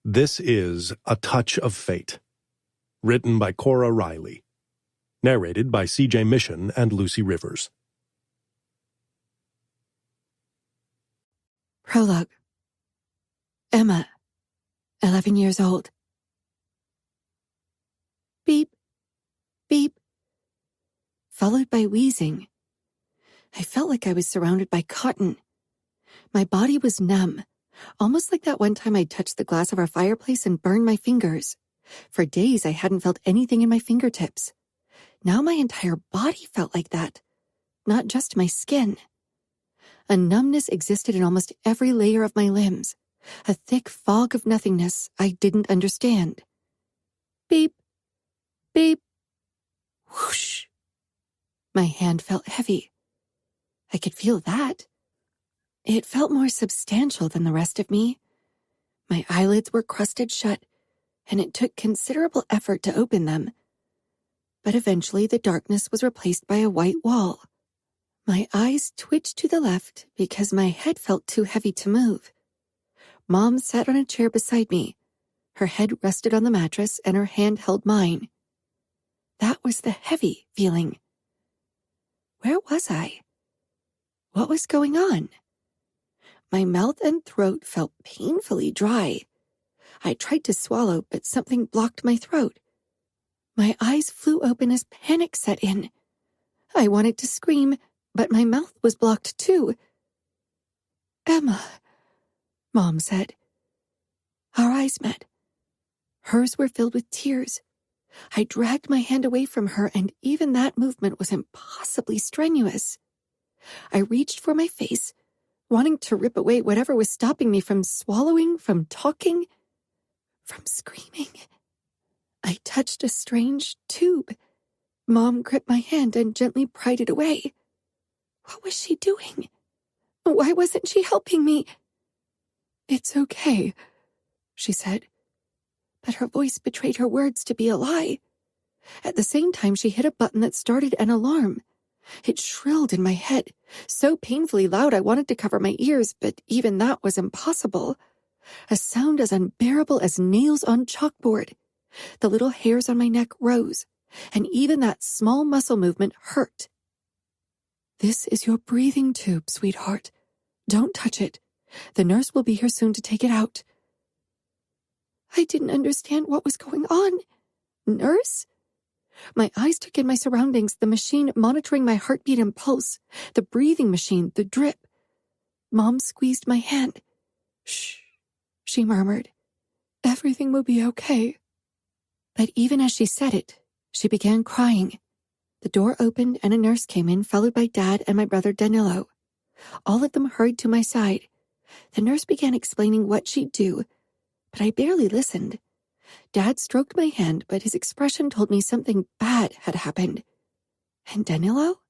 This is A Touch of Fate, written by Cora Riley, narrated by C.J. Mission and Lucy Rivers. Prologue. Emma, 11 years old. Beep, beep, followed by wheezing. I felt like I was surrounded by cotton. My body was numb, almost like that one time I touched the glass of our fireplace and burned my fingers. For days I hadn't felt anything in my fingertips. Now my entire body felt like that, not just my skin. A numbness existed in almost every layer of my limbs, a thick fog of nothingness I didn't understand. Beep, beep, whoosh. My hand felt heavy. I could feel that. It felt more substantial than the rest of me. My eyelids were crusted shut, and it took considerable effort to open them. But eventually the darkness was replaced by a white wall. My eyes twitched to the left because my head felt too heavy to move. Mom sat on a chair beside me. Her head rested on the mattress and her hand held mine. That was the heavy feeling. Where was I? What was going on? My mouth and throat felt painfully dry. I tried to swallow, but something blocked my throat. My eyes flew open as panic set in. I wanted to scream, but my mouth was blocked too. "Emma," Mom said. Our eyes met. Hers were filled with tears. I dragged my hand away from her, and even that movement was impossibly strenuous. I reached for my face, wanting to rip away whatever was stopping me from swallowing, from talking, from screaming. I touched a strange tube. Mom gripped my hand and gently pried it away. What was she doing? Why wasn't she helping me? "It's okay," she said. But her voice betrayed her words to be a lie. At the same time, she hit a button that started an alarm. It shrilled in my head, so painfully loud I wanted to cover my ears, but even that was impossible. A sound as unbearable as nails on chalkboard. The little hairs on my neck rose, and even that small muscle movement hurt. "This is your breathing tube, sweetheart. Don't touch it. The nurse will be here soon to take it out." I didn't understand what was going on. Nurse? My eyes took in my surroundings, the machine monitoring my heartbeat and pulse, the breathing machine, the drip. Mom squeezed my hand. "Shh," she murmured. "Everything will be okay." But even as she said it, she began crying. The door opened and a nurse came in, followed by Dad and my brother Danilo. All of them hurried to my side. The nurse began explaining what she'd do, but I barely listened. Dad stroked my hand, but his expression told me something bad had happened. And Danilo?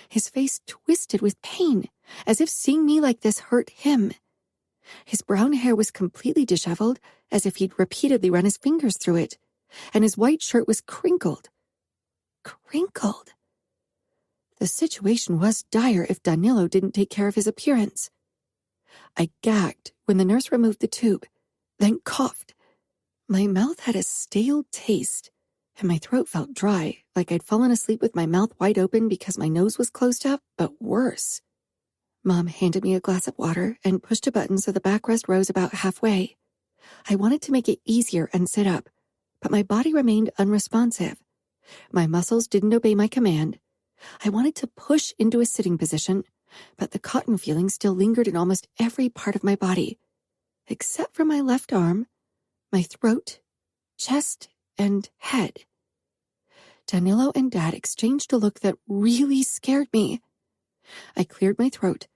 His face twisted with pain, as if seeing me like this hurt him. His brown hair was completely disheveled, as if he'd repeatedly run his fingers through it, and his white shirt was crinkled. Crinkled. The situation was dire if Danilo didn't take care of his appearance. I gagged when the nurse removed the tube, then coughed. My mouth had a stale taste, and my throat felt dry, like I'd fallen asleep with my mouth wide open because my nose was closed up, but worse. Mom handed me a glass of water and pushed a button so the backrest rose about halfway. I wanted to make it easier and sit up, but my body remained unresponsive. My muscles didn't obey my command. I wanted to push into a sitting position, but the cotton feeling still lingered in almost every part of my body, except for my left arm, my throat, chest, and head. Danilo and Dad exchanged a look that really scared me. I cleared my throat,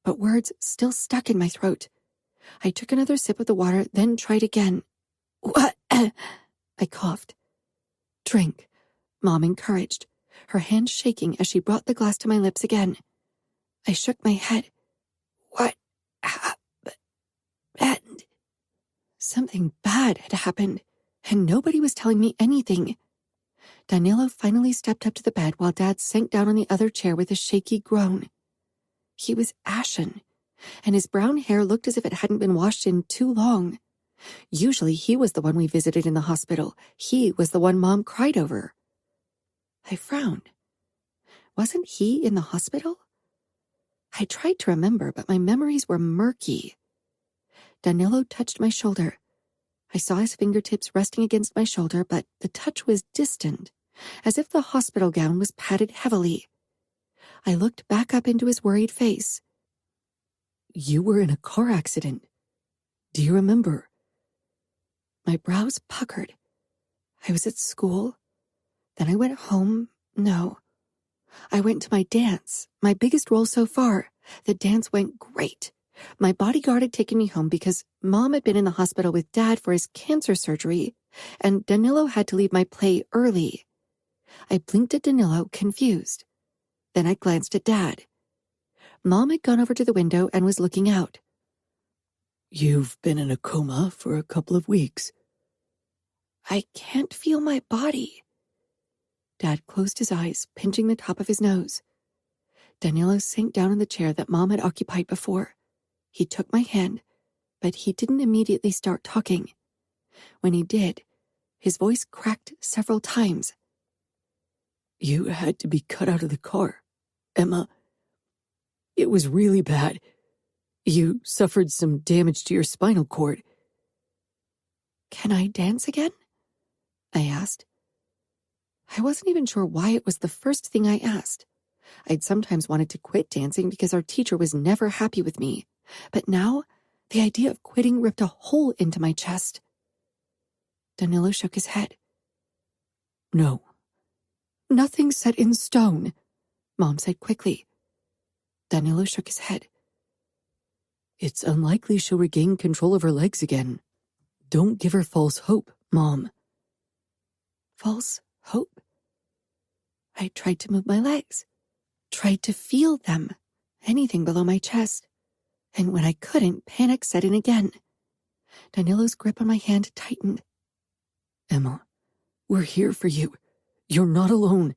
but words still stuck in my throat. I took another sip of the water, then tried again. "What?" I coughed. "Drink," Mom encouraged, her hand shaking as she brought the glass to my lips again. I shook my head. "What happened?" Something bad had happened, and nobody was telling me anything. Danilo finally stepped up to the bed while Dad sank down on the other chair with a shaky groan. He was ashen, and his brown hair looked as if it hadn't been washed in too long. Usually he was the one we visited in the hospital. He was the one Mom cried over. I frowned. Wasn't he in the hospital? I tried to remember, but my memories were murky. Danilo touched my shoulder. I saw his fingertips resting against my shoulder, but the touch was distant, as if the hospital gown was padded heavily. I looked back up into his worried face. You were in a car accident. Do you remember? My brows puckered. I was at school. Then I went home. No. I went to my dance, my biggest role so far. The dance went great. My bodyguard had taken me home because Mom had been in the hospital with Dad for his cancer surgery, and Danilo had to leave my play early. I blinked at Danilo, confused. Then I glanced at Dad. Mom had gone over to the window and was looking out. You've been in a coma for a couple of weeks. I can't feel my body. Dad closed his eyes, pinching the top of his nose. Danilo sank down in the chair that Mom had occupied before. He took my hand, but he didn't immediately start talking. When he did, his voice cracked several times. You had to be cut out of the car, Emma. It was really bad. You suffered some damage to your spinal cord. Can I dance again? I asked. I wasn't even sure why it was the first thing I asked. I'd sometimes wanted to quit dancing because our teacher was never happy with me. But now, the idea of quitting ripped a hole into my chest. Danilo shook his head. No. Nothing's set in stone, Mom said quickly. Danilo shook his head. It's unlikely she'll regain control of her legs again. Don't give her false hope, Mom. False hope? I tried to move my legs, tried to feel them, anything below my chest. And when I couldn't, panic set in again. Danilo's grip on my hand tightened. Emma, we're here for you. You're not alone.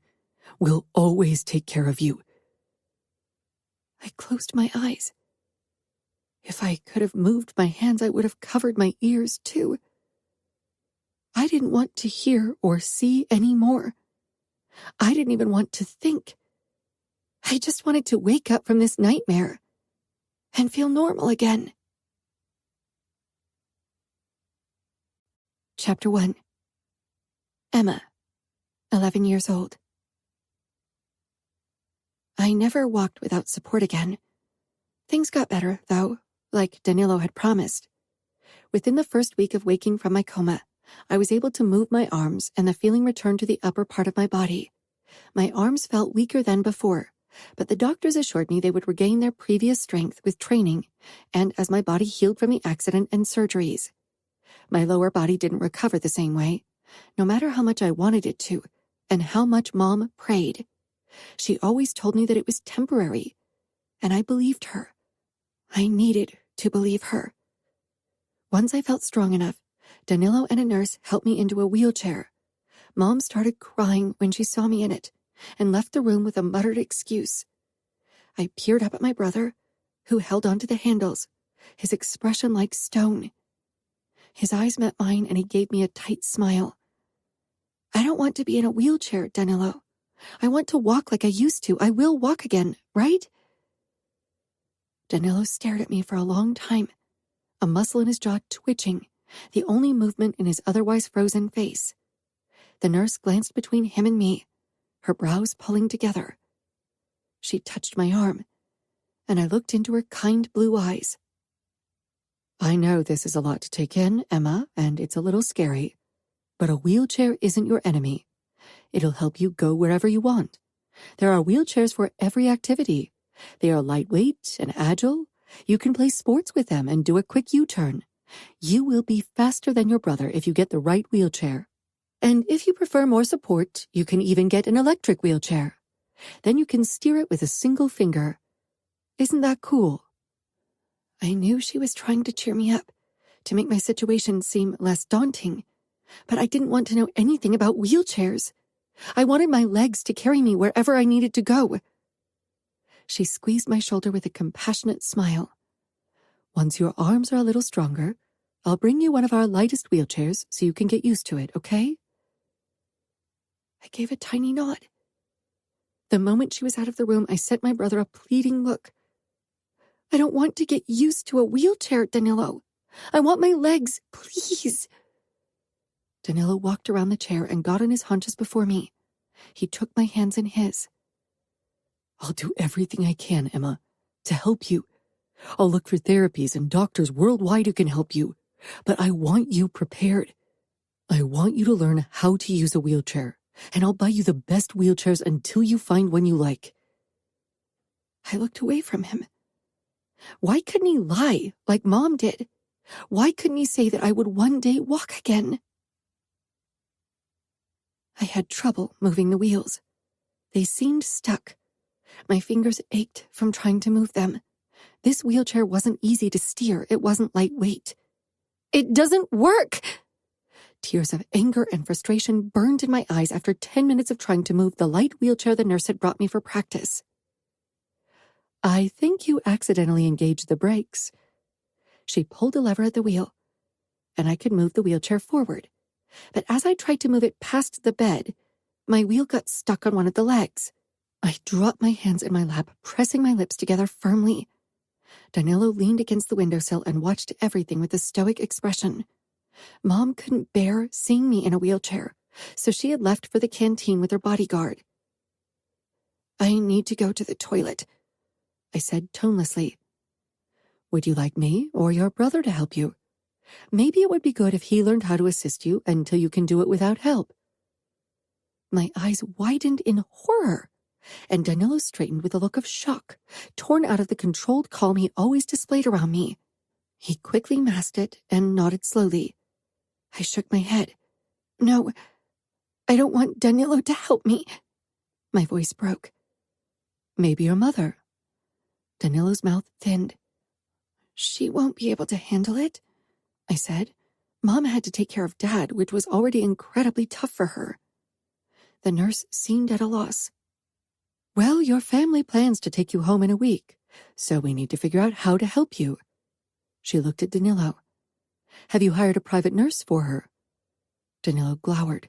We'll always take care of you. I closed my eyes. If I could have moved my hands, I would have covered my ears too. I didn't want to hear or see any more. I didn't even want to think. I just wanted to wake up from this nightmare and feel normal again. Chapter 1. Emma, 11 years old. I never walked without support again. Things got better, though, like Danilo had promised. Within the first week of waking from my coma, I was able to move my arms and the feeling returned to the upper part of my body. My arms felt weaker than before, but the doctors assured me they would regain their previous strength with training and as my body healed from the accident and surgeries. My lower body didn't recover the same way, no matter how much I wanted it to and how much Mom prayed. She always told me that it was temporary, and I believed her. I needed to believe her. Once I felt strong enough, Danilo and a nurse helped me into a wheelchair. Mom started crying when she saw me in it and left the room with a muttered excuse. I peered up at my brother, who held onto the handles, his expression like stone. His eyes met mine and he gave me a tight smile. I don't want to be in a wheelchair, Danilo. I want to walk like I used to. I will walk again, right? Danilo stared at me for a long time, a muscle in his jaw twitching, the only movement in his otherwise frozen face. The nurse glanced between him and me, her brows pulling together. She touched my arm, and I looked into her kind blue eyes. I know this is a lot to take in, Emma, and it's a little scary, but a wheelchair isn't your enemy. It'll help you go wherever you want. There are wheelchairs for every activity. They are lightweight and agile. You can play sports with them and do a quick U-turn. You will be faster than your brother if you get the right wheelchair. And if you prefer more support, you can even get an electric wheelchair. Then you can steer it with a single finger. Isn't that cool? I knew she was trying to cheer me up, to make my situation seem less daunting, but I didn't want to know anything about wheelchairs. I wanted my legs to carry me wherever I needed to go. She squeezed my shoulder with a compassionate smile. Once your arms are a little stronger, I'll bring you one of our lightest wheelchairs so you can get used to it, okay? I gave a tiny nod. The moment she was out of the room, I sent my brother a pleading look. I don't want to get used to a wheelchair, Danilo. I want my legs, please. Danilo walked around the chair and got on his haunches before me. He took my hands in his. I'll do everything I can, Emma, to help you. I'll look for therapies and doctors worldwide who can help you. But I want you prepared. I want you to learn how to use a wheelchair, and I'll buy you the best wheelchairs until you find one you like. I looked away from him. Why couldn't he lie like Mom did? Why couldn't he say that I would one day walk again? I had trouble moving the wheels. They seemed stuck. My fingers ached from trying to move them. This wheelchair wasn't easy to steer. It wasn't lightweight. It doesn't work! Tears of anger and frustration burned in my eyes after 10 minutes of trying to move the light wheelchair the nurse had brought me for practice. I think you accidentally engaged the brakes. She pulled a lever at the wheel, and I could move the wheelchair forward. But as I tried to move it past the bed, my wheel got stuck on one of the legs. I dropped my hands in my lap, pressing my lips together firmly. Danilo leaned against the windowsill and watched everything with a stoic expression. Mom couldn't bear seeing me in a wheelchair, so she had left for the canteen with her bodyguard. I need to go to the toilet, I said tonelessly. Would you like me or your brother to help you? Maybe it would be good if he learned how to assist you until you can do it without help. My eyes widened in horror, and Danilo straightened with a look of shock, torn out of the controlled calm he always displayed around me. He quickly masked it and nodded slowly. I shook my head. No, I don't want Danilo to help me. My voice broke. Maybe your mother. Danilo's mouth thinned. She won't be able to handle it, I said. Mom had to take care of Dad, which was already incredibly tough for her. The nurse seemed at a loss. Well, your family plans to take you home in a week, so we need to figure out how to help you. She looked at Danilo. Have you hired a private nurse for her? Danilo glowered.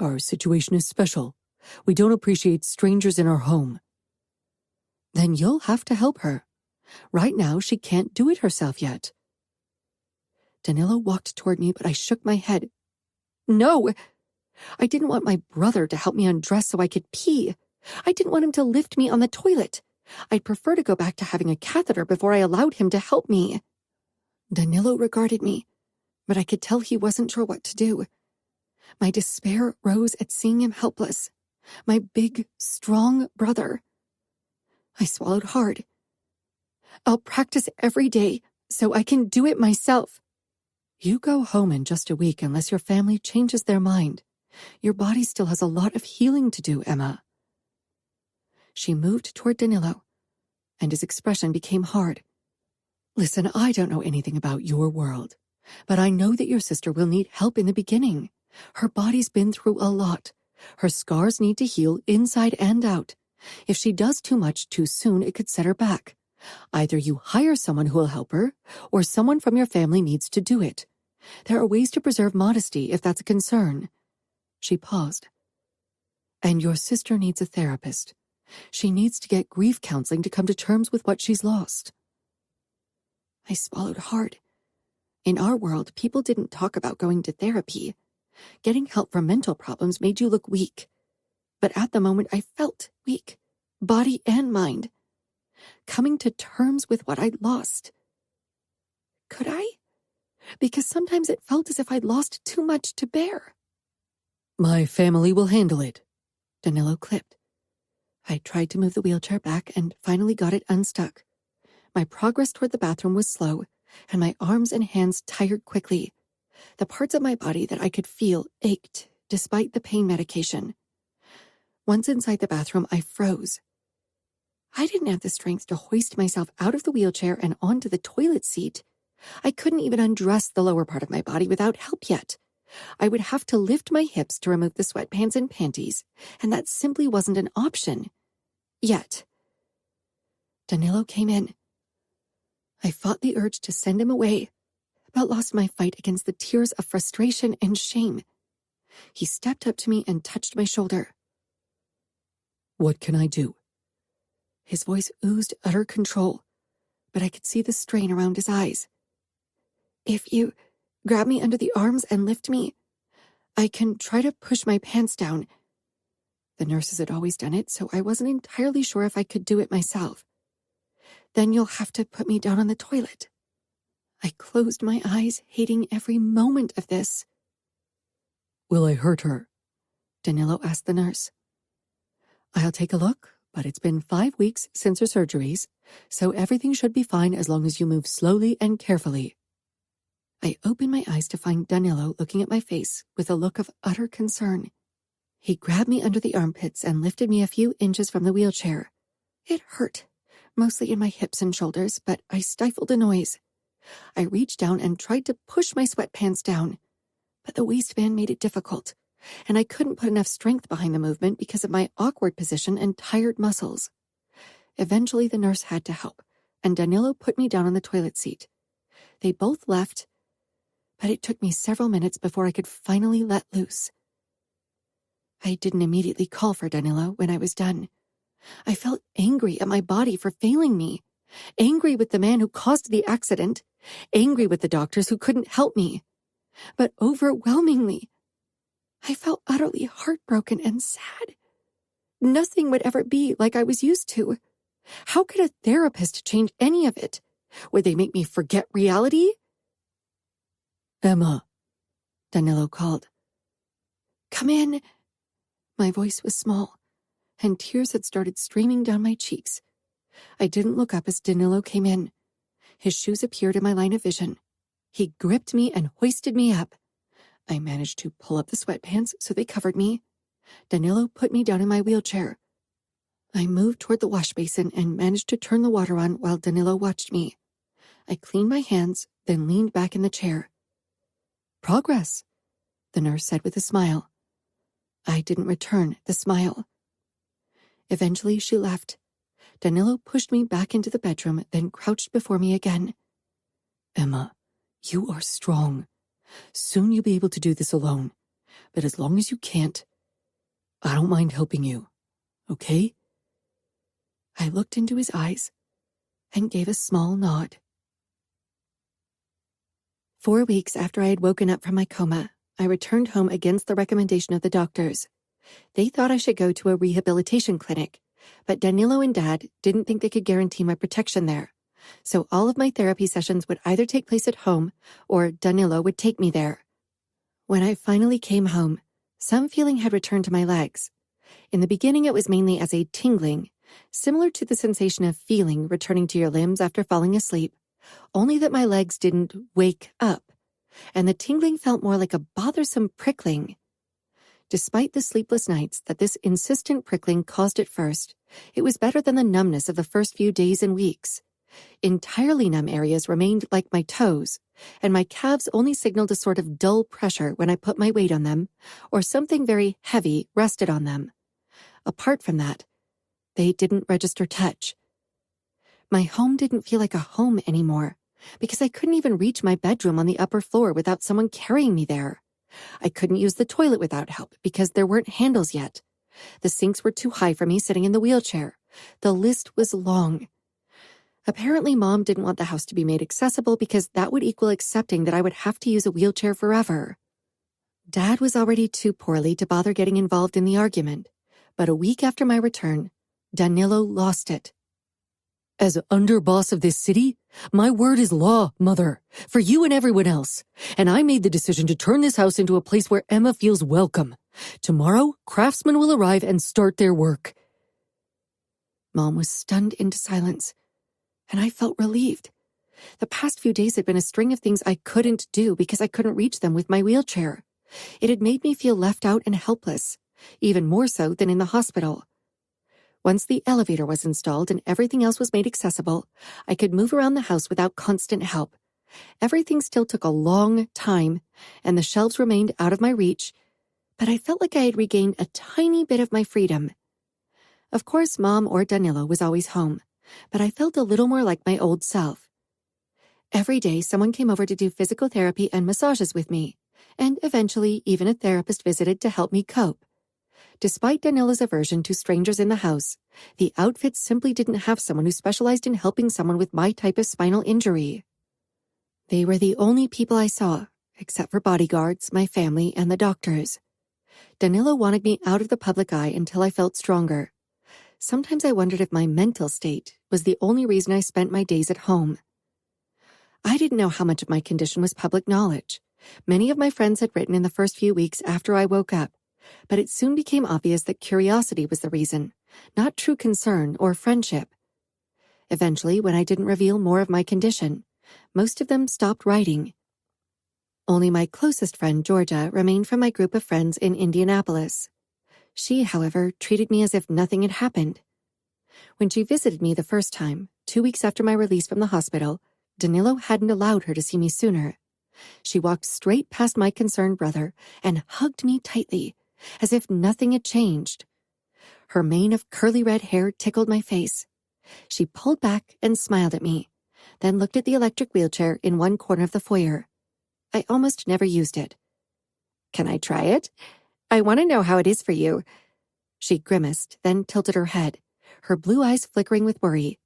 Our situation is special. We don't appreciate strangers in our home. Then you'll have to help her. Right now, she can't do it herself yet. Danilo walked toward me, but I shook my head. No! I didn't want my brother to help me undress so I could pee. I didn't want him to lift me on the toilet. I'd prefer to go back to having a catheter before I allowed him to help me. Danilo regarded me, but I could tell he wasn't sure what to do. My despair rose at seeing him helpless. My big, strong brother. I swallowed hard. I'll practice every day so I can do it myself. You go home in just a week unless your family changes their mind. Your body still has a lot of healing to do, Emma. She moved toward Danilo, and his expression became hard. Listen, I don't know anything about your world, but I know that your sister will need help in the beginning. Her body's been through a lot. Her scars need to heal inside and out. If she does too much too soon, it could set her back. Either you hire someone who will help her, or someone from your family needs to do it. There are ways to preserve modesty if that's a concern. She paused. And your sister needs a therapist. She needs to get grief counseling to come to terms with what she's lost. I swallowed hard. In our world, people didn't talk about going to therapy. Getting help for mental problems made you look weak. But at the moment, I felt weak, body and mind. Coming to terms with what I'd lost. Could I? Because sometimes it felt as if I'd lost too much to bear. My family will handle it, Danilo clipped. I tried to move the wheelchair back and finally got it unstuck. My progress toward the bathroom was slow, and my arms and hands tired quickly. The parts of my body that I could feel ached despite the pain medication. Once inside the bathroom, I froze. I didn't have the strength to hoist myself out of the wheelchair and onto the toilet seat. I couldn't even undress the lower part of my body without help yet. I would have to lift my hips to remove the sweatpants and panties, and that simply wasn't an option. Yet. Danilo came in. I fought the urge to send him away, about lost my fight against the tears of frustration and shame. He stepped up to me and touched my shoulder. "What can I do?" His voice oozed utter control, but I could see the strain around his eyes. "If you grab me under the arms and lift me, I can try to push my pants down." The nurses had always done it, so I wasn't entirely sure if I could do it myself. "Then you'll have to put me down on the toilet." I closed my eyes, hating every moment of this. "Will I hurt her?" Danilo asked the nurse. "I'll take a look, but it's been 5 weeks since her surgeries, so everything should be fine as long as you move slowly and carefully." I opened my eyes to find Danilo looking at my face with a look of utter concern. He grabbed me under the armpits and lifted me a few inches from the wheelchair. It hurt, mostly in my hips and shoulders, but I stifled a noise. I reached down and tried to push my sweatpants down, but the waistband made it difficult, and I couldn't put enough strength behind the movement because of my awkward position and tired muscles. Eventually, the nurse had to help, and Danilo put me down on the toilet seat. They both left, but it took me several minutes before I could finally let loose. I didn't immediately call for Danilo when I was done. I felt angry at my body for failing me, angry with the man who caused the accident, angry with the doctors who couldn't help me. But overwhelmingly, I felt utterly heartbroken and sad. Nothing would ever be like I was used to. How could a therapist change any of it? Would they make me forget reality? "Emma," Danilo called. "Come in." My voice was small, and tears had started streaming down my cheeks. I didn't look up as Danilo came in. His shoes appeared in my line of vision. He gripped me and hoisted me up. I managed to pull up the sweatpants so they covered me. Danilo put me down in my wheelchair. I moved toward the wash basin and managed to turn the water on while Danilo watched me. I cleaned my hands, then leaned back in the chair. "Progress," the nurse said with a smile. I didn't return the smile. Eventually, she left. Danilo pushed me back into the bedroom, then crouched before me again. "Emma, you are strong. Soon you'll be able to do this alone. But as long as you can't, I don't mind helping you. Okay?" I looked into his eyes and gave a small nod. 4 weeks after I had woken up from my coma, I returned home against the recommendation of the doctors. They thought I should go to a rehabilitation clinic, but Danilo and Dad didn't think they could guarantee my protection there. So all of my therapy sessions would either take place at home or Danilo would take me there. When I finally came home, some feeling had returned to my legs. In the beginning, it was mainly as a tingling, similar to the sensation of feeling returning to your limbs after falling asleep, only that my legs didn't wake up, and the tingling felt more like a bothersome prickling. Despite the sleepless nights that this insistent prickling caused at first, it was better than the numbness of the first few days and weeks. Entirely numb areas remained like my toes, and my calves only signaled a sort of dull pressure when I put my weight on them, or something very heavy rested on them. Apart from that, they didn't register touch. My home didn't feel like a home anymore, because I couldn't even reach my bedroom on the upper floor without someone carrying me there. I couldn't use the toilet without help because there weren't handles yet. The sinks were too high for me sitting in the wheelchair. The list was long. Apparently, Mom didn't want the house to be made accessible because that would equal accepting that I would have to use a wheelchair forever. Dad was already too poorly to bother getting involved in the argument, but a week after my return, Danilo lost it. "As underboss of this city, my word is law, Mother, for you and everyone else. And I made the decision to turn this house into a place where Emma feels welcome. Tomorrow, craftsmen will arrive and start their work." Mom was stunned into silence, and I felt relieved. The past few days had been a string of things I couldn't do because I couldn't reach them with my wheelchair. It had made me feel left out and helpless, even more so than in the hospital. Once the elevator was installed and everything else was made accessible, I could move around the house without constant help. Everything still took a long time, and the shelves remained out of my reach, but I felt like I had regained a tiny bit of my freedom. Of course, Mom or Danilo was always home, but I felt a little more like my old self. Every day, someone came over to do physical therapy and massages with me, and eventually even a therapist visited to help me cope. Despite Daniela's aversion to strangers in the house, the outfit simply didn't have someone who specialized in helping someone with my type of spinal injury. They were the only people I saw, except for bodyguards, my family, and the doctors. Danilo wanted me out of the public eye until I felt stronger. Sometimes I wondered if my mental state was the only reason I spent my days at home. I didn't know how much of my condition was public knowledge. Many of my friends had written in the first few weeks after I woke up, but it soon became obvious that curiosity was the reason, not true concern or friendship. Eventually, when I didn't reveal more of my condition, most of them stopped writing. Only my closest friend, Georgia, remained from my group of friends in Indianapolis. She, however, treated me as if nothing had happened. When she visited me the first time, 2 weeks after my release from the hospital, Danilo hadn't allowed her to see me sooner. She walked straight past my concerned brother and hugged me tightly, as if nothing had changed. Her mane of curly red hair tickled my face. She pulled back and smiled at me, then looked at the electric wheelchair in one corner of the foyer. I almost never used it. "Can I try it? I want to know how it is for you." She grimaced, then tilted her head, her blue eyes flickering with worry.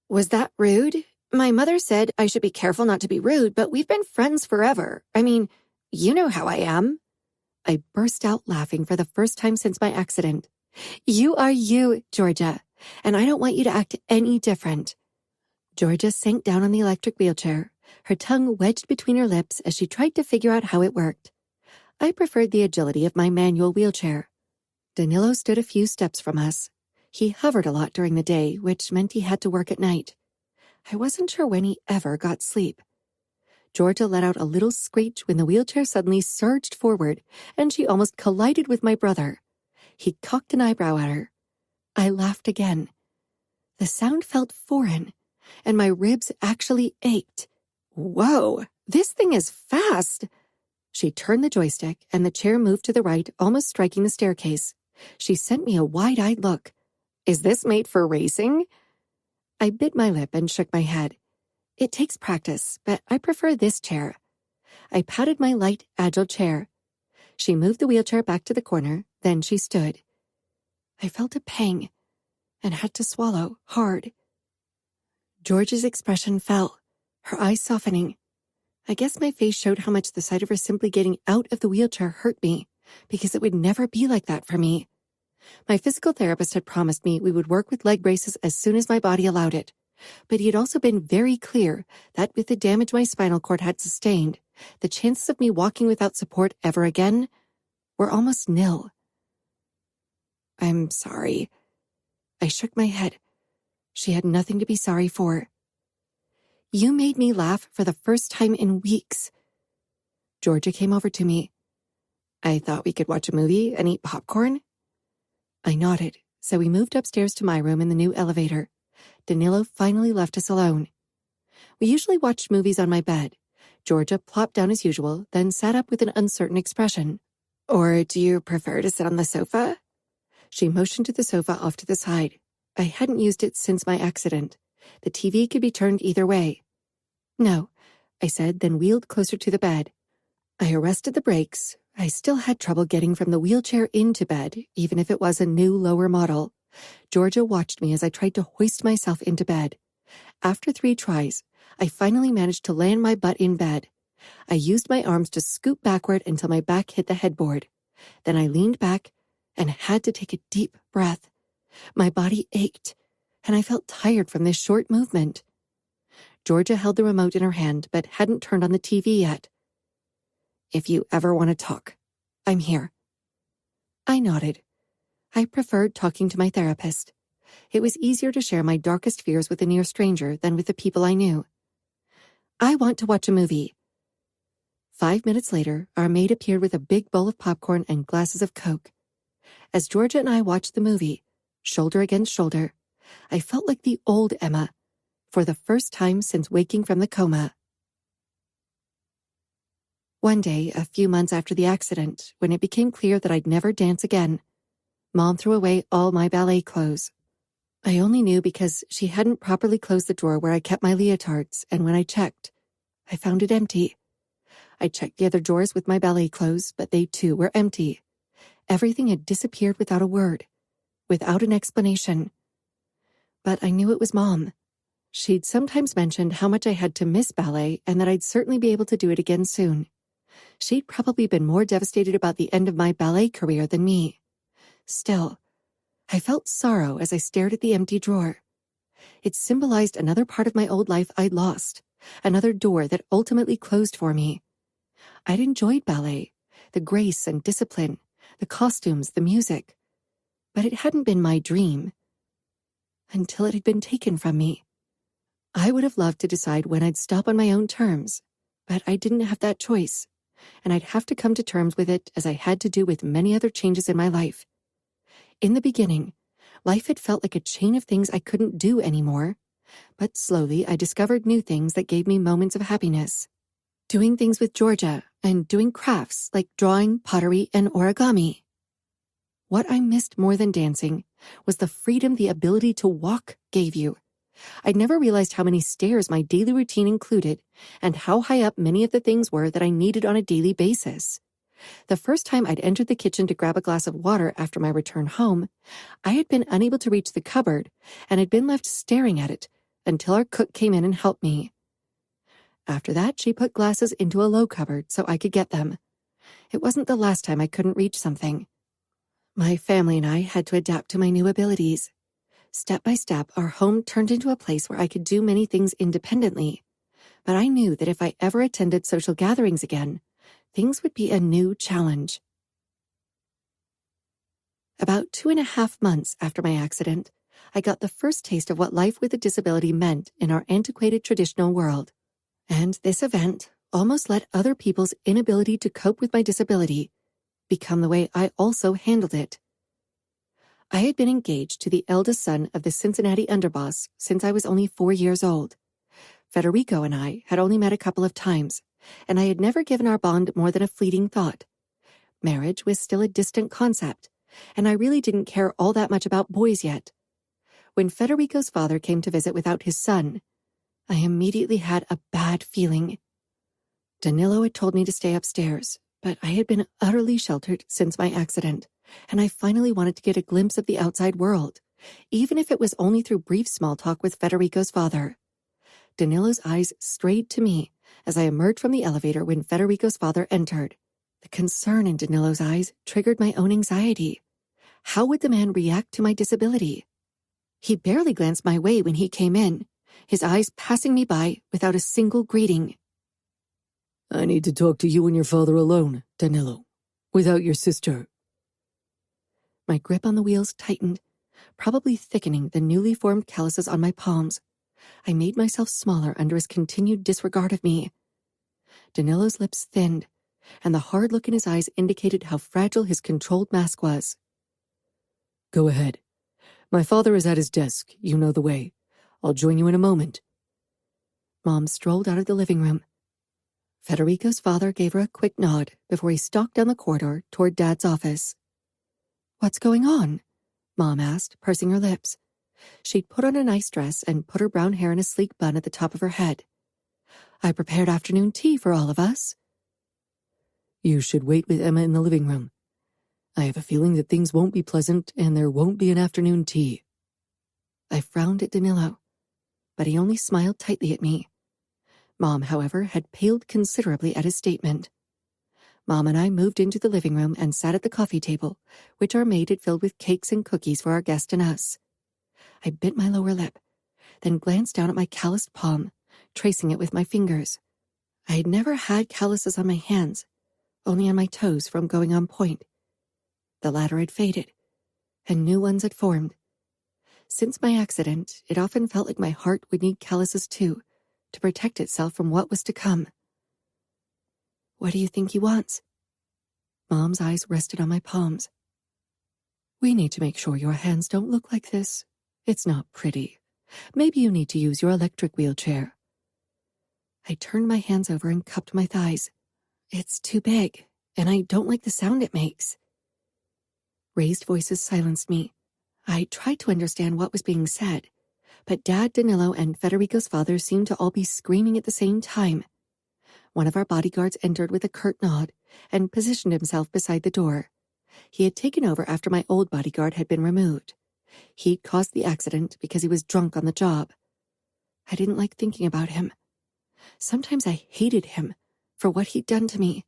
"Was that rude? My mother said I should be careful not to be rude, but we've been friends forever. I mean, you know how I am." I burst out laughing for the first time since my accident. "You are you, Georgia, and I don't want you to act any different." Georgia sank down on the electric wheelchair, her tongue wedged between her lips as she tried to figure out how it worked. I preferred the agility of my manual wheelchair. Danilo stood a few steps from us. He hovered a lot during the day, which meant he had to work at night. I wasn't sure when he ever got sleep. Georgia let out a little screech when the wheelchair suddenly surged forward, and she almost collided with my brother. He cocked an eyebrow at her. I laughed again. The sound felt foreign, and my ribs actually ached. "Whoa, this thing is fast." She turned the joystick, and the chair moved to the right, almost striking the staircase. She sent me a wide-eyed look. "Is this made for racing?" I bit my lip and shook my head. "It takes practice, but I prefer this chair." I patted my light, agile chair. She moved the wheelchair back to the corner, then she stood. I felt a pang and had to swallow hard. George's expression fell, her eyes softening. I guess my face showed how much the sight of her simply getting out of the wheelchair hurt me, because it would never be like that for me. My physical therapist had promised me we would work with leg braces as soon as my body allowed it, but he had also been very clear that with the damage my spinal cord had sustained, the chances of me walking without support ever again were almost nil. "I'm sorry." I shook my head. She had nothing to be sorry for. "You made me laugh for the first time in weeks." Georgia came over to me. "I thought we could watch a movie and eat popcorn." I nodded, so we moved upstairs to my room in the new elevator. Danilo finally left us alone. We usually watched movies on my bed. Georgia plopped down as usual, then sat up with an uncertain expression. "Or do you prefer to sit on the sofa?" She motioned to the sofa off to the side. I hadn't used it since my accident. The TV could be turned either way. "No," I said, then wheeled closer to the bed. I arrested the brakes. I still had trouble getting from the wheelchair into bed, even if it was a new, lower model. Georgia watched me as I tried to hoist myself into bed. After 3 tries, I finally managed to land my butt in bed. I used my arms to scoop backward until my back hit the headboard. Then I leaned back and had to take a deep breath. My body ached, and I felt tired from this short movement. Georgia held the remote in her hand, but hadn't turned on the TV yet. "If you ever want to talk, I'm here." I nodded. I preferred talking to my therapist. It was easier to share my darkest fears with a near stranger than with the people I knew. "I want to watch a movie." 5 minutes later, our maid appeared with a big bowl of popcorn and glasses of Coke. As Georgia and I watched the movie, shoulder against shoulder, I felt like the old Emma, for the first time since waking from the coma. One day, a few months after the accident, when it became clear that I'd never dance again, Mom threw away all my ballet clothes. I only knew because she hadn't properly closed the drawer where I kept my leotards, and when I checked, I found it empty. I checked the other drawers with my ballet clothes, but they too were empty. Everything had disappeared without a word, without an explanation. But I knew it was Mom. She'd sometimes mentioned how much I had to miss ballet and that I'd certainly be able to do it again soon. She'd probably been more devastated about the end of my ballet career than me. Still, I felt sorrow as I stared at the empty drawer. It symbolized another part of my old life I'd lost, another door that ultimately closed for me. I'd enjoyed ballet, the grace and discipline, the costumes, the music. But it hadn't been my dream until it had been taken from me. I would have loved to decide when I'd stop on my own terms, but I didn't have that choice, and I'd have to come to terms with it as I had to do with many other changes in my life. In the beginning, life had felt like a chain of things I couldn't do anymore, but slowly I discovered new things that gave me moments of happiness. Doing things with Georgia and doing crafts like drawing, pottery, and origami. What I missed more than dancing was the freedom the ability to walk gave you. I'd never realized how many stairs my daily routine included and how high up many of the things were that I needed on a daily basis. The first time I'd entered the kitchen to grab a glass of water after my return home, I had been unable to reach the cupboard and had been left staring at it until our cook came in and helped me. After that, she put glasses into a low cupboard so I could get them. It wasn't the last time I couldn't reach something. My family and I had to adapt to my new abilities. Step by step, our home turned into a place where I could do many things independently. But I knew that if I ever attended social gatherings again, things would be a new challenge. About 2.5 months after my accident, I got the first taste of what life with a disability meant in our antiquated traditional world. And this event almost let other people's inability to cope with my disability become the way I also handled it. I had been engaged to the eldest son of the Cincinnati underboss since I was only 4 years old. Federico and I had only met a couple of times, and I had never given our bond more than a fleeting thought. Marriage was still a distant concept, and I really didn't care all that much about boys yet. When Federico's father came to visit without his son, I immediately had a bad feeling. Danilo had told me to stay upstairs, but I had been utterly sheltered since my accident, and I finally wanted to get a glimpse of the outside world, even if it was only through brief small talk with Federico's father. Danilo's eyes strayed to me as I emerged from the elevator when Federico's father entered. The concern in Danilo's eyes triggered my own anxiety. How would the man react to my disability? He barely glanced my way when he came in, his eyes passing me by without a single greeting. I need to talk to you and your father alone, Danilo, without your sister. My grip on the wheels tightened, probably thickening the newly formed calluses on my palms. I made myself smaller under his continued disregard of me. Danilo's lips thinned, and the hard look in his eyes indicated how fragile his controlled mask was. Go ahead. My father is at his desk. You know the way. I'll join you in a moment. Mom strolled out of the living room. Federico's father gave her a quick nod before he stalked down the corridor toward Dad's office. What's going on? Mom asked, pursing her lips. She'd put on a nice dress and put her brown hair in a sleek bun at the top of her head. I prepared afternoon tea for all of us. You should wait with Emma in the living room. I have a feeling that things won't be pleasant and there won't be an afternoon tea. I frowned at Danilo, but he only smiled tightly at me. Mom, however, had paled considerably at his statement. Mom and I moved into the living room and sat at the coffee table, which our maid had filled with cakes and cookies for our guest and us. I bit my lower lip, then glanced down at my calloused palm, tracing it with my fingers. I had never had calluses on my hands, only on my toes from going on point. The latter had faded, and new ones had formed. Since my accident, it often felt like my heart would need calluses too, to protect itself from what was to come. What do you think he wants? Mom's eyes rested on my palms. We need to make sure your hands don't look like this. It's not pretty. Maybe you need to use your electric wheelchair. I turned my hands over and cupped my thighs. It's too big, and I don't like the sound it makes. Raised voices silenced me. I tried to understand what was being said, but Dad, Danilo, and Federico's father seemed to all be screaming at the same time. One of our bodyguards entered with a curt nod and positioned himself beside the door. He had taken over after my old bodyguard had been removed. He'd caused the accident because he was drunk on the job. I didn't like thinking about him. Sometimes I hated him for what he'd done to me,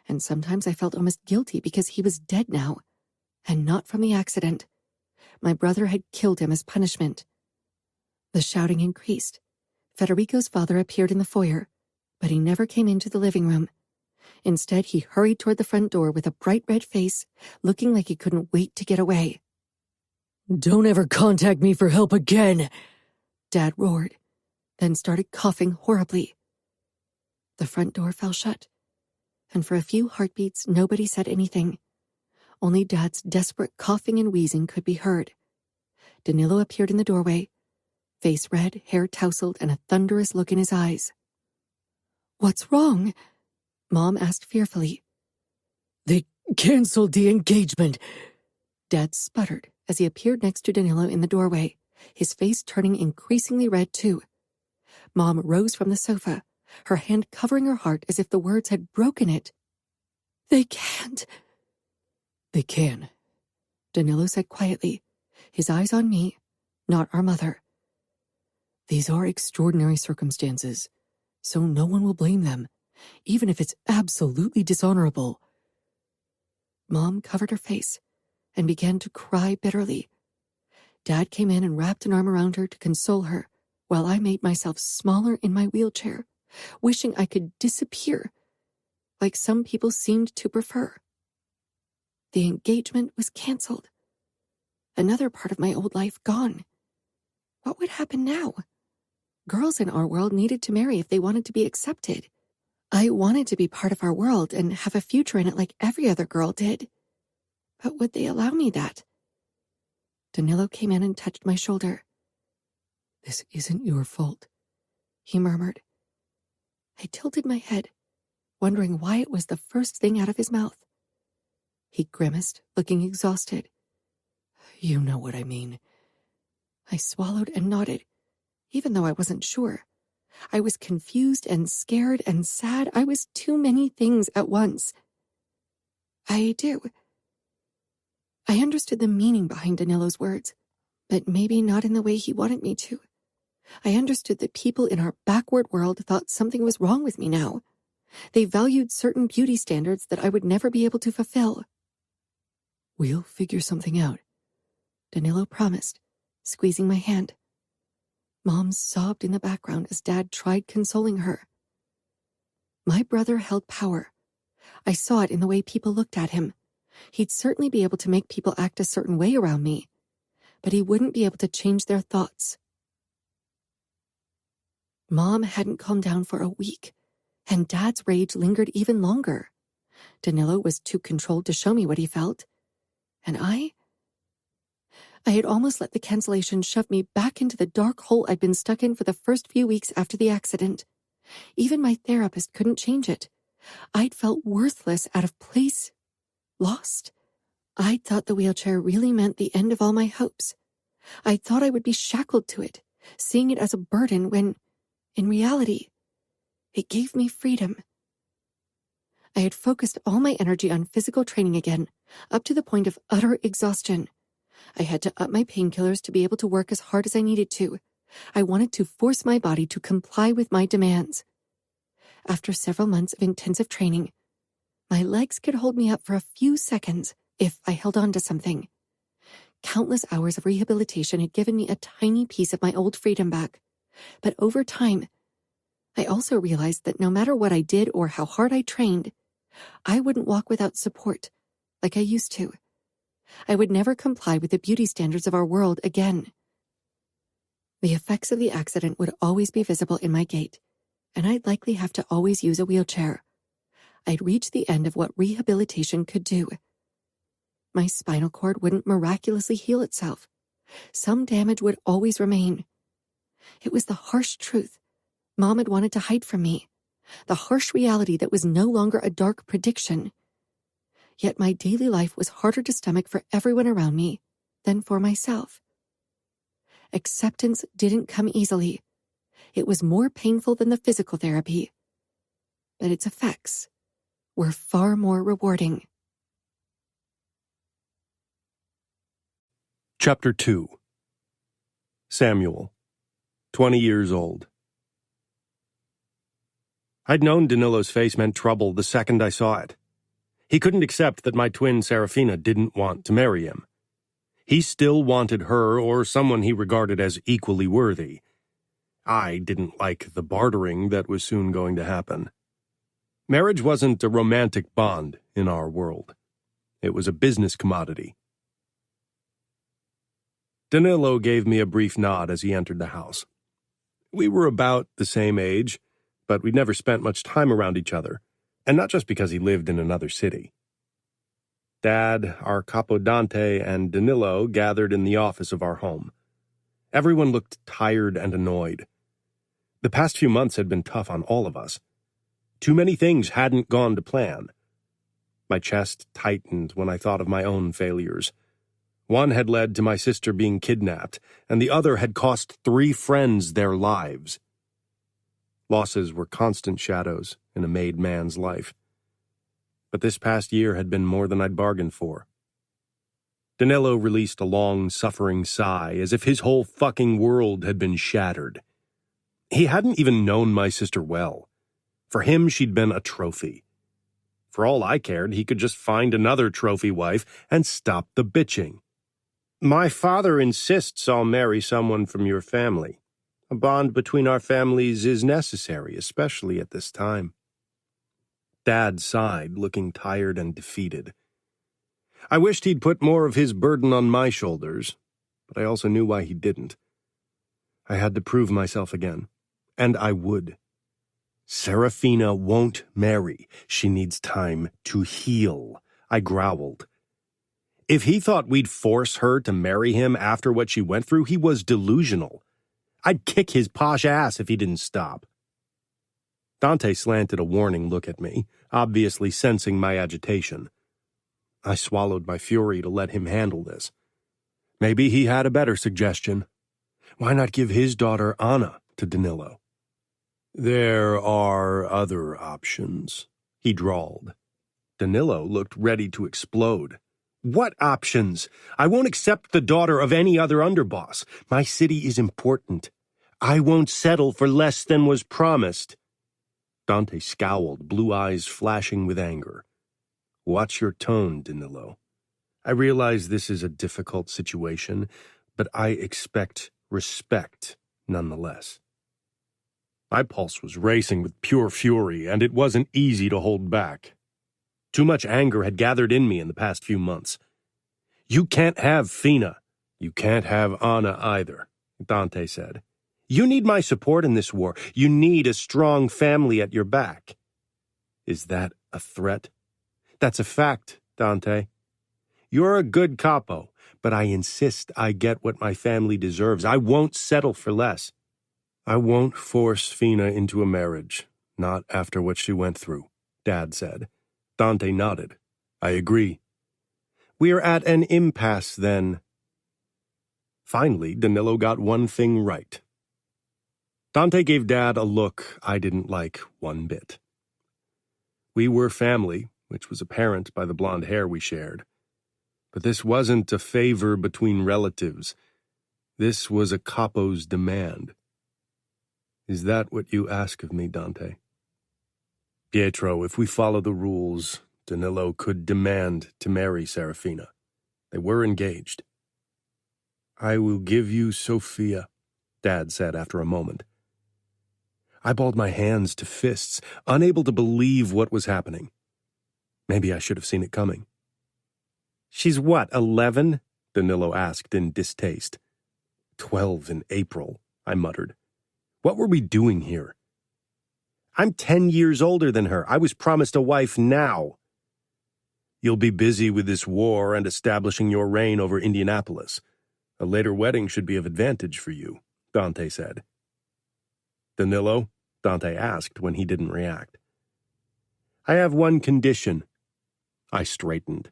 and sometimes I felt almost guilty because he was dead now, and not from the accident. My brother had killed him as punishment. The shouting increased. Federico's father appeared in the foyer, but he never came into the living room. Instead, he hurried toward the front door with a bright red face, looking like he couldn't wait to get away. "Don't ever contact me for help again," Dad roared, then started coughing horribly. The front door fell shut, and for a few heartbeats, nobody said anything. Only Dad's desperate coughing and wheezing could be heard. Danilo appeared in the doorway, face red, hair tousled, and a thunderous look in his eyes. "What's wrong?" Mom asked fearfully. "They canceled the engagement," Dad sputtered as he appeared next to Danilo in the doorway, his face turning increasingly red too. Mom rose from the sofa, her hand covering her heart as if the words had broken it. "They can't." "They can," Danilo said quietly, his eyes on me, not our mother. "These are extraordinary circumstances, so no one will blame them, even if it's absolutely dishonorable." Mom covered her face and began to cry bitterly. Dad came in and wrapped an arm around her to console her, while I made myself smaller in my wheelchair, wishing I could disappear, like some people seemed to prefer. The engagement was canceled. Another part of my old life gone. What would happen now? Girls in our world needed to marry if they wanted to be accepted. I wanted to be part of our world and have a future in it like every other girl did. But would they allow me that? Danilo came in and touched my shoulder. "This isn't your fault," he murmured. I tilted my head, wondering why it was the first thing out of his mouth. He grimaced, looking exhausted. "You know what I mean." I swallowed and nodded, even though I wasn't sure. I was confused and scared and sad. I was too many things at once. I do. I understood the meaning behind Danilo's words, but maybe not in the way he wanted me to. I understood that people in our backward world thought something was wrong with me now. They valued certain beauty standards that I would never be able to fulfill. "We'll figure something out," Danilo promised, squeezing my hand. Mom sobbed in the background as Dad tried consoling her. My brother held power. I saw it in the way people looked at him. He'd certainly be able to make people act a certain way around me, but he wouldn't be able to change their thoughts. Mom hadn't calmed down for a week, and Dad's rage lingered even longer. Danilo was too controlled to show me what he felt. And I had almost let the cancellation shove me back into the dark hole I'd been stuck in for the first few weeks after the accident. Even my therapist couldn't change it. I'd felt worthless, out of place, lost. I'd thought the wheelchair really meant the end of all my hopes. I thought I would be shackled to it, seeing it as a burden when, in reality, it gave me freedom. I had focused all my energy on physical training again, up to the point of utter exhaustion. I had to up my painkillers to be able to work as hard as I needed to. I wanted to force my body to comply with my demands. After several months of intensive training, my legs could hold me up for a few seconds if I held on to something. Countless hours of rehabilitation had given me a tiny piece of my old freedom back. But over time, I also realized that no matter what I did or how hard I trained, I wouldn't walk without support like I used to. I would never comply with the beauty standards of our world again. The effects of the accident would always be visible in my gait, and I'd likely have to always use a wheelchair. I'd reached the end of what rehabilitation could do. My spinal cord wouldn't miraculously heal itself. Some damage would always remain. It was the harsh truth Mom had wanted to hide from me, the harsh reality that was no longer a dark prediction. Yet my daily life was harder to stomach for everyone around me, then for myself. Acceptance didn't come easily. It was more painful than the physical therapy, but its effects were far more rewarding. Chapter 2. Samuel, 20 years old. I'd known Danilo's face meant trouble the second I saw it. He couldn't accept that my twin Serafina didn't want to marry him. He still wanted her or someone he regarded as equally worthy. I didn't like the bartering that was soon going to happen. Marriage wasn't a romantic bond in our world. It was a business commodity. Danilo gave me a brief nod as he entered the house. We were about the same age, but we'd never spent much time around each other, and not just because he lived in another city. Dad, our capo Dante, and Danilo gathered in the office of our home. Everyone looked tired and annoyed. The past few months had been tough on all of us. Too many things hadn't gone to plan. My chest tightened when I thought of my own failures. One had led to my sister being kidnapped, and the other had cost 3 friends their lives. Losses were constant shadows in a made man's life. But this past year had been more than I'd bargained for. Danilo released a long, suffering sigh, as if his whole fucking world had been shattered. He hadn't even known my sister well. For him, she'd been a trophy. For all I cared, he could just find another trophy wife and stop the bitching. My father insists I'll marry someone from your family. A bond between our families is necessary, especially at this time. Dad sighed, looking tired and defeated. I wished he'd put more of his burden on my shoulders, but I also knew why he didn't. I had to prove myself again, and I would. Serafina won't marry. She needs time to heal, I growled. If he thought we'd force her to marry him after what she went through, he was delusional. I'd kick his posh ass if he didn't stop. Dante slanted a warning look at me, obviously sensing my agitation. I swallowed my fury to let him handle this. Maybe he had a better suggestion. Why not give his daughter Anna to Danilo? There are other options, he drawled. Danilo looked ready to explode. What options? I won't accept the daughter of any other underboss. My city is important. I won't settle for less than was promised. Dante scowled, blue eyes flashing with anger. Watch your tone, Danilo. I realize this is a difficult situation, but I expect respect nonetheless. My pulse was racing with pure fury, and it wasn't easy to hold back. Too much anger had gathered in me in the past few months. You can't have Fina. You can't have Anna either, Dante said. You need my support in this war. You need a strong family at your back. Is that a threat? That's a fact, Dante. You're a good capo, but I insist I get what my family deserves. I won't settle for less. I won't force Fina into a marriage, not after what she went through, Dad said. Dante nodded. I agree. We're at an impasse, then. Finally, Danilo got one thing right. Dante gave Dad a look I didn't like one bit. We were family, which was apparent by the blonde hair we shared. But this wasn't a favor between relatives. This was a capo's demand. Is that what you ask of me, Dante? Pietro, if we follow the rules, Danilo could demand to marry Serafina. They were engaged. I will give you Sophia, Dad said after a moment. I balled my hands to fists, unable to believe what was happening. Maybe I should have seen it coming. She's what, 11? Danilo asked in distaste. 12 in April, I muttered. What were we doing here? I'm 10 years older than her. I was promised a wife now. You'll be busy with this war and establishing your reign over Indianapolis. A later wedding should be of advantage for you, Dante said. Danilo? Dante asked when he didn't react. I have one condition. I straightened.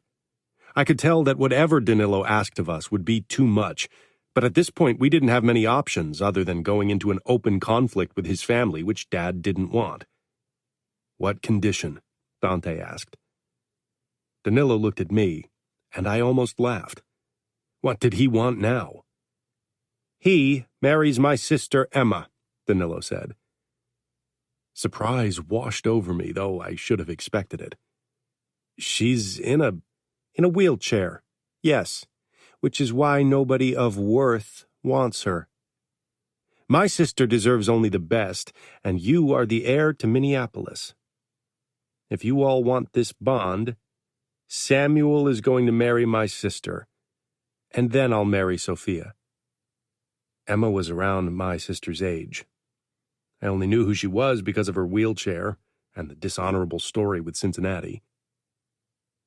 I could tell that whatever Danilo asked of us would be too much, but at this point we didn't have many options other than going into an open conflict with his family, which Dad didn't want. "What condition?" Dante asked. Danilo looked at me, and I almost laughed. What did he want now? "He marries my sister Emma," Danilo said. Surprise washed over me, though I should have expected it. "She's in a wheelchair, yes, which is why nobody of worth wants her. My sister deserves only the best, and you are the heir to Minneapolis. If you all want this bond, Samuel is going to marry my sister, and then I'll marry Sophia." Emma was around my sister's age. I only knew who she was because of her wheelchair and the dishonorable story with Cincinnati.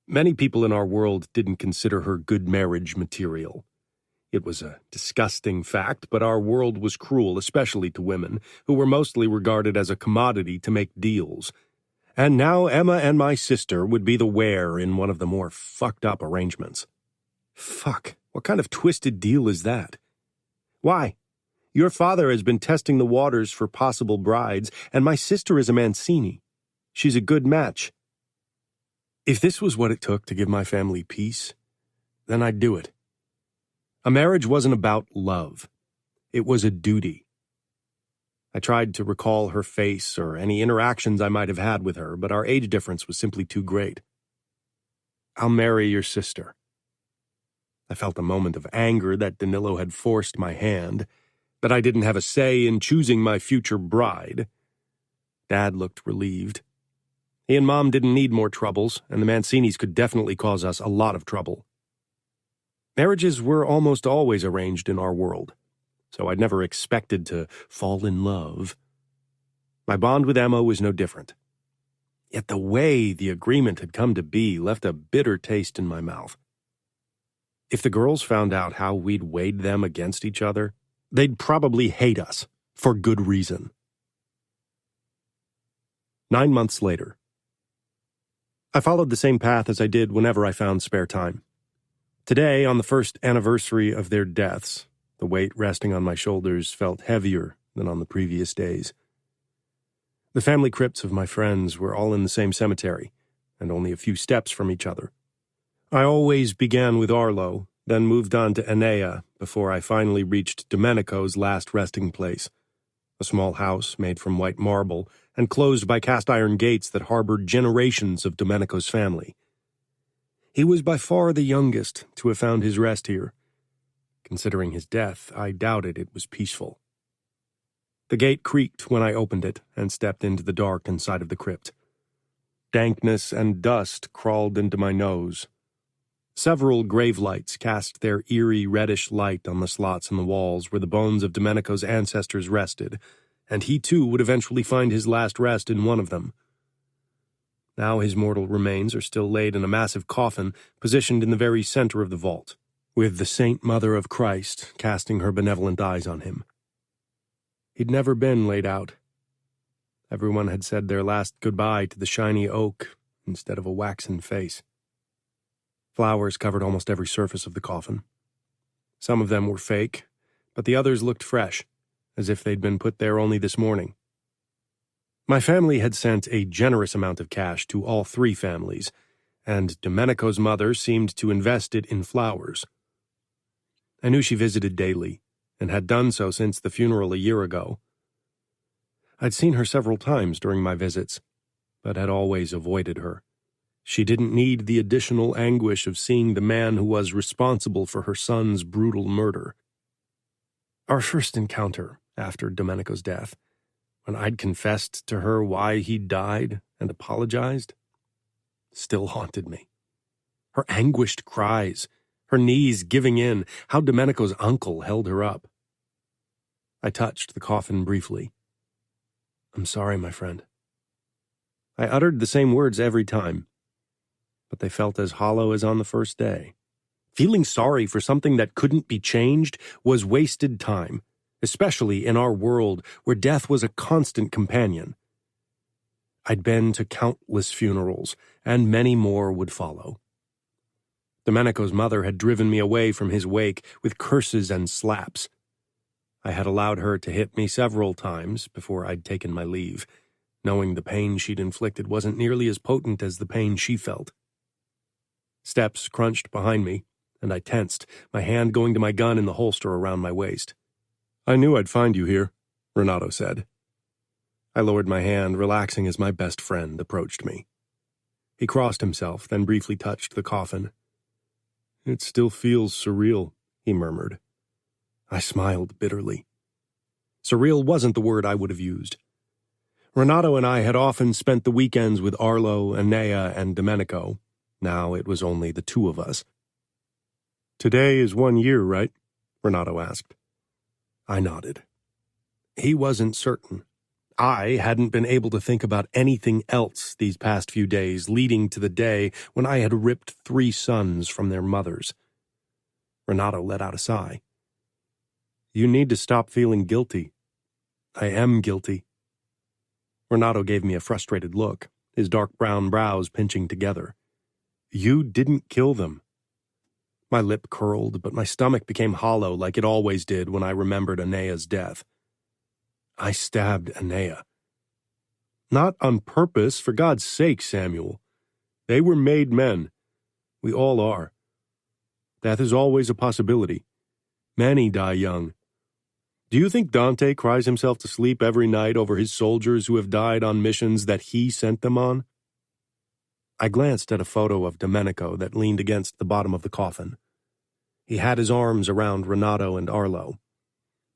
Many people in our world didn't consider her good marriage material. It was a disgusting fact, but our world was cruel, especially to women, who were mostly regarded as a commodity to make deals. And now Emma and my sister would be the wear in one of the more fucked up arrangements. Fuck, what kind of twisted deal is that? Why? Your father has been testing the waters for possible brides, and my sister is a Mancini. She's a good match. If this was what it took to give my family peace, then I'd do it. A marriage wasn't about love. It was a duty. I tried to recall her face or any interactions I might have had with her, but our age difference was simply too great. "I'll marry your sister." I felt a moment of anger that Danilo had forced my hand, that I didn't have a say in choosing my future bride. Dad looked relieved. He and Mom didn't need more troubles, and the Mancinis could definitely cause us a lot of trouble. Marriages were almost always arranged in our world, so I'd never expected to fall in love. My bond with Emma was no different. Yet the way the agreement had come to be left a bitter taste in my mouth. If the girls found out how we'd weighed them against each other, they'd probably hate us, for good reason. 9 months later. I followed the same path as I did whenever I found spare time. Today, on the first anniversary of their deaths, the weight resting on my shoulders felt heavier than on the previous days. The family crypts of my friends were all in the same cemetery, and only a few steps from each other. I always began with Arlo, then moved on to Enea before I finally reached Domenico's last resting place, a small house made from white marble and closed by cast-iron gates that harbored generations of Domenico's family. He was by far the youngest to have found his rest here. Considering his death, I doubted it was peaceful. The gate creaked when I opened it and stepped into the dark inside of the crypt. Dankness and dust crawled into my nose. Several grave lights cast their eerie reddish light on the slots in the walls where the bones of Domenico's ancestors rested, and he too would eventually find his last rest in one of them. Now his mortal remains are still laid in a massive coffin positioned in the very center of the vault, with the Saint Mother of Christ casting her benevolent eyes on him. He'd never been laid out. Everyone had said their last goodbye to the shiny oak instead of a waxen face. Flowers covered almost every surface of the coffin. Some of them were fake, but the others looked fresh, as if they'd been put there only this morning. My family had sent a generous amount of cash to all three families, and Domenico's mother seemed to invest it in flowers. I knew she visited daily, and had done so since the funeral a year ago. I'd seen her several times during my visits, but had always avoided her. She didn't need the additional anguish of seeing the man who was responsible for her son's brutal murder. Our first encounter after Domenico's death, when I'd confessed to her why he'd died and apologized, still haunted me. Her anguished cries, her knees giving in, how Domenico's uncle held her up. I touched the coffin briefly. "I'm sorry, my friend." I uttered the same words every time, but they felt as hollow as on the first day. Feeling sorry for something that couldn't be changed was wasted time, especially in our world where death was a constant companion. I'd been to countless funerals, and many more would follow. Domenico's mother had driven me away from his wake with curses and slaps. I had allowed her to hit me several times before I'd taken my leave, knowing the pain she'd inflicted wasn't nearly as potent as the pain she felt. Steps crunched behind me, and I tensed, my hand going to my gun in the holster around my waist. "I knew I'd find you here," Renato said. I lowered my hand, relaxing as my best friend approached me. He crossed himself, then briefly touched the coffin. "It still feels surreal," he murmured. I smiled bitterly. Surreal wasn't the word I would have used. Renato and I had often spent the weekends with Arlo, Anea, and Domenico. Now it was only the two of us. "Today is 1 year, right?" Renato asked. I nodded. He wasn't certain. I hadn't been able to think about anything else these past few days, leading to the day when I had ripped 3 sons from their mothers. Renato let out a sigh. "You need to stop feeling guilty." "I am guilty." Renato gave me a frustrated look, his dark brown brows pinching together. "You didn't kill them." My lip curled, but my stomach became hollow like it always did when I remembered Anea's death. "I stabbed Anea." "Not on purpose, for God's sake, Samuel. They were made men. We all are. Death is always a possibility. Many die young. Do you think Dante cries himself to sleep every night over his soldiers who have died on missions that he sent them on?" I glanced at a photo of Domenico that leaned against the bottom of the coffin. He had his arms around Renato and Arlo.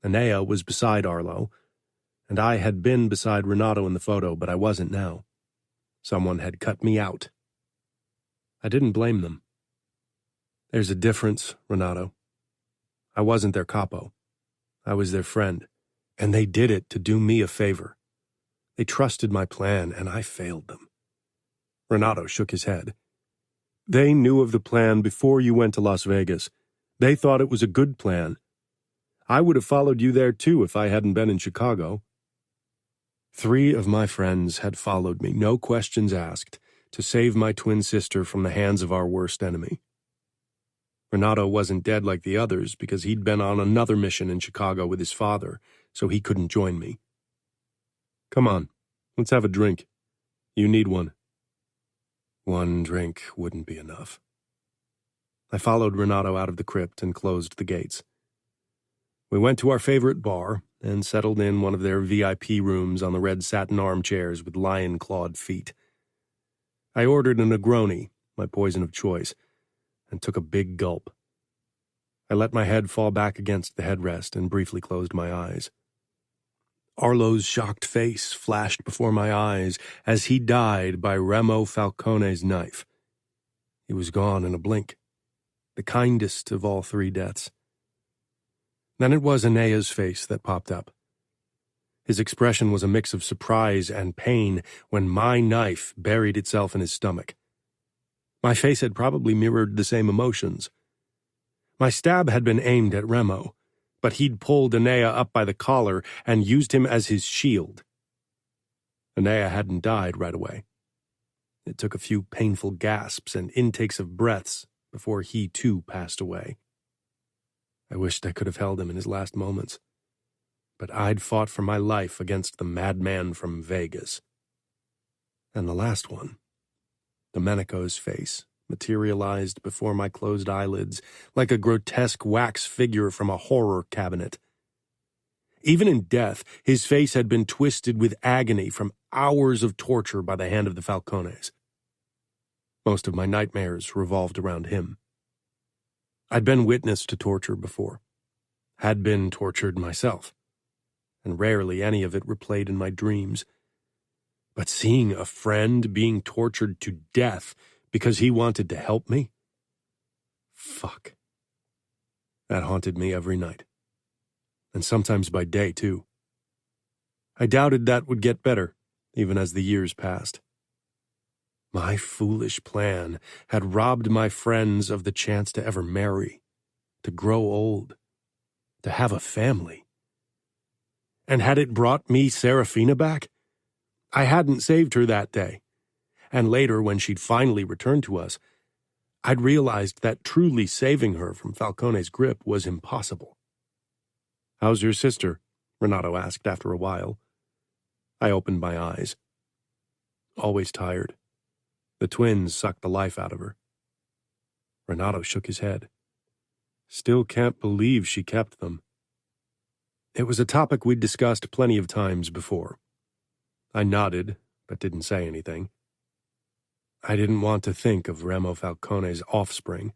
Anea was beside Arlo, and I had been beside Renato in the photo, but I wasn't now. Someone had cut me out. I didn't blame them. "There's a difference, Renato. I wasn't their capo. I was their friend, and they did it to do me a favor. They trusted my plan, and I failed them." Renato shook his head. "They knew of the plan before you went to Las Vegas. They thought it was a good plan. I would have followed you there too if I hadn't been in Chicago." 3 of my friends had followed me, no questions asked, to save my twin sister from the hands of our worst enemy. Renato wasn't dead like the others because he'd been on another mission in Chicago with his father, so he couldn't join me. "Come on, let's have a drink. You need one." 1 drink wouldn't be enough. I followed Renato out of the crypt and closed the gates. We went to our favorite bar and settled in one of their VIP rooms on the red satin armchairs with lion-clawed feet. I ordered a Negroni, my poison of choice, and took a big gulp. I let my head fall back against the headrest and briefly closed my eyes. Arlo's shocked face flashed before my eyes as he died by Remo Falcone's knife. He was gone in a blink, the kindest of all 3 deaths. Then it was Anea's face that popped up. His expression was a mix of surprise and pain when my knife buried itself in his stomach. My face had probably mirrored the same emotions. My stab had been aimed at Remo, but he'd pulled Anea up by the collar and used him as his shield. Anea hadn't died right away. It took a few painful gasps and intakes of breaths before he too passed away. I wished I could have held him in his last moments, but I'd fought for my life against the madman from Vegas. And the last one, Domenico's face, materialized before my closed eyelids like a grotesque wax figure from a horror cabinet. Even in death, his face had been twisted with agony from hours of torture by the hand of the Falcones. Most of my nightmares revolved around him. I'd been witness to torture before, had been tortured myself, and rarely any of it replayed in my dreams. But seeing a friend being tortured to death because he wanted to help me? Fuck. That haunted me every night. And sometimes by day, too. I doubted that would get better, even as the years passed. My foolish plan had robbed my friends of the chance to ever marry, to grow old, to have a family. And had it brought me Serafina back? I hadn't saved her that day. And later, when she'd finally returned to us, I'd realized that truly saving her from Falcone's grip was impossible. "How's your sister?" Renato asked after a while. I opened my eyes. "Always tired. The twins sucked the life out of her." Renato shook his head. "Still can't believe she kept them." It was a topic we'd discussed plenty of times before. I nodded, but didn't say anything. I didn't want to think of Remo Falcone's offspring,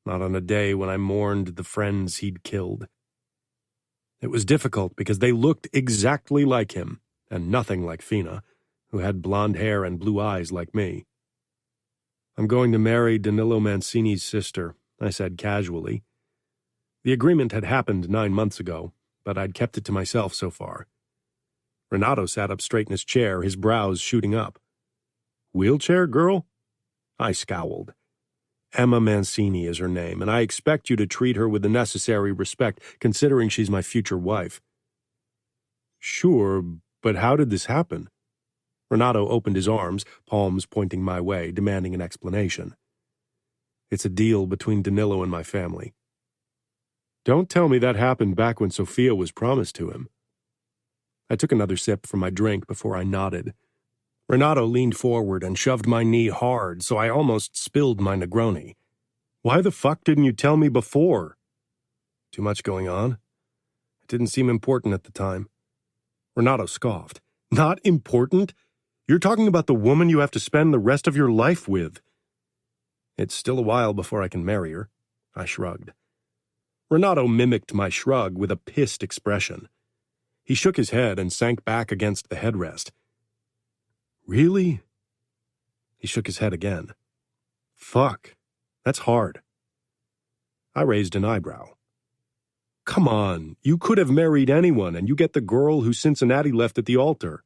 not on a day when I mourned the friends he'd killed. It was difficult because they looked exactly like him, and nothing like Fina, who had blonde hair and blue eyes like me. "I'm going to marry Danilo Mancini's sister," I said casually. The agreement had happened 9 months ago, but I'd kept it to myself so far. Renato sat up straight in his chair, his brows shooting up. "Wheelchair girl?" I scowled. "Emma Mancini is her name, and I expect you to treat her with the necessary respect, considering she's my future wife." "Sure, but how did this happen?" Renato opened his arms, palms pointing my way, demanding an explanation. "It's a deal between Danilo and my family." "Don't tell me that happened back when Sophia was promised to him." I took another sip from my drink before I nodded. Renato leaned forward and shoved my knee hard, so I almost spilled my Negroni. "Why the fuck didn't you tell me before?" "Too much going on. It didn't seem important at the time." Renato scoffed. "Not important? You're talking about the woman you have to spend the rest of your life with." "It's still a while before I can marry her." I shrugged. Renato mimicked my shrug with a pissed expression. He shook his head and sank back against the headrest. "Really?" He shook his head again. "Fuck, that's hard." I raised an eyebrow. "Come on, you could have married anyone, and you get the girl who Cincinnati left at the altar."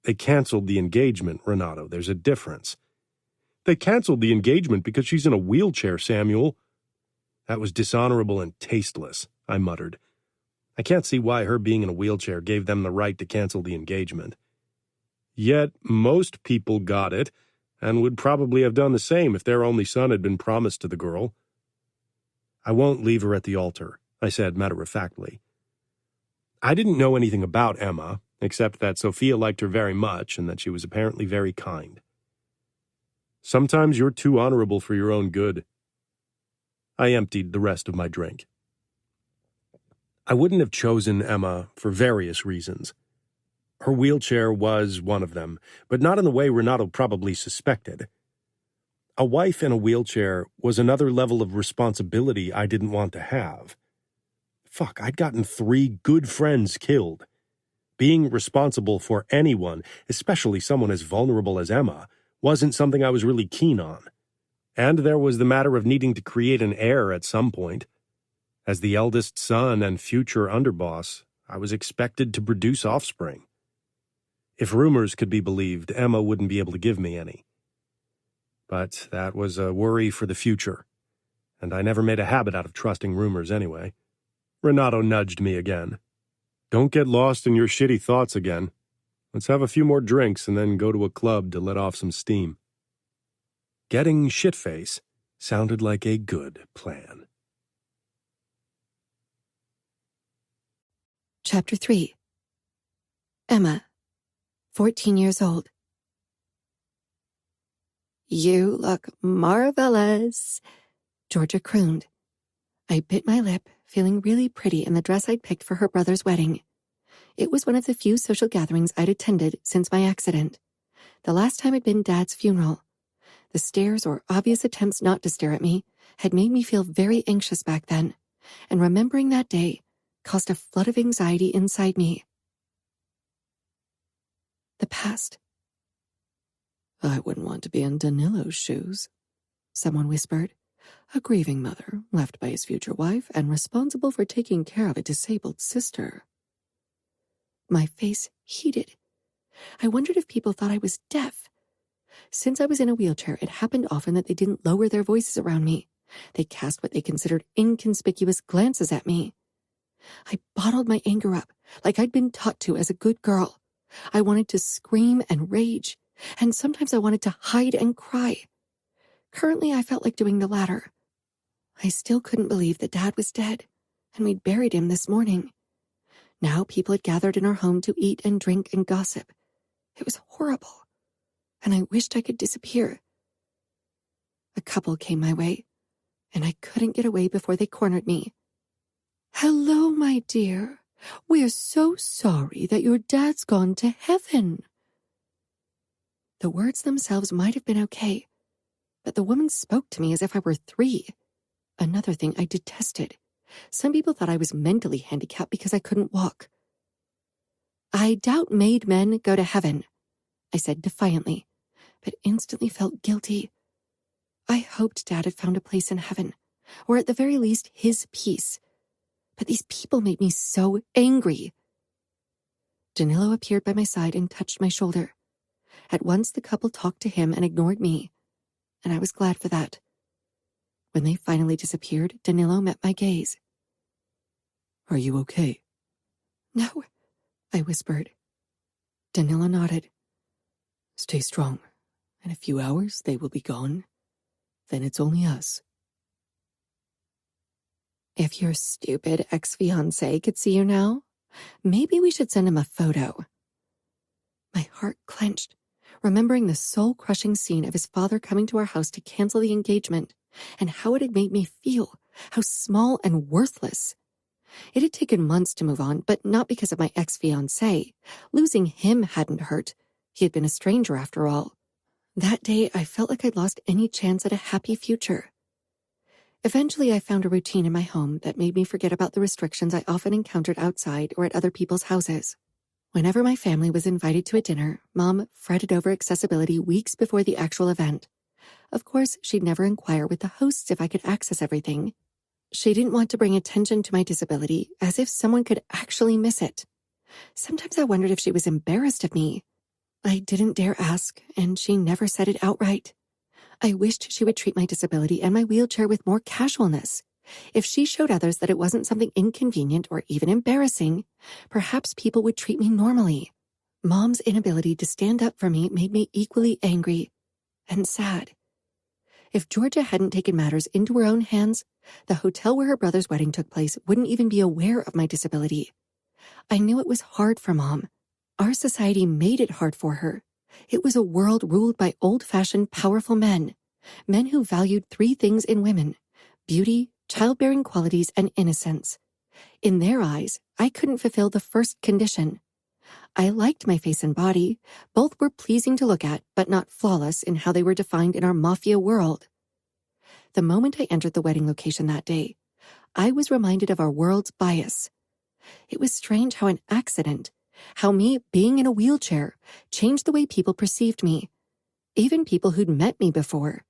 "They canceled the engagement, Renato. There's a difference." "They canceled the engagement because she's in a wheelchair, Samuel." "That was dishonorable and tasteless," I muttered. "I can't see why her being in a wheelchair gave them the right to cancel the engagement." "Yet most people got it, and would probably have done the same if their only son had been promised to the girl." "I won't leave her at the altar," I said matter-of-factly. I didn't know anything about Emma, except that Sophia liked her very much and that she was apparently very kind. "Sometimes you're too honorable for your own good." I emptied the rest of my drink. I wouldn't have chosen Emma for various reasons. Her wheelchair was one of them, but not in the way Renato probably suspected. A wife in a wheelchair was another level of responsibility I didn't want to have. Fuck, I'd gotten 3 good friends killed. Being responsible for anyone, especially someone as vulnerable as Emma, wasn't something I was really keen on. And there was the matter of needing to create an heir at some point. As the eldest son and future underboss, I was expected to produce offspring. If rumors could be believed, Emma wouldn't be able to give me any. But that was a worry for the future, and I never made a habit out of trusting rumors anyway. Renato nudged me again. "Don't get lost in your shitty thoughts again. Let's have a few more drinks and then go to a club to let off some steam." Getting shit-face sounded like a good plan. Chapter 3. Emma, 14 years old. "You look marvelous," Georgia crooned. I bit my lip, feeling really pretty in the dress I'd picked for her brother's wedding. It was one of the few social gatherings I'd attended since my accident. The last time had been Dad's funeral. The stares or obvious attempts not to stare at me had made me feel very anxious back then, and remembering that day caused a flood of anxiety inside me. The past. "I wouldn't want to be in Danilo's shoes," someone whispered. "A grieving mother, left by his future wife, and responsible for taking care of a disabled sister." My face heated. I wondered if people thought I was deaf. Since I was in a wheelchair, it happened often that they didn't lower their voices around me. They cast what they considered inconspicuous glances at me. I bottled my anger up, like I'd been taught to as a good girl. I wanted to scream and rage, and sometimes I wanted to hide and cry. Currently, I felt like doing the latter. I still couldn't believe that Dad was dead, and we'd buried him this morning. Now people had gathered in our home to eat and drink and gossip. It was horrible, and I wished I could disappear. A couple came my way, and I couldn't get away before they cornered me. "Hello, my dear. We're so sorry that your dad's gone to heaven." The words themselves might have been okay, but the woman spoke to me as if I were 3. Another thing I detested. Some people thought I was mentally handicapped because I couldn't walk. "I doubt made men go to heaven," I said defiantly, but instantly felt guilty. I hoped Dad had found a place in heaven, or at the very least his peace. But these people made me so angry. Danilo appeared by my side and touched my shoulder. At once the couple talked to him and ignored me, and I was glad for that. When they finally disappeared, Danilo met my gaze. "Are you okay?" "No," I whispered. Danilo nodded. "Stay strong. In a few hours, they will be gone. Then it's only us." "If your stupid ex-fiancé could see you now, maybe we should send him a photo." My heart clenched, remembering the soul-crushing scene of his father coming to our house to cancel the engagement, and how it had made me feel, how small and worthless. It had taken months to move on, but not because of my ex-fiancé. Losing him hadn't hurt. He had been a stranger after all. That day, I felt like I'd lost any chance at a happy future. Eventually, I found a routine in my home that made me forget about the restrictions I often encountered outside or at other people's houses. Whenever my family was invited to a dinner, Mom fretted over accessibility weeks before the actual event. Of course, she'd never inquire with the hosts if I could access everything. She didn't want to bring attention to my disability, as if someone could actually miss it. Sometimes I wondered if she was embarrassed of me. I didn't dare ask, and she never said it outright. I wished she would treat my disability and my wheelchair with more casualness. If she showed others that it wasn't something inconvenient or even embarrassing, perhaps people would treat me normally. Mom's inability to stand up for me made me equally angry and sad. If Georgia hadn't taken matters into her own hands, the hotel where her brother's wedding took place wouldn't even be aware of my disability. I knew it was hard for Mom. Our society made it hard for her. It was a world ruled by old-fashioned, powerful men who valued 3 things in women: beauty, childbearing qualities, and innocence. In their eyes, I couldn't fulfill the first condition. I liked my face and body. Both were pleasing to look at, but not flawless in how they were defined in our Mafia world. The moment I entered the wedding location that day, I was reminded of our world's bias. It was strange how an accident, how me being in a wheelchair, changed the way people perceived me, even people who'd met me before.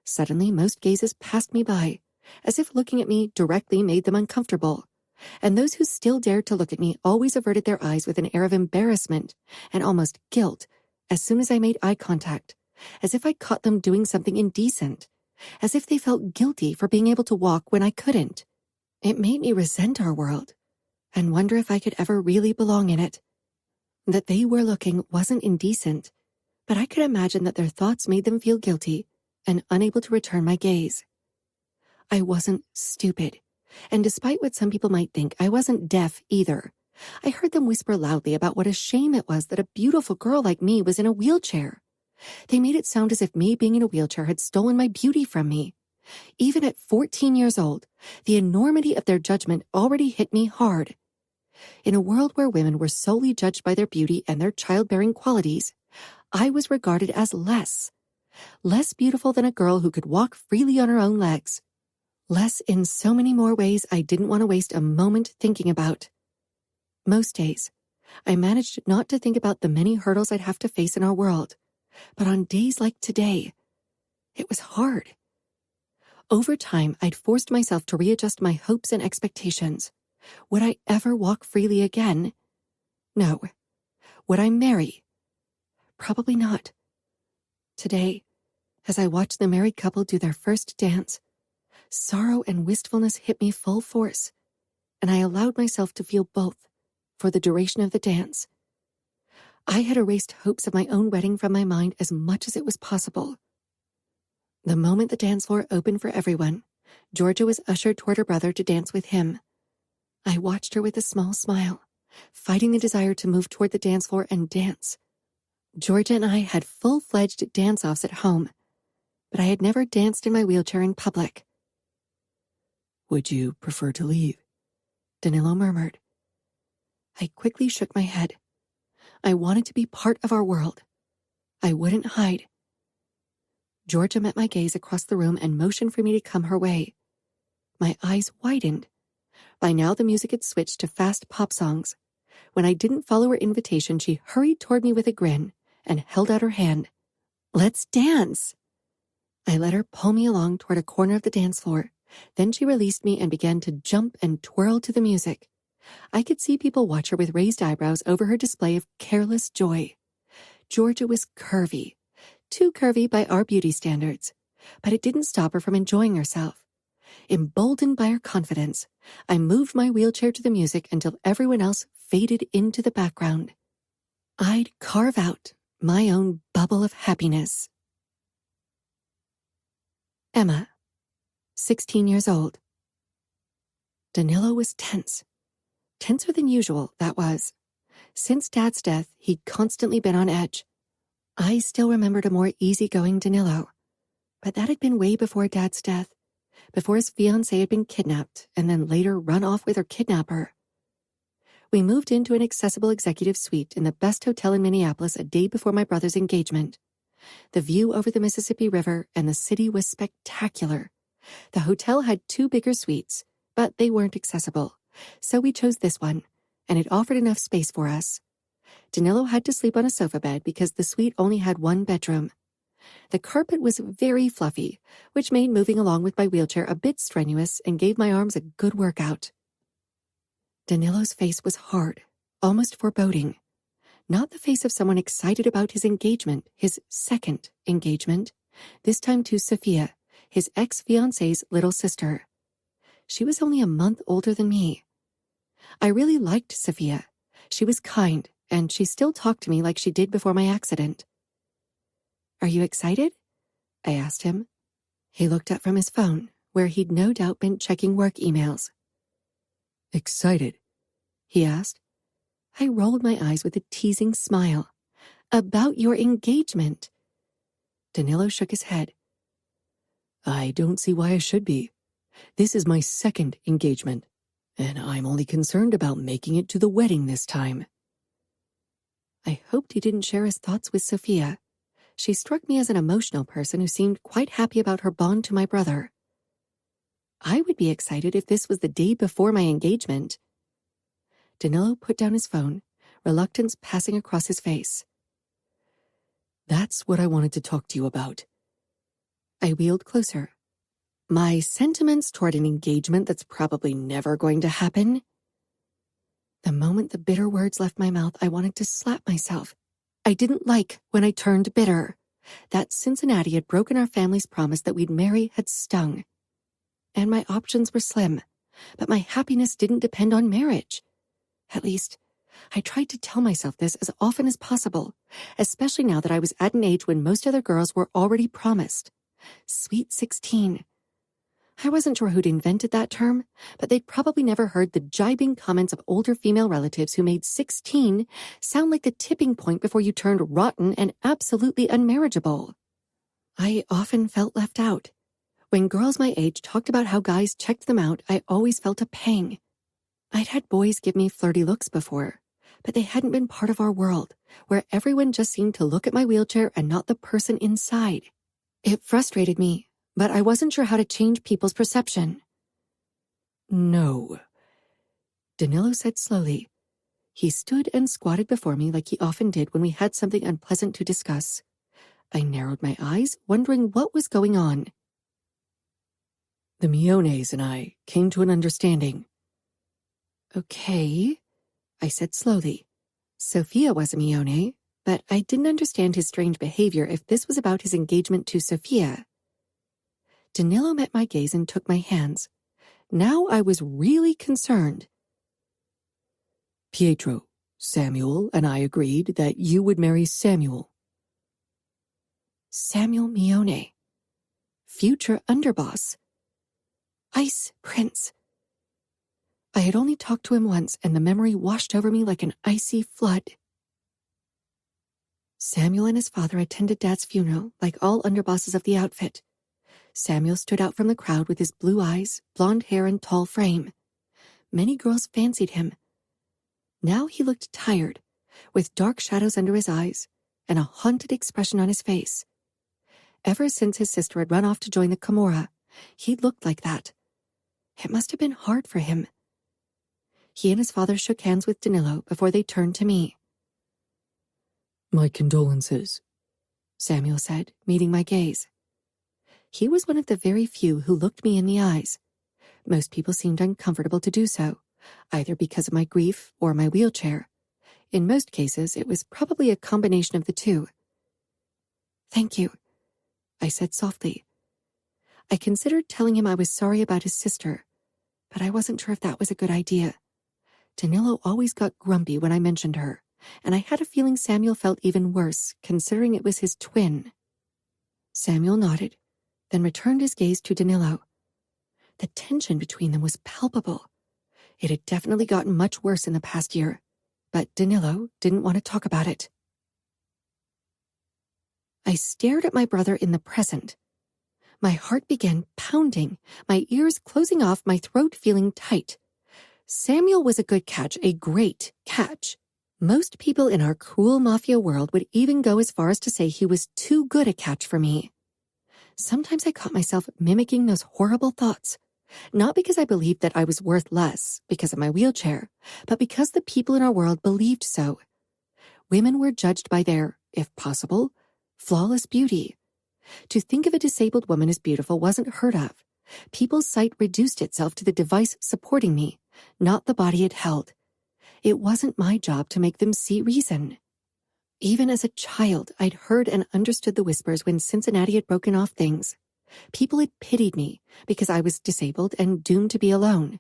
Suddenly, most gazes passed me by, as if looking at me directly made them uncomfortable, and those who still dared to look at me always averted their eyes with an air of embarrassment and almost guilt as soon as I made eye contact, as if I'd caught them doing something indecent, as if they felt guilty for being able to walk when I couldn't. It made me resent our world and wonder if I could ever really belong in it. That they were looking wasn't indecent, but I could imagine that their thoughts made them feel guilty and unable to return my gaze. I wasn't stupid, and despite what some people might think, I wasn't deaf either. I heard them whisper loudly about what a shame it was that a beautiful girl like me was in a wheelchair. They made it sound as if me being in a wheelchair had stolen my beauty from me. Even at 14 years old, the enormity of their judgment already hit me hard. In a world where women were solely judged by their beauty and their childbearing qualities, I was regarded as less beautiful than a girl who could walk freely on her own legs. Less in so many more ways I didn't want to waste a moment thinking about. Most days, I managed not to think about the many hurdles I'd have to face in our world, but on days like today, it was hard. Over time, I'd forced myself to readjust my hopes and expectations. Would I ever walk freely again? No. Would I marry? Probably not. Today, as I watched the married couple do their first dance, sorrow and wistfulness hit me full force, and I allowed myself to feel both for the duration of the dance. I had erased hopes of my own wedding from my mind as much as it was possible. The moment the dance floor opened for everyone, Georgia was ushered toward her brother to dance with him. I watched her with a small smile, fighting the desire to move toward the dance floor and dance. Georgia and I had full-fledged dance-offs at home, but I had never danced in my wheelchair in public. Would you prefer to leave? Danilo murmured. I quickly shook my head. I wanted to be part of our world. I wouldn't hide. Georgia met my gaze across the room and motioned for me to come her way. My eyes widened. By now the music had switched to fast pop songs. When I didn't follow her invitation, she hurried toward me with a grin and held out her hand. Let's dance! I let her pull me along toward a corner of the dance floor. Then she released me and began to jump and twirl to the music. I could see people watch her with raised eyebrows over her display of careless joy. Georgia was curvy, too curvy by our beauty standards, but it didn't stop her from enjoying herself. Emboldened by her confidence, I moved my wheelchair to the music until everyone else faded into the background. I'd carve out my own bubble of happiness. Emma, 16 years old. Danilo was tense. Tenser than usual, that was. Since Dad's death, he'd constantly been on edge. I still remembered a more easygoing Danilo, but that had been way before Dad's death, before his fiancée had been kidnapped and then later run off with her kidnapper. We moved into an accessible executive suite in the best hotel in Minneapolis a day before my brother's engagement. The view over the Mississippi River and the city was spectacular. The hotel had 2 bigger suites, but they weren't accessible, so we chose this one, and it offered enough space for us. Danilo had to sleep on a sofa bed because the suite only had 1 bedroom. The carpet was very fluffy, which made moving along with my wheelchair a bit strenuous and gave my arms a good workout. Danilo's face was hard, almost foreboding. Not the face of someone excited about his engagement, his second engagement, this time to Sophia, his ex-fiancée's little sister. She was only a month older than me. I really liked Sophia. She was kind, and she still talked to me like she did before my accident. Are you excited? I asked him. He looked up from his phone, where he'd no doubt been checking work emails. Excited? He asked. I rolled my eyes with a teasing smile. About your engagement. Danilo shook his head. I don't see why I should be. This is my second engagement, and I'm only concerned about making it to the wedding this time. I hoped he didn't share his thoughts with Sophia. She struck me as an emotional person who seemed quite happy about her bond to my brother. I would be excited if this was the day before my engagement. Danilo put down his phone, reluctance passing across his face. That's what I wanted to talk to you about. I wheeled closer. My sentiments toward an engagement that's probably never going to happen? The moment the bitter words left my mouth, I wanted to slap myself. I didn't like when I turned bitter. That Cincinnati had broken our family's promise that we'd marry had stung. And my options were slim, but my happiness didn't depend on marriage. At least, I tried to tell myself this as often as possible, especially now that I was at an age when most other girls were already promised. Sweet 16. I wasn't sure who'd invented that term, but they'd probably never heard the jibing comments of older female relatives who made 16 sound like the tipping point before you turned rotten and absolutely unmarriageable. I often felt left out. When girls my age talked about how guys checked them out, I always felt a pang. I'd had boys give me flirty looks before, but they hadn't been part of our world, where everyone just seemed to look at my wheelchair and not the person inside. It frustrated me, but I wasn't sure how to change people's perception. No, Danilo said slowly. He stood and squatted before me like he often did when we had something unpleasant to discuss. I narrowed my eyes, wondering what was going on. The Miones and I came to an understanding. Okay, I said slowly. Sophia was a Mione, but I didn't understand his strange behavior if this was about his engagement to Sophia. Danilo met my gaze and took my hands. Now I was really concerned. Pietro, Samuel, and I agreed that you would marry Samuel. Samuel Mione. future underboss. Ice Prince. I had only talked to him once, and the memory washed over me like an icy flood. Samuel and his father attended Dad's funeral like all underbosses of the outfit. Samuel stood out from the crowd with his blue eyes, blonde hair, and tall frame. Many girls fancied him. Now he looked tired, with dark shadows under his eyes and a haunted expression on his face. Ever since his sister had run off to join the Camorra, he'd looked like that. It must have been hard for him. He and his father shook hands with Danilo before they turned to me. My condolences, Samuel said, meeting my gaze. He was one of the very few who looked me in the eyes. Most people seemed uncomfortable to do so, either because of my grief or my wheelchair. In most cases, it was probably a combination of the two. Thank you, I said softly. I considered telling him I was sorry about his sister, but I wasn't sure if that was a good idea. Danilo always got grumpy when I mentioned her, and I had a feeling Samuel felt even worse, considering it was his twin. Samuel nodded, then returned his gaze to Danilo. The tension between them was palpable. It had definitely gotten much worse in the past year, but Danilo didn't want to talk about it. I stared at my brother in the present. My heart began pounding, my ears closing off, my throat feeling tight. Samuel was a good catch, a great catch. Most people in our cruel Mafia world would even go as far as to say he was too good a catch for me. Sometimes I caught myself mimicking those horrible thoughts, not because I believed that I was worth less because of my wheelchair, but because the people in our world believed so. Women were judged by their, if possible, flawless beauty. To think of a disabled woman as beautiful wasn't heard of. People's sight reduced itself to the device supporting me, not the body it held. It wasn't my job to make them see reason. Even as a child, I'd heard and understood the whispers when Cincinnati had broken off things. People had pitied me because I was disabled and doomed to be alone.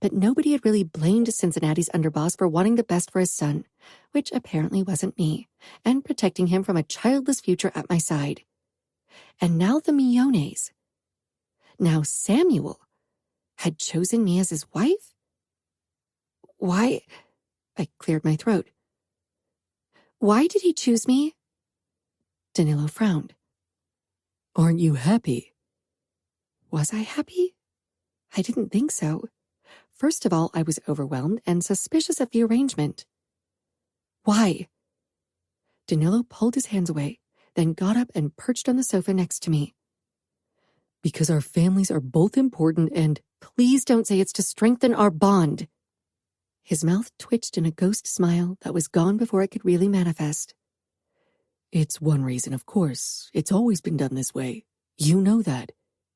But nobody had really blamed Cincinnati's underboss for wanting the best for his son, which apparently wasn't me, and protecting him from a childless future at my side. And now the Miones. Now Samuel had chosen me as his wife? Why? I cleared my throat. Why did he choose me? Danilo frowned. Aren't you happy? Was I happy? I didn't think so. First of all, I was overwhelmed and suspicious of the arrangement. Why? Danilo pulled his hands away, then got up and perched on the sofa next to me. Because our families are both important and please don't say it's to strengthen our bond. His mouth twitched in a ghost smile that was gone before it could really manifest. It's one reason, of course. It's always been done this way. You know that.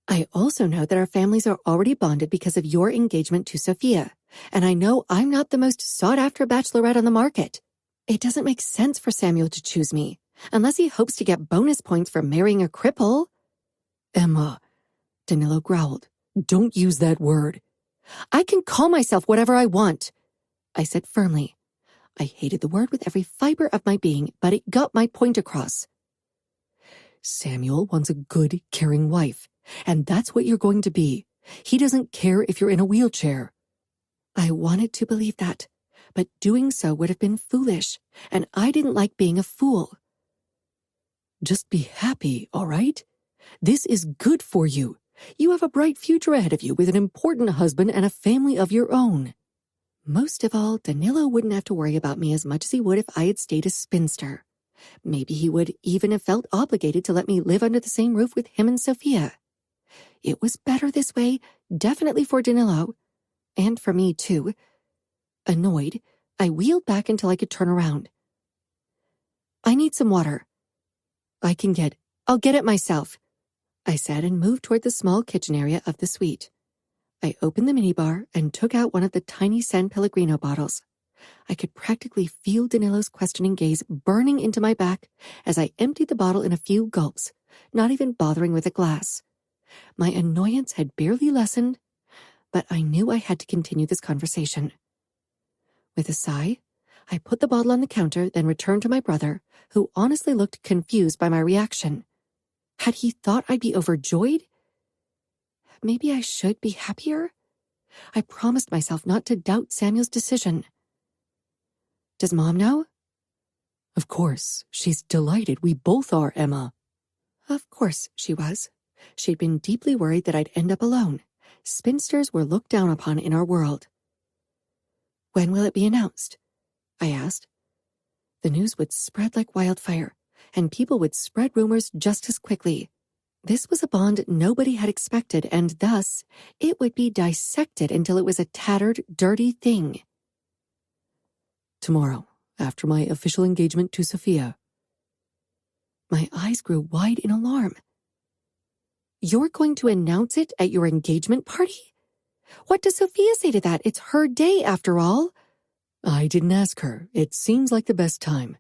I also know that our families are already bonded because of your engagement to Sophia, and I know I'm not the most sought-after bachelorette on the market. It doesn't make sense for Samuel to choose me, unless he hopes to get bonus points for marrying a cripple. Emma, Danilo growled. Don't use that word. I can call myself whatever I want, I said firmly. I hated the word with every fiber of my being, but it got my point across. Samuel wants a good, caring wife, and that's what you're going to be. He doesn't care if you're in a wheelchair. I wanted to believe that, but doing so would have been foolish, and I didn't like being a fool. Just be happy, all right? This is good for you. You have a bright future ahead of you with an important husband and a family of your own. Most of all, Danilo wouldn't have to worry about me as much as he would if I had stayed a spinster. Maybe he would even have felt obligated to let me live under the same roof with him and Sophia. It was better this way, definitely for Danilo. And for me, too. Annoyed, I wheeled back until I could turn around. I need some water. I'll get it myself, I said and moved toward the small kitchen area of the suite. I opened the minibar and took out one of the tiny San Pellegrino bottles. I could practically feel Danilo's questioning gaze burning into my back as I emptied the bottle in a few gulps, not even bothering with a glass. My annoyance had barely lessened, but I knew I had to continue this conversation. With a sigh, I put the bottle on the counter, then returned to my brother, who honestly looked confused by my reaction. Had he thought I'd be overjoyed? maybe I should be happier? I promised myself not to doubt Samuel's decision. Does Mom know? Of course, she's delighted. We both are, Emma. Of course she was. She'd been deeply worried that I'd end up alone. Spinsters were looked down upon in our world. When will it be announced? I asked. The news would spread like wildfire, and people would spread rumors just as quickly. This was a bond nobody had expected, and thus it would be dissected until it was a tattered, dirty thing. Tomorrow, after my official engagement to Sophia. My eyes grew wide in alarm. You're going to announce it at your engagement party? What does Sophia say to that? It's her day, after all. I didn't ask her. It seems like the best time.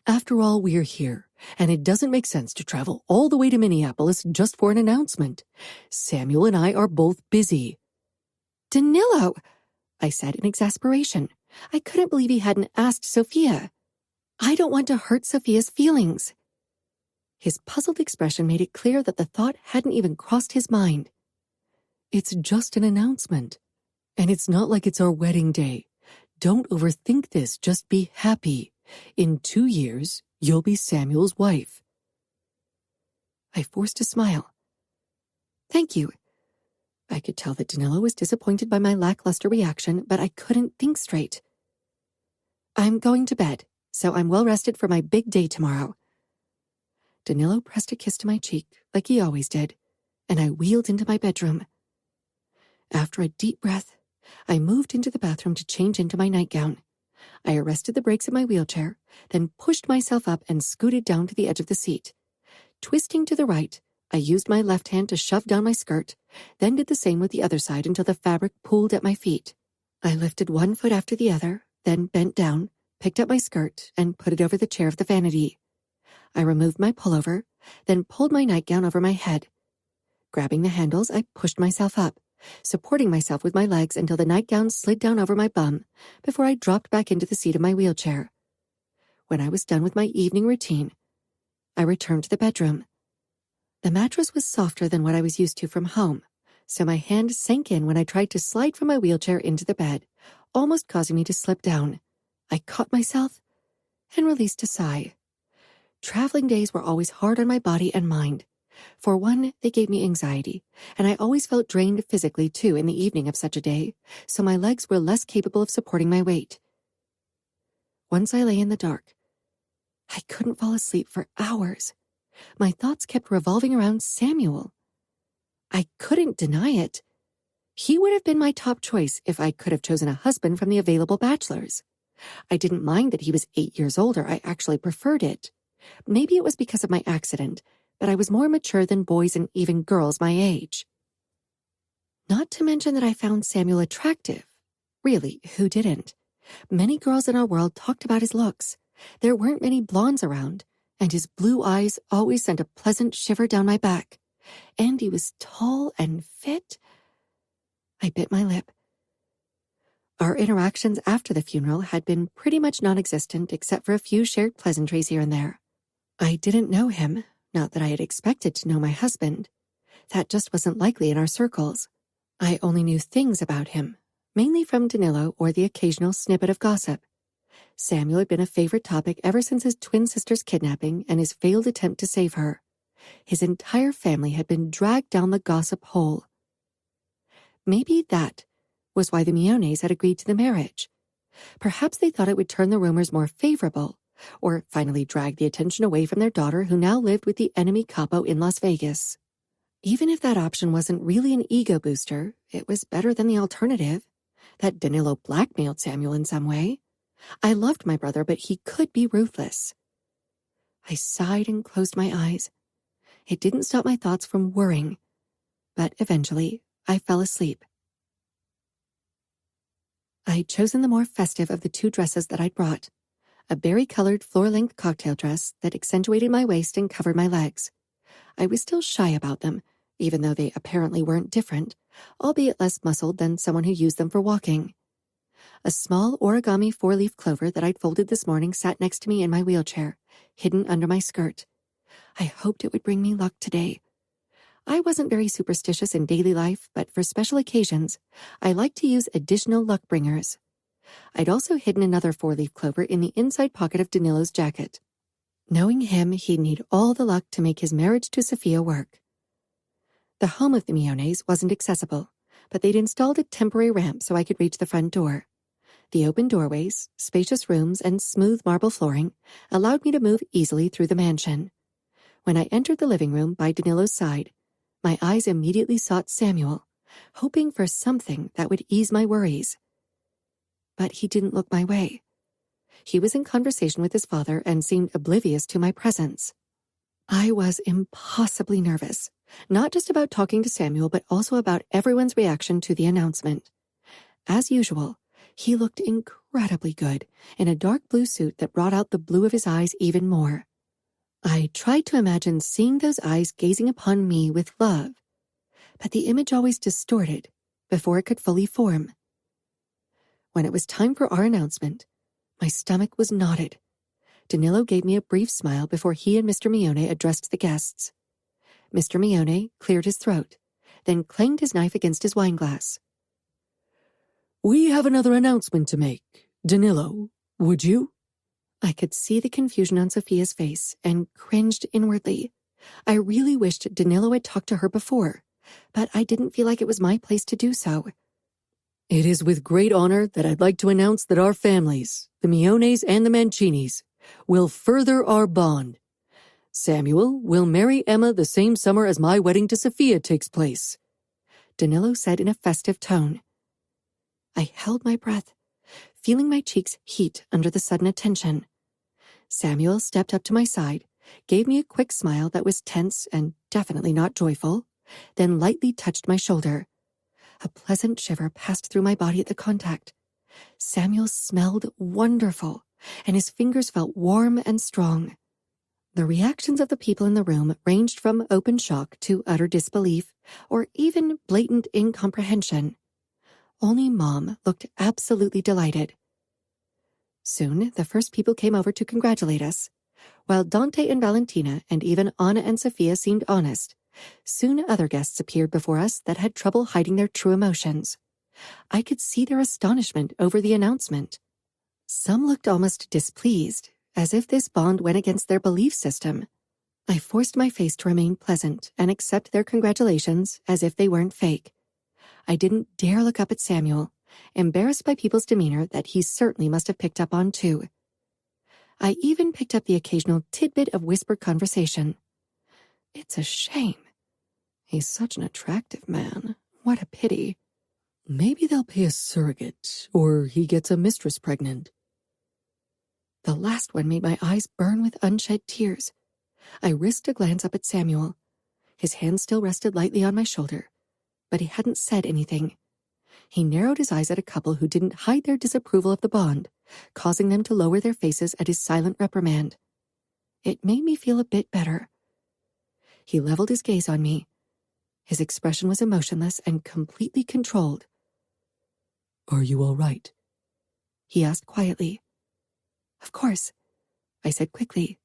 After all, we're here, and it doesn't make sense to travel all the way to Minneapolis just for an announcement. Samuel and I are both busy. Danilo, I said in exasperation. I couldn't believe he hadn't asked Sophia. I don't want to hurt Sophia's feelings. His puzzled expression made it clear that the thought hadn't even crossed his mind. It's just an announcement, and it's not like it's our wedding day. Don't overthink this, just be happy. In 2 years, you'll be Samuel's wife. I forced a smile. Thank you. I could tell that Danilo was disappointed by my lackluster reaction, but I couldn't think straight. I'm going to bed, so I'm well rested for my big day tomorrow. Danilo pressed a kiss to my cheek, like he always did, and I wheeled into my bedroom. After a deep breath, I moved into the bathroom to change into my nightgown. I arrested the brakes of my wheelchair, then pushed myself up and scooted down to the edge of the seat. Twisting to the right, I used my left hand to shove down my skirt, then did the same with the other side until the fabric pooled at my feet. I lifted one foot after the other, then bent down, picked up my skirt, and put it over the chair of the vanity. I removed my pullover, then pulled my nightgown over my head. Grabbing the handles, I pushed myself up, supporting myself with my legs until the nightgown slid down over my bum before I dropped back into the seat of my wheelchair. When I was done with my evening routine, I returned to the bedroom. The mattress was softer than what I was used to from home, so my hand sank in when I tried to slide from my wheelchair into the bed, almost causing me to slip down. I caught myself and released a sigh. Traveling days were always hard on my body and mind. For one, they gave me anxiety, and I always felt drained physically too in the evening of such a day, so my legs were less capable of supporting my weight. Once I lay in the dark, I couldn't fall asleep for hours. My thoughts kept revolving around Samuel. I couldn't deny it. He would have been my top choice if I could have chosen a husband from the available bachelors. I didn't mind that he was 8 years older. I actually preferred it. Maybe it was because of my accident, but I was more mature than boys and even girls my age. Not to mention that I found Samuel attractive. Really, who didn't? Many girls in our world talked about his looks. There weren't many blondes around, and his blue eyes always sent a pleasant shiver down my back. And he was tall and fit. I bit my lip. Our interactions after the funeral had been pretty much non-existent except for a few shared pleasantries here and there. I didn't know him, not that I had expected to know my husband. That just wasn't likely in our circles. I only knew things about him, mainly from Danilo or the occasional snippet of gossip. Samuel had been a favorite topic ever since his twin sister's kidnapping and his failed attempt to save her. His entire family had been dragged down the gossip hole. Maybe that was why the Miones had agreed to the marriage. Perhaps they thought it would turn the rumors more favorable, or finally drag the attention away from their daughter who now lived with the enemy capo in Las Vegas. Even if that option wasn't really an ego booster, it was better than the alternative, that Danilo blackmailed Samuel in some way. I loved my brother, but he could be ruthless. I sighed and closed my eyes. It didn't stop my thoughts from worrying, but eventually I fell asleep. I'd chosen the more festive of the 2 dresses that I'd brought, a berry-colored floor-length cocktail dress that accentuated my waist and covered my legs. I was still shy about them, even though they apparently weren't different, albeit less muscled than someone who used them for walking. A small origami 4-leaf clover that I'd folded this morning sat next to me in my wheelchair, hidden under my skirt. I hoped it would bring me luck today. I wasn't very superstitious in daily life, but for special occasions, I liked to use additional luck bringers. I'd also hidden another 4-leaf clover in the inside pocket of Danilo's jacket. Knowing him, he'd need all the luck to make his marriage to Sophia work. The home of the Miones wasn't accessible, but they'd installed a temporary ramp so I could reach the front door. The open doorways, spacious rooms, and smooth marble flooring allowed me to move easily through the mansion. When I entered the living room by Danilo's side, my eyes immediately sought Samuel, hoping for something that would ease my worries. But he didn't look my way. He was in conversation with his father and seemed oblivious to my presence. I was impossibly nervous, not just about talking to Samuel, but also about everyone's reaction to the announcement. As usual, he looked incredibly good in a dark blue suit that brought out the blue of his eyes even more. I tried to imagine seeing those eyes gazing upon me with love, but the image always distorted before it could fully form. When it was time for our announcement, my stomach was knotted. Danilo gave me a brief smile before he and Mr. Mione addressed the guests. Mr. Mione cleared his throat, then clanged his knife against his wineglass. We have another announcement to make. Danilo, would you? I could see the confusion on Sophia's face and cringed inwardly. I really wished Danilo had talked to her before, but I didn't feel like it was my place to do so. It is with great honor that I'd like to announce that our families, the Miones and the Mancinis, will further our bond. Samuel will marry Emma the same summer as my wedding to Sophia takes place, Danilo said in a festive tone. I held my breath, feeling my cheeks heat under the sudden attention. Samuel stepped up to my side, gave me a quick smile that was tense and definitely not joyful, then lightly touched my shoulder. A pleasant shiver passed through my body at the contact. Samuel smelled wonderful, and his fingers felt warm and strong. The reactions of the people in the room ranged from open shock to utter disbelief, or even blatant incomprehension. Only Mom looked absolutely delighted. Soon, the first people came over to congratulate us. While Dante and Valentina and even Anna and Sophia seemed honest, soon other guests appeared before us that had trouble hiding their true emotions. I could see their astonishment over the announcement. Some looked almost displeased, as if this bond went against their belief system. I forced my face to remain pleasant and accept their congratulations as if they weren't fake. I didn't dare look up at Samuel, embarrassed by people's demeanor that he certainly must have picked up on too. I even picked up the occasional tidbit of whispered conversation. It's a shame. He's such an attractive man. What a pity. Maybe they'll pay a surrogate, or he gets a mistress pregnant. The last one made my eyes burn with unshed tears. I risked a glance up at Samuel. His hand still rested lightly on my shoulder, but he hadn't said anything. He narrowed his eyes at a couple who didn't hide their disapproval of the bond, causing them to lower their faces at his silent reprimand. It made me feel a bit better. He leveled his gaze on me. His expression was emotionless and completely controlled. Are you all right? He asked quietly. Of course, I said quickly.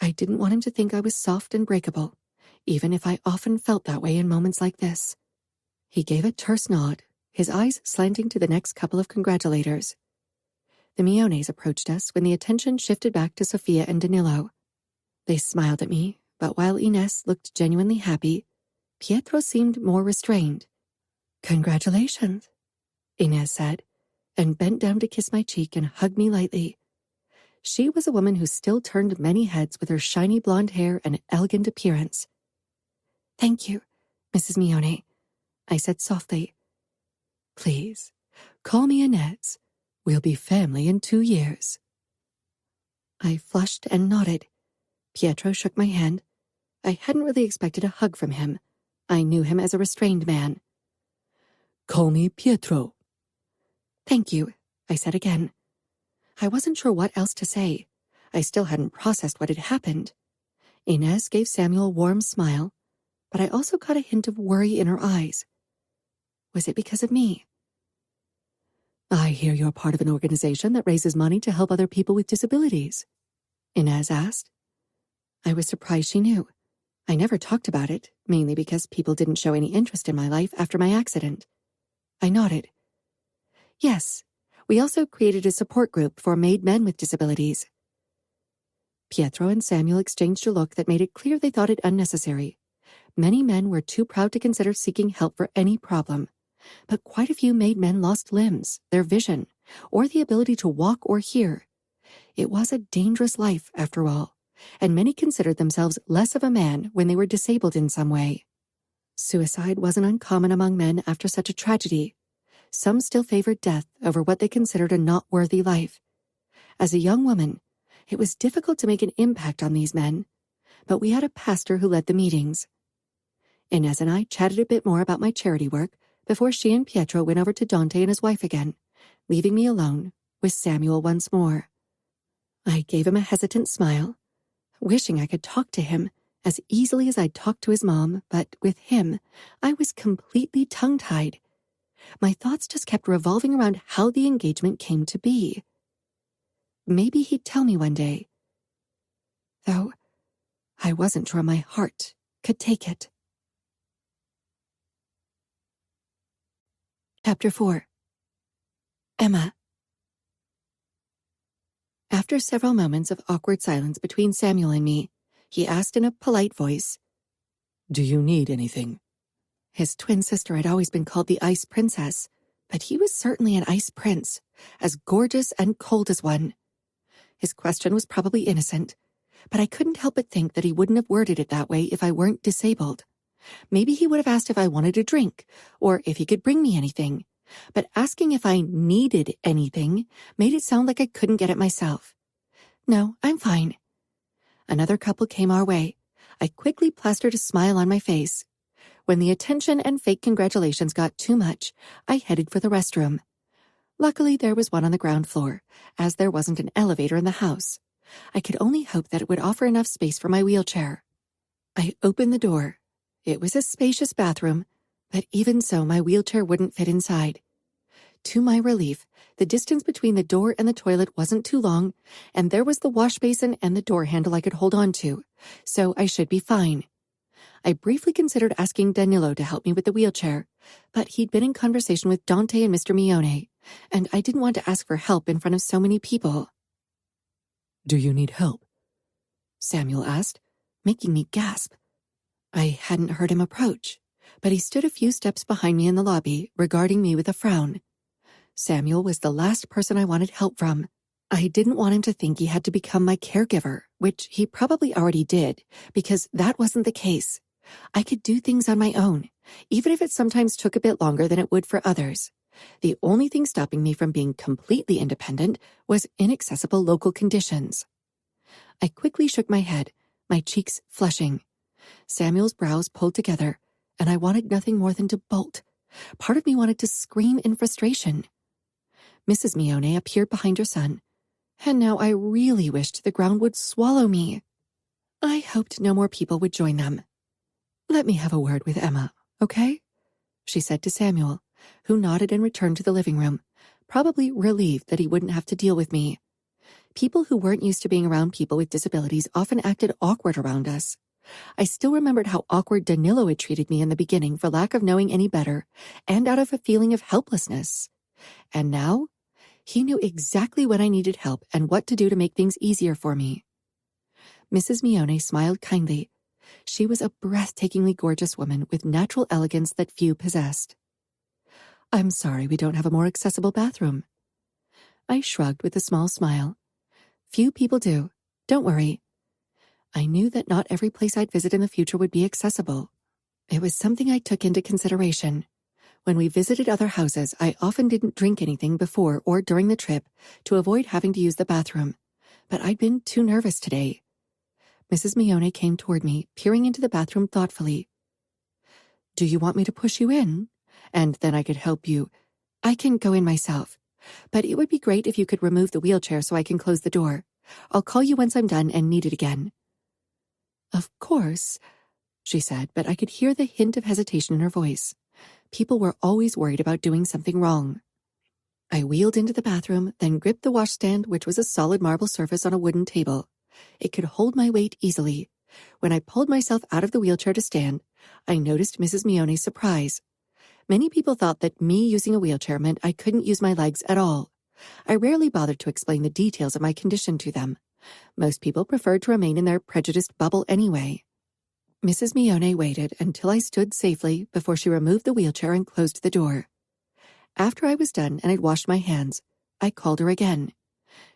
I didn't want him to think I was soft and breakable, even if I often felt that way in moments like this. He gave a terse nod, his eyes slanting to the next couple of congratulators. The Miones approached us when the attention shifted back to Sophia and Danilo. They smiled at me, but while Ines looked genuinely happy, Pietro seemed more restrained. Congratulations, Ines said, and bent down to kiss my cheek and hug me lightly. She was a woman who still turned many heads with her shiny blonde hair and elegant appearance. Thank you, Mrs. Mione, I said softly. Please, call me Inez. We'll be family in 2 years. I flushed and nodded. Pietro shook my hand. I hadn't really expected a hug from him. I knew him as a restrained man. Call me Pietro. Thank you, I said again. I wasn't sure what else to say. I still hadn't processed what had happened. Inez gave Samuel a warm smile, but I also caught a hint of worry in her eyes. Was it because of me? I hear you're part of an organization that raises money to help other people with disabilities, Inez asked. I was surprised she knew. I never talked about it, mainly because people didn't show any interest in my life after my accident. I nodded. Yes, we also created a support group for made men with disabilities. Pietro and Samuel exchanged a look that made it clear they thought it unnecessary. Many men were too proud to consider seeking help for any problem, but quite a few made men lost limbs, their vision, or the ability to walk or hear. It was a dangerous life, after all, and many considered themselves less of a man when they were disabled in some way. Suicide wasn't uncommon among men after such a tragedy. Some still favored death over what they considered a not worthy life. As a young woman, it was difficult to make an impact on these men, but we had a pastor who led the meetings. Inez and I chatted a bit more about my charity work before she and Pietro went over to Dante and his wife again, leaving me alone with Samuel once more. I gave him a hesitant smile, wishing I could talk to him as easily as I'd talked to his mom, but with him, I was completely tongue-tied. My thoughts just kept revolving around how the engagement came to be. Maybe he'd tell me one day. Though, I wasn't sure my heart could take it. Chapter 4. Emma. After several moments of awkward silence between Samuel and me, he asked in a polite voice, Do you need anything? His twin sister had always been called the Ice Princess, but he was certainly an ice prince, as gorgeous and cold as one. His question was probably innocent, but I couldn't help but think that he wouldn't have worded it that way if I weren't disabled. Maybe he would have asked if I wanted a drink, or if he could bring me anything, but asking if I needed anything made it sound like I couldn't get it myself. No, I'm fine. Another couple came our way. I quickly plastered a smile on my face. When the attention and fake congratulations got too much, I headed for the restroom. Luckily, there was one on the ground floor, as there wasn't an elevator in the house. I could only hope that it would offer enough space for my wheelchair. I opened the door. It was a spacious bathroom, but even so, my wheelchair wouldn't fit inside. To my relief, the distance between the door and the toilet wasn't too long, and there was the wash basin and the door handle I could hold on to, so I should be fine. I briefly considered asking Danilo to help me with the wheelchair, but he'd been in conversation with Dante and Mr. Mione, and I didn't want to ask for help in front of so many people. Do you need help? Samuel asked, making me gasp. I hadn't heard him approach, but he stood a few steps behind me in the lobby, regarding me with a frown. Samuel was the last person I wanted help from. I didn't want him to think he had to become my caregiver, which he probably already did, because that wasn't the case. I could do things on my own, even if it sometimes took a bit longer than it would for others. The only thing stopping me from being completely independent was inaccessible local conditions. I quickly shook my head, my cheeks flushing. Samuel's brows pulled together, and I wanted nothing more than to bolt. Part of me wanted to scream in frustration. Mrs. Mione appeared behind her son, and now I really wished the ground would swallow me. I hoped no more people would join them. Let me have a word with Emma, okay? She said to Samuel, who nodded and returned to the living room, probably relieved that he wouldn't have to deal with me. People who weren't used to being around people with disabilities often acted awkward around us. I still remembered how awkward Danilo had treated me in the beginning for lack of knowing any better, and out of a feeling of helplessness. And now, he knew exactly when I needed help and what to do to make things easier for me. Mrs. Mione smiled kindly. She was a breathtakingly gorgeous woman with natural elegance that few possessed. I'm sorry we don't have a more accessible bathroom. I shrugged with a small smile. Few people do. Don't worry. I knew that not every place I'd visit in the future would be accessible. It was something I took into consideration. When we visited other houses, I often didn't drink anything before or during the trip to avoid having to use the bathroom, but I'd been too nervous today. Mrs. Mione came toward me, peering into the bathroom thoughtfully. Do you want me to push you in? And then I could help you. I can go in myself, but it would be great if you could remove the wheelchair so I can close the door. I'll call you once I'm done and need it again. Of course, she said, but I could hear the hint of hesitation in her voice. People were always worried about doing something wrong. I wheeled into the bathroom, then gripped the washstand, which was a solid marble surface on a wooden table. It could hold my weight easily, When I pulled myself out of the wheelchair to stand, I noticed Mrs. Mione's surprise. Many people thought that me using a wheelchair meant I couldn't use my legs at all. I rarely bothered to explain the details of my condition to them. Most people preferred to remain in their prejudiced bubble anyway. Mrs. Mione waited until I stood safely before she removed the wheelchair and closed the door. After I was done and had washed my hands, I called her again.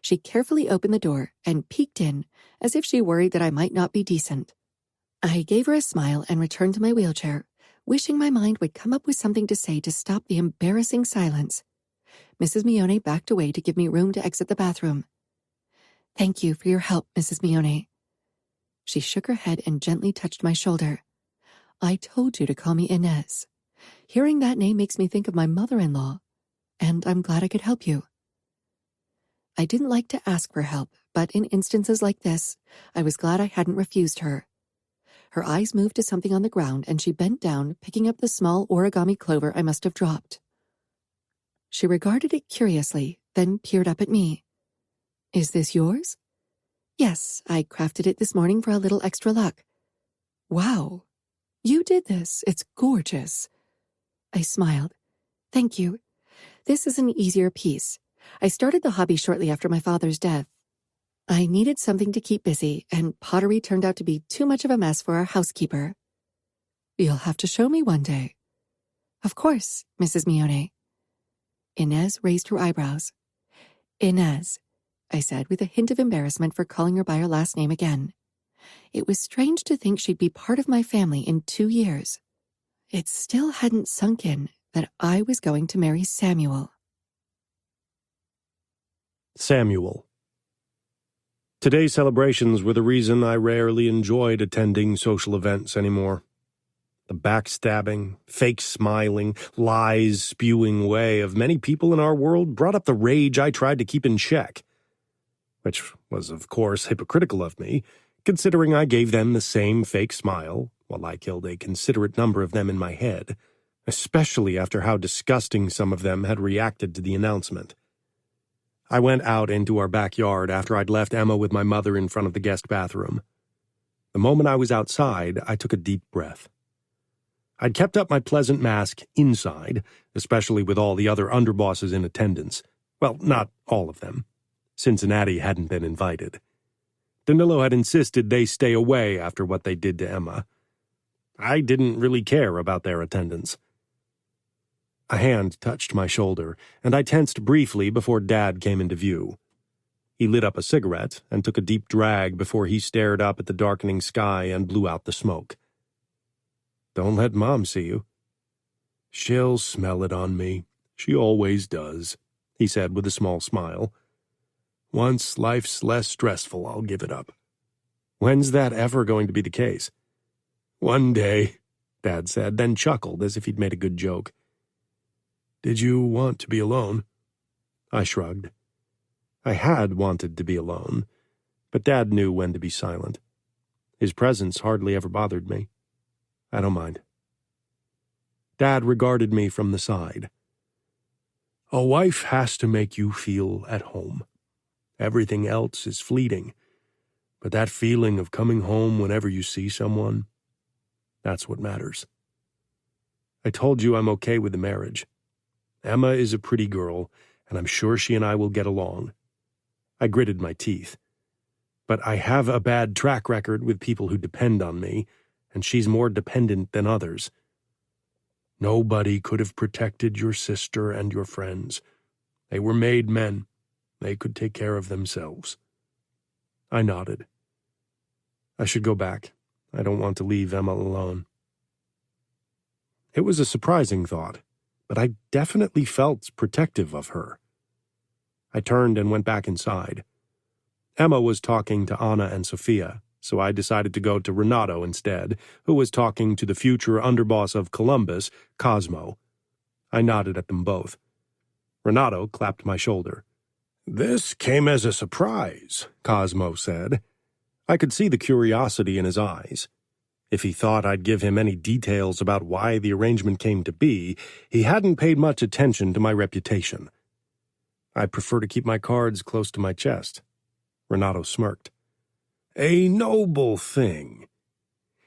She carefully opened the door and peeked in, as if she worried that I might not be decent. I gave her a smile and returned to my wheelchair, wishing my mind would come up with something to say to stop the embarrassing silence. Mrs. Mione backed away to give me room to exit the bathroom. "Thank you for your help, Mrs. Mione." She shook her head and gently touched my shoulder. "I told you to call me Inez. Hearing that name makes me think of my mother-in-law, and I'm glad I could help you." I didn't like to ask for help, but in instances like this, I was glad I hadn't refused her. Her eyes moved to something on the ground, and she bent down, picking up the small origami clover I must have dropped. She regarded it curiously, then peered up at me. "Is this yours?" "Yes, I crafted it this morning for a little extra luck." "Wow, you did this. It's gorgeous." I smiled. "Thank you. This is an easier piece. I started the hobby shortly after my father's death. I needed something to keep busy, and pottery turned out to be too much of a mess for our housekeeper." "You'll have to show me one day." "Of course, Mrs. Mione." Inez raised her eyebrows. "Inez," I said with a hint of embarrassment for calling her by her last name again. It was strange to think she'd be part of my family in 2 years. It still hadn't sunk in that I was going to marry Samuel. Samuel. Today's celebrations were the reason I rarely enjoyed attending social events anymore. The backstabbing, fake smiling, lies spewing way of many people in our world brought up the rage I tried to keep in check, which was, of course, hypocritical of me, considering I gave them the same fake smile while I killed a considerate number of them in my head, especially after how disgusting some of them had reacted to the announcement. I went out into our backyard after I'd left Emma with my mother in front of the guest bathroom. The moment I was outside, I took a deep breath. I'd kept up my pleasant mask inside, especially with all the other underbosses in attendance. Well, not all of them. Cincinnati hadn't been invited. Danilo had insisted they stay away after what they did to Emma. I didn't really care about their attendance. A hand touched my shoulder, and I tensed briefly before Dad came into view. He lit up a cigarette and took a deep drag before he stared up at the darkening sky and blew out the smoke. "Don't let Mom see you." "She'll smell it on me. She always does," he said with a small smile. "Once life's less stressful, I'll give it up." "When's that ever going to be the case?" "One day," Dad said, then chuckled as if he'd made a good joke. "Did you want to be alone?" I shrugged. I had wanted to be alone, but Dad knew when to be silent. His presence hardly ever bothered me. "I don't mind." Dad regarded me from the side. "A wife has to make you feel at home. Everything else is fleeting, but that feeling of coming home whenever you see someone, that's what matters. I told you I'm okay with the marriage. Emma is a pretty girl, and I'm sure she and I will get along." I gritted my teeth. "But I have a bad track record with people who depend on me, and she's more dependent than others." "Nobody could have protected your sister and your friends. They were made men. They could take care of themselves." I nodded. "I should go back. I don't want to leave Emma alone." It was a surprising thought, but I definitely felt protective of her. I turned and went back inside. Emma was talking to Anna and Sophia, so I decided to go to Renato instead, who was talking to the future underboss of Columbus, Cosmo. I nodded at them both. Renato clapped my shoulder. "This came as a surprise," Cosmo said. I could see the curiosity in his eyes. If he thought I'd give him any details about why the arrangement came to be, he hadn't paid much attention to my reputation. "I'd prefer to keep my cards close to my chest." Renato smirked. A noble thing.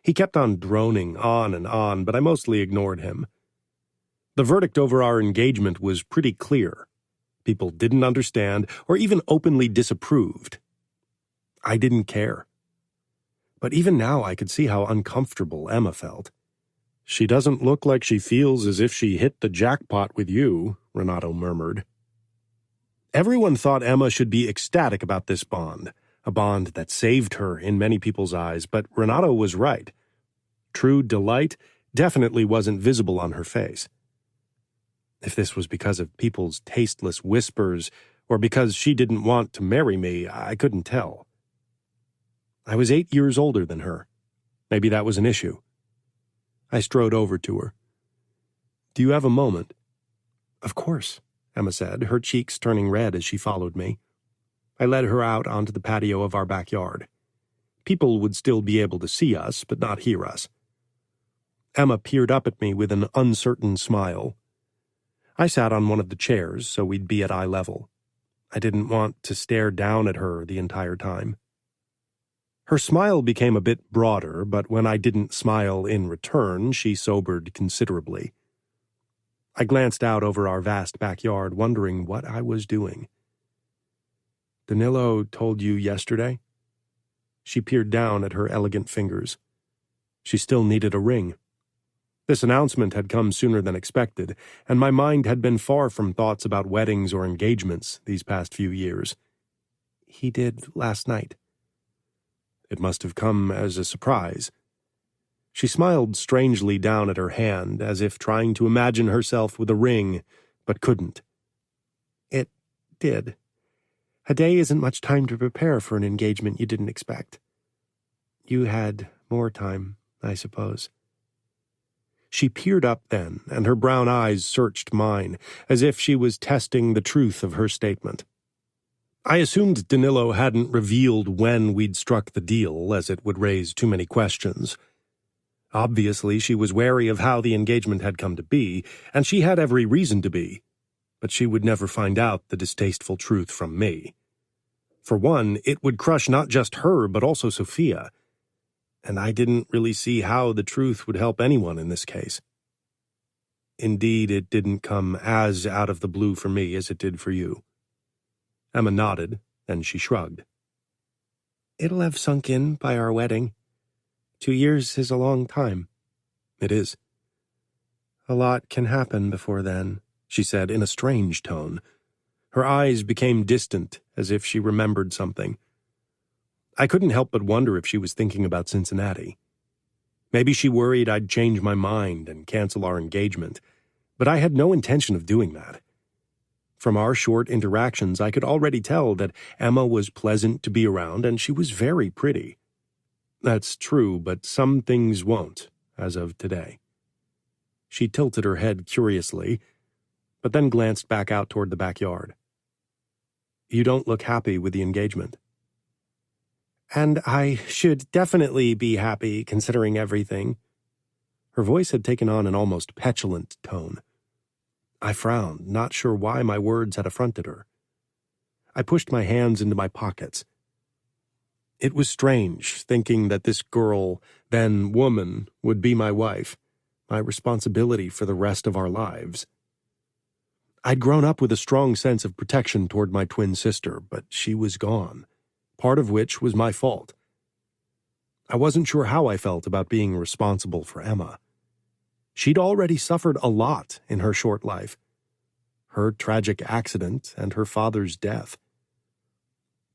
He kept on droning on and on, but I mostly ignored him. The verdict over our engagement was pretty clear. People didn't understand or even openly disapproved. I didn't care. But even now I could see how uncomfortable Emma felt. "She doesn't look like she feels as if she hit the jackpot with you," Renato murmured. Everyone thought Emma should be ecstatic about this bond, a bond that saved her in many people's eyes, but Renato was right. True delight definitely wasn't visible on her face. If this was because of people's tasteless whispers or because she didn't want to marry me, I couldn't tell. I was 8 years older than her. Maybe that was an issue. I strode over to her. "Do you have a moment?" "Of course," Emma said, her cheeks turning red as she followed me. I led her out onto the patio of our backyard. People would still be able to see us, but not hear us. Emma peered up at me with an uncertain smile. I sat on one of the chairs so we'd be at eye level. I didn't want to stare down at her the entire time. Her smile became a bit broader, but when I didn't smile in return, she sobered considerably. I glanced out over our vast backyard, wondering what I was doing. "Danilo told you yesterday?" She peered down at her elegant fingers. She still needed a ring. This announcement had come sooner than expected, and my mind had been far from thoughts about weddings or engagements these past few years. "He did last night." It must have come as a surprise. She smiled strangely down at her hand, as if trying to imagine herself with a ring, but couldn't. "It did. A day isn't much time to prepare for an engagement you didn't expect. You had more time, I suppose." She peered up then, and her brown eyes searched mine, as if she was testing the truth of her statement. I assumed Danilo hadn't revealed when we'd struck the deal, as it would raise too many questions. Obviously, she was wary of how the engagement had come to be, and she had every reason to be, but she would never find out the distasteful truth from me. For one, it would crush not just her, but also Sophia, and I didn't really see how the truth would help anyone in this case. Indeed, it didn't come as out of the blue for me as it did for you. Emma nodded, then she shrugged. "It'll have sunk in by our wedding. 2 years is a long time." "It is." "A lot can happen before then," she said in a strange tone. Her eyes became distant, as if she remembered something. I couldn't help but wonder if she was thinking about Cincinnati. Maybe she worried I'd change my mind and cancel our engagement, but I had no intention of doing that. From our short interactions, I could already tell that Emma was pleasant to be around and she was very pretty. That's true, but some things won't, as of today. She tilted her head curiously, but then glanced back out toward the backyard. "You don't look happy with the engagement." "And I should definitely be happy, considering everything." Her voice had taken on an almost petulant tone. I frowned, not sure why my words had affronted her. I pushed my hands into my pockets. It was strange, thinking that this girl, then woman, would be my wife, my responsibility for the rest of our lives. I'd grown up with a strong sense of protection toward my twin sister, but she was gone, part of which was my fault. I wasn't sure how I felt about being responsible for Emma. She'd already suffered a lot in her short life. Her tragic accident and her father's death.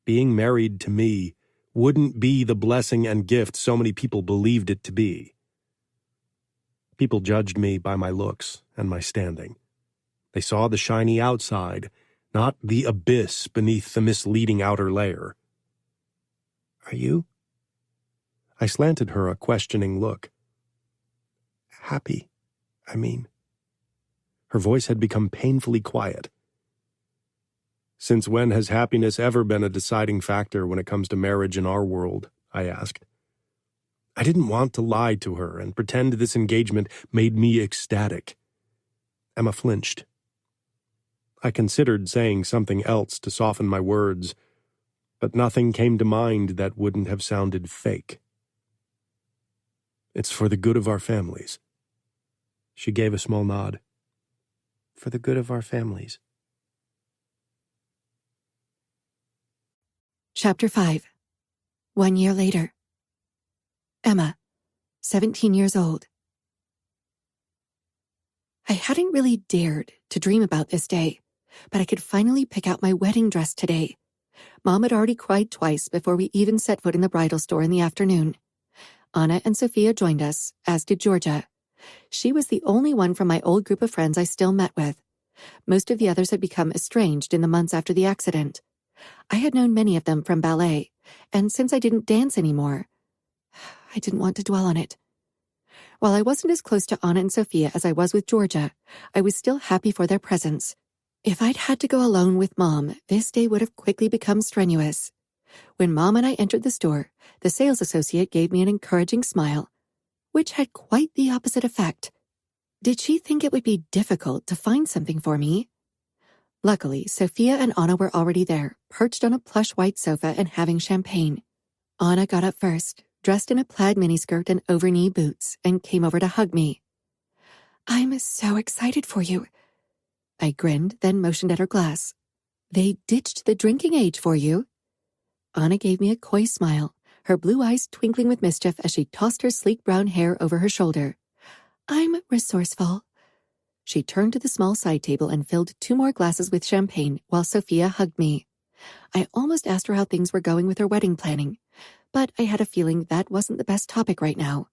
Being married to me wouldn't be the blessing and gift so many people believed it to be. People judged me by my looks and my standing. They saw the shiny outside, not the abyss beneath the misleading outer layer. "Are you?" I slanted her a questioning look. "Happy, I mean." Her voice had become painfully quiet. "Since when has happiness ever been a deciding factor when it comes to marriage in our world?" I asked. I didn't want to lie to her and pretend this engagement made me ecstatic. Emma flinched. I considered saying something else to soften my words, but nothing came to mind that wouldn't have sounded fake. It's for the good of our families. She gave a small nod. For the good of our families. Chapter 5. 1 year later. Emma, 17 years old. I hadn't really dared to dream about this day, but I could finally pick out my wedding dress today. Mom had already cried twice before we even set foot in the bridal store in the afternoon. Anna and Sophia joined us, as did Georgia. She was the only one from my old group of friends I still met with. Most of the others had become estranged in the months after the accident. I had known many of them from ballet, and since I didn't dance anymore, I didn't want to dwell on it. While I wasn't as close to Anna and Sophia as I was with Georgia, I was still happy for their presence. If I'd had to go alone with Mom, this day would have quickly become strenuous. When Mom and I entered the store, the sales associate gave me an encouraging smile, which had quite the opposite effect. Did she think it would be difficult to find something for me? Luckily, Sophia and Anna were already there, perched on a plush white sofa and having champagne. Anna got up first, dressed in a plaid miniskirt and over-knee boots, and came over to hug me. "I'm so excited for you." I grinned, then motioned at her glass. "They ditched the drinking age for you." Anna gave me a coy smile, her blue eyes twinkling with mischief as she tossed her sleek brown hair over her shoulder. "I'm resourceful." She turned to the small side table and filled 2 more glasses with champagne while Sophia hugged me. I almost asked her how things were going with her wedding planning, but I had a feeling that wasn't the best topic right now.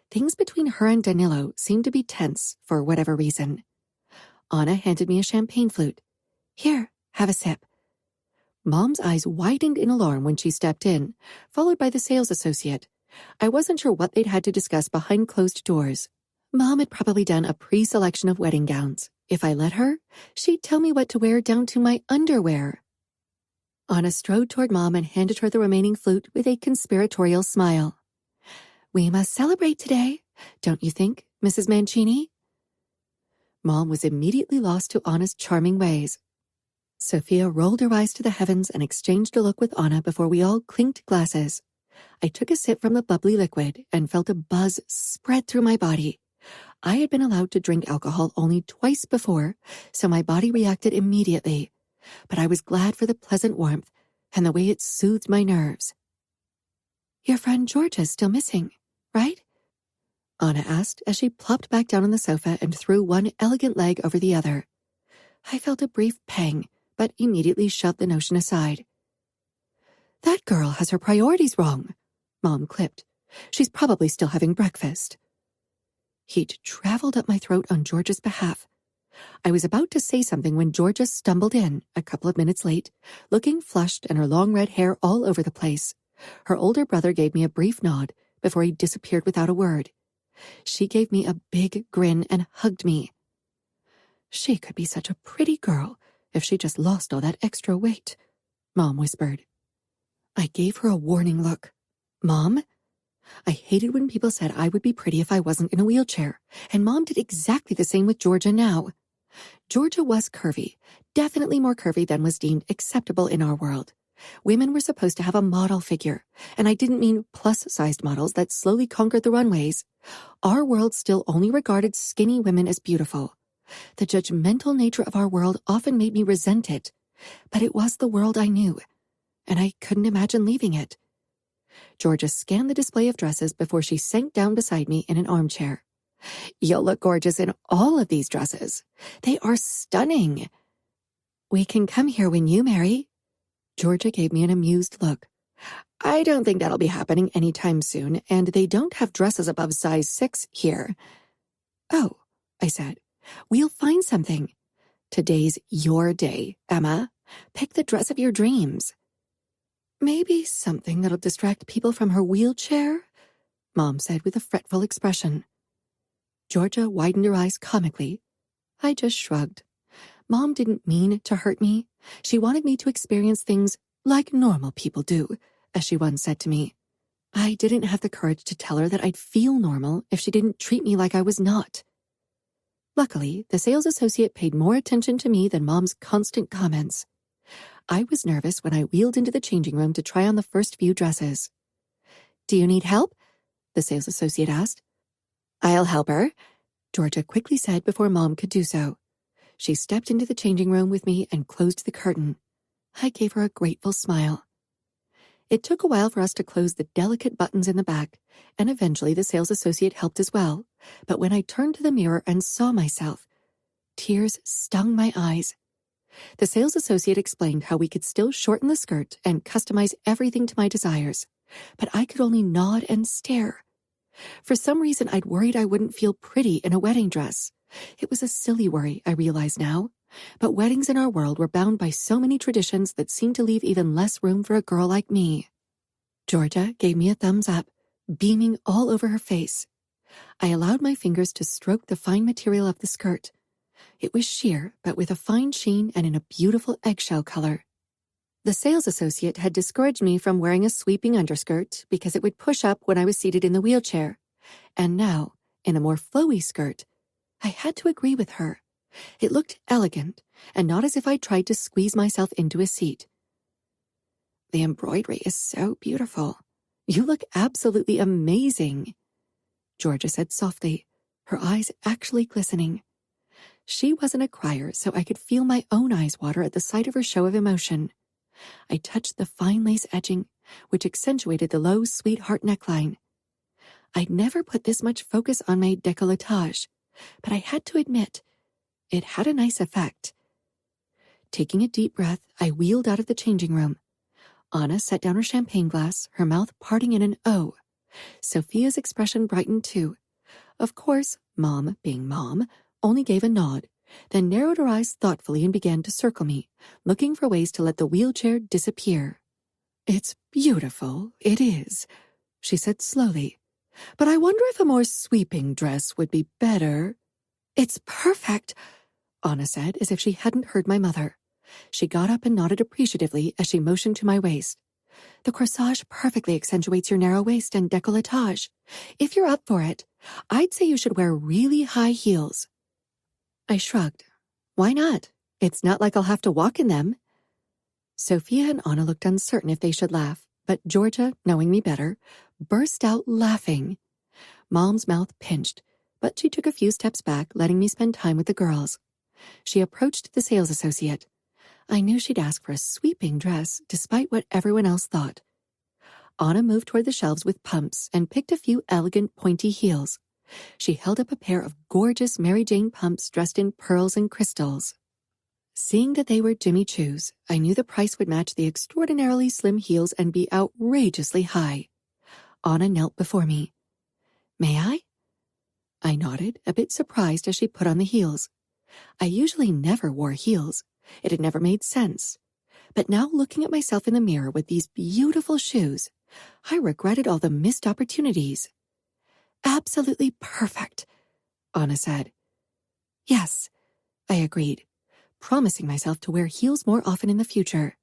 Things between her and Danilo seemed to be tense for whatever reason. Anna handed me a champagne flute. "Here, have a sip." Mom's eyes widened in alarm when she stepped in, followed by the sales associate. I wasn't sure what they'd had to discuss behind closed doors. Mom had probably done a pre-selection of wedding gowns. If I let her, she'd tell me what to wear down to my underwear. Anna strode toward Mom and handed her the remaining flute with a conspiratorial smile. "We must celebrate today, don't you think, Mrs. Mancini?" Mom was immediately lost to Anna's charming ways. Sophia rolled her eyes to the heavens and exchanged a look with Anna before we all clinked glasses. I took a sip from the bubbly liquid and felt a buzz spread through my body. I had been allowed to drink alcohol only twice before, so my body reacted immediately. But I was glad for the pleasant warmth and the way it soothed my nerves. "Your friend Georgia's still missing, right?" Anna asked as she plopped back down on the sofa and threw one elegant leg over the other. I felt a brief pang, but immediately shoved the notion aside. "That girl has her priorities wrong," Mom clipped. "She's probably still having breakfast." Heat traveled up my throat on Georgia's behalf. I was about to say something when Georgia stumbled in, a couple of minutes late, looking flushed and her long red hair all over the place. Her older brother gave me a brief nod before he disappeared without a word. She gave me a big grin and hugged me. "She could be such a pretty girl if she just lost all that extra weight," Mom whispered. I gave her a warning look. "Mom?" I hated when people said I would be pretty if I wasn't in a wheelchair, and Mom did exactly the same with Georgia now. Georgia was curvy, definitely more curvy than was deemed acceptable in our world. Women were supposed to have a model figure, and I didn't mean plus-sized models that slowly conquered the runways. Our world still only regarded skinny women as beautiful. The judgmental nature of our world often made me resent it, but it was the world I knew, and I couldn't imagine leaving it. Georgia scanned the display of dresses before she sank down beside me in an armchair. "You'll look gorgeous in all of these dresses. They are stunning." "We can come here when you marry." Georgia gave me an amused look. "I don't think that'll be happening anytime soon, and they don't have dresses above size 6 here." "Oh," I said, "we'll find something. Today's your day, Emma. Pick the dress of your dreams." "Maybe something that'll distract people from her wheelchair," Mom said with a fretful expression. Georgia widened her eyes comically. I just shrugged. Mom didn't mean to hurt me. She wanted me to experience things like normal people do, as she once said to me. I didn't have the courage to tell her that I'd feel normal if she didn't treat me like I was not. Luckily, the sales associate paid more attention to me than Mom's constant comments. I was nervous when I wheeled into the changing room to try on the first few dresses. "Do you need help?" the sales associate asked. "I'll help her," Georgia quickly said before Mom could do so. She stepped into the changing room with me and closed the curtain. I gave her a grateful smile. It took a while for us to close the delicate buttons in the back, and eventually the sales associate helped as well. But when I turned to the mirror and saw myself, tears stung my eyes. The sales associate explained how we could still shorten the skirt and customize everything to my desires, but I could only nod and stare. For some reason, I'd worried I wouldn't feel pretty in a wedding dress. It was a silly worry, I realize now, but weddings in our world were bound by so many traditions that seemed to leave even less room for a girl like me. Georgia gave me a thumbs up, beaming all over her face. I allowed my fingers to stroke the fine material of the skirt. It was sheer, but with a fine sheen and in a beautiful eggshell color. The sales associate had discouraged me from wearing a sweeping underskirt because it would push up when I was seated in the wheelchair. And now, in a more flowy skirt, I had to agree with her. It looked elegant, and not as if I tried to squeeze myself into a seat. "The embroidery is so beautiful. You look absolutely amazing," Georgia said softly, her eyes actually glistening. She wasn't a crier, so I could feel my own eyes water at the sight of her show of emotion. I touched the fine lace edging, which accentuated the low, sweetheart neckline. I'd never put this much focus on my décolletage, but I had to admit, it had a nice effect. Taking a deep breath, I wheeled out of the changing room. Anna set down her champagne glass, her mouth parting in an O. Sophia's expression brightened too. Of course, Mom, being Mom, only gave a nod, then narrowed her eyes thoughtfully and began to circle me, looking for ways to let the wheelchair disappear. "It's beautiful, it is," she said slowly. "But I wonder if a more sweeping dress would be better." "It's perfect," Anna said, as if she hadn't heard my mother. She got up and nodded appreciatively as she motioned to my waist. "The corsage perfectly accentuates your narrow waist and décolletage. If you're up for it, I'd say you should wear really high heels." I shrugged. "Why not? It's not like I'll have to walk in them." Sophia and Anna looked uncertain if they should laugh, but Georgia, knowing me better, burst out laughing. Mom's mouth pinched, but she took a few steps back, letting me spend time with the girls. She approached the sales associate. I knew she'd ask for a sweeping dress, despite what everyone else thought. Anna moved toward the shelves with pumps and picked a few elegant, pointy heels. She held up a pair of gorgeous Mary Jane pumps dressed in pearls and crystals. Seeing that they were Jimmy Choo's, I knew the price would match the extraordinarily slim heels and be outrageously high. Anna knelt before me. "May I?" I nodded, a bit surprised as she put on the heels. I usually never wore heels. It had never made sense. But now looking at myself in the mirror with these beautiful shoes, I regretted all the missed opportunities. "Absolutely perfect," Anna said. "Yes," I agreed, promising myself to wear heels more often in the future.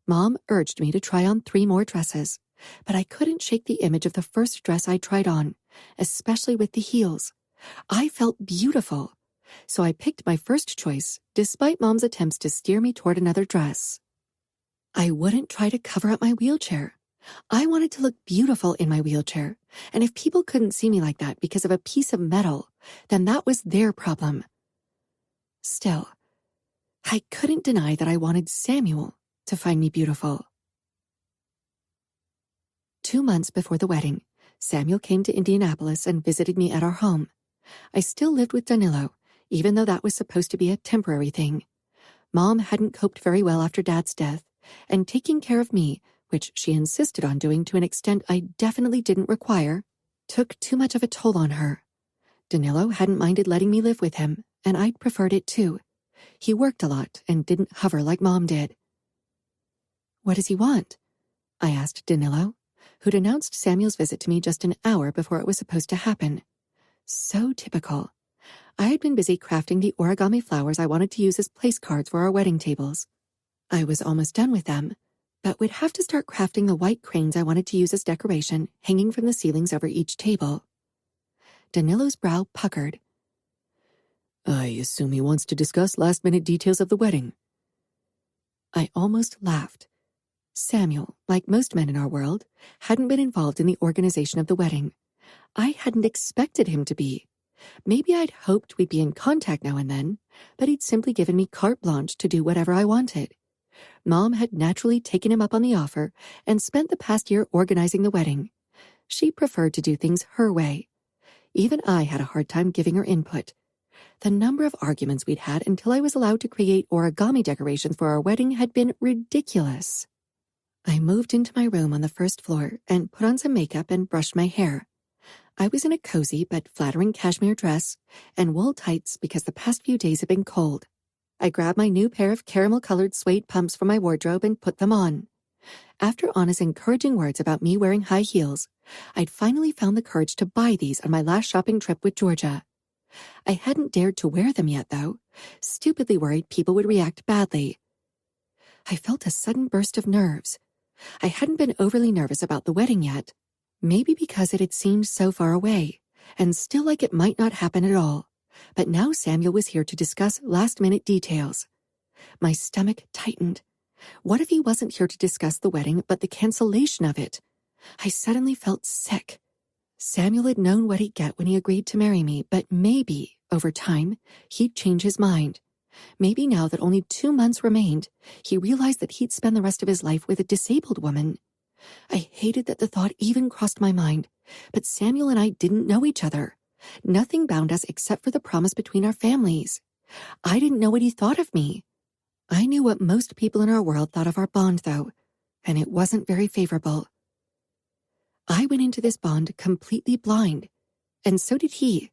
Mom urged me to try on 3 more dresses, but I couldn't shake the image of the first dress I tried on, especially with the heels. I felt beautiful, so I picked my first choice, despite Mom's attempts to steer me toward another dress. I wouldn't try to cover up my wheelchair. I wanted to look beautiful in my wheelchair, and if people couldn't see me like that because of a piece of metal, then that was their problem. Still, I couldn't deny that I wanted Samuel to find me beautiful. 2 months before the wedding, Samuel came to Indianapolis and visited me at our home. I still lived with Danilo, even though that was supposed to be a temporary thing. Mom hadn't coped very well after Dad's death, and taking care of me, which she insisted on doing to an extent I definitely didn't require, took too much of a toll on her. Danilo hadn't minded letting me live with him, and I'd preferred it too. He worked a lot and didn't hover like Mom did. "What does he want?" I asked Danilo, who'd announced Samuel's visit to me just an hour before it was supposed to happen. So typical. I had been busy crafting the origami flowers I wanted to use as place cards for our wedding tables. I was almost done with them, but would have to start crafting the white cranes I wanted to use as decoration, hanging from the ceilings over each table. Danilo's brow puckered. "I assume he wants to discuss last-minute details of the wedding." I almost laughed. Samuel, like most men in our world, hadn't been involved in the organization of the wedding. I hadn't expected him to be. Maybe I'd hoped we'd be in contact now and then, but he'd simply given me carte blanche to do whatever I wanted. Mom had naturally taken him up on the offer and spent the past year organizing the wedding. She preferred to do things her way. Even I had a hard time giving her input. The number of arguments we'd had until I was allowed to create origami decorations for our wedding had been ridiculous. I moved into my room on the first floor and put on some makeup and brushed my hair. I was in a cozy but flattering cashmere dress and wool tights because the past few days had been cold. I grabbed my new pair of caramel-colored suede pumps from my wardrobe and put them on. After Anna's encouraging words about me wearing high heels, I'd finally found the courage to buy these on my last shopping trip with Georgia. I hadn't dared to wear them yet, though, stupidly worried people would react badly. I felt a sudden burst of nerves. I hadn't been overly nervous about the wedding yet, maybe because it had seemed so far away, and still like it might not happen at all. But now Samuel was here to discuss last-minute details. My stomach tightened. What if he wasn't here to discuss the wedding, but the cancellation of it? I suddenly felt sick. Samuel had known what he'd get when he agreed to marry me, but maybe, over time, he'd change his mind. Maybe now that only 2 months remained, he realized that he'd spend the rest of his life with a disabled woman. I hated that the thought even crossed my mind, but Samuel and I didn't know each other. Nothing bound us except for the promise between our families. I didn't know what he thought of me. I knew what most people in our world thought of our bond, though, and it wasn't very favorable. I went into this bond completely blind, and so did he.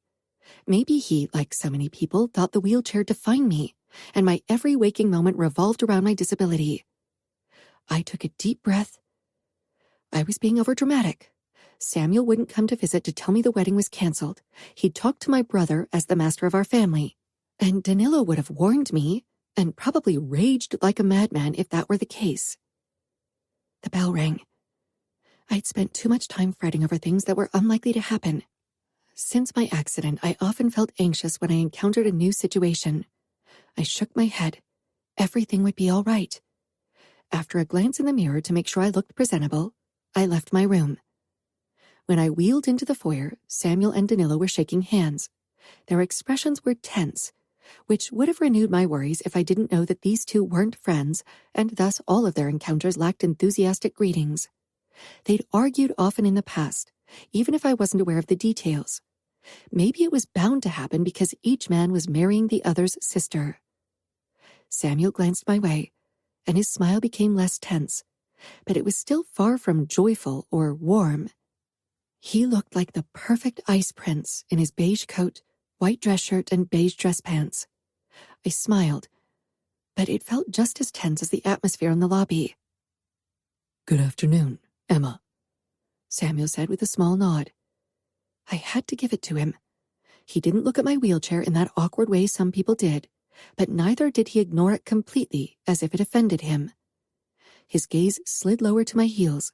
Maybe he, like so many people, thought the wheelchair defined me, and my every waking moment revolved around my disability. I took a deep breath. I was being overdramatic. Samuel wouldn't come to visit to tell me the wedding was canceled. He'd talked to my brother as the master of our family, and Danilo would have warned me and probably raged like a madman if that were the case. The bell rang. I'd spent too much time fretting over things that were unlikely to happen. Since my accident, I often felt anxious when I encountered a new situation. I shook my head. Everything would be all right. After a glance in the mirror to make sure I looked presentable, I left my room. When I wheeled into the foyer, Samuel and Danilo were shaking hands. Their expressions were tense, which would have renewed my worries if I didn't know that these two weren't friends, and thus all of their encounters lacked enthusiastic greetings. They'd argued often in the past, even if I wasn't aware of the details. Maybe it was bound to happen because each man was marrying the other's sister. Samuel glanced my way, and his smile became less tense, but it was still far from joyful or warm. He looked like the perfect ice prince in his beige coat, white dress shirt, and beige dress pants. I smiled, but it felt just as tense as the atmosphere in the lobby. "Good afternoon, Emma," Samuel said with a small nod. I had to give it to him. He didn't look at my wheelchair in that awkward way some people did, but neither did he ignore it completely as if it offended him. His gaze slid lower to my heels,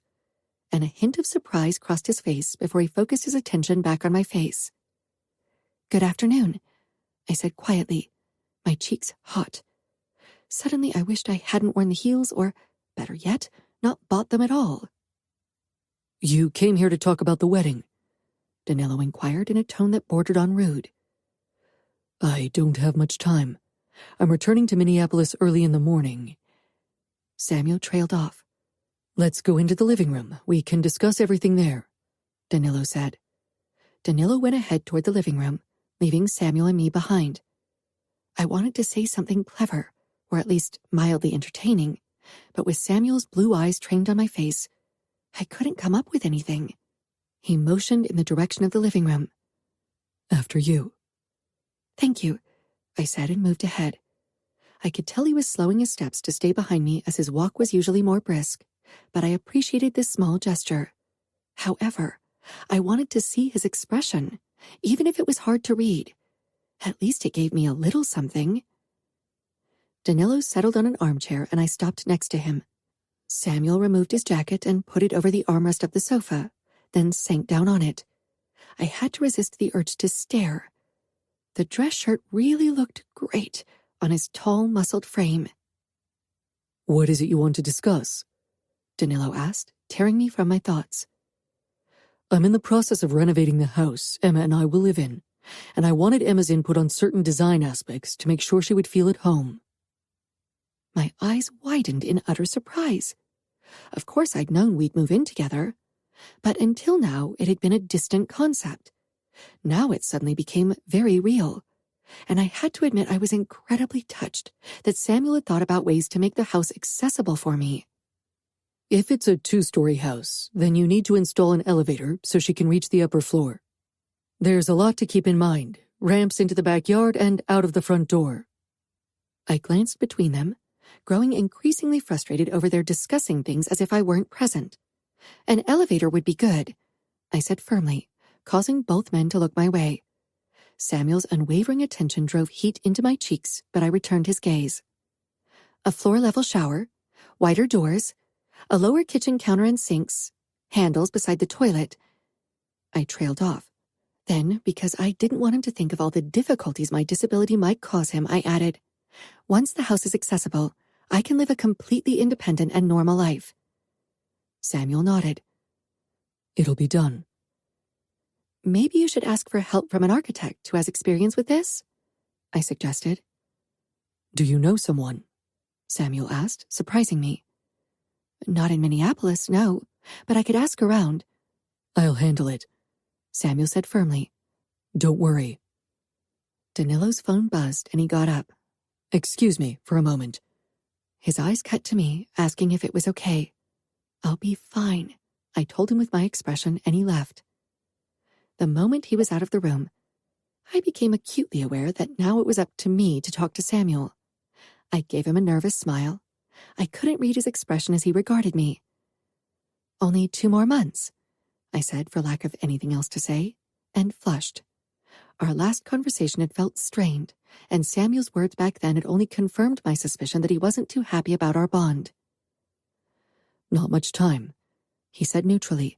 and a hint of surprise crossed his face before he focused his attention back on my face. "Good afternoon," I said quietly, my cheeks hot. Suddenly I wished I hadn't worn the heels or, better yet, not bought them at all. "You came here to talk about the wedding?" Danilo inquired in a tone that bordered on rude. "I don't have much time. I'm returning to Minneapolis early in the morning." Samuel trailed off. "Let's go into the living room. We can discuss everything there," Danilo said. Danilo went ahead toward the living room, leaving Samuel and me behind. I wanted to say something clever, or at least mildly entertaining, but with Samuel's blue eyes trained on my face, I couldn't come up with anything. He motioned in the direction of the living room. "After you." "Thank you," I said and moved ahead. I could tell he was slowing his steps to stay behind me as his walk was usually more brisk, but I appreciated this small gesture. However, I wanted to see his expression, even if it was hard to read. At least it gave me a little something. Danilo settled on an armchair and I stopped next to him. Samuel removed his jacket and put it over the armrest of the sofa, then sank down on it. I had to resist the urge to stare. The dress shirt really looked great on his tall, muscled frame. What is it you want to discuss? Danilo asked, tearing me from my thoughts. I'm in the process of renovating the house Emma and I will live in, and I wanted Emma's input on certain design aspects to make sure she would feel at home. My eyes widened in utter surprise. Of course I'd known we'd move in together, but until now it had been a distant concept. Now it suddenly became very real, and I had to admit I was incredibly touched that Samuel had thought about ways to make the house accessible for me. If it's a 2-story house, then you need to install an elevator so she can reach the upper floor. There's a lot to keep in mind, ramps into the backyard and out of the front door. I glanced between them, growing increasingly frustrated over their discussing things as if I weren't present. An elevator would be good, I said firmly, causing both men to look my way. Samuel's unwavering attention drove heat into my cheeks, but I returned his gaze. A floor-level shower, wider doors, a lower kitchen counter and sinks, handles beside the toilet. I trailed off. Then, because I didn't want him to think of all the difficulties my disability might cause him, I added, once the house is accessible, I can live a completely independent and normal life. Samuel nodded. It'll be done. Maybe you should ask for help from an architect who has experience with this, I suggested. Do you know someone? Samuel asked, surprising me. Not in Minneapolis, no, but I could ask around. I'll handle it, Samuel said firmly. Don't worry. Danilo's phone buzzed and he got up. Excuse me for a moment. His eyes cut to me, asking if it was okay. I'll be fine, I told him with my expression, and he left. The moment he was out of the room, I became acutely aware that now it was up to me to talk to Samuel. I gave him a nervous smile. I couldn't read his expression as he regarded me. Only 2 more months, I said for lack of anything else to say, and flushed. Our last conversation had felt strained, and Samuel's words back then had only confirmed my suspicion that he wasn't too happy about our bond. Not much time, he said neutrally,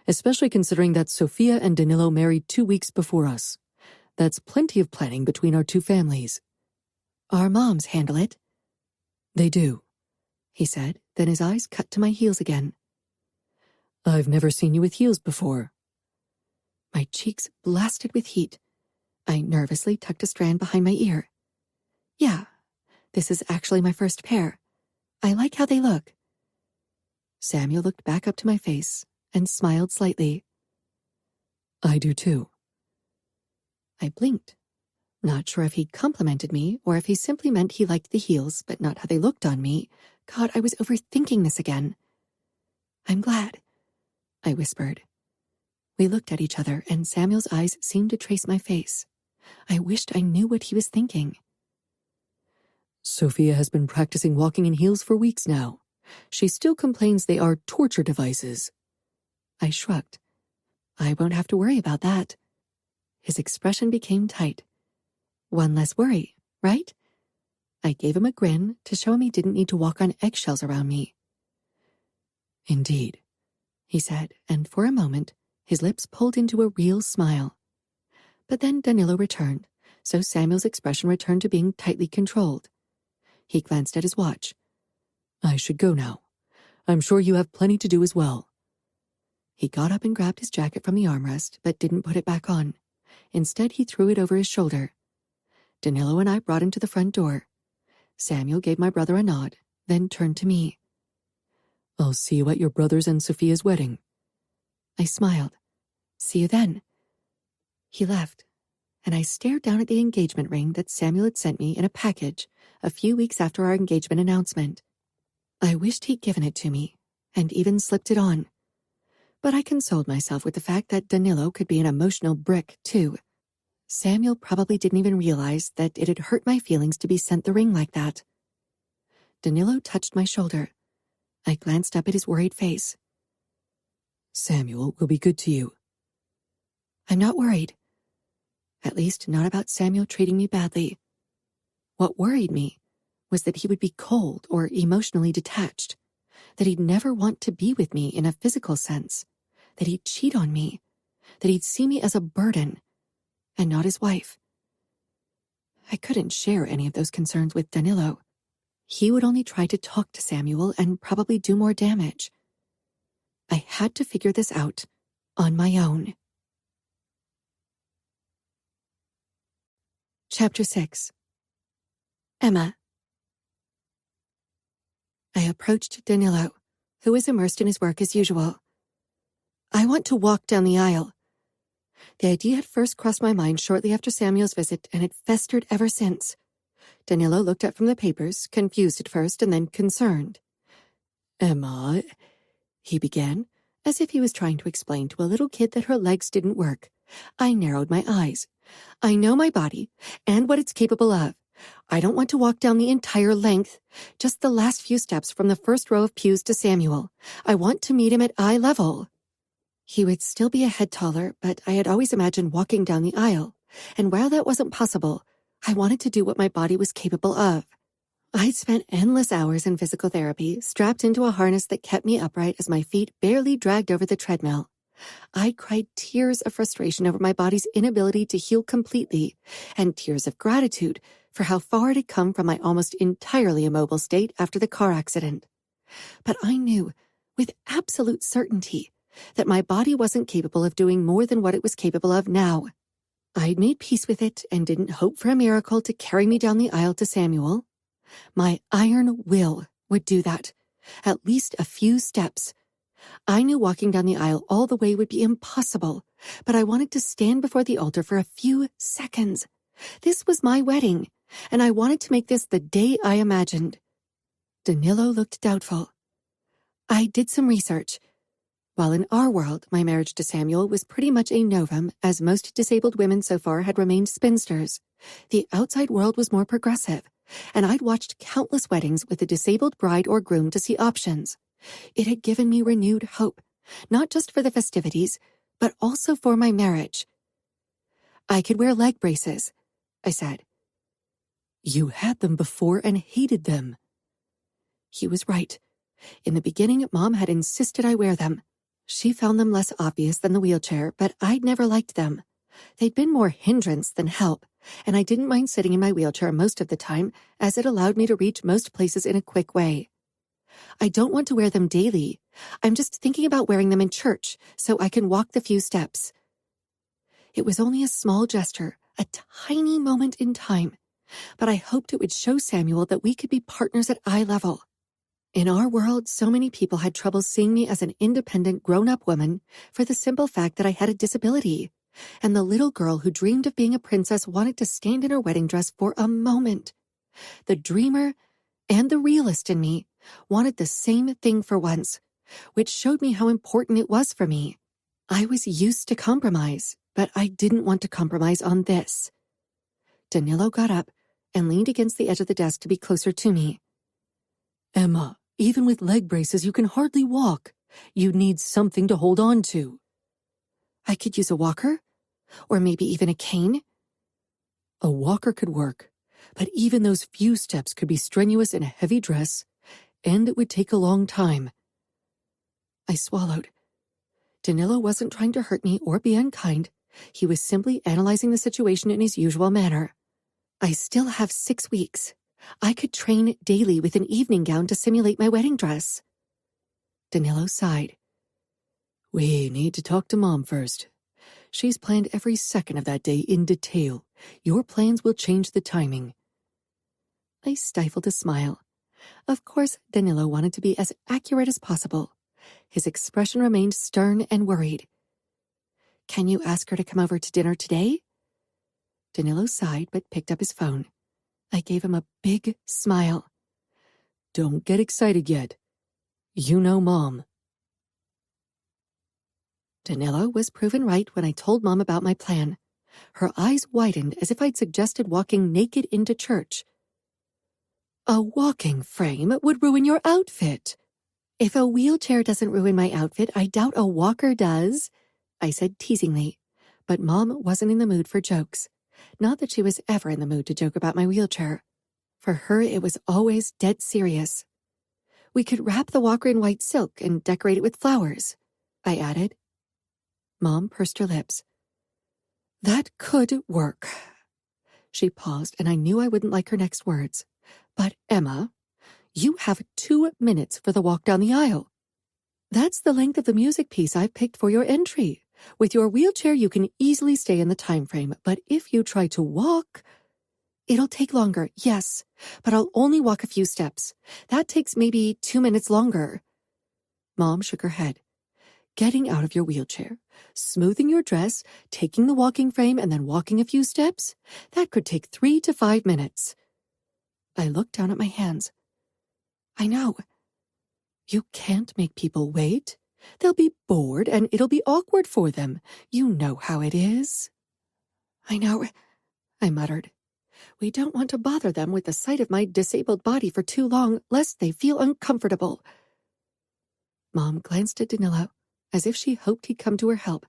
especially considering that Sophia and Danilo married 2 weeks before us. That's plenty of planning between our 2 families. Our moms handle it. They do, he said, then his eyes cut to my heels again. I've never seen you with heels before. My cheeks blasted with heat. I nervously tucked a strand behind my ear. Yeah, this is actually my first pair. I like how they look. Samuel looked back up to my face and smiled slightly. I do too. I blinked, not sure if he complimented me or if he simply meant he liked the heels but not how they looked on me. God, I was overthinking this again. I'm glad, I whispered. We looked at each other and Samuel's eyes seemed to trace my face. I wished I knew what he was thinking. Sophia has been practicing walking in heels for weeks now. She still complains they are torture devices. I shrugged. I won't have to worry about that. His expression became tight. One less worry, right? I gave him a grin to show him he didn't need to walk on eggshells around me. Indeed, he said, and for a moment, his lips pulled into a real smile. But then Danilo returned, so Samuel's expression returned to being tightly controlled. He glanced at his watch. I should go now. I'm sure you have plenty to do as well. He got up and grabbed his jacket from the armrest, but didn't put it back on. Instead, he threw it over his shoulder. Danilo and I brought him to the front door. Samuel gave my brother a nod, then turned to me. I'll see you at your brother's and Sophia's wedding. I smiled. See you then. He left, and I stared down at the engagement ring that Samuel had sent me in a package a few weeks after our engagement announcement. I wished he'd given it to me, and even slipped it on. But I consoled myself with the fact that Danilo could be an emotional brick, too. Samuel probably didn't even realize that it had hurt my feelings to be sent the ring like that. Danilo touched my shoulder. I glanced up at his worried face. Samuel will be good to you. I'm not worried. At least not about Samuel treating me badly. What worried me was that he would be cold or emotionally detached, that he'd never want to be with me in a physical sense, that he'd cheat on me, that he'd see me as a burden and not his wife. I couldn't share any of those concerns with Danilo. he would only try to talk to Samuel and probably do more damage. I had to figure this out on my own. Chapter 6. Emma. I approached Danilo, who was immersed in his work as usual. I want to walk down the aisle. The idea had first crossed my mind shortly after Samuel's visit, and had festered ever since. Danilo looked up from the papers, confused at first and then concerned. Emma, he began, as if he was trying to explain to a little kid that her legs didn't work. I narrowed my eyes. I know my body and what it's capable of. I don't want to walk down the entire length, just the last few steps from the first row of pews to Samuel. I want to meet him at eye level. He would still be a head taller, but I had always imagined walking down the aisle, and while that wasn't possible, I wanted to do what my body was capable of. I'd spent endless hours in physical therapy, strapped into a harness that kept me upright as my feet barely dragged over the treadmill. I cried tears of frustration over my body's inability to heal completely, and tears of gratitude for how far it had come from my almost entirely immobile state after the car accident. But I knew, with absolute certainty, that my body wasn't capable of doing more than what it was capable of now. I'd made peace with it and didn't hope for a miracle to carry me down the aisle to Samuel. My iron will would do that, at least a few steps. I knew walking down the aisle all the way would be impossible, but I wanted to stand before the altar for a few seconds. This was my wedding, and I wanted to make this the day I imagined. Danilo looked doubtful. I did some research. While in our world, my marriage to Samuel was pretty much a novum, as most disabled women so far had remained spinsters, the outside world was more progressive, and I'd watched countless weddings with a disabled bride or groom to see options. It had given me renewed hope, not just for the festivities, but also for my marriage. I could wear leg braces, I said. You had them before and hated them. He was right. In the beginning, Mom had insisted I wear them. She found them less obvious than the wheelchair, but I'd never liked them. They'd been more hindrance than help, and I didn't mind sitting in my wheelchair most of the time, as it allowed me to reach most places in a quick way. I don't want to wear them daily. I'm just thinking about wearing them in church, so I can walk the few steps. It was only a small gesture, a tiny moment in time, but I hoped it would show Samuel that we could be partners at eye level. In our world, so many people had trouble seeing me as an independent, grown-up woman for the simple fact that I had a disability, and the little girl who dreamed of being a princess wanted to stand in her wedding dress for a moment. The dreamer and the realist in me wanted the same thing for once, which showed me how important it was for me. I was used to compromise, but I didn't want to compromise on this. Danilo got up and leaned against the edge of the desk to be closer to me. Emma, even with leg braces, you can hardly walk. You need something to hold on to. I could use a walker, or maybe even a cane. A walker could work, but even those few steps could be strenuous in a heavy dress, and it would take a long time. I swallowed. Danilo wasn't trying to hurt me or be unkind. He was simply analyzing the situation in his usual manner. I still have 6 weeks. I could train daily with an evening gown to simulate my wedding dress. Danilo sighed. We need to talk to Mom first. She's planned every second of that day in detail. Your plans will change the timing. I stifled a smile. Of course, Danilo wanted to be as accurate as possible. His expression remained stern and worried. Can you ask her to come over to dinner today? Danilo sighed but picked up his phone. I gave him a big smile. Don't get excited yet. You know Mom. Danilo was proven right when I told Mom about my plan. Her eyes widened as if I'd suggested walking naked into church. A walking frame would ruin your outfit. If a wheelchair doesn't ruin my outfit, I doubt a walker does, I said teasingly. But Mom wasn't in the mood for jokes. Not that she was ever in the mood to joke about my wheelchair. For her, it was always dead serious. We could wrap the walker in white silk and decorate it with flowers, I added. Mom pursed her lips. That could work. She paused, and I knew I wouldn't like her next words. But Emma, You have 2 minutes for the walk down the aisle. That's the length of the music piece I've picked for your entry. With your wheelchair, you can easily stay in the time frame, but if you try to walk, it'll take longer, yes, but I'll only walk a few steps. That takes maybe 2 minutes longer. Mom shook her head. Getting out of your wheelchair, smoothing your dress, taking the walking frame, and then walking a few steps, that could take 3 to 5 minutes. I looked down at my hands. I know. You can't make people wait. They'll be bored and it'll be awkward for them. You know how it is. I know, I muttered. We don't want to bother them with the sight of my disabled body for too long, lest they feel uncomfortable. Mom glanced at Danilo, as if she hoped he'd come to her help,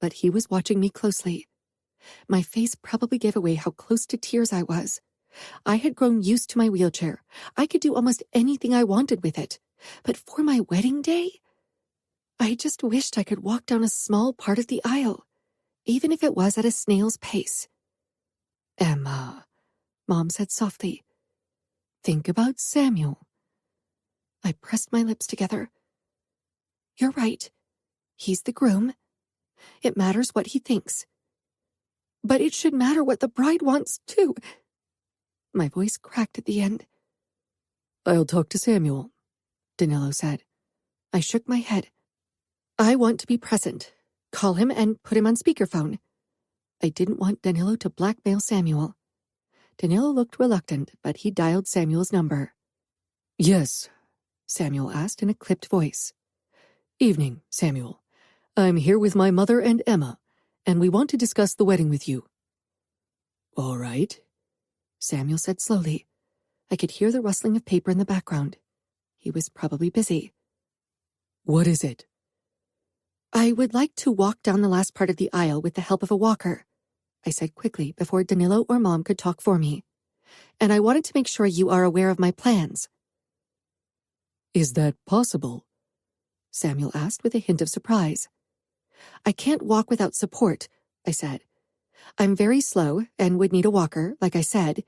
but he was watching me closely. My face probably gave away how close to tears I was. I had grown used to my wheelchair. I could do almost anything I wanted with it. But for my wedding day, I just wished I could walk down a small part of the aisle, even if it was at a snail's pace. Emma, Mom said softly, think about Samuel. I pressed my lips together. You're right. He's the groom. It matters what he thinks. But it should matter what the bride wants, too. My voice cracked at the end. I'll talk to Samuel, Danilo said. I shook my head. I want to be present. Call him and put him on speakerphone. I didn't want Danilo to blackmail Samuel. Danilo looked reluctant, but he dialed Samuel's number. Yes, Samuel asked in a clipped voice. Evening, Samuel. I'm here with my mother and Emma, and we want to discuss the wedding with you. All right, Samuel said slowly. I could hear the rustling of paper in the background. He was probably busy. What is it? I would like to walk down the last part of the aisle with the help of a walker, I said quickly before Danilo or Mom could talk for me. And I wanted to make sure you are aware of my plans. Is that possible? Samuel asked with a hint of surprise. I can't walk without support, I said. I'm very slow and would need a walker, like I said.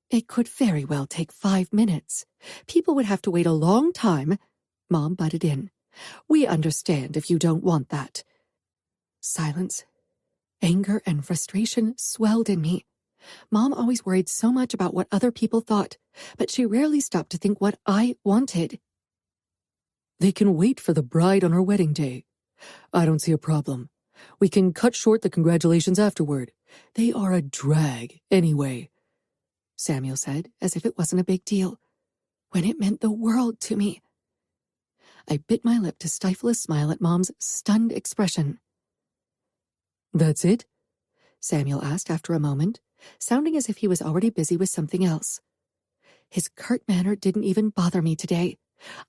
It could very well take 5 minutes. People would have to wait a long time. Mom butted in. We understand if you don't want that. Silence. Anger and frustration swelled in me. Mom always worried so much about what other people thought, but she rarely stopped to think what I wanted. They can wait for the bride on her wedding day. I don't see a problem. We can cut short the congratulations afterward. They are a drag, anyway, Samuel said, as if it wasn't a big deal, when it meant the world to me. I bit my lip to stifle a smile at Mom's stunned expression. That's it? Samuel asked after a moment, sounding as if he was already busy with something else. His curt manner didn't even bother me today.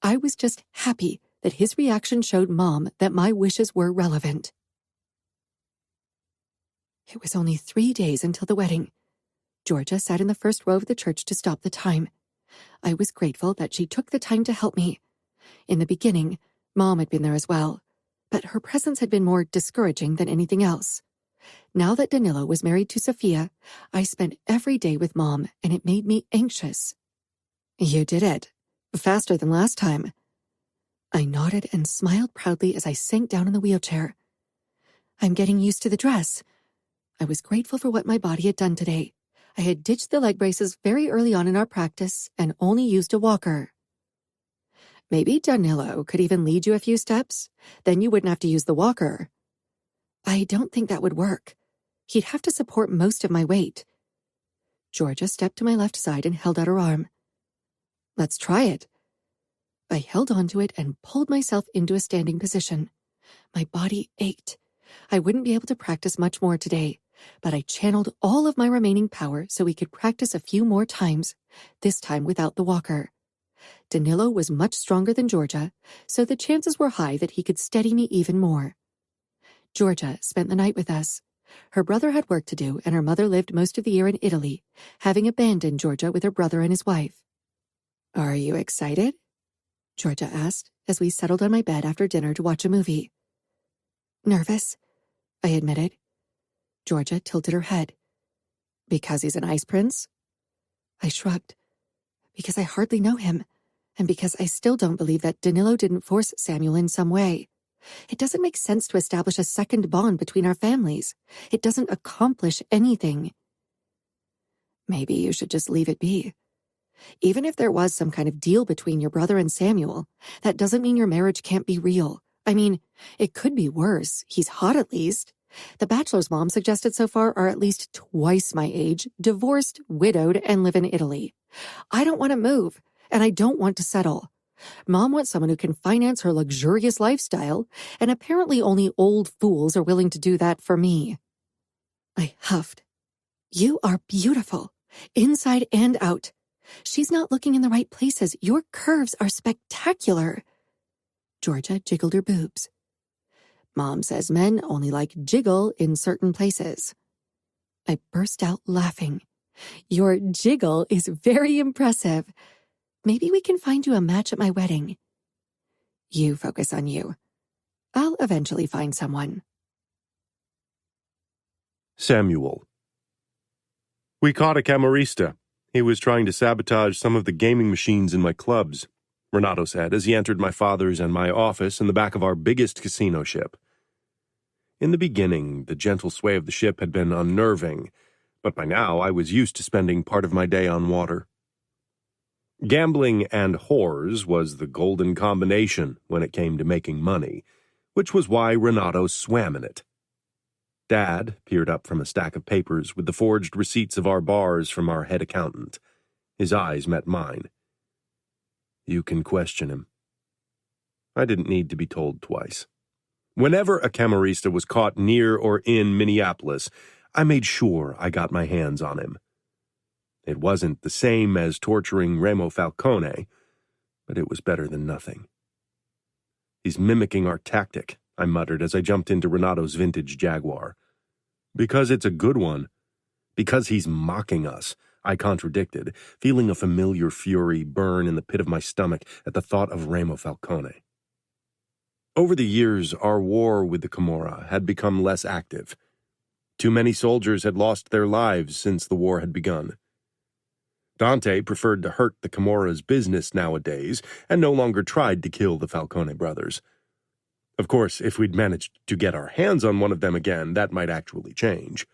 I was just happy that his reaction showed Mom that my wishes were relevant. It was only 3 days until the wedding. Georgia sat in the first row of the church to stop the time. I was grateful that she took the time to help me. In the beginning, Mom had been there as well, but her presence had been more discouraging than anything else. Now that Danilo was married to Sophia, I spent every day with Mom, and it made me anxious. You did it. Faster than last time. I nodded and smiled proudly as I sank down in the wheelchair. I'm getting used to the dress. I was grateful for what my body had done today. I had ditched the leg braces very early on in our practice and only used a walker. Maybe Danilo could even lead you a few steps. Then you wouldn't have to use the walker. I don't think that would work. He'd have to support most of my weight. Georgia stepped to my left side and held out her arm. Let's try it. I held onto it and pulled myself into a standing position. My body ached. I wouldn't be able to practice much more today, but I channeled all of my remaining power so we could practice a few more times, this time without the walker. Danilo was much stronger than Georgia, so the chances were high that he could steady me even more. Georgia spent the night with us. Her brother had work to do, and her mother lived most of the year in Italy, having abandoned Georgia with her brother and his wife. Are you excited? Georgia asked as we settled on my bed after dinner to watch a movie. Nervous, I admitted. Georgia tilted her head. Because he's an ice prince? I shrugged. Because I hardly know him. And because I still don't believe that Danilo didn't force Samuel in some way. It doesn't make sense to establish a second bond between our families. It doesn't accomplish anything. Maybe you should just leave it be. Even if there was some kind of deal between your brother and Samuel, that doesn't mean your marriage can't be real. I mean, it could be worse. He's hot at least. The bachelor's mom suggested so far are at least twice my age, divorced, widowed, and live in Italy. I don't want to move, and I don't want to settle. Mom wants someone who can finance her luxurious lifestyle, and apparently only old fools are willing to do that for me. I huffed. You are beautiful, inside and out. She's not looking in the right places. Your curves are spectacular. Georgia jiggled her boobs. Mom says men only like jiggle in certain places. I burst out laughing. Your jiggle is very impressive. Maybe we can find you a match at my wedding. You focus on you. I'll eventually find someone. Samuel. We caught a camarista. He was trying to sabotage some of the gaming machines in my clubs, Renato said as he entered my father's and my office in the back of our biggest casino ship. In the beginning, the gentle sway of the ship had been unnerving, but by now I was used to spending part of my day on water. Gambling and whores was the golden combination when it came to making money, which was why Renato swam in it. Dad peered up from a stack of papers with the forged receipts of our bars from our head accountant. His eyes met mine. You can question him. I didn't need to be told twice. Whenever a camarista was caught near or in Minneapolis, I made sure I got my hands on him. It wasn't the same as torturing Remo Falcone, but it was better than nothing. He's mimicking our tactic, I muttered as I jumped into Renato's vintage Jaguar. Because it's a good one. Because he's mocking us, I contradicted, feeling a familiar fury burn in the pit of my stomach at the thought of Remo Falcone. Over the years, our war with the Camorra had become less active. Too many soldiers had lost their lives since the war had begun. Dante preferred to hurt the Camorra's business nowadays and no longer tried to kill the Falcone brothers. Of course, if we'd managed to get our hands on one of them again, that might actually change.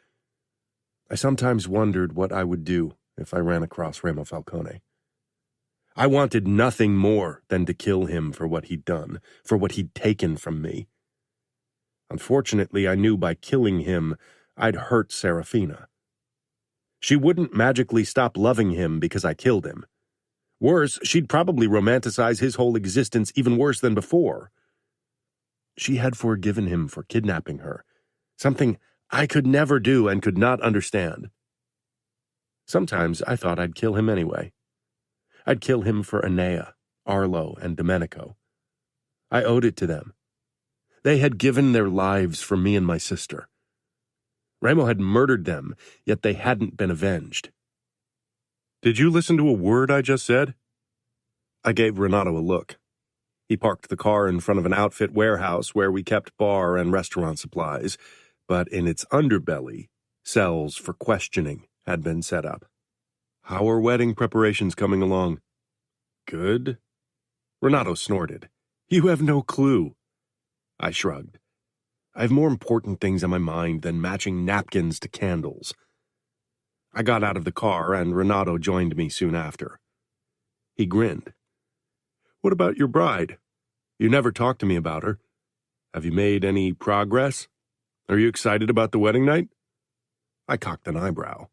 I sometimes wondered what I would do if I ran across Remo Falcone. I wanted nothing more than to kill him for what he'd done, for what he'd taken from me. Unfortunately, I knew by killing him, I'd hurt Serafina. She wouldn't magically stop loving him because I killed him. Worse, she'd probably romanticize his whole existence even worse than before. She had forgiven him for kidnapping her, something I could never do and could not understand. Sometimes I thought I'd kill him anyway. I'd kill him for Enea, Arlo, and Domenico. I owed it to them. They had given their lives for me and my sister. Remo had murdered them, yet they hadn't been avenged. Did you listen to a word I just said? I gave Renato a look. He parked the car in front of an outfit warehouse where we kept bar and restaurant supplies, but in its underbelly, cells for questioning had been set up. How are wedding preparations coming along? Good? Renato snorted. You have no clue. I shrugged. I have more important things on my mind than matching napkins to candles. I got out of the car and Renato joined me soon after. He grinned. What about your bride? You never talked to me about her. Have you made any progress? Are you excited about the wedding night? I cocked an eyebrow.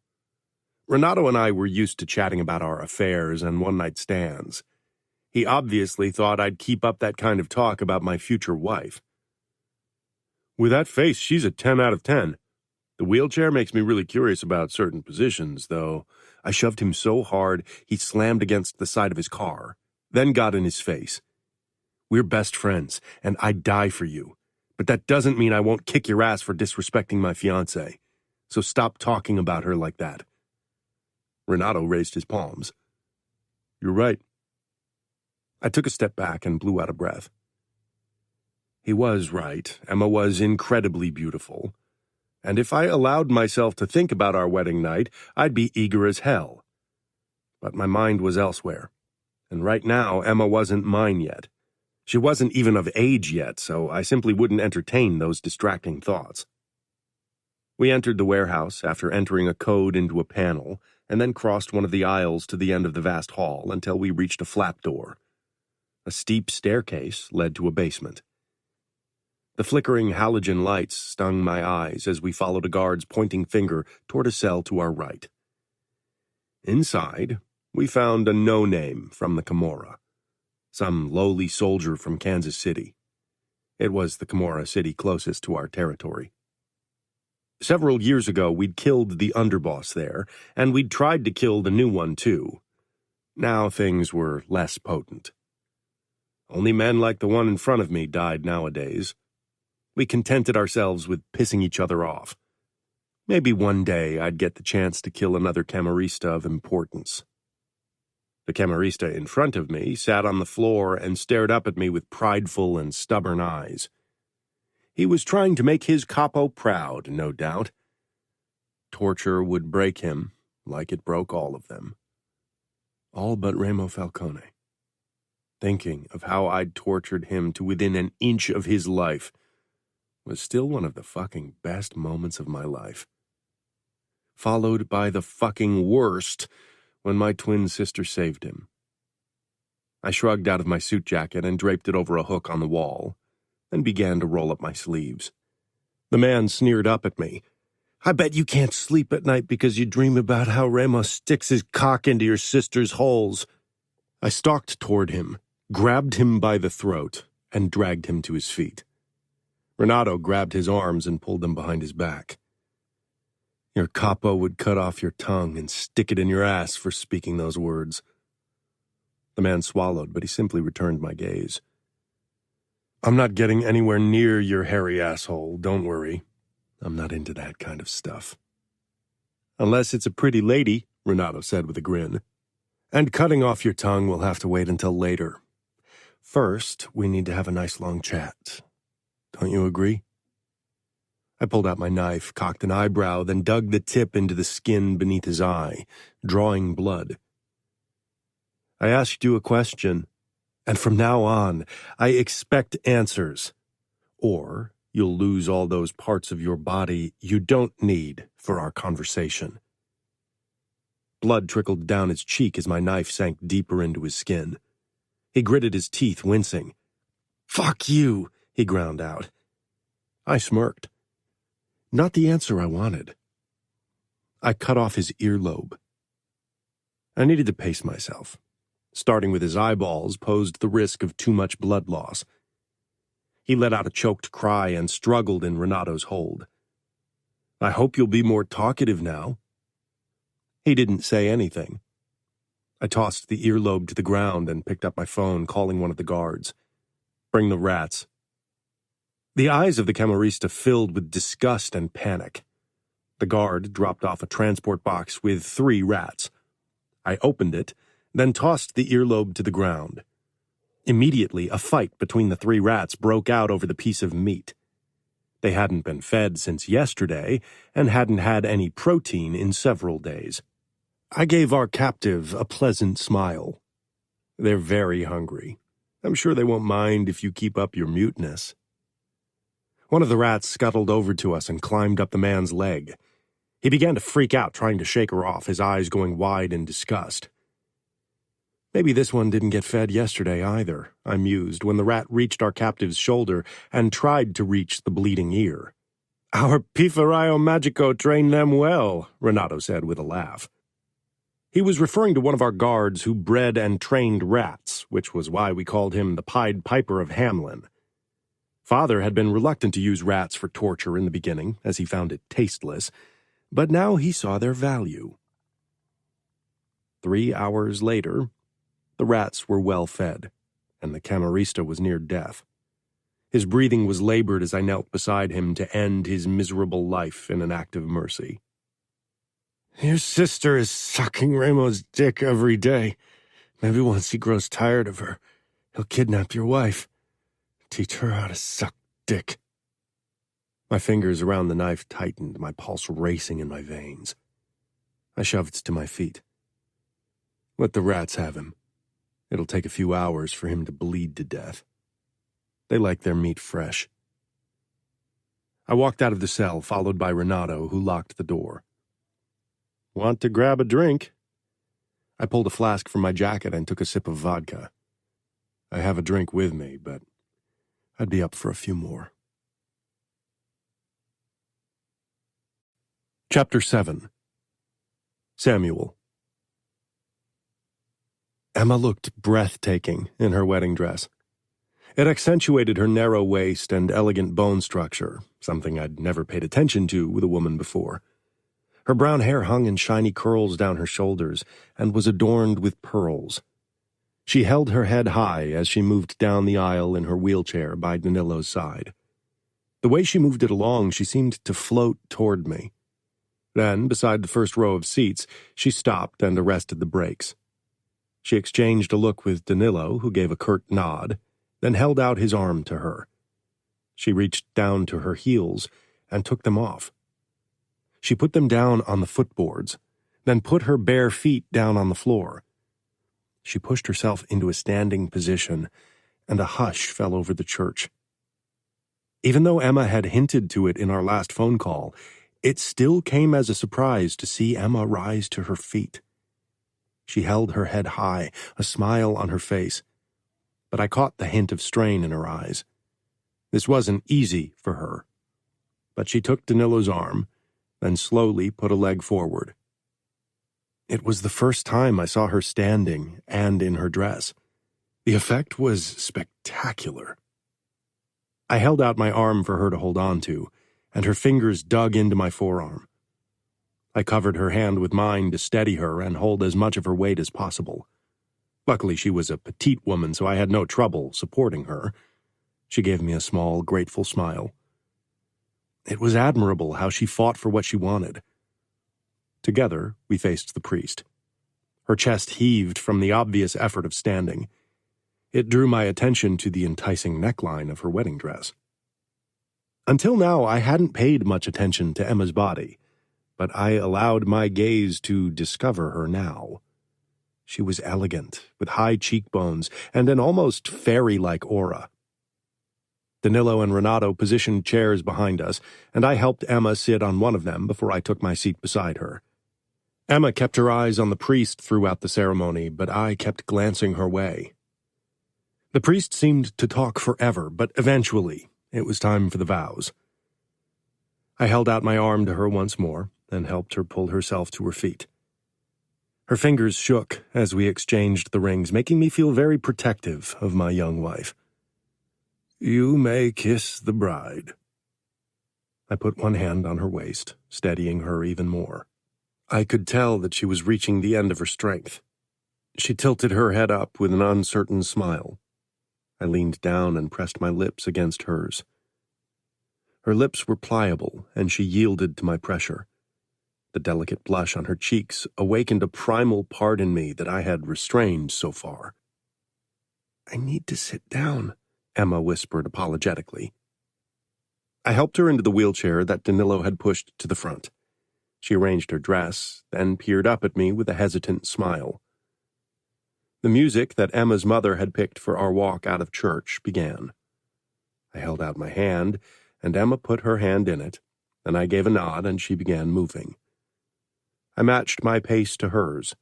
Renato and I were used to chatting about our affairs and one-night stands. He obviously thought I'd keep up that kind of talk about my future wife. With that face, she's a 10 out of 10. The wheelchair makes me really curious about certain positions, though. I shoved him so hard, he slammed against the side of his car, then got in his face. We're best friends, and I'd die for you. But that doesn't mean I won't kick your ass for disrespecting my fiancée. So stop talking about her like that. Renato raised his palms. You're right. I took a step back and blew out a breath. He was right. Emma was incredibly beautiful. And if I allowed myself to think about our wedding night, I'd be eager as hell. But my mind was elsewhere, and right now Emma wasn't mine yet. She wasn't even of age yet, so I simply wouldn't entertain those distracting thoughts. We entered the warehouse after entering a code into a panel, and then crossed one of the aisles to the end of the vast hall until we reached a flap door. A steep staircase led to a basement. The flickering halogen lights stung my eyes as we followed a guard's pointing finger toward a cell to our right. Inside, we found a no-name from the Camorra, some lowly soldier from Kansas City. It was the Camorra city closest to our territory. Several years ago, we'd killed the underboss there, and we'd tried to kill the new one, too. Now things were less potent. Only men like the one in front of me died nowadays. We contented ourselves with pissing each other off. Maybe one day I'd get the chance to kill another Camarista of importance. The Camarista in front of me sat on the floor and stared up at me with prideful and stubborn eyes. He was trying to make his capo proud, no doubt. Torture would break him, like it broke all of them. All but Remo Falcone. Thinking of how I'd tortured him to within an inch of his life was still one of the fucking best moments of my life. Followed by the fucking worst when my twin sister saved him. I shrugged out of my suit jacket and draped it over a hook on the wall, and began to roll up my sleeves. The man sneered up at me. "I bet you can't sleep at night because you dream about how Remo sticks his cock into your sister's holes." I stalked toward him, grabbed him by the throat, and dragged him to his feet. Renato grabbed his arms and pulled them behind his back. "Your capo would cut off your tongue and stick it in your ass for speaking those words." The man swallowed, but he simply returned my gaze. "I'm not getting anywhere near your hairy asshole, don't worry. I'm not into that kind of stuff." "Unless it's a pretty lady," Renato said with a grin. "And cutting off your tongue will have to wait until later. First, we need to have a nice long chat. Don't you agree?" I pulled out my knife, cocked an eyebrow, then dug the tip into the skin beneath his eye, drawing blood. "I asked you a question, and from now on, I expect answers. Or you'll lose all those parts of your body you don't need for our conversation." Blood trickled down his cheek as my knife sank deeper into his skin. He gritted his teeth, wincing. "Fuck you," he ground out. I smirked. Not the answer I wanted. I cut off his earlobe. I needed to pace myself. Starting with his eyeballs posed the risk of too much blood loss. He let out a choked cry and struggled in Renato's hold. "I hope you'll be more talkative now." He didn't say anything. I tossed the earlobe to the ground and picked up my phone, calling one of the guards. "Bring the rats." The eyes of the Camarista filled with disgust and panic. The guard dropped off a transport box with 3 rats. I opened it, then tossed the earlobe to the ground. Immediately, a fight between the 3 rats broke out over the piece of meat. They hadn't been fed since yesterday and hadn't had any protein in several days. I gave our captive a pleasant smile. "They're very hungry. I'm sure they won't mind if you keep up your muteness." One of the rats scuttled over to us and climbed up the man's leg. He began to freak out, trying to shake her off, his eyes going wide in disgust. Maybe this one didn't get fed yesterday either, I mused, when the rat reached our captive's shoulder and tried to reach the bleeding ear. "Our Piferaio Magico trained them well," Renato said with a laugh. He was referring to one of our guards who bred and trained rats, which was why we called him the Pied Piper of Hamlin. Father had been reluctant to use rats for torture in the beginning, as he found it tasteless, but now he saw their value. 3 hours later, the rats were well fed, and the Camarista was near death. His breathing was labored as I knelt beside him to end his miserable life in an act of mercy. "Your sister is sucking Remo's dick every day. Maybe once he grows tired of her, he'll kidnap your wife. Teach her how to suck dick." My fingers around the knife tightened, my pulse racing in my veins. I shoved to my feet. "Let the rats have him. It'll take a few hours for him to bleed to death. They like their meat fresh. I walked out of the cell, followed by Renato, who locked the door. Want to grab a drink? I pulled a flask from my jacket and took a sip of vodka. I have a drink with me, but I'd be up for a few more. Chapter 7. Samuel. Emma looked breathtaking in her wedding dress. It accentuated her narrow waist and elegant bone structure, something I'd never paid attention to with a woman before. Her brown hair hung in shiny curls down her shoulders and was adorned with pearls. She held her head high as she moved down the aisle in her wheelchair by Danilo's side. The way she moved it along, she seemed to float toward me. Then, beside the first row of seats, she stopped and arrested the brakes. She exchanged a look with Danilo, who gave a curt nod, then held out his arm to her. She reached down to her heels and took them off. She put them down on the footboards, then put her bare feet down on the floor. She pushed herself into a standing position, and a hush fell over the church. Even though Emma had hinted to it in our last phone call, it still came as a surprise to see Emma rise to her feet. She held her head high, a smile on her face, but I caught the hint of strain in her eyes. This wasn't easy for her, but she took Danilo's arm, then slowly put a leg forward. It was the first time I saw her standing and in her dress. The effect was spectacular. I held out my arm for her to hold on to, and her fingers dug into my forearm. I covered her hand with mine to steady her and hold as much of her weight as possible. Luckily, she was a petite woman, so I had no trouble supporting her. She gave me a small, grateful smile. It was admirable how she fought for what she wanted. Together, we faced the priest. Her chest heaved from the obvious effort of standing. It drew my attention to the enticing neckline of her wedding dress. Until now, I hadn't paid much attention to Emma's body, but I allowed my gaze to discover her now. She was elegant, with high cheekbones and an almost fairy-like aura. Danilo and Renato positioned chairs behind us, and I helped Emma sit on one of them before I took my seat beside her. Emma kept her eyes on the priest throughout the ceremony, but I kept glancing her way. The priest seemed to talk forever, but eventually it was time for the vows. I held out my arm to her once more and helped her pull herself to her feet. Her fingers shook as we exchanged the rings, making me feel very protective of my young wife. You may kiss the bride. I put one hand on her waist, steadying her even more. I could tell that she was reaching the end of her strength. She tilted her head up with an uncertain smile. I leaned down and pressed my lips against hers. Her lips were pliable, and she yielded to my pressure. The delicate blush on her cheeks awakened a primal part in me that I had restrained so far. I need to sit down, Emma whispered apologetically. I helped her into the wheelchair that Danilo had pushed to the front. She arranged her dress, then peered up at me with a hesitant smile. The music that Emma's mother had picked for our walk out of church began. I held out my hand, and Emma put her hand in it, and I gave a nod, and she began moving. I matched my pace to hers.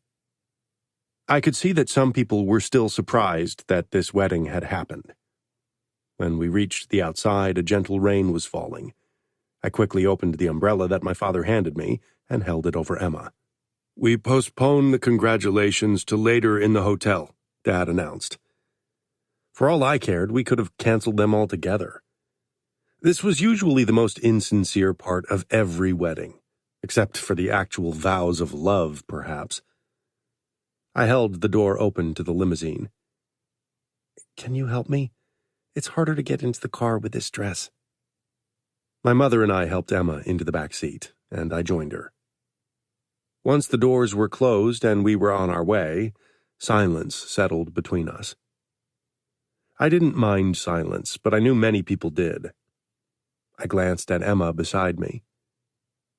I could see that some people were still surprised that this wedding had happened. When we reached the outside, a gentle rain was falling. I quickly opened the umbrella that my father handed me and held it over Emma. We postponed the congratulations to later in the hotel, Dad announced. For all I cared, we could have canceled them altogether. This was usually the most insincere part of every wedding, except for the actual vows of love, perhaps. I held the door open to the limousine. Can you help me? It's harder to get into the car with this dress. My mother and I helped Emma into the back seat, and I joined her. Once the doors were closed and we were on our way, silence settled between us. I didn't mind silence, but I knew many people did. I glanced at Emma beside me.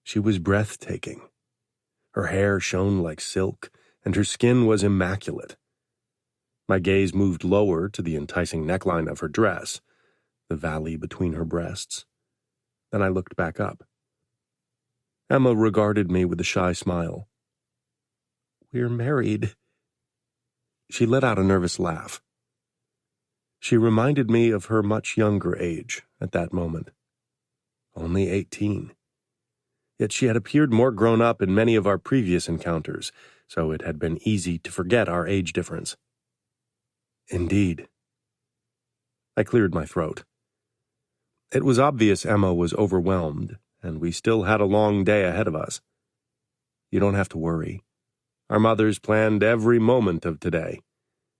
She was breathtaking. Her hair shone like silk, and her skin was immaculate. My gaze moved lower to the enticing neckline of her dress, the valley between her breasts. Then I looked back up. Emma regarded me with a shy smile. "We're married." She let out a nervous laugh. She reminded me of her much younger age at that moment. Only 18. Yet she had appeared more grown up in many of our previous encounters, so it had been easy to forget our age difference. Indeed. I cleared my throat. It was obvious Emma was overwhelmed, and we still had a long day ahead of us. You don't have to worry. Our mothers planned every moment of today.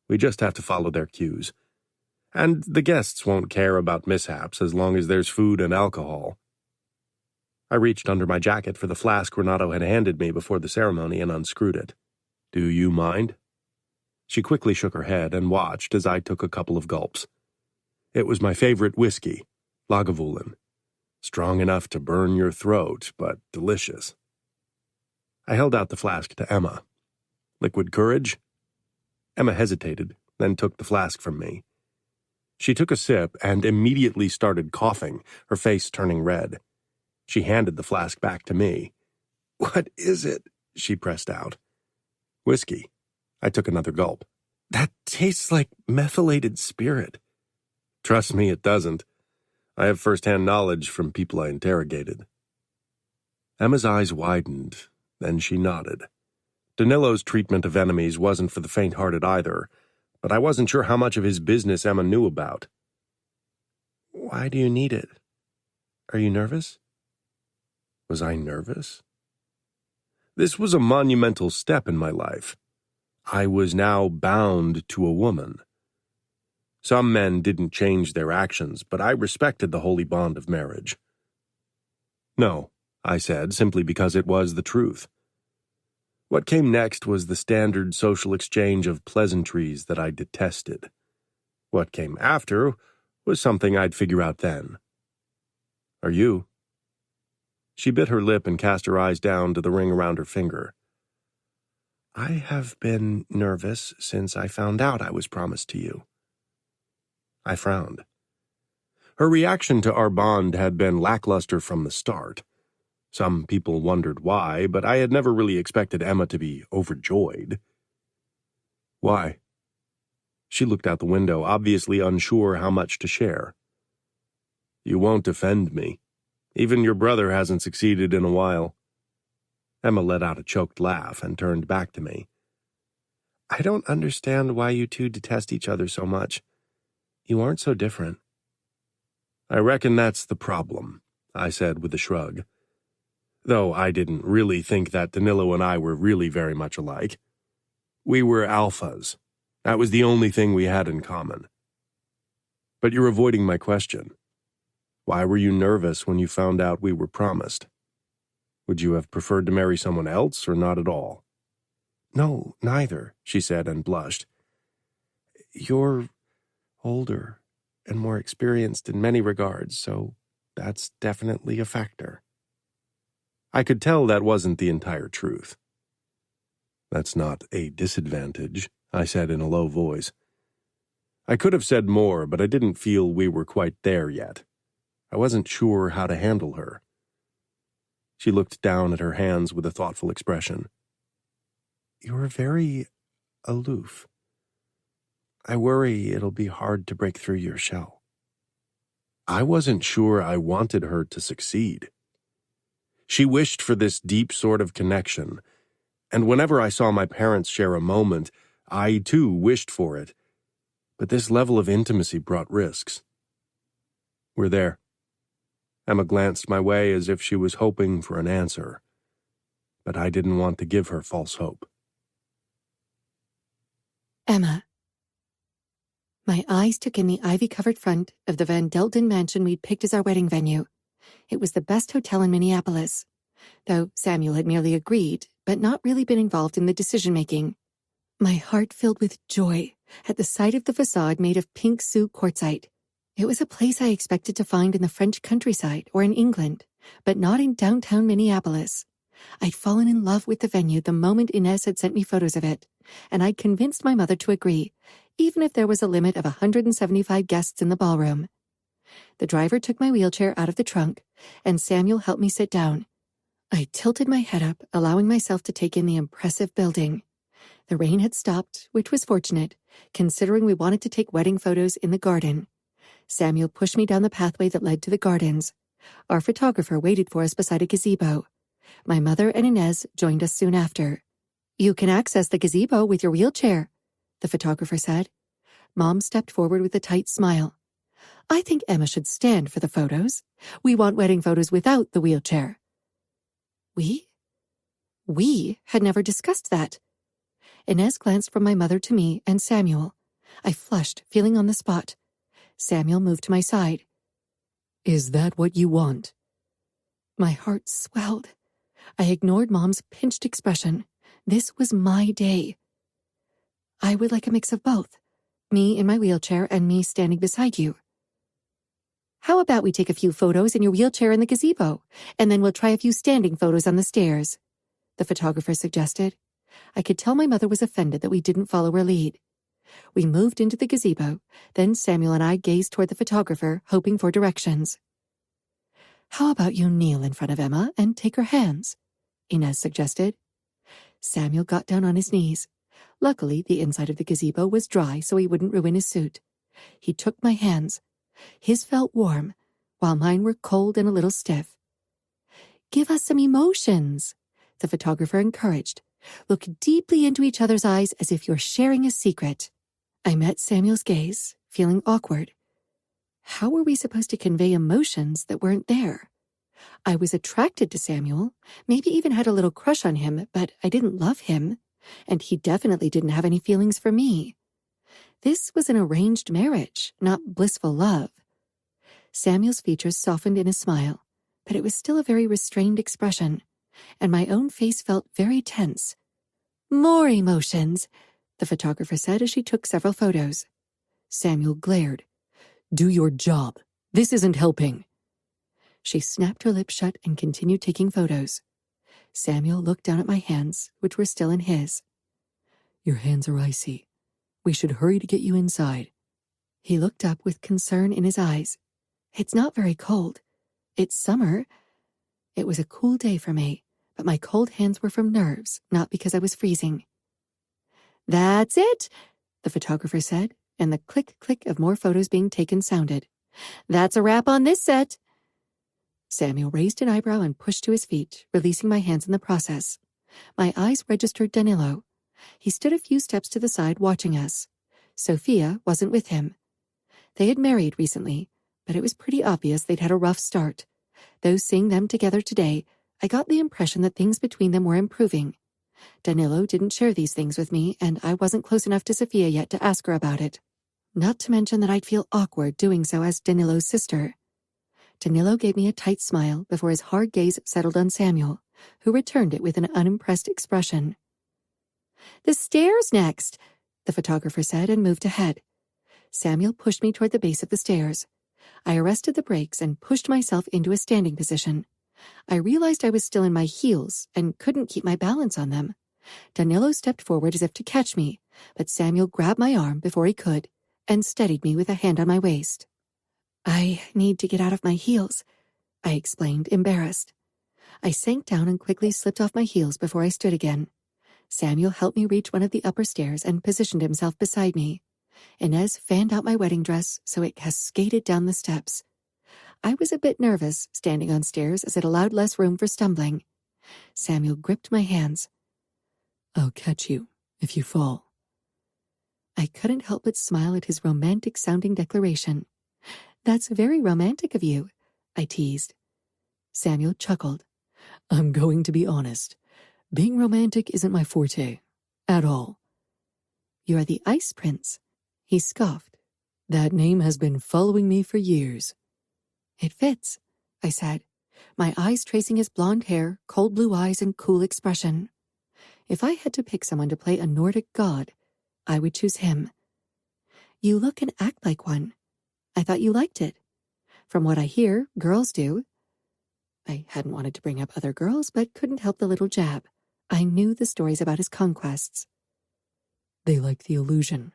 We just have to follow their cues. And the guests won't care about mishaps as long as there's food and alcohol. I reached under my jacket for the flask Renato had handed me before the ceremony and unscrewed it. "Do you mind?" She quickly shook her head and watched as I took a couple of gulps. It was my favorite whiskey, Lagavulin. Strong enough to burn your throat, but delicious. I held out the flask to Emma. "Liquid courage?" Emma hesitated, then took the flask from me. She took a sip and immediately started coughing, her face turning red. She handed the flask back to me. "What is it?" she pressed out. "Whiskey." I took another gulp. "That tastes like methylated spirit." "Trust me, it doesn't. I have first-hand knowledge from people I interrogated." Emma's eyes widened, then she nodded. Danilo's treatment of enemies wasn't for the faint-hearted either, but I wasn't sure how much of his business Emma knew about. "Why do you need it? Are you nervous?" Was I nervous? This was a monumental step in my life. I was now bound to a woman. Some men didn't change their actions, but I respected the holy bond of marriage. "No," I said, simply because it was the truth. What came next was the standard social exchange of pleasantries that I detested. What came after was something I'd figure out then. "Are you?" She bit her lip and cast her eyes down to the ring around her finger. "I have been nervous since I found out I was promised to you." I frowned. Her reaction to our bond had been lackluster from the start. Some people wondered why, but I had never really expected Emma to be overjoyed. "Why?" She looked out the window, obviously unsure how much to share. "You won't offend me. Even your brother hasn't succeeded in a while." Emma let out a choked laugh and turned back to me. "I don't understand why you two detest each other so much. You aren't so different." "I reckon that's the problem," I said with a shrug. Though I didn't really think that Danilo and I were really very much alike. We were alphas. That was the only thing we had in common. But you're avoiding my question. Why were you nervous when you found out we were promised? Would you have preferred to marry someone else or not at all?" "No, neither," she said and blushed. "You're older and more experienced in many regards, so that's definitely a factor." I could tell that wasn't the entire truth. "That's not a disadvantage," I said in a low voice. I could have said more, but I didn't feel we were quite there yet. I wasn't sure how to handle her. She looked down at her hands with a thoughtful expression. "You're very aloof. I worry it'll be hard to break through your shell." I wasn't sure I wanted her to succeed. She wished for this deep sort of connection, and whenever I saw my parents share a moment, I too wished for it. But this level of intimacy brought risks. "We're there." Emma glanced my way as if she was hoping for an answer, but I didn't want to give her false hope. Emma. My eyes took in the ivy-covered front of the Van Delton mansion we'd picked as our wedding venue. It was the best hotel in Minneapolis, though Samuel had merely agreed, but not really been involved in the decision-making. My heart filled with joy at the sight of the facade made of pink Sioux quartzite. It was a place I expected to find in the French countryside or in England, but not in downtown Minneapolis. I'd fallen in love with the venue the moment Inez had sent me photos of it, and I'd convinced my mother to agree, even if there was a limit of 175 guests in the ballroom. The driver took my wheelchair out of the trunk, and Samuel helped me sit down. I tilted my head up, allowing myself to take in the impressive building. The rain had stopped, which was fortunate, considering we wanted to take wedding photos in the garden. Samuel pushed me down the pathway that led to the gardens. Our photographer waited for us beside a gazebo. My mother and Inez joined us soon after. "You can access the gazebo with your wheelchair," the photographer said. Mom stepped forward with a tight smile. "I think Emma should stand for the photos. We want wedding photos without the wheelchair." We had never discussed that. Inez glanced from my mother to me and Samuel. I flushed, feeling on the spot. Samuel moved to my side. Is that what you want? My heart swelled. I ignored Mom's pinched expression. This was my day. "I would like a mix of both. Me in my wheelchair and me standing beside you." "How about we take a few photos in your wheelchair in the gazebo, and then we'll try a few standing photos on the stairs," the photographer suggested. I could tell my mother was offended that we didn't follow her lead. We moved into the gazebo, then Samuel and I gazed toward the photographer, hoping for directions. "How about you kneel in front of Emma and take her hands?" Inez suggested. Samuel got down on his knees. Luckily, the inside of the gazebo was dry so he wouldn't ruin his suit. He took my hands. His felt warm, while mine were cold and a little stiff. "Give us some emotions," the photographer encouraged. "Look deeply into each other's eyes as if you're sharing a secret." I met Samuel's gaze, feeling awkward. How were we supposed to convey emotions that weren't there? I was attracted to Samuel, maybe even had a little crush on him, but I didn't love him, and he definitely didn't have any feelings for me. This was an arranged marriage, not blissful love. Samuel's features softened in a smile, but it was still a very restrained expression, and my own face felt very tense. "More emotions," the photographer said as she took several photos. Samuel glared. "Do your job. This isn't helping." She snapped her lips shut and continued taking photos. Samuel looked down at my hands, which were still in his. "Your hands are icy. We should hurry to get you inside." He looked up with concern in his eyes. "It's not very cold. It's summer." It was a cool day for me, but my cold hands were from nerves, not because I was freezing. "That's it," the photographer said, and the click-click of more photos being taken sounded. "That's a wrap on this set." Samuel raised an eyebrow and pushed to his feet, releasing my hands in the process. My eyes registered Danilo. He stood a few steps to the side watching us. Sophia wasn't with him. They had married recently, but it was pretty obvious they'd had a rough start. Though seeing them together today, I got the impression that things between them were improving. Danilo didn't share these things with me, and I wasn't close enough to Sophia yet to ask her about it. Not to mention that I'd feel awkward doing so as Danilo's sister. Danilo gave me a tight smile before his hard gaze settled on Samuel, who returned it with an unimpressed expression. "The stairs next," the photographer said and moved ahead. Samuel pushed me toward the base of the stairs. I arrested the brakes and pushed myself into a standing position. I realized I was still in my heels and couldn't keep my balance on them. Danilo stepped forward as if to catch me, but Samuel grabbed my arm before he could and steadied me with a hand on my waist. "I need to get out of my heels," I explained, embarrassed. I sank down and quickly slipped off my heels before I stood again. Samuel helped me reach one of the upper stairs and positioned himself beside me. Inez fanned out my wedding dress so it cascaded down the steps. I was a bit nervous standing on stairs as it allowed less room for stumbling. Samuel gripped my hands. "I'll catch you if you fall." I couldn't help but smile at his romantic-sounding declaration. "That's very romantic of you," I teased. Samuel chuckled. "I'm going to be honest. Being romantic isn't my forte. At all." "You're the Ice Prince," he scoffed. "That name has been following me for years." "It fits," I said, my eyes tracing his blonde hair, cold blue eyes, and cool expression. If I had to pick someone to play a Nordic god, I would choose him. "You look and act like one. I thought you liked it. From what I hear, girls do." I hadn't wanted to bring up other girls, but couldn't help the little jab. I knew the stories about his conquests. "They like the illusion.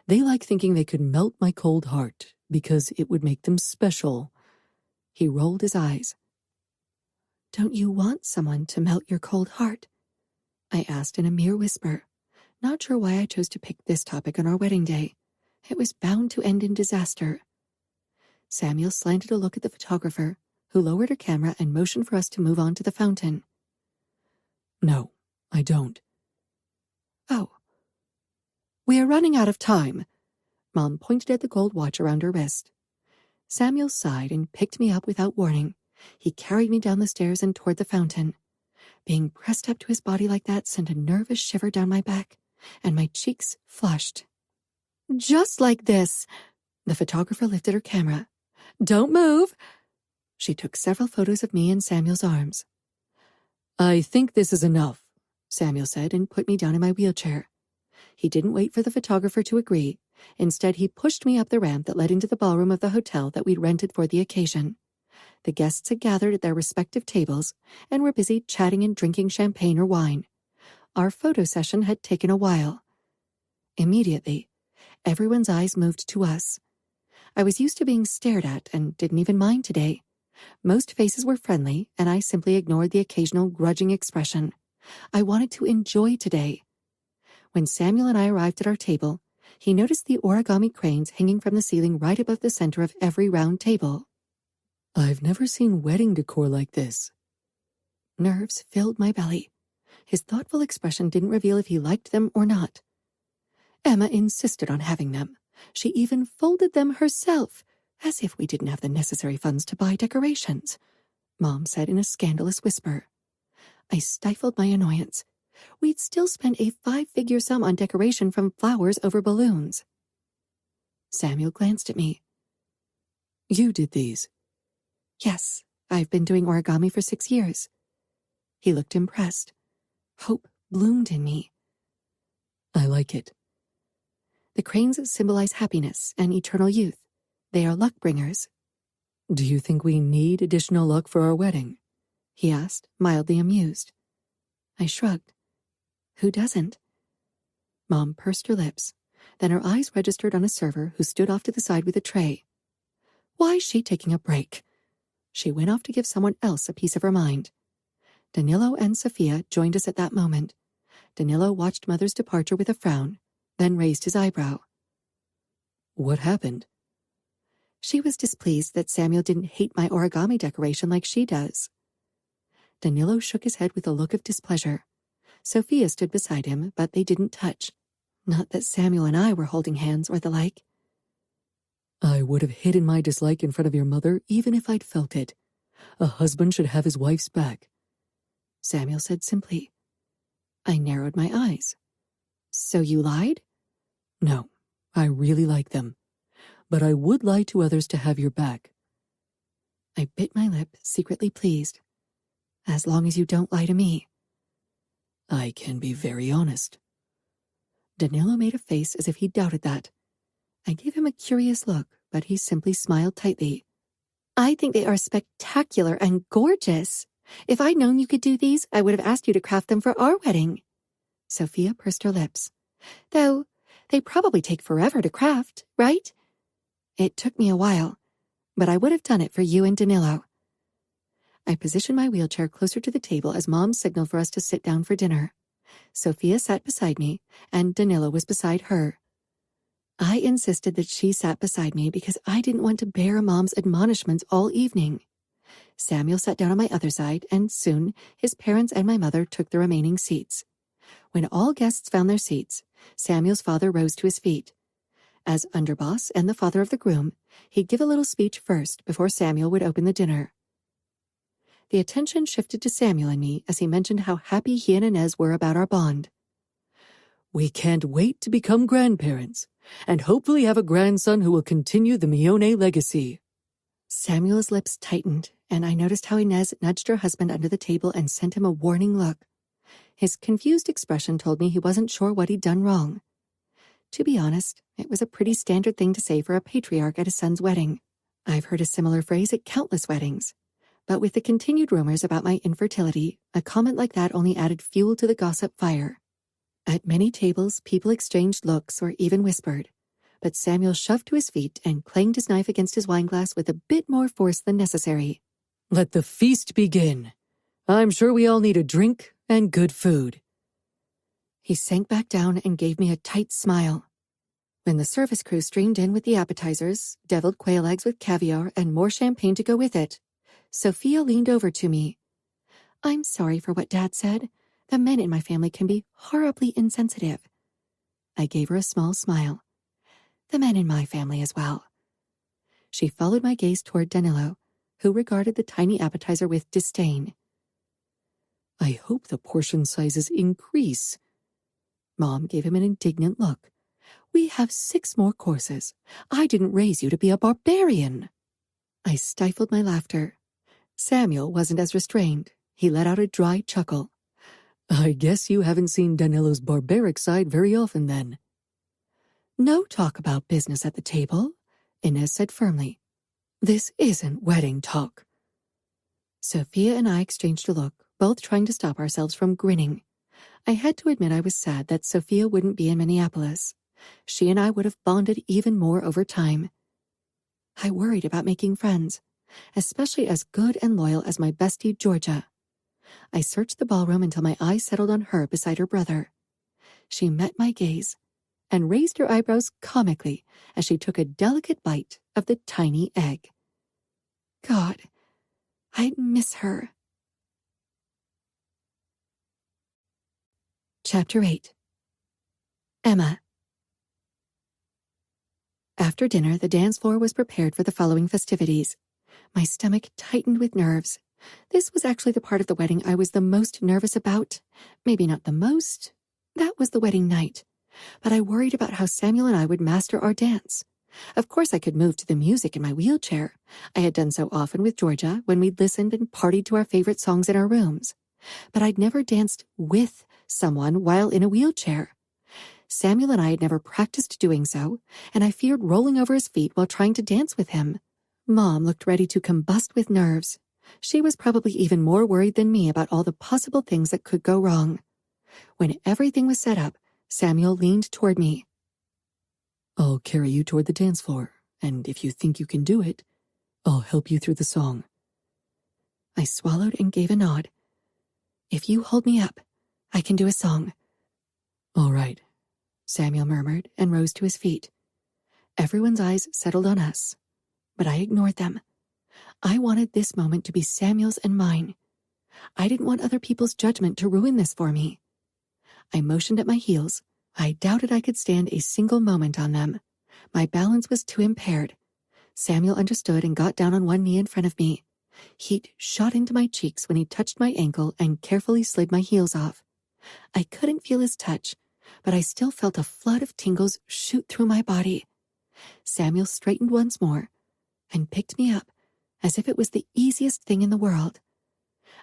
They like thinking they could melt my cold heart because it would make them special. He rolled his eyes. Don't you want someone to melt your cold heart? I asked in a mere whisper, not sure why I chose to pick this topic on our wedding day. It was bound to end in disaster. Samuel slanted a look at the photographer, who lowered her camera and motioned for us to move on to the fountain. No, I don't. Oh. We are running out of time. Mom pointed at the gold watch around her wrist. Samuel sighed and picked me up without warning. He carried me down the stairs and toward the fountain. Being pressed up to his body like that sent a nervous shiver down my back, and my cheeks flushed. Just like this. The photographer lifted her camera. Don't move. She took several photos of me in Samuel's arms. I think this is enough, Samuel said and put me down in my wheelchair. He didn't wait for the photographer to agree. Instead, he pushed me up the ramp that led into the ballroom of the hotel that we'd rented for the occasion. The guests had gathered at their respective tables and were busy chatting and drinking champagne or wine. Our photo session had taken a while. Immediately, everyone's eyes moved to us. I was used to being stared at and didn't even mind today. Most faces were friendly, and I simply ignored the occasional grudging expression. I wanted to enjoy today. When Samuel and I arrived at our table, he noticed the origami cranes hanging from the ceiling right above the center of every round table. I've never seen wedding decor like this. Nerves filled my belly. His thoughtful expression didn't reveal if he liked them or not. Emma insisted on having them. She even folded them herself, as if we didn't have the necessary funds to buy decorations, Mom said in a scandalous whisper. I stifled my annoyance. We'd still spent a 5-figure sum on decoration from flowers over balloons. Samuel glanced at me. You did these? Yes, I've been doing origami for 6 years. He looked impressed. Hope bloomed in me. I like it. The cranes symbolize happiness and eternal youth. They are luck bringers. Do you think we need additional luck for our wedding? He asked, mildly amused. I shrugged. Who doesn't? Mom pursed her lips. Then her eyes registered on a server who stood off to the side with a tray. Why is she taking a break? She went off to give someone else a piece of her mind. Danilo and Sophia joined us at that moment. Danilo watched Mother's departure with a frown, then raised his eyebrow. What happened? She was displeased that Samuel didn't hate my origami decoration like she does. Danilo shook his head with a look of displeasure. Sophia stood beside him, but they didn't touch. Not that Samuel and I were holding hands or the like. I would have hidden my dislike in front of your mother even if I'd felt it. A husband should have his wife's back, Samuel said simply. I narrowed my eyes. So you lied? No, I really like them. But I would lie to others to have your back. I bit my lip, secretly pleased. As long as you don't lie to me. I can be very honest. Danilo made a face as if he doubted that. I gave him a curious look, but he simply smiled tightly. I think they are spectacular and gorgeous. If I'd known you could do these, I would have asked you to craft them for our wedding. Sophia pursed her lips. Though, they probably take forever to craft, right? It took me a while, but I would have done it for you and Danilo. I positioned my wheelchair closer to the table as Mom signaled for us to sit down for dinner. Sophia sat beside me, and Danilo was beside her. I insisted that she sat beside me because I didn't want to bear Mom's admonishments all evening. Samuel sat down on my other side, and soon his parents and my mother took the remaining seats. When all guests found their seats, Samuel's father rose to his feet. As underboss and the father of the groom, he'd give a little speech first before Samuel would open the dinner. The attention shifted to Samuel and me as he mentioned how happy he and Inez were about our bond. We can't wait to become grandparents, and hopefully have a grandson who will continue the Mione legacy. Samuel's lips tightened, and I noticed how Inez nudged her husband under the table and sent him a warning look. His confused expression told me he wasn't sure what he'd done wrong. To be honest, it was a pretty standard thing to say for a patriarch at his son's wedding. I've heard a similar phrase at countless weddings. But with the continued rumors about my infertility, a comment like that only added fuel to the gossip fire. At many tables, people exchanged looks or even whispered. but Samuel shoved to his feet and clanged his knife against his wineglass with a bit more force than necessary. Let the feast begin. I'm sure we all need a drink and good food. He sank back down and gave me a tight smile. When the service crew streamed in with the appetizers, deviled quail eggs with caviar and more champagne to go with it, Sophia leaned over to me. I'm sorry for what Dad said. The men in my family can be horribly insensitive. I gave her a small smile. The men in my family as well. She followed my gaze toward Danilo, who regarded the tiny appetizer with disdain. I hope the portion sizes increase. Mom gave him an indignant look. We have 6 more courses. I didn't raise you to be a barbarian. I stifled my laughter. Samuel wasn't as restrained. He let out a dry chuckle. I guess you haven't seen Danilo's barbaric side very often then. No talk about business at the table, Inez said firmly. This isn't wedding talk. Sophia and I exchanged a look, both trying to stop ourselves from grinning. I had to admit I was sad that Sophia wouldn't be in Minneapolis. She and I would have bonded even more over time. I worried about making friends, especially as good and loyal as my bestie Georgia. I searched the ballroom until my eyes settled on her beside her brother. She met my gaze and raised her eyebrows comically as she took a delicate bite of the tiny egg. God, I'd miss her. Chapter 8. Emma. After dinner, the dance floor was prepared for the following festivities. My stomach tightened with nerves. This was actually the part of the wedding I was the most nervous about. Maybe not the most. That was the wedding night. But I worried about how Samuel and I would master our dance. Of course I could move to the music in my wheelchair. I had done so often with Georgia when we'd listened and partied to our favorite songs in our rooms. But I'd never danced with someone while in a wheelchair. Samuel and I had never practiced doing so, and I feared rolling over his feet while trying to dance with him. Mom looked ready to combust with nerves. She was probably even more worried than me about all the possible things that could go wrong. When everything was set up, Samuel leaned toward me. I'll carry you toward the dance floor, and if you think you can do it, I'll help you through the song. I swallowed and gave a nod. If you hold me up, I can do a song. All right, Samuel murmured and rose to his feet. Everyone's eyes settled on us, but I ignored them. I wanted this moment to be Samuel's and mine. I didn't want other people's judgment to ruin this for me. I motioned at my heels. I doubted I could stand a single moment on them. My balance was too impaired. Samuel understood and got down on one knee in front of me. Heat shot into my cheeks when he touched my ankle and carefully slid my heels off. I couldn't feel his touch, but I still felt a flood of tingles shoot through my body. Samuel straightened once more and picked me up as if it was the easiest thing in the world.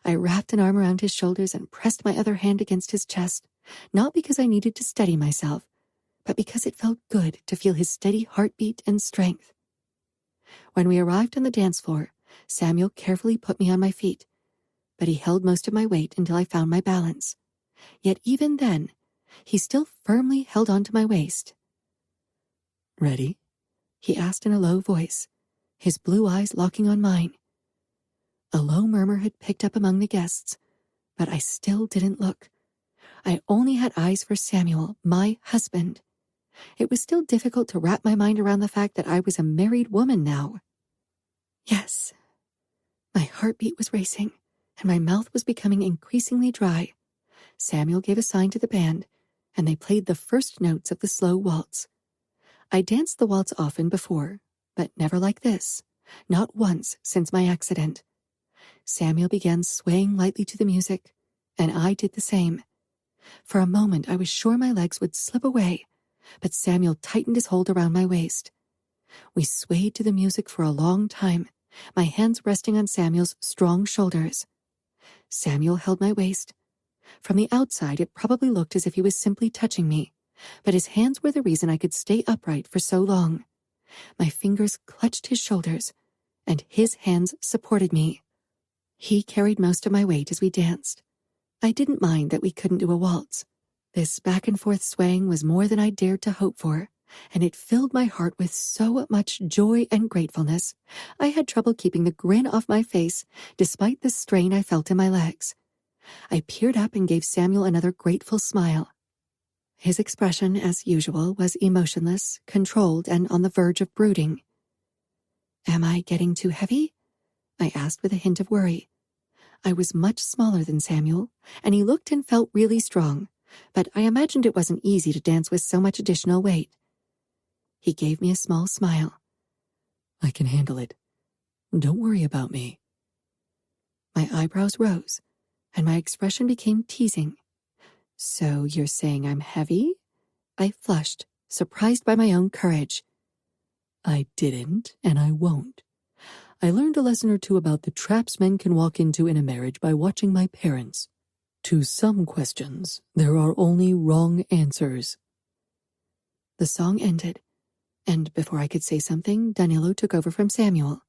I wrapped an arm around his shoulders and pressed my other hand against his chest, not because I needed to steady myself, but because it felt good to feel his steady heartbeat and strength. When we arrived on the dance floor, Samuel carefully put me on my feet, but he held most of my weight until I found my balance. Yet even then, he still firmly held on to my waist. ready? He asked in a low voice, his blue eyes locking on mine. A low murmur had picked up among the guests, but I still didn't look. I only had eyes for Samuel, my husband. It was still difficult to wrap my mind around the fact that I was a married woman now. Yes. My heartbeat was racing, and my mouth was becoming increasingly dry. Samuel gave a sign to the band, and they played the first notes of the slow waltz. I danced the waltz often before, but never like this, not once since my accident. Samuel began swaying lightly to the music, and I did the same. For a moment I was sure my legs would slip away, but Samuel tightened his hold around my waist. We swayed to the music for a long time, my hands resting on Samuel's strong shoulders. Samuel held my waist. From the outside, it probably looked as if he was simply touching me, but his hands were the reason I could stay upright for so long. My fingers clutched his shoulders, and his hands supported me. He carried most of my weight as we danced. I didn't mind that we couldn't do a waltz. This back and forth swaying was more than I dared to hope for, and it filled my heart with so much joy and gratefulness, I had trouble keeping the grin off my face despite the strain I felt in my legs. I peered up and gave Samuel another grateful smile. His expression, as usual, was emotionless, controlled, and on the verge of brooding. "Am I getting too heavy?" I asked with a hint of worry. I was much smaller than Samuel, and he looked and felt really strong, but I imagined it wasn't easy to dance with so much additional weight. He gave me a small smile. "I can handle it. Don't worry about me." My eyebrows rose, and my expression became teasing. "So you're saying I'm heavy?" I flushed, surprised by my own courage. "I didn't, and I won't. I learned a lesson or two about the traps men can walk into in a marriage by watching my parents. To some questions, there are only wrong answers." The song ended, and before I could say something, Danilo took over from Samuel.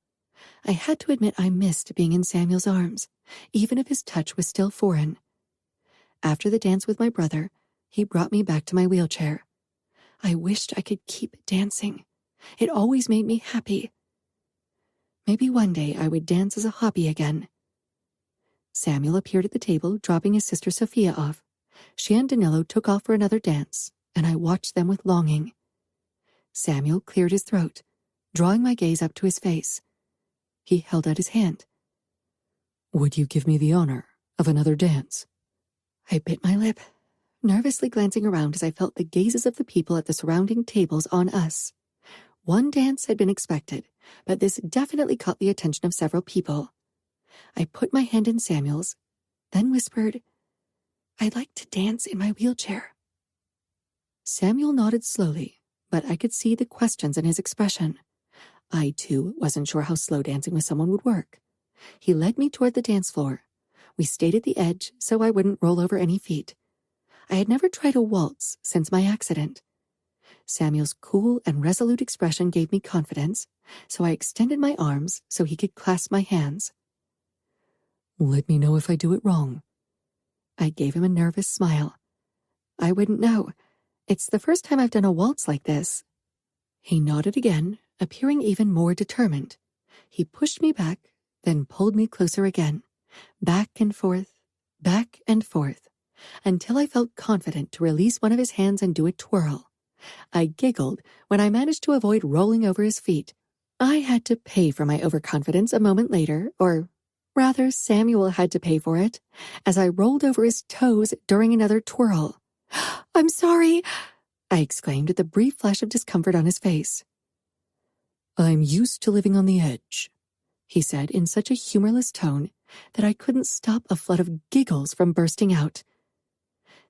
I had to admit I missed being in Samuel's arms, even if his touch was still foreign. After the dance with my brother, he brought me back to my wheelchair. I wished I could keep dancing. It always made me happy. Maybe one day I would dance as a hobby again. Samuel appeared at the table, dropping his sister Sophia off. She and Danilo took off for another dance, and I watched them with longing. Samuel cleared his throat, drawing my gaze up to his face. He held out his hand. "Would you give me the honor of another dance?" I bit my lip, nervously glancing around as I felt the gazes of the people at the surrounding tables on us. One dance had been expected, but this definitely caught the attention of several people. I put my hand in Samuel's, then whispered, "I'd like to dance in my wheelchair." Samuel nodded slowly, but I could see the questions in his expression. I, too, wasn't sure how slow dancing with someone would work. He led me toward the dance floor. We stayed at the edge so I wouldn't roll over any feet. I had never tried a waltz since my accident. Samuel's cool and resolute expression gave me confidence, so I extended my arms so he could clasp my hands. "Let me know if I do it wrong." I gave him a nervous smile. "I wouldn't know. It's the first time I've done a waltz like this." He nodded again, appearing even more determined. He pushed me back, then pulled me closer again, back and forth, until I felt confident to release one of his hands and do a twirl. I giggled when I managed to avoid rolling over his feet. I had to pay for my overconfidence a moment later, or rather Samuel had to pay for it, as I rolled over his toes during another twirl. "I'm sorry," I exclaimed at the brief flash of discomfort on his face. "I'm used to living on the edge," he said in such a humorless tone that I couldn't stop a flood of giggles from bursting out.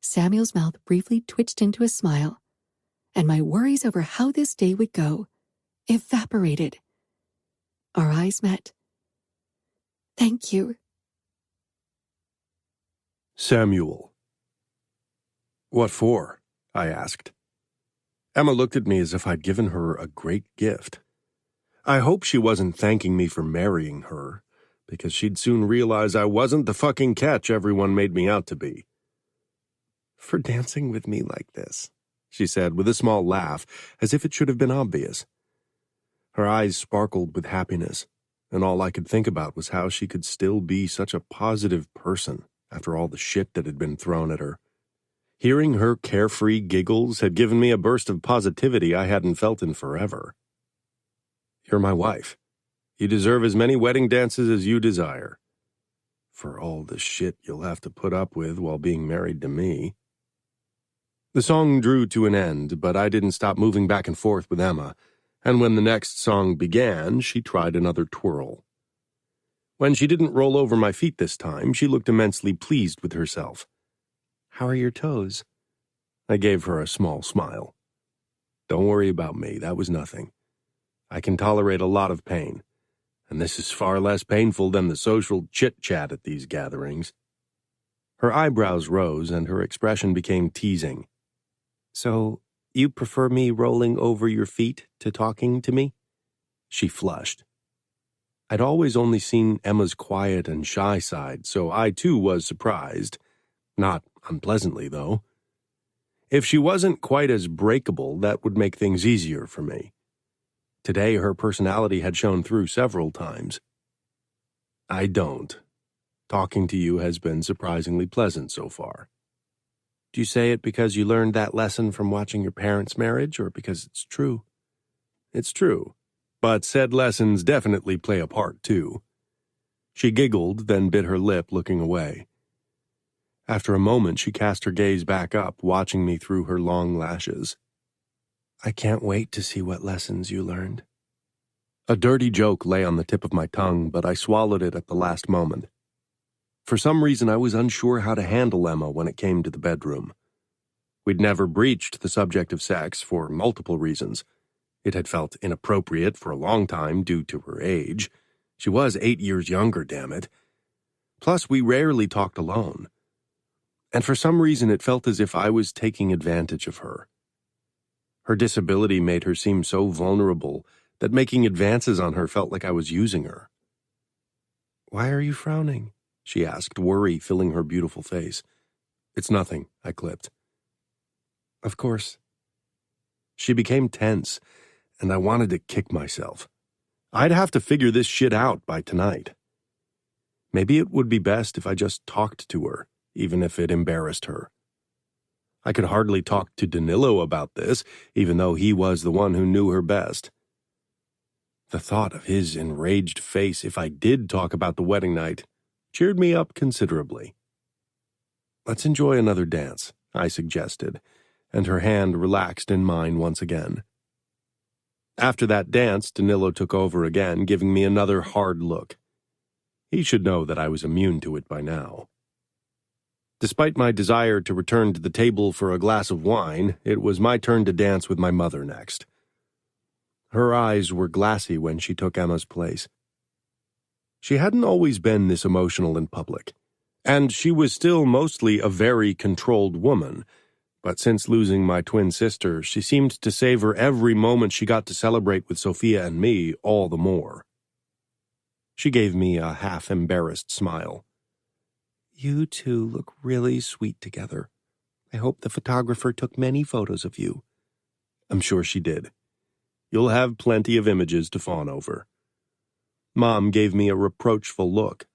Samuel's mouth briefly twitched into a smile, and my worries over how this day would go evaporated. Our eyes met. "Thank you." Samuel. "What for?" I asked. Emma looked at me as if I'd given her a great gift. I hope she wasn't thanking me for marrying her, because she'd soon realize I wasn't the fucking catch everyone made me out to be. "For dancing with me like this," she said with a small laugh, as if it should have been obvious. Her eyes sparkled with happiness, and all I could think about was how she could still be such a positive person after all the shit that had been thrown at her. Hearing her carefree giggles had given me a burst of positivity I hadn't felt in forever. "You're my wife. You deserve as many wedding dances as you desire. For all the shit you'll have to put up with while being married to me." The song drew to an end, but I didn't stop moving back and forth with Emma, and when the next song began, she tried another twirl. When she didn't roll over my feet this time, she looked immensely pleased with herself. "How are your toes?" I gave her a small smile. "Don't worry about me, that was nothing. I can tolerate a lot of pain, and this is far less painful than the social chit-chat at these gatherings." Her eyebrows rose and her expression became teasing. "So, you prefer me rolling over your feet to talking to me?" She flushed. I'd always only seen Emma's quiet and shy side, so I too was surprised. Not unpleasantly, though. If she wasn't quite as breakable, that would make things easier for me. Today, her personality had shown through several times. I don't. Talking to you has been surprisingly pleasant so far. Do you say it because you learned that lesson from watching your parents' marriage, or because it's true? It's true, but said lessons definitely play a part, too. She giggled, then bit her lip, looking away. After a moment, she cast her gaze back up, watching me through her long lashes. I can't wait to see what lessons you learned. A dirty joke lay on the tip of my tongue, but I swallowed it at the last moment. For some reason, I was unsure how to handle Emma when it came to the bedroom. We'd never breached the subject of sex for multiple reasons. It had felt inappropriate for a long time due to her age. She was 8 years younger, damn it. Plus, we rarely talked alone. And for some reason, it felt as if I was taking advantage of her. Her disability made her seem so vulnerable that making advances on her felt like I was using her. Why are you frowning? She asked, worry filling her beautiful face. It's nothing, I clipped. Of course. She became tense, and I wanted to kick myself. I'd have to figure this shit out by tonight. Maybe it would be best if I just talked to her, even if it embarrassed her. I could hardly talk to Danilo about this, even though he was the one who knew her best. The thought of his enraged face if I did talk about the wedding night cheered me up considerably. Let's enjoy another dance, I suggested, and her hand relaxed in mine once again. After that dance, Danilo took over again, giving me another hard look. He should know that I was immune to it by now. Despite my desire to return to the table for a glass of wine, it was my turn to dance with my mother next. Her eyes were glassy when she took Emma's place. She hadn't always been this emotional in public, and she was still mostly a very controlled woman, but since losing my twin sister, she seemed to savor every moment she got to celebrate with Sophia and me all the more. She gave me a half-embarrassed smile. You two look really sweet together. I hope the photographer took many photos of you. I'm sure she did. You'll have plenty of images to fawn over. Mom gave me a reproachful look.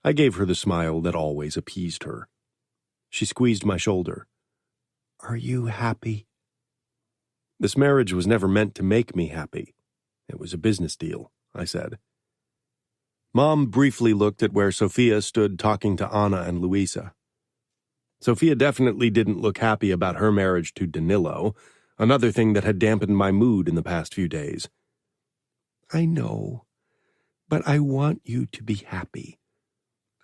I gave her the smile that always appeased her. She squeezed my shoulder. Are you happy? This marriage was never meant to make me happy. It was a business deal, I said. Mom briefly looked at where Sophia stood talking to Anna and Luisa. Sophia definitely didn't look happy about her marriage to Danilo, another thing that had dampened my mood in the past few days. I know, but I want you to be happy.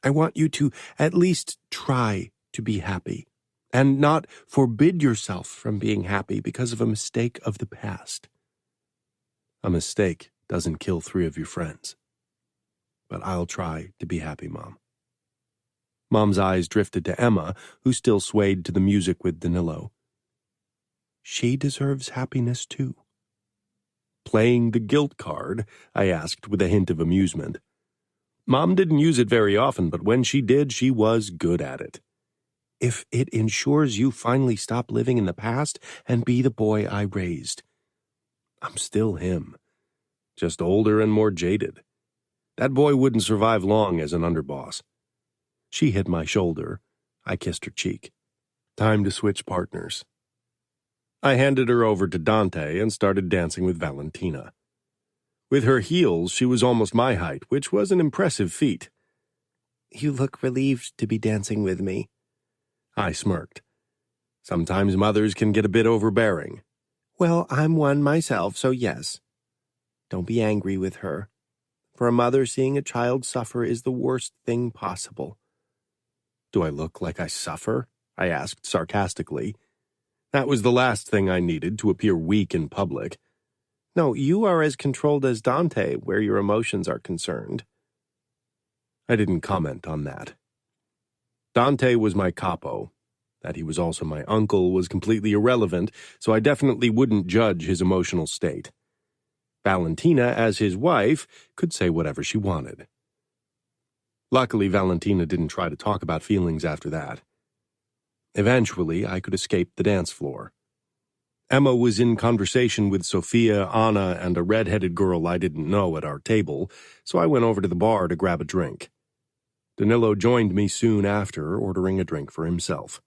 I want you to at least try to be happy, and not forbid yourself from being happy because of a mistake of the past. A mistake doesn't kill 3 of your friends. But I'll try to be happy, Mom. Mom's eyes drifted to Emma, who still swayed to the music with Danilo. She deserves happiness, too. Playing the guilt card? I asked with a hint of amusement. Mom didn't use it very often, but when she did, she was good at it. If it ensures you finally stop living in the past and be the boy I raised. I'm still him, just older and more jaded. That boy wouldn't survive long as an underboss. She hit my shoulder. I kissed her cheek. Time to switch partners. I handed her over to Dante and started dancing with Valentina. With her heels, she was almost my height, which was an impressive feat. You look relieved to be dancing with me. I smirked. Sometimes mothers can get a bit overbearing. Well, I'm one myself, so yes. Don't be angry with her. For a mother, seeing a child suffer is the worst thing possible. Do I look like I suffer? I asked sarcastically. That was the last thing I needed to appear weak in public. No, you are as controlled as Dante where your emotions are concerned. I didn't comment on that. Dante was my capo. That he was also my uncle was completely irrelevant, so I definitely wouldn't judge his emotional state. Valentina, as his wife, could say whatever she wanted. Luckily, Valentina didn't try to talk about feelings after that. Eventually, I could escape the dance floor. Emma was in conversation with Sophia, Anna, and a red-headed girl I didn't know at our table, so I went over to the bar to grab a drink. Danilo joined me soon after, ordering a drink for himself.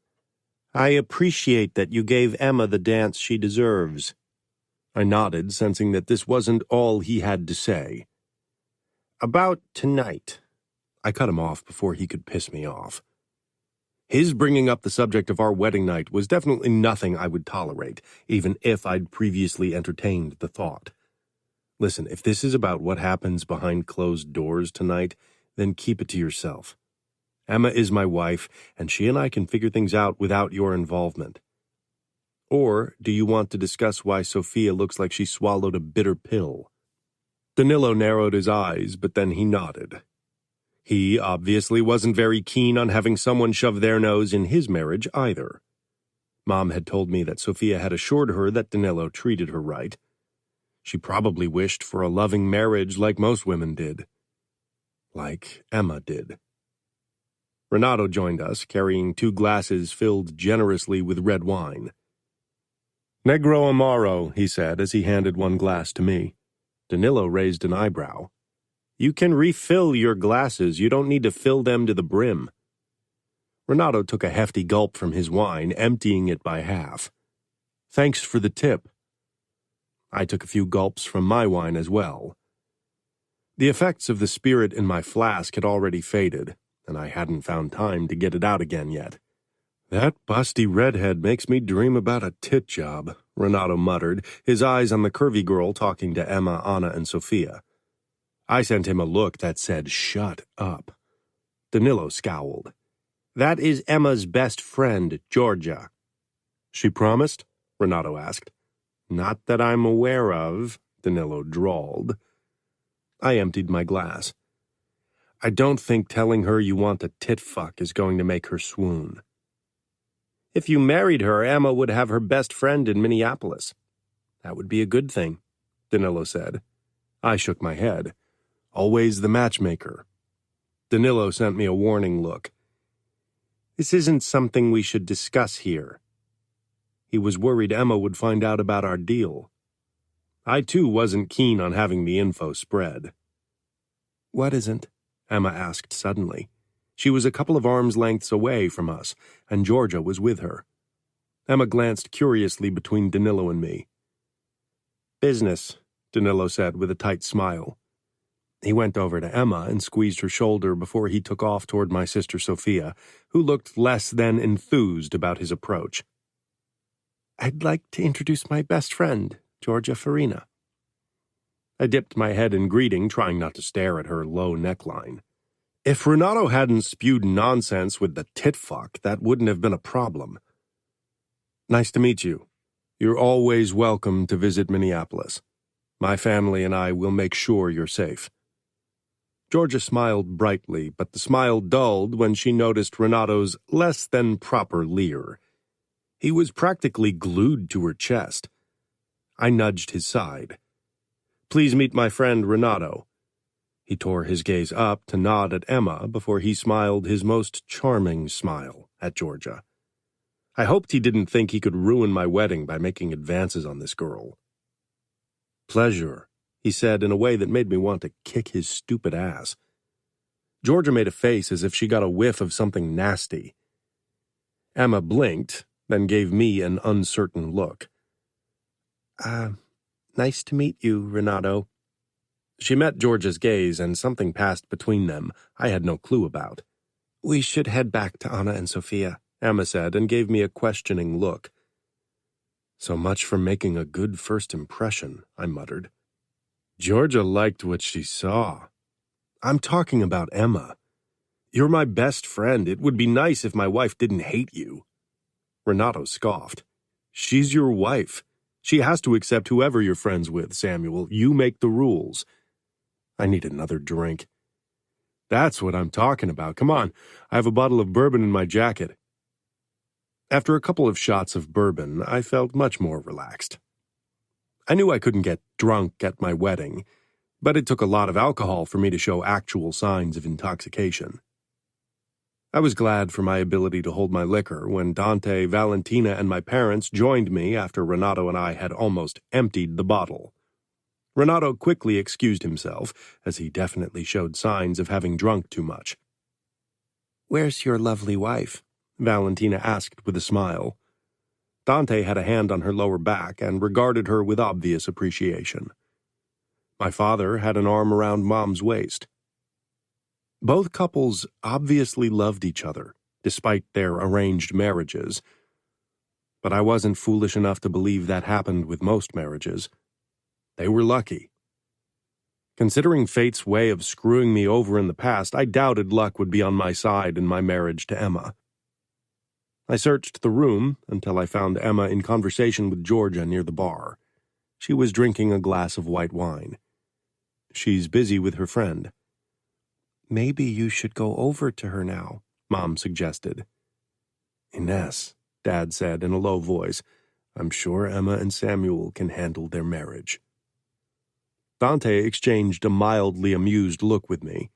"I appreciate that you gave Emma the dance she deserves." I nodded, sensing that this wasn't all he had to say. "About tonight." I cut him off before he could piss me off. His bringing up the subject of our wedding night was definitely nothing I would tolerate, even if I'd previously entertained the thought. Listen, if this is about what happens behind closed doors tonight, then keep it to yourself. Emma is my wife, and she and I can figure things out without your involvement. Or do you want to discuss why Sophia looks like she swallowed a bitter pill? Danilo narrowed his eyes, but then he nodded. He obviously wasn't very keen on having someone shove their nose in his marriage either. Mom had told me that Sophia had assured her that Danilo treated her right. She probably wished for a loving marriage like most women did. Like Emma did. Renato joined us, carrying 2 glasses filled generously with red wine. "Negro Amaro," he said as he handed one glass to me. Danilo raised an eyebrow. "You can refill your glasses. You don't need to fill them to the brim." Renato took a hefty gulp from his wine, emptying it by half. "Thanks for the tip." I took a few gulps from my wine as well. The effects of the spirit in my flask had already faded, and I hadn't found time to get it out again yet. "That busty redhead makes me dream about a tit job," Renato muttered, his eyes on the curvy girl talking to Emma, Anna, and Sophia. I sent him a look that said, "Shut up." Danilo scowled. "That is Emma's best friend, Georgia." "She promised?" Renato asked. "Not that I'm aware of," Danilo drawled. I emptied my glass. "I don't think telling her you want a tit fuck is going to make her swoon." "If you married her, Emma would have her best friend in Minneapolis." "That would be a good thing," Danilo said. I shook my head. Always the matchmaker. Danilo sent me a warning look. "This isn't something we should discuss here." He was worried Emma would find out about our deal. I, too, wasn't keen on having the info spread. "What isn't?" Emma asked suddenly. She was a couple of arms' lengths away from us, and Georgia was with her. Emma glanced curiously between Danilo and me. "Business," Danilo said with a tight smile. He went over to Emma and squeezed her shoulder before he took off toward my sister Sophia, who looked less than enthused about his approach. "I'd like to introduce my best friend, Georgia Farina." I dipped my head in greeting, trying not to stare at her low neckline. If Renato hadn't spewed nonsense with the tit fuck, that wouldn't have been a problem. "Nice to meet you. You're always welcome to visit Minneapolis. My family and I will make sure you're safe." Georgia smiled brightly, but the smile dulled when she noticed Renato's less-than-proper leer. He was practically glued to her chest. I nudged his side. "Please meet my friend Renato." He tore his gaze up to nod at Emma before he smiled his most charming smile at Georgia. I hoped he didn't think he could ruin my wedding by making advances on this girl. "Pleasure," he said in a way that made me want to kick his stupid ass. Georgia made a face as if she got a whiff of something nasty. Emma blinked, then gave me an uncertain look. Nice to meet you, Renato." She met Georgia's gaze, and something passed between them I had no clue about. "We should head back to Anna and Sophia," Emma said, and gave me a questioning look. "So much for making a good first impression," I muttered. Georgia liked what she saw. "I'm talking about Emma. You're my best friend. It would be nice if my wife didn't hate you." Renato scoffed. "She's your wife. She has to accept whoever you're friends with, Samuel. You make the rules." I need another drink. "That's what I'm talking about. Come on, I have a bottle of bourbon in my jacket." After a couple of shots of bourbon, I felt much more relaxed. I knew I couldn't get drunk at my wedding, but it took a lot of alcohol for me to show actual signs of intoxication. I was glad for my ability to hold my liquor when Dante, Valentina, and my parents joined me after Renato and I had almost emptied the bottle. Renato quickly excused himself, as he definitely showed signs of having drunk too much. "Where's your lovely wife?" Valentina asked with a smile. Dante had a hand on her lower back and regarded her with obvious appreciation. My father had an arm around Mom's waist. Both couples obviously loved each other, despite their arranged marriages. But I wasn't foolish enough to believe that happened with most marriages. They were lucky. Considering fate's way of screwing me over in the past, I doubted luck would be on my side in my marriage to Emma. I searched the room until I found Emma in conversation with Georgia near the bar. She was drinking a glass of white wine. "She's busy with her friend." "Maybe you should go over to her now," Mom suggested. "Ines," Dad said in a low voice, "I'm sure Emma and Samuel can handle their marriage." Dante exchanged a mildly amused look with me.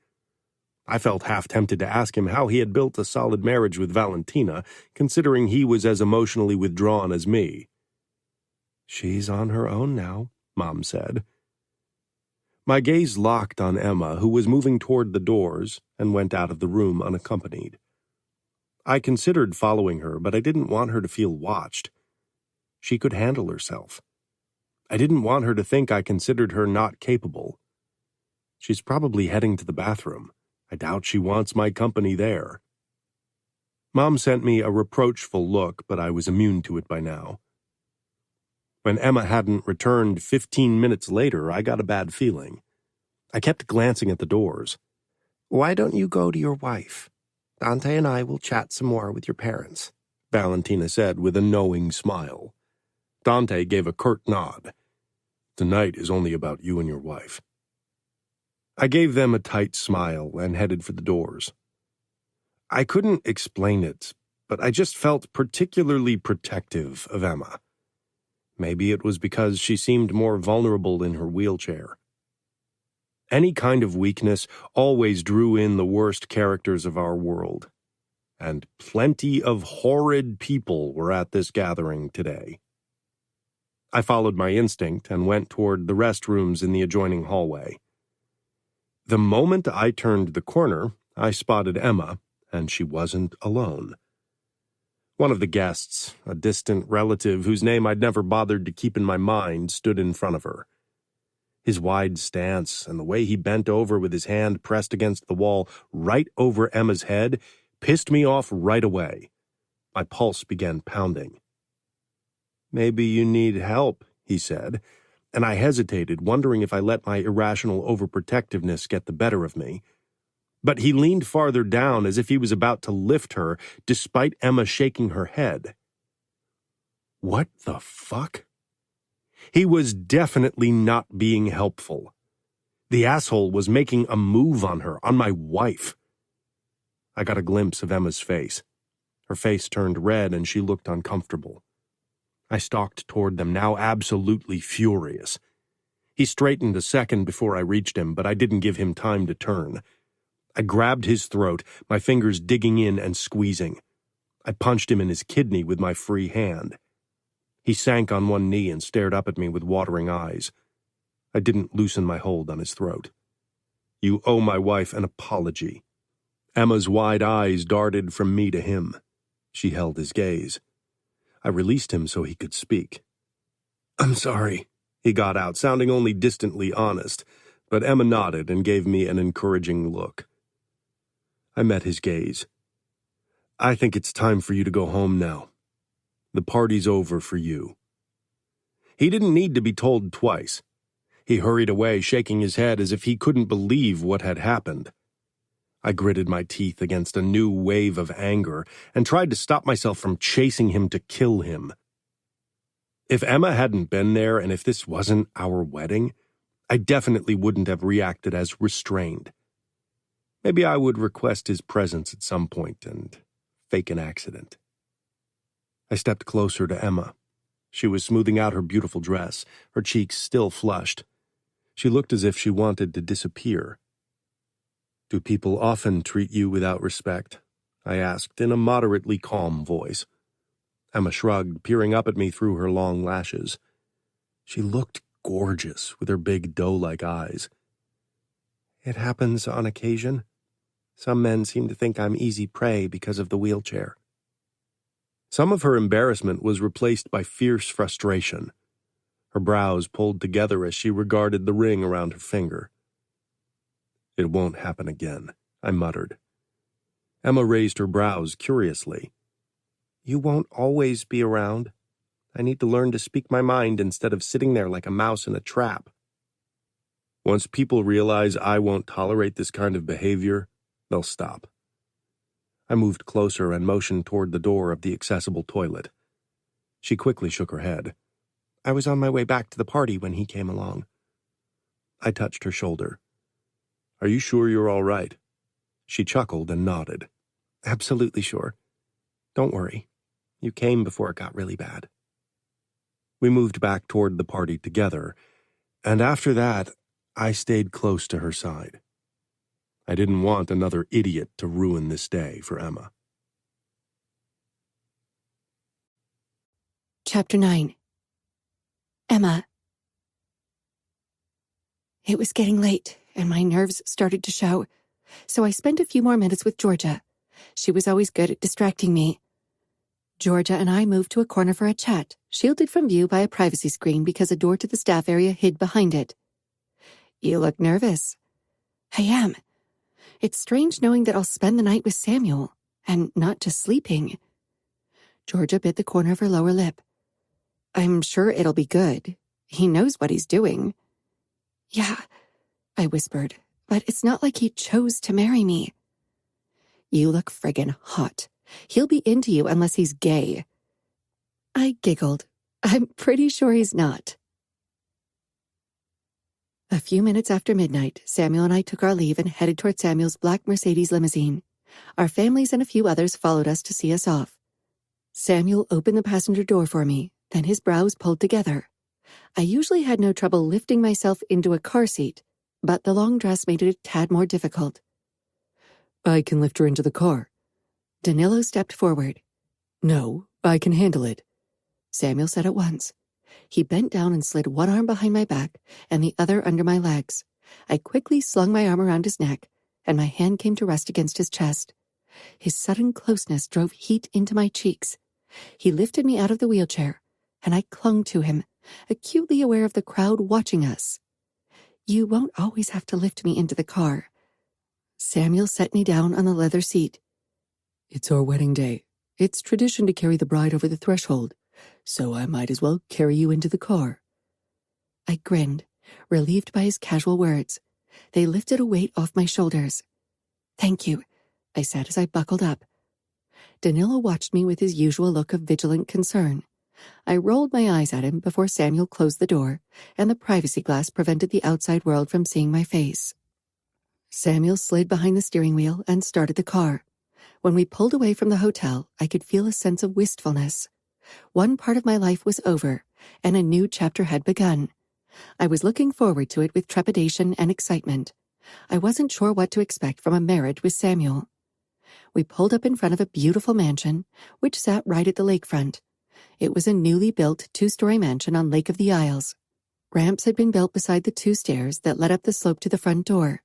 I felt half tempted to ask him how he had built a solid marriage with Valentina, considering he was as emotionally withdrawn as me. "She's on her own now," Mom said. My gaze locked on Emma, who was moving toward the doors, and went out of the room unaccompanied. I considered following her, but I didn't want her to feel watched. She could handle herself. I didn't want her to think I considered her not capable. She's probably heading to the bathroom. I doubt she wants my company there. Mom sent me a reproachful look, but I was immune to it by now. When Emma hadn't returned 15 minutes later, I got a bad feeling. I kept glancing at the doors. "Why don't you go to your wife? Dante and I will chat some more with your parents," Valentina said with a knowing smile. Dante gave a curt nod. "Tonight is only about you and your wife." I gave them a tight smile and headed for the doors. I couldn't explain it, but I just felt particularly protective of Emma. Maybe it was because she seemed more vulnerable in her wheelchair. Any kind of weakness always drew in the worst characters of our world, and plenty of horrid people were at this gathering today. I followed my instinct and went toward the restrooms in the adjoining hallway. The moment I turned the corner, I spotted Emma, and she wasn't alone. One of the guests, a distant relative whose name I'd never bothered to keep in my mind, stood in front of her. His wide stance and the way he bent over with his hand pressed against the wall right over Emma's head pissed me off right away. My pulse began pounding. "Maybe you need help," he said, and I hesitated, wondering if I let my irrational overprotectiveness get the better of me. But he leaned farther down as if he was about to lift her, despite Emma shaking her head. What the fuck? He was definitely not being helpful. The asshole was making a move on her, on my wife. I got a glimpse of Emma's face. Her face turned red and she looked uncomfortable. I stalked toward them, now absolutely furious. He straightened a second before I reached him, but I didn't give him time to turn. I grabbed his throat, my fingers digging in and squeezing. I punched him in his kidney with my free hand. He sank on one knee and stared up at me with watering eyes. I didn't loosen my hold on his throat. "You owe my wife an apology." Emma's wide eyes darted from me to him. She held his gaze. I released him so he could speak. "I'm sorry," he got out, sounding only distantly honest, but Emma nodded and gave me an encouraging look. I met his gaze. "I think it's time for you to go home now. The party's over for you." He didn't need to be told twice. He hurried away, shaking his head as if he couldn't believe what had happened. I gritted my teeth against a new wave of anger and tried to stop myself from chasing him to kill him. If Emma hadn't been there and if this wasn't our wedding, I definitely wouldn't have reacted as restrained. Maybe I would request his presence at some point and fake an accident. I stepped closer to Emma. She was smoothing out her beautiful dress, her cheeks still flushed. She looked as if she wanted to disappear. "Do people often treat you without respect?" I asked in a moderately calm voice. Emma shrugged, peering up at me through her long lashes. She looked gorgeous with her big doe-like eyes. It happens on occasion. Some men seem to think I'm easy prey because of the wheelchair. Some of her embarrassment was replaced by fierce frustration. Her brows pulled together as she regarded the ring around her finger. It won't happen again, I muttered. Emma raised her brows curiously. You won't always be around. I need to learn to speak my mind instead of sitting there like a mouse in a trap. Once people realize I won't tolerate this kind of behavior, they'll stop. I moved closer and motioned toward the door of the accessible toilet. She quickly shook her head. I was on my way back to the party when he came along. I touched her shoulder. Are you sure you're all right? She chuckled and nodded. Absolutely sure. Don't worry. You came before it got really bad. We moved back toward the party together, and after that, I stayed close to her side. I didn't want another idiot to ruin this day for Emma. Chapter 9. Emma. It was getting late, and my nerves started to show, so I spent a few more minutes with Georgia. She was always good at distracting me. Georgia and I moved to a corner for a chat, shielded from view by a privacy screen because a door to the staff area hid behind it. You look nervous. I am. It's strange knowing that I'll spend the night with Samuel, and not just sleeping. Georgia bit the corner of her lower lip. I'm sure it'll be good. He knows what he's doing. Yeah, I whispered, but it's not like he chose to marry me. You look friggin' hot. He'll be into you unless he's gay. I giggled. I'm pretty sure he's not. A few minutes after midnight, Samuel and I took our leave and headed toward Samuel's black Mercedes limousine. Our families and a few others followed us to see us off. Samuel opened the passenger door for me, then his brows pulled together. I usually had no trouble lifting myself into a car seat, but the long dress made it a tad more difficult. I can lift her into the car. Danilo stepped forward. No, I can handle it. Samuel said at once. He bent down and slid one arm behind my back and the other under my legs. I quickly slung my arm around his neck, and my hand came to rest against his chest. His sudden closeness drove heat into my cheeks. He lifted me out of the wheelchair, and I clung to him, acutely aware of the crowd watching us. You won't always have to lift me into the car. Samuel set me down on the leather seat. It's our wedding day. It's tradition to carry the bride over the threshold, so I might as well carry you into the car. I grinned, relieved by his casual words. They lifted a weight off my shoulders. Thank you, I said as I buckled up. Danilo watched me with his usual look of vigilant concern. I rolled my eyes at him before Samuel closed the door, and the privacy glass prevented the outside world from seeing my face. Samuel slid behind the steering wheel and started the car. When we pulled away from the hotel, I could feel a sense of wistfulness. One part of my life was over, and a new chapter had begun. I was looking forward to it with trepidation and excitement. I wasn't sure what to expect from a marriage with Samuel. We pulled up in front of a beautiful mansion, which sat right at the lakefront. It was a newly built 2-story mansion on Lake of the Isles. Ramps had been built beside the 2 stairs that led up the slope to the front door.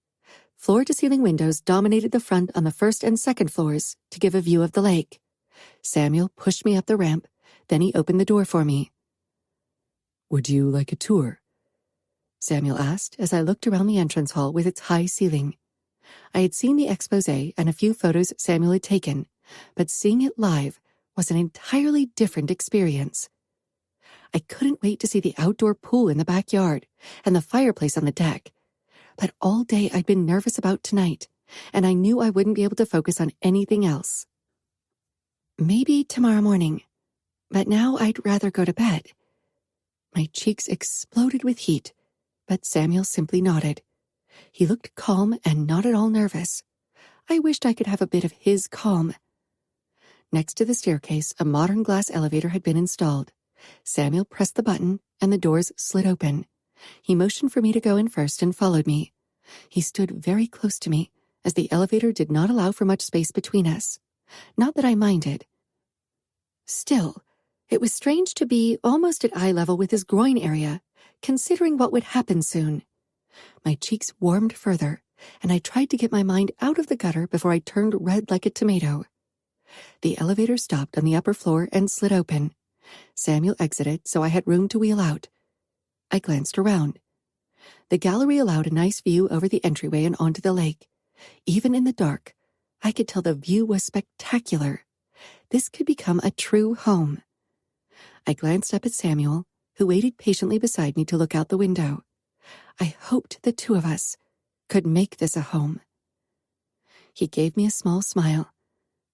Floor-to-ceiling windows dominated the front on the 1st and 2nd floors to give a view of the lake. Samuel pushed me up the ramp, then he opened the door for me. Would you like a tour? Samuel asked as I looked around the entrance hall with its high ceiling. I had seen the exposé and a few photos Samuel had taken, but seeing it live was an entirely different experience. I couldn't wait to see the outdoor pool in the backyard and the fireplace on the deck. But all day I'd been nervous about tonight, and I knew I wouldn't be able to focus on anything else. Maybe tomorrow morning, but now I'd rather go to bed. My cheeks exploded with heat, but Samuel simply nodded. He looked calm and not at all nervous. I wished I could have a bit of his calm. Next to the staircase, a modern glass elevator had been installed. Samuel pressed the button, and the doors slid open. He motioned for me to go in first and followed me. He stood very close to me, as the elevator did not allow for much space between us. Not that I minded. Still, it was strange to be almost at eye level with his groin area, considering what would happen soon. My cheeks warmed further, and I tried to get my mind out of the gutter before I turned red like a tomato. The elevator stopped on the upper floor and slid open. Samuel exited, so I had room to wheel out. I glanced around. The gallery allowed a nice view over the entryway and onto the lake. Even in the dark, I could tell the view was spectacular. This could become a true home. I glanced up at Samuel, who waited patiently beside me to look out the window. I hoped the two of us could make this a home. He gave me a small smile,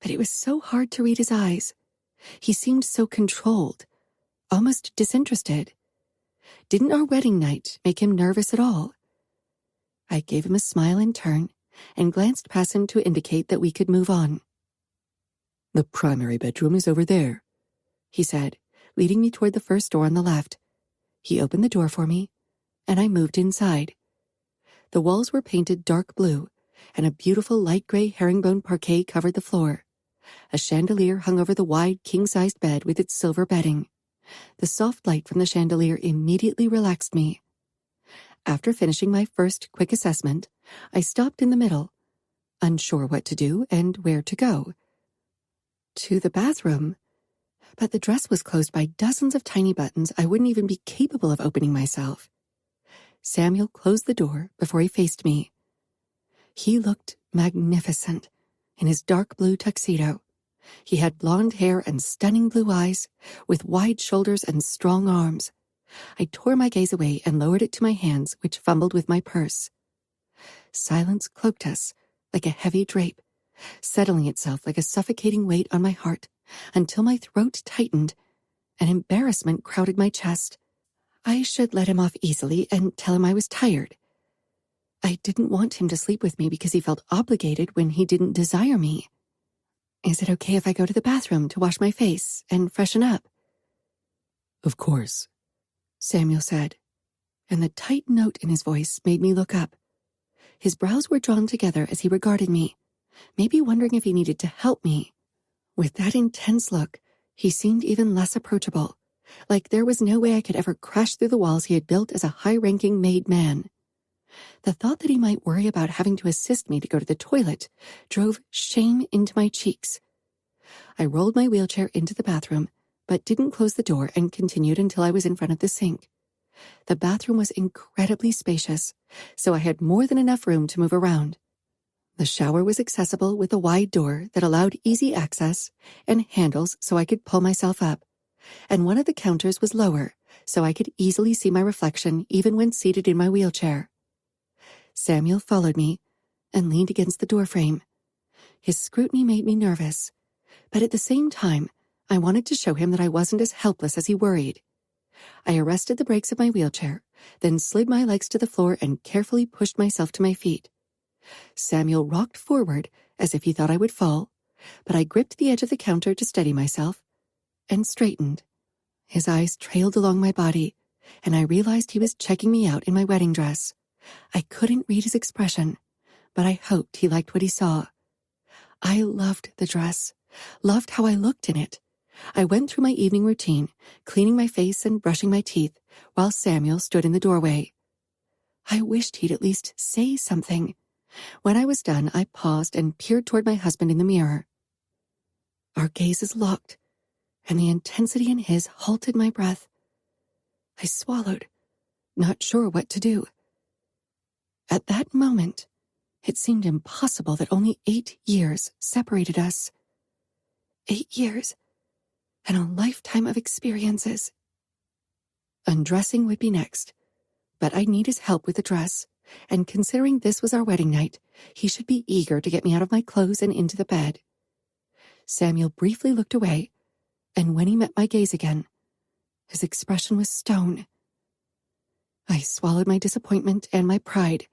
but it was so hard to read his eyes. He seemed so controlled, almost disinterested. Didn't our wedding night make him nervous at all? I gave him a smile in turn and glanced past him to indicate that we could move on. "The primary bedroom is over there," he said, leading me toward the first door on the left. He opened the door for me, and I moved inside. The walls were painted dark blue, and a beautiful light gray herringbone parquet covered the floor. A chandelier hung over the wide king-sized bed with its silver bedding. The soft light from the chandelier immediately relaxed me. After finishing my first quick assessment, I stopped in the middle, unsure what to do and where to go. To the bathroom, but the dress was closed by dozens of tiny buttons I wouldn't even be capable of opening myself. Samuel closed the door before he faced me. He looked magnificent in his dark blue tuxedo. He had blonde hair and stunning blue eyes, with wide shoulders and strong arms. I tore my gaze away and lowered it to my hands, which fumbled with my purse. Silence cloaked us like a heavy drape, settling itself like a suffocating weight on my heart until my throat tightened and embarrassment crowded my chest. I should let him off easily and tell him I was tired. I didn't want him to sleep with me because he felt obligated when he didn't desire me. Is it okay if I go to the bathroom to wash my face and freshen up? "Of course," Samuel said, and the tight note in his voice made me look up. His brows were drawn together as he regarded me, maybe wondering if he needed to help me. With that intense look, he seemed even less approachable, like there was no way I could ever crash through the walls he had built as a high-ranking made man. The thought that he might worry about having to assist me to go to the toilet drove shame into my cheeks. I rolled my wheelchair into the bathroom, but didn't close the door and continued until I was in front of the sink. The bathroom was incredibly spacious, so I had more than enough room to move around. The shower was accessible with a wide door that allowed easy access and handles so I could pull myself up, and one of the counters was lower, so I could easily see my reflection even when seated in my wheelchair. Samuel followed me and leaned against the doorframe. His scrutiny made me nervous, but at the same time, I wanted to show him that I wasn't as helpless as he worried. I arrested the brakes of my wheelchair, then slid my legs to the floor and carefully pushed myself to my feet. Samuel rocked forward as if he thought I would fall, but I gripped the edge of the counter to steady myself and straightened. His eyes trailed along my body, and I realized he was checking me out in my wedding dress. I couldn't read his expression, but I hoped he liked what he saw. I loved the dress, loved how I looked in it. I went through my evening routine, cleaning my face and brushing my teeth, while Samuel stood in the doorway. I wished he'd at least say something. When I was done, I paused and peered toward my husband in the mirror. Our gazes locked, and the intensity in his halted my breath. I swallowed, not sure what to do. At that moment, it seemed impossible that only 8 years separated us. 8 years, and a lifetime of experiences. Undressing would be next, but I'd need his help with the dress, and considering this was our wedding night, he should be eager to get me out of my clothes and into the bed. Samuel briefly looked away, and when he met my gaze again, his expression was stone. I swallowed my disappointment and my pride.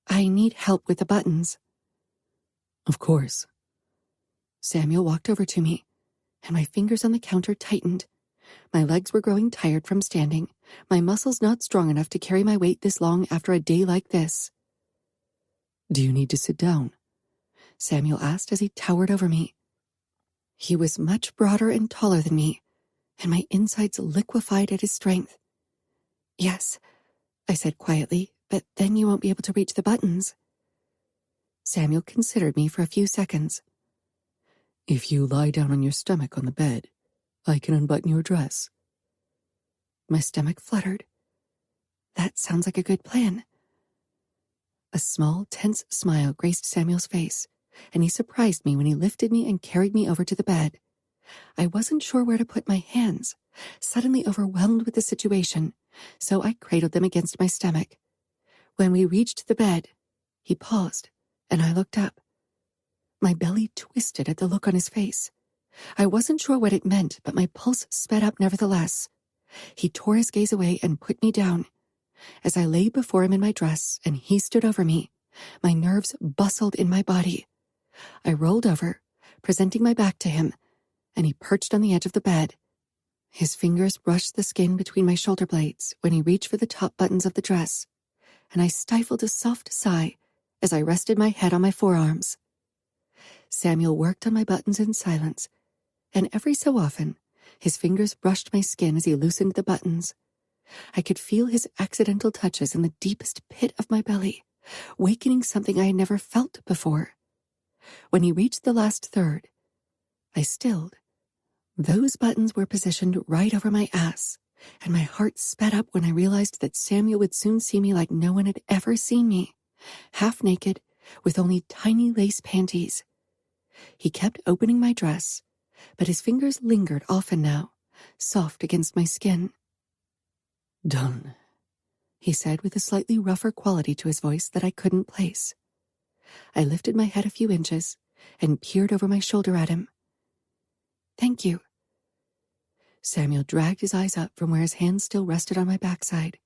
I need help with the buttons. "Of course." Samuel walked over to me, and my fingers on the counter tightened. My legs were growing tired from standing, my muscles not strong enough to carry my weight this long after a day like this. "Do you need to sit down?" Samuel asked as he towered over me. He was much broader and taller than me, and my insides liquefied at his strength. Yes, I said quietly, but then you won't be able to reach the buttons. Samuel considered me for a few seconds. If you lie down on your stomach on the bed, I can unbutton your dress. My stomach fluttered. That sounds like a good plan. A small, tense smile graced Samuel's face, and he surprised me when he lifted me and carried me over to the bed. I wasn't sure where to put my hands, suddenly overwhelmed with the situation, so I cradled them against my stomach. When we reached the bed, he paused, and I looked up. My belly twisted at the look on his face. I wasn't sure what it meant, but my pulse sped up nevertheless. He tore his gaze away and put me down. As I lay before him in my dress and he stood over me, my nerves bustled in my body. I rolled over, presenting my back to him, and he perched on the edge of the bed. His fingers brushed the skin between my shoulder blades when he reached for the top buttons of the dress, and I stifled a soft sigh as I rested my head on my forearms. Samuel worked on my buttons in silence, and every so often, his fingers brushed my skin as he loosened the buttons. I could feel his accidental touches in the deepest pit of my belly, wakening something I had never felt before. When he reached the last third, I stilled. Those buttons were positioned right over my ass, and my heart sped up when I realized that Samuel would soon see me like no one had ever seen me, half naked, with only tiny lace panties. He kept opening my dress, but his fingers lingered often now, soft against my skin. Done, he said with a slightly rougher quality to his voice that I couldn't place. I lifted my head a few inches and peered over my shoulder at him. Thank you. Samuel dragged his eyes up from where his hands still rested on my backside,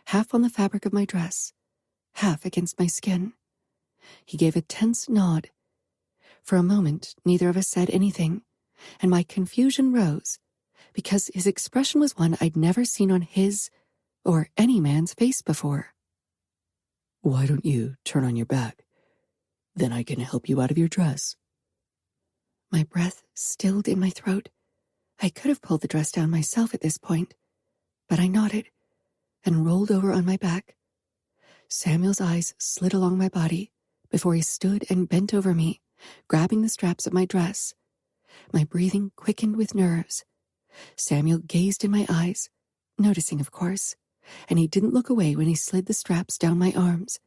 half on the fabric of my dress, half against my skin. He gave a tense nod. For a moment, neither of us said anything, and my confusion rose, because his expression was one I'd never seen on his or any man's face before. Why don't you turn on your back? Then I can help you out of your dress. My breath stilled in my throat. I could have pulled the dress down myself at this point, but I nodded and rolled over on my back. Samuel's eyes slid along my body before he stood and bent over me, grabbing the straps of my dress. My breathing quickened with nerves. Samuel gazed in my eyes, noticing, of course, and he didn't look away when he slid the straps down my arms.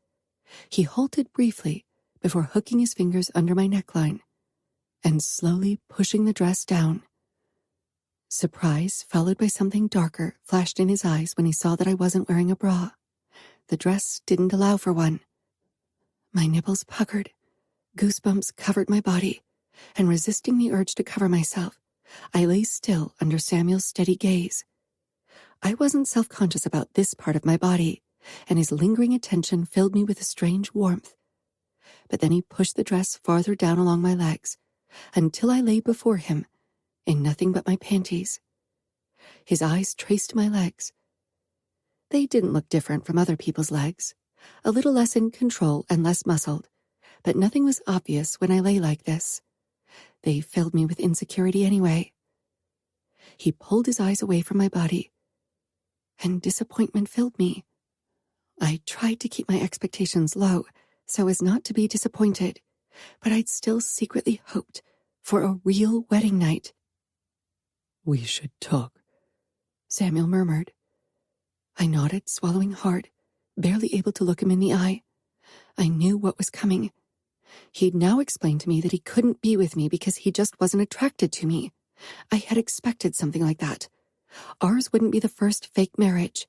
He halted briefly before hooking his fingers under my neckline and slowly pushing the dress down. Surprise, followed by something darker, flashed in his eyes when he saw that I wasn't wearing a bra. The dress didn't allow for one. My nipples puckered, goosebumps covered my body, and resisting the urge to cover myself, I lay still under Samuel's steady gaze. I wasn't self-conscious about this part of my body, and his lingering attention filled me with a strange warmth. But then he pushed the dress farther down along my legs, until I lay before him in nothing but my panties. His eyes traced my legs. They didn't look different from other people's legs, a little less in control and less muscled, but nothing was obvious when I lay like this. They filled me with insecurity anyway. He pulled his eyes away from my body, and disappointment filled me. I tried to keep my expectations low so as not to be disappointed, but I'd still secretly hoped for a real wedding night. We should talk, Samuel murmured. I nodded, swallowing hard, barely able to look him in the eye. I knew what was coming. He'd now explained to me that he couldn't be with me because he just wasn't attracted to me. I had expected something like that. Ours wouldn't be the first fake marriage.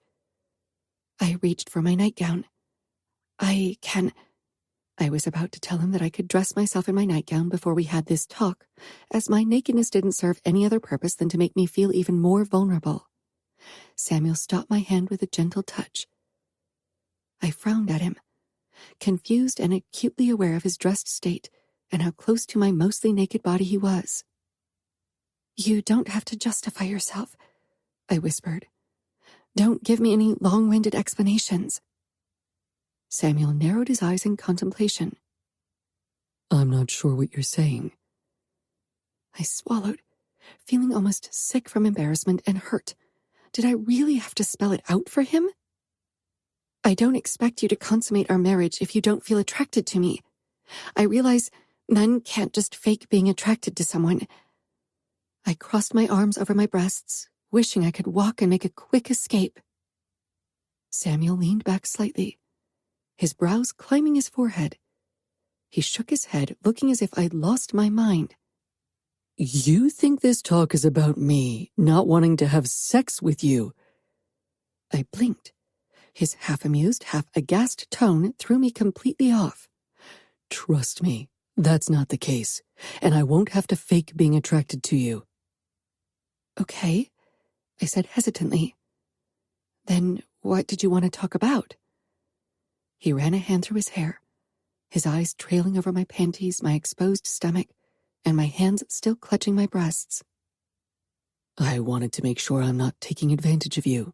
I reached for my nightgown. I was about to tell him that I could dress myself in my nightgown before we had this talk, as my nakedness didn't serve any other purpose than to make me feel even more vulnerable. Samuel stopped my hand with a gentle touch. I frowned at him, confused and acutely aware of his dressed state and how close to my mostly naked body he was. You don't have to justify yourself, I whispered. Don't give me any long-winded explanations. Samuel narrowed his eyes in contemplation. I'm not sure what you're saying. I swallowed, feeling almost sick from embarrassment and hurt. Did I really have to spell it out for him? I don't expect you to consummate our marriage if you don't feel attracted to me. I realize men can't just fake being attracted to someone. I crossed my arms over my breasts, wishing I could walk and make a quick escape. Samuel leaned back slightly, his brows climbing his forehead. He shook his head, looking as if I'd lost my mind. You think this talk is about me not wanting to have sex with you? I blinked. His half-amused, half-aghast tone threw me completely off. Trust me, that's not the case, and I won't have to fake being attracted to you. Okay, I said hesitantly. Then what did you want to talk about? He ran a hand through his hair, his eyes trailing over my panties, my exposed stomach, and my hands still clutching my breasts. I wanted to make sure I'm not taking advantage of you.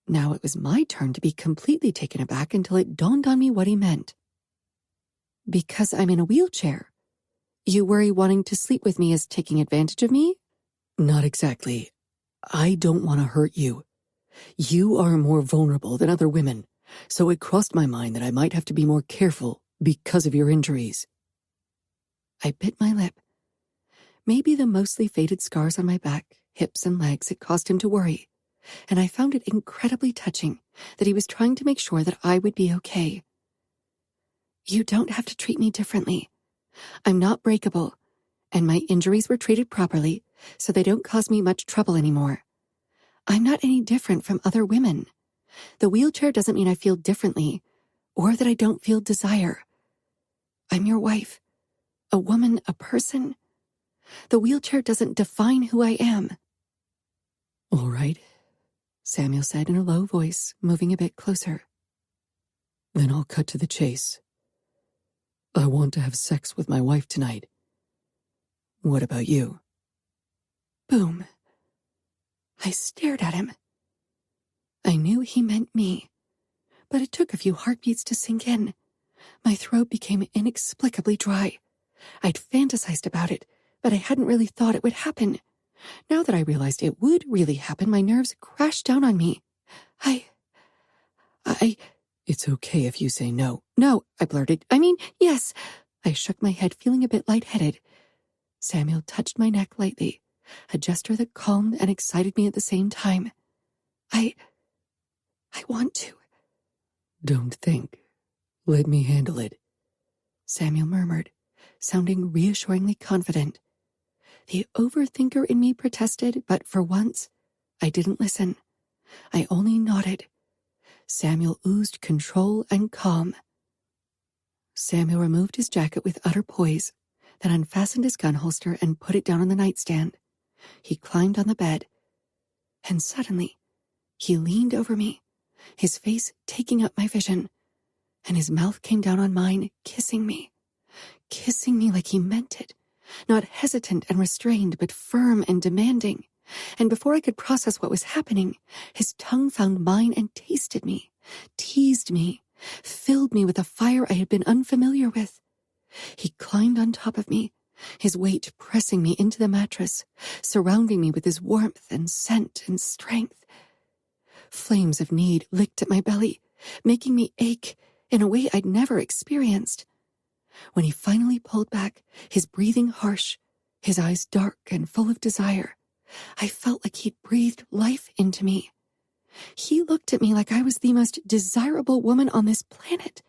Now it was my turn to be completely taken aback until it dawned on me what he meant. Because I'm in a wheelchair, you worry wanting to sleep with me is taking advantage of me? Not exactly. I don't want to hurt you. You are more vulnerable than other women, so it crossed my mind that I might have to be more careful because of your injuries. I bit my lip. Maybe the mostly faded scars on my back, hips, and legs had caused him to worry, and I found it incredibly touching that he was trying to make sure that I would be okay. You don't have to treat me differently. I'm not breakable, and my injuries were treated properly, so they don't cause me much trouble anymore. I'm not any different from other women. The wheelchair doesn't mean I feel differently, or that I don't feel desire. I'm your wife, a woman, a person. The wheelchair doesn't define who I am. All right, Samuel said in a low voice, moving a bit closer. Then I'll cut to the chase. I want to have sex with my wife tonight. What about you? Boom. I stared at him. I knew he meant me, but it took a few heartbeats to sink in. My throat became inexplicably dry. I'd fantasized about it, but I hadn't really thought it would happen. Now that I realized it would really happen, my nerves crashed down on me. It's okay if you say no. No, I blurted. I mean, yes. I shook my head, feeling a bit lightheaded. Samuel touched my neck lightly, a gesture that calmed and excited me at the same time. I want to. Don't think. Let me handle it, Samuel murmured, sounding reassuringly confident. The overthinker in me protested, but for once, I didn't listen. I only nodded. Samuel oozed control and calm. Samuel removed his jacket with utter poise, then unfastened his gun holster and put it down on the nightstand. He climbed on the bed, and suddenly, he leaned over me, his face taking up my vision, and his mouth came down on mine, kissing me like he meant it, not hesitant and restrained, but firm and demanding. And before I could process what was happening, his tongue found mine and tasted me, teased me, filled me with a fire I had been unfamiliar with. He climbed on top of me, his weight pressing me into the mattress, surrounding me with his warmth and scent and strength. Flames of need licked at my belly, making me ache in a way I'd never experienced. When he finally pulled back, his breathing harsh, his eyes dark and full of desire, I felt like he'd breathed life into me. He looked at me like I was the most desirable woman on this planet.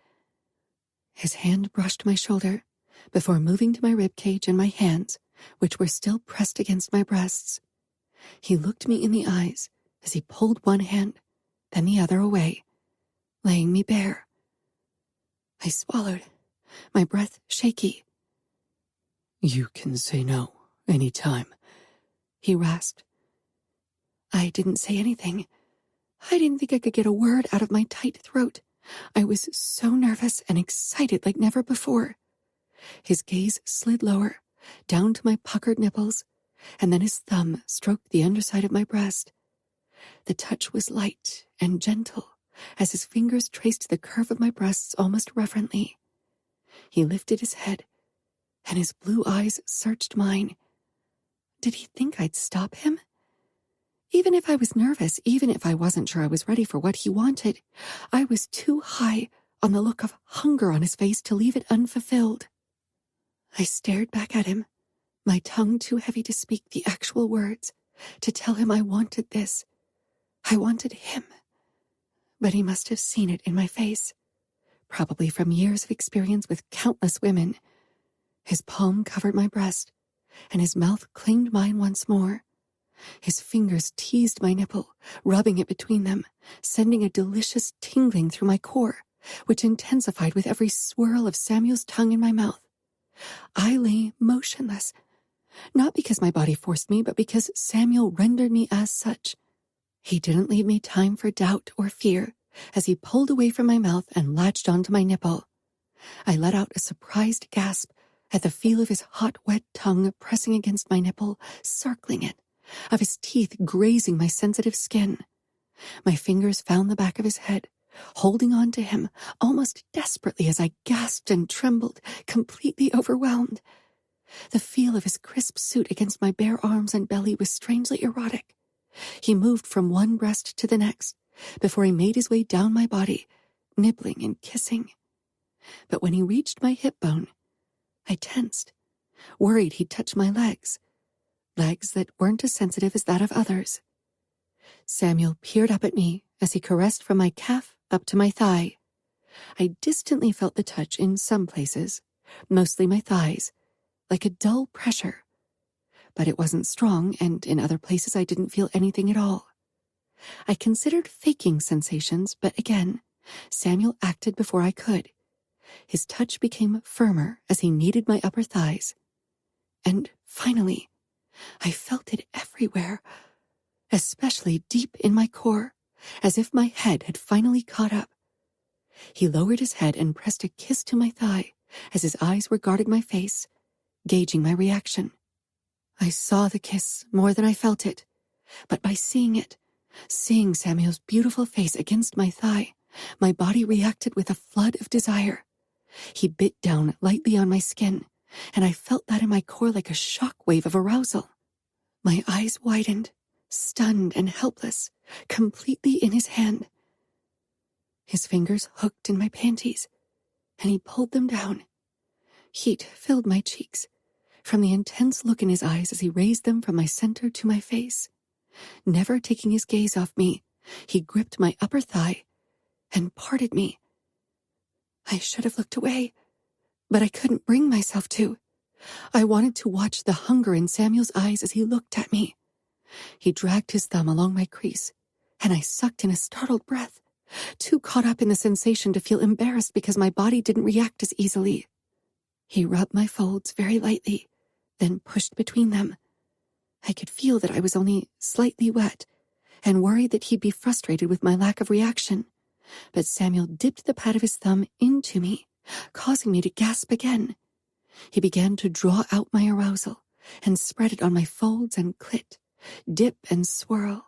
His hand brushed my shoulder before moving to my ribcage and my hands, which were still pressed against my breasts. He looked me in the eyes as he pulled one hand, then the other away, laying me bare. I swallowed, my breath shaky. You can say no anytime, he rasped. I didn't say anything. I didn't think I could get a word out of my tight throat. I was so nervous and excited like never before. His gaze slid lower, down to my puckered nipples, and then his thumb stroked the underside of my breast. The touch was light and gentle as his fingers traced the curve of my breasts almost reverently. He lifted his head, and his blue eyes searched mine. Did he think I'd stop him? Even if I was nervous, even if I wasn't sure I was ready for what he wanted, I was too high on the look of hunger on his face to leave it unfulfilled. I stared back at him, my tongue too heavy to speak the actual words, to tell him I wanted this. I wanted him. But he must have seen it in my face, probably from years of experience with countless women. His palm covered my breast, and his mouth claimed mine once more. His fingers teased my nipple, rubbing it between them, sending a delicious tingling through my core, which intensified with every swirl of Samuel's tongue in my mouth. I lay motionless, not because my body forced me, but because Samuel rendered me as such. He didn't leave me time for doubt or fear as he pulled away from my mouth and latched onto my nipple. I let out a surprised gasp at the feel of his hot, wet tongue pressing against my nipple, circling it, of his teeth grazing my sensitive skin. My fingers found the back of his head, holding on to him almost desperately as I gasped and trembled, completely overwhelmed. The feel of his crisp suit against my bare arms and belly was strangely erotic. He moved from one breast to the next before he made his way down my body, nibbling and kissing. But when he reached my hip bone, I tensed, worried he'd touch my legs that weren't as sensitive as that of others. Samuel peered up at me as he caressed from my calf up to my thigh. I distantly felt the touch in some places, mostly my thighs, like a dull pressure. But it wasn't strong, and in other places I didn't feel anything at all. I considered faking sensations, but again, Samuel acted before I could. His touch became firmer as he kneaded my upper thighs. And finally, I felt it everywhere, especially deep in my core, as if my head had finally caught up. He lowered his head and pressed a kiss to my thigh as his eyes regarded my face, gauging my reaction. I saw the kiss more than I felt it, but by seeing it, seeing Samuel's beautiful face against my thigh, my body reacted with a flood of desire. He bit down lightly on my skin, and I felt that in my core like a shock wave of arousal. My eyes widened, stunned and helpless, completely in his hand. His fingers hooked in my panties, and he pulled them down. Heat filled my cheeks from the intense look in his eyes as he raised them from my center to my face. Never taking his gaze off me, he gripped my upper thigh and parted me. I should have looked away, but I couldn't bring myself to. I wanted to watch the hunger in Samuel's eyes as he looked at me. He dragged his thumb along my crease, and I sucked in a startled breath, too caught up in the sensation to feel embarrassed because my body didn't react as easily. He rubbed my folds very lightly, then pushed between them. I could feel that I was only slightly wet, and worried that he'd be frustrated with my lack of reaction. But Samuel dipped the pad of his thumb into me, causing me to gasp again. He began to draw out my arousal and spread it on my folds and clit, dip and swirl,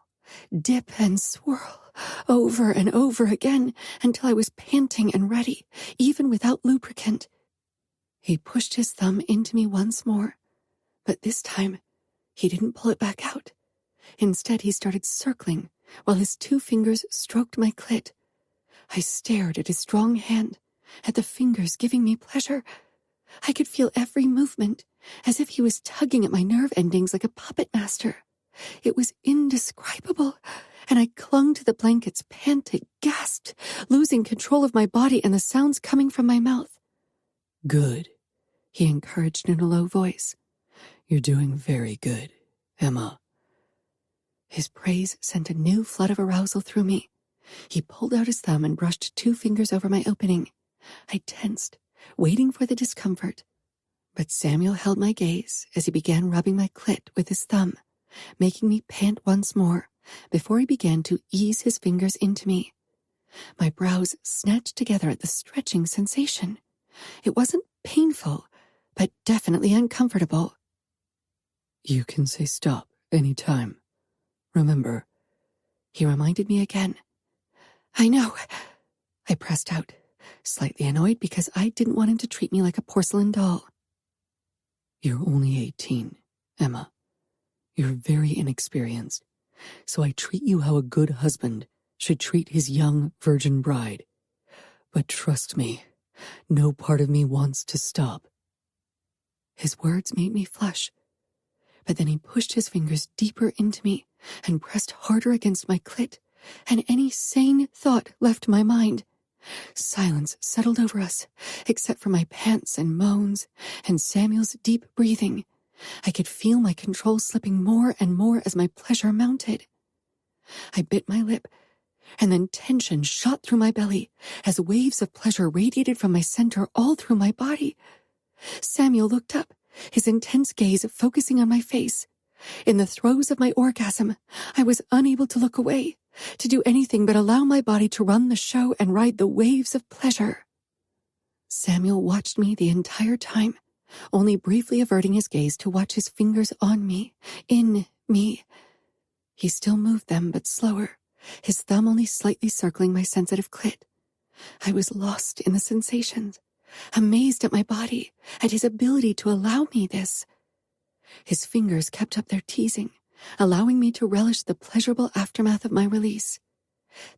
over and over again until I was panting and ready, even without lubricant. He pushed his thumb into me once more, but this time he didn't pull it back out. Instead, he started circling while his 2 fingers stroked my clit. I stared at his strong hand, at the fingers giving me pleasure. I could feel every movement, as if he was tugging at my nerve endings like a puppet master. It was indescribable, and I clung to the blankets, panted, gasped, losing control of my body and the sounds coming from my mouth. "Good," he encouraged in a low voice. "You're doing very good, Emma." His praise sent a new flood of arousal through me. He pulled out his thumb and brushed 2 fingers over my opening. I tensed, waiting for the discomfort. But Samuel held my gaze as he began rubbing my clit with his thumb, making me pant once more before he began to ease his fingers into me. My brows snatched together at the stretching sensation. It wasn't painful, but definitely uncomfortable. "You can say stop any time. Remember," he reminded me again. "I know," I pressed out, slightly annoyed because I didn't want him to treat me like a porcelain doll. You're only 18, Emma. You're very inexperienced, so I treat you how a good husband should treat his young virgin bride. But trust me, no part of me wants to stop. His words made me flush, but then he pushed his fingers deeper into me and pressed harder against my clit, and any sane thought left my mind. Silence settled over us, except for my pants and moans and Samuel's deep breathing. I could feel my control slipping more and more as my pleasure mounted. I bit my lip, and then tension shot through my belly as waves of pleasure radiated from my center all through my body. Samuel looked up, his intense gaze focusing on my face. In the throes of my orgasm, I was unable to look away, to do anything but allow my body to run the show and ride the waves of pleasure. Samuel watched me the entire time, only briefly averting his gaze to watch his fingers on me, in me. He still moved them, but slower, his thumb only slightly circling my sensitive clit. I was lost in the sensations, amazed at my body, at his ability to allow me this. His fingers kept up their teasing, allowing me to relish the pleasurable aftermath of my release.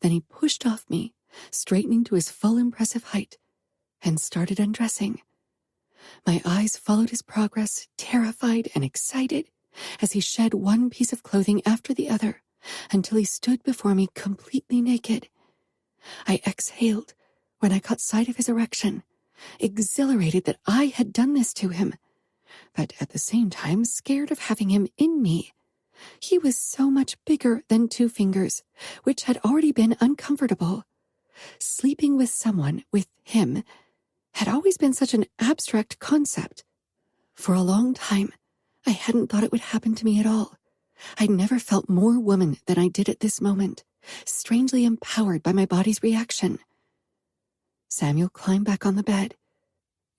Then he pushed off me, straightening to his full impressive height, and started undressing. My eyes followed his progress, terrified and excited, as he shed one piece of clothing after the other, until he stood before me completely naked. I exhaled when I caught sight of his erection, exhilarated that I had done this to him, but at the same time scared of having him in me. He was so much bigger than 2 fingers, which had already been uncomfortable. Sleeping with someone, with him, had always been such an abstract concept. For a long time, I hadn't thought it would happen to me at all. I'd never felt more woman than I did at this moment, strangely empowered by my body's reaction. Samuel climbed back on the bed.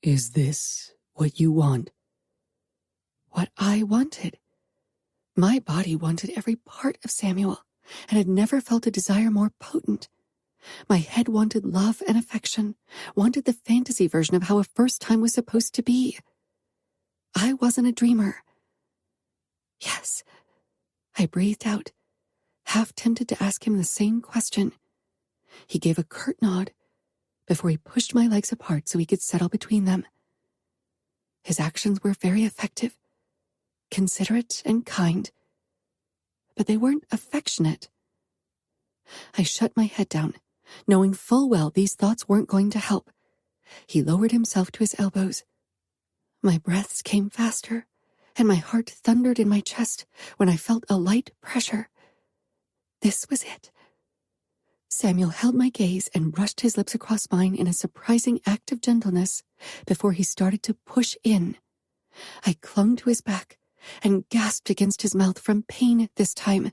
Is this what you want? What I wanted. My body wanted every part of Samuel, and had never felt a desire more potent. My head wanted love and affection, wanted the fantasy version of how a first time was supposed to be. I wasn't a dreamer. Yes, I breathed out, half tempted to ask him the same question. He gave a curt nod before he pushed my legs apart so he could settle between them. His actions were very effective, considerate and kind, but they weren't affectionate. I shut my head down, knowing full well these thoughts weren't going to help. He lowered himself to his elbows. My breaths came faster, and my heart thundered in my chest when I felt a light pressure. This was it. Samuel held my gaze and brushed his lips across mine in a surprising act of gentleness before he started to push in. I clung to his back and gasped against his mouth from pain this time.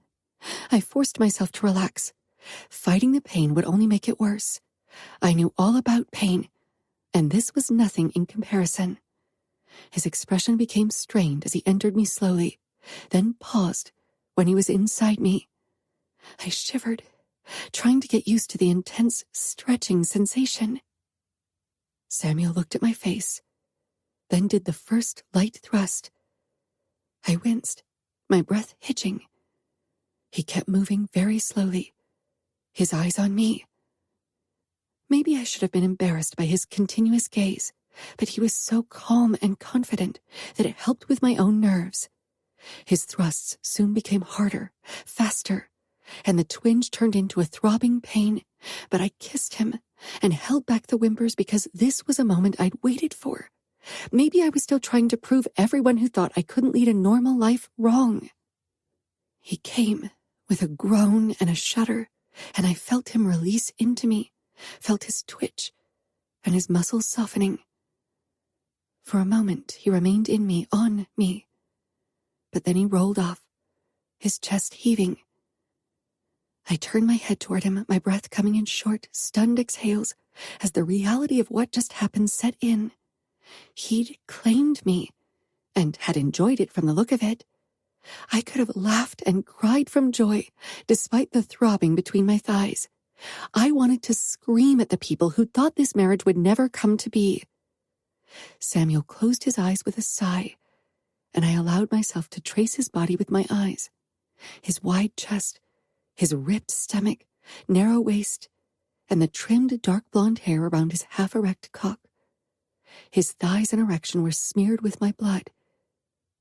I forced myself to relax. Fighting the pain would only make it worse. I knew all about pain, and this was nothing in comparison. His expression became strained as he entered me slowly, then paused when he was inside me. I shivered, trying to get used to the intense stretching sensation. Samuel looked at my face, then did the first light thrust. I winced, my breath hitching. He kept moving very slowly, his eyes on me. Maybe I should have been embarrassed by his continuous gaze, but he was so calm and confident that it helped with my own nerves. His thrusts soon became harder, faster, and the twinge turned into a throbbing pain, but I kissed him and held back the whimpers because this was a moment I'd waited for. Maybe I was still trying to prove everyone who thought I couldn't lead a normal life wrong. He came with a groan and a shudder, and I felt him release into me, felt his twitch, and his muscles softening. For a moment, he remained in me, on me. But then he rolled off, his chest heaving. I turned my head toward him, my breath coming in short, stunned exhales, as the reality of what just happened set in. He'd claimed me, and had enjoyed it from the look of it. I could have laughed and cried from joy, despite the throbbing between my thighs. I wanted to scream at the people who thought this marriage would never come to be. Samuel closed his eyes with a sigh, and I allowed myself to trace his body with my eyes. His wide chest, his ripped stomach, narrow waist, and the trimmed dark blonde hair around his half-erect cock. His thighs and erection were smeared with my blood,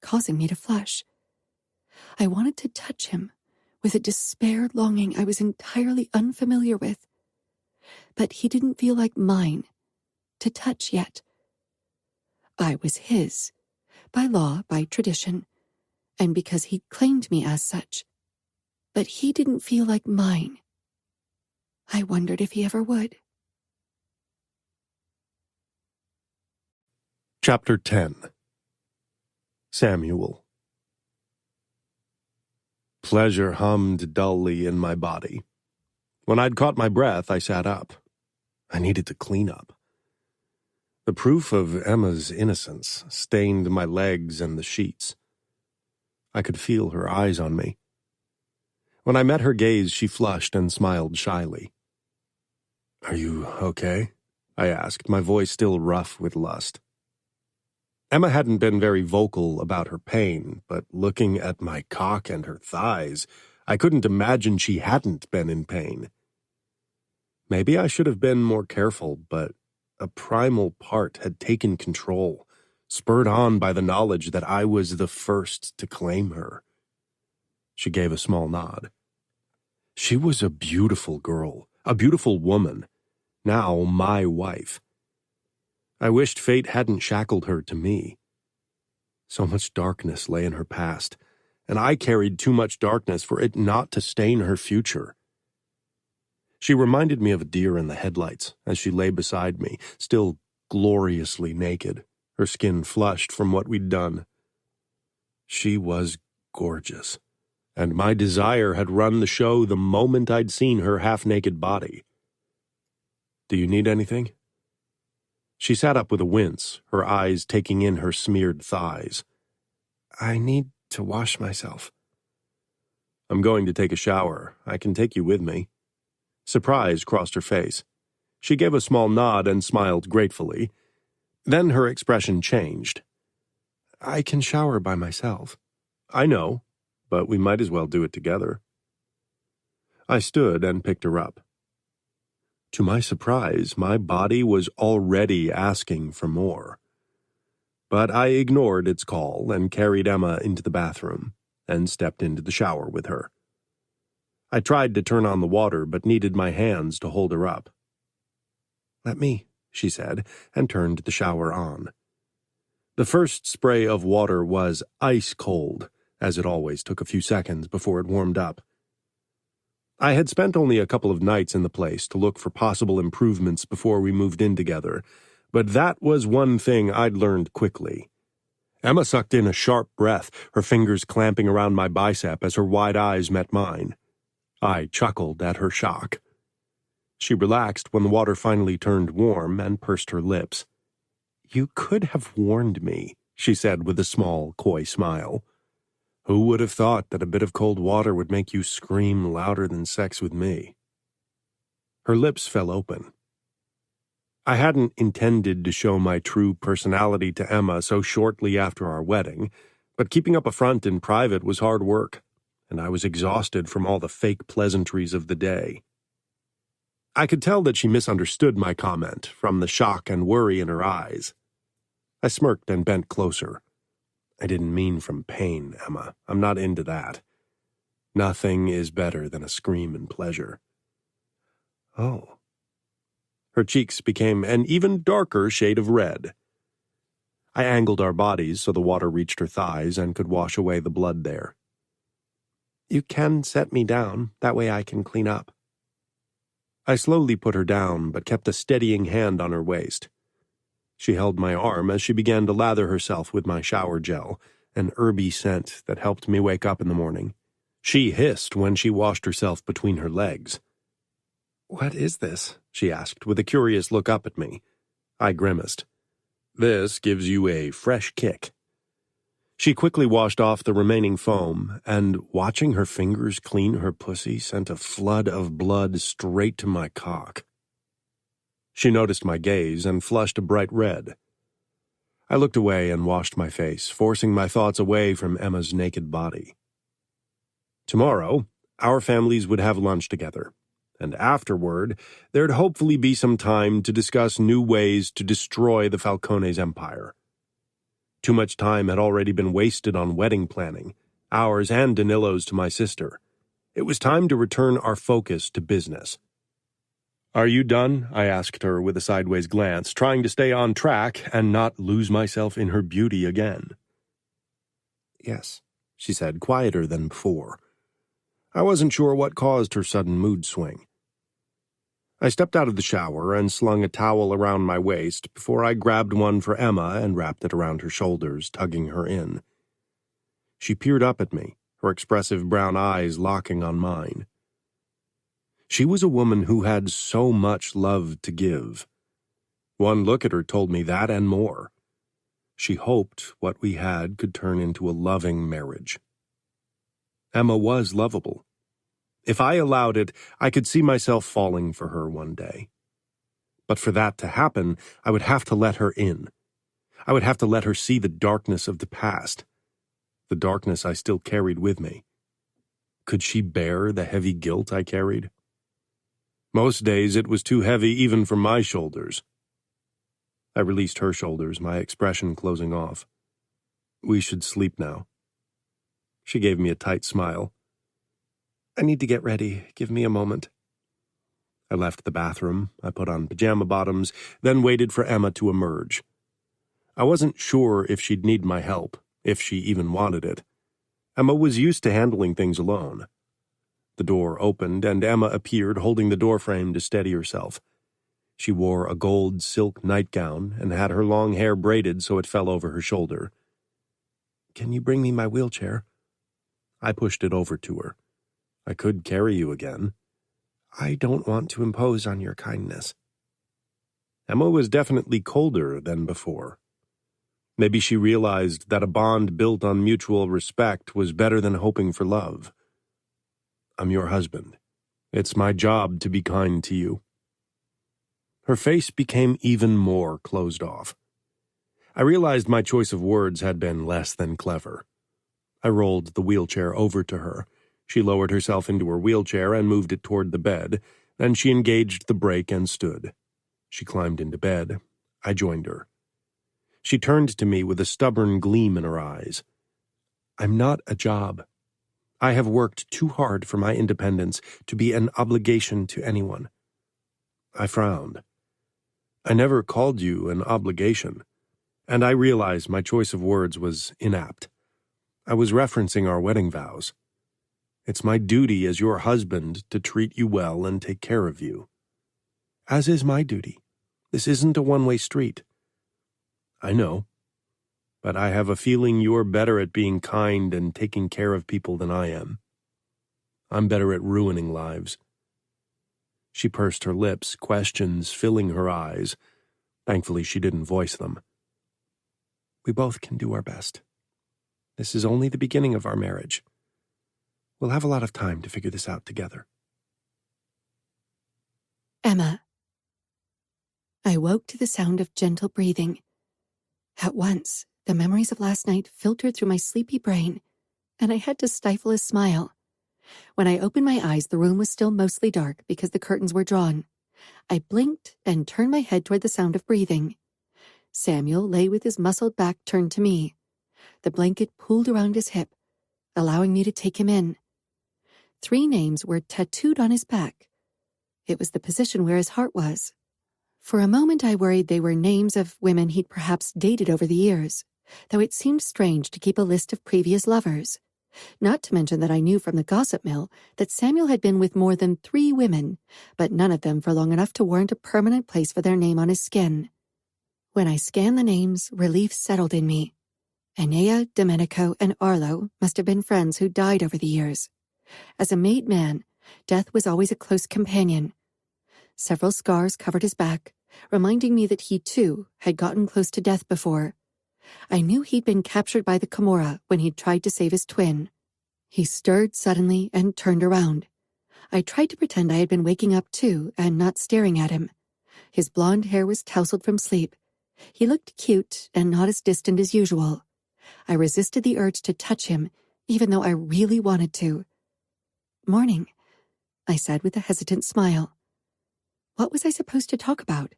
causing me to flush. I wanted to touch him with a despaired longing I was entirely unfamiliar with, but he didn't feel like mine to touch yet. I was his, by law, by tradition, and because he claimed me as such. But he didn't feel like mine. I wondered if he ever would. Chapter 10. Samuel. Pleasure hummed dully in my body. When I'd caught my breath, I sat up. I needed to clean up. The proof of Emma's innocence stained my legs and the sheets. I could feel her eyes on me. When I met her gaze, she flushed and smiled shyly. "Are you okay?" I asked, my voice still rough with lust. Emma hadn't been very vocal about her pain, but looking at my cock and her thighs, I couldn't imagine she hadn't been in pain. Maybe I should have been more careful, but a primal part had taken control, spurred on by the knowledge that I was the first to claim her. She gave a small nod. She was a beautiful girl, a beautiful woman, now my wife. I wished fate hadn't shackled her to me. So much darkness lay in her past, and I carried too much darkness for it not to stain her future. She reminded me of a deer in the headlights as she lay beside me, still gloriously naked, her skin flushed from what we'd done. She was gorgeous, and my desire had run the show the moment I'd seen her half-naked body. "Do you need anything?" She sat up with a wince, her eyes taking in her smeared thighs. "I need to wash myself." "I'm going to take a shower. I can take you with me." Surprise crossed her face. She gave a small nod and smiled gratefully. Then her expression changed. "I can shower by myself." "I know, but we might as well do it together." I stood and picked her up. To my surprise, my body was already asking for more. But I ignored its call and carried Emma into the bathroom and stepped into the shower with her. I tried to turn on the water, but needed my hands to hold her up. "Let me," she said, and turned the shower on. The first spray of water was ice cold, as it always took a few seconds before it warmed up. I had spent only a couple of nights in the place to look for possible improvements before we moved in together, but that was one thing I'd learned quickly. Emma sucked in a sharp breath, her fingers clamping around my bicep as her wide eyes met mine. I chuckled at her shock. She relaxed when the water finally turned warm and pursed her lips. "You could have warned me," she said with a small, coy smile. "Who would have thought that a bit of cold water would make you scream louder than sex with me?" Her lips fell open. I hadn't intended to show my true personality to Emma so shortly after our wedding, but keeping up a front in private was hard work, and I was exhausted from all the fake pleasantries of the day. I could tell that she misunderstood my comment from the shock and worry in her eyes. I smirked and bent closer. "I didn't mean from pain, Emma. I'm not into that. Nothing is better than a scream in pleasure." "Oh." Her cheeks became an even darker shade of red. I angled our bodies so the water reached her thighs and could wash away the blood there. "You can set me down. That way I can clean up." I slowly put her down, but kept a steadying hand on her waist. She held my arm as she began to lather herself with my shower gel, an herby scent that helped me wake up in the morning. She hissed when she washed herself between her legs. "What is this?" she asked, with a curious look up at me. I grimaced. "This gives you a fresh kick." She quickly washed off the remaining foam, and watching her fingers clean her pussy sent a flood of blood straight to my cock. She noticed my gaze and flushed a bright red. I looked away and washed my face, forcing my thoughts away from Emma's naked body. Tomorrow, our families would have lunch together, and afterward, there'd hopefully be some time to discuss new ways to destroy the Falcones' empire. Too much time had already been wasted on wedding planning, ours and Danilo's to my sister. It was time to return our focus to business. "Are you done?" I asked her with a sideways glance, trying to stay on track and not lose myself in her beauty again. "Yes," she said, quieter than before. I wasn't sure what caused her sudden mood swing. I stepped out of the shower and slung a towel around my waist before I grabbed one for Emma and wrapped it around her shoulders, tugging her in. She peered up at me, her expressive brown eyes locking on mine. She was a woman who had so much love to give. One look at her told me that and more. She hoped what we had could turn into a loving marriage. Emma was lovable. If I allowed it, I could see myself falling for her one day. But for that to happen, I would have to let her in. I would have to let her see the darkness of the past, the darkness I still carried with me. Could she bear the heavy guilt I carried? Most days it was too heavy even for my shoulders. I released her shoulders, my expression closing off. "We should sleep now." She gave me a tight smile. "I need to get ready. Give me a moment." I left the bathroom. I put on pajama bottoms, then waited for Emma to emerge. I wasn't sure if she'd need my help, if she even wanted it. Emma was used to handling things alone. The door opened, and Emma appeared holding the doorframe to steady herself. She wore a gold silk nightgown and had her long hair braided so it fell over her shoulder. "Can you bring me my wheelchair?" I pushed it over to her. "I could carry you again." "I don't want to impose on your kindness." Emma was definitely colder than before. Maybe she realized that a bond built on mutual respect was better than hoping for love. "I'm your husband. It's my job to be kind to you." Her face became even more closed off. I realized my choice of words had been less than clever. I rolled the wheelchair over to her. She lowered herself into her wheelchair and moved it toward the bed. Then she engaged the brake and stood. She climbed into bed. I joined her. She turned to me with a stubborn gleam in her eyes. "I'm not a job. I have worked too hard for my independence to be an obligation to anyone." I frowned. "I never called you an obligation," and I realized my choice of words was inapt. I was referencing our wedding vows. "It's my duty as your husband to treat you well and take care of you." "As is my duty. This isn't a one-way street." "I know. But I have a feeling you're better at being kind and taking care of people than I am. I'm better at ruining lives." She pursed her lips, questions filling her eyes. Thankfully, she didn't voice them. "We both can do our best. This is only the beginning of our marriage. We'll have a lot of time to figure this out together." Emma. I woke to the sound of gentle breathing. At once, the memories of last night filtered through my sleepy brain, and I had to stifle a smile. When I opened my eyes, the room was still mostly dark because the curtains were drawn. I blinked and turned my head toward the sound of breathing. Samuel lay with his muscled back turned to me. The blanket pulled around his hip, allowing me to take him in. 3 names were tattooed on his back. It was the position where his heart was. For a moment I worried they were names of women he'd perhaps dated over the years, though it seemed strange to keep a list of previous lovers. Not to mention that I knew from the gossip mill that Samuel had been with more than 3 women, but none of them for long enough to warrant a permanent place for their name on his skin. When I scanned the names, relief settled in me. Enea, Domenico, and Arlo must have been friends who died over the years. As a made man, death was always a close companion. Several scars covered his back, reminding me that he, too, had gotten close to death before. I knew he'd been captured by the Kimura when he'd tried to save his twin. He stirred suddenly and turned around. I tried to pretend I had been waking up too and not staring at him. His blonde hair was tousled from sleep. He looked cute and not as distant as usual. I resisted the urge to touch him, even though I really wanted to. "Morning," I said with a hesitant smile. What was I supposed to talk about?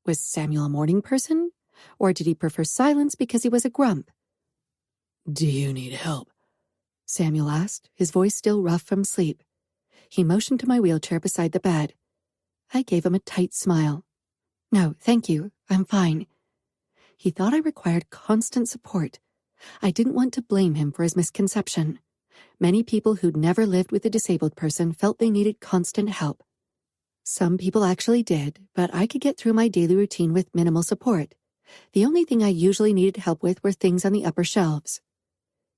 Was Samuel a morning person? Or did he prefer silence because he was a grump? Do you need help? Samuel asked, his voice still rough from sleep. He motioned to my wheelchair beside the bed. I gave him a tight smile. "No, thank you. I'm fine." He thought I required constant support. I didn't want to blame him for his misconception. Many people who'd never lived with a disabled person felt they needed constant help. Some people actually did, but I could get through my daily routine with minimal support. The only thing I usually needed help with were things on the upper shelves.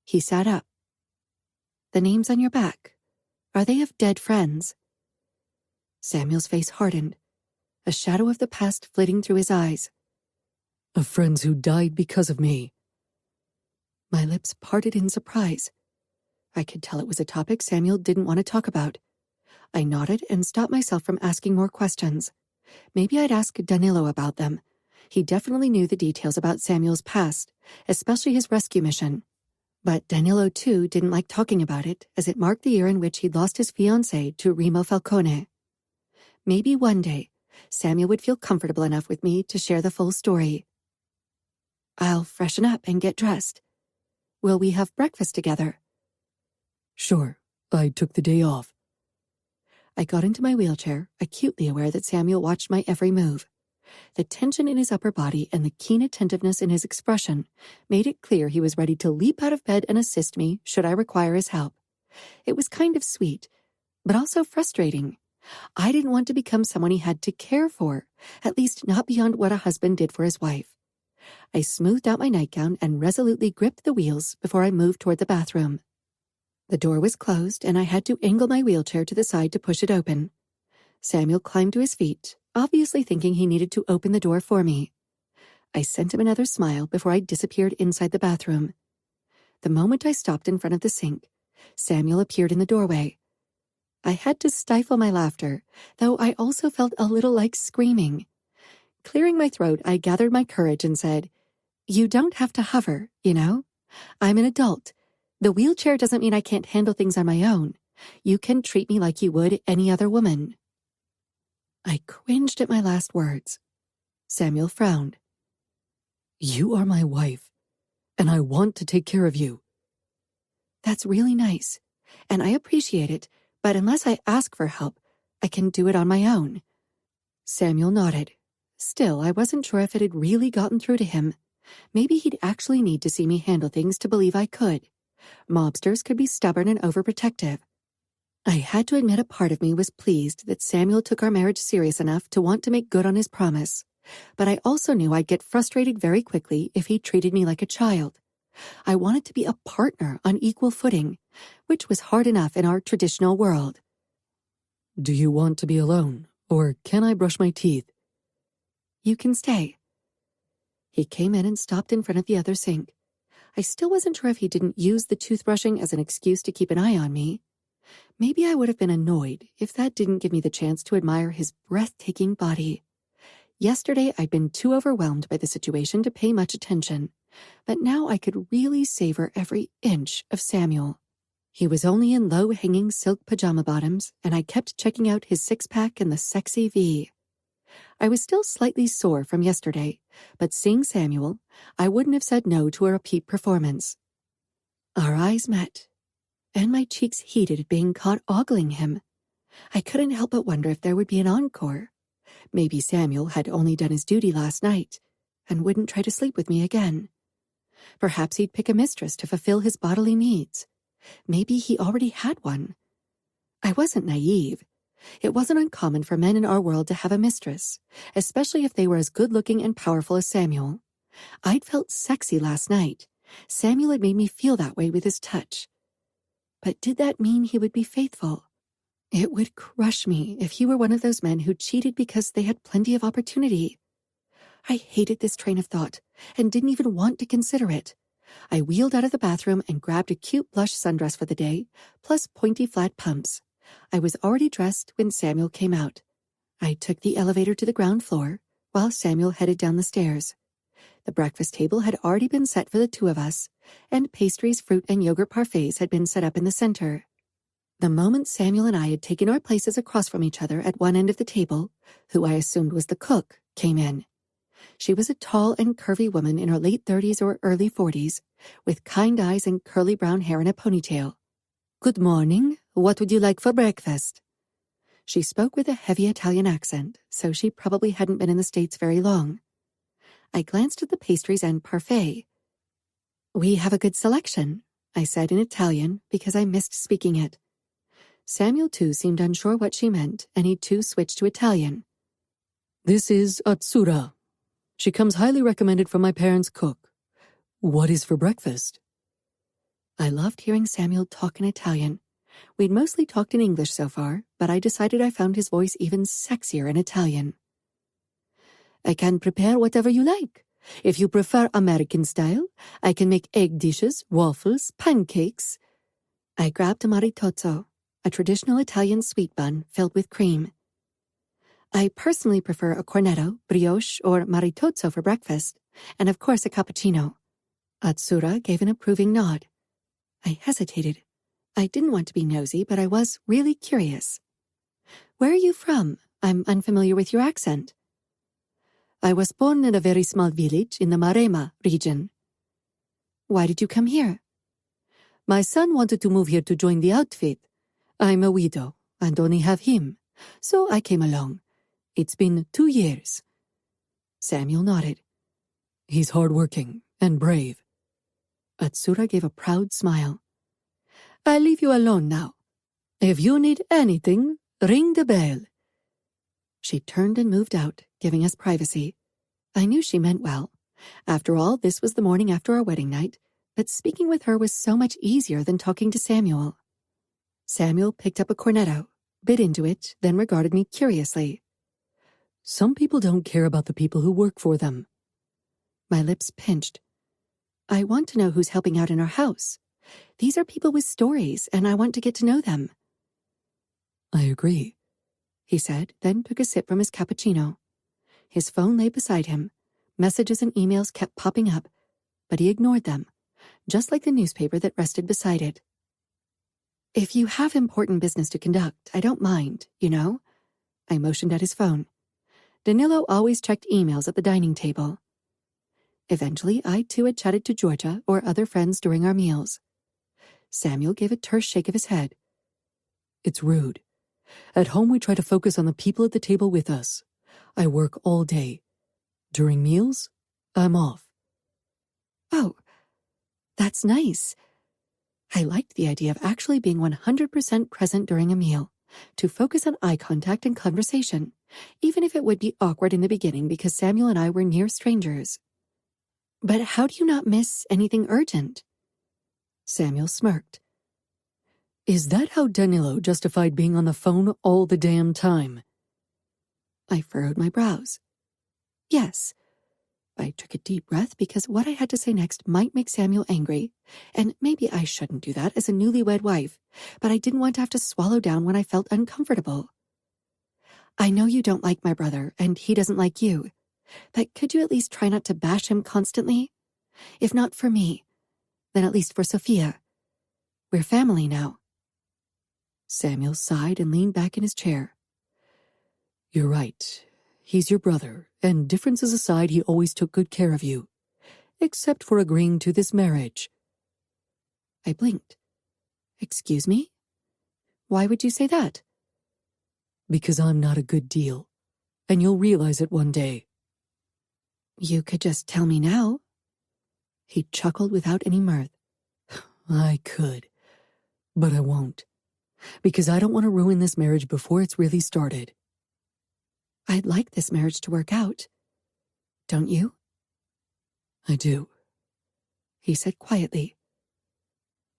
He sat up. "The names on your back, are they of dead friends?" Samuel's face hardened, a shadow of the past flitting through his eyes. "Of friends who died because of me." My lips parted in surprise. I could tell it was a topic Samuel didn't want to talk about. I nodded and stopped myself from asking more questions. Maybe I'd ask Danilo about them. He definitely knew the details about Samuel's past, especially his rescue mission. But Danilo, too, didn't like talking about it, as it marked the year in which he'd lost his fiancée to Remo Falcone. Maybe one day, Samuel would feel comfortable enough with me to share the full story. "I'll freshen up and get dressed. Will we have breakfast together?" "Sure, I took the day off." I got into my wheelchair, acutely aware that Samuel watched my every move. The tension in his upper body and the keen attentiveness in his expression made it clear he was ready to leap out of bed and assist me should I require his help. It was kind of sweet, but also frustrating. I didn't want to become someone he had to care for, at least not beyond what a husband did for his wife. I smoothed out my nightgown and resolutely gripped the wheels before I moved toward the bathroom. The door was closed, and I had to angle my wheelchair to the side to push it open. Samuel climbed to his feet, obviously thinking he needed to open the door for me. I sent him another smile before I disappeared inside the bathroom. The moment I stopped in front of the sink, Samuel appeared in the doorway. I had to stifle my laughter, though I also felt a little like screaming. Clearing my throat, I gathered my courage and said, "You don't have to hover, you know? I'm an adult. The wheelchair doesn't mean I can't handle things on my own. You can treat me like you would any other woman." I cringed at my last words. Samuel frowned. "You are my wife, and I want to take care of you." "That's really nice, and I appreciate it, but unless I ask for help, I can do it on my own." Samuel nodded. Still, I wasn't sure if it had really gotten through to him. Maybe he'd actually need to see me handle things to believe I could. Mobsters could be stubborn and overprotective. I had to admit a part of me was pleased that Samuel took our marriage serious enough to want to make good on his promise. But I also knew I'd get frustrated very quickly if he treated me like a child. I wanted to be a partner on equal footing, which was hard enough in our traditional world. "Do you want to be alone, or can I brush my teeth?" "You can stay." He came in and stopped in front of the other sink. I still wasn't sure if he didn't use the toothbrushing as an excuse to keep an eye on me. Maybe I would have been annoyed if that didn't give me the chance to admire his breathtaking body. Yesterday, I'd been too overwhelmed by the situation to pay much attention, but now I could really savor every inch of Samuel. He was only in low-hanging silk pajama bottoms, and I kept checking out his six-pack and the sexy V. I was still slightly sore from yesterday, but seeing Samuel, I wouldn't have said no to a repeat performance. Our eyes met, and my cheeks heated at being caught ogling him. I couldn't help but wonder if there would be an encore. Maybe Samuel had only done his duty last night and wouldn't try to sleep with me again. Perhaps he'd pick a mistress to fulfill his bodily needs. Maybe he already had one. I wasn't naive. It wasn't uncommon for men in our world to have a mistress, especially if they were as good-looking and powerful as Samuel. I'd felt sexy last night. Samuel had made me feel that way with his touch. But did that mean he would be faithful? It would crush me if he were one of those men who cheated because they had plenty of opportunity. I hated this train of thought and didn't even want to consider it. I wheeled out of the bathroom and grabbed a cute blush sundress for the day, plus pointy flat pumps. I was already dressed when Samuel came out. I took the elevator to the ground floor, while Samuel headed down the stairs. The breakfast table had already been set for the two of us, and pastries, fruit, and yogurt parfaits had been set up in the center. The moment Samuel and I had taken our places across from each other at one end of the table, who I assumed was the cook, came in. She was a tall and curvy woman in her late 30s or early 40s, with kind eyes and curly brown hair in a ponytail. "Good morning. What would you like for breakfast?" She spoke with a heavy Italian accent, so she probably hadn't been in the States very long. I glanced at the pastries and parfait. "We have a good selection," I said in Italian because I missed speaking it. Samuel, too, seemed unsure what she meant, and he, too, switched to Italian. "This is Atsura. She comes highly recommended from my parents' cook. What is for breakfast?" I loved hearing Samuel talk in Italian. We'd mostly talked in English so far, but I decided I found his voice even sexier in Italian. "I can prepare whatever you like. If you prefer American style, I can make egg dishes, waffles, pancakes." I grabbed a maritozzo, a traditional Italian sweet bun filled with cream. I personally prefer a cornetto, brioche, or maritozzo for breakfast, and of course a cappuccino. Atsura gave an approving nod. I hesitated. I didn't want to be nosy, but I was really curious. "Where are you from? I'm unfamiliar with your accent." "I was born in a very small village in the Maremma region." "Why did you come here?" "My son wanted to move here to join the outfit. I'm a widow and only have him, so I came along. It's been 2 years. Samuel nodded. "He's hardworking and brave." Atsura gave a proud smile. "I'll leave you alone now. If you need anything, ring the bell." She turned and moved out, giving us privacy. I knew she meant well. After all, this was the morning after our wedding night, but speaking with her was so much easier than talking to Samuel. Samuel picked up a cornetto, bit into it, then regarded me curiously. "Some people don't care about the people who work for them." My lips pinched. "I want to know who's helping out in our house. These are people with stories, and I want to get to know them." "I agree," he said, then took a sip from his cappuccino. His phone lay beside him. Messages and emails kept popping up, but he ignored them, just like the newspaper that rested beside it. "If you have important business to conduct, I don't mind, you know?" I motioned at his phone. Danilo always checked emails at the dining table. Eventually, I too had chatted to Georgia or other friends during our meals. Samuel gave a terse shake of his head. "It's rude. At home we try to focus on the people at the table with us. I work all day. During meals, I'm off." "Oh, that's nice." I liked the idea of actually being 100% present during a meal, to focus on eye contact and conversation, even if it would be awkward in the beginning because Samuel and I were near strangers. "But how do you not miss anything urgent?" Samuel smirked. "Is that how Danilo justified being on the phone all the damn time?" I furrowed my brows. "Yes." I took a deep breath because what I had to say next might make Samuel angry, and maybe I shouldn't do that as a newlywed wife, but I didn't want to have to swallow down when I felt uncomfortable. "I know you don't like my brother, and he doesn't like you, but could you at least try not to bash him constantly? If not for me, then at least for Sophia. We're family now." Samuel sighed and leaned back in his chair. "You're right. He's your brother, and differences aside, he always took good care of you. Except for agreeing to this marriage." I blinked. "Excuse me? Why would you say that?" "Because I'm not a good deal, and you'll realize it one day." "You could just tell me now." He chuckled without any mirth. "I could, but I won't, because I don't want to ruin this marriage before it's really started." "I'd like this marriage to work out. Don't you?" "I do," he said quietly,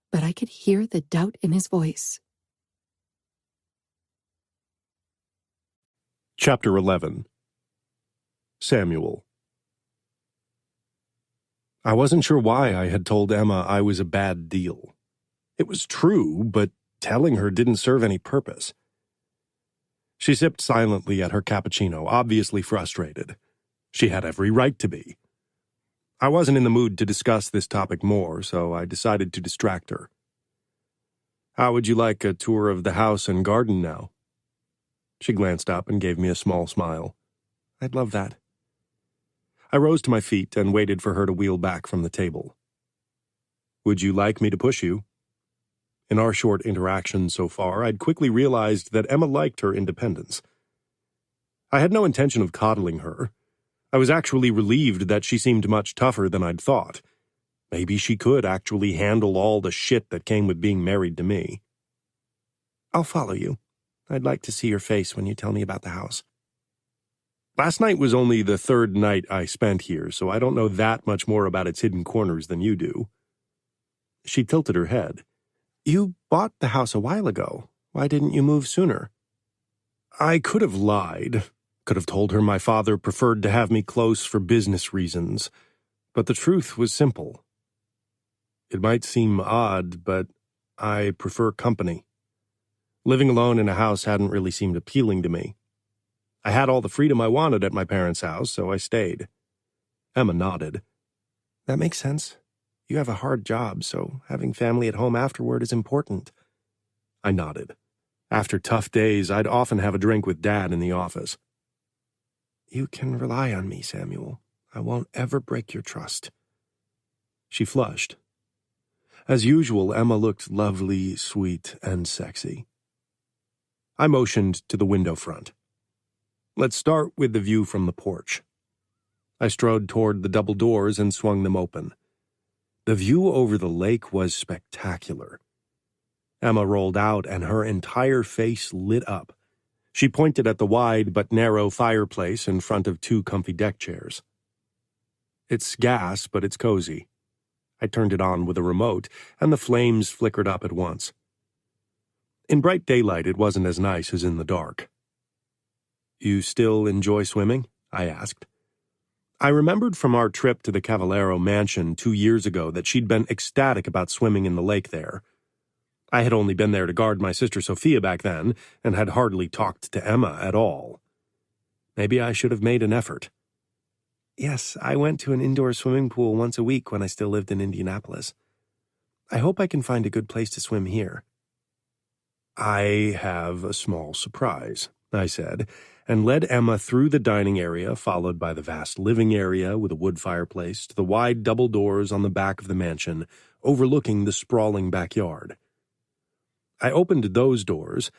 but I could hear the doubt in his voice. Chapter 11. Samuel. I wasn't sure why I had told Emma I was a bad deal. It was true, but telling her didn't serve any purpose. She sipped silently at her cappuccino, obviously frustrated. She had every right to be. I wasn't in the mood to discuss this topic more, so I decided to distract her. How would you like a tour of the house and garden now? She glanced up and gave me a small smile. I'd love that. I rose to my feet and waited for her to wheel back from the table. Would you like me to push you? In our short interaction so far, I'd quickly realized that Emma liked her independence. I had no intention of coddling her. I was actually relieved that she seemed much tougher than I'd thought. Maybe she could actually handle all the shit that came with being married to me. I'll follow you. I'd like to see your face when you tell me about the house. Last night was only the third night I spent here, so I don't know that much more about its hidden corners than you do. She tilted her head. You bought the house a while ago. Why didn't you move sooner? I could have lied. Could have told her my father preferred to have me close for business reasons. But the truth was simple. It might seem odd, but I prefer company. Living alone in a house hadn't really seemed appealing to me. I had all the freedom I wanted at my parents' house, so I stayed. Emma nodded. That makes sense. You have a hard job, so having family at home afterward is important. I nodded. After tough days, I'd often have a drink with Dad in the office. You can rely on me, Samuel. I won't ever break your trust. She flushed. As usual, Emma looked lovely, sweet, and sexy. I motioned to the window front. Let's start with the view from the porch. I strode toward the double doors and swung them open. The view over the lake was spectacular. Emma rolled out and her entire face lit up. She pointed at the wide but narrow fireplace in front of two comfy deck chairs. It's gas, but it's cozy. I turned it on with a remote, and the flames flickered up at once. In bright daylight, it wasn't as nice as in the dark. You still enjoy swimming? I asked. I remembered from our trip to the Cavallero mansion 2 years ago that she'd been ecstatic about swimming in the lake there. I had only been there to guard my sister Sophia back then, and had hardly talked to Emma at all. Maybe I should have made an effort. Yes, I went to an indoor swimming pool once a week when I still lived in Indianapolis. I hope I can find a good place to swim here. I have a small surprise, I said, and led Emma through the dining area, followed by the vast living area with a wood fireplace, to the wide double doors on the back of the mansion, overlooking the sprawling backyard. I opened those doors,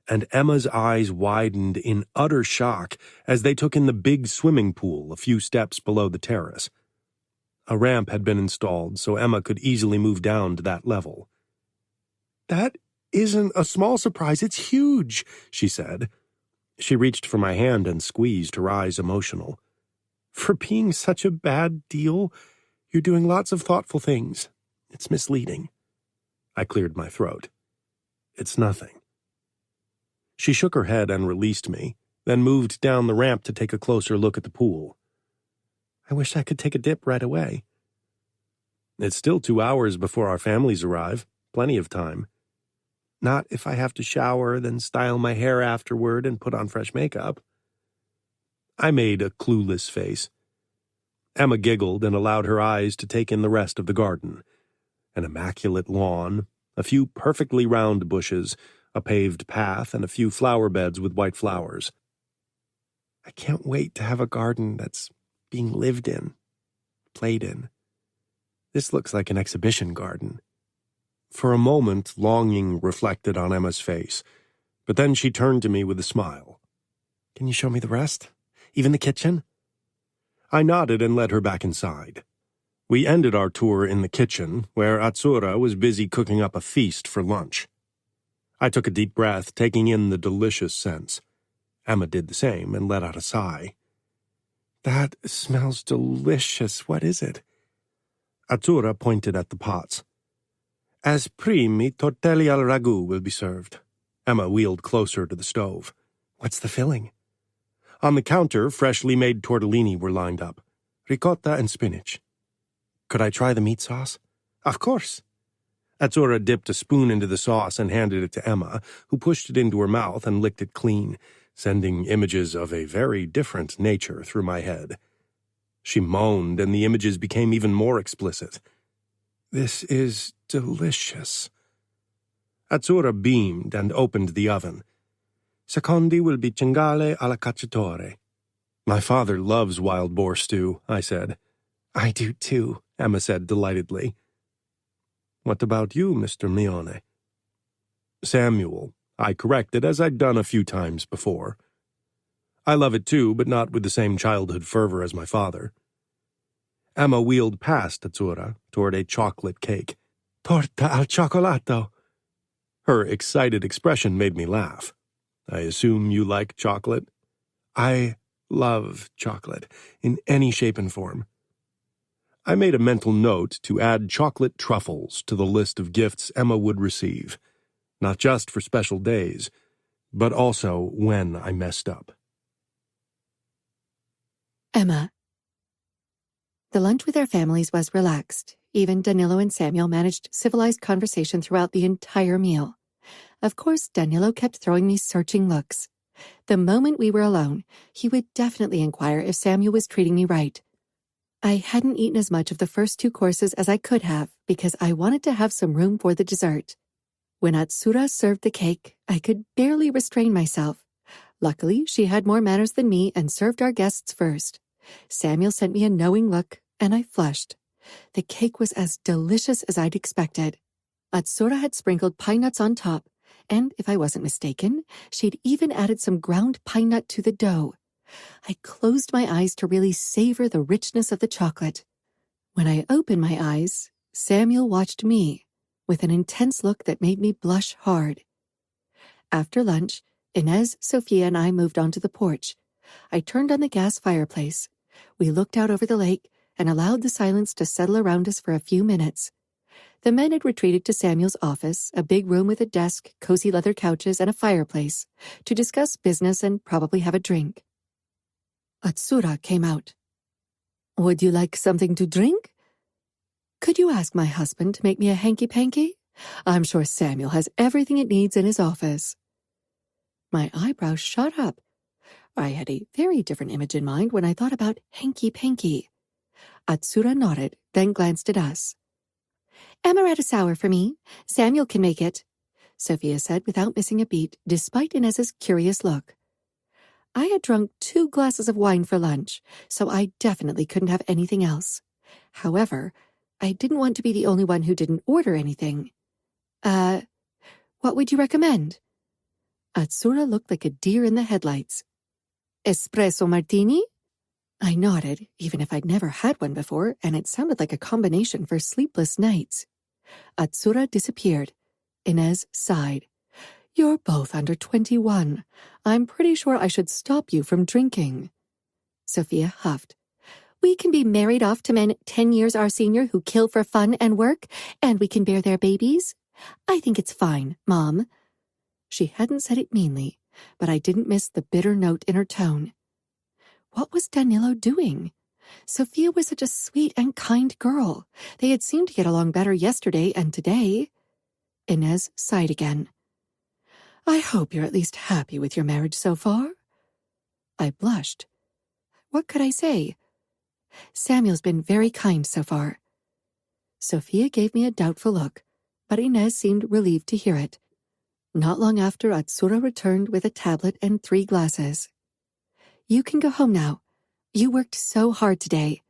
and Emma's eyes widened in utter shock as they took in the big swimming pool a few steps below the terrace. A ramp had been installed, so Emma could easily move down to that level. That isn't a small surprise, it's huge, she said. She reached for my hand and squeezed, her eyes emotional. For being such a bad deal, you're doing lots of thoughtful things. It's misleading. I cleared my throat. It's nothing. She shook her head and released me, then moved down the ramp to take a closer look at the pool. I wish I could take a dip right away. It's still 2 hours before our families arrive. Plenty of time. Not if I have to shower, then style my hair afterward and put on fresh makeup. I made a clueless face. Emma giggled and allowed her eyes to take in the rest of the garden. An immaculate lawn, a few perfectly round bushes, a paved path, and a few flower beds with white flowers. I can't wait to have a garden that's being lived in, played in. This looks like an exhibition garden. For a moment, longing reflected on Emma's face, but then she turned to me with a smile. Can you show me the rest? Even the kitchen? I nodded and led her back inside. We ended our tour in the kitchen, where Atsura was busy cooking up a feast for lunch. I took a deep breath, taking in the delicious scents. Emma did the same and let out a sigh. That smells delicious. What is it? Atsura pointed at the pots. As primi, tortelli al ragu will be served. Emma wheeled closer to the stove. What's the filling? On the counter, freshly made tortellini were lined up. Ricotta and spinach. Could I try the meat sauce? Of course. Atsura dipped a spoon into the sauce and handed it to Emma, who pushed it into her mouth and licked it clean, sending images of a very different nature through my head. She moaned, and the images became even more explicit. This is delicious. Atsura beamed and opened the oven. Secondi will be cingale alla cacciatore. My father loves wild boar stew, I said. I do too, Emma said delightedly. What about you, Mr. Mione? Samuel, I corrected, as I'd done a few times before. I love it too, but not with the same childhood fervor as my father. Emma wheeled past Atsura toward a chocolate cake. Torta al cioccolato. Her excited expression made me laugh. I assume you like chocolate? I love chocolate, in any shape and form. I made a mental note to add chocolate truffles to the list of gifts Emma would receive, not just for special days, but also when I messed up. Emma. The lunch with our families was relaxed. Even Danilo and Samuel managed civilized conversation throughout the entire meal. Of course, Danilo kept throwing me searching looks. The moment we were alone, he would definitely inquire if Samuel was treating me right. I hadn't eaten as much of the first 2 courses as I could have because I wanted to have some room for the dessert. When Atsura served the cake, I could barely restrain myself. Luckily, she had more manners than me and served our guests first. Samuel sent me a knowing look, and I flushed. The cake was as delicious as I'd expected. Atsura had sprinkled pine nuts on top, and if I wasn't mistaken, she'd even added some ground pine nut to the dough. I closed my eyes to really savor the richness of the chocolate. When I opened my eyes, Samuel watched me with an intense look that made me blush hard. After lunch, Inez, Sophia, and I moved onto the porch. I turned on the gas fireplace. We looked out over the lake and allowed the silence to settle around us for a few minutes. The men had retreated to Samuel's office, a big room with a desk, cozy leather couches, and a fireplace, to discuss business and probably have a drink. Atsura came out. Would you like something to drink? Could you ask my husband to make me a hanky-panky? I'm sure Samuel has everything it needs in his office. My eyebrows shot up. I had a very different image in mind when I thought about hanky-panky. Atsura nodded, then glanced at us. Amaretto sour for me. Samuel can make it, Sophia said without missing a beat, despite Inez's curious look. I had drunk 2 glasses of wine for lunch, so I definitely couldn't have anything else. However, I didn't want to be the only one who didn't order anything. What would you recommend? Atsura looked like a deer in the headlights. Espresso martini? I nodded, even if I'd never had one before, and it sounded like a combination for sleepless nights. Atsura disappeared. Inez sighed. You're both under 21. I'm pretty sure I should stop you from drinking. Sophia huffed. We can be married off to men 10 years our senior who kill for fun and work, and we can bear their babies. I think it's fine, Mom. She hadn't said it meanly, but I didn't miss the bitter note in her tone. What was Danilo doing? Sophia was such a sweet and kind girl. They had seemed to get along better yesterday and today. Inez sighed again. I hope you're at least happy with your marriage so far. I blushed. What could I say? Samuel's been very kind so far. Sophia gave me a doubtful look, but Inez seemed relieved to hear it. Not long after, Atsura returned with a tablet and 3 glasses. You can go home now. You worked so hard today,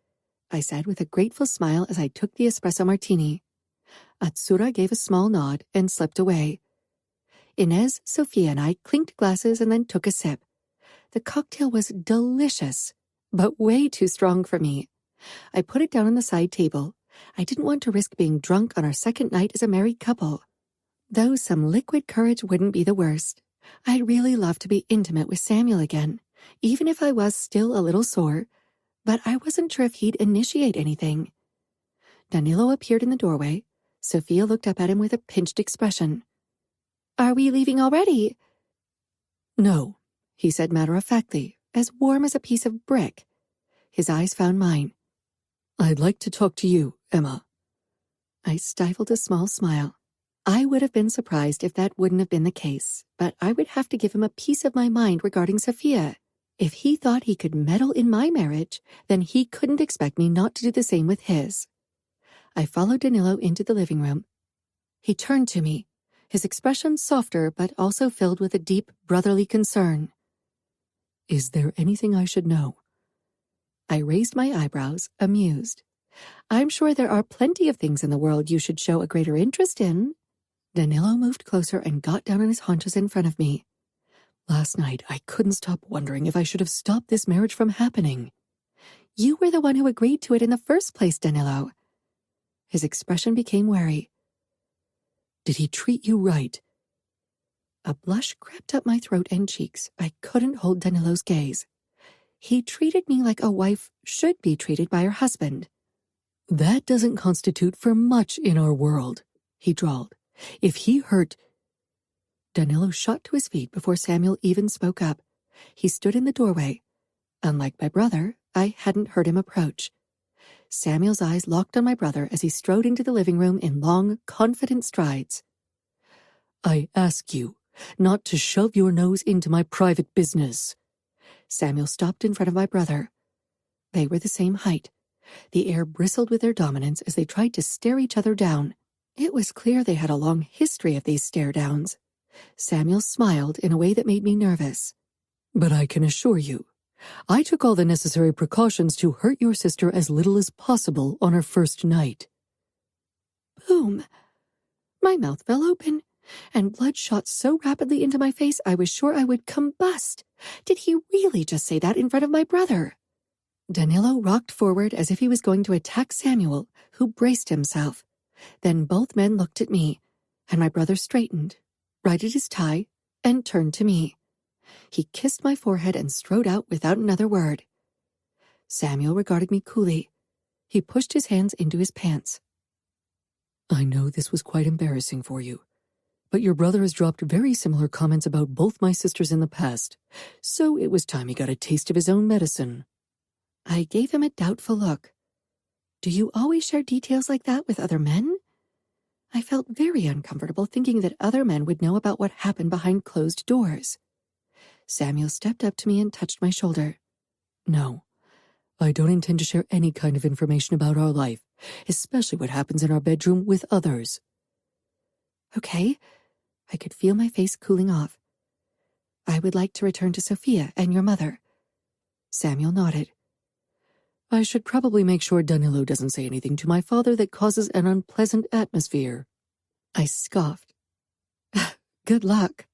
I said with a grateful smile as I took the espresso martini. Atsura gave a small nod and slipped away. Inez, Sophia, and I clinked glasses and then took a sip. The cocktail was delicious, but way too strong for me. I put it down on the side table. I didn't want to risk being drunk on our second night as a married couple. Though some liquid courage wouldn't be the worst. I'd really love to be intimate with Samuel again, even if I was still a little sore, but I wasn't sure if he'd initiate anything. Danilo appeared in the doorway. Sophia looked up at him with a pinched expression. Are we leaving already? No, he said matter-of-factly, as warm as a piece of brick. His eyes found mine. I'd like to talk to you, Emma. I stifled a small smile. I would have been surprised if that wouldn't have been the case, but I would have to give him a piece of my mind regarding Sophia. If he thought he could meddle in my marriage, then he couldn't expect me not to do the same with his. I followed Danilo into the living room. He turned to me, his expression softer but also filled with a deep brotherly concern. Is there anything I should know? I raised my eyebrows, amused. I'm sure there are plenty of things in the world you should show a greater interest in. Danilo moved closer and got down on his haunches in front of me. Last night, I couldn't stop wondering if I should have stopped this marriage from happening. You were the one who agreed to it in the first place, Danilo. His expression became wary. Did he treat you right? A blush crept up my throat and cheeks. I couldn't hold Danilo's gaze. He treated me like a wife should be treated by her husband. That doesn't constitute for much in our world, he drawled. If he hurt... Danilo shot to his feet before Samuel even spoke up. He stood in the doorway. Unlike my brother, I hadn't heard him approach. Samuel's eyes locked on my brother as he strode into the living room in long, confident strides. I ask you not to shove your nose into my private business. Samuel stopped in front of my brother. They were the same height. The air bristled with their dominance as they tried to stare each other down. It was clear they had a long history of these stare-downs. Samuel smiled in a way that made me nervous. But I can assure you, I took all the necessary precautions to hurt your sister as little as possible on her first night. Boom! My mouth fell open, and blood shot so rapidly into my face I was sure I would combust. Did he really just say that in front of my brother? Danilo rocked forward as if he was going to attack Samuel, who braced himself. Then both men looked at me, and my brother straightened, righted his tie, and turned to me. He kissed my forehead and strode out without another word. Samuel regarded me coolly. He pushed his hands into his pants. I know this was quite embarrassing for you, but your brother has dropped very similar comments about both my sisters in the past, so it was time he got a taste of his own medicine. I gave him a doubtful look. Do you always share details like that with other men? I felt very uncomfortable thinking that other men would know about what happened behind closed doors. Samuel stepped up to me and touched my shoulder. No, I don't intend to share any kind of information about our life, especially what happens in our bedroom with others. Okay. I could feel my face cooling off. I would like to return to Sophia and your mother. Samuel nodded. I should probably make sure Danilo doesn't say anything to my father that causes an unpleasant atmosphere. I scoffed. Good luck.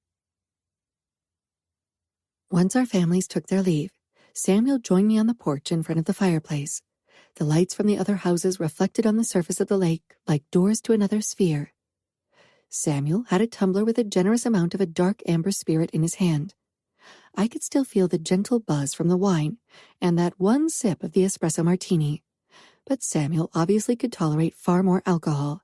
Once our families took their leave, Samuel joined me on the porch in front of the fireplace. The lights from the other houses reflected on the surface of the lake like doors to another sphere. Samuel had a tumbler with a generous amount of a dark amber spirit in his hand. I could still feel the gentle buzz from the wine and that one sip of the espresso martini, but Samuel obviously could tolerate far more alcohol.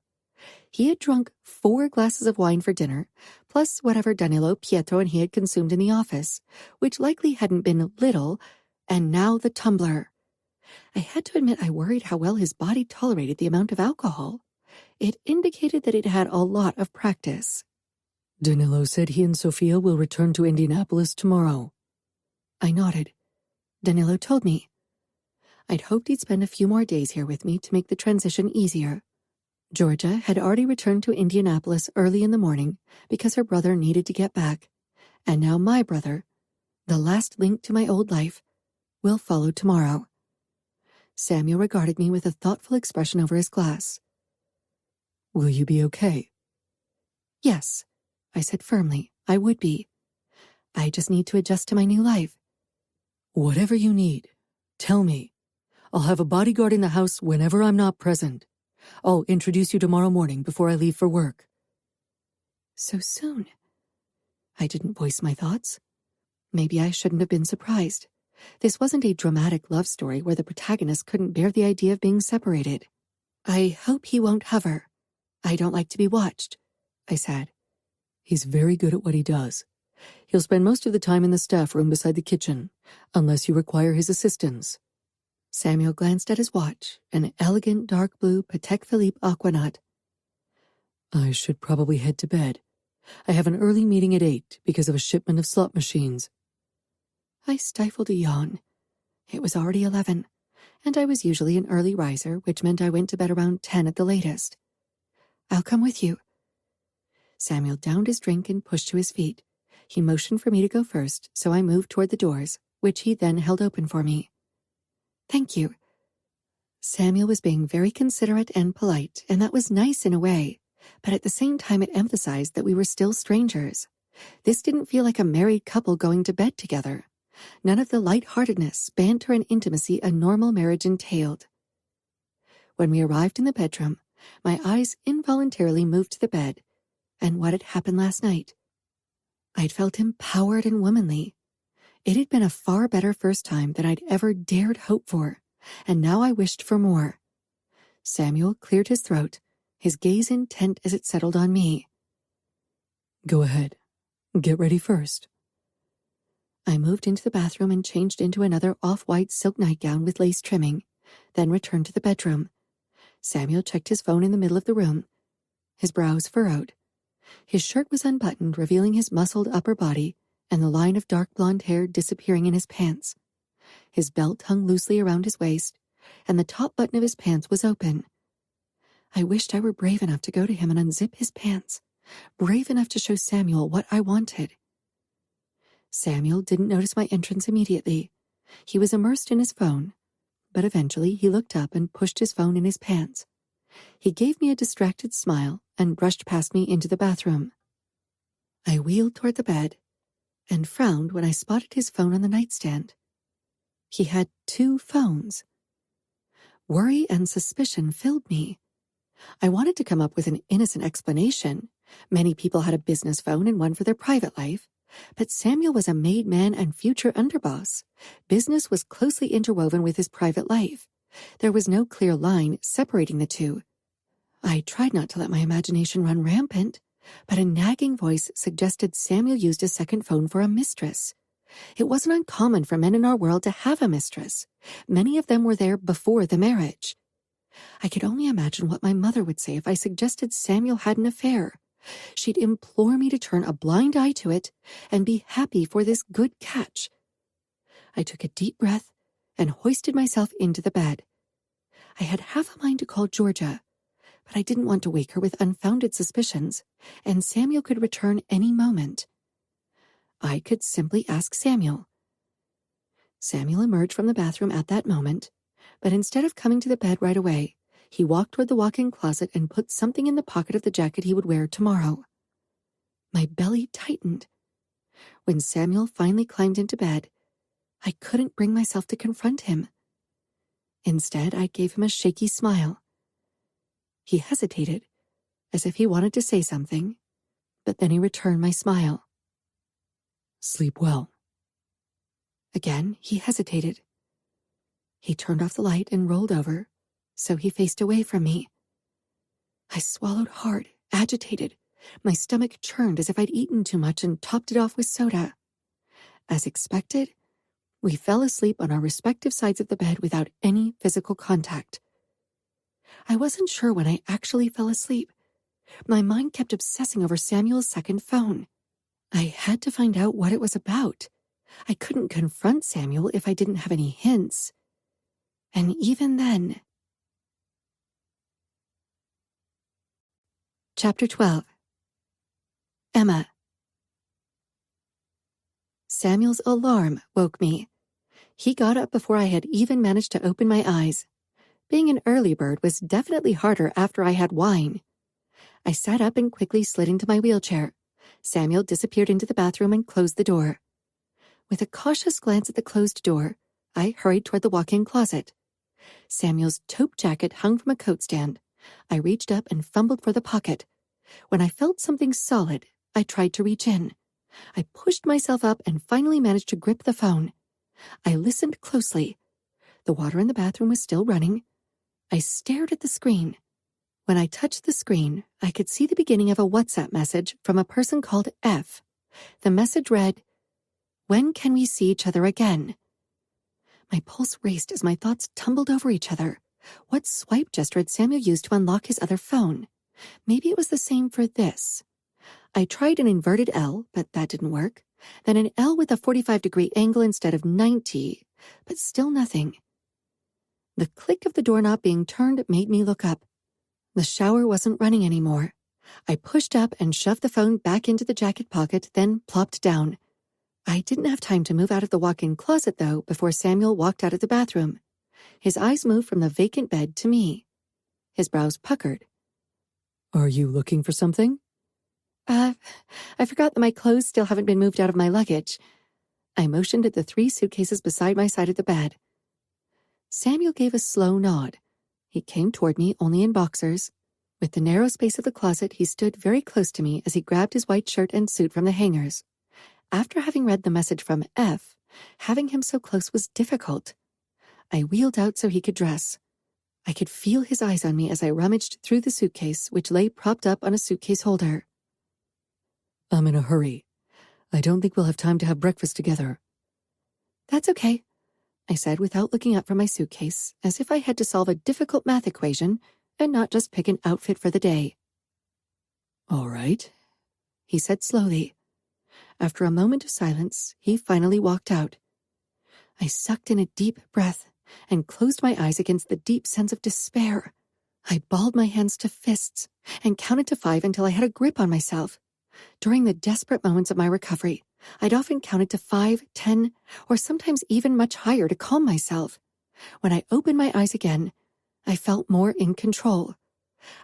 He had drunk 4 glasses of wine for dinner, plus whatever Danilo, Pietro, and he had consumed in the office, which likely hadn't been little, and now the tumbler. I had to admit I worried how well his body tolerated the amount of alcohol. It indicated that it had a lot of practice. Danilo said he and Sophia will return to Indianapolis tomorrow. I nodded. Danilo told me. I'd hoped he'd spend a few more days here with me to make the transition easier. Georgia had already returned to Indianapolis early in the morning because her brother needed to get back, and now my brother, the last link to my old life, will follow tomorrow. Samuel regarded me with a thoughtful expression over his glass. Will you be okay? Yes, I said firmly, I would be. I just need to adjust to my new life. Whatever you need, tell me. I'll have a bodyguard in the house whenever I'm not present. I'll introduce you tomorrow morning before I leave for work. So soon? I didn't voice my thoughts. Maybe I shouldn't have been surprised. This wasn't a dramatic love story where the protagonist couldn't bear the idea of being separated. I hope he won't hover. I don't like to be watched, I said. He's very good at what he does. He'll spend most of the time in the staff room beside the kitchen, unless you require his assistance. Samuel glanced at his watch, an elegant dark blue Patek Philippe Aquanaut. I should probably head to bed. I have an early meeting at 8 because of a shipment of slot machines. I stifled a yawn. It was already 11, and I was usually an early riser, which meant I went to bed around 10 at the latest. I'll come with you. Samuel downed his drink and pushed to his feet. He motioned for me to go first, so I moved toward the doors, which he then held open for me. Thank you. Samuel was being very considerate and polite, and that was nice in a way, but at the same time it emphasized that we were still strangers. This didn't feel like a married couple going to bed together. None of the lightheartedness, banter, and intimacy a normal marriage entailed. When we arrived in the bedroom, my eyes involuntarily moved to the bed and what had happened last night. I'd felt empowered and womanly. It had been a far better first time than I'd ever dared hope for, and now I wished for more. Samuel cleared his throat, his gaze intent as it settled on me. Go ahead. Get ready first. I moved into the bathroom and changed into another off-white silk nightgown with lace trimming, then returned to the bedroom. Samuel checked his phone in the middle of the room, his brows furrowed. His shirt was unbuttoned, revealing his muscled upper body and the line of dark blonde hair disappearing in his pants. His belt hung loosely around his waist, and the top button of his pants was open. I wished I were brave enough to go to him and unzip his pants, brave enough to show Samuel what I wanted. Samuel didn't notice my entrance immediately. He was immersed in his phone, but eventually he looked up and pushed his phone in his pants. He gave me a distracted smile and brushed past me into the bathroom. I wheeled toward the bed and frowned when I spotted his phone on the nightstand. He had 2 phones. Worry and suspicion filled me. I wanted to come up with an innocent explanation. Many people had a business phone and one for their private life, but Samuel was a made man and future underboss. Business was closely interwoven with his private life. There was no clear line separating the two. I tried not to let my imagination run rampant, but a nagging voice suggested Samuel used a second phone for a mistress. It wasn't uncommon for men in our world to have a mistress. Many of them were there before the marriage. I could only imagine what my mother would say if I suggested Samuel had an affair. She'd implore me to turn a blind eye to it and be happy for this good catch. I took a deep breath and hoisted myself into the bed. I had half a mind to call Georgia, but I didn't want to wake her with unfounded suspicions, and Samuel could return any moment. I could simply ask Samuel. Samuel emerged from the bathroom at that moment, but instead of coming to the bed right away, he walked toward the walk-in closet and put something in the pocket of the jacket he would wear tomorrow. My belly tightened. When Samuel finally climbed into bed, I couldn't bring myself to confront him. Instead, I gave him a shaky smile. He hesitated, as if he wanted to say something, but then he returned my smile. Sleep well. Again, he hesitated. He turned off the light and rolled over, so he faced away from me. I swallowed hard, agitated. My stomach churned as if I'd eaten too much and topped it off with soda. As expected, we fell asleep on our respective sides of the bed without any physical contact. I wasn't sure when I actually fell asleep. My mind kept obsessing over Samuel's second phone. I had to find out what it was about. I couldn't confront Samuel if I didn't have any hints. And even then... Chapter 12. Emma. Samuel's alarm woke me. He got up before I had even managed to open my eyes. Being an early bird was definitely harder after I had wine. I sat up and quickly slid into my wheelchair. Samuel disappeared into the bathroom and closed the door. With a cautious glance at the closed door, I hurried toward the walk-in closet. Samuel's taupe jacket hung from a coat stand. I reached up and fumbled for the pocket. When I felt something solid, I tried to reach in. I pushed myself up and finally managed to grip the phone. I listened closely. The water in the bathroom was still running. I stared at the screen. When I touched the screen, I could see the beginning of a WhatsApp message from a person called F. The message read, "When can we see each other again?" My pulse raced as my thoughts tumbled over each other. What swipe gesture had Samuel used to unlock his other phone? Maybe it was the same for this. I tried an inverted L, but that didn't work. Then an L with a 45-degree angle instead of 90, but still nothing. The click of the doorknob being turned made me look up. The shower wasn't running anymore. I pushed up and shoved the phone back into the jacket pocket, then plopped down. I didn't have time to move out of the walk-in closet, though, before Samuel walked out of the bathroom. His eyes moved from the vacant bed to me. His brows puckered. Are you looking for something? I forgot that my clothes still haven't been moved out of my luggage. I motioned at the 3 suitcases beside my side of the bed. Samuel gave a slow nod. He came toward me, only in boxers. With the narrow space of the closet, he stood very close to me as he grabbed his white shirt and suit from the hangers. After having read the message from F, having him so close was difficult. I wheeled out so he could dress. I could feel his eyes on me as I rummaged through the suitcase, which lay propped up on a suitcase holder. I'm in a hurry. I don't think we'll have time to have breakfast together. That's okay, I said without looking up from my suitcase, as if I had to solve a difficult math equation and not just pick an outfit for the day. All right, he said slowly. After a moment of silence, he finally walked out. I sucked in a deep breath and closed my eyes against the deep sense of despair. I balled my hands to fists and counted to 5 until I had a grip on myself. During the desperate moments of my recovery, I'd often counted to 5, 10, or sometimes even much higher to calm myself. When I opened my eyes again, I felt more in control.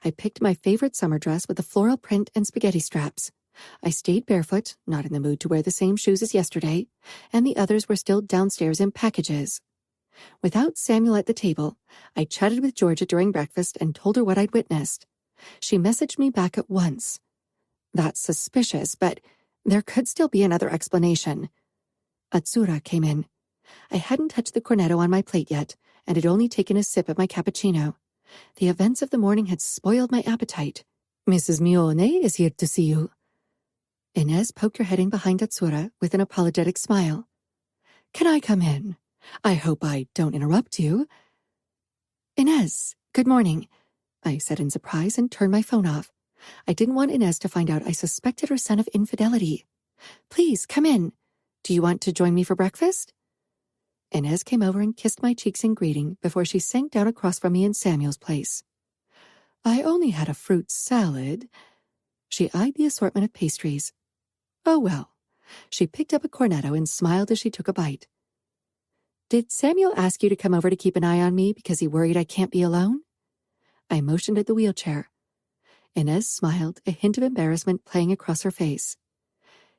I picked my favorite summer dress with the floral print and spaghetti straps. I stayed barefoot, not in the mood to wear the same shoes as yesterday, and the others were still downstairs in packages. Without Samuel at the table, I chatted with Georgia during breakfast and told her what I'd witnessed. She messaged me back at once. That's suspicious, but there could still be another explanation. Atsura came in. I hadn't touched the cornetto on my plate yet, and had only taken a sip of my cappuccino. The events of the morning had spoiled my appetite. Mrs. Mione is here to see you. Inez poked her head in behind Atsura with an apologetic smile. Can I come in? I hope I don't interrupt you. Inez, good morning, I said in surprise and turned my phone off. I didn't want Inez to find out I suspected her son of infidelity. Please, come in. Do you want to join me for breakfast? Inez came over and kissed my cheeks in greeting before she sank down across from me in Samuel's place. I only had a fruit salad. She eyed the assortment of pastries. Oh well. She picked up a cornetto and smiled as she took a bite. Did Samuel ask you to come over to keep an eye on me because he worried I can't be alone? I motioned at the wheelchair. Inez smiled, a hint of embarrassment playing across her face.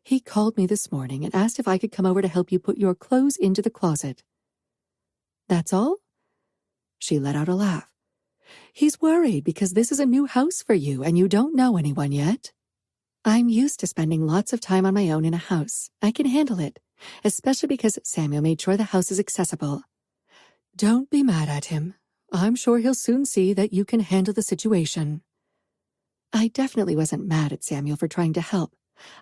He called me this morning and asked if I could come over to help you put your clothes into the closet. That's all? She let out a laugh. He's worried because this is a new house for you and you don't know anyone yet. I'm used to spending lots of time on my own in a house. I can handle it, especially because Samuel made sure the house is accessible. Don't be mad at him. I'm sure he'll soon see that you can handle the situation. I definitely wasn't mad at Samuel for trying to help.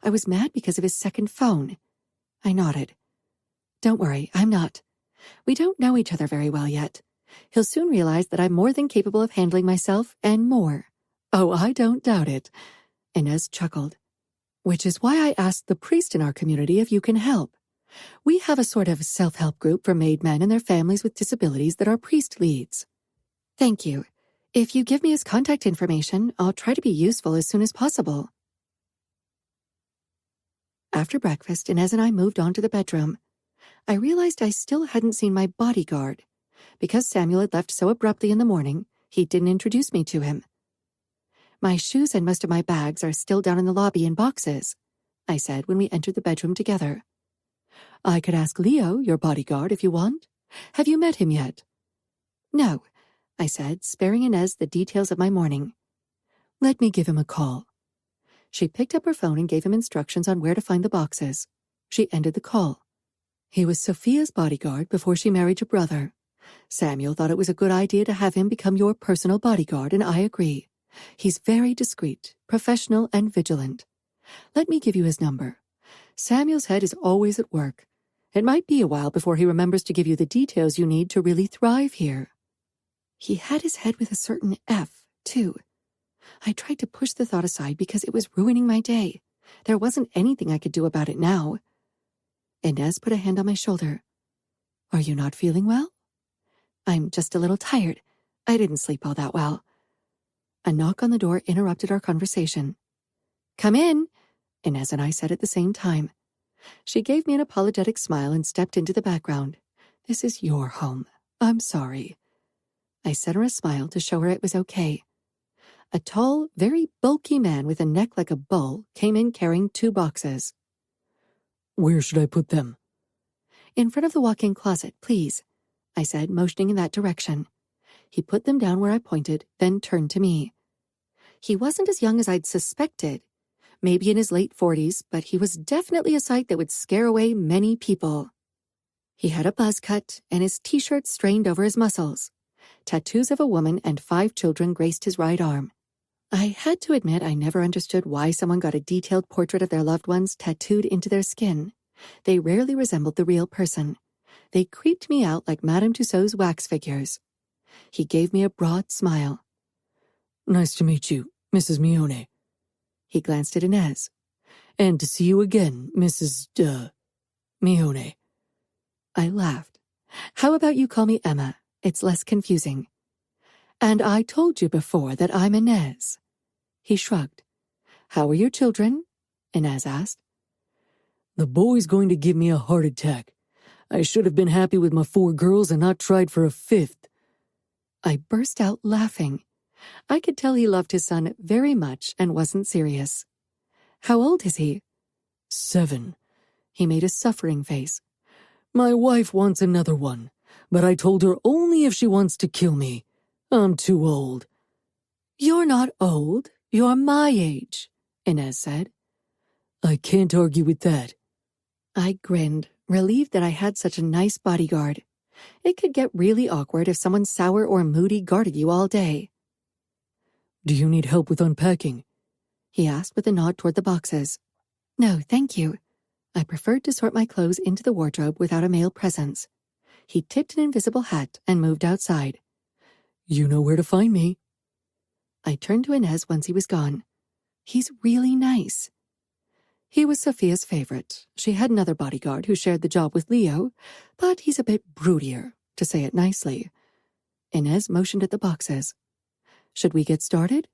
I was mad because of his second phone. I nodded. Don't worry, I'm not. We don't know each other very well yet. He'll soon realize that I'm more than capable of handling myself and more. Oh, I don't doubt it. Inez chuckled. Which is why I asked the priest in our community if you can help. We have a sort of self-help group for made men and their families with disabilities that our priest leads. Thank you. If you give me his contact information, I'll try to be useful as soon as possible. After breakfast, Inez and I moved on to the bedroom. I realized I still hadn't seen my bodyguard. Because Samuel had left so abruptly in the morning, he didn't introduce me to him. My shoes and most of my bags are still down in the lobby in boxes, I said when we entered the bedroom together. I could ask Leo, your bodyguard, if you want. Have you met him yet? No, I said, sparing Inez the details of my morning. Let me give him a call. She picked up her phone and gave him instructions on where to find the boxes. She ended the call. He was Sophia's bodyguard before she married your brother. Samuel thought it was a good idea to have him become your personal bodyguard, and I agree. He's very discreet, professional, and vigilant. Let me give you his number. Samuel's head is always at work. It might be a while before he remembers to give you the details you need to really thrive here. He had his head with a certain F, too. I tried to push the thought aside because it was ruining my day. There wasn't anything I could do about it now. Inez put a hand on my shoulder. Are you not feeling well? I'm just a little tired. I didn't sleep all that well. A knock on the door interrupted our conversation. Come in, Inez and I said at the same time. She gave me an apologetic smile and stepped into the background. This is your home. I'm sorry. I sent her a smile to show her it was okay. A tall, very bulky man with a neck like a bull came in carrying 2 boxes. Where should I put them? In front of the walk-in closet, please, I said, motioning in that direction. He put them down where I pointed, then turned to me. He wasn't as young as I'd suspected. Maybe in his late 40s, but he was definitely a sight that would scare away many people. He had a buzz cut, and his t-shirt strained over his muscles. Tattoos of a woman and 5 children graced his right arm. I had to admit I never understood why someone got a detailed portrait of their loved ones tattooed into their skin. They rarely resembled the real person. They creeped me out like Madame Tussauds wax figures. He gave me a broad smile. Nice to meet you, Mrs. Mione. He glanced at Inez. And to see you again, Mrs. Mione. I laughed. How about you call me Emma? It's less confusing. And I told you before that I'm Inez. He shrugged. How are your children? Inez asked. The boy's going to give me a heart attack. I should have been happy with my 4 girls and not tried for a 5th. I burst out laughing. I could tell he loved his son very much and wasn't serious. How old is he? 7. He made a suffering face. My wife wants another one, but I told her only if she wants to kill me. I'm too old. You're not old. You're my age, Inez said. I can't argue with that. I grinned, relieved that I had such a nice bodyguard. It could get really awkward if someone sour or moody guarded you all day. Do you need help with unpacking? He asked with a nod toward the boxes. No, thank you. I preferred to sort my clothes into the wardrobe without a male presence. He tipped an invisible hat and moved outside. You know where to find me. I turned to Inez once he was gone. He's really nice. He was Sophia's favorite. She had another bodyguard who shared the job with Leo, but he's a bit broodier, to say it nicely. Inez motioned at the boxes. Should we get started?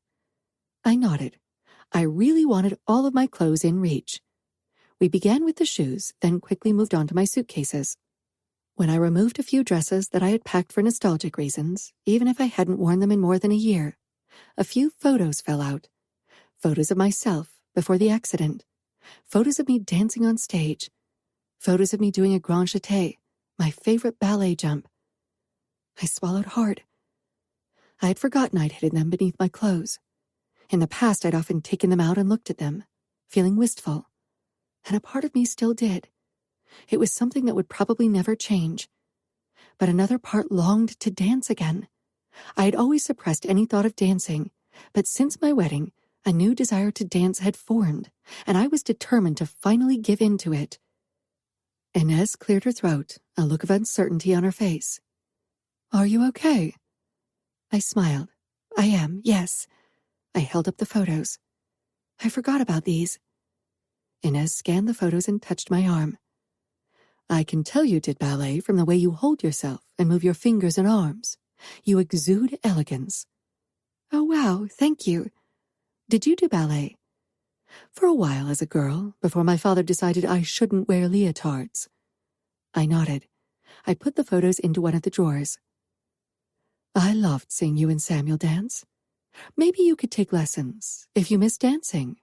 I nodded. I really wanted all of my clothes in reach. We began with the shoes, then quickly moved on to my suitcases. When I removed a few dresses that I had packed for nostalgic reasons, even if I hadn't worn them in more than a year, a few photos fell out. Photos of myself before the accident. Photos of me dancing on stage. Photos of me doing a grand jeté, my favorite ballet jump. I swallowed hard. I had forgotten I'd hidden them beneath my clothes. In the past, I'd often taken them out and looked at them, feeling wistful. And a part of me still did. It was something that would probably never change. But another part longed to dance again. I had always suppressed any thought of dancing, but since my wedding, a new desire to dance had formed, and I was determined to finally give in to it. Inez cleared her throat, a look of uncertainty on her face. Are you okay? I smiled. I am, yes. I held up the photos. I forgot about these. Inez scanned the photos and touched my arm. I can tell you did ballet from the way you hold yourself and move your fingers and arms. You exude elegance. Oh, wow, thank you. Did you do ballet? For a while as a girl, before my father decided I shouldn't wear leotards. I nodded. I put the photos into one of the drawers. I loved seeing you and Samuel dance. Maybe you could take lessons if you miss dancing.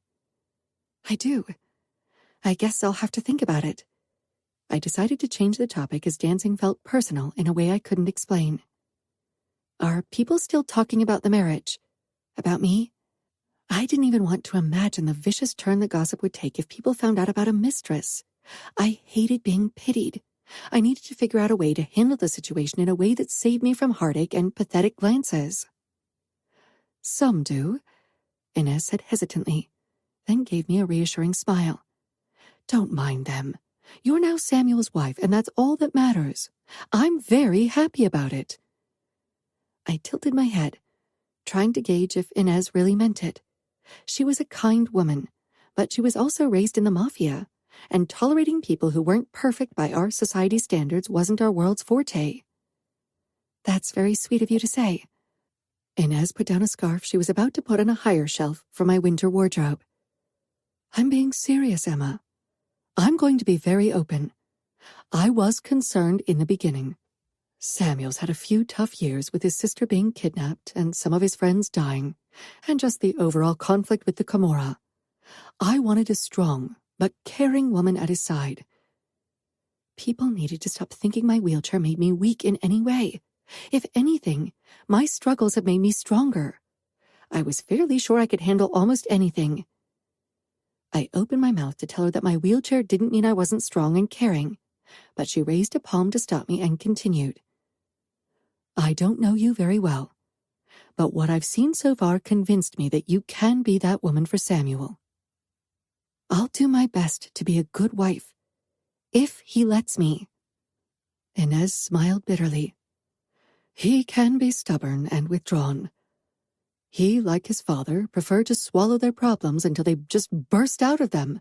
I do. I guess I'll have to think about it. I decided to change the topic as dancing felt personal in a way I couldn't explain. Are people still talking about the marriage? About me? I didn't even want to imagine the vicious turn the gossip would take if people found out about a mistress. I hated being pitied. I needed to figure out a way to handle the situation in a way that saved me from heartache and pathetic glances. Some do, Inez said hesitantly, then gave me a reassuring smile. Don't mind them. You're now Samuel's wife, and that's all that matters. I'm very happy about it." I tilted my head, trying to gauge if Inez really meant it. She was a kind woman, but she was also raised in the Mafia, and tolerating people who weren't perfect by our society standards wasn't our world's forte. "That's very sweet of you to say." Inez put down a scarf she was about to put on a higher shelf for my winter wardrobe. "I'm being serious, Emma. I'm going to be very open. I was concerned in the beginning. Samuel's had a few tough years with his sister being kidnapped and some of his friends dying, and just the overall conflict with the Camorra. I wanted a strong but caring woman at his side. People needed to stop thinking my wheelchair made me weak in any way. If anything, my struggles have made me stronger. I was fairly sure I could handle almost anything." I opened my mouth to tell her that my wheelchair didn't mean I wasn't strong and caring, but she raised a palm to stop me and continued. "I don't know you very well, but what I've seen so far convinced me that you can be that woman for Samuel. I'll do my best to be a good wife, if he lets me." Inez smiled bitterly. "He can be stubborn and withdrawn. He, like his father, prefer to swallow their problems until they just burst out of them.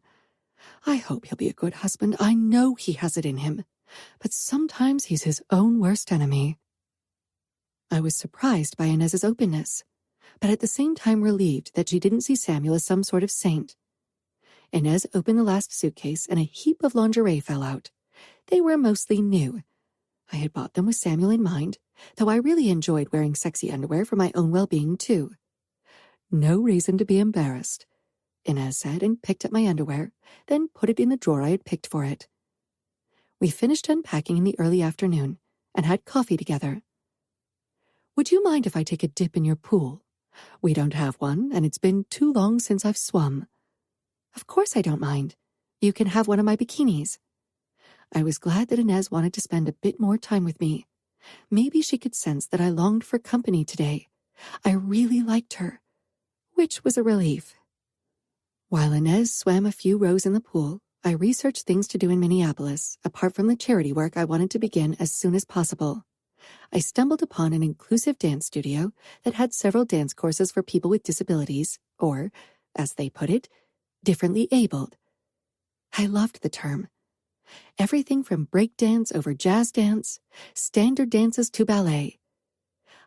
I hope he'll be a good husband. I know he has it in him, but sometimes he's his own worst enemy." I was surprised by Inez's openness, but at the same time relieved that she didn't see Samuel as some sort of saint. Inez opened the last suitcase and a heap of lingerie fell out. They were mostly new. I had bought them with Samuel in mind, though I really enjoyed wearing sexy underwear for my own well-being too. "No reason to be embarrassed," Inez said and picked up my underwear, then put it in the drawer I had picked for it. We finished unpacking in the early afternoon and had coffee together. "Would you mind if I take a dip in your pool? We don't have one, and it's been too long since I've swum." "Of course I don't mind. You can have one of my bikinis." I was glad that Inez wanted to spend a bit more time with me. Maybe she could sense that I longed for company today. I really liked her, which was a relief. While Inez swam a few rows in the pool, I researched things to do in Minneapolis, apart from the charity work I wanted to begin as soon as possible. I stumbled upon an inclusive dance studio that had several dance courses for people with disabilities, or, as they put it, differently abled. I loved the term. Everything from breakdance over jazz dance, standard dances to ballet.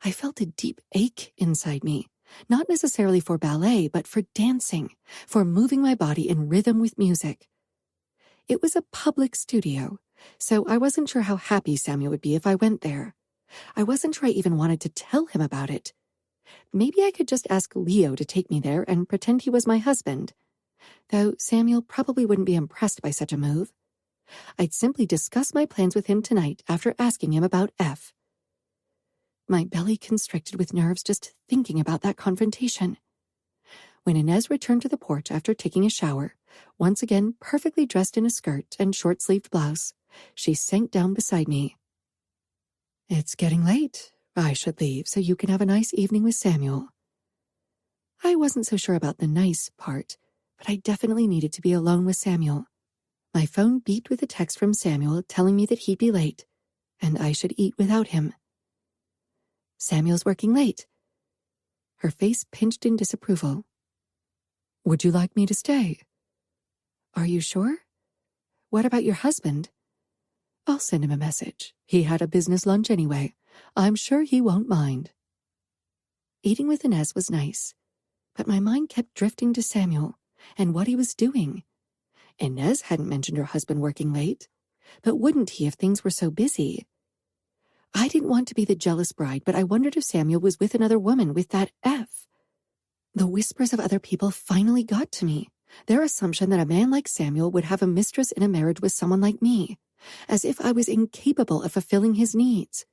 I felt a deep ache inside me, not necessarily for ballet, but for dancing, for moving my body in rhythm with music. It was a public studio, so I wasn't sure how happy Samuel would be if I went there. I wasn't sure I even wanted to tell him about it. Maybe I could just ask Leo to take me there and pretend he was my husband, though Samuel probably wouldn't be impressed by such a move. I'd simply discuss my plans with him tonight after asking him about F. My belly constricted with nerves just thinking about that confrontation. When Inez returned to the porch after taking a shower, once again perfectly dressed in a skirt and short-sleeved blouse, she sank down beside me. "It's getting late. I should leave so you can have a nice evening with Samuel." I wasn't so sure about the nice part, but I definitely needed to be alone with Samuel. My phone beeped with a text from Samuel telling me that he'd be late, and I should eat without him. "Samuel's working late." Her face pinched in disapproval. "Would you like me to stay?" "Are you sure? What about your husband?" "I'll send him a message. He had a business lunch anyway. I'm sure he won't mind." Eating with Inez was nice, but my mind kept drifting to Samuel and what he was doing. Inez hadn't mentioned her husband working late, but wouldn't he if things were so busy? I didn't want to be the jealous bride, but I wondered if Samuel was with another woman with that F. The whispers of other people finally got to me, their assumption that a man like Samuel would have a mistress in a marriage with someone like me, as if I was incapable of fulfilling his needs.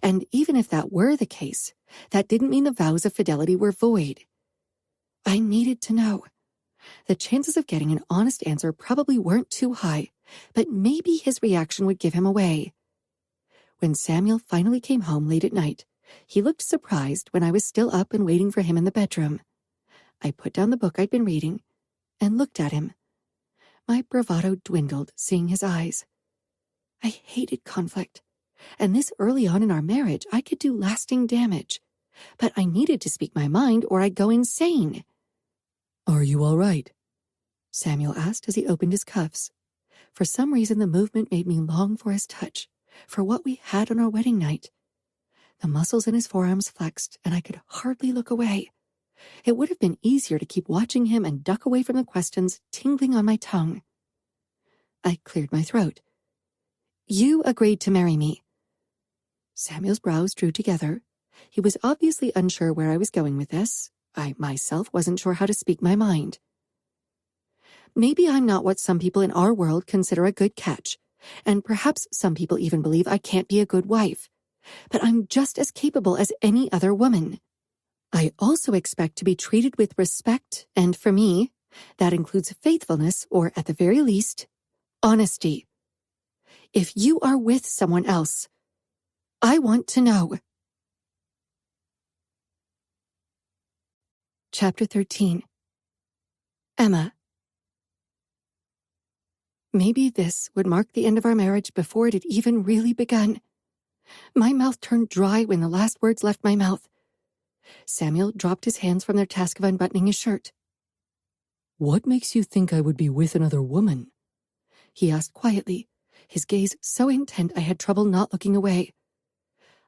And even if that were the case, that didn't mean the vows of fidelity were void. I needed to know. The chances of getting an honest answer probably weren't too high, but maybe his reaction would give him away. When Samuel finally came home late at night, he looked surprised when I was still up and waiting for him in the bedroom. I put down the book I'd been reading and looked at him. My bravado dwindled, seeing his eyes. I hated conflict, and this early on in our marriage I could do lasting damage. But I needed to speak my mind or I'd go insane. Are you all right? Samuel asked as he opened his cuffs. For some reason the movement made me long for his touch, for what we had on our wedding night. The muscles in his forearms flexed, and I could hardly look away. It would have been easier to keep watching him and duck away from the questions tingling on my tongue. I cleared my throat. You agreed to marry me. Samuel's brows drew together. He was obviously unsure where I was going with this. I myself wasn't sure how to speak my mind. Maybe I'm not what some people in our world consider a good catch, and perhaps some people even believe I can't be a good wife. But I'm just as capable as any other woman. I also expect to be treated with respect, and for me, that includes faithfulness, or at the very least, honesty. If you are with someone else, I want to know. Chapter 13. Emma. Maybe this would mark the end of our marriage before it had even really begun. My mouth turned dry when the last words left my mouth. Samuel dropped his hands from their task of unbuttoning his shirt. What makes you think I would be with another woman? He asked quietly, his gaze so intent I had trouble not looking away.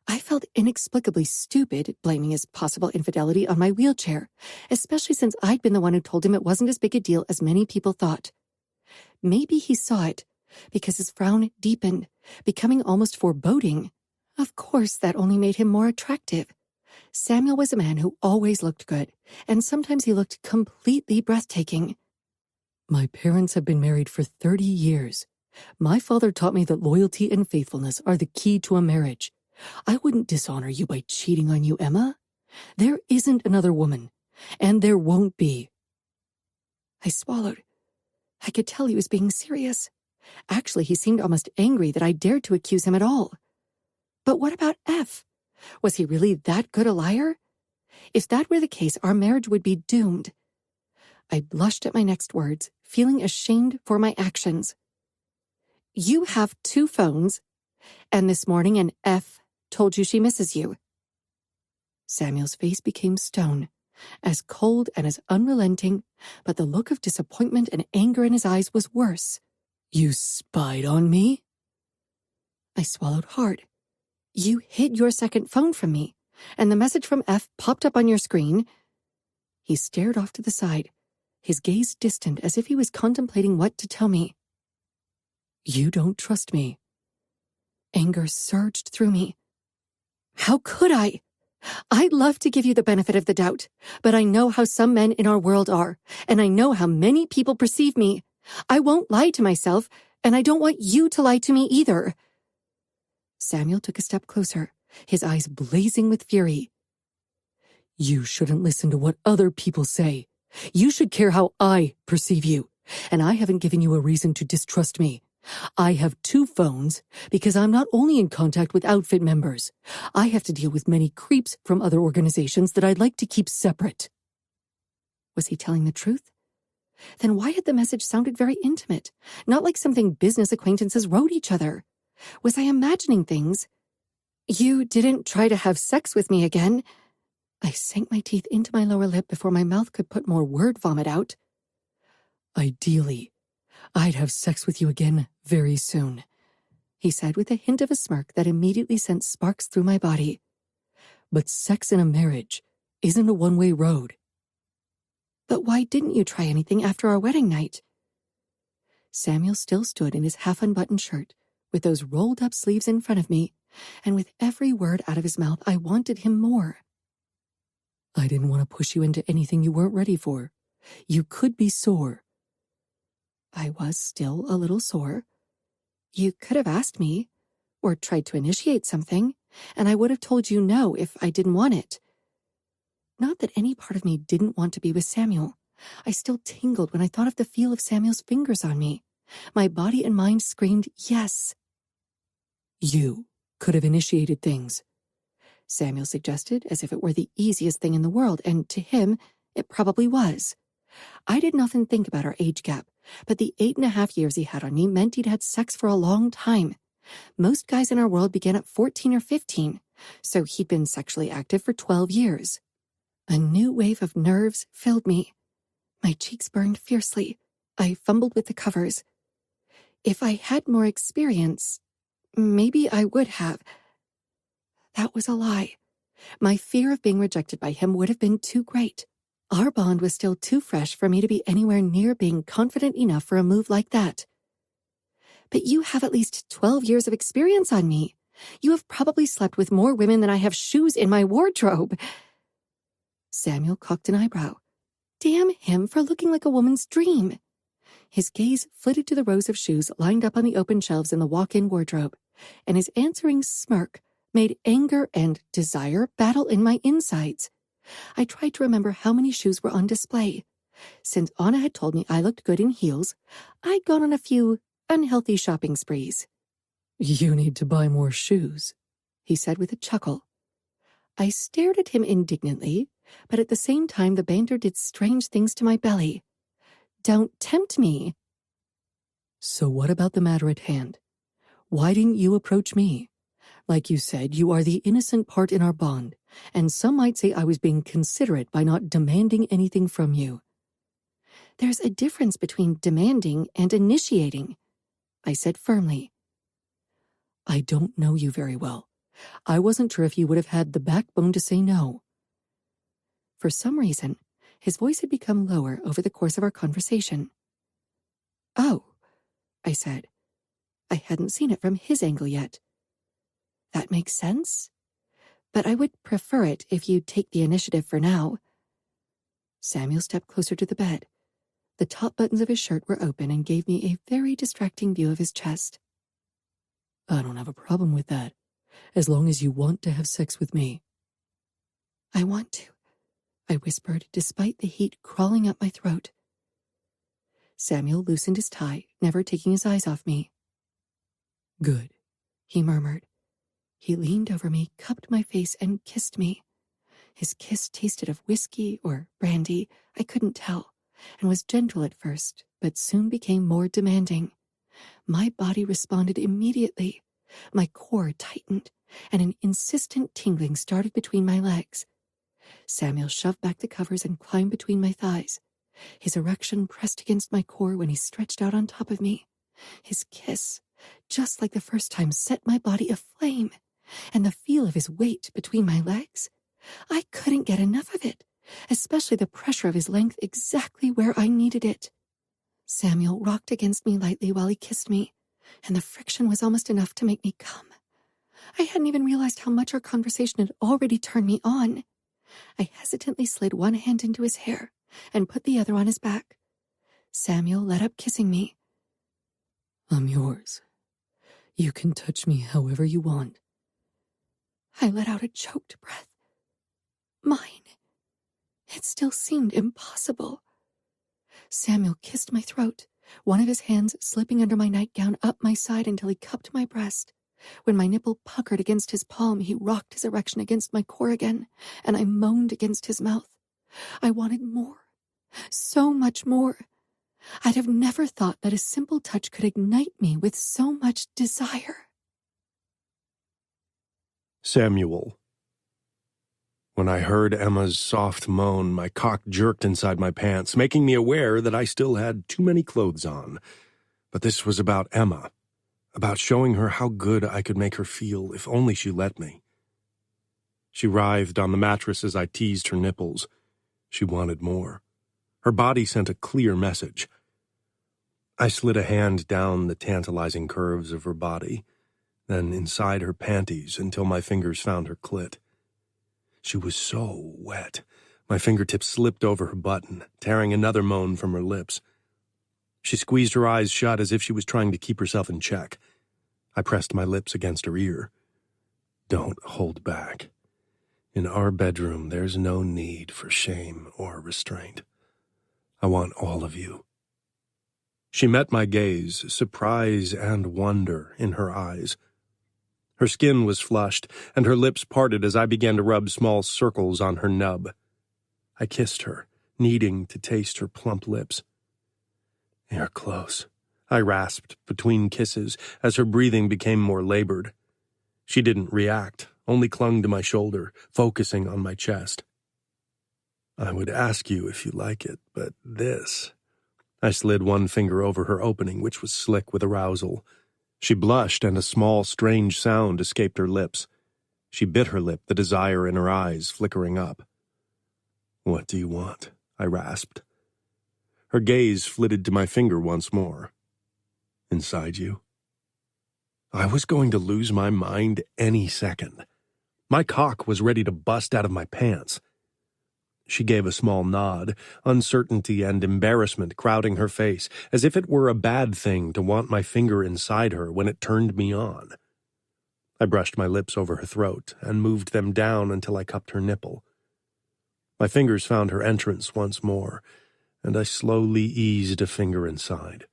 I felt inexplicably stupid blaming his possible infidelity on my wheelchair, especially since I'd been the one who told him it wasn't as big a deal as many people thought. Maybe he saw it, because his frown deepened, becoming almost foreboding. Of course, that only made him more attractive. Samuel was a man who always looked good, and sometimes he looked completely breathtaking. My parents have been married for 30 years. My father taught me that loyalty and faithfulness are the key to a marriage. I wouldn't dishonor you by cheating on you, Emma. There isn't another woman, and there won't be. I swallowed. I could tell he was being serious. Actually, he seemed almost angry that I dared to accuse him at all. But what about F? Was he really that good a liar? If that were the case, our marriage would be doomed. I blushed at my next words, feeling ashamed for my actions. You have 2 phones, and this morning an F told you she misses you. Samuel's face became stone, as cold and as unrelenting, but the look of disappointment and anger in his eyes was worse. You spied on me? I swallowed hard. You hid your second phone from me, and the message from F popped up on your screen. He stared off to the side, his gaze distant as if he was contemplating what to tell me. You don't trust me. Anger surged through me. How could I? I'd love to give you the benefit of the doubt, but I know how some men in our world are, and I know how many people perceive me. I won't lie to myself, and I don't want you to lie to me either. Samuel took a step closer, his eyes blazing with fury. You shouldn't listen to what other people say. You should care how I perceive you, and I haven't given you a reason to distrust me. I have 2 phones because I'm not only in contact with outfit members. I have to deal with many creeps from other organizations that I'd like to keep separate. Was he telling the truth? Then why had the message sounded very intimate, not like something business acquaintances wrote each other? Was I imagining things? You didn't try to have sex with me again. I sank my teeth into my lower lip before my mouth could put more word vomit out. Ideally, I'd have sex with you again very soon, he said with a hint of a smirk that immediately sent sparks through my body. But sex in a marriage isn't a one-way road. But why didn't you try anything after our wedding night? Samuel still stood in his half-unbuttoned shirt, with those rolled-up sleeves in front of me, and with every word out of his mouth I wanted him more. I didn't want to push you into anything you weren't ready for. You could be sore. I was still a little sore. You could have asked me, or tried to initiate something, and I would have told you no if I didn't want it. Not that any part of me didn't want to be with Samuel. I still tingled when I thought of the feel of Samuel's fingers on me. My body and mind screamed yes. You could have initiated things, Samuel suggested, as if it were the easiest thing in the world, and to him, it probably was. I didn't often think about our age gap, but the 8.5 years he had on me meant he'd had sex for a long time. Most guys in our world began at 14 or 15, so he'd been sexually active for 12 years. A new wave of nerves filled me. My cheeks burned fiercely. I fumbled with the covers. If I had more experience, maybe I would have. That was a lie. My fear of being rejected by him would have been too great. Our bond was still too fresh for me to be anywhere near being confident enough for a move like that. But you have at least 12 years of experience on me. You have probably slept with more women than I have shoes in my wardrobe. Samuel cocked an eyebrow. Damn him for looking like a woman's dream. His gaze flitted to the rows of shoes lined up on the open shelves in the walk-in wardrobe, and his answering smirk made anger and desire battle in my insides. I tried to remember how many shoes were on display. Since Anna had told me I looked good in heels, I'd gone on a few unhealthy shopping sprees. You need to buy more shoes, he said with a chuckle. I stared at him indignantly, but at the same time the banter did strange things to my belly. Don't tempt me. So what about the matter at hand? Why didn't you approach me? Like you said, you are the innocent part in our bond, and some might say I was being considerate by not demanding anything from you. There's a difference between demanding and initiating, I said firmly. I don't know you very well. I wasn't sure if you would have had the backbone to say no. For some reason, his voice had become lower over the course of our conversation. Oh, I said. I hadn't seen it from his angle yet. That makes sense, but I would prefer it if you'd take the initiative for now. Samuel stepped closer to the bed. The top buttons of his shirt were open and gave me a very distracting view of his chest. I don't have a problem with that, as long as you want to have sex with me. I want to, I whispered, despite the heat crawling up my throat. Samuel loosened his tie, never taking his eyes off me. Good, he murmured. He leaned over me, cupped my face, and kissed me. His kiss tasted of whiskey or brandy, I couldn't tell, and was gentle at first, but soon became more demanding. My body responded immediately. My core tightened, and an insistent tingling started between my legs. Samuel shoved back the covers and climbed between my thighs. His erection pressed against my core when he stretched out on top of me. His kiss, just like the first time, set my body aflame, and the feel of his weight between my legs. I couldn't get enough of it, especially the pressure of his length exactly where I needed it. Samuel rocked against me lightly while he kissed me, and the friction was almost enough to make me come. I hadn't even realized how much our conversation had already turned me on. I hesitantly slid one hand into his hair and put the other on his back. Samuel let up kissing me. I'm yours. You can touch me however you want. I let out a choked breath. Mine. It still seemed impossible. Samuel kissed my throat, one of his hands slipping under my nightgown up my side until he cupped my breast. When my nipple puckered against his palm, he rocked his erection against my core again, and I moaned against his mouth. I wanted more. So much more. I'd have never thought that a simple touch could ignite me with so much desire. Samuel. When I heard Emma's soft moan, my cock jerked inside my pants, making me aware that I still had too many clothes on. But this was about Emma, about showing her how good I could make her feel if only she let me. She writhed on the mattress as I teased her nipples. She wanted more. Her body sent a clear message. I slid a hand down the tantalizing curves of her body, then inside her panties until my fingers found her clit. She was so wet. My fingertips slipped over her button, tearing another moan from her lips. She squeezed her eyes shut as if she was trying to keep herself in check. I pressed my lips against her ear. Don't hold back. In our bedroom, there's no need for shame or restraint. I want all of you. She met my gaze, surprise and wonder in her eyes. Her skin was flushed, and her lips parted as I began to rub small circles on her nub. I kissed her, needing to taste her plump lips. "You're close," I rasped between kisses as her breathing became more labored. She didn't react, only clung to my shoulder, focusing on my chest. "I would ask you if you like it, but this..." I slid one finger over her opening, which was slick with arousal. She blushed, and a small, strange sound escaped her lips. She bit her lip, the desire in her eyes flickering up. "What do you want?" I rasped. Her gaze flitted to my finger once more. "Inside you?" I was going to lose my mind any second. My cock was ready to bust out of my pants. She gave a small nod, uncertainty and embarrassment crowding her face, as if it were a bad thing to want my finger inside her when it turned me on. I brushed my lips over her throat and moved them down until I cupped her nipple. My fingers found her entrance once more, and I slowly eased a finger inside.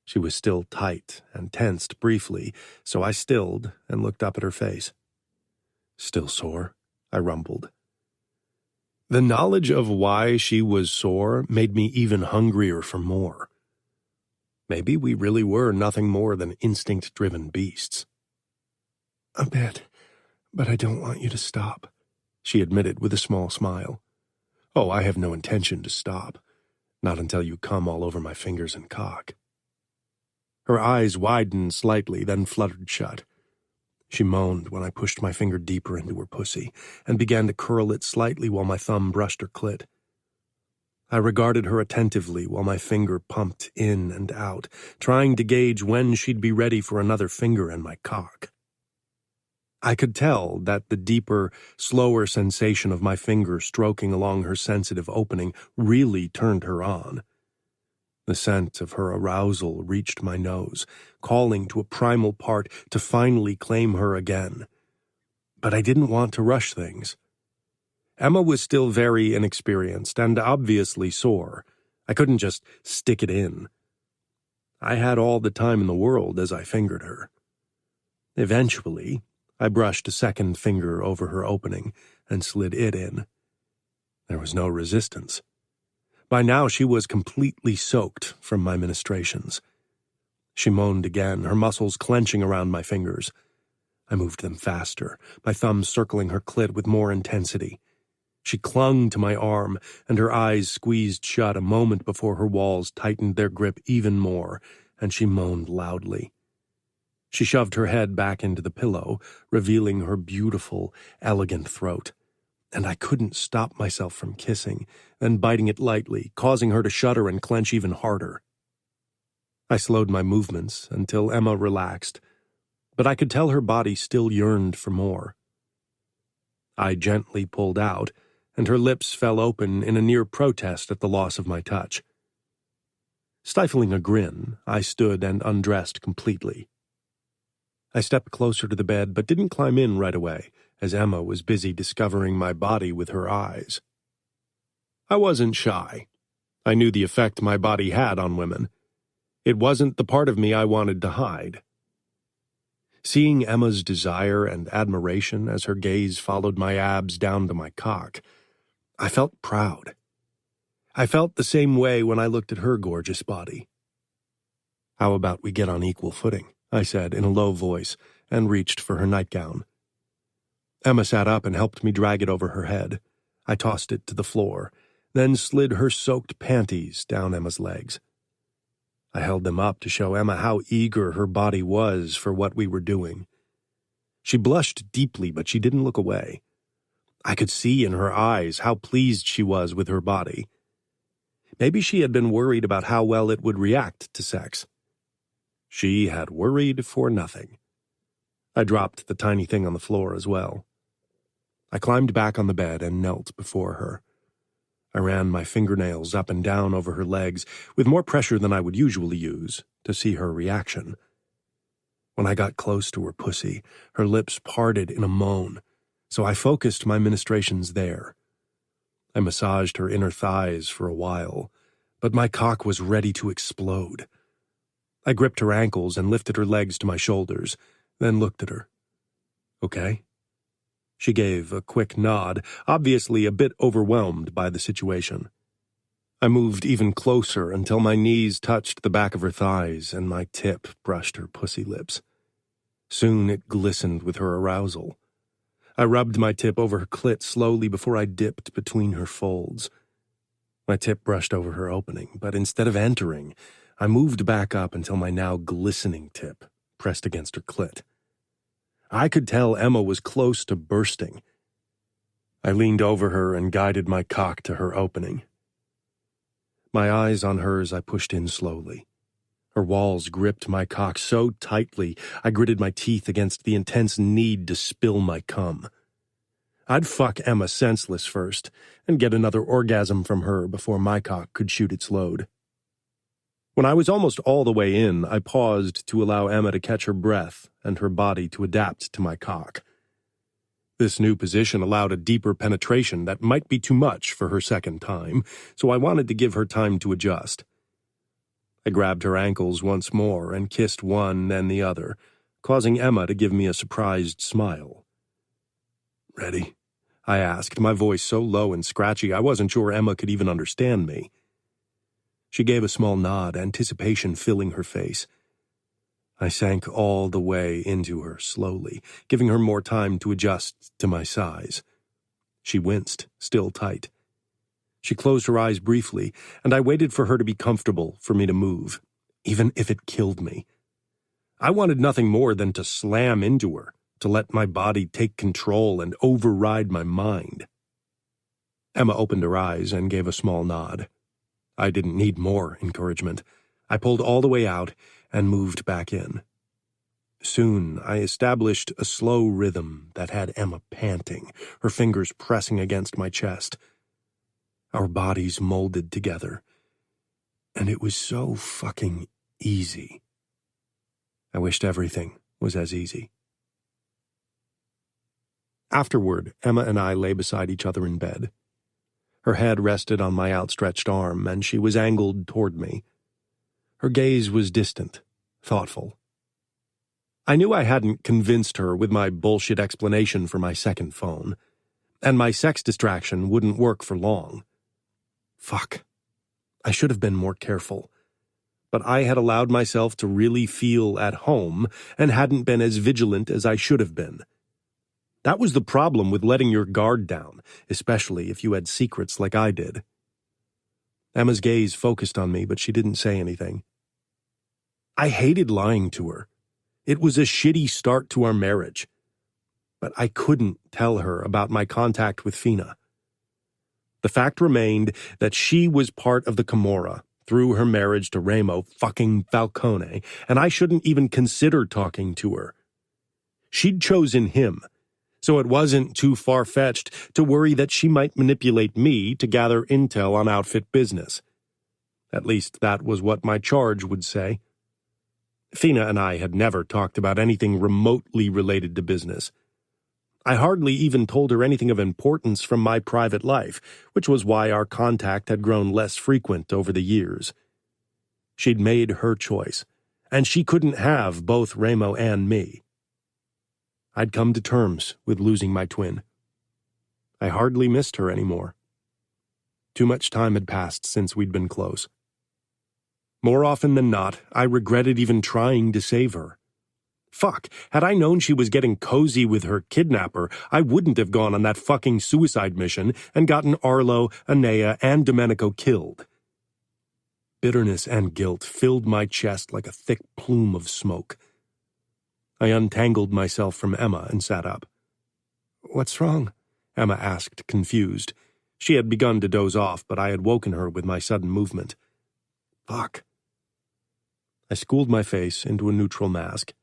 She was still tight and tensed briefly, so I stilled and looked up at her face. "Still sore?" I rumbled. The knowledge of why she was sore made me even hungrier for more. Maybe we really were nothing more than instinct-driven beasts. "A bit, but I don't want you to stop," she admitted with a small smile. "Oh, I have no intention to stop. Not until you come all over my fingers and cock." Her eyes widened slightly, then fluttered shut. She moaned when I pushed my finger deeper into her pussy and began to curl it slightly while my thumb brushed her clit. I regarded her attentively while my finger pumped in and out, trying to gauge when she'd be ready for another finger in my cock. I could tell that the deeper, slower sensation of my finger stroking along her sensitive opening really turned her on. The scent of her arousal reached my nose, calling to a primal part to finally claim her again. But I didn't want to rush things. Emma was still very inexperienced and obviously sore. I couldn't just stick it in. I had all the time in the world as I fingered her. Eventually, I brushed a second finger over her opening and slid it in. There was no resistance. By now she was completely soaked from my ministrations. She moaned again, her muscles clenching around my fingers. I moved them faster, my thumb circling her clit with more intensity. She clung to my arm, and her eyes squeezed shut a moment before her walls tightened their grip even more, and she moaned loudly. She shoved her head back into the pillow, revealing her beautiful, elegant throat. And I couldn't stop myself from kissing, then biting it lightly, causing her to shudder and clench even harder. I slowed my movements until Emma relaxed, but I could tell her body still yearned for more. I gently pulled out, and her lips fell open in a near protest at the loss of my touch. Stifling a grin, I stood and undressed completely. I stepped closer to the bed but didn't climb in right away, as Emma was busy discovering my body with her eyes. I wasn't shy. I knew the effect my body had on women. It wasn't the part of me I wanted to hide. Seeing Emma's desire and admiration as her gaze followed my abs down to my cock, I felt proud. I felt the same way when I looked at her gorgeous body. "How about we get on equal footing?" I said in a low voice, and reached for her nightgown. Emma sat up and helped me drag it over her head. I tossed it to the floor, then slid her soaked panties down Emma's legs. I held them up to show Emma how eager her body was for what we were doing. She blushed deeply, but she didn't look away. I could see in her eyes how pleased she was with her body. Maybe she had been worried about how well it would react to sex. She had worried for nothing. I dropped the tiny thing on the floor as well. I climbed back on the bed and knelt before her. I ran my fingernails up and down over her legs with more pressure than I would usually use to see her reaction. When I got close to her pussy, her lips parted in a moan, so I focused my ministrations there. I massaged her inner thighs for a while, but my cock was ready to explode. I gripped her ankles and lifted her legs to my shoulders, then looked at her. "Okay?" She gave a quick nod, obviously a bit overwhelmed by the situation. I moved even closer until my knees touched the back of her thighs and my tip brushed her pussy lips. Soon it glistened with her arousal. I rubbed my tip over her clit slowly before I dipped between her folds. My tip brushed over her opening, but instead of entering, I moved back up until my now glistening tip pressed against her clit. I could tell Emma was close to bursting. I leaned over her and guided my cock to her opening. My eyes on hers, I pushed in slowly. Her walls gripped my cock so tightly, I gritted my teeth against the intense need to spill my cum. I'd fuck Emma senseless first, and get another orgasm from her before my cock could shoot its load. When I was almost all the way in, I paused to allow Emma to catch her breath and her body to adapt to my cock. This new position allowed a deeper penetration that might be too much for her second time, so I wanted to give her time to adjust. I grabbed her ankles once more and kissed one, then the other, causing Emma to give me a surprised smile. "Ready?" I asked, my voice so low and scratchy I wasn't sure Emma could even understand me. She gave a small nod, anticipation filling her face. I sank all the way into her slowly, giving her more time to adjust to my size. She winced, still tight. She closed her eyes briefly, and I waited for her to be comfortable for me to move, even if it killed me. I wanted nothing more than to slam into her, to let my body take control and override my mind. Emma opened her eyes and gave a small nod. I didn't need more encouragement. I pulled all the way out and moved back in. Soon, I established a slow rhythm that had Emma panting, her fingers pressing against my chest. Our bodies molded together, and it was so fucking easy. I wished everything was as easy. Afterward, Emma and I lay beside each other in bed. Her head rested on my outstretched arm, and she was angled toward me. Her gaze was distant, thoughtful. I knew I hadn't convinced her with my bullshit explanation for my second phone, and my sex distraction wouldn't work for long. Fuck. I should have been more careful. But I had allowed myself to really feel at home and hadn't been as vigilant as I should have been. That was the problem with letting your guard down, especially if you had secrets like I did. Emma's gaze focused on me, but she didn't say anything. I hated lying to her. It was a shitty start to our marriage. But I couldn't tell her about my contact with Fina. The fact remained that she was part of the Camorra through her marriage to Remo fucking Falcone, and I shouldn't even consider talking to her. She'd chosen him, so it wasn't too far-fetched to worry that she might manipulate me to gather intel on outfit business. At least that was what my charge would say. Fina and I had never talked about anything remotely related to business. I hardly even told her anything of importance from my private life, which was why our contact had grown less frequent over the years. She'd made her choice, and she couldn't have both Remo and me. I'd come to terms with losing my twin. I hardly missed her anymore. Too much time had passed since we'd been close. More often than not, I regretted even trying to save her. Fuck, had I known she was getting cozy with her kidnapper, I wouldn't have gone on that fucking suicide mission and gotten Arlo, Anea, and Domenico killed. Bitterness and guilt filled my chest like a thick plume of smoke. I untangled myself from Emma and sat up. "What's wrong?" Emma asked, confused. She had begun to doze off, but I had woken her with my sudden movement. Fuck. I schooled my face into a neutral mask.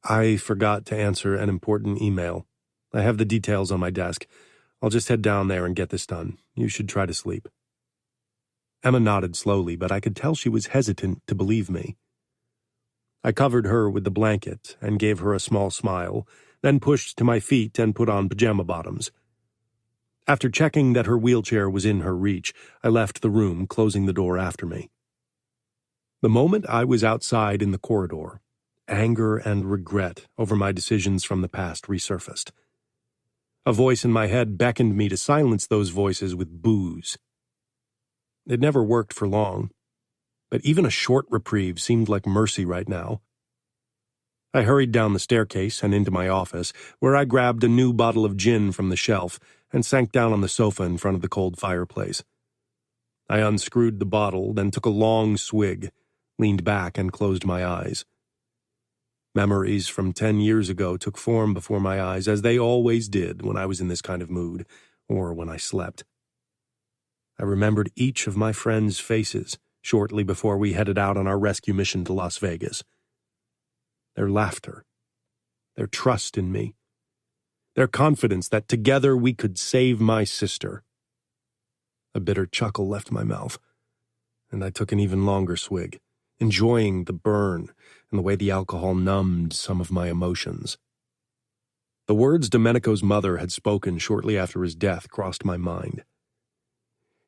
"I forgot to answer an important email. I have the details on my desk. I'll just head down there and get this done. You should try to sleep." Emma nodded slowly, but I could tell she was hesitant to believe me. I covered her with the blanket and gave her a small smile, then pushed to my feet and put on pajama bottoms. After checking that her wheelchair was in her reach, I left the room, closing the door after me. The moment I was outside in the corridor, anger and regret over my decisions from the past resurfaced. A voice in my head beckoned me to silence those voices with booze. It never worked for long, but even a short reprieve seemed like mercy right now. I hurried down the staircase and into my office, where I grabbed a new bottle of gin from the shelf and sank down on the sofa in front of the cold fireplace. I unscrewed the bottle, then took a long swig, leaned back and closed my eyes. Memories from 10 years ago took form before my eyes, as they always did when I was in this kind of mood, or when I slept. I remembered each of my friends' faces shortly before we headed out on our rescue mission to Las Vegas. Their laughter, their trust in me, their confidence that together we could save my sister. A bitter chuckle left my mouth, and I took an even longer swig, enjoying the burn and the way the alcohol numbed some of my emotions. The words Domenico's mother had spoken shortly after his death crossed my mind.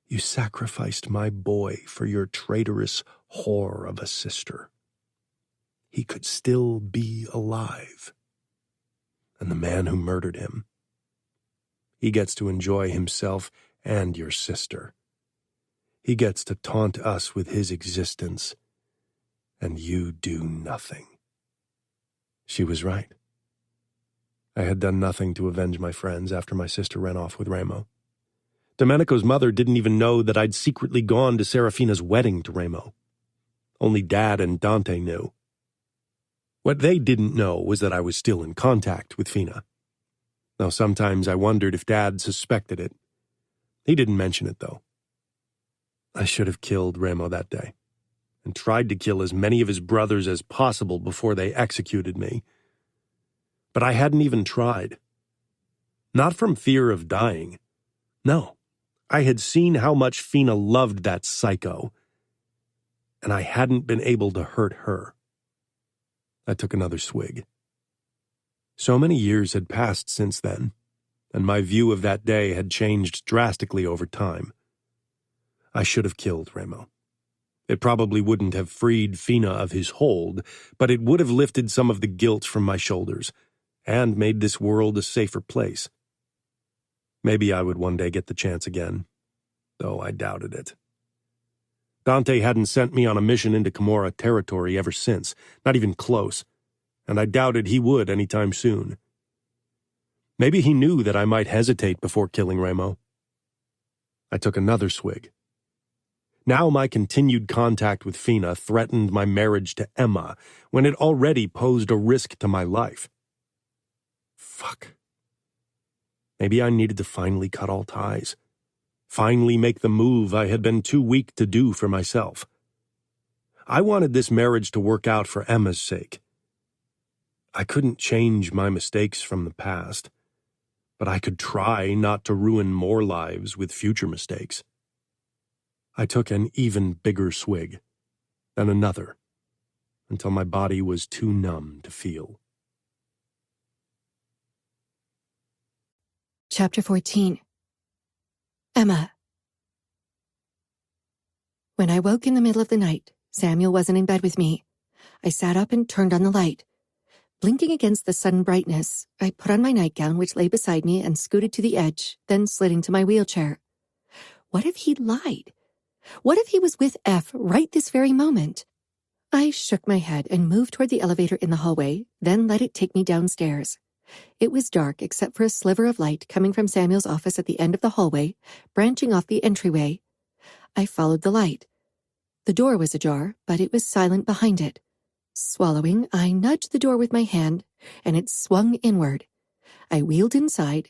"You sacrificed my boy for your traitorous whore of a sister. He could still be alive. And the man who murdered him, he gets to enjoy himself and your sister. He gets to taunt us with his existence, and you do nothing." She was right. I had done nothing to avenge my friends after my sister ran off with Ramo. Domenico's mother didn't even know that I'd secretly gone to Serafina's wedding to Ramo. Only Dad and Dante knew. What they didn't know was that I was still in contact with Fina. Though sometimes I wondered if Dad suspected it. He didn't mention it, though. I should have killed Ramo that day, and tried to kill as many of his brothers as possible before they executed me. But I hadn't even tried. Not from fear of dying. No, I had seen how much Fina loved that psycho, and I hadn't been able to hurt her. I took another swig. So many years had passed since then, and my view of that day had changed drastically over time. I should have killed Ramo. It probably wouldn't have freed Fina of his hold, but it would have lifted some of the guilt from my shoulders, and made this world a safer place. Maybe I would one day get the chance again, though I doubted it. Dante hadn't sent me on a mission into Camorra territory ever since, not even close, and I doubted he would anytime soon. Maybe he knew that I might hesitate before killing Ramo. I took another swig. Now my continued contact with Fina threatened my marriage to Emma, when it already posed a risk to my life. Fuck. Maybe I needed to finally cut all ties. Finally make the move I had been too weak to do for myself. I wanted this marriage to work out for Emma's sake. I couldn't change my mistakes from the past, but I could try not to ruin more lives with future mistakes. I took an even bigger swig, then another, until my body was too numb to feel. Chapter 14. Emma. When I woke in the middle of the night, Samuel wasn't in bed with me. I sat up and turned on the light. Blinking against the sudden brightness, I put on my nightgown, which lay beside me, and scooted to the edge, then slid into my wheelchair. What if he lied? What if he was with F right this very moment? I shook my head and moved toward the elevator in the hallway, then let it take me downstairs. It was dark except for a sliver of light coming from Samuel's office at the end of the hallway, branching off the entryway. I followed the light. The door was ajar, but it was silent behind it. Swallowing, I nudged the door with my hand, and it swung inward. I wheeled inside,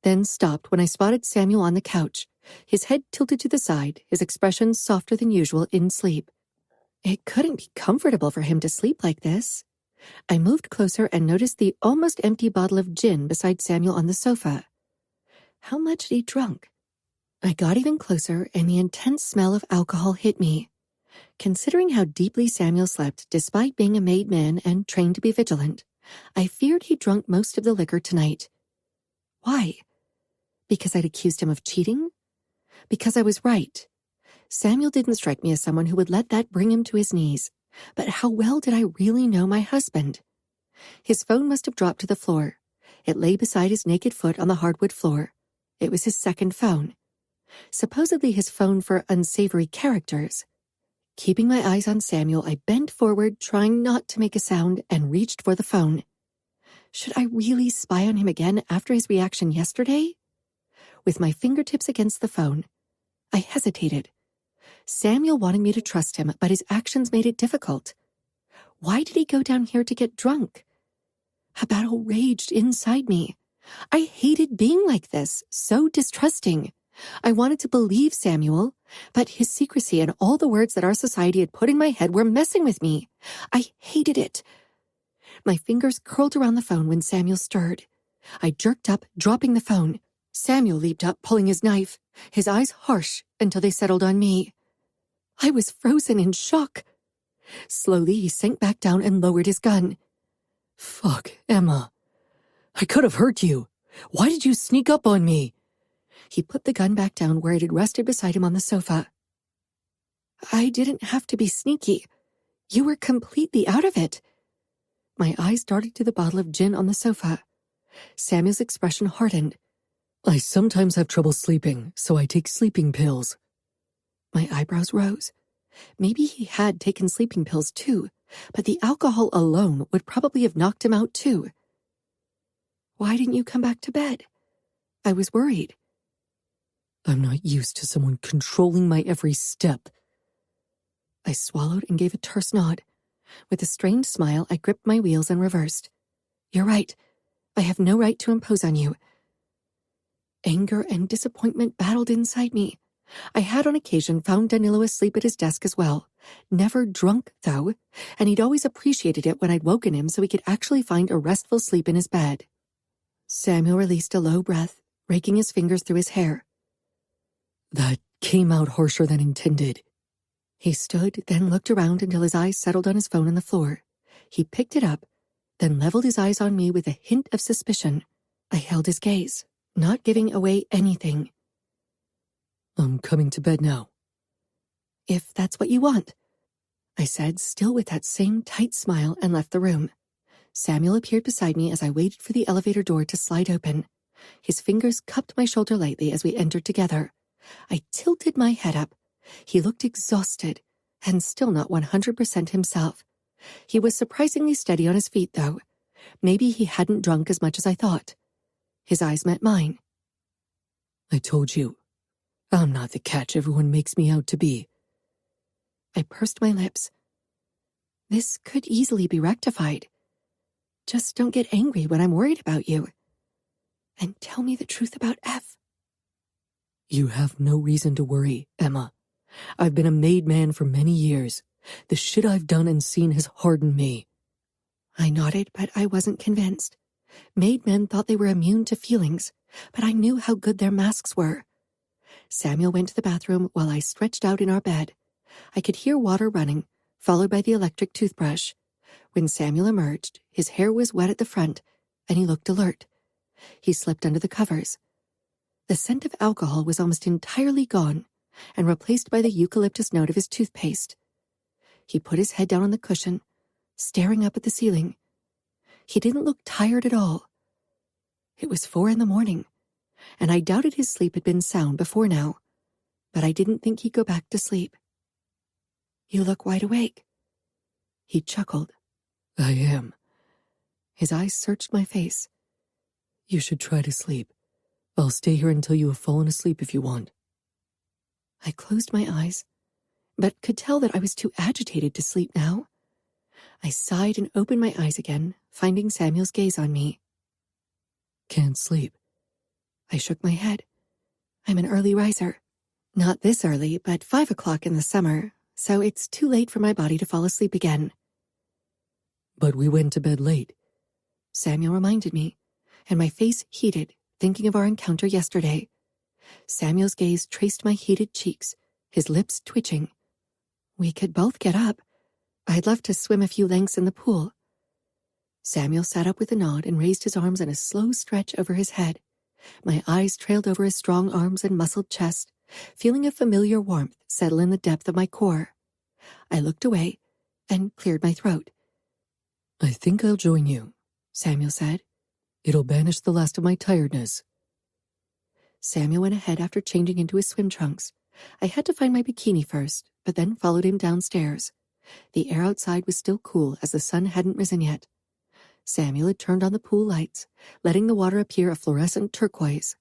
then stopped when I spotted Samuel on the couch, his head tilted to the side, his expression softer than usual in sleep. It couldn't be comfortable for him to sleep like this. I moved closer and noticed the almost empty bottle of gin beside Samuel on the sofa. How much had he drunk? I got even closer, and the intense smell of alcohol hit me. Considering how deeply Samuel slept despite being a made man and trained to be vigilant, I feared he'd drunk most of the liquor tonight. Why? Because I'd accused him of cheating? Because I was right. Samuel didn't strike me as someone who would let that bring him to his knees. But how well did I really know my husband? His phone must have dropped to the floor. It lay beside his naked foot on the hardwood floor. It was his second phone. supposedly his phone for unsavory characters. Keeping my eyes on Samuel, I bent forward, trying not to make a sound, and reached for the phone. Should I really spy on him again after his reaction yesterday? With my fingertips against the phone, I hesitated. Samuel wanted me to trust him, but his actions made it difficult. Why did he go down here to get drunk? A battle raged inside me. I hated being like this, so distrusting. I wanted to believe Samuel, but his secrecy and all the words that our society had put in my head were messing with me. I hated it. My fingers curled around the phone when Samuel stirred. I jerked up, dropping the phone. Samuel leaped up, pulling his knife, his eyes harsh until they settled on me. I was frozen in shock. Slowly, he sank back down and lowered his gun. Fuck, Emma. I could have hurt you. Why did you sneak up on me? He put the gun back down where it had rested beside him on the sofa. I didn't have to be sneaky. You were completely out of it. My eyes darted to the bottle of gin on the sofa. Samuel's expression hardened. I sometimes have trouble sleeping, so I take sleeping pills. My eyebrows rose. Maybe he had taken sleeping pills too, but the alcohol alone would probably have knocked him out too. Why didn't you come back to bed? I was worried. I'm not used to someone controlling my every step. I swallowed and gave a terse nod. With a strained smile, I gripped my wheels and reversed. You're right. I have no right to impose on you. Anger and disappointment battled inside me. I had on occasion found Danilo asleep at his desk as well. Never drunk, though, and he'd always appreciated it when I'd woken him so he could actually find a restful sleep in his bed. Samuel released a low breath, raking his fingers through his hair. That came out harsher than intended. He stood, then looked around until his eyes settled on his phone on the floor. He picked it up, then leveled his eyes on me with a hint of suspicion. I held his gaze, not giving away anything. I'm coming to bed now. If that's what you want, I said, still with that same tight smile, and left the room. Samuel appeared beside me as I waited for the elevator door to slide open. His fingers cupped my shoulder lightly as we entered together. I tilted my head up. He looked exhausted, and still not 100% himself. He was surprisingly steady on his feet, though. Maybe he hadn't drunk as much as I thought. His eyes met mine. I told you, I'm not the catch everyone makes me out to be. I pursed my lips. This could easily be rectified. Just don't get angry when I'm worried about you. And tell me the truth about F. You have no reason to worry, Emma. I've been a made man for many years. The shit I've done and seen has hardened me. I nodded, but I wasn't convinced. Made men thought they were immune to feelings, but I knew how good their masks were. Samuel went to the bathroom while I stretched out in our bed. I could hear water running, followed by the electric toothbrush. When Samuel emerged, his hair was wet at the front, and he looked alert. He slipped under the covers. The scent of alcohol was almost entirely gone and replaced by the eucalyptus note of his toothpaste. He put his head down on the cushion, staring up at the ceiling. He didn't look tired at all. It was 4 a.m, and I doubted his sleep had been sound before now, but I didn't think he'd go back to sleep. You look wide awake. He chuckled. I am. His eyes searched my face. You should try to sleep. I'll stay here until you have fallen asleep if you want. I closed my eyes, but could tell that I was too agitated to sleep now. I sighed and opened my eyes again, finding Samuel's gaze on me. Can't sleep. I shook my head. I'm an early riser. Not this early, but 5 o'clock in the summer, so it's too late for my body to fall asleep again. But we went to bed late. Samuel reminded me, and my face heated, thinking of our encounter yesterday. Samuel's gaze traced my heated cheeks, his lips twitching. We could both get up. I'd love to swim a few lengths in the pool. Samuel sat up with a nod and raised his arms in a slow stretch over his head. My eyes trailed over his strong arms and muscled chest, feeling a familiar warmth settle in the depth of my core. I looked away and cleared my throat. I think I'll join you, Samuel said. It'll banish the last of my tiredness. Samuel went ahead after changing into his swim trunks. I had to find my bikini first, but then followed him downstairs. The air outside was still cool as the sun hadn't risen yet. Samuel had turned on the pool lights, letting the water appear a fluorescent turquoise.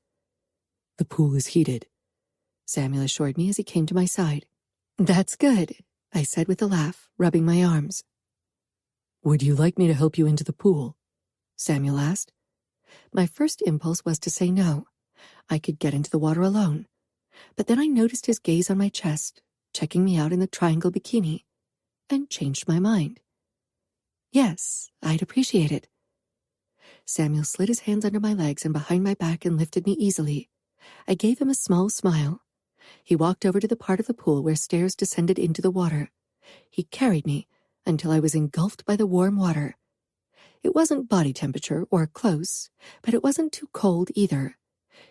The pool is heated, Samuel assured me as he came to my side. That's good, I said with a laugh, rubbing my arms. Would you like me to help you into the pool? Samuel asked. My first impulse was to say no. I could get into the water alone. But then I noticed his gaze on my chest, checking me out in the triangle bikini, and changed my mind. Yes, I'd appreciate it. Samuel slid his hands under my legs and behind my back and lifted me easily. I gave him a small smile. He walked over to the part of the pool where stairs descended into the water. He carried me until I was engulfed by the warm water. It wasn't body temperature or close, but it wasn't too cold either.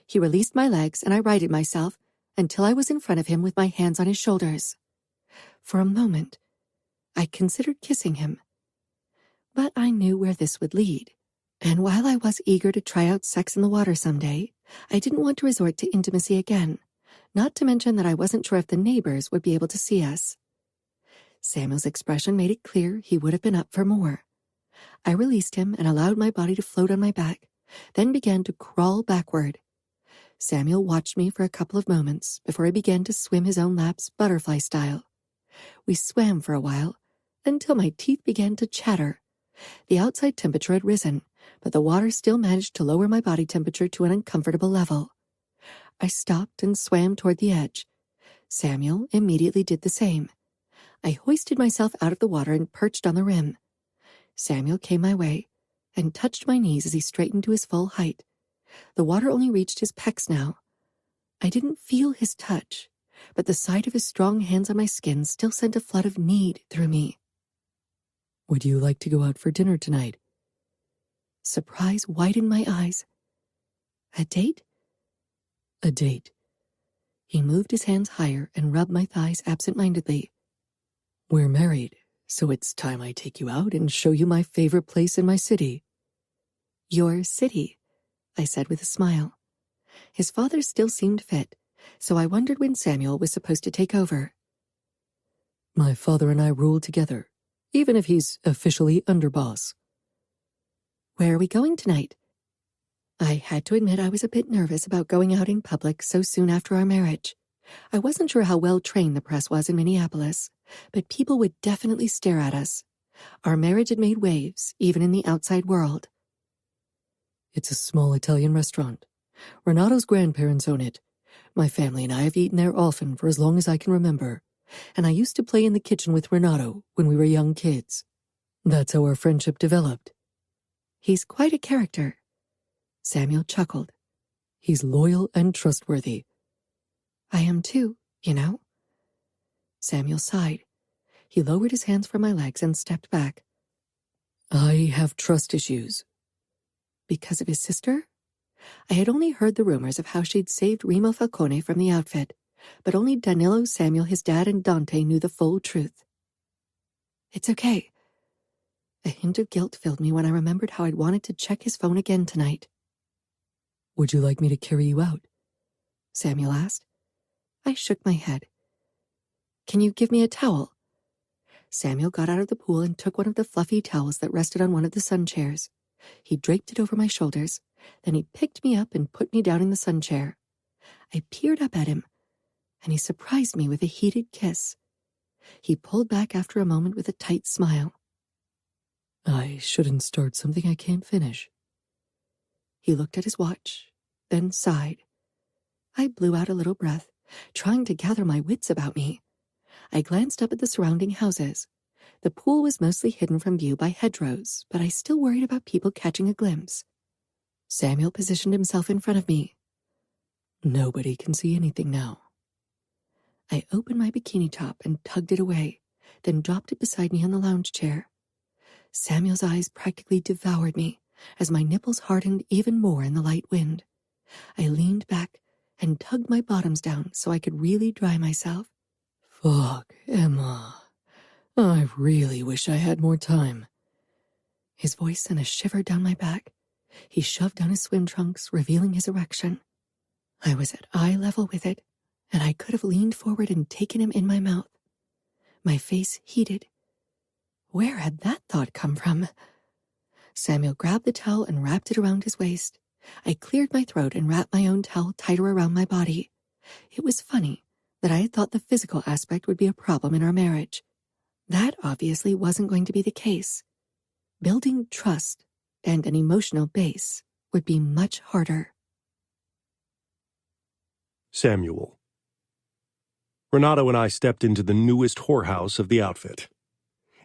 He released my legs and I righted myself until I was in front of him with my hands on his shoulders. For a moment, I considered kissing him. But I knew where this would lead. And while I was eager to try out sex in the water someday, I didn't want to resort to intimacy again, not to mention that I wasn't sure if the neighbors would be able to see us. Samuel's expression made it clear he would have been up for more. I released him and allowed my body to float on my back, then began to crawl backward. Samuel watched me for a couple of moments before he began to swim his own laps butterfly style. We swam for a while, until my teeth began to chatter. The outside temperature had risen, but the water still managed to lower my body temperature to an uncomfortable level. I stopped and swam toward the edge. Samuel immediately did the same. I hoisted myself out of the water and perched on the rim. Samuel came my way and touched my knees as he straightened to his full height. The water only reached his pecs now. I didn't feel his touch, but the sight of his strong hands on my skin still sent a flood of need through me. Would you like to go out for dinner tonight? Surprise widened my eyes. A date? A date. He moved his hands higher and rubbed my thighs absent-mindedly. We're married, so it's time I take you out and show you my favorite place in my city. Your city, I said with a smile. His father still seemed fit, so I wondered when Samuel was supposed to take over. My father and I rule together, even if he's officially underboss. Where are we going tonight? I had to admit I was a bit nervous about going out in public so soon after our marriage. I wasn't sure how well trained the press was in Minneapolis, but people would definitely stare at us. Our marriage had made waves, even in the outside world. It's a small Italian restaurant. Renato's grandparents own it. My family and I have eaten there often for as long as I can remember, and I used to play in the kitchen with Renato when we were young kids. That's how our friendship developed. He's quite a character. Samuel chuckled. He's loyal and trustworthy. I am too, you know. Samuel sighed. He lowered his hands from my legs and stepped back. I have trust issues. Because of his sister? I had only heard the rumors of how she'd saved Remo Falcone from the outfit, but only Danilo, Samuel, his dad, and Dante knew the full truth. It's okay. A hint of guilt filled me when I remembered how I'd wanted to check his phone again tonight. Would you like me to carry you out? Samuel asked. I shook my head. Can you give me a towel? Samuel got out of the pool and took one of the fluffy towels that rested on one of the sun chairs. He draped it over my shoulders, then he picked me up and put me down in the sun chair. I peered up at him, and he surprised me with a heated kiss. He pulled back after a moment with a tight smile. I shouldn't start something I can't finish. He looked at his watch, then sighed. I blew out a little breath, trying to gather my wits about me. I glanced up at the surrounding houses. The pool was mostly hidden from view by hedgerows, but I still worried about people catching a glimpse. Samuel positioned himself in front of me. Nobody can see anything now. I opened my bikini top and tugged it away, then dropped it beside me on the lounge chair. Samuel's eyes practically devoured me as my nipples hardened even more in the light wind. I leaned back and tugged my bottoms down so I could really dry myself. Fuck, Emma. I really wish I had more time. His voice sent a shiver down my back. He shoved down his swim trunks, revealing his erection. I was at eye level with it, and I could have leaned forward and taken him in my mouth. My face heated. Where had that thought come from? Samuel grabbed the towel and wrapped it around his waist. I cleared my throat and wrapped my own towel tighter around my body. It was funny that I had thought the physical aspect would be a problem in our marriage. That obviously wasn't going to be the case. Building trust and an emotional base would be much harder. Samuel. Renato and I stepped into the newest whorehouse of the outfit.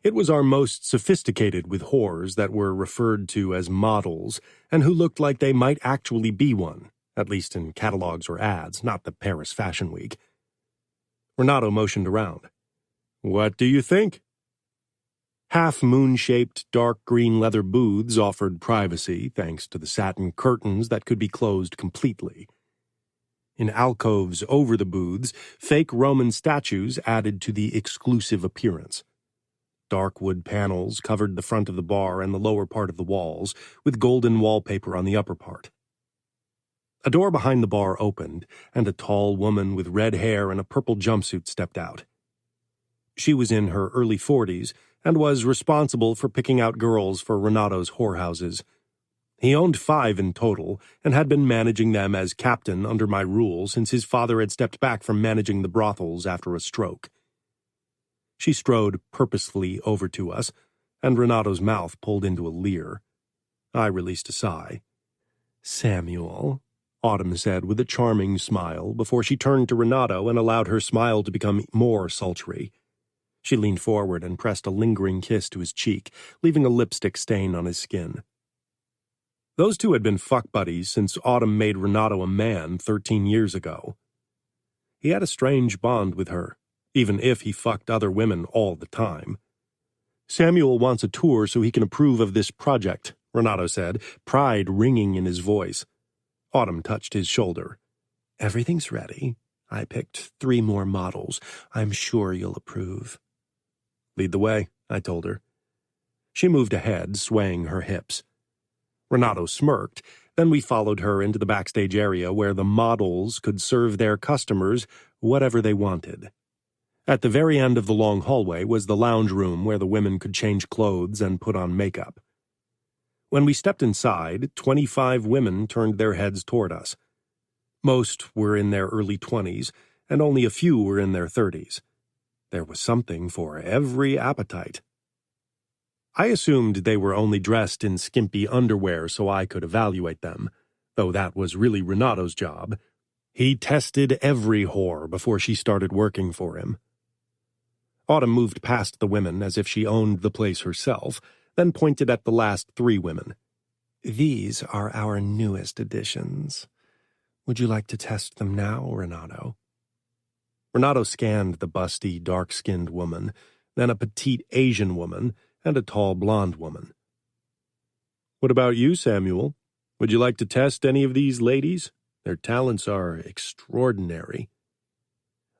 It was our most sophisticated with whores that were referred to as models and who looked like they might actually be one, at least in catalogs or ads, not the Paris Fashion Week. Renato motioned around. "What do you think?" Half-moon-shaped dark green leather booths offered privacy thanks to the satin curtains that could be closed completely. In alcoves over the booths, fake Roman statues added to the exclusive appearance. Dark wood panels covered the front of the bar and the lower part of the walls, with golden wallpaper on the upper part. A door behind the bar opened, and a tall woman with red hair and a purple jumpsuit stepped out. She was in her early 40s and was responsible for picking out girls for Renato's whorehouses. He owned 5 in total and had been managing them as captain under my rule since his father had stepped back from managing the brothels after a stroke. She strode purposefully over to us, and Renato's mouth pulled into a leer. I released a sigh. "Samuel," Autumn said with a charming smile before she turned to Renato and allowed her smile to become more sultry. She leaned forward and pressed a lingering kiss to his cheek, leaving a lipstick stain on his skin. Those two had been fuck buddies since Autumn made Renato a man 13 years ago. He had a strange bond with her, even if he fucked other women all the time. "Samuel wants a tour so he can approve of this project," Renato said, pride ringing in his voice. Autumn touched his shoulder. "Everything's ready. I picked 3 more models. I'm sure you'll approve." "Lead the way," I told her. She moved ahead, swaying her hips. Renato smirked, then we followed her into the backstage area where the models could serve their customers whatever they wanted. At the very end of the long hallway was the lounge room where the women could change clothes and put on makeup. When we stepped inside, 25 women turned their heads toward us. Most were in their early 20s, and only a few were in their 30s. There was something for every appetite. I assumed they were only dressed in skimpy underwear so I could evaluate them, though that was really Renato's job. He tested every whore before she started working for him. Autumn moved past the women as if she owned the place herself, then pointed at the last 3 women. "These are our newest additions. Would you like to test them now, Renato?" Renato scanned the busty, dark-skinned woman, then a petite Asian woman, and a tall blonde woman. "What about you, Samuel? Would you like to test any of these ladies? Their talents are extraordinary."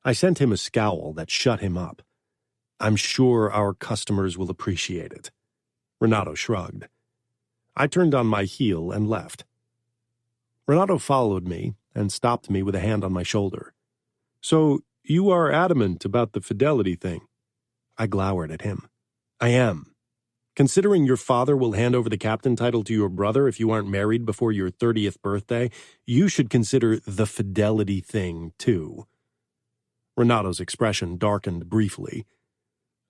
I sent him a scowl that shut him up. "I'm sure our customers will appreciate it." Renato shrugged. I turned on my heel and left. Renato followed me and stopped me with a hand on my shoulder. "So you are adamant about the fidelity thing?" I glowered at him. "I am. Considering your father will hand over the captain title to your brother if you aren't married before your 30th birthday, you should consider the fidelity thing, too." Renato's expression darkened briefly.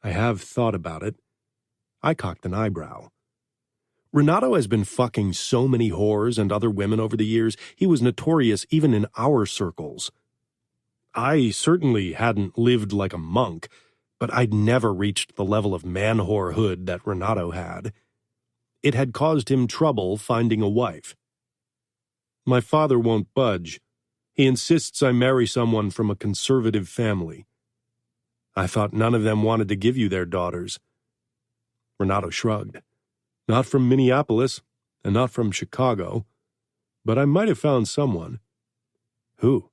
"I have thought about it." I cocked an eyebrow. Renato has been fucking so many whores and other women over the years, he was notorious even in our circles. I certainly hadn't lived like a monk, but I'd never reached the level of man-whorehood that Renato had. It had caused him trouble finding a wife. "My father won't budge. He insists I marry someone from a conservative family." "I thought none of them wanted to give you their daughters." Renato shrugged. "Not from Minneapolis, and not from Chicago. But I might have found someone." "Who?"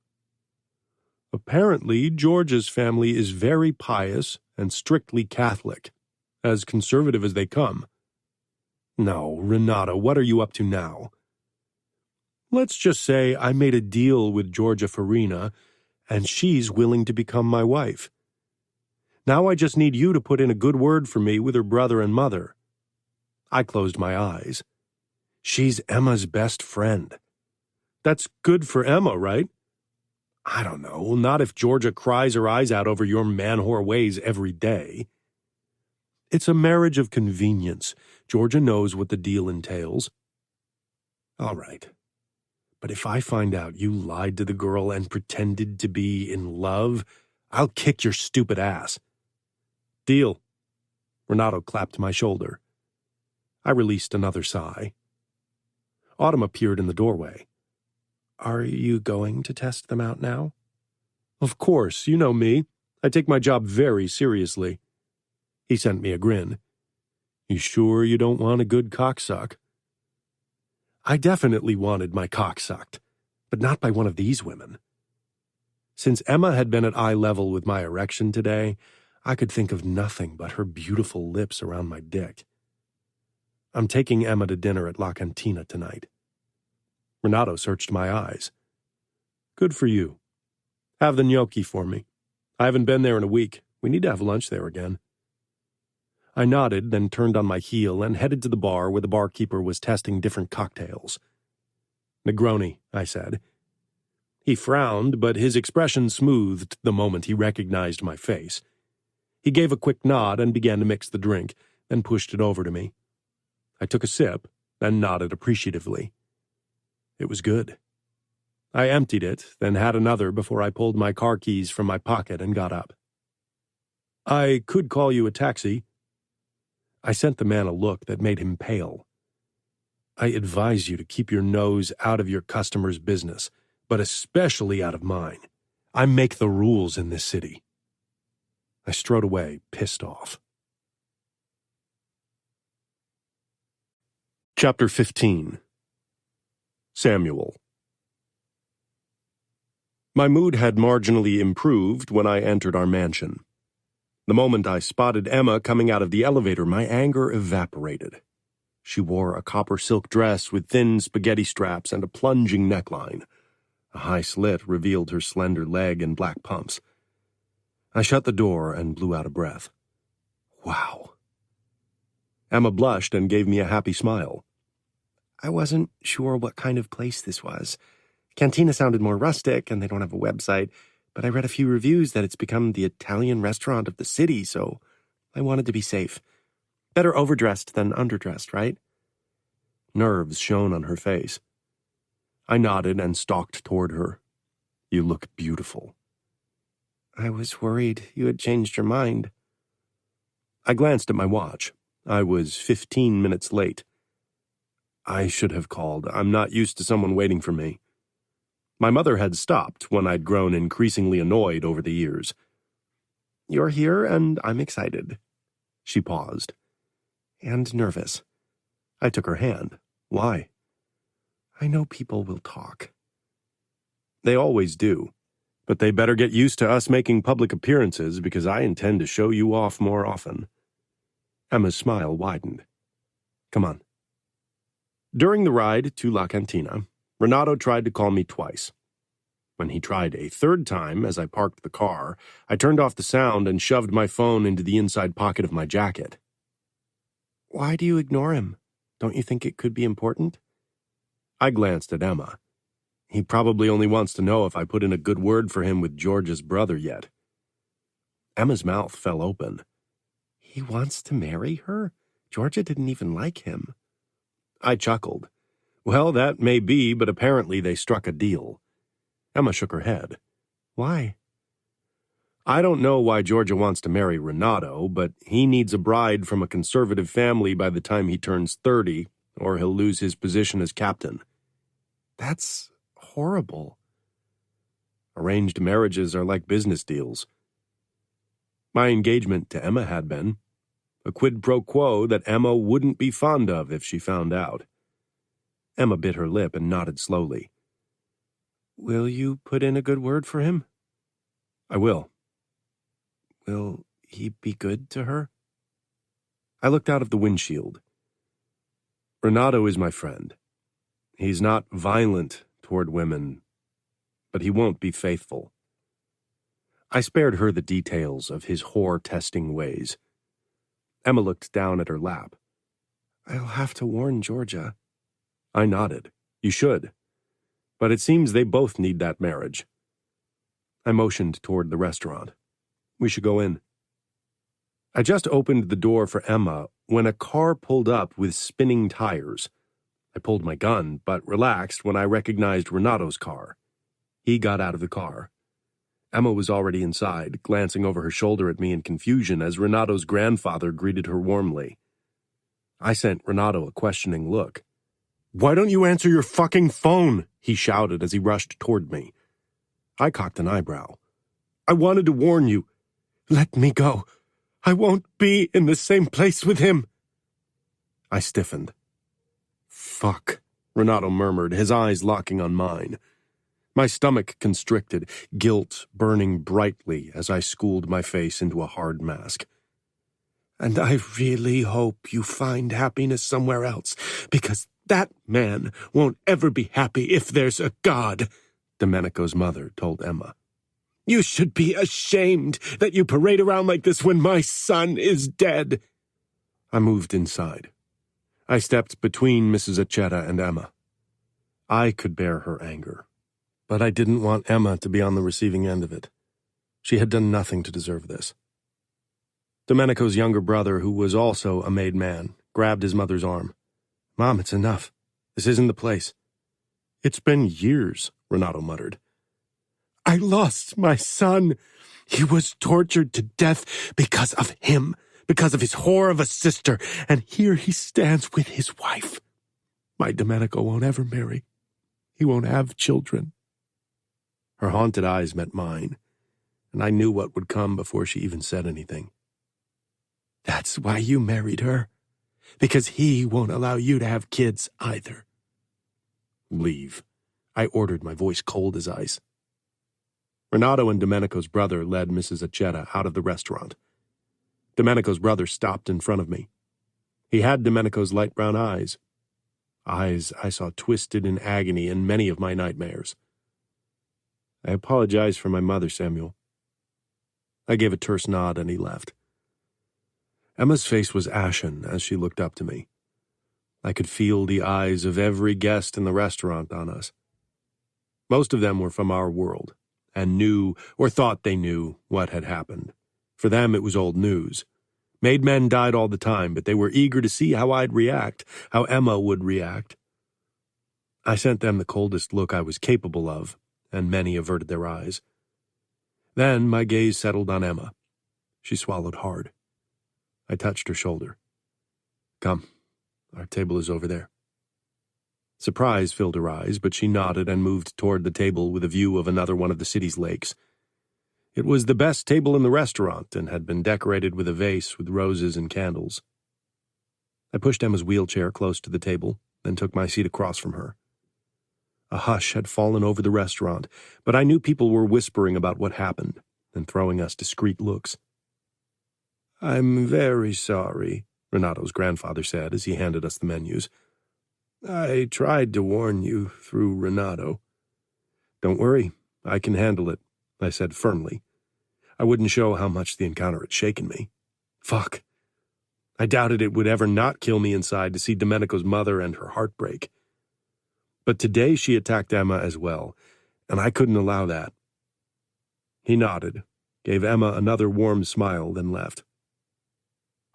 "Apparently, George's family is very pious and strictly Catholic, as conservative as they come." "No, Renato, what are you up to now?" Let's just say I made a deal with Georgia Farina, and she's willing to become my wife. Now I just need you to put in a good word for me with her brother and mother." I closed my eyes. She's Emma's best friend. That's good for Emma, right? I don't know, not if Georgia cries her eyes out over your man-whore ways every day. It's a marriage of convenience. Georgia knows what the deal entails. All right. But if I find out you lied to the girl and pretended to be in love, I'll kick your stupid ass. Deal. Renato clapped my shoulder. I released another sigh. Autumn appeared in the doorway. "Are you going to test them out now?" "Of course, you know me. I take my job very seriously." He sent me a grin. "You sure you don't want a good cocksuck?" I definitely wanted my cock sucked, but not by one of these women. Since Emma had been at eye level with my erection today, I could think of nothing but her beautiful lips around my dick. I'm taking Emma to dinner at La Cantina tonight. Renato searched my eyes. "Good for you. Have the gnocchi for me. I haven't been there in a week. We need to have lunch there again." I nodded, then turned on my heel and headed to the bar where the barkeeper was testing different cocktails. "Negroni," I said. He frowned, but his expression smoothed the moment he recognized my face. He gave a quick nod and began to mix the drink, then pushed it over to me. I took a sip, then nodded appreciatively. It was good. I emptied it, then had another before I pulled my car keys from my pocket and got up. "I could call you a taxi." I sent the man a look that made him pale. "I advise you to keep your nose out of your customers' business, but especially out of mine. I make the rules in this city." I strode away, pissed off. Chapter 15. Samuel. My mood had marginally improved when I entered our mansion. The moment I spotted Emma coming out of the elevator, my anger evaporated. She wore a copper silk dress with thin spaghetti straps and a plunging neckline. A high slit revealed her slender leg and black pumps. I shut the door and blew out a breath. Wow. Emma blushed and gave me a happy smile. "I wasn't sure what kind of place this was. Cantina sounded more rustic, and they don't have a website, but I read a few reviews that it's become the Italian restaurant of the city, so I wanted to be safe. Better overdressed than underdressed, right?" Nerves shone on her face. I nodded and stalked toward her. "You look beautiful." "I was worried you had changed your mind." I glanced at my watch. I was 15 minutes late. I should have called. I'm not used to someone waiting for me. My mother had stopped when I'd grown increasingly annoyed over the years. "You're here, and I'm excited." She paused. "And nervous." I took her hand. "Why?" "I know people will talk." "They always do. But they better get used to us making public appearances because I intend to show you off more often." Emma's smile widened. "Come on." During the ride to La Cantina, Renato tried to call me twice. When he tried a third time as I parked the car, I turned off the sound and shoved my phone into the inside pocket of my jacket. "Why do you ignore him? Don't you think it could be important?" I glanced at Emma. He probably only wants to know if I put in a good word for him with George's brother yet. Emma's mouth fell open. "He wants to marry her? Georgia didn't even like him." I chuckled. "Well, that may be, but apparently they struck a deal." Emma shook her head. "Why?" "I don't know why Georgia wants to marry Renato, but he needs a bride from a conservative family by the time he turns 30, or he'll lose his position as captain." "That's horrible." "Arranged marriages are like business deals." My engagement to Emma had been. A quid pro quo that Emma wouldn't be fond of if she found out. Emma bit her lip and nodded slowly. "Will you put in a good word for him?" "I will." "Will he be good to her?" I looked out of the windshield. Renato is my friend. He's not violent toward women, but he won't be faithful. I spared her the details of his whore-testing ways. Emma looked down at her lap. I'll have to warn Georgia. I nodded. You should. But it seems they both need that marriage. I motioned toward the restaurant. We should go in. I just opened the door for Emma when a car pulled up with spinning tires. I pulled my gun, but relaxed when I recognized Renato's car. He got out of the car. Emma was already inside, glancing over her shoulder at me in confusion as Renato's grandfather greeted her warmly. I sent Renato a questioning look. Why don't you answer your fucking phone? He shouted as he rushed toward me. I cocked an eyebrow. I wanted to warn you. Let me go. I won't be in the same place with him. I stiffened. Fuck, Renato murmured, his eyes locking on mine. My stomach constricted, guilt burning brightly as I schooled my face into a hard mask. And I really hope you find happiness somewhere else, because that man won't ever be happy if there's a God, Domenico's mother told Emma. You should be ashamed that you parade around like this when my son is dead. I moved inside. I stepped between Mrs. Accetta and Emma. I could bear her anger, but I didn't want Emma to be on the receiving end of it. She had done nothing to deserve this. Domenico's younger brother, who was also a made man, grabbed his mother's arm. Mom, it's enough. This isn't the place. It's been years, Renato muttered. I lost my son. He was tortured to death because of him, because of his whore of a sister, and here he stands with his wife. My Domenico won't ever marry. He won't have children. Her haunted eyes met mine, and I knew what would come before she even said anything. That's why you married her, because he won't allow you to have kids either. Leave, I ordered, my voice cold as ice. Renato and Domenico's brother led Mrs. Accetta out of the restaurant. Domenico's brother stopped in front of me. He had Domenico's light brown eyes I saw twisted in agony in many of my nightmares. I apologize for my mother, Samuel. I gave a terse nod and he left. Emma's face was ashen as she looked up to me. I could feel the eyes of every guest in the restaurant on us. Most of them were from our world, and knew, or thought they knew, what had happened. For them it was old news. Made men died all the time, but they were eager to see how I'd react, how Emma would react. I sent them the coldest look I was capable of, and many averted their eyes. Then my gaze settled on Emma. She swallowed hard. I touched her shoulder. Come, our table is over there. Surprise filled her eyes, but she nodded and moved toward the table with a view of another one of the city's lakes. It was the best table in the restaurant and had been decorated with a vase with roses and candles. I pushed Emma's wheelchair close to the table, then took my seat across from her. A hush had fallen over the restaurant, but I knew people were whispering about what happened and throwing us discreet looks. I'm very sorry, Renato's grandfather said as he handed us the menus. I tried to warn you through Renato. Don't worry, I can handle it, I said firmly. I wouldn't show how much the encounter had shaken me. Fuck. I doubted it would ever not kill me inside to see Domenico's mother and her heart break. But today she attacked Emma as well, and I couldn't allow that. He nodded, gave Emma another warm smile, then left.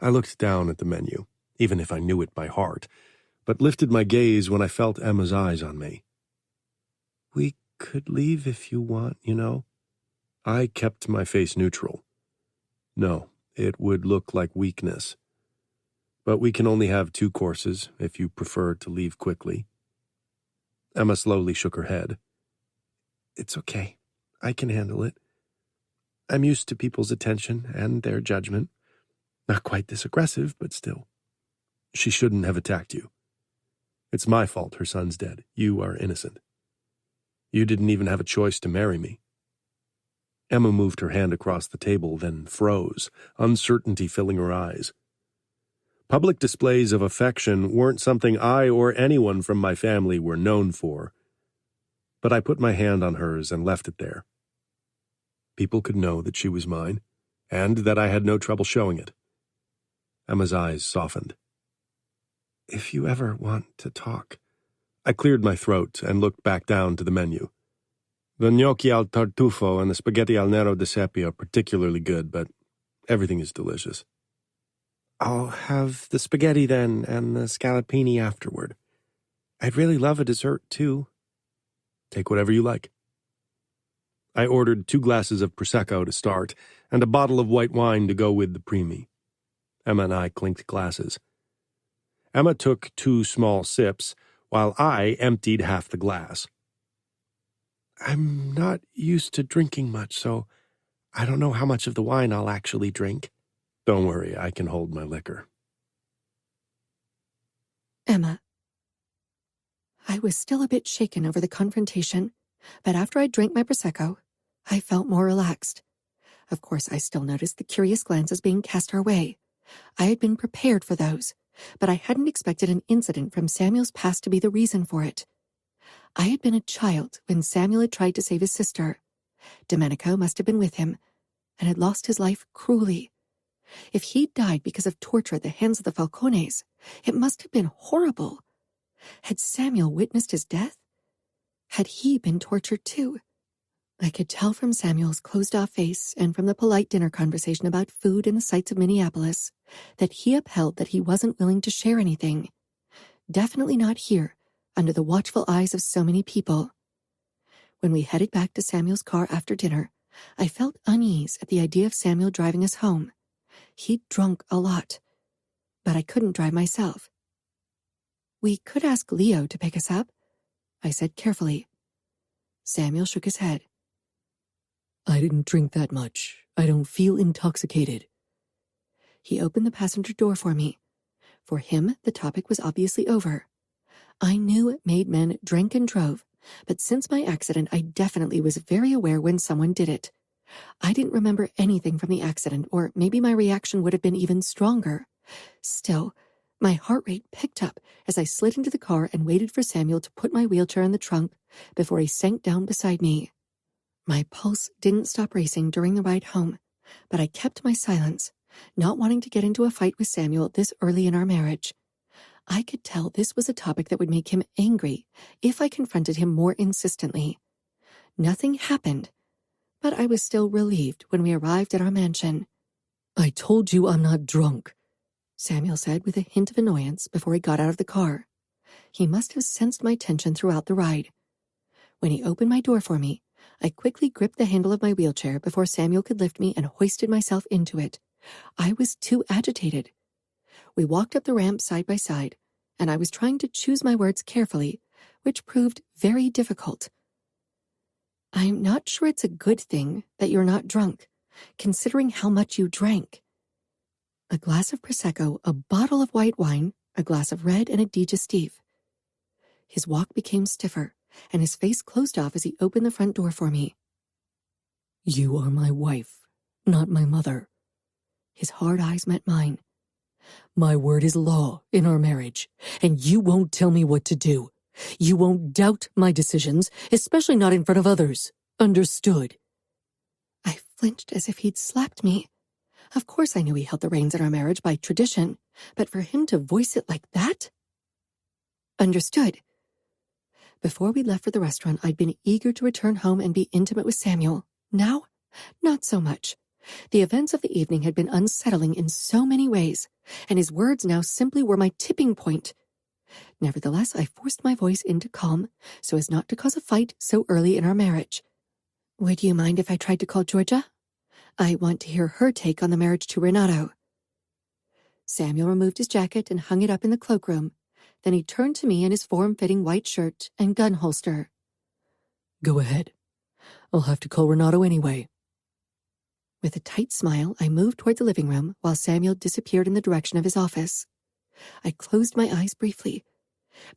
I looked down at the menu, even if I knew it by heart, but lifted my gaze when I felt Emma's eyes on me. We could leave if you want, you know. I kept my face neutral. No, it would look like weakness. But we can only have 2 courses if you prefer to leave quickly. Emma slowly shook her head. It's okay. I can handle it. I'm used to people's attention and their judgment. Not quite this aggressive, but still. She shouldn't have attacked you. It's my fault her son's dead. You are innocent. You didn't even have a choice to marry me. Emma moved her hand across the table, then froze, uncertainty filling her eyes. Public displays of affection weren't something I or anyone from my family were known for, but I put my hand on hers and left it there. People could know that she was mine, and that I had no trouble showing it. Emma's eyes softened. "If you ever want to talk." I cleared my throat and looked back down to the menu. The gnocchi al tartufo and the spaghetti al nero di sepi are particularly good, but everything is delicious. "I'll have the spaghetti then, and the scallopini afterward. I'd really love a dessert, too." "Take whatever you like." I ordered 2 glasses of Prosecco to start, and a bottle of white wine to go with the primi. Emma and I clinked glasses. Emma took 2 small sips, while I emptied half the glass. "I'm not used to drinking much, so I don't know how much of the wine I'll actually drink." "Don't worry, I can hold my liquor." Emma. I was still a bit shaken over the confrontation, but after I drank my Prosecco, I felt more relaxed. Of course, I still noticed the curious glances being cast our way. I had been prepared for those, but I hadn't expected an incident from Samuel's past to be the reason for it. I had been a child when Samuel had tried to save his sister. Domenico must have been with him, and had lost his life cruelly. If he'd died because of torture at the hands of the Falcones, it must have been horrible. Had Samuel witnessed his death? Had he been tortured too? I could tell from Samuel's closed-off face and from the polite dinner conversation about food and the sights of Minneapolis that he upheld that he wasn't willing to share anything. Definitely not here, under the watchful eyes of so many people. When we headed back to Samuel's car after dinner, I felt unease at the idea of Samuel driving us home. He'd drunk a lot, but I couldn't drive myself. "We could ask Leo to pick us up," I said carefully. Samuel shook his head. "I didn't drink that much. I don't feel intoxicated." He opened the passenger door for me. For him, the topic was obviously over. I knew made men drank and drove, but since my accident, I definitely was very aware when someone did it. I didn't remember anything from the accident, or maybe my reaction would have been even stronger. Still, my heart rate picked up as I slid into the car and waited for Samuel to put my wheelchair in the trunk before he sank down beside me. My pulse didn't stop racing during the ride home, but I kept my silence, not wanting to get into a fight with Samuel this early in our marriage. I could tell this was a topic that would make him angry if I confronted him more insistently. Nothing happened, but I was still relieved when we arrived at our mansion. "I told you I'm not drunk," Samuel said with a hint of annoyance before he got out of the car. He must have sensed my tension throughout the ride. When he opened my door for me, I quickly gripped the handle of my wheelchair before Samuel could lift me and hoisted myself into it. I was too agitated. We walked up the ramp side by side, and I was trying to choose my words carefully, which proved very difficult. "I'm not sure it's a good thing that you're not drunk, considering how much you drank." A glass of Prosecco, a bottle of white wine, a glass of red, and a digestif. His walk became stiffer, and his face closed off as he opened the front door for me. "You are my wife, not my mother." His hard eyes met mine. "My word is law in our marriage, and you won't tell me what to do. You won't doubt my decisions, especially not in front of others. Understood?" I flinched as if he'd slapped me. Of course I knew he held the reins in our marriage by tradition, but for him to voice it like that? "Understood." Before we left for the restaurant, I'd been eager to return home and be intimate with Samuel. Now, not so much. The events of the evening had been unsettling in so many ways, and his words now simply were my tipping point. Nevertheless, I forced my voice into calm so as not to cause a fight so early in our marriage. "Would you mind if I tried to call Georgia? I want to hear her take on the marriage to Renato." Samuel removed his jacket and hung it up in the cloakroom. Then he turned to me in his form-fitting white shirt and gun holster. "Go ahead. I'll have to call Renato anyway." With a tight smile, I moved toward the living room while Samuel disappeared in the direction of his office. I closed my eyes briefly.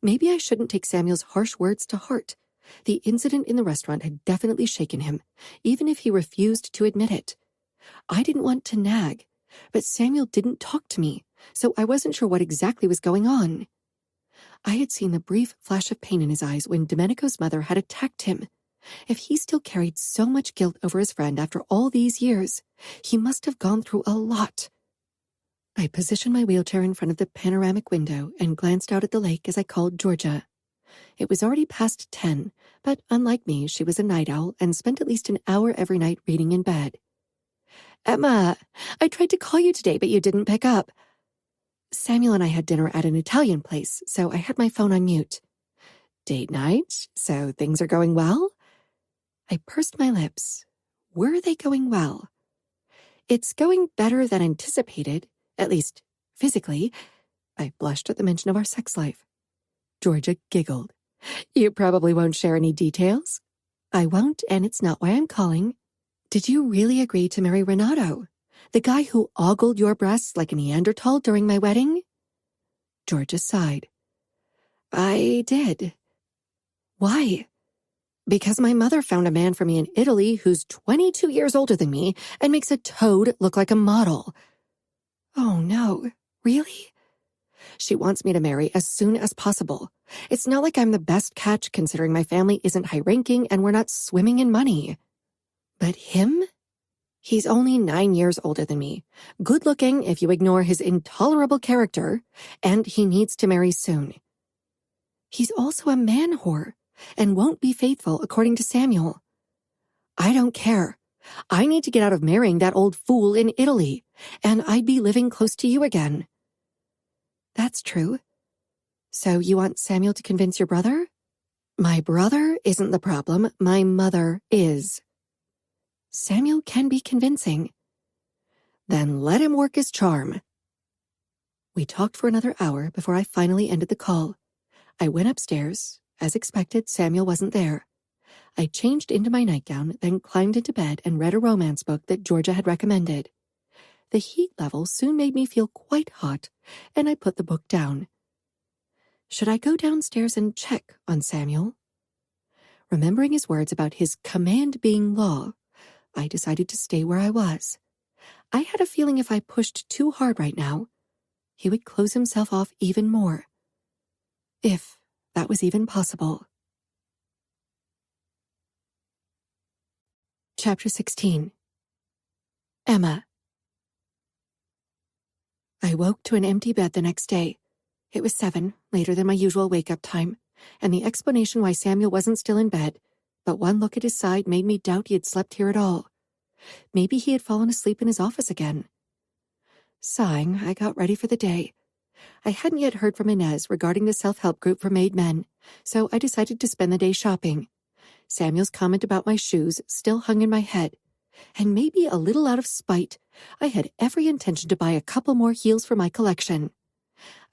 Maybe I shouldn't take Samuel's harsh words to heart. The incident in the restaurant had definitely shaken him, even if he refused to admit it. I didn't want to nag, but Samuel didn't talk to me, so I wasn't sure what exactly was going on. I had seen the brief flash of pain in his eyes when Domenico's mother had attacked him. If he still carried so much guilt over his friend after all these years, he must have gone through a lot. I positioned my wheelchair in front of the panoramic window and glanced out at the lake as I called Georgia. It was already past 10, but unlike me, she was a night owl and spent at least an hour every night reading in bed. "Emma, I tried to call you today, but you didn't pick up." Samuel and I had dinner at an Italian place, so I had my phone on mute. "Date night? So things are going well?" I pursed my lips. Were they going well? "It's going better than anticipated, at least physically." I blushed at the mention of our sex life. Georgia giggled. "You probably won't share any details." "I won't, and it's not why I'm calling. Did you really agree to marry Renato, the guy who ogled your breasts like a Neanderthal during my wedding?" Georgia sighed. "I did." "Why?" "Because my mother found a man for me in Italy who's 22 years older than me and makes a toad look like a model." "Oh no, really?" "She wants me to marry as soon as possible. It's not like I'm the best catch considering my family isn't high-ranking and we're not swimming in money." "But him? He's only 9 years older than me, good-looking if you ignore his intolerable character, and he needs to marry soon." "He's also a man whore and won't be faithful according to Samuel." "I don't care. I need to get out of marrying that old fool in Italy, and I'd be living close to you again." "That's true. So you want Samuel to convince your brother?" "My brother isn't the problem. My mother is." "Samuel can be convincing." "Then let him work his charm." We talked for another hour before I finally ended the call. I went upstairs. As expected, Samuel wasn't there. I changed into my nightgown, then climbed into bed and read a romance book that Georgia had recommended. The heat level soon made me feel quite hot, and I put the book down. Should I go downstairs and check on Samuel? Remembering his words about his command being law, I decided to stay where I was. I had a feeling if I pushed too hard right now, he would close himself off even more. If that was even possible. Chapter 16. Emma. I woke to an empty bed the next day. It was 7, later than my usual wake-up time, and the explanation why Samuel wasn't still in bed, but one look at his side made me doubt he had slept here at all. Maybe he had fallen asleep in his office again. Sighing, I got ready for the day. I hadn't yet heard from Inez regarding the self-help group for made men, so I decided to spend the day shopping. Samuel's comment about my shoes still hung in my head, and maybe a little out of spite, I had every intention to buy a couple more heels for my collection.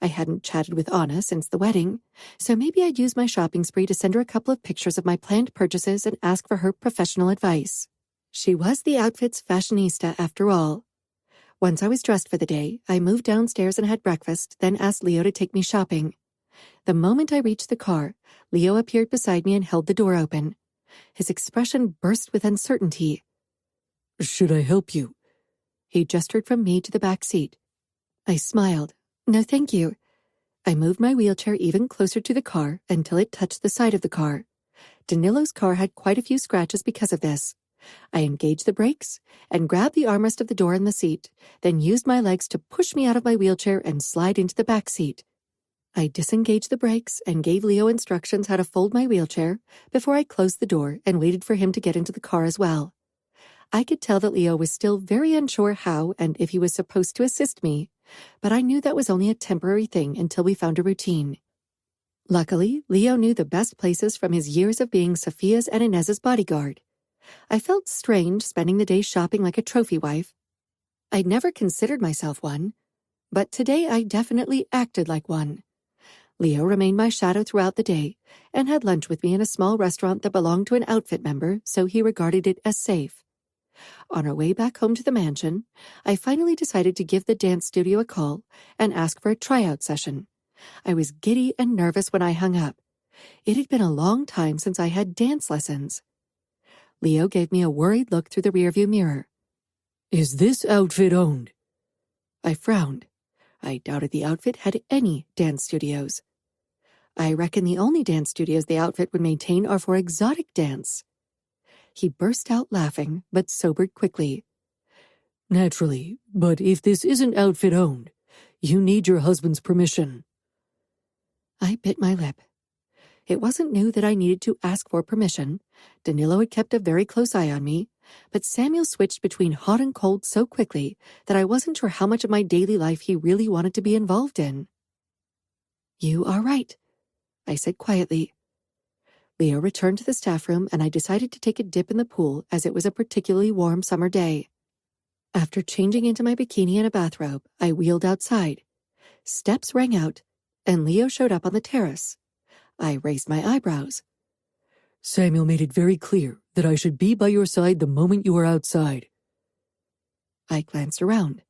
I hadn't chatted with Anna since the wedding, so maybe I'd use my shopping spree to send her a couple of pictures of my planned purchases and ask for her professional advice. She was the outfit's fashionista after all. Once I was dressed for the day, I moved downstairs and had breakfast, then asked Leo to take me shopping. The moment I reached the car, Leo appeared beside me and held the door open. His expression burst with uncertainty. "Should I help you?" He gestured from me to the back seat. I smiled. "No, thank you." I moved my wheelchair even closer to the car until it touched the side of the car. Danilo's car had quite a few scratches because of this. I engaged the brakes and grabbed the armrest of the door in the seat, then used my legs to push me out of my wheelchair and slide into the back seat. I disengaged the brakes and gave Leo instructions how to fold my wheelchair before I closed the door and waited for him to get into the car as well. I could tell that Leo was still very unsure how and if he was supposed to assist me, but I knew that was only a temporary thing until we found a routine. Luckily, Leo knew the best places from his years of being Sophia's and Inez's bodyguard. I felt strange spending the day shopping like a trophy wife. I'd never considered myself one, but today I definitely acted like one. Leo remained my shadow throughout the day and had lunch with me in a small restaurant that belonged to an outfit member, so he regarded it as safe. On our way back home to the mansion, I finally decided to give the dance studio a call and ask for a tryout session. I was giddy and nervous when I hung up. It had been a long time since I had dance lessons. Leo gave me a worried look through the rearview mirror. "Is this outfit owned?" I frowned. I doubted the outfit had any dance studios. I reckon the only dance studios the outfit would maintain are for exotic dance. He burst out laughing, but sobered quickly. Naturally, but if this isn't outfit-owned, you need your husband's permission. I bit my lip. It wasn't new that I needed to ask for permission. Danilo had kept a very close eye on me, but Samuel switched between hot and cold so quickly that I wasn't sure how much of my daily life he really wanted to be involved in. "You are right," I said quietly. Leo returned to the staff room and I decided to take a dip in the pool as it was a particularly warm summer day. After changing into my bikini and a bathrobe, I wheeled outside. Steps rang out, and Leo showed up on the terrace. I raised my eyebrows. Samuel made it very clear that I should be by your side the moment you are outside. I glanced around.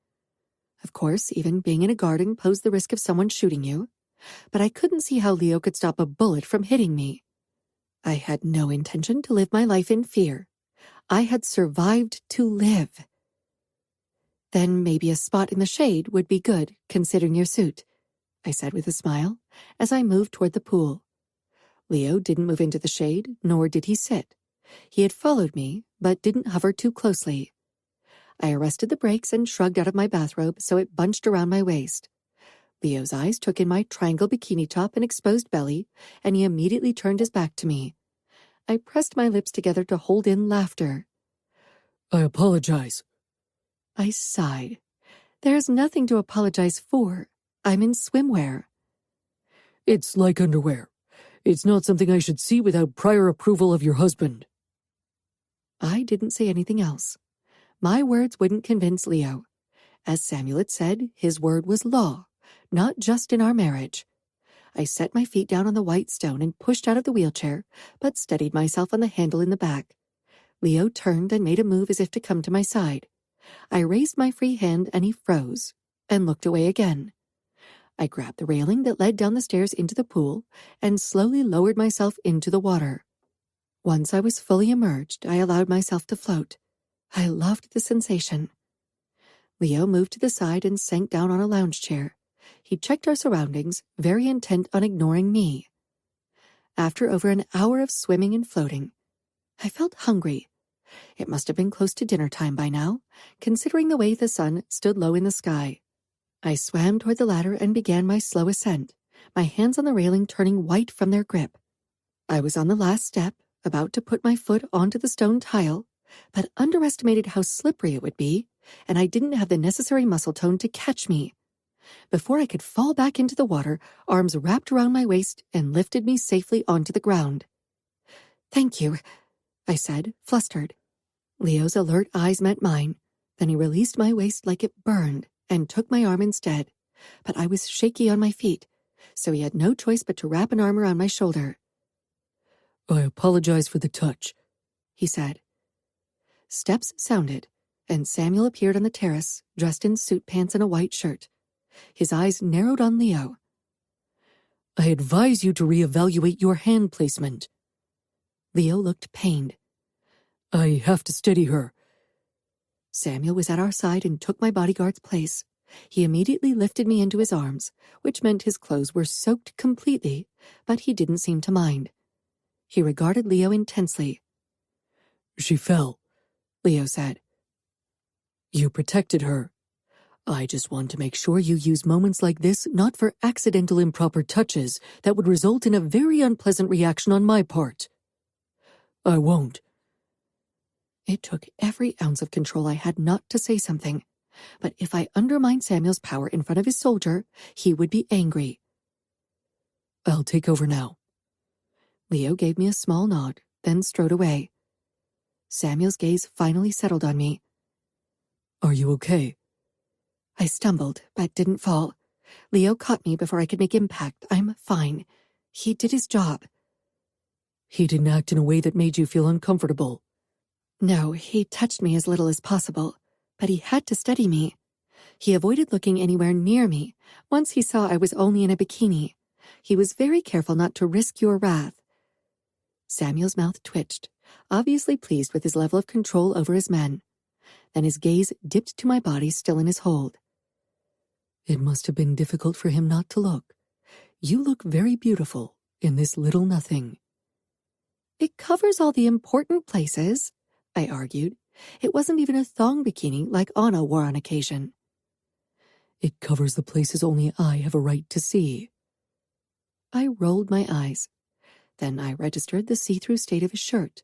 Of course, even being in a garden posed the risk of someone shooting you, but I couldn't see how Leo could stop a bullet from hitting me. I had no intention to live my life in fear. I had survived to live. "Then maybe a spot in the shade would be good, considering your suit," I said with a smile, as I moved toward the pool. Leo didn't move into the shade, nor did he sit. He had followed me, but didn't hover too closely. I arrested the brakes and shrugged out of my bathrobe so it bunched around my waist. Leo's eyes took in my triangle bikini top and exposed belly, and he immediately turned his back to me. I pressed my lips together to hold in laughter. I apologize. I sighed. There's nothing to apologize for. I'm in swimwear. It's like underwear. It's not something I should see without prior approval of your husband. I didn't say anything else. My words wouldn't convince Leo. As Samuel had said, his word was law, not just in our marriage. I set my feet down on the white stone and pushed out of the wheelchair, but steadied myself on the handle in the back. Leo turned and made a move as if to come to my side. I raised my free hand and he froze, and looked away again. I grabbed the railing that led down the stairs into the pool and slowly lowered myself into the water. Once I was fully immersed, I allowed myself to float. I loved the sensation. Leo moved to the side and sank down on a lounge chair. He checked our surroundings, very intent on ignoring me. After over an hour of swimming and floating, I felt hungry. It must have been close to dinner time by now, considering the way the sun stood low in the sky. I swam toward the ladder and began my slow ascent, my hands on the railing turning white from their grip. I was on the last step, about to put my foot onto the stone tile, but underestimated how slippery it would be, and I didn't have the necessary muscle tone to catch me. Before I could fall back into the water, arms wrapped around my waist and lifted me safely onto the ground. "Thank you," I said, flustered. Leo's alert eyes met mine. Then he released my waist like it burned and took my arm instead. But I was shaky on my feet, so he had no choice but to wrap an arm around my shoulder. I apologize for the touch, he said. Steps sounded, and Samuel appeared on the terrace, dressed in suit pants and a white shirt. His eyes narrowed on Leo. I advise you to reevaluate your hand placement. Leo looked pained. I have to steady her. Samuel was at our side and took my bodyguard's place. He immediately lifted me into his arms, which meant his clothes were soaked completely, but he didn't seem to mind. He regarded Leo intensely. She fell, Leo said. You protected her. I just want to make sure you use moments like this not for accidental improper touches that would result in a very unpleasant reaction on my part. I won't. It took every ounce of control I had not to say something, but if I undermined Samuel's power in front of his soldier, he would be angry. I'll take over now. Leo gave me a small nod, then strode away. Samuel's gaze finally settled on me. Are you okay? I stumbled, but didn't fall. Leo caught me before I could make impact. I'm fine. He did his job. He didn't act in a way that made you feel uncomfortable. No, he touched me as little as possible, but he had to steady me. He avoided looking anywhere near me once he saw I was only in a bikini. He was very careful not to risk your wrath. Samuel's mouth twitched, obviously pleased with his level of control over his men. Then his gaze dipped to my body still in his hold. It must have been difficult for him not to look. You look very beautiful in this little nothing. It covers all the important places, I argued. It wasn't even a thong bikini like Anna wore on occasion. It covers the places only I have a right to see. I rolled my eyes. Then I registered the see-through state of his shirt.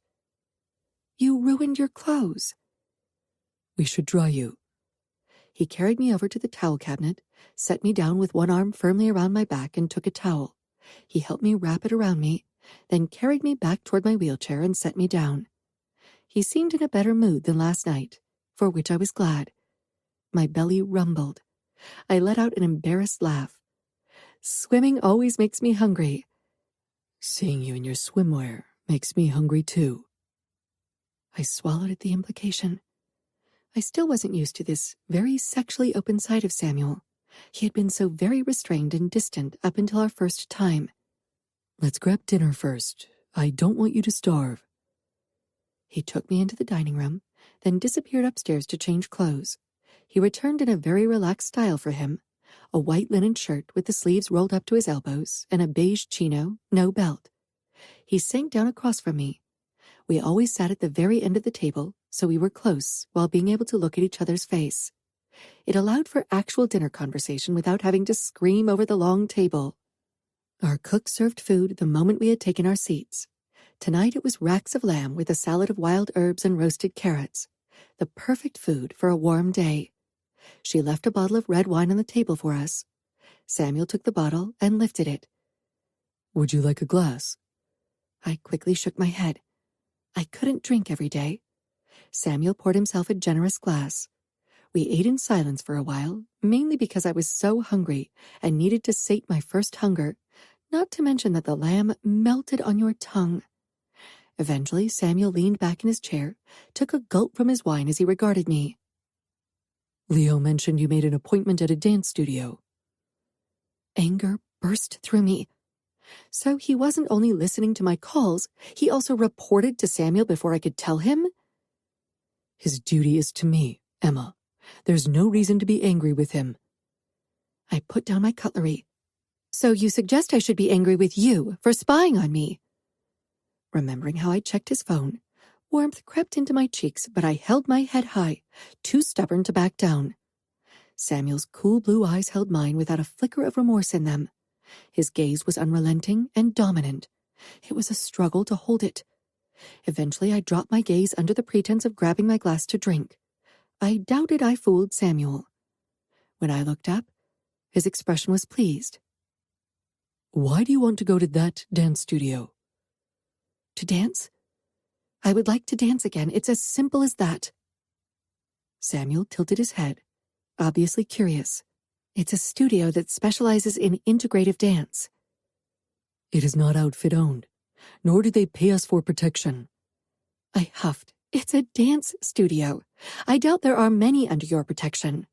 You ruined your clothes. We should dry you. He carried me over to the towel cabinet, set me down with one arm firmly around my back, and took a towel. He helped me wrap it around me, then carried me back toward my wheelchair and set me down. He seemed in a better mood than last night, for which I was glad. My belly rumbled. I let out an embarrassed laugh. Swimming always makes me hungry. Seeing you in your swimwear makes me hungry too. I swallowed at the implication. I still wasn't used to this very sexually open side of Samuel. He had been so very restrained and distant up until our first time. Let's grab dinner first. I don't want you to starve. He took me into the dining room, then disappeared upstairs to change clothes. He returned in a very relaxed style for him, a white linen shirt with the sleeves rolled up to his elbows and a beige chino, no belt. He sank down across from me. We always sat at the very end of the table, so we were close while being able to look at each other's face. It allowed for actual dinner conversation without having to scream over the long table. Our cook served food the moment we had taken our seats. Tonight it was racks of lamb with a salad of wild herbs and roasted carrots, the perfect food for a warm day. She left a bottle of red wine on the table for us. Samuel took the bottle and lifted it. Would you like a glass? I quickly shook my head. I couldn't drink every day. Samuel poured himself a generous glass. We ate in silence for a while, mainly because I was so hungry and needed to sate my first hunger, not to mention that the lamb melted on your tongue. Eventually, Samuel leaned back in his chair, took a gulp from his wine as he regarded me. Leo mentioned you made an appointment at a dance studio. Anger burst through me. So he wasn't only listening to my calls, he also reported to Samuel before I could tell him? His duty is to me, Emma. There's no reason to be angry with him. I put down my cutlery. So you suggest I should be angry with you for spying on me? Remembering how I checked his phone, warmth crept into my cheeks, but I held my head high, too stubborn to back down. Samuel's cool blue eyes held mine without a flicker of remorse in them. His gaze was unrelenting and dominant. It was a struggle to hold it. Eventually, I dropped my gaze under the pretense of grabbing my glass to drink. I doubted I fooled Samuel. When I looked up, his expression was pleased. Why do you want to go to that dance studio? To dance? I would like to dance again. It's as simple as that. Samuel tilted his head, obviously curious. It's a studio that specializes in integrative dance. It is not outfit-owned, nor do they pay us for protection. I huffed. It's a dance studio. I doubt there are many under your protection.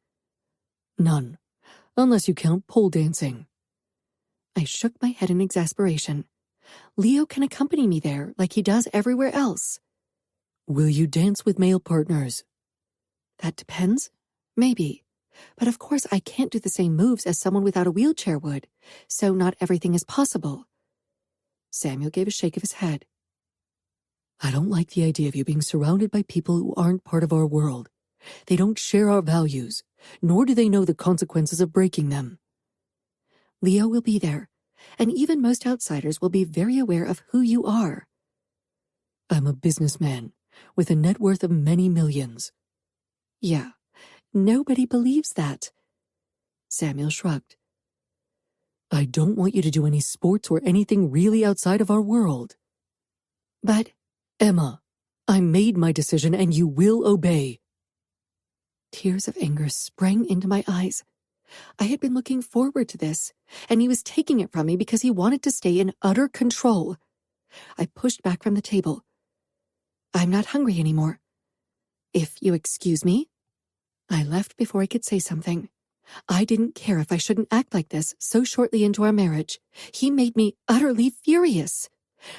None, unless you count pole dancing. I shook my head in exasperation. Leo can accompany me there like he does everywhere else. Will you dance with male partners? That depends. Maybe. But of course I can't do the same moves as someone without a wheelchair would, so not everything is possible. Samuel gave a shake of his head. I don't like the idea of you being surrounded by people who aren't part of our world. They don't share our values, nor do they know the consequences of breaking them. Leo will be there, and even most outsiders will be very aware of who you are. I'm a businessman with a net worth of many millions. Yeah, nobody believes that. Samuel shrugged. I don't want you to do any sports or anything really outside of our world. But, Emma, I made my decision and you will obey. Tears of anger sprang into my eyes. I had been looking forward to this, and he was taking it from me because he wanted to stay in utter control. I pushed back from the table. I'm not hungry anymore. If you excuse me. I left before I could say something. I didn't care if I shouldn't act like this so shortly into our marriage. He made me utterly furious.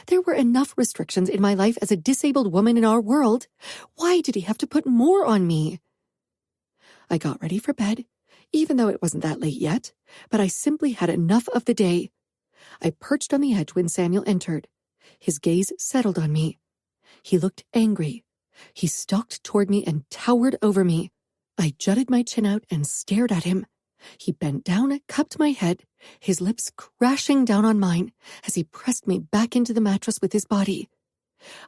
There were enough restrictions in my life as a disabled woman in our world. Why did he have to put more on me? I got ready for bed, even though it wasn't that late yet, but I simply had enough of the day. I perched on the edge when Samuel entered. His gaze settled on me. He looked angry. He stalked toward me and towered over me. I jutted my chin out and stared at him. He bent down, cupped my head, his lips crashing down on mine as he pressed me back into the mattress with his body.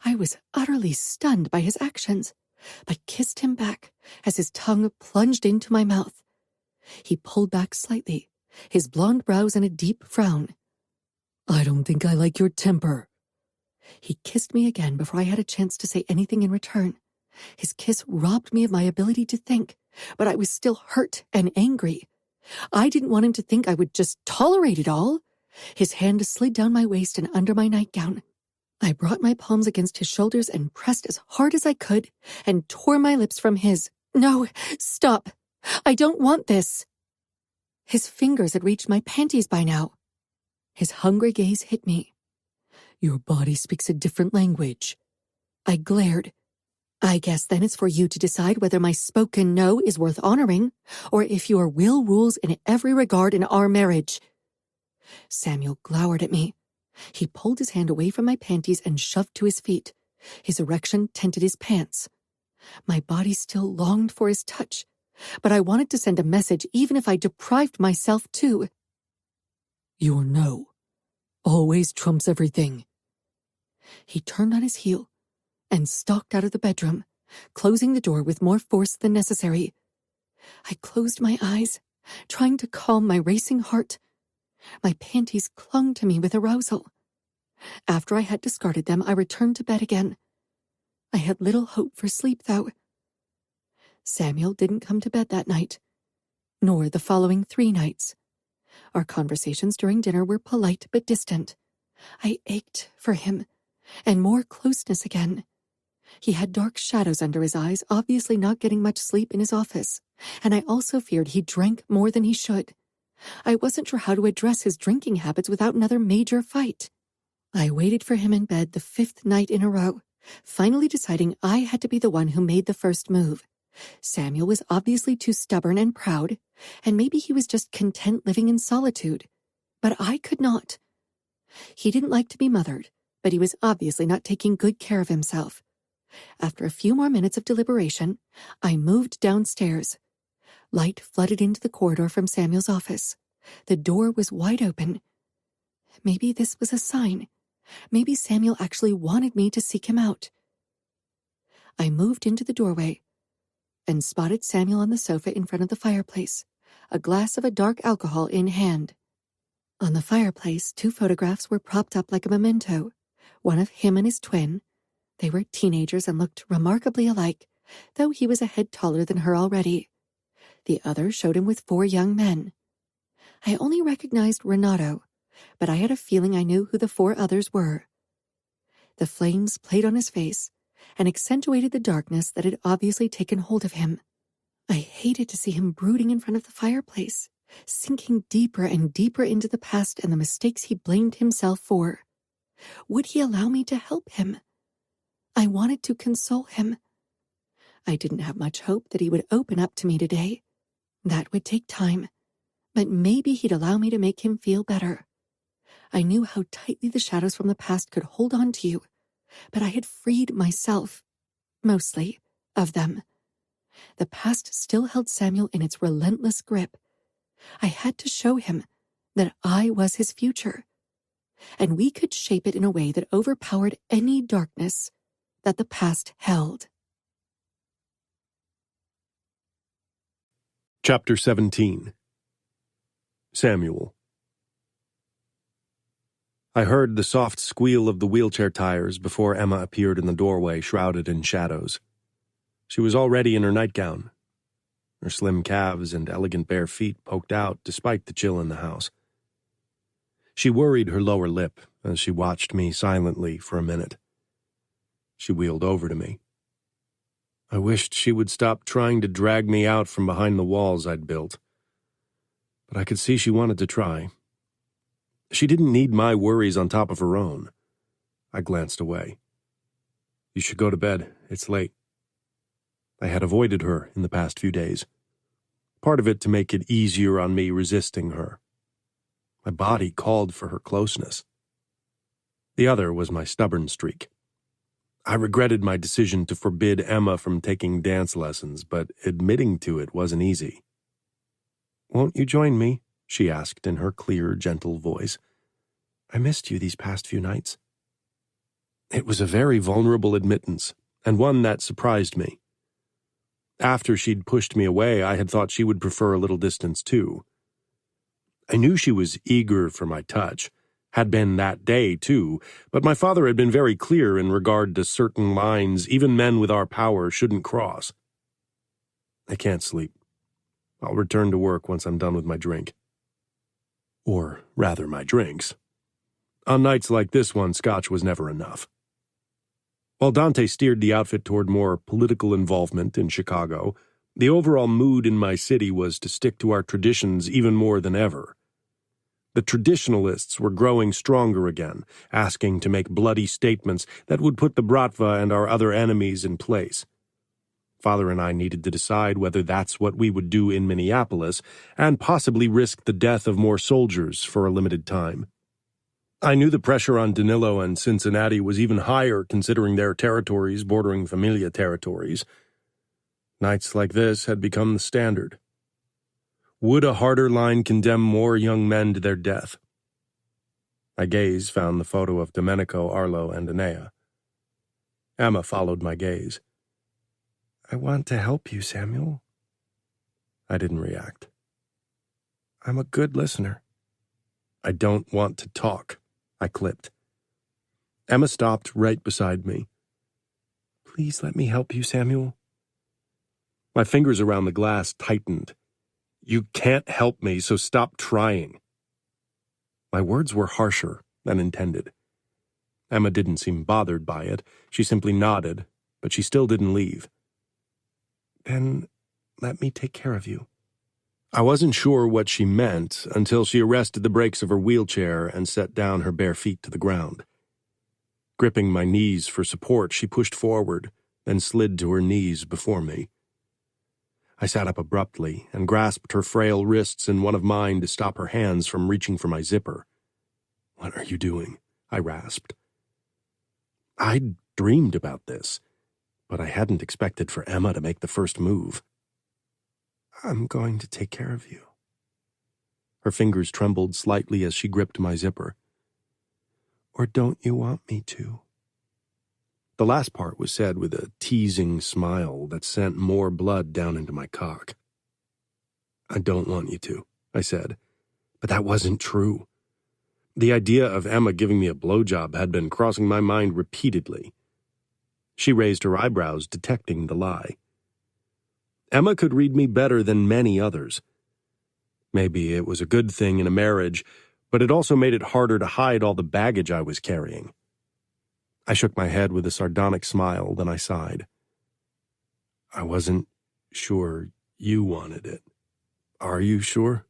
I was utterly stunned by his actions, but kissed him back as his tongue plunged into my mouth. He pulled back slightly, his blonde brows in a deep frown. I don't think I like your temper. He kissed me again before I had a chance to say anything in return. His kiss robbed me of my ability to think, but I was still hurt and angry. I didn't want him to think I would just tolerate it all. His hand slid down my waist and under my nightgown. I brought my palms against his shoulders and pressed as hard as I could and tore my lips from his. No, stop. I don't want this. His fingers had reached my panties by now. His hungry gaze hit me. Your body speaks a different language. I glared. I guess then it's for you to decide whether my spoken no is worth honoring, or if your will rules in every regard in our marriage. Samuel glowered at me. He pulled his hand away from my panties and shoved to his feet. His erection tinted his pants. My body still longed for his touch, but I wanted to send a message even if I deprived myself too. Your no always trumps everything. He turned on his heel and stalked out of the bedroom, closing the door with more force than necessary. I closed my eyes, trying to calm my racing heart. My panties clung to me with arousal. After I had discarded them, I returned to bed again. I had little hope for sleep, though. Samuel didn't come to bed that night, nor the following 3 nights. Our conversations during dinner were polite but distant. I ached for him, and more closeness again. He had dark shadows under his eyes, obviously not getting much sleep in his office, and I also feared he drank more than he should. I wasn't sure how to address his drinking habits without another major fight. I waited for him in bed the 5th night in a row, finally deciding I had to be the one who made the first move. Samuel was obviously too stubborn and proud, and maybe he was just content living in solitude. But I could not. He didn't like to be mothered, but he was obviously not taking good care of himself. After a few more minutes of deliberation, I moved downstairs. Light flooded into the corridor from Samuel's office. The door was wide open. Maybe this was a sign. Maybe Samuel actually wanted me to seek him out. I moved into the doorway and spotted Samuel on the sofa in front of the fireplace, a glass of a dark alcohol in hand. On the fireplace, 2 photographs were propped up like a memento, one of him and his twin. They were teenagers and looked remarkably alike, though he was a head taller than her already. The other showed him with 4 young men. I only recognized Renato, but I had a feeling I knew who the 4 others were. The flames played on his face and accentuated the darkness that had obviously taken hold of him. I hated to see him brooding in front of the fireplace, sinking deeper and deeper into the past and the mistakes he blamed himself for. Would he allow me to help him? I wanted to console him. I didn't have much hope that he would open up to me today. That would take time, but maybe he'd allow me to make him feel better. I knew how tightly the shadows from the past could hold on to you, but I had freed myself, mostly, of them. The past still held Samuel in its relentless grip. I had to show him that I was his future, and we could shape it in a way that overpowered any darkness that the past held. Chapter 17. Samuel. I heard the soft squeal of the wheelchair tires before Emma appeared in the doorway, shrouded in shadows. She was already in her nightgown. Her slim calves and elegant bare feet poked out despite the chill in the house. She worried her lower lip as she watched me silently for a minute. She wheeled over to me. I wished she would stop trying to drag me out from behind the walls I'd built. But I could see she wanted to try. She didn't need my worries on top of her own. I glanced away. You should go to bed. It's late. I had avoided her in the past few days. part of it to make it easier on me resisting her. My body called for her closeness. The other was my stubborn streak. I regretted my decision to forbid Emma from taking dance lessons, but admitting to it wasn't easy. "Won't you join me?" she asked in her clear, gentle voice. "I missed you these past few nights." It was a very vulnerable admittance, and one that surprised me. After she'd pushed me away, I had thought she would prefer a little distance too. I knew she was eager for my touch, had been that day too, but my father had been very clear in regard to certain lines even men with our power shouldn't cross. "I can't sleep. I'll return to work once I'm done with my drink." Or rather, my drinks. On nights like this one, scotch was never enough. While Dante steered the outfit toward more political involvement in Chicago, the overall mood in my city was to stick to our traditions even more than ever. The traditionalists were growing stronger again, asking to make bloody statements that would put the Bratva and our other enemies in place. Father and I needed to decide whether that's what we would do in Minneapolis, and possibly risk the death of more soldiers for a limited time. I knew the pressure on Danilo and Cincinnati was even higher considering their territories bordering Familia territories. Nights like this had become the standard. Would a harder line condemn more young men to their death? My gaze found the photo of Domenico, Arlo, and Enea. Emma followed my gaze. "I want to help you, Samuel." I didn't react. "I'm a good listener." "I don't want to talk," I clipped. Emma stopped right beside me. "Please let me help you, Samuel." My fingers around the glass tightened. "You can't help me, so stop trying." My words were harsher than intended. Emma didn't seem bothered by it. She simply nodded, but she still didn't leave. "Then let me take care of you." I wasn't sure what she meant until she arrested the brakes of her wheelchair and set down her bare feet to the ground. Gripping my knees for support, she pushed forward, then slid to her knees before me. I sat up abruptly and grasped her frail wrists in one of mine to stop her hands from reaching for my zipper. "What are you doing?" I rasped. I'd dreamed about this, but I hadn't expected for Emma to make the first move. "I'm going to take care of you." Her fingers trembled slightly as she gripped my zipper. "Or don't you want me to?" The last part was said with a teasing smile that sent more blood down into my cock. "I don't want you to," I said, but that wasn't true. The idea of Emma giving me a blowjob had been crossing my mind repeatedly. She raised her eyebrows, detecting the lie. Emma could read me better than many others. Maybe it was a good thing in a marriage, but it also made it harder to hide all the baggage I was carrying. I shook my head with a sardonic smile, then I sighed. "I wasn't sure you wanted it. Are you sure?"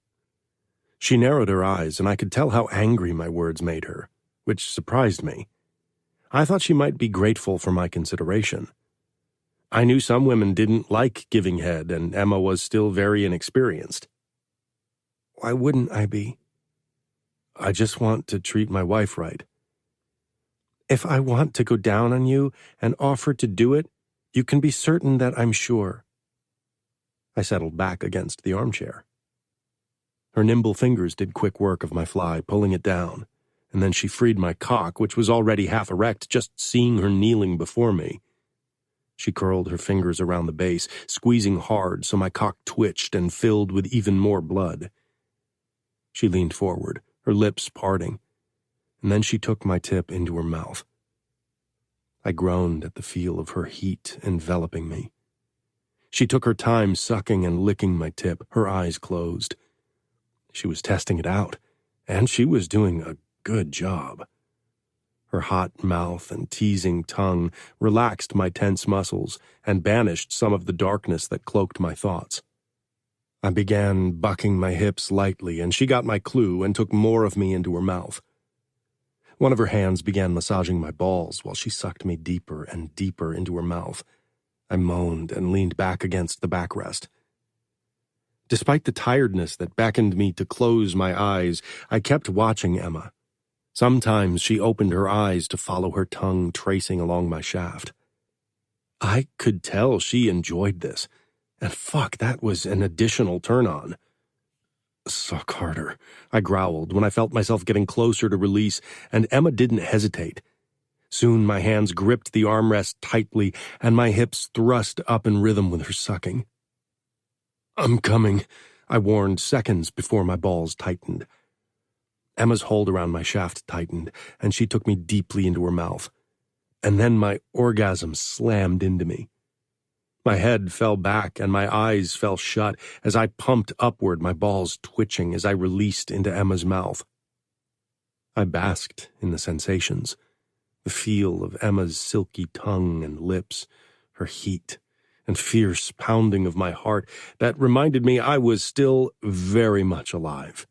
She narrowed her eyes, and I could tell how angry my words made her, which surprised me. I thought she might be grateful for my consideration. I knew some women didn't like giving head, and Emma was still very inexperienced. "Why wouldn't I be?" "I just want to treat my wife right." "If I want to go down on you and offer to do it, you can be certain that I'm sure." I settled back against the armchair. Her nimble fingers did quick work of my fly, pulling it down, and then she freed my cock, which was already half erect, just seeing her kneeling before me. She curled her fingers around the base, squeezing hard so my cock twitched and filled with even more blood. She leaned forward, her lips parting, and then she took my tip into her mouth. I groaned at the feel of her heat enveloping me. She took her time sucking and licking my tip, her eyes closed. She was testing it out, and she was doing a good job. Her hot mouth and teasing tongue relaxed my tense muscles and banished some of the darkness that cloaked my thoughts. I began bucking my hips lightly, and she got my clue and took more of me into her mouth. One of her hands began massaging my balls while she sucked me deeper and deeper into her mouth. I moaned and leaned back against the backrest. Despite the tiredness that beckoned me to close my eyes, I kept watching Emma. Sometimes she opened her eyes to follow her tongue tracing along my shaft. I could tell she enjoyed this, and fuck, that was an additional turn-on. "Suck harder," I growled when I felt myself getting closer to release, and Emma didn't hesitate. Soon my hands gripped the armrest tightly, and my hips thrust up in rhythm with her sucking. "I'm coming," I warned seconds before my balls tightened. Emma's hold around my shaft tightened, and she took me deeply into her mouth. And then my orgasm slammed into me. My head fell back and my eyes fell shut as I pumped upward, my balls twitching as I released into Emma's mouth. I basked in the sensations, the feel of Emma's silky tongue and lips, her heat, and fierce pounding of my heart that reminded me I was still very much alive.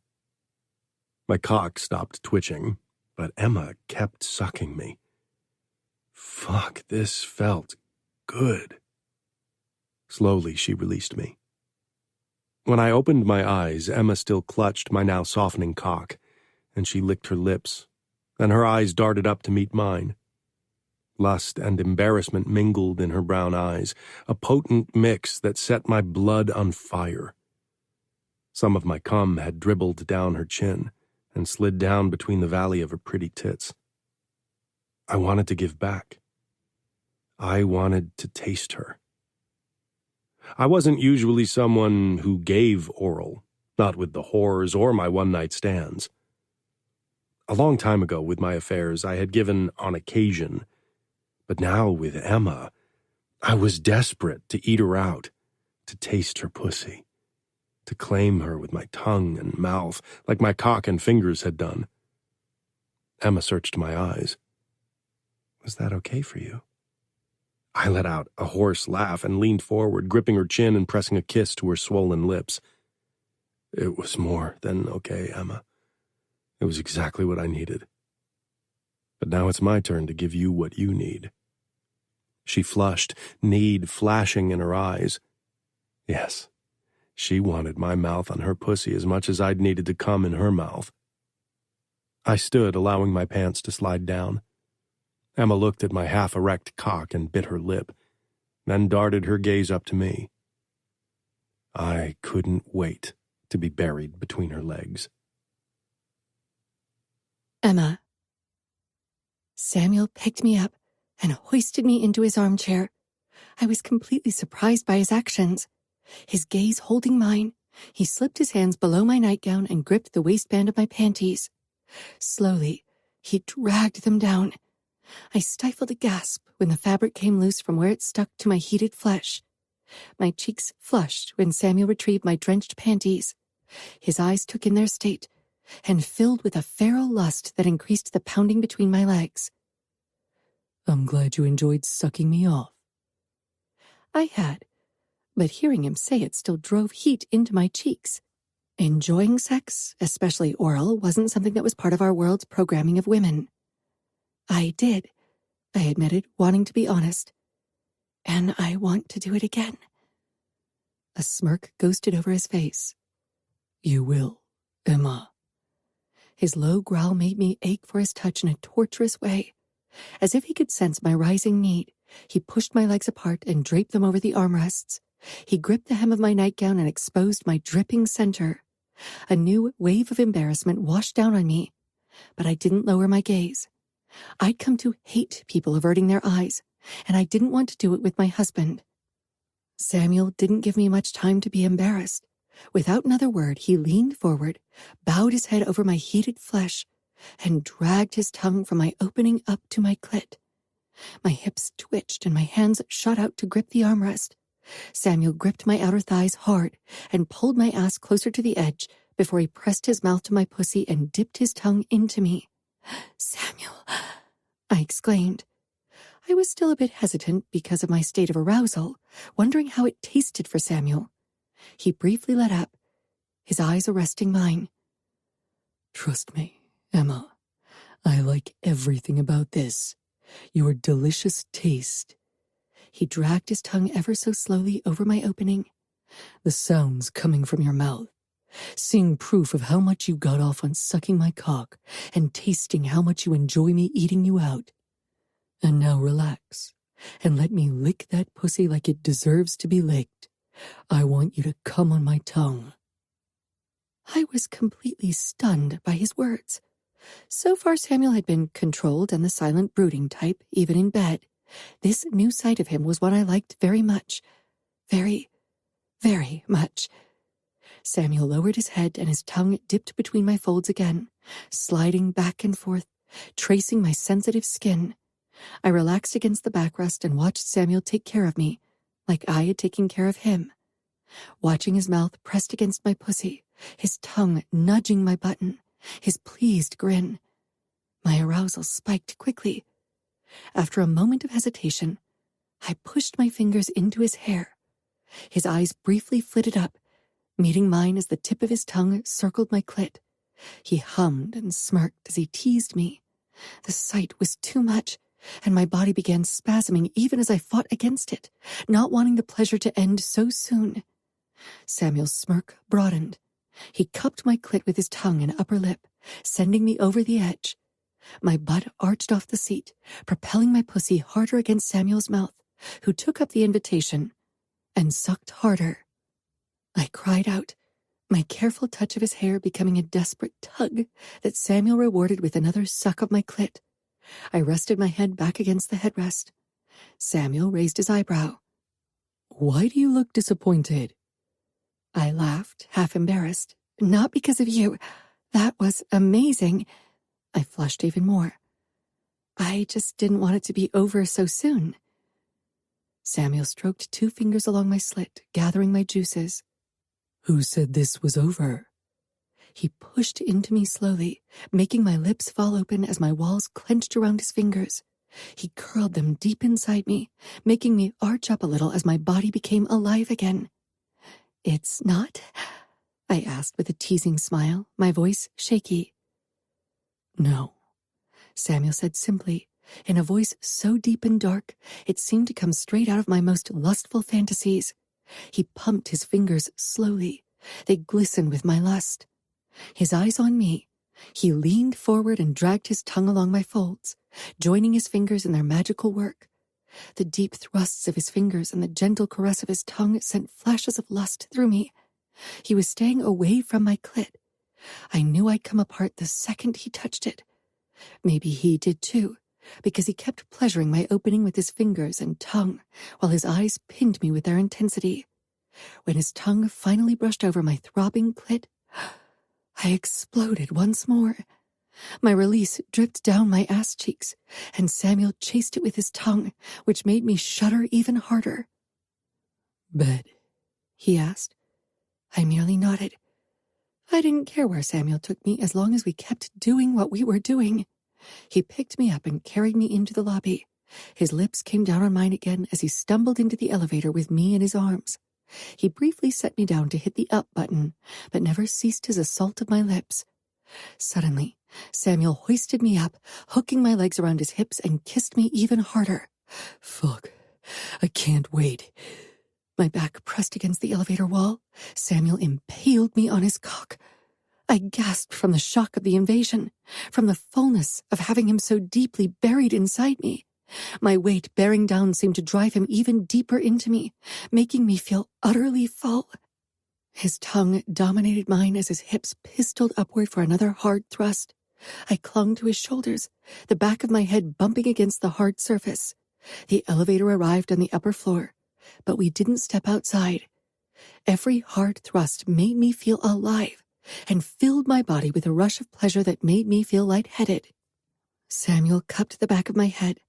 My cock stopped twitching, but Emma kept sucking me. Fuck, this felt good. Slowly, she released me. When I opened my eyes, Emma still clutched my now softening cock, and she licked her lips, and her eyes darted up to meet mine. Lust and embarrassment mingled in her brown eyes, a potent mix that set my blood on fire. Some of my cum had dribbled down her chin and slid down between the valley of her pretty tits. I wanted to give back. I wanted to taste her. I wasn't usually someone who gave oral, not with the whores or my one-night stands. A long time ago with my affairs, I had given on occasion, but now with Emma, I was desperate to eat her out, to taste her pussy, to claim her with my tongue and mouth like my cock and fingers had done. Emma searched my eyes. "Was that okay for you?" I let out a hoarse laugh and leaned forward, gripping her chin and pressing a kiss to her swollen lips. "It was more than okay, Emma. It was exactly what I needed. But now it's my turn to give you what you need." She flushed, need flashing in her eyes. Yes, she wanted my mouth on her pussy as much as I'd needed to come in her mouth. I stood, allowing my pants to slide down. Emma looked at my half-erect cock and bit her lip, then darted her gaze up to me. I couldn't wait to be buried between her legs. Emma. Samuel picked me up and hoisted me into his armchair. I was completely surprised by his actions. His gaze holding mine, he slipped his hands below my nightgown and gripped the waistband of my panties. Slowly, he dragged them down. I stifled a gasp when the fabric came loose from where it stuck to my heated flesh. My cheeks flushed when Samuel retrieved my drenched panties. His eyes took in their state and filled with a feral lust that increased the pounding between my legs. "I'm glad you enjoyed sucking me off." I had, but hearing him say it still drove heat into my cheeks. Enjoying sex, especially oral, wasn't something that was part of our world's programming of women. I admitted, wanting to be honest. And I want to do it again. A smirk ghosted over his face. "You will, Emma." His low growl made me ache for his touch in a torturous way. As if he could sense my rising need, he pushed my legs apart and draped them over the armrests. He gripped the hem of my nightgown and exposed my dripping center. A new wave of embarrassment washed down on me, but I didn't lower my gaze. I'd come to hate people averting their eyes, and I didn't want to do it with my husband. Samuel didn't give me much time to be embarrassed. Without another word, he leaned forward, bowed his head over my heated flesh, and dragged his tongue from my opening up to my clit. My hips twitched and my hands shot out to grip the armrest. Samuel gripped my outer thighs hard and pulled my ass closer to the edge before he pressed his mouth to my pussy and dipped his tongue into me. "Samuel," I exclaimed. I was still a bit hesitant because of my state of arousal, wondering how it tasted for Samuel. He briefly let up, his eyes arresting mine. "Trust me, Emma. I like everything about this. Your delicious taste." He dragged his tongue ever so slowly over my opening. The sounds coming from your mouth. Seeing proof of how much you got off on sucking my cock and tasting how much you enjoy me eating you out. And now relax and let me lick that pussy like it deserves to be licked. I want you to come on my tongue. I was completely stunned by his words. So far, Samuel had been controlled and the silent brooding type, even in bed. This new side of him was what I liked very much. Very, very much. Samuel lowered his head and his tongue dipped between my folds again, sliding back and forth, tracing my sensitive skin. I relaxed against the backrest and watched Samuel take care of me, like I had taken care of him. Watching his mouth pressed against my pussy, his tongue nudging my button, his pleased grin. My arousal spiked quickly. After a moment of hesitation, I pushed my fingers into his hair. His eyes briefly flitted up, meeting mine as the tip of his tongue circled my clit. He hummed and smirked as he teased me. The sight was too much, and my body began spasming even as I fought against it, not wanting the pleasure to end so soon. Samuel's smirk broadened. He cupped my clit with his tongue and upper lip, sending me over the edge. My butt arched off the seat, propelling my pussy harder against Samuel's mouth, who took up the invitation and sucked harder. I cried out, my careful touch of his hair becoming a desperate tug that Samuel rewarded with another suck of my clit. I rested my head back against the headrest. Samuel raised his eyebrow. Why do you look disappointed? I laughed, half embarrassed. Not because of you. That was amazing. I flushed even more. I just didn't want it to be over so soon. Samuel stroked 2 fingers along my slit, gathering my juices. Who said this was over? He pushed into me slowly, making my lips fall open as my walls clenched around his fingers. He curled them deep inside me, making me arch up a little as my body became alive again. It's not? I asked with a teasing smile, my voice shaky. No, Samuel said simply, in a voice so deep and dark, it seemed to come straight out of my most lustful fantasies. He pumped his fingers slowly. They glistened with my lust. His eyes on me, he leaned forward and dragged his tongue along my folds, joining his fingers in their magical work. The deep thrusts of his fingers and the gentle caress of his tongue sent flashes of lust through me. He was staying away from my clit. I knew I'd come apart the second he touched it. Maybe he did too, because he kept pleasuring my opening with his fingers and tongue, while his eyes pinned me with their intensity. When his tongue finally brushed over my throbbing clit, I exploded once more. My release dripped down my ass cheeks, and Samuel chased it with his tongue, which made me shudder even harder. Bed? He asked. I merely nodded. I didn't care where Samuel took me as long as we kept doing what we were doing. He picked me up and carried me into the lobby. His lips came down on mine again as he stumbled into the elevator with me in his arms. He briefly set me down to hit the up button, but never ceased his assault of my lips. Suddenly, Samuel hoisted me up, hooking my legs around his hips and kissed me even harder. Fuck, I can't wait. My back pressed against the elevator wall. Samuel impaled me on his cock. I gasped from the shock of the invasion, from the fullness of having him so deeply buried inside me. My weight bearing down seemed to drive him even deeper into me, making me feel utterly full. His tongue dominated mine as his hips pistoled upward for another hard thrust. I clung to his shoulders, the back of my head bumping against the hard surface. The elevator arrived on the upper floor, but we didn't step outside. Every hard thrust made me feel alive and filled my body with a rush of pleasure that made me feel lightheaded. Samuel cupped the back of my head,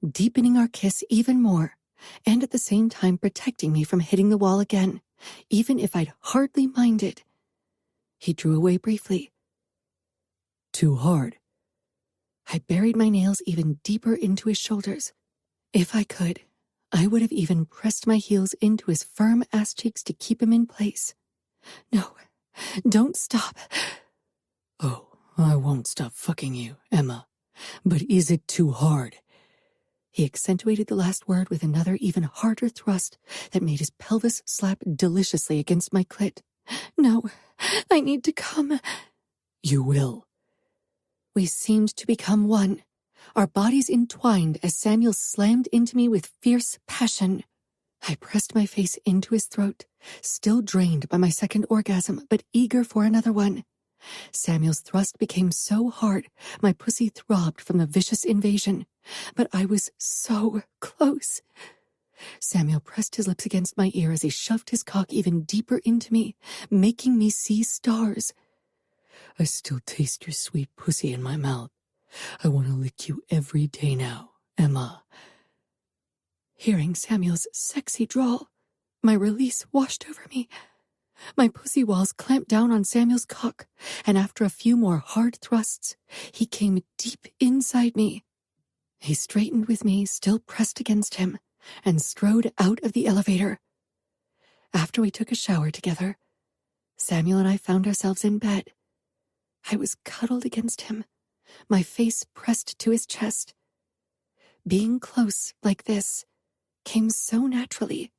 deepening our kiss even more, and at the same time protecting me from hitting the wall again, even if I'd hardly minded. He drew away briefly. Too hard. I buried my nails even deeper into his shoulders. If I could, I would have even pressed my heels into his firm ass cheeks to keep him in place. No, don't stop. Oh, I won't stop fucking you, Emma. But is it too hard? He accentuated the last word with another even harder thrust that made his pelvis slap deliciously against my clit. No, I need to come. You will. We seemed to become one, our bodies entwined as Samuel slammed into me with fierce passion. I pressed my face into his throat, still drained by my second orgasm, but eager for another one. Samuel's thrust became so hard, my pussy throbbed from the vicious invasion, but I was so close. Samuel pressed his lips against my ear as he shoved his cock even deeper into me, making me see stars. I still taste your sweet pussy in my mouth. I want to lick you every day now, Emma. Hearing Samuel's sexy drawl, my release washed over me. My pussy walls clamped down on Samuel's cock, and after a few more hard thrusts, he came deep inside me. He straightened with me, still pressed against him, and strode out of the elevator. After we took a shower together, Samuel and I found ourselves in bed. I was cuddled against him, my face pressed to his chest. Being close like this came so naturally,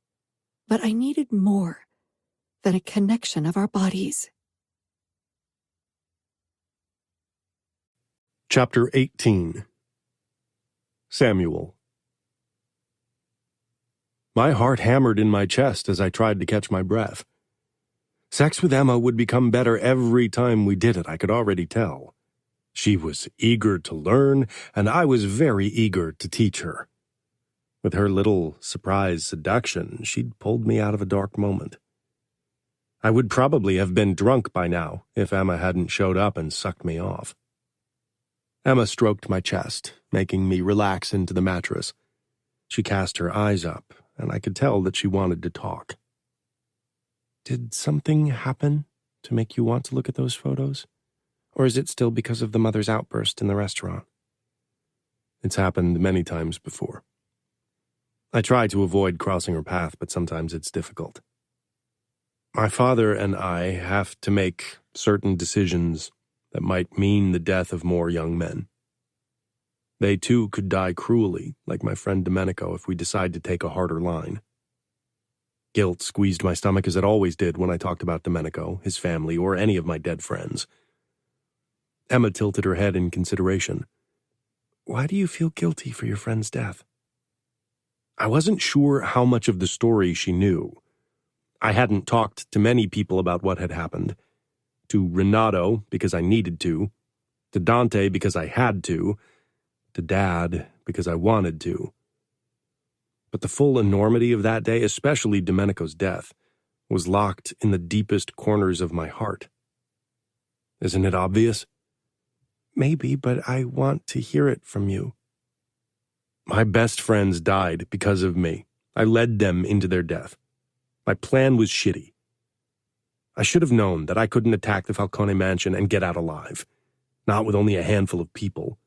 but I needed more than a connection of our bodies. Chapter 18. Samuel. My heart hammered in my chest as I tried to catch my breath. Sex with Emma would become better every time we did it, I could already tell. She was eager to learn, and I was very eager to teach her. With her little surprise seduction, she'd pulled me out of a dark moment. I would probably have been drunk by now if Emma hadn't showed up and sucked me off. Emma stroked my chest, making me relax into the mattress. She cast her eyes up, and I could tell that she wanted to talk. Did something happen to make you want to look at those photos? Or is it still because of the mother's outburst in the restaurant? It's happened many times before. I try to avoid crossing her path, but sometimes it's difficult. My father and I have to make certain decisions that might mean the death of more young men. They too could die cruelly, like my friend Domenico, if we decide to take a harder line. Guilt squeezed my stomach as it always did when I talked about Domenico, his family, or any of my dead friends. Emma tilted her head in consideration. Why do you feel guilty for your friend's death? I wasn't sure how much of the story she knew. I hadn't talked to many people about what had happened. To Renato, because I needed to Dante, because I had to Dad, because I wanted to. But the full enormity of that day, especially Domenico's death, was locked in the deepest corners of my heart. Isn't it obvious? Maybe, but I want to hear it from you. My best friends died because of me. I led them into their death. My plan was shitty. I should have known that I couldn't attack the Falcone mansion and get out alive. Not with only a handful of people.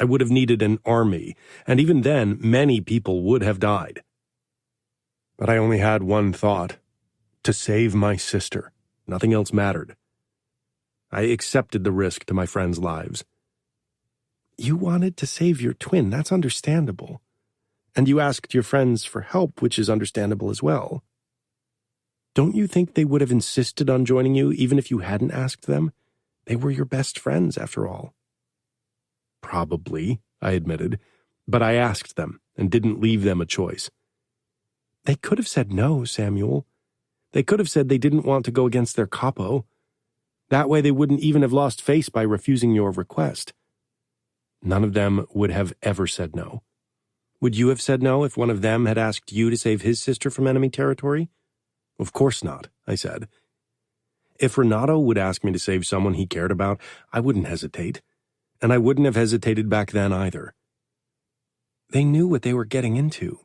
I would have needed an army, and even then, many people would have died. But I only had one thought: to save my sister. Nothing else mattered. I accepted the risk to my friends' lives. You wanted to save your twin, that's understandable. And you asked your friends for help, which is understandable as well. Don't you think they would have insisted on joining you even if you hadn't asked them? They were your best friends, after all. Probably, I admitted, but I asked them and didn't leave them a choice. They could have said no, Samuel. They could have said they didn't want to go against their capo. That way they wouldn't even have lost face by refusing your request. None of them would have ever said no. Would you have said no if one of them had asked you to save his sister from enemy territory? Of course not, I said. If Renato would ask me to save someone he cared about, I wouldn't hesitate. And I wouldn't have hesitated back then either. They knew what they were getting into.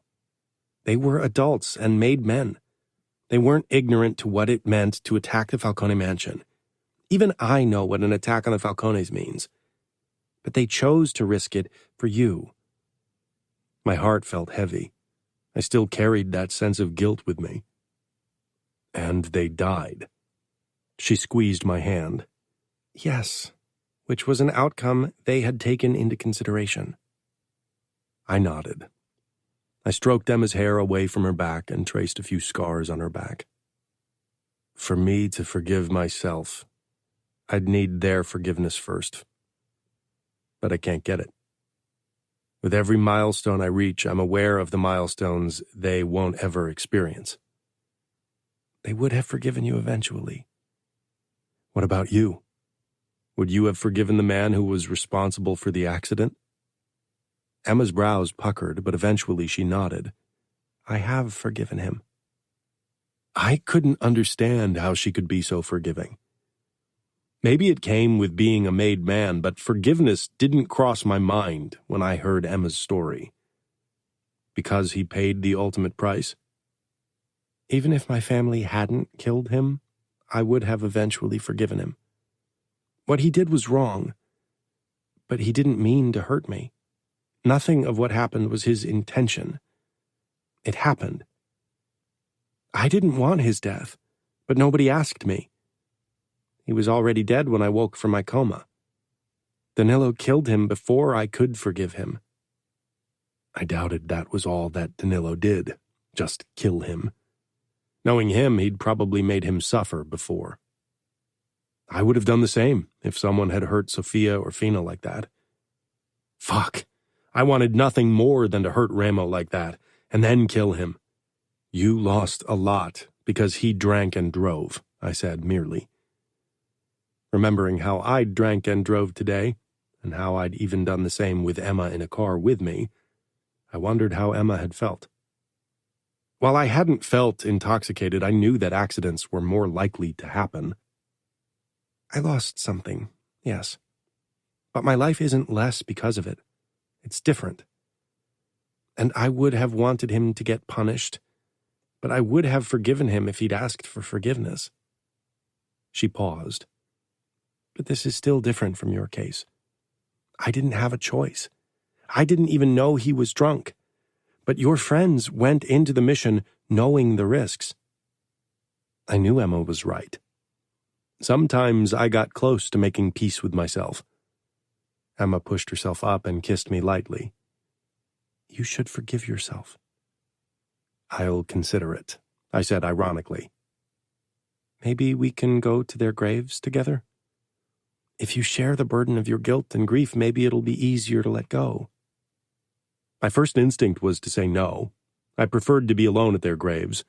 They were adults and made men. They weren't ignorant to what it meant to attack the Falcone mansion. Even I know what an attack on the Falcones means. But they chose to risk it for you. My heart felt heavy. I still carried that sense of guilt with me. And they died. She squeezed my hand. Yes, which was an outcome they had taken into consideration. I nodded. I stroked Emma's hair away from her back and traced a few scars on her back. For me to forgive myself, I'd need their forgiveness first. But I can't get it. With every milestone I reach, I'm aware of the milestones they won't ever experience. They would have forgiven you eventually. What about you? Would you have forgiven the man who was responsible for the accident? Emma's brows puckered, but eventually she nodded. I have forgiven him. I couldn't understand how she could be so forgiving. Maybe it came with being a made man, but forgiveness didn't cross my mind when I heard Emma's story. Because he paid the ultimate price? Even if my family hadn't killed him, I would have eventually forgiven him. What he did was wrong, but he didn't mean to hurt me. Nothing of what happened was his intention. It happened. I didn't want his death, but nobody asked me. He was already dead when I woke from my coma. Danilo killed him before I could forgive him. I doubted that was all that Danilo did, just kill him. Knowing him, he'd probably made him suffer before. I would have done the same if someone had hurt Sophia or Fina like that. Fuck. I wanted nothing more than to hurt Ramo like that, and then kill him. You lost a lot because he drank and drove, I said merely. Remembering how I'd drank and drove today, and how I'd even done the same with Emma in a car with me, I wondered how Emma had felt. While I hadn't felt intoxicated, I knew that accidents were more likely to happen. I lost something, yes. But my life isn't less because of it. It's different. And I would have wanted him to get punished, but I would have forgiven him if he'd asked for forgiveness. She paused. But this is still different from your case. I didn't have a choice. I didn't even know he was drunk. But your friends went into the mission knowing the risks. I knew Emma was right. Sometimes I got close to making peace with myself. Emma pushed herself up and kissed me lightly. You should forgive yourself. I'll consider it, I said ironically. Maybe we can go to their graves together? If you share the burden of your guilt and grief, maybe it'll be easier to let go. My first instinct was to say no. I preferred to be alone at their graves.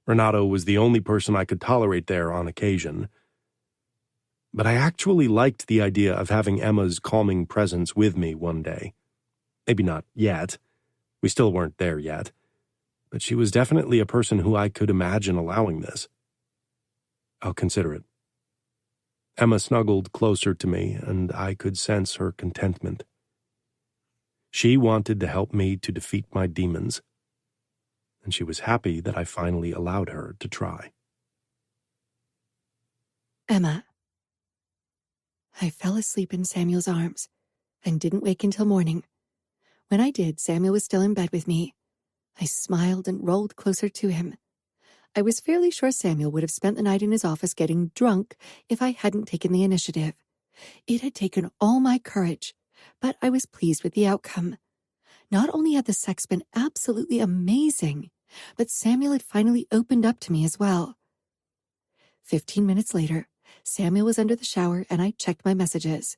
Renato was the only person I could tolerate there on occasion. But I actually liked the idea of having Emma's calming presence with me one day. Maybe not yet. We still weren't there yet. But she was definitely a person who I could imagine allowing this. I'll consider it. Emma snuggled closer to me, and I could sense her contentment. She wanted to help me to defeat my demons, and she was happy that I finally allowed her to try. Emma. I fell asleep in Samuel's arms and didn't wake until morning. When I did, Samuel was still in bed with me. I smiled and rolled closer to him. I was fairly sure Samuel would have spent the night in his office getting drunk if I hadn't taken the initiative. It had taken all my courage, but I was pleased with the outcome. Not only had the sex been absolutely amazing, but Samuel had finally opened up to me as well. 15 minutes later, Samuel was under the shower and I checked my messages.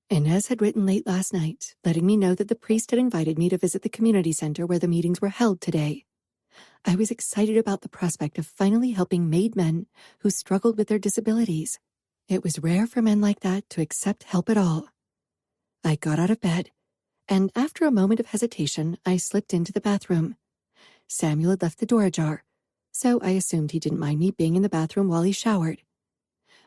Inez had written late last night, letting me know that the priest had invited me to visit the community center where the meetings were held today. I was excited about the prospect of finally helping made men who struggled with their disabilities. It was rare for men like that to accept help at all. I got out of bed, and after a moment of hesitation, I slipped into the bathroom. Samuel had left the door ajar, so I assumed he didn't mind me being in the bathroom while he showered.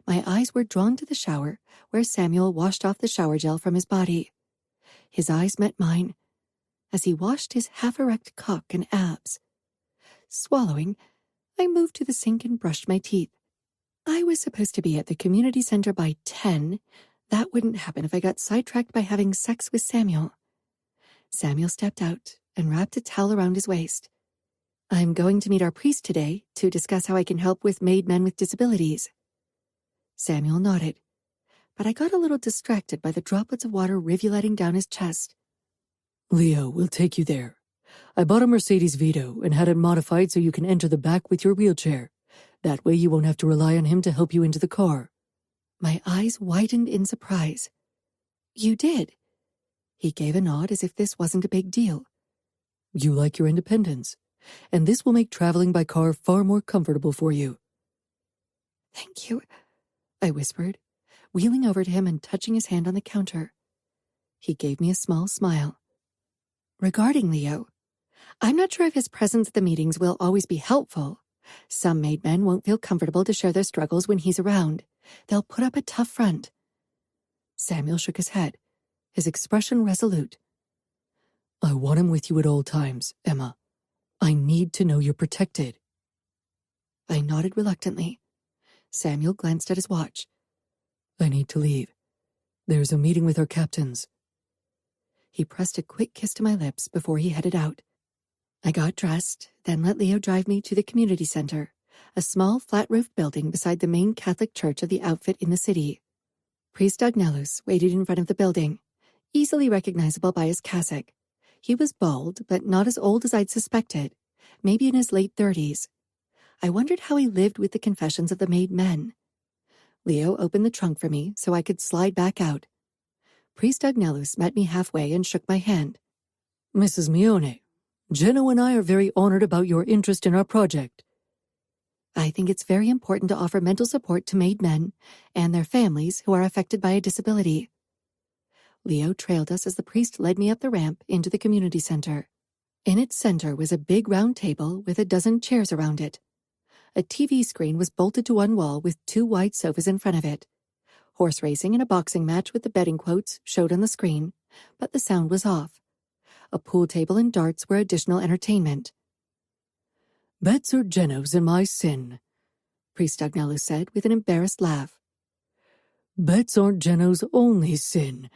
My eyes were drawn to the shower, where Samuel washed off the shower gel from his body. His eyes met mine as he washed his half-erect cock and abs. Swallowing, I moved to the sink and brushed my teeth. I was supposed to be at the community center by 10. That wouldn't happen if I got sidetracked by having sex with Samuel. Samuel stepped out and wrapped a towel around his waist. I'm going to meet our priest today to discuss how I can help with made men with disabilities. Samuel nodded, but I got a little distracted by the droplets of water rivuletting down his chest. Leo will take you there. I bought a Mercedes Vito and had it modified so you can enter the back with your wheelchair. That way you won't have to rely on him to help you into the car. My eyes widened in surprise. You did? He gave a nod as if this wasn't a big deal. You like your independence, and this will make traveling by car far more comfortable for you. Thank you, I whispered, wheeling over to him and touching his hand on the counter. He gave me a small smile. Regarding Leo, I'm not sure if his presence at the meetings will always be helpful. Some made men won't feel comfortable to share their struggles when he's around. They'll put up a tough front. Samuel shook his head, his expression resolute. I want him with you at all times, Emma. I need to know you're protected. I nodded reluctantly. Samuel glanced at his watch. I need to leave. There's a meeting with our captains. He pressed a quick kiss to my lips before he headed out. I got dressed, then let Leo drive me to the community center, a small flat-roofed building beside the main Catholic church of the outfit in the city. Priest Agnellus waited in front of the building, easily recognizable by his cassock. He was bald, but not as old as I'd suspected, maybe in his late 30s. I wondered how he lived with the confessions of the made men. Leo opened the trunk for me so I could slide back out. Priest Agnellus met me halfway and shook my hand. Mrs. Mione, Geno and I are very honored about your interest in our project. I think it's very important to offer mental support to made men and their families who are affected by a disability. Leo trailed us as the priest led me up the ramp into the community center. In its center was a big round table with a dozen chairs around it. A TV screen was bolted to one wall with 2 wide sofas in front of it. Horse racing and a boxing match with the betting quotes showed on the screen, but the sound was off. A pool table and darts were additional entertainment. Bets are Geno's and my sin, Priest Agnellus said with an embarrassed laugh. Bets aren't Geno's only sin,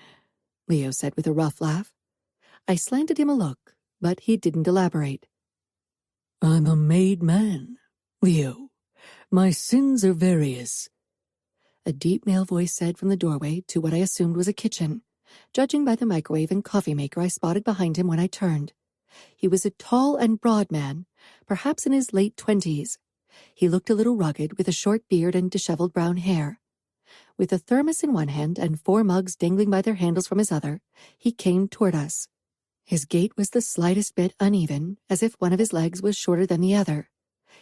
Leo said with a rough laugh. I slanted him a look, but he didn't elaborate. I'm a made man, Leo. My sins are various. A deep male voice said from the doorway to what I assumed was a kitchen, judging by the microwave and coffee maker I spotted behind him when I turned. He was a tall and broad man, perhaps in his late 20s. He looked a little rugged with a short beard and disheveled brown hair. With a thermos in one hand and 4 mugs dangling by their handles from his other, he came toward us. His gait was the slightest bit uneven, as if one of his legs was shorter than the other.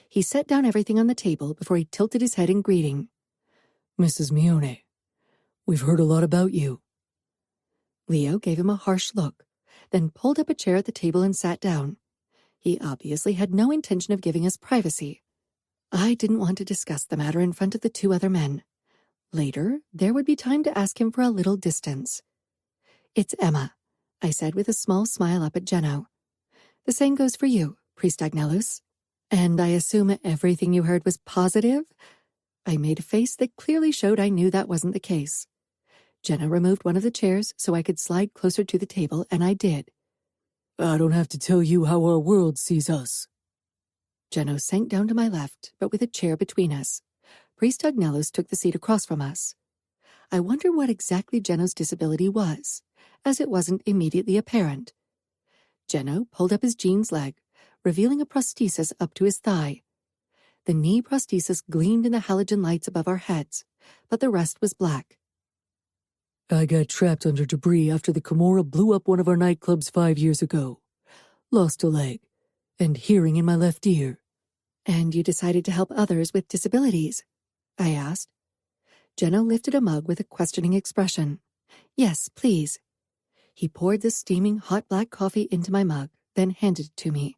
He set down everything on the table before he tilted his head in greeting. Mrs. Mione, we've heard a lot about you. Leo gave him a harsh look, then pulled up a chair at the table and sat down. He obviously had no intention of giving us privacy. I didn't want to discuss the matter in front of the 2 other men. Later, there would be time to ask him for a little distance. It's Emma, I said with a small smile up at Geno. The same goes for you, Priest Agnellus. And I assume everything you heard was positive? I made a face that clearly showed I knew that wasn't the case. Geno removed one of the chairs so I could slide closer to the table, and I did. I don't have to tell you how our world sees us. Geno sank down to my left, but with a chair between us. Priest Agnellus took the seat across from us. I wondered what exactly Geno's disability was, as it wasn't immediately apparent. Geno pulled up his jeans leg, revealing a prosthesis up to his thigh. The knee prosthesis gleamed in the halogen lights above our heads, but the rest was black. I got trapped under debris after the Kimura blew up one of our nightclubs 5 years ago. Lost a leg, and hearing in my left ear. And you decided to help others with disabilities? I asked. Geno lifted a mug with a questioning expression. Yes, please. He poured the steaming hot black coffee into my mug, then handed it to me.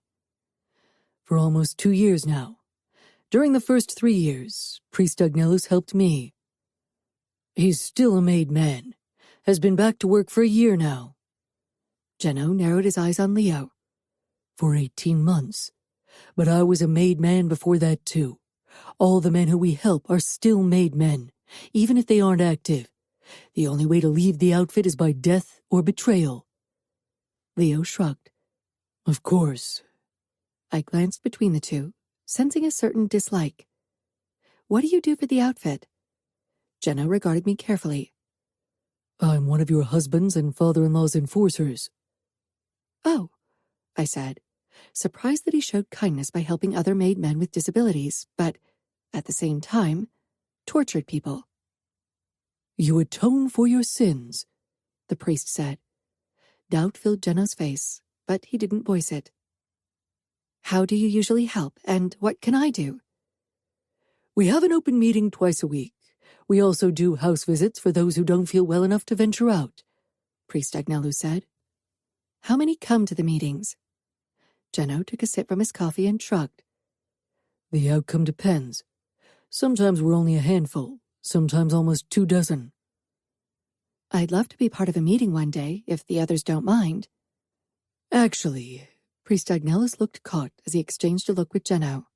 For almost 2 years now. During the first 3 years, Priest Agnellus helped me. He's still a made man. Has been back to work for a year now. Geno narrowed his eyes on Leo. For 18 months. But I was a made man before that too. All the men who we help are still made men, even if they aren't active. The only way to leave the outfit is by death or betrayal. Leo shrugged. Of course. I glanced between the 2, sensing a certain dislike. What do you do for the outfit? Geno regarded me carefully. I'm one of your husband's and father-in-law's enforcers. Oh, I said, surprised that he showed kindness by helping other made men with disabilities, but, at the same time, tortured people. "You atone for your sins," the priest said. Doubt filled Geno's face, but he didn't voice it. "How do you usually help, and what can I do?" "We have an open meeting twice a week. We also do house visits for those who don't feel well enough to venture out," Priest Agnello said. "How many come to the meetings?" Geno took a sip from his coffee and shrugged. "The outcome depends. Sometimes we're only a handful, sometimes almost 24. "I'd love to be part of a meeting one day, if the others don't mind." Actually," Priest Agnellus looked caught as he exchanged a look with Geno.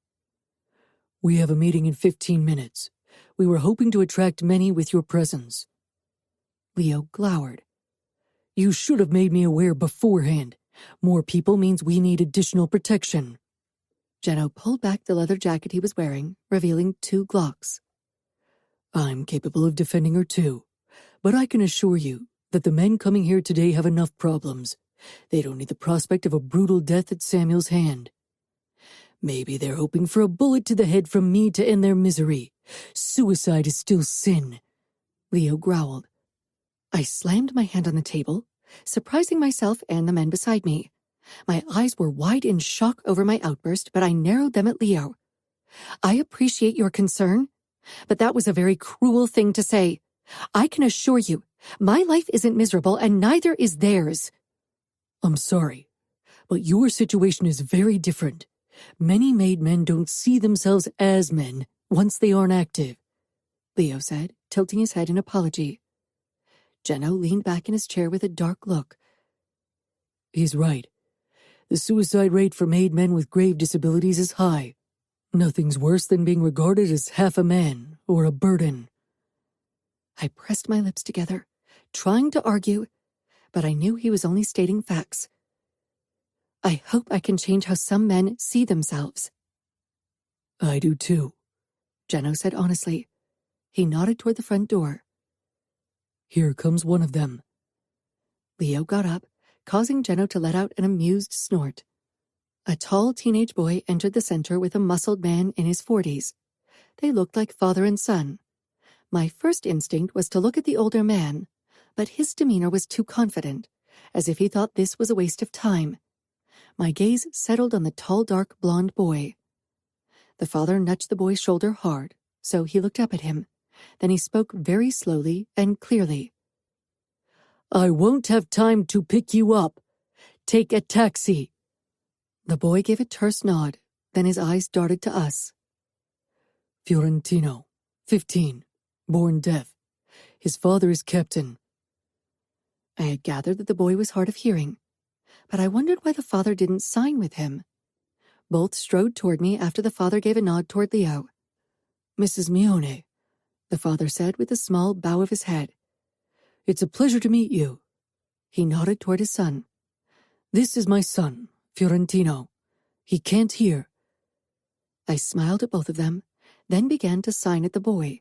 "we have a meeting in 15 minutes. We were hoping to attract many with your presence." Leo glowered. "You should have made me aware beforehand. More people means we need additional protection." Geno pulled back the leather jacket he was wearing, revealing 2 Glocks. "I'm capable of defending her too, but I can assure you that the men coming here today have enough problems. They don't need the prospect of a brutal death at Samuel's hand. Maybe they're hoping for a bullet to the head from me to end their misery. Suicide is still sin," Leo growled. I slammed my hand on the table, surprising myself and the men beside me. My eyes were wide in shock over my outburst, but I narrowed them at Leo. "I appreciate your concern, but that was a very cruel thing to say. I can assure you, my life isn't miserable and neither is theirs." "I'm sorry, but your situation is very different. Many made men don't see themselves as men once they aren't active," Leo said, tilting his head in apology. Geno leaned back in his chair with a dark look. "He's right. The suicide rate for made men with grave disabilities is high. Nothing's worse than being regarded as half a man or a burden." I pressed my lips together, trying to argue, but I knew he was only stating facts. "I hope I can change how some men see themselves." "I do too," Geno said honestly. He nodded toward the front door. "Here comes one of them." Leo got up, causing Geno to let out an amused snort. A tall teenage boy entered the center with a muscled man in his 40s. They looked like father and son. My first instinct was to look at the older man, but his demeanor was too confident, as if he thought this was a waste of time. My gaze settled on the tall, dark, blonde boy. The father nudged the boy's shoulder hard, so he looked up at him. Then he spoke very slowly and clearly. "I won't have time to pick you up. Take a taxi." The boy gave a terse nod, then his eyes darted to us. "Fiorentino, 15, born deaf. His father is captain." I had gathered that the boy was hard of hearing, but I wondered why the father didn't sign with him. Both strode toward me after the father gave a nod toward Leo. "Mrs. Mione," the father said with a small bow of his head. "It's a pleasure to meet you." He nodded toward his son. "This is my son, Fiorentino. He can't hear." I smiled at both of them, then began to sign at the boy.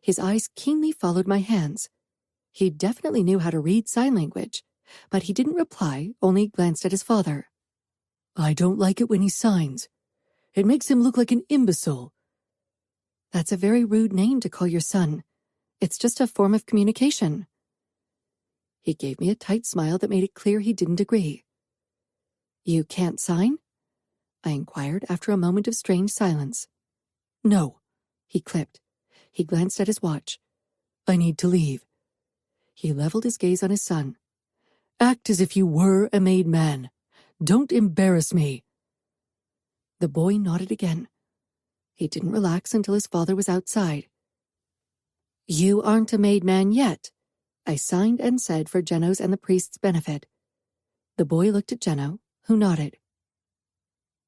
His eyes keenly followed my hands. He definitely knew how to read sign language, but he didn't reply, only glanced at his father. "I don't like it when he signs. It makes him look like an imbecile." "That's a very rude name to call your son. It's just a form of communication." He gave me a tight smile that made it clear he didn't agree. "You can't sign?" I inquired after a moment of strange silence. "No," he clipped. He glanced at his watch. "I need to leave." He leveled his gaze on his son. "Act as if you were a made man. Don't embarrass me." The boy nodded again. He didn't relax until his father was outside. "You aren't a made man yet," I signed and said for Geno's and the priest's benefit. The boy looked at Geno, who nodded.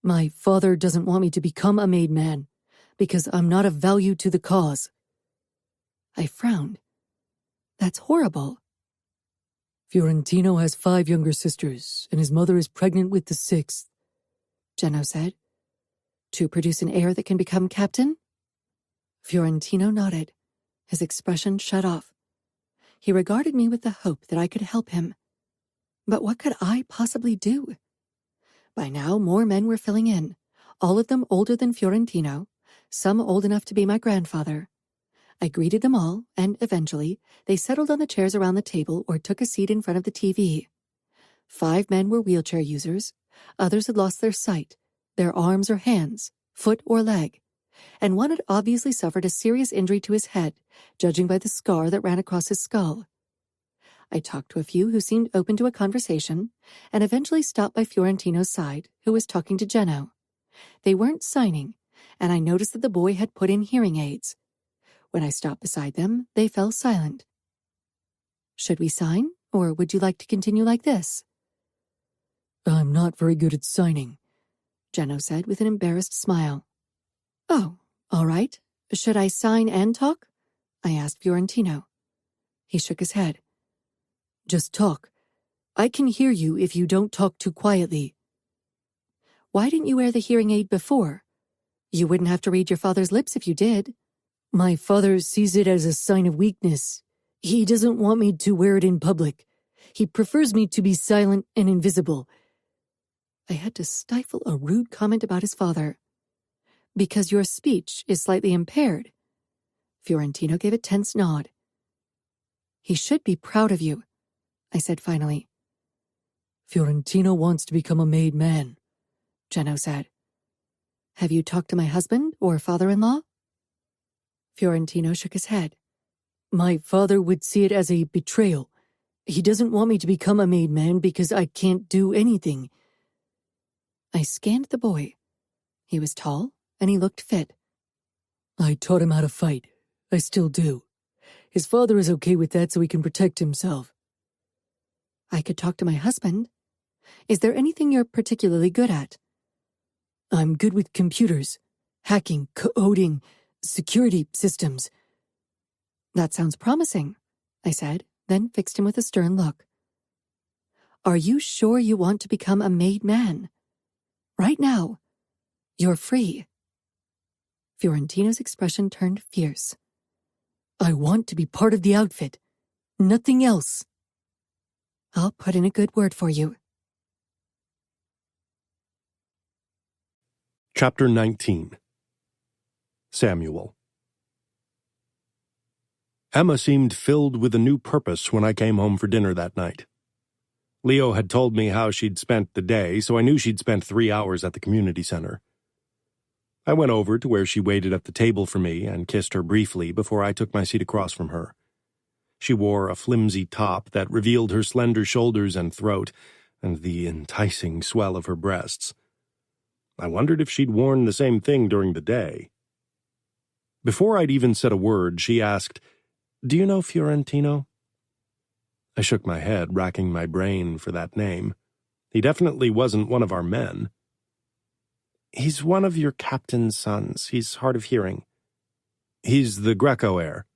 "My father doesn't want me to become a made man, because I'm not of value to the cause." I frowned. "That's horrible." "Fiorentino has 5 younger sisters, and his mother is pregnant with the 6th. Geno said. "To produce an heir that can become captain?" Fiorentino nodded. His expression shut off. He regarded me with the hope that I could help him. But what could I possibly do? By now, more men were filling in, all of them older than Fiorentino, some old enough to be my grandfather. I greeted them all, and eventually, they settled on the chairs around the table or took a seat in front of the TV. 5 men were wheelchair users, others had lost their sight, their arms or hands, foot or leg, and one had obviously suffered a serious injury to his head, judging by the scar that ran across his skull. I talked to a few who seemed open to a conversation, and eventually stopped by Fiorentino's side, who was talking to Geno. They weren't signing, and I noticed that the boy had put in hearing aids. When I stopped beside them, they fell silent. Should we sign, or would you like to continue like this? I'm not very good at signing, Geno said with an embarrassed smile. Oh, all right. Should I sign and talk? I asked Fiorentino. He shook his head. Just talk. I can hear you if you don't talk too quietly. Why didn't you wear the hearing aid before? You wouldn't have to read your father's lips if you did. My father sees it as a sign of weakness. He doesn't want me to wear it in public. He prefers me to be silent and invisible. I had to stifle a rude comment about his father. Because your speech is slightly impaired. Fiorentino gave a tense nod. He should be proud of you, I said finally. Fiorentino wants to become a made man, Geno said. Have you talked to my husband or father-in-law? Fiorentino shook his head. My father would see it as a betrayal. He doesn't want me to become a made man because I can't do anything. I scanned the boy. He was tall, and he looked fit. I taught him how to fight. I still do. His father is okay with that so he can protect himself. I could talk to my husband. Is there anything you're particularly good at? I'm good with computers, hacking, coding, security systems. That sounds promising, I said, then fixed him with a stern look. Are you sure you want to become a made man? Right now, you're free. Fiorentino's expression turned fierce. I want to be part of the outfit. Nothing else. I'll put in a good word for you. Chapter 19. Samuel. Emma seemed filled with a new purpose when I came home for dinner that night. Leo had told me how she'd spent the day, so I knew she'd spent 3 hours at the community center. I went over to where she waited at the table for me and kissed her briefly before I took my seat across from her. She wore a flimsy top that revealed her slender shoulders and throat, and the enticing swell of her breasts. I wondered if she'd worn the same thing during the day. Before I'd even said a word, she asked, "Do you know Fiorentino?" I shook my head, racking my brain for that name. He definitely wasn't one of our men. "He's one of your captain's sons. He's hard of hearing." "He's the Greco heir."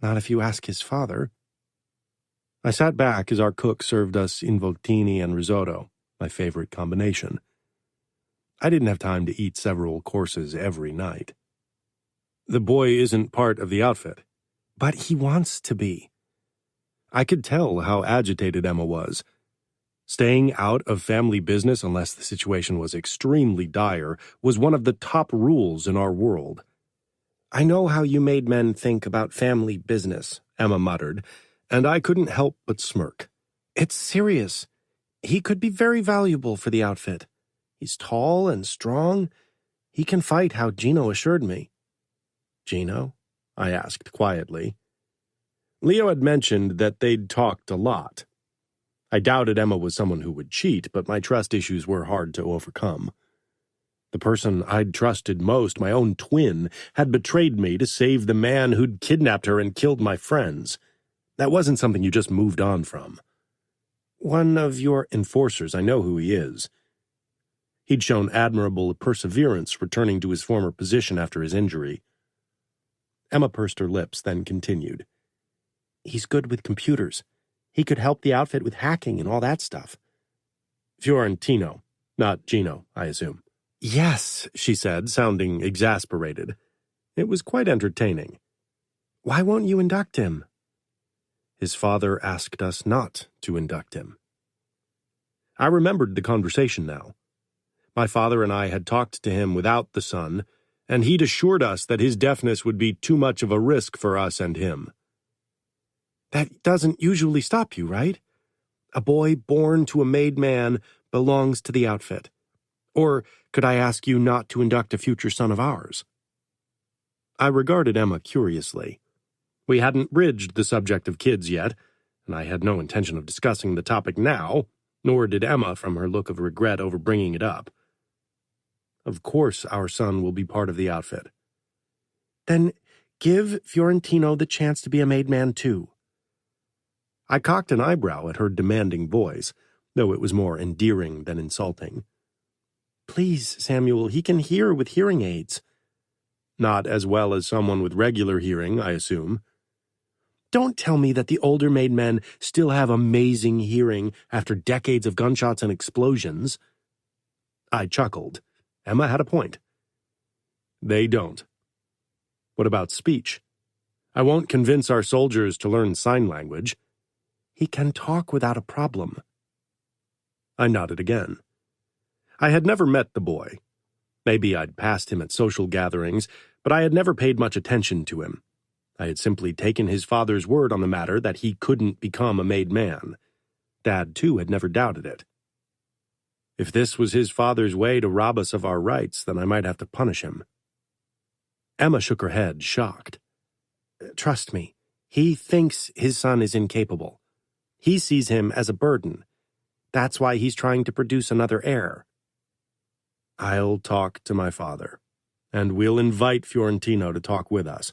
"Not if you ask his father." I sat back as our cook served us involtini and risotto, my favorite combination. I didn't have time to eat several courses every night. "The boy isn't part of the outfit." "But he wants to be." I could tell how agitated Emma was. Staying out of family business unless the situation was extremely dire was one of the top rules in our world. "I know how you made men think about family business," Emma muttered, and I couldn't help but smirk. "It's serious. He could be very valuable for the outfit. He's tall and strong. He can fight, how Gino assured me." "Gino?" I asked quietly. Leo had mentioned that they'd talked a lot. I doubted Emma was someone who would cheat, but my trust issues were hard to overcome. The person I'd trusted most, my own twin, had betrayed me to save the man who'd kidnapped her and killed my friends. That wasn't something you just moved on from. "One of your enforcers, I know who he is." He'd shown admirable perseverance returning to his former position after his injury. Emma pursed her lips, then continued. "He's good with computers. He could help the outfit with hacking and all that stuff." "Fiorentino, not Gino, I assume." "Yes," she said, sounding exasperated. It was quite entertaining. "Why won't you induct him?" "His father asked us not to induct him." I remembered the conversation now. My father and I had talked to him without the son, and he'd assured us that his deafness would be too much of a risk for us and him. That doesn't usually stop you, right? A boy born to a made man belongs to the outfit. Or could I ask you not to induct a future son of ours? I regarded Emma curiously. We hadn't bridged the subject of kids yet, and I had no intention of discussing the topic now, nor did Emma from her look of regret over bringing it up. Of course our son will be part of the outfit. Then give Fiorentino the chance to be a made man too. I cocked an eyebrow at her demanding voice, though it was more endearing than insulting. Please, Samuel, he can hear with hearing aids. Not as well as someone with regular hearing, I assume. Don't tell me that the older made men still have amazing hearing after decades of gunshots and explosions. I chuckled. Emma had a point. They don't. What about speech? I won't convince our soldiers to learn sign language. He can talk without a problem. I nodded again. I had never met the boy. Maybe I'd passed him at social gatherings, but I had never paid much attention to him. I had simply taken his father's word on the matter that he couldn't become a made man. Dad, too, had never doubted it. If this was his father's way to rob us of our rights, then I might have to punish him. Emma shook her head, shocked. Trust me, he thinks his son is incapable. He sees him as a burden. That's why he's trying to produce another heir. I'll talk to my father, and we'll invite Fiorentino to talk with us.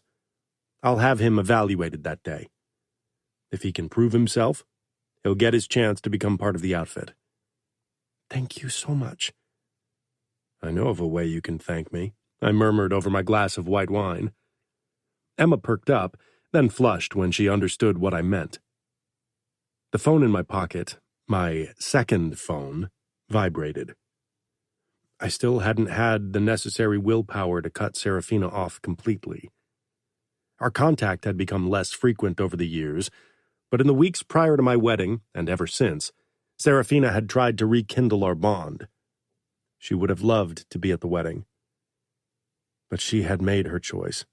I'll have him evaluated that day. If he can prove himself, he'll get his chance to become part of the outfit. Thank you so much. I know of a way you can thank me, I murmured over my glass of white wine. Emma perked up, then flushed when she understood what I meant. The phone in my pocket, my second phone, vibrated. I still hadn't had the necessary willpower to cut Serafina off completely. Our contact had become less frequent over the years, but in the weeks prior to my wedding, and ever since, Serafina had tried to rekindle our bond. She would have loved to be at the wedding. But she had made her choice.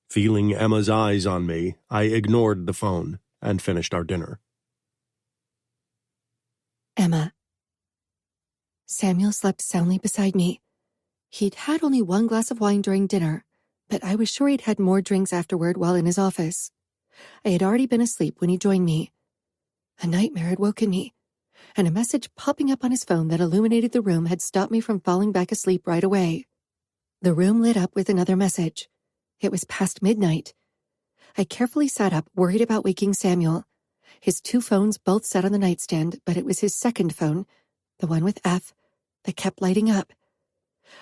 Feeling Emma's eyes on me, I ignored the phone and finished our dinner. Emma. Samuel slept soundly beside me. He'd had only one glass of wine during dinner, but I was sure he'd had more drinks afterward while in his office. I had already been asleep when he joined me. A nightmare had woken me, and a message popping up on his phone that illuminated the room had stopped me from falling back asleep right away. The room lit up with another message. It was past midnight. I carefully sat up, worried about waking Samuel. His two phones both sat on the nightstand, but it was his second phone, the one with F, that kept lighting up.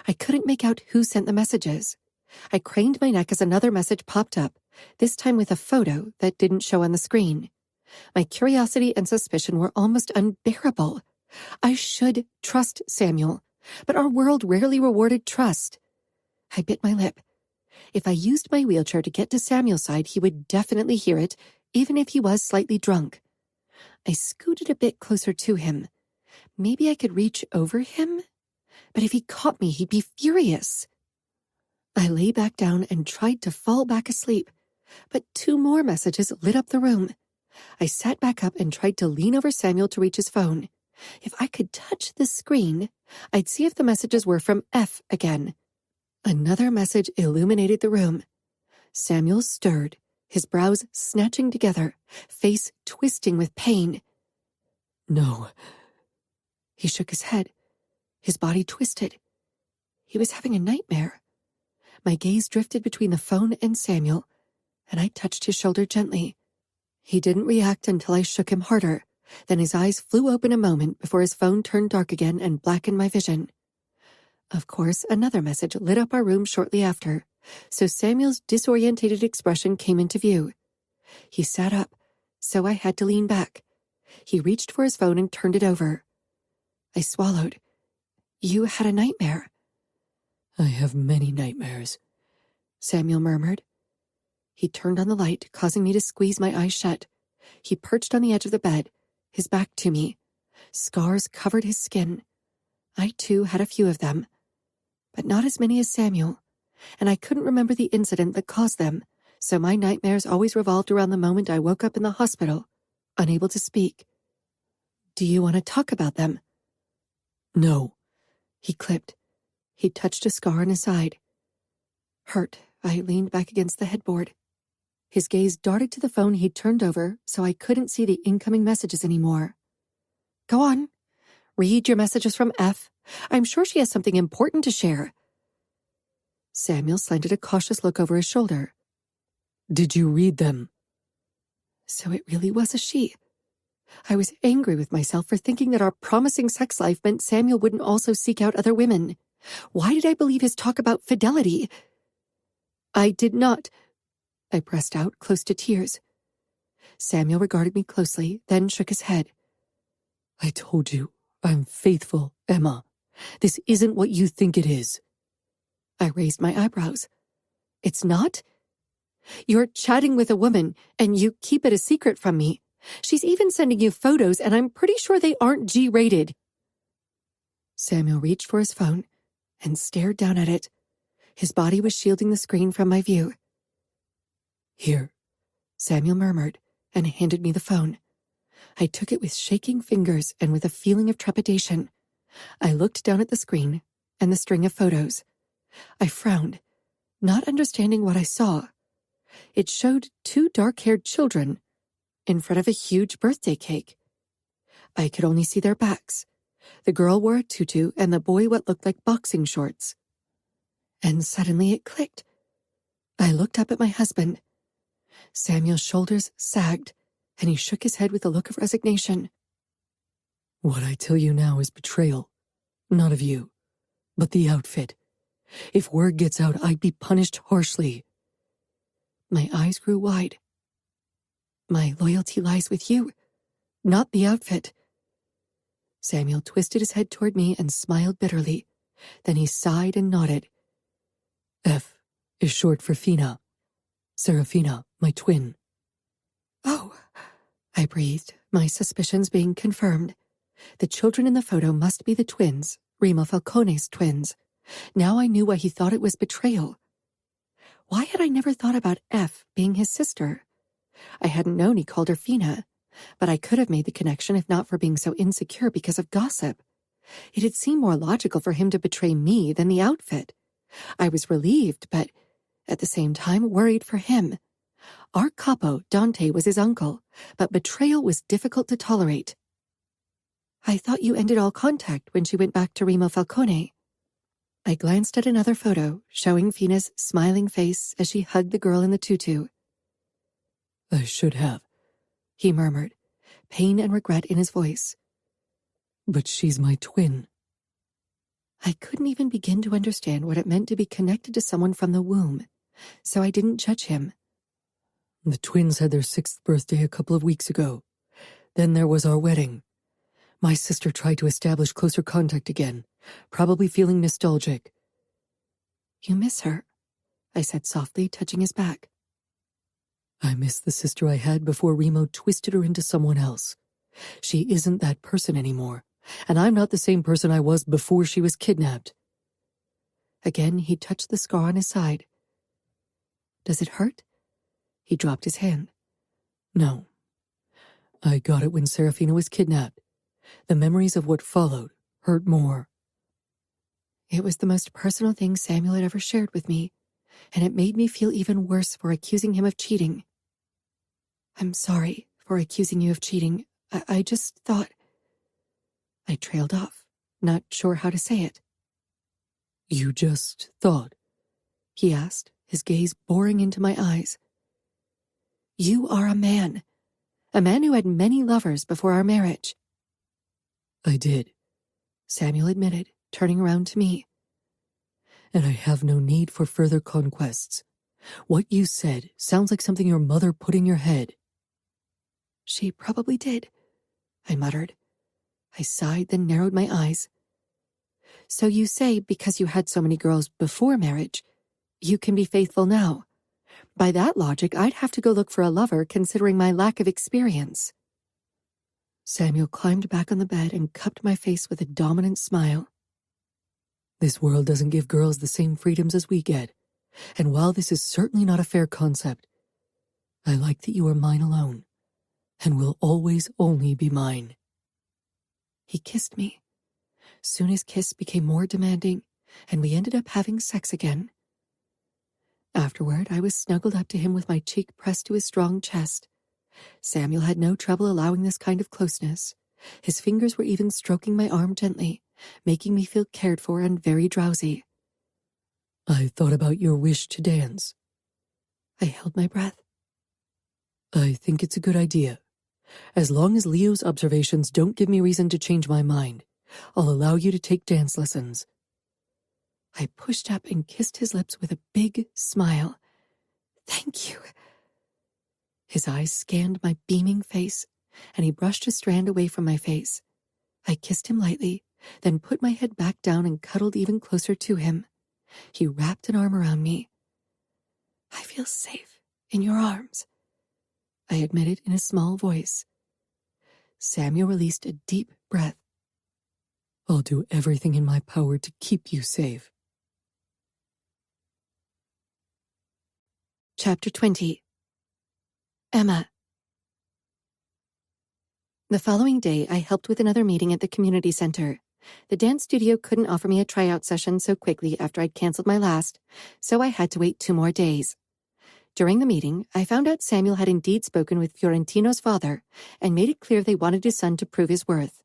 I couldn't make out who sent the messages. I craned my neck as another message popped up, this time with a photo that didn't show on the screen. My curiosity and suspicion were almost unbearable. I should trust Samuel, but our world rarely rewarded trust. I bit my lip. If I used my wheelchair to get to Samuel's side, he would definitely hear it, even if he was slightly drunk. I scooted a bit closer to him. Maybe I could reach over him? But if he caught me, he'd be furious. I lay back down and tried to fall back asleep, but two more messages lit up the room. I sat back up and tried to lean over Samuel to reach his phone. If I could touch the screen, I'd see if the messages were from F again. Another message illuminated the room. Samuel stirred, his brows snatching together, face twisting with pain. No. He shook his head. His body twisted. He was having a nightmare. My gaze drifted between the phone and Samuel, and I touched his shoulder gently. He didn't react until I shook him harder. Then his eyes flew open a moment before his phone turned dark again and blackened my vision. Of course, another message lit up our room shortly after, so Samuel's disorientated expression came into view. He sat up, so I had to lean back. He reached for his phone and turned it over. I swallowed. You had a nightmare. I have many nightmares, Samuel murmured. He turned on the light, causing me to squeeze my eyes shut. He perched on the edge of the bed, his back to me. Scars covered his skin. I too had a few of them, but not as many as Samuel, and I couldn't remember the incident that caused them, so my nightmares always revolved around the moment I woke up in the hospital, unable to speak. Do you want to talk about them? No. He clipped. He touched a scar on his side. Hurt, I leaned back against the headboard. His gaze darted to the phone he'd turned over, so I couldn't see the incoming messages anymore. Go on. Read your messages from F. I'm sure she has something important to share. Samuel slanted a cautious look over his shoulder. Did you read them? So it really was a she. I was angry with myself for thinking that our promising sex life meant Samuel wouldn't also seek out other women. Why did I believe his talk about fidelity? I did not. I pressed out, close to tears. Samuel regarded me closely, then shook his head. I told you, I'm faithful, Emma. This isn't what you think it is. I raised my eyebrows. It's not? You're chatting with a woman, and you keep it a secret from me. She's even sending you photos, and I'm pretty sure they aren't G-rated. Samuel reached for his phone and stared down at it. His body was shielding the screen from my view. Here, Samuel murmured and handed me the phone. I took it with shaking fingers and with a feeling of trepidation. I looked down at the screen and the string of photos. I frowned, not understanding what I saw. It showed two dark-haired children in front of a huge birthday cake. I could only see their backs. The girl wore a tutu and the boy what looked like boxing shorts. And suddenly it clicked. I looked up at my husband. Samuel's shoulders sagged, and he shook his head with a look of resignation. What I tell you now is betrayal. Not of you, but the outfit. If word gets out, I'd be punished harshly. My eyes grew wide. My loyalty lies with you, not the outfit. Samuel twisted his head toward me and smiled bitterly. Then he sighed and nodded. F is short for Fina. Serafina, my twin. Oh, I breathed, my suspicions being confirmed. The children in the photo must be the twins, Remo Falcone's twins. Now I knew why he thought it was betrayal. Why had I never thought about F being his sister? I hadn't known he called her Fina, but I could have made the connection if not for being so insecure because of gossip. It had seemed more logical for him to betray me than the outfit. I was relieved, but at the same time worried for him. Our capo, Dante, was his uncle, but betrayal was difficult to tolerate. I thought you ended all contact when she went back to Remo Falcone. I glanced at another photo, showing Fina's smiling face as she hugged the girl in the tutu. I should have, he murmured, pain and regret in his voice. But she's my twin. I couldn't even begin to understand what it meant to be connected to someone from the womb, so I didn't judge him. The twins had their 6th birthday a couple of weeks ago. Then there was our wedding. My sister tried to establish closer contact again, probably feeling nostalgic. You miss her, I said softly, touching his back. I miss the sister I had before Remo twisted her into someone else. She isn't that person anymore, and I'm not the same person I was before she was kidnapped. Again, he touched the scar on his side. Does it hurt? He dropped his hand. No. I got it when Serafina was kidnapped. The memories of what followed hurt more. It was the most personal thing Samuel had ever shared with me, and it made me feel even worse for accusing him of cheating. I'm sorry for accusing you of cheating. I just thought... I trailed off, not sure how to say it. You just thought? He asked, his gaze boring into my eyes. You are a man who had many lovers before our marriage. I did, Samuel admitted, turning around to me. And I have no need for further conquests. What you said sounds like something your mother put in your head. She probably did, I muttered. I sighed, then narrowed my eyes. So you say because you had so many girls before marriage, you can be faithful now. By that logic, I'd have to go look for a lover considering my lack of experience. Samuel climbed back on the bed and cupped my face with a dominant smile. This world doesn't give girls the same freedoms as we get, and while this is certainly not a fair concept, I like that you are mine alone, and will always only be mine. He kissed me. Soon his kiss became more demanding, and we ended up having sex again. Afterward, I was snuggled up to him with my cheek pressed to his strong chest. Samuel had no trouble allowing this kind of closeness. His fingers were even stroking my arm gently, making me feel cared for and very drowsy. I thought about your wish to dance. I held my breath. I think it's a good idea. As long as Leo's observations don't give me reason to change my mind, I'll allow you to take dance lessons. I pushed up and kissed his lips with a big smile. Thank you. His eyes scanned my beaming face, and he brushed a strand away from my face. I kissed him lightly, then put my head back down and cuddled even closer to him. He wrapped an arm around me. I feel safe in your arms, I admitted in a small voice. Samuel released a deep breath. I'll do everything in my power to keep you safe. Chapter 20. Emma. The following day, I helped with another meeting at the community center. The dance studio couldn't offer me a tryout session so quickly after I'd canceled my last, so I had to wait 2 more days. During the meeting, I found out Samuel had indeed spoken with Fiorentino's father and made it clear they wanted his son to prove his worth.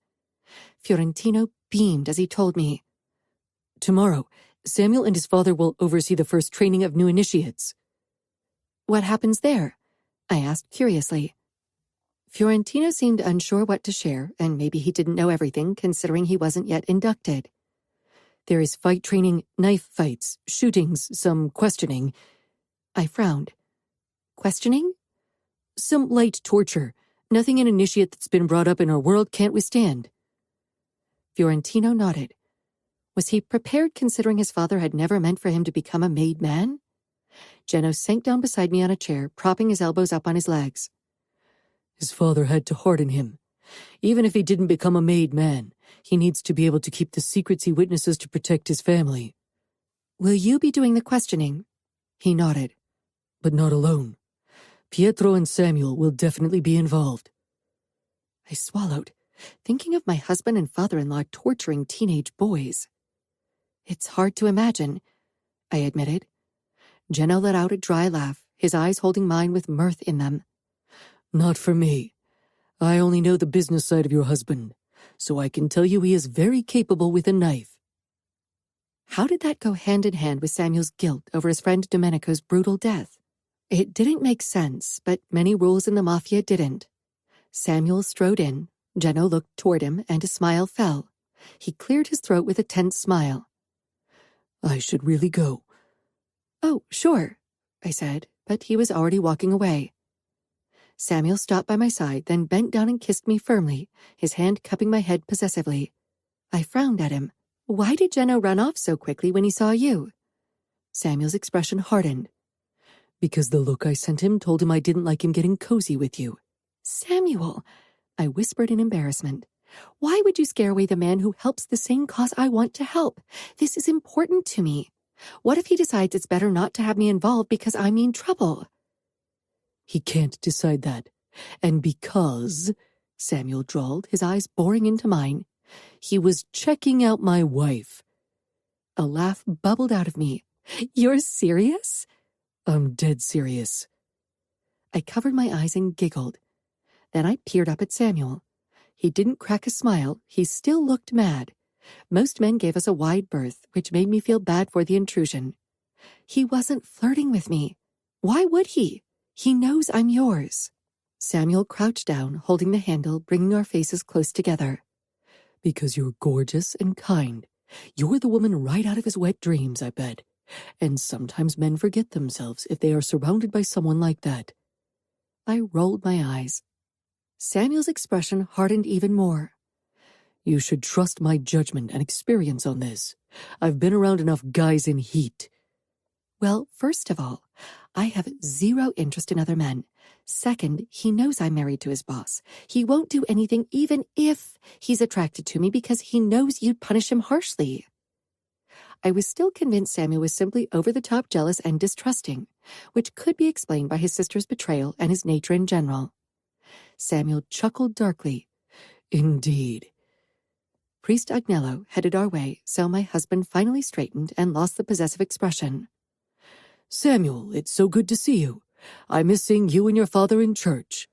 Fiorentino beamed as he told me, Tomorrow, Samuel and his father will oversee the first training of new initiates. What happens there? I asked curiously. Fiorentino seemed unsure what to share, and maybe he didn't know everything considering he wasn't yet inducted. There is fight training, knife fights, shootings, some questioning. I frowned. Questioning? Some light torture. Nothing an initiate that's been brought up in our world can't withstand. Fiorentino nodded. Was he prepared considering his father had never meant for him to become a made man? Geno sank down beside me on a chair, propping his elbows up on his legs. His father had to harden him. Even if he didn't become a made man, he needs to be able to keep the secrets he witnesses to protect his family. Will you be doing the questioning? He nodded. But not alone. Pietro and Samuel will definitely be involved. I swallowed, thinking of my husband and father-in-law torturing teenage boys. It's hard to imagine, I admitted. Geno let out a dry laugh, his eyes holding mine with mirth in them. Not for me. I only know the business side of your husband, so I can tell you he is very capable with a knife. How did that go hand in hand with Samuel's guilt over his friend Domenico's brutal death? It didn't make sense, but many rules in the Mafia didn't. Samuel strode in, Geno looked toward him, and his smile fell. He cleared his throat with a tense smile. I should really go. Oh, sure, I said, but he was already walking away. Samuel stopped by my side, then bent down and kissed me firmly, his hand cupping my head possessively. I frowned at him. Why did Geno run off so quickly when he saw you? Samuel's expression hardened. Because the look I sent him told him I didn't like him getting cozy with you. Samuel, I whispered in embarrassment. Why would you scare away the man who helps the same cause I want to help? This is important to me. What if he decides it's better not to have me involved because I mean trouble? He can't decide that. And because, Samuel drawled, his eyes boring into mine, he was checking out my wife. A laugh bubbled out of me. You're serious? I'm dead serious. I covered my eyes and giggled. Then I peered up at Samuel. He didn't crack a smile. He still looked mad. Most men gave us a wide berth, which made me feel bad for the intrusion. He wasn't flirting with me. Why would he? He knows I'm yours. Samuel crouched down, holding the handle, bringing our faces close together. Because you're gorgeous and kind. You're the woman right out of his wet dreams, I bet. And sometimes men forget themselves if they are surrounded by someone like that. I rolled my eyes. Samuel's expression hardened even more. You should trust my judgment and experience on this. I've been around enough guys in heat. Well, first of all, I have zero interest in other men. Second, he knows I'm married to his boss. He won't do anything even if he's attracted to me because he knows you'd punish him harshly. I was still convinced Samuel was simply over-the-top jealous and distrusting, which could be explained by his sister's betrayal and his nature in general. Samuel chuckled darkly. Indeed. Priest Agnello headed our way, so my husband finally straightened and lost the possessive expression. Samuel, it's so good to see you. I miss seeing you and your father in church.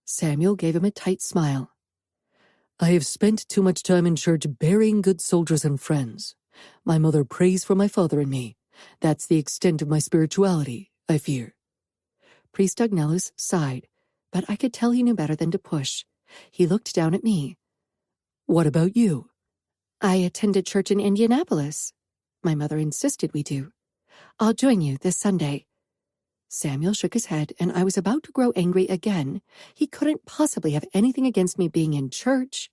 Samuel gave him a tight smile. I have spent too much time in church burying good soldiers and friends. My mother prays for my father and me. That's the extent of my spirituality, I fear. Priest Agnellus sighed, but I could tell he knew better than to push. He looked down at me. What about you? I attended church in Indianapolis. My mother insisted we do. I'll join you this Sunday. Samuel shook his head, and I was about to grow angry again. He couldn't possibly have anything against me being in church.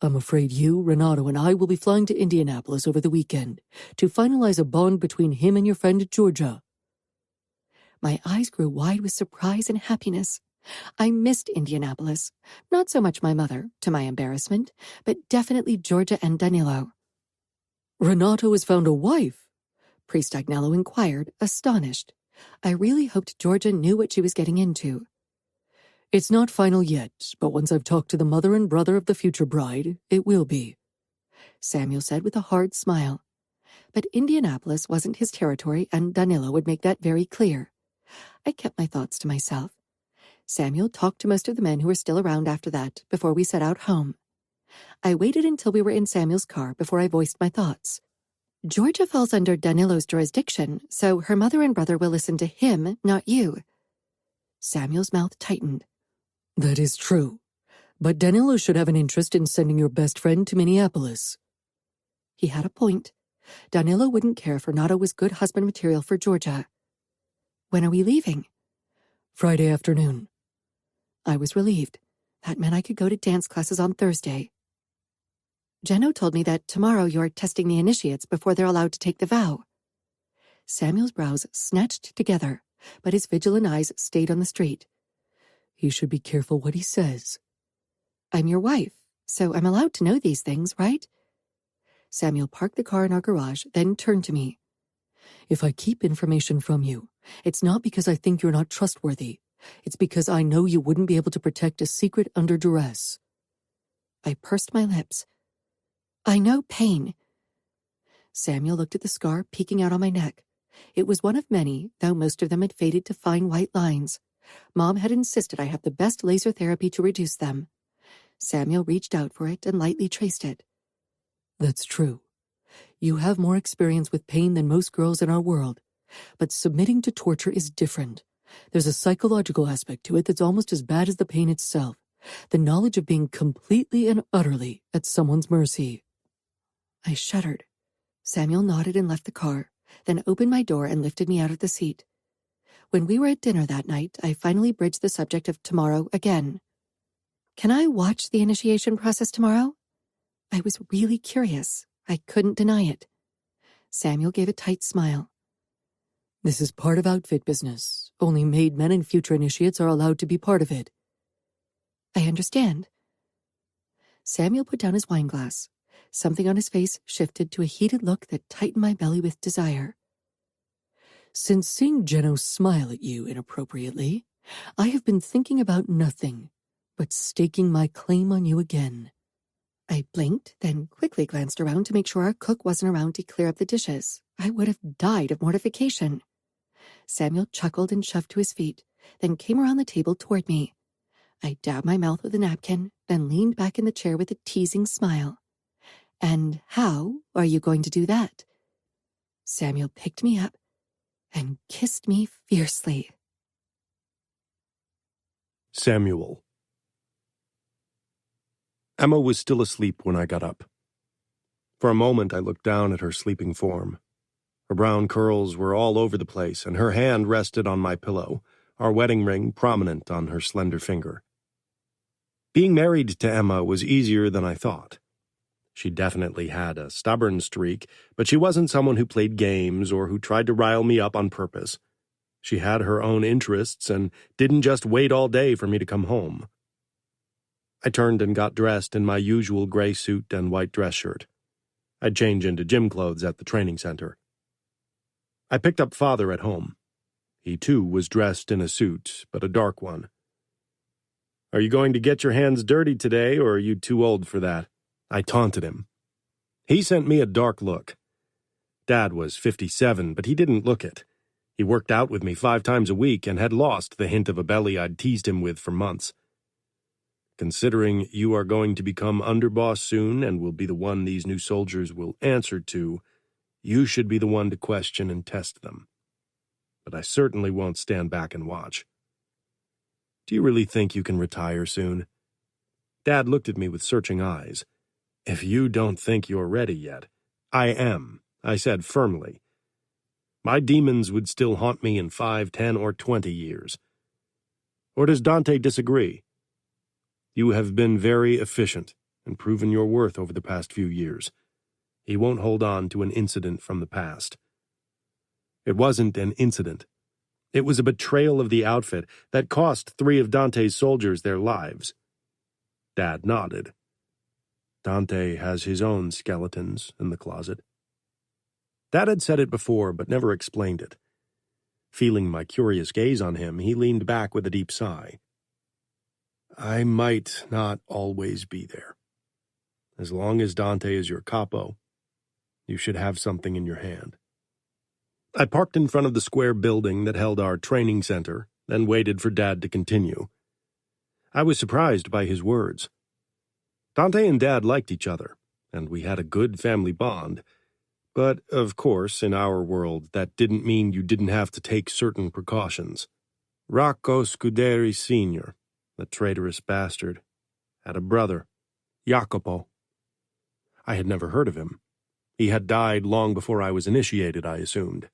I'm afraid you, Renato, and I will be flying to Indianapolis over the weekend to finalize a bond between him and your friend Georgia. My eyes grew wide with surprise and happiness. I missed Indianapolis. Not so much my mother, to my embarrassment, but definitely Georgia and Danilo. Renato has found a wife? Priest Agnello inquired, astonished. I really hoped Georgia knew what she was getting into. It's not final yet, but once I've talked to the mother and brother of the future bride, it will be, Samuel said with a hard smile. But Indianapolis wasn't his territory, and Danilo would make that very clear. I kept my thoughts to myself. Samuel talked to most of the men who were still around after that, before we set out home. I waited until we were in Samuel's car before I voiced my thoughts. Georgia falls under Danilo's jurisdiction, so her mother and brother will listen to him, not you. Samuel's mouth tightened. That is true. But Danilo should have an interest in sending your best friend to Minneapolis. He had a point. Danilo wouldn't care if Renato was good husband material for Georgia. When are we leaving? Friday afternoon. I was relieved. That meant I could go to dance classes on Thursday. Geno told me that tomorrow you're testing the initiates before they're allowed to take the vow. Samuel's brows snatched together, but his vigilant eyes stayed on the street. He should be careful what he says. I'm your wife, so I'm allowed to know these things, right? Samuel parked the car in our garage, then turned to me. If I keep information from you, it's not because I think you're not trustworthy. It's because I know you wouldn't be able to protect a secret under duress. I pursed my lips. I know pain. Samuel looked at the scar peeking out on my neck. It was one of many, though most of them had faded to fine white lines. Mom had insisted I have the best laser therapy to reduce them. Samuel reached out for it and lightly traced it. That's true. You have more experience with pain than most girls in our world. But submitting to torture is different. There's a psychological aspect to it that's almost as bad as the pain itself. The knowledge of being completely and utterly at someone's mercy. I shuddered. Samuel nodded and left the car, then opened my door and lifted me out of the seat. When we were at dinner that night, I finally bridged the subject of tomorrow again. Can I watch the initiation process tomorrow? I was really curious. I couldn't deny it. Samuel gave a tight smile. This is part of outfit business. Only made men and future initiates are allowed to be part of it. I understand. Samuel put down his wine glass. Something on his face shifted to a heated look that tightened my belly with desire. Since seeing Geno smile at you inappropriately, I have been thinking about nothing but staking my claim on you again. I blinked, then quickly glanced around to make sure our cook wasn't around to clear up the dishes. I would have died of mortification. Samuel chuckled and shoved to his feet, then came around the table toward me. I dabbed my mouth with a napkin, then leaned back in the chair with a teasing smile. And how are you going to do that? Samuel picked me up and kissed me fiercely. Samuel. Emma was still asleep when I got up. For a moment I looked down at her sleeping form. Her brown curls were all over the place, and her hand rested on my pillow, our wedding ring prominent on her slender finger. Being married to Emma was easier than I thought. She definitely had a stubborn streak, but she wasn't someone who played games or who tried to rile me up on purpose. She had her own interests and didn't just wait all day for me to come home. I turned and got dressed in my usual gray suit and white dress shirt. I'd change into gym clothes at the training center. I picked up Father at home. He, too, was dressed in a suit, but a dark one. "Are you going to get your hands dirty today, or are you too old for that?" I taunted him. He sent me a dark look. Dad was 57, but he didn't look it. He worked out with me 5 times a week and had lost the hint of a belly I'd teased him with for months. "Considering you are going to become underboss soon and will be the one these new soldiers will answer to, you should be the one to question and test them. But I certainly won't stand back and watch." "Do you really think you can retire soon?" Dad looked at me with searching eyes. "If you don't think you're ready yet." "I am," I said firmly. "My demons would still haunt me in 5, 10, or 20 years. Or does Dante disagree? You have been very efficient and proven your worth over the past few years. He won't hold on to an incident from the past." It wasn't an incident. It was a betrayal of the outfit that cost 3 of Dante's soldiers their lives. Dad nodded. "Dante has his own skeletons in the closet." Dad had said it before, but never explained it. Feeling my curious gaze on him, he leaned back with a deep sigh. "I might not always be there. As long as Dante is your capo, you should have something in your hand." I parked in front of the square building that held our training center, then waited for Dad to continue. I was surprised by his words. Dante and Dad liked each other, and we had a good family bond. But, of course, in our world, that didn't mean you didn't have to take certain precautions. Rocco Scuderi Sr., the traitorous bastard, had a brother, Jacopo. I had never heard of him. He had died long before I was initiated, I assumed.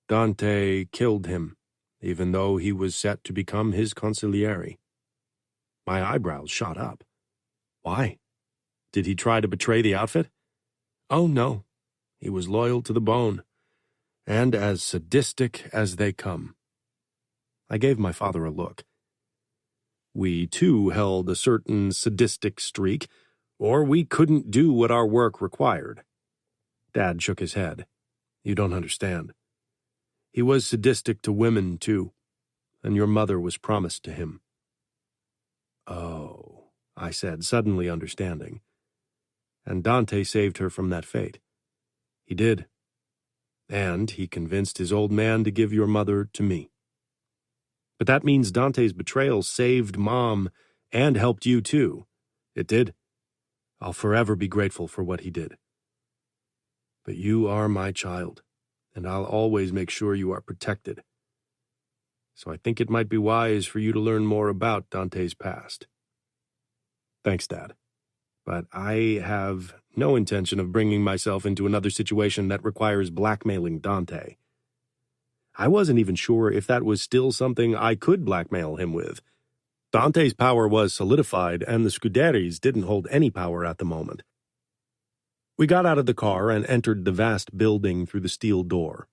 Dante killed him, even though he was set to become his consigliere. My eyebrows shot up. Why? Did he try to betray the outfit? Oh, no. He was loyal to the bone, and as sadistic as they come. I gave my father a look. We, too, held a certain sadistic streak, or we couldn't do what our work required. Dad shook his head. "You don't understand. He was sadistic to women, too, and your mother was promised to him." "Oh," I said, suddenly understanding. "And Dante saved her from that fate." "He did. And he convinced his old man to give your mother to me." "But that means Dante's betrayal saved Mom and helped you, too." "It did. I'll forever be grateful for what he did. But you are my child, and I'll always make sure you are protected. So I think it might be wise for you to learn more about Dante's past." "Thanks, Dad. But I have no intention of bringing myself into another situation that requires blackmailing Dante." I wasn't even sure if that was still something I could blackmail him with. Dante's power was solidified, and the Scuderis didn't hold any power at the moment. We got out of the car and entered the vast building through the steel door.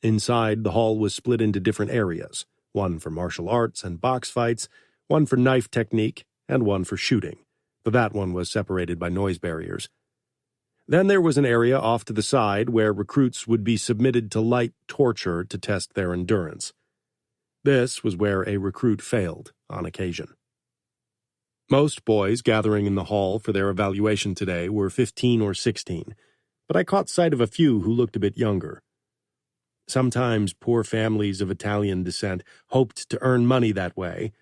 Inside, the hall was split into different areas, one for martial arts and box fights, one for knife technique, and one for shooting, but that one was separated by noise barriers. Then there was an area off to the side where recruits would be submitted to light torture to test their endurance. This was where a recruit failed on occasion. Most boys gathering in the hall for their evaluation today were 15 or 16, but I caught sight of a few who looked a bit younger. Sometimes poor families of Italian descent hoped to earn money that way,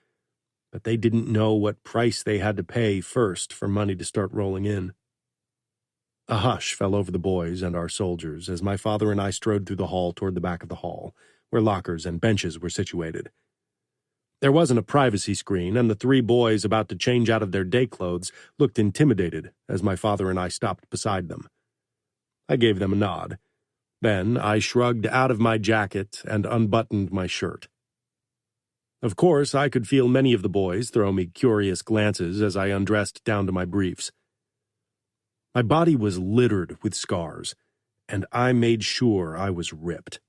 but they didn't know what price they had to pay first for money to start rolling in. A hush fell over the boys and our soldiers as my father and I strode through the hall toward the back of the hall, where lockers and benches were situated. There wasn't a privacy screen, and the 3 boys about to change out of their day clothes looked intimidated as my father and I stopped beside them. I gave them a nod. Then I shrugged out of my jacket and unbuttoned my shirt. Of course, I could feel many of the boys throw me curious glances as I undressed down to my briefs. My body was littered with scars, and I made sure I was ripped.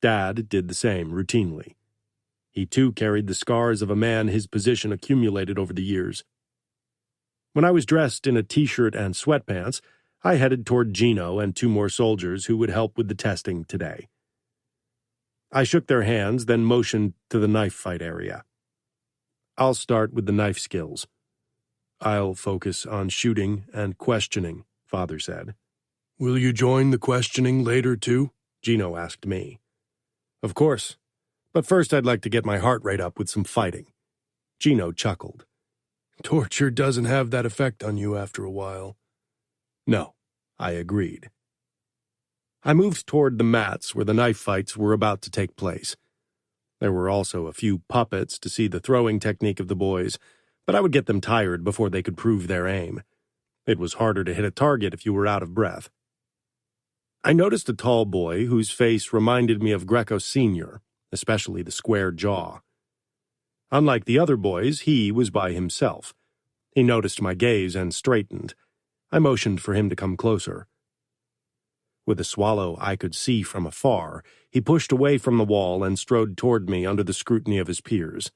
Dad did the same routinely. He too carried the scars of a man his position accumulated over the years. When I was dressed in a t-shirt and sweatpants, I headed toward Gino and 2 more soldiers who would help with the testing today. I shook their hands, then motioned to the knife fight area. I'll start with the knife skills. I'll focus on shooting and questioning, Father said. Will you join the questioning later, too? Gino asked me. Of course, but first I'd like to get my heart rate up with some fighting. Gino chuckled. Torture doesn't have that effect on you after a while. No, I agreed. I moved toward the mats where the knife fights were about to take place. There were also a few puppets to see the throwing technique of the boys, but I would get them tired before they could prove their aim. It was harder to hit a target if you were out of breath. I noticed a tall boy whose face reminded me of Greco Sr., especially the square jaw. Unlike the other boys, he was by himself. He noticed my gaze and straightened. I motioned for him to come closer. With a swallow I could see from afar, he pushed away from the wall and strode toward me under the scrutiny of his peers.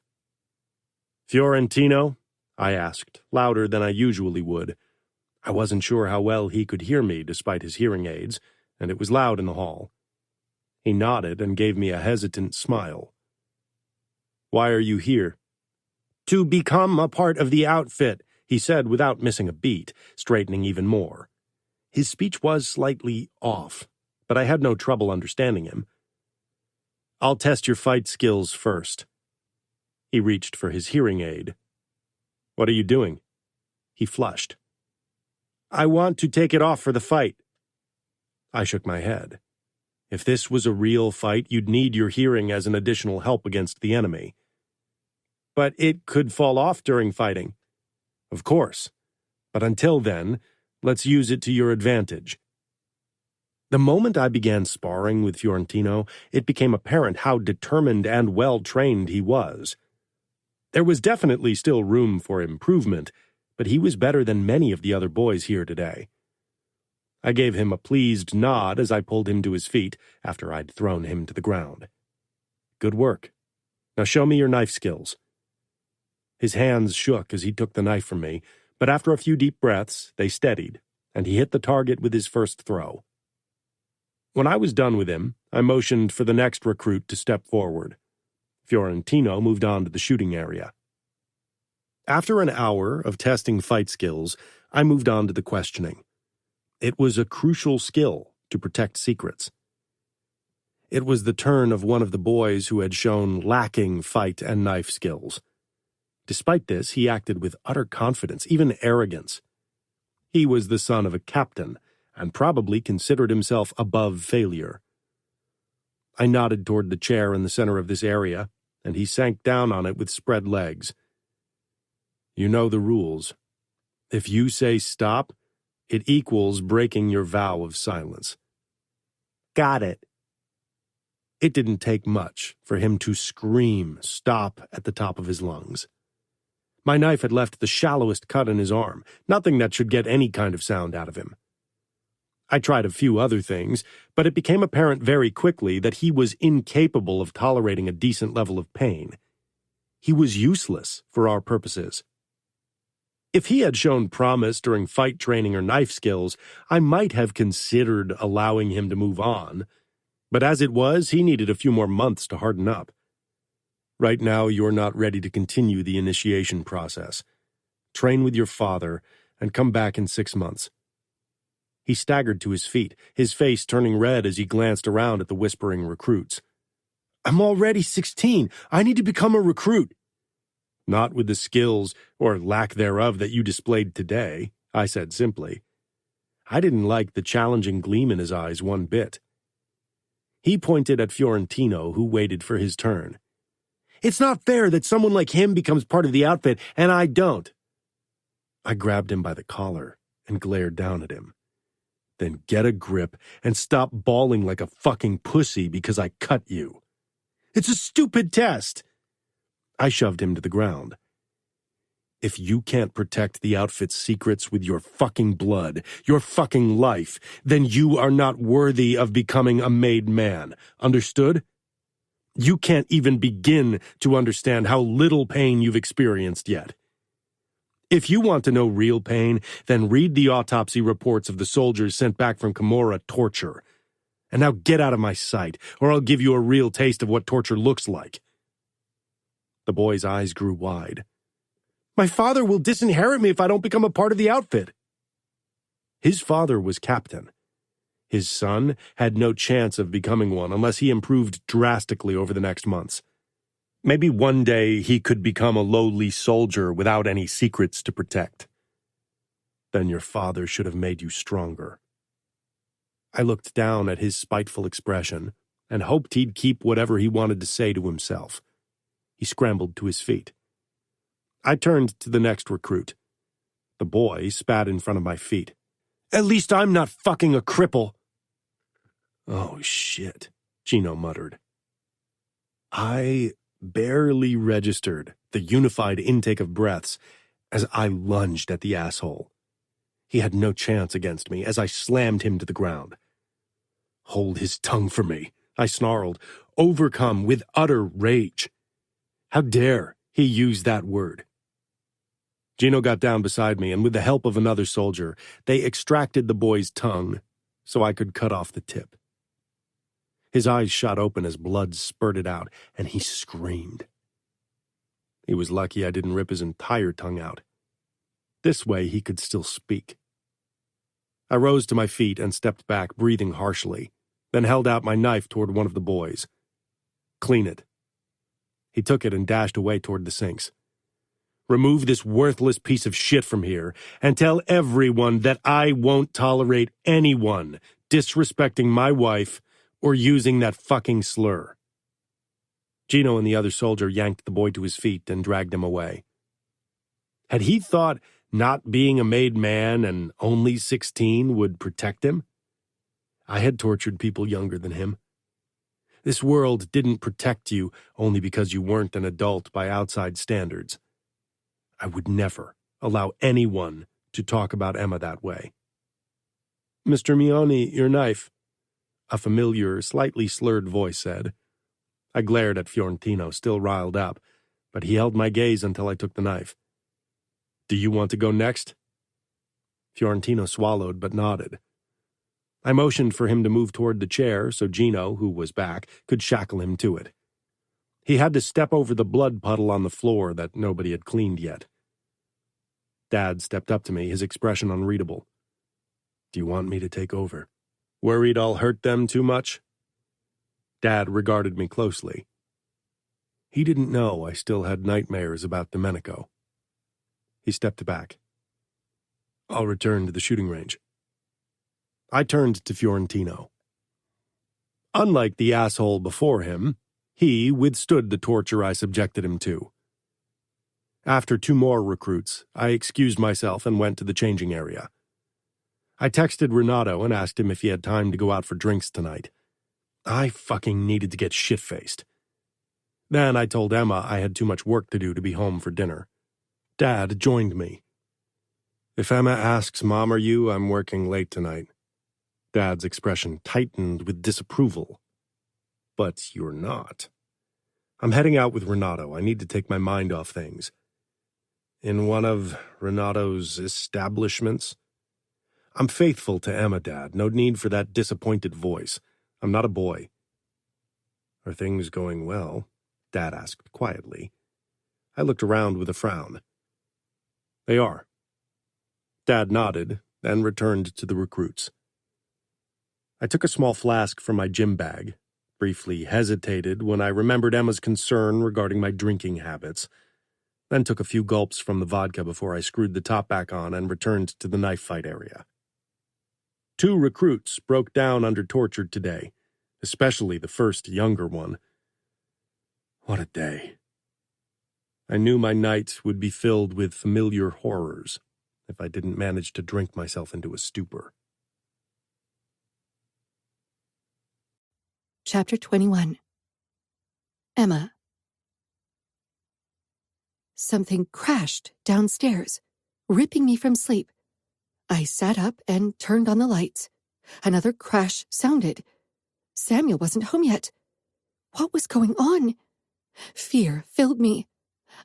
Fiorentino? I asked, louder than I usually would. I wasn't sure how well he could hear me despite his hearing aids, and it was loud in the hall. He nodded and gave me a hesitant smile. Why are you here? To become a part of the outfit, he said without missing a beat, straightening even more. His speech was slightly off, but I had no trouble understanding him. I'll test your fight skills first. He reached for his hearing aid. What are you doing? He flushed. I want to take it off for the fight. I shook my head. If this was a real fight, you'd need your hearing as an additional help against the enemy. But it could fall off during fighting. Of course. But until then, let's use it to your advantage. The moment I began sparring with Fiorentino, it became apparent how determined and well-trained he was. There was definitely still room for improvement, but he was better than many of the other boys here today. I gave him a pleased nod as I pulled him to his feet after I'd thrown him to the ground. Good work. Now show me your knife skills. His hands shook as he took the knife from me, but after a few deep breaths, they steadied, and he hit the target with his first throw. When I was done with him, I motioned for the next recruit to step forward. Fiorentino moved on to the shooting area. After an hour of testing fight skills, I moved on to the questioning. It was a crucial skill to protect secrets. It was the turn of one of the boys who had shown lacking fight and knife skills. Despite this, he acted with utter confidence, even arrogance. He was the son of a captain, and probably considered himself above failure. I nodded toward the chair in the center of this area, and he sank down on it with spread legs. You know the rules. If you say stop, it equals breaking your vow of silence. Got it. It didn't take much for him to scream stop at the top of his lungs. My knife had left the shallowest cut in his arm, nothing that should get any kind of sound out of him. I tried a few other things, but it became apparent very quickly that he was incapable of tolerating a decent level of pain. He was useless for our purposes. If he had shown promise during fight training or knife skills, I might have considered allowing him to move on. But as it was, he needed a few more months to harden up. Right now, you're not ready to continue the initiation process. Train with your father and come back in 6 months. He staggered to his feet, his face turning red as he glanced around at the whispering recruits. I'm already 16. I need to become a recruit. Not with the skills, or lack thereof, that you displayed today, I said simply. I didn't like the challenging gleam in his eyes one bit. He pointed at Fiorentino, who waited for his turn. It's not fair that someone like him becomes part of the outfit, and I don't. I grabbed him by the collar and glared down at him. Then get a grip and stop bawling like a fucking pussy because I cut you. It's a stupid test. I shoved him to the ground. If you can't protect the outfit's secrets with your fucking blood, your fucking life, then you are not worthy of becoming a made man. Understood? You can't even begin to understand how little pain you've experienced yet. If you want to know real pain, then read the autopsy reports of the soldiers sent back from Camorra torture. And now get out of my sight, or I'll give you a real taste of what torture looks like." The boy's eyes grew wide. "My father will disinherit me if I don't become a part of the outfit." His father was captain. His son had no chance of becoming one unless he improved drastically over the next months. Maybe one day he could become a lowly soldier without any secrets to protect. Then your father should have made you stronger. I looked down at his spiteful expression and hoped he'd keep whatever he wanted to say to himself. He scrambled to his feet. I turned to the next recruit. The boy spat in front of my feet. "At least I'm not fucking a cripple." "Oh, shit," Gino muttered. I barely registered the unified intake of breaths as I lunged at the asshole. He had no chance against me as I slammed him to the ground. "Hold his tongue for me," I snarled, overcome with utter rage. How dare he use that word? Gino got down beside me, and with the help of another soldier, they extracted the boy's tongue so I could cut off the tip. His eyes shot open as blood spurted out, and he screamed. He was lucky I didn't rip his entire tongue out. This way he could still speak. I rose to my feet and stepped back, breathing harshly, then held out my knife toward one of the boys. "Clean it." He took it and dashed away toward the sinks. "Remove this worthless piece of shit from here and tell everyone that I won't tolerate anyone disrespecting my wife or using that fucking slur." Gino and the other soldier yanked the boy to his feet and dragged him away. Had he thought not being a made man and only 16 would protect him? I had tortured people younger than him. This world didn't protect you only because you weren't an adult by outside standards. I would never allow anyone to talk about Emma that way. "Mr. Mioni, your knife," a familiar, slightly slurred voice said. I glared at Fiorentino, still riled up, but he held my gaze until I took the knife. "Do you want to go next?" Fiorentino swallowed but nodded. I motioned for him to move toward the chair so Gino, who was back, could shackle him to it. He had to step over the blood puddle on the floor that nobody had cleaned yet. Dad stepped up to me, his expression unreadable. "Do you want me to take over? Worried I'll hurt them too much?" Dad regarded me closely. He didn't know I still had nightmares about Domenico. He stepped back. "I'll return to the shooting range." I turned to Fiorentino. Unlike the asshole before him, he withstood the torture I subjected him to. After 2 more recruits, I excused myself and went to the changing area. I texted Renato and asked him if he had time to go out for drinks tonight. I fucking needed to get shit-faced. Then I told Emma I had too much work to do to be home for dinner. Dad joined me. "If Emma asks Mom or you, I'm working late tonight." Dad's expression tightened with disapproval. "But you're not. I'm heading out with Renato. I need to take my mind off things." "In one of Renato's establishments?" "I'm faithful to Emma, Dad. No need for that disappointed voice. I'm not a boy." "Are things going well?" Dad asked quietly. I looked around with a frown. "They are." Dad nodded, then returned to the recruits. I took a small flask from my gym bag, briefly hesitated when I remembered Emma's concern regarding my drinking habits, then took a few gulps from the vodka before I screwed the top back on and returned to the knife fight area. 2 recruits broke down under torture today, especially the first younger one. What a day. I knew my night would be filled with familiar horrors if I didn't manage to drink myself into a stupor. Chapter 21. Emma. Something crashed downstairs, ripping me from sleep. I sat up and turned on the lights. Another crash sounded. Samuel wasn't home yet. What was going on? Fear filled me.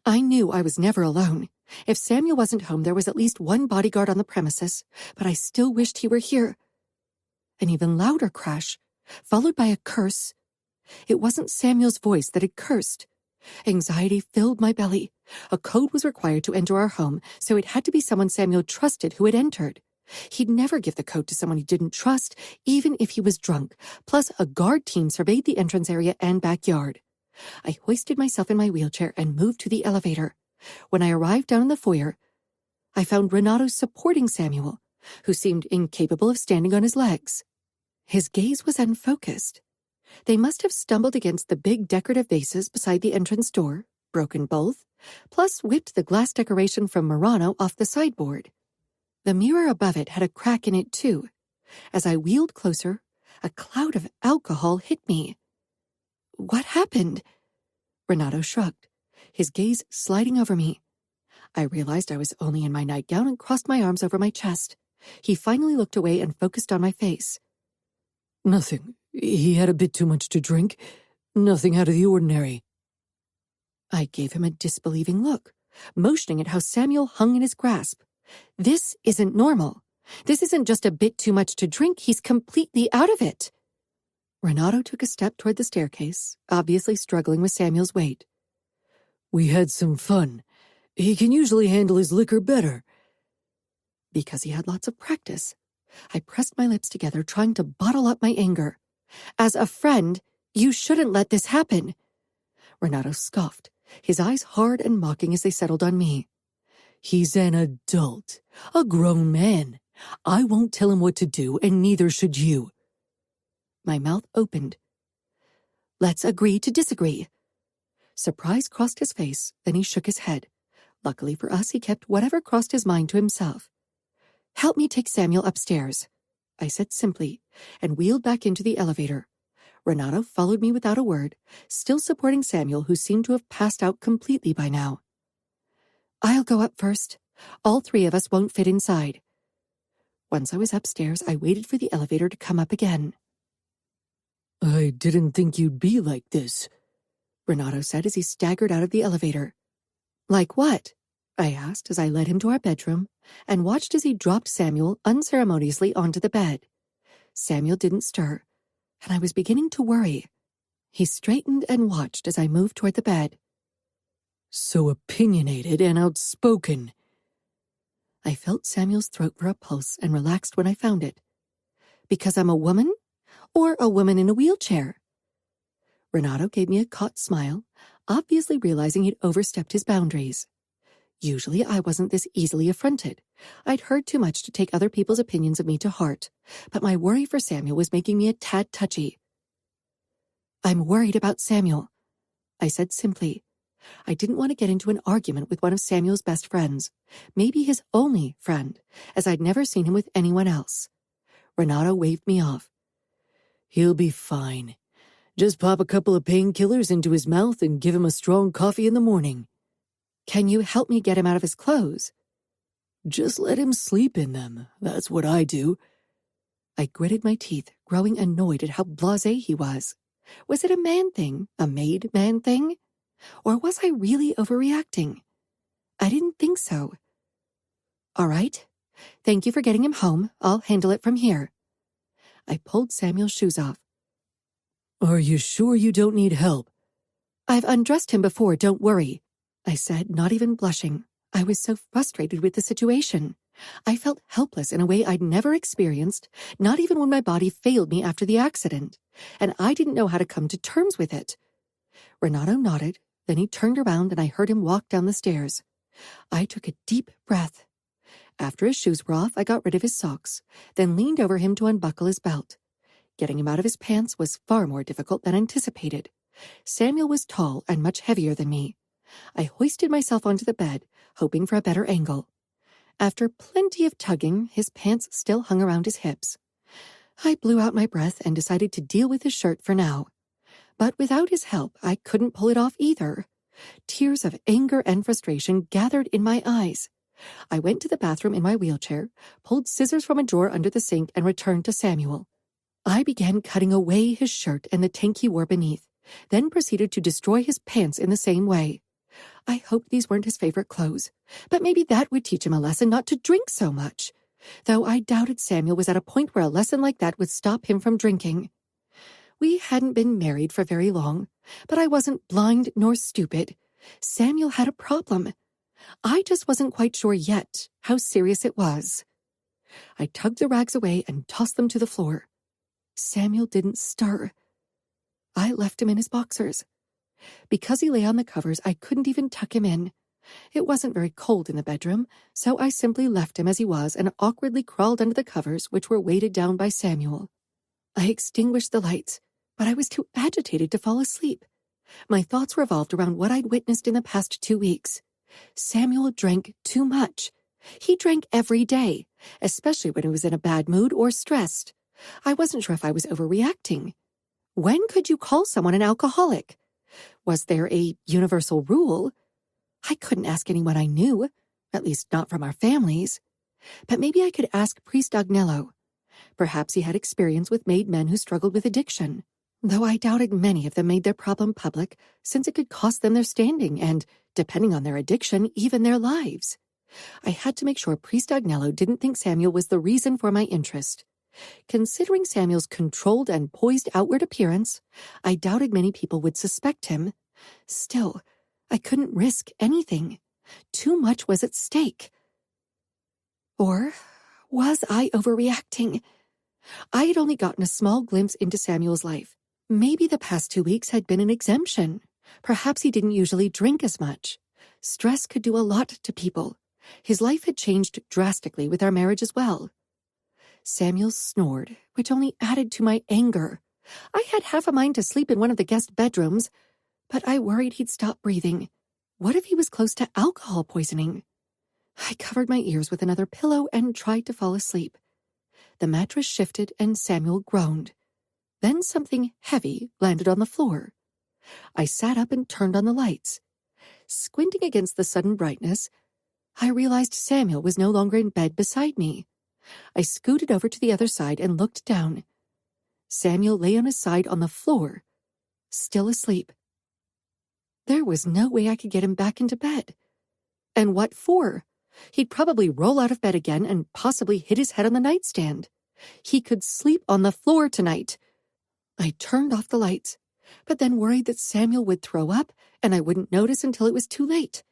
I knew I was never alone. If Samuel wasn't home, there was at least one bodyguard on the premises, but I still wished he were here. An even louder crash, followed by a curse. It wasn't Samuel's voice that had cursed. Anxiety filled my belly. A code was required to enter our home, so it had to be someone Samuel trusted who had entered. He'd never give the code to someone he didn't trust, even if he was drunk. Plus, a guard team surveyed the entrance area and backyard. I hoisted myself in my wheelchair and moved to the elevator. When I arrived down in the foyer, I found Renato supporting Samuel, who seemed incapable of standing on his legs. His gaze was unfocused. They must have stumbled against the big decorative vases beside the entrance door, broken both, plus whipped the glass decoration from Murano off the sideboard. The mirror above it had a crack in it too. As I wheeled closer, a cloud of alcohol hit me. What happened? Renato shrugged, his gaze sliding over me. I realized I was only in my nightgown and crossed my arms over my chest. He finally looked away and focused on my face. Nothing. He had a bit too much to drink. Nothing out of the ordinary. I gave him a disbelieving look, motioning at how Samuel hung in his grasp. This isn't normal. This isn't just a bit too much to drink. He's completely out of it. Renato took a step toward the staircase, obviously struggling with Samuel's weight. We had some fun. He can usually handle his liquor better. Because he had lots of practice. I pressed my lips together, trying to bottle up my anger. As a friend, you shouldn't let this happen. Renato scoffed, his eyes hard and mocking as they settled on me. He's an adult, a grown man. I won't tell him what to do, and neither should you. My mouth opened. Let's agree to disagree. Surprise crossed his face, then he shook his head. Luckily for us, he kept whatever crossed his mind to himself. Help me take Samuel upstairs, I said simply, and wheeled back into the elevator. Renato followed me without a word, still supporting Samuel, who seemed to have passed out completely by now. I'll go up first. All three of us won't fit inside. Once I was upstairs, I waited for the elevator to come up again. I didn't think you'd be like this, Renato said as he staggered out of the elevator. Like what? I asked as I led him to our bedroom and watched as he dropped Samuel unceremoniously onto the bed. Samuel didn't stir, and I was beginning to worry. He straightened and watched as I moved toward the bed. So opinionated and outspoken. I felt Samuel's throat for a pulse and relaxed when I found it. Because I'm a woman? Or a woman in a wheelchair? Renato gave me a caught smile, obviously realizing he'd overstepped his boundaries. Usually I wasn't this easily affronted. I'd heard too much to take other people's opinions of me to heart, but my worry for Samuel was making me a tad touchy. I'm worried about Samuel, I said simply. I didn't want to get into an argument with one of Samuel's best friends, maybe his only friend, as I'd never seen him with anyone else. Renato waved me off. He'll be fine. Just pop a couple of painkillers into his mouth and give him a strong coffee in the morning. Can you help me get him out of his clothes? Just let him sleep in them. That's what I do. I gritted my teeth, growing annoyed at how blasé he was. Was it a man thing? A made man thing? Or was I really overreacting? I didn't think so. All right. Thank you for getting him home. I'll handle it from here. I pulled Samuel's shoes off. Are you sure you don't need help? I've undressed him before, don't worry, I said, not even blushing. I was so frustrated with the situation. I felt helpless in a way I'd never experienced, not even when my body failed me after the accident, and I didn't know how to come to terms with it. Renato nodded, then he turned around and I heard him walk down the stairs. I took a deep breath. After his shoes were off, I got rid of his socks, then leaned over him to unbuckle his belt. Getting him out of his pants was far more difficult than anticipated. Samuel was tall and much heavier than me. I hoisted myself onto the bed, hoping for a better angle. After plenty of tugging, his pants still hung around his hips. I blew out my breath and decided to deal with his shirt for now. But without his help, I couldn't pull it off either. Tears of anger and frustration gathered in my eyes. I went to the bathroom in my wheelchair, pulled scissors from a drawer under the sink, and returned to Samuel. I began cutting away his shirt and the tank he wore beneath, then proceeded to destroy his pants in the same way. I hoped these weren't his favorite clothes, but maybe that would teach him a lesson not to drink so much. Though I doubted Samuel was at a point where a lesson like that would stop him from drinking. We hadn't been married for very long, but I wasn't blind nor stupid. Samuel had a problem. I just wasn't quite sure yet how serious it was. I tugged the rags away and tossed them to the floor. Samuel didn't stir. I left him in his boxers. Because he lay on the covers, I couldn't even tuck him in. It wasn't very cold in the bedroom, so I simply left him as he was and awkwardly crawled under the covers, which were weighted down by Samuel. I extinguished the lights, but I was too agitated to fall asleep. My thoughts revolved around what I'd witnessed in the past 2 weeks. Samuel drank too much. He drank every day, especially when he was in a bad mood or stressed. I wasn't sure if I was overreacting. When could you call someone an alcoholic? Was there a universal rule? I couldn't ask anyone I knew, at least not from our families. But maybe I could ask Priest Agnello. Perhaps he had experience with made men who struggled with addiction, though I doubted many of them made their problem public, since it could cost them their standing and, depending on their addiction, even their lives. I had to make sure Priest Agnello didn't think Samuel was the reason for my interest. Considering Samuel's controlled and poised outward appearance, I doubted many people would suspect him. Still, I couldn't risk anything. Too much was at stake. Or was I overreacting? I had only gotten a small glimpse into Samuel's life. Maybe the past 2 weeks had been an exemption. Perhaps he didn't usually drink as much. Stress could do a lot to people. His life had changed drastically with our marriage as well. Samuel snored, which only added to my anger. I had half a mind to sleep in one of the guest bedrooms, but I worried he'd stop breathing. What if he was close to alcohol poisoning? I covered my ears with another pillow and tried to fall asleep. The mattress shifted and Samuel groaned. Then something heavy landed on the floor. I sat up and turned on the lights. Squinting against the sudden brightness, I realized Samuel was no longer in bed beside me. I scooted over to the other side and looked down. Samuel lay on his side on the floor, still asleep. There was no way I could get him back into bed. And what for? He'd probably roll out of bed again and possibly hit his head on the nightstand. He could sleep on the floor tonight. I turned off the lights, but then worried that Samuel would throw up and I wouldn't notice until it was too late.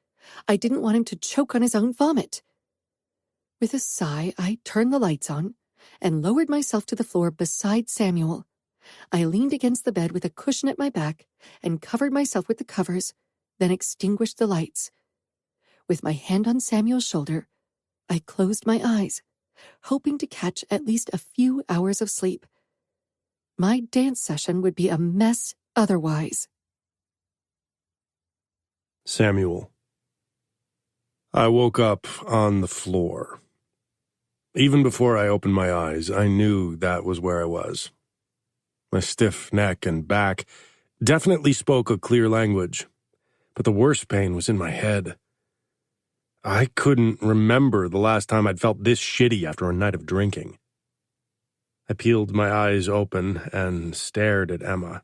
I didn't want him to choke on his own vomit. With a sigh, I turned the lights on and lowered myself to the floor beside Samuel. I leaned against the bed with a cushion at my back and covered myself with the covers, then extinguished the lights. With my hand on Samuel's shoulder, I closed my eyes, hoping to catch at least a few hours of sleep. My dance session would be a mess otherwise. Samuel. I woke up on the floor. Even before I opened my eyes, I knew that was where I was. My stiff neck and back definitely spoke a clear language, but the worst pain was in my head. I couldn't remember the last time I'd felt this shitty after a night of drinking. I peeled my eyes open and stared at Emma.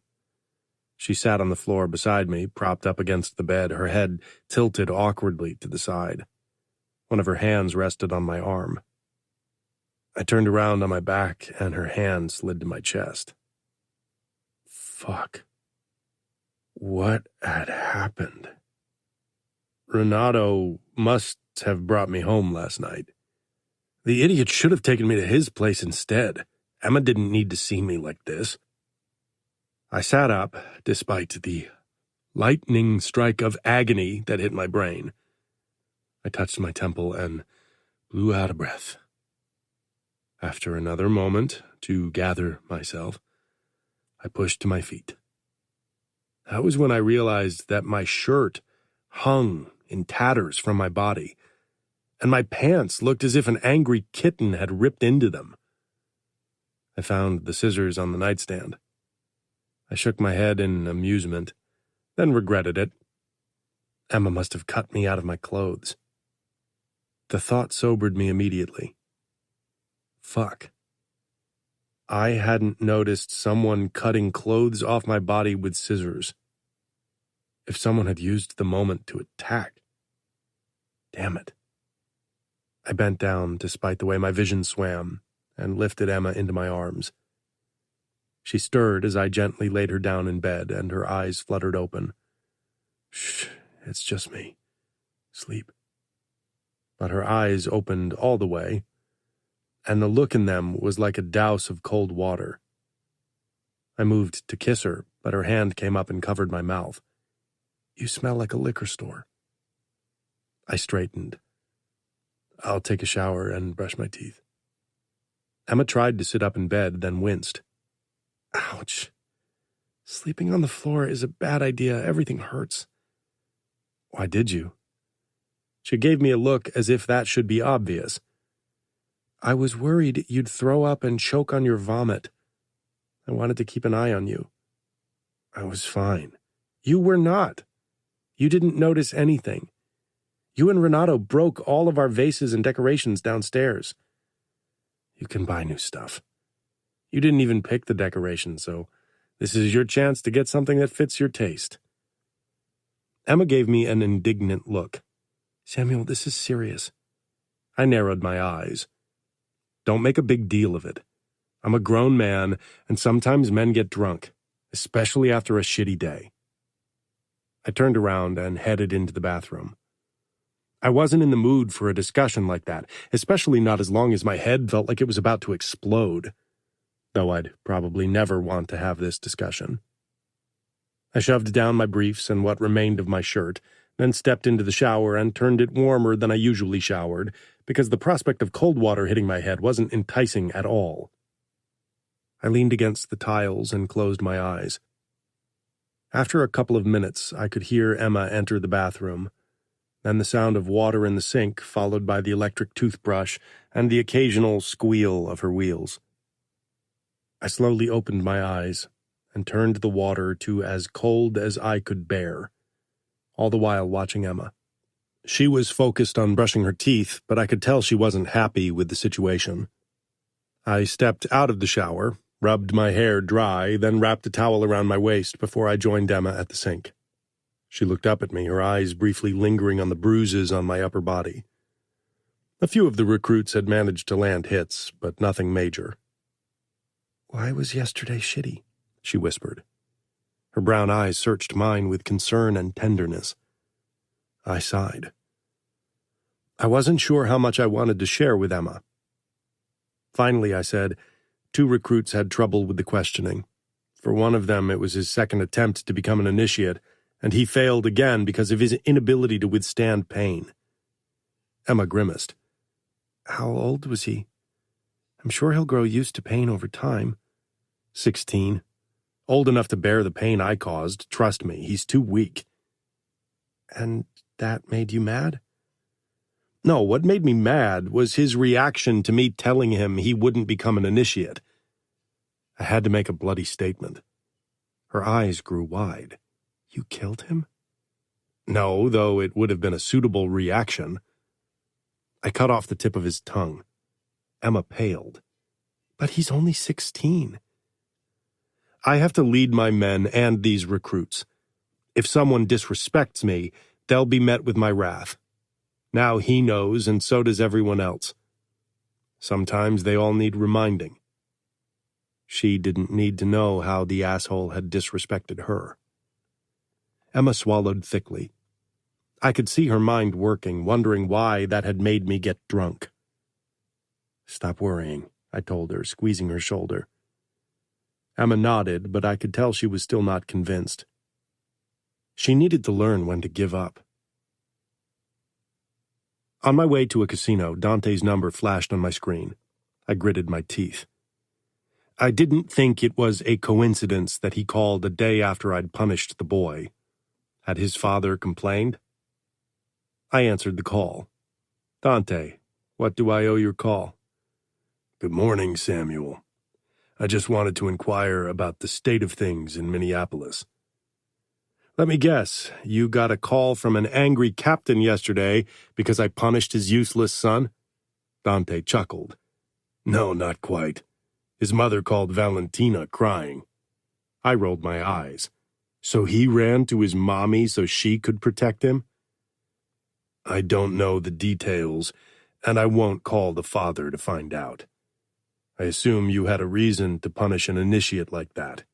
She sat on the floor beside me, propped up against the bed, her head tilted awkwardly to the side. One of her hands rested on my arm. I turned around on my back, and her hand slid to my chest. Fuck. What had happened? Renato must have brought me home last night. The idiot should have taken me to his place instead. Emma didn't need to see me like this. I sat up, despite the lightning strike of agony that hit my brain. I touched my temple and blew out a breath. After another moment to gather myself, I pushed to my feet. That was when I realized that my shirt hung in tatters from my body, and my pants looked as if an angry kitten had ripped into them. I found the scissors on the nightstand. I shook my head in amusement, then regretted it. Emma must have cut me out of my clothes. The thought sobered me immediately. Fuck. I hadn't noticed someone cutting clothes off my body with scissors. If someone had used the moment to attack. Damn it. I bent down, despite the way my vision swam, and lifted Emma into my arms. She stirred as I gently laid her down in bed, and her eyes fluttered open. Shh, it's just me. Sleep. But her eyes opened all the way, and the look in them was like a douse of cold water. I moved to kiss her, but her hand came up and covered my mouth. You smell like a liquor store. I straightened. I'll take a shower and brush my teeth. Emma tried to sit up in bed, then winced. Ouch. Sleeping on the floor is a bad idea. Everything hurts. Why did you? She gave me a look as if that should be obvious. I was worried you'd throw up and choke on your vomit. I wanted to keep an eye on you. I was fine. You were not. You didn't notice anything. You and Renato broke all of our vases and decorations downstairs. You can buy new stuff. You didn't even pick the decorations, so this is your chance to get something that fits your taste. Emma gave me an indignant look. Samuel, this is serious. I narrowed my eyes. Don't make a big deal of it. I'm a grown man, and sometimes men get drunk, especially after a shitty day. I turned around and headed into the bathroom. I wasn't in the mood for a discussion like that, especially not as long as my head felt like it was about to explode, though I'd probably never want to have this discussion. I shoved down my briefs and what remained of my shirt, then stepped into the shower and turned it warmer than I usually showered, because the prospect of cold water hitting my head wasn't enticing at all. I leaned against the tiles and closed my eyes. After a couple of minutes, I could hear Emma enter the bathroom, then the sound of water in the sink, followed by the electric toothbrush and the occasional squeal of her wheels. I slowly opened my eyes and turned the water to as cold as I could bear, all the while watching Emma. She was focused on brushing her teeth, but I could tell she wasn't happy with the situation. I stepped out of the shower, rubbed my hair dry, then wrapped a towel around my waist before I joined Emma at the sink. She looked up at me, her eyes briefly lingering on the bruises on my upper body. A few of the recruits had managed to land hits, but nothing major. Why was yesterday shitty? She whispered. Her brown eyes searched mine with concern and tenderness. I sighed. I wasn't sure how much I wanted to share with Emma. Finally, I said, 2 recruits had trouble with the questioning. For one of them, it was his second attempt to become an initiate, and he failed again because of his inability to withstand pain. Emma grimaced. How old was he? I'm sure he'll grow used to pain over time. 16. Old enough to bear the pain I caused. Trust me, he's too weak. And that made you mad? No, what made me mad was his reaction to me telling him he wouldn't become an initiate. I had to make a bloody statement. Her eyes grew wide. You killed him? No, though it would have been a suitable reaction. I cut off the tip of his tongue. Emma paled. But he's only 16. I have to lead my men and these recruits. If someone disrespects me, they'll be met with my wrath. Now he knows, and so does everyone else. Sometimes they all need reminding. She didn't need to know how the asshole had disrespected her. Emma swallowed thickly. I could see her mind working, wondering why that had made me get drunk. Stop worrying, I told her, squeezing her shoulder. Emma nodded, but I could tell she was still not convinced. She needed to learn when to give up. On my way to a casino, Dante's number flashed on my screen. I gritted my teeth. I didn't think it was a coincidence that he called a day after I'd punished the boy. Had his father complained? I answered the call. Dante, what do I owe your call? Good morning, Samuel. I just wanted to inquire about the state of things in Minneapolis. Let me guess, you got a call from an angry captain yesterday because I punished his useless son? Dante chuckled. No, not quite. His mother called Valentina crying. I rolled my eyes. So he ran to his mommy so she could protect him? I don't know the details, and I won't call the father to find out. I assume you had a reason to punish an initiate like that.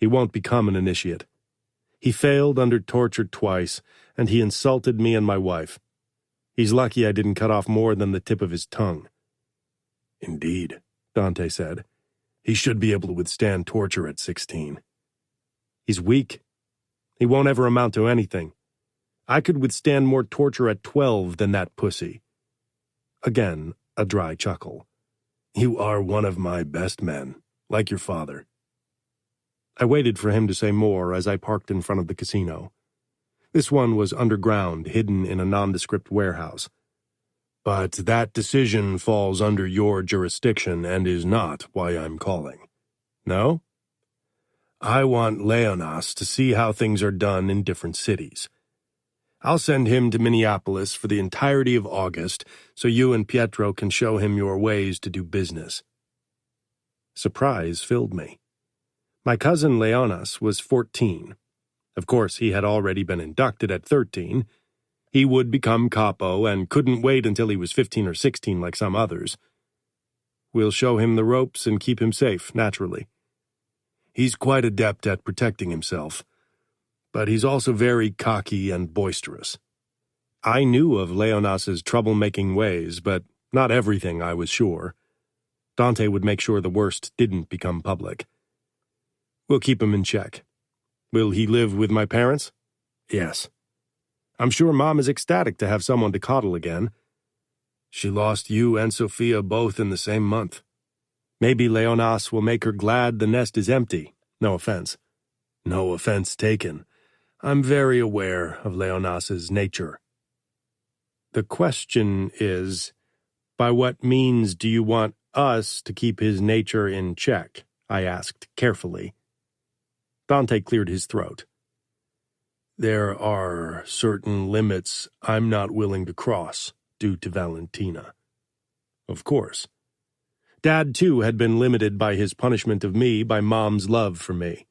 He won't become an initiate. He failed under torture twice, and he insulted me and my wife. He's lucky I didn't cut off more than the tip of his tongue. Indeed, Dante said. He should be able to withstand torture at 16. He's weak. He won't ever amount to anything. I could withstand more torture at 12 than that pussy. Again, a dry chuckle. You are one of my best men, like your father. I waited for him to say more as I parked in front of the casino. This one was underground, hidden in a nondescript warehouse. But that decision falls under your jurisdiction and is not why I'm calling. No? I want Leonas to see how things are done in different cities. I'll send him to Minneapolis for the entirety of August so you and Pietro can show him your ways to do business. Surprise filled me. My cousin Leonas was 14. Of course, he had already been inducted at 13. He would become capo and couldn't wait until he was 15 or 16 like some others. We'll show him the ropes and keep him safe, naturally. He's quite adept at protecting himself, but he's also very cocky and boisterous. I knew of Leonas's troublemaking ways, but not everything, I was sure. Dante would make sure the worst didn't become public. We'll keep him in check. Will he live with my parents? Yes. I'm sure Mom is ecstatic to have someone to coddle again. She lost you and Sophia both in the same month. Maybe Leonas will make her glad the nest is empty. No offense. No offense taken. I'm very aware of Leonas's nature. The question is, by what means do you want us to keep his nature in check? I asked carefully. Dante cleared his throat. There are certain limits I'm not willing to cross due to Valentina. Of course. Dad, too, had been limited by his punishment of me by Mom's love for me.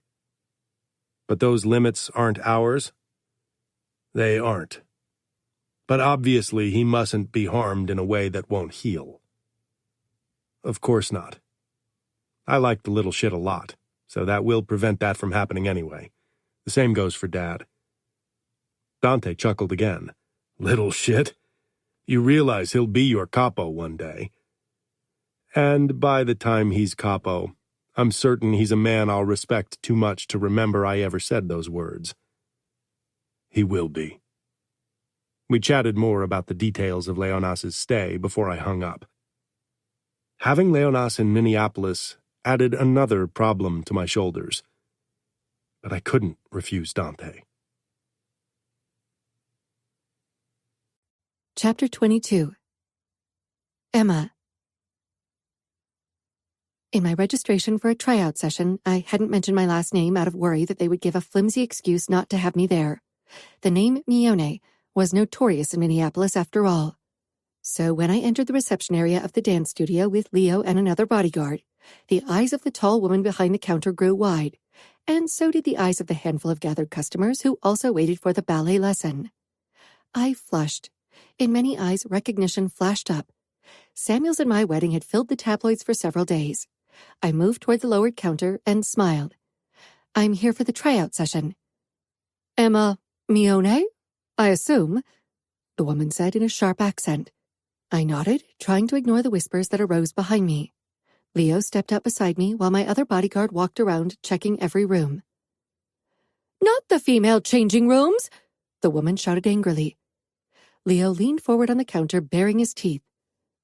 But those limits aren't ours? They aren't. But obviously he mustn't be harmed in a way that won't heal. Of course not. I like the little shit a lot, so that will prevent that from happening anyway. The same goes for Dad. Dante chuckled again. Little shit? You realize he'll be your capo one day. And by the time he's capo, I'm certain he's a man I'll respect too much to remember I ever said those words. He will be. We chatted more about the details of Leonas's stay before I hung up. Having Leonas in Minneapolis added another problem to my shoulders. But I couldn't refuse Dante. Chapter 22. Emma. In my registration for a tryout session, I hadn't mentioned my last name out of worry that they would give a flimsy excuse not to have me there. The name Mione was notorious in Minneapolis after all. So when I entered the reception area of the dance studio with Leo and another bodyguard, the eyes of the tall woman behind the counter grew wide, and so did the eyes of the handful of gathered customers who also waited for the ballet lesson. I flushed. In many eyes, recognition flashed up. Samuel's and my wedding had filled the tabloids for several days. I moved toward the lowered counter and smiled. I'm here for the tryout session. Emma Mione, I assume, the woman said in a sharp accent. I nodded, trying to ignore the whispers that arose behind me. Leo stepped up beside me while my other bodyguard walked around, checking every room. Not the female changing rooms, the woman shouted angrily. Leo leaned forward on the counter, baring his teeth.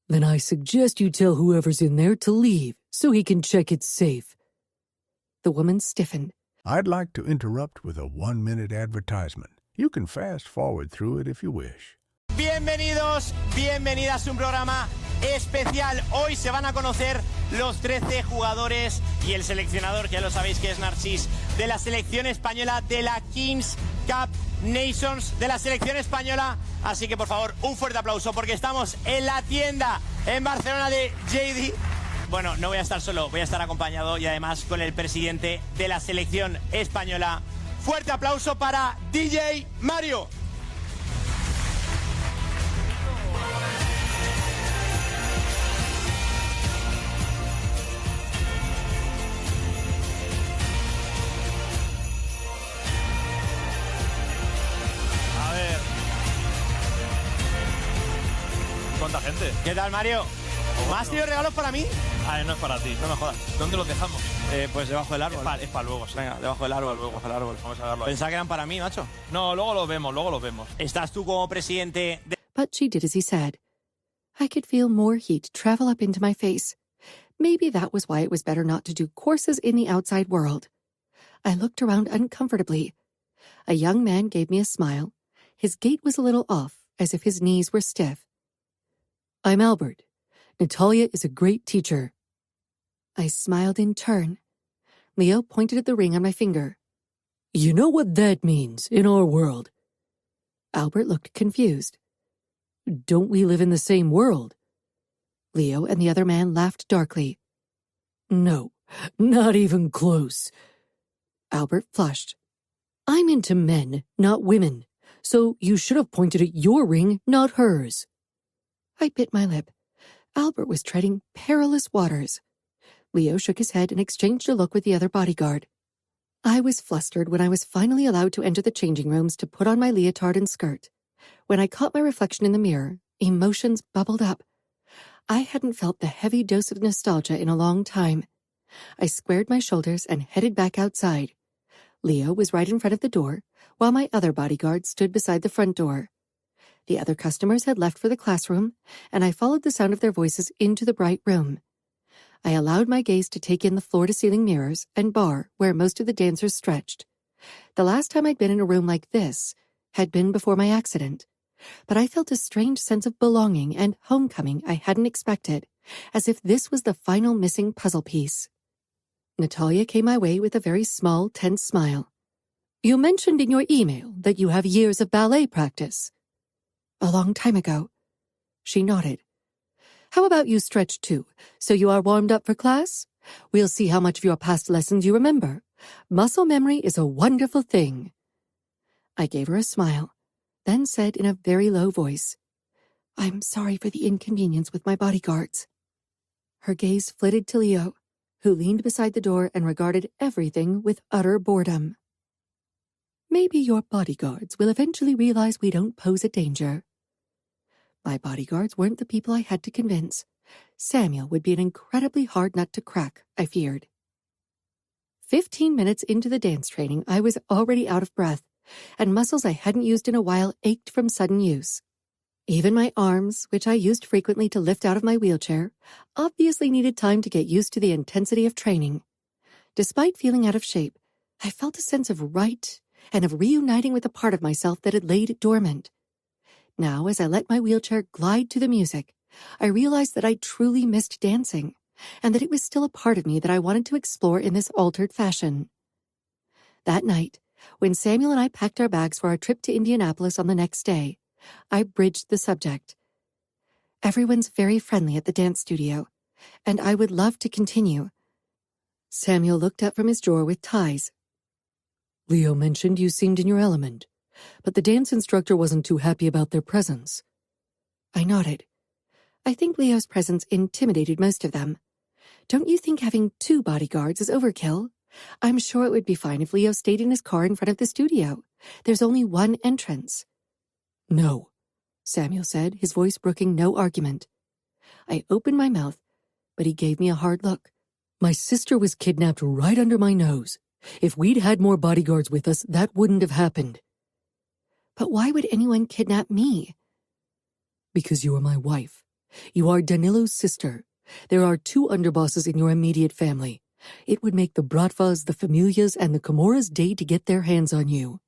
Then I suggest you tell whoever's in there to leave, so he can check it's safe. The woman stiffened. I'd like to interrupt with a 1-minute advertisement. You can fast forward through it if you wish. Bienvenidos, bienvenidas a un programa especial. Hoy se van a conocer los 13 jugadores y el seleccionador, ya lo sabéis que es Narcís, de la selección española de la Kings Cup Nations de la selección española. Así que por favor, un fuerte aplauso porque estamos en la tienda en Barcelona de JD. Bueno, no voy a estar solo, voy a estar acompañado y además con el presidente de la selección española. Fuerte aplauso para DJ Mario. A ver. ¿Cuánta gente? ¿Qué tal, Mario? Bueno. ¿Más tío regalos para mí? Ah, no es para ti. No me jodas. ¿Dónde los dejamos? Pues debajo del árbol. Es para luego, sí. Venga, debajo del árbol, luego bajo el árbol. Vamos a verlo ahí. Pensaba que eran para mí, macho. No, luego los vemos. ¿Estás tú como presidente de... But she did as he said. I could feel more heat travel up into my face. Maybe that was why it was better not to do courses in the outside world. I looked around uncomfortably. A young man gave me a smile. His gait was a little off, as if his knees were stiff. I'm Albert. Natalia is a great teacher. I smiled in turn. Leo pointed at the ring on my finger. You know what that means in our world. Albert looked confused. Don't we live in the same world? Leo and the other man laughed darkly. No, not even close. Albert flushed. I'm into men, not women. So you should have pointed at your ring, not hers. I bit my lip. Albert was treading perilous waters. Leo shook his head and exchanged a look with the other bodyguard. I was flustered when I was finally allowed to enter the changing rooms to put on my leotard and skirt. When I caught my reflection in the mirror, emotions bubbled up. I hadn't felt the heavy dose of nostalgia in a long time. I squared my shoulders and headed back outside. Leo was right in front of the door, while my other bodyguard stood beside the front door. The other customers had left for the classroom, and I followed the sound of their voices into the bright room. I allowed my gaze to take in the floor-to-ceiling mirrors and bar where most of the dancers stretched. The last time I'd been in a room like this had been before my accident, but I felt a strange sense of belonging and homecoming I hadn't expected, as if this was the final missing puzzle piece. Natalia came my way with a very small, tense smile. You mentioned in your email that you have years of ballet practice. A long time ago. She nodded. How about you stretch too, so you are warmed up for class? We'll see how much of your past lessons you remember. Muscle memory is a wonderful thing. I gave her a smile, then said in a very low voice, I'm sorry for the inconvenience with my bodyguards. Her gaze flitted to Leo, who leaned beside the door and regarded everything with utter boredom. Maybe your bodyguards will eventually realize we don't pose a danger. My bodyguards weren't the people I had to convince. Samuel would be an incredibly hard nut to crack, I feared. 15 minutes into the dance training, I was already out of breath, and muscles I hadn't used in a while ached from sudden use. Even my arms, which I used frequently to lift out of my wheelchair, obviously needed time to get used to the intensity of training. Despite feeling out of shape, I felt a sense of right and of reuniting with a part of myself that had laid dormant. Now, as I let my wheelchair glide to the music, I realized that I truly missed dancing, and that it was still a part of me that I wanted to explore in this altered fashion. That night, when Samuel and I packed our bags for our trip to Indianapolis on the next day, I bridged the subject. Everyone's very friendly at the dance studio, and I would love to continue. Samuel looked up from his drawer with ties. Leo mentioned you seemed in your element, but the dance instructor wasn't too happy about their presence. I nodded. I think Leo's presence intimidated most of them. Don't you think having 2 bodyguards is overkill? I'm sure it would be fine if Leo stayed in his car in front of the studio. There's only one entrance. No, Samuel said, his voice brooking no argument. I opened my mouth, but he gave me a hard look. My sister was kidnapped right under my nose. If we'd had more bodyguards with us, that wouldn't have happened. But why would anyone kidnap me? Because you are my wife. You are Danilo's sister. There are 2 underbosses in your immediate family. It would make the Bratvas, the Familias, and the Comoras day to get their hands on you.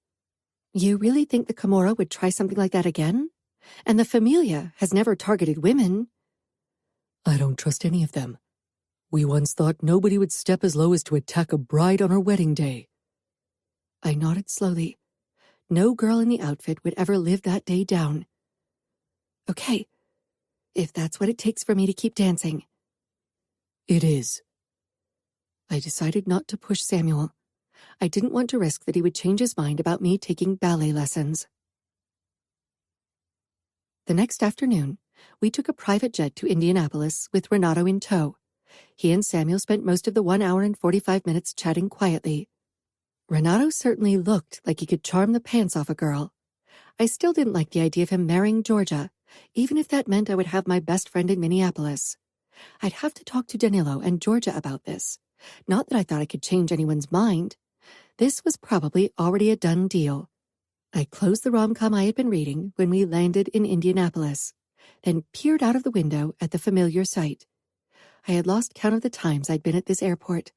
You really think the Comora would try something like that again? And the Familia has never targeted women. I don't trust any of them. We once thought nobody would step as low as to attack a bride on her wedding day. I nodded slowly. No girl in the outfit would ever live that day down. Okay, if that's what it takes for me to keep dancing. It is. I decided not to push Samuel. I didn't want to risk that he would change his mind about me taking ballet lessons. The next afternoon, we took a private jet to Indianapolis with Renato in tow. He and Samuel spent most of the 1 hour and 45 minutes chatting quietly. Renato certainly looked like he could charm the pants off a girl. I still didn't like the idea of him marrying Georgia, even if that meant I would have my best friend in Minneapolis. I'd have to talk to Danilo and Georgia about this. Not that I thought I could change anyone's mind. This was probably already a done deal. I closed the rom-com I had been reading when we landed in Indianapolis, then peered out of the window at the familiar sight. I had lost count of the times I'd been at this airport.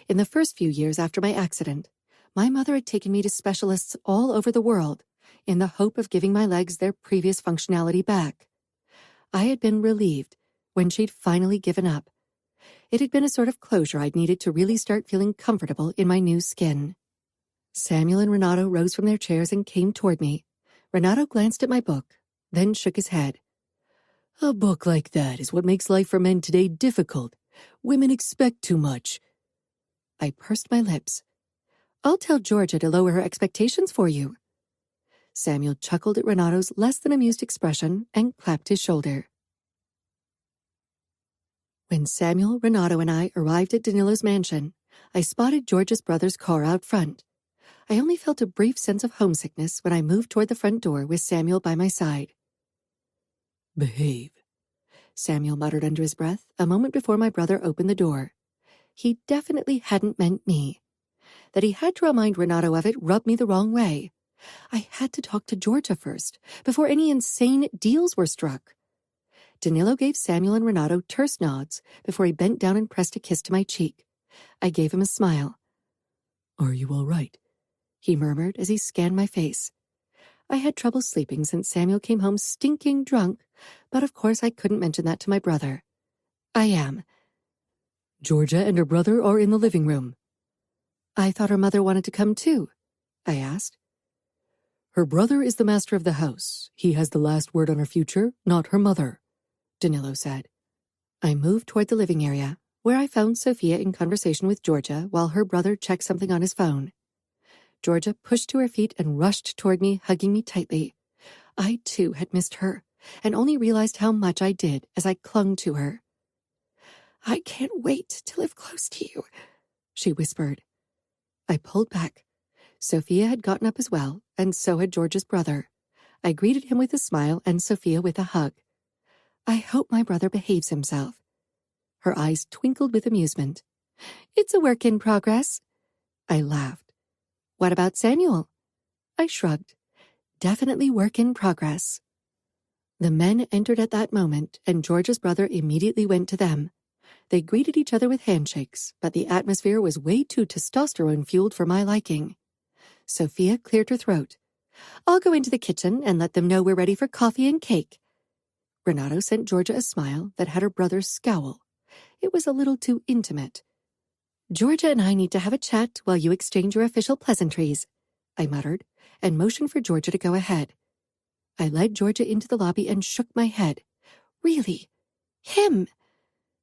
In the first few years after my accident, my mother had taken me to specialists all over the world in the hope of giving my legs their previous functionality back. I had been relieved when she'd finally given up. It had been a sort of closure I'd needed to really start feeling comfortable in my new skin. Samuel and Renato rose from their chairs and came toward me. Renato glanced at my book, then shook his head. A book like that is what makes life for men today difficult. Women expect too much. I pursed my lips. I'll tell Georgia to lower her expectations for you. Samuel chuckled at Renato's less than amused expression and clapped his shoulder. When Samuel, Renato, and I arrived at Danilo's mansion, I spotted Georgia's brother's car out front. I only felt a brief sense of homesickness when I moved toward the front door with Samuel by my side. Behave, Samuel muttered under his breath a moment before my brother opened the door. He definitely hadn't meant me. That he had to remind Renato of it rubbed me the wrong way. I had to talk to Georgia first, before any insane deals were struck. Danilo gave Samuel and Renato terse nods before he bent down and pressed a kiss to my cheek. I gave him a smile. Are you all right? He murmured as he scanned my face. I had trouble sleeping since Samuel came home stinking drunk, but of course I couldn't mention that to my brother. I am. Georgia and her brother are in the living room. I thought her mother wanted to come too, I asked. Her brother is the master of the house. He has the last word on her future, not her mother, Danilo said. I moved toward the living area, where I found Sophia in conversation with Georgia while her brother checked something on his phone. Georgia pushed to her feet and rushed toward me, hugging me tightly. I, too, had missed her, and only realized how much I did as I clung to her. I can't wait to live close to you, she whispered. I pulled back. Sophia had gotten up as well, and so had Georgia's brother. I greeted him with a smile and Sophia with a hug. I hope my brother behaves himself. Her eyes twinkled with amusement. It's a work in progress. I laughed. What about Samuel? I shrugged. Definitely work in progress. The men entered at that moment, and Georgia's brother immediately went to them. They greeted each other with handshakes, but the atmosphere was way too testosterone-fueled for my liking. Sophia cleared her throat. I'll go into the kitchen and let them know we're ready for coffee and cake. Renato sent Georgia a smile that had her brother scowl. It was a little too intimate. Georgia and I need to have a chat while you exchange your official pleasantries, I muttered, and motioned for Georgia to go ahead. I led Georgia into the lobby and shook my head. Really? Him?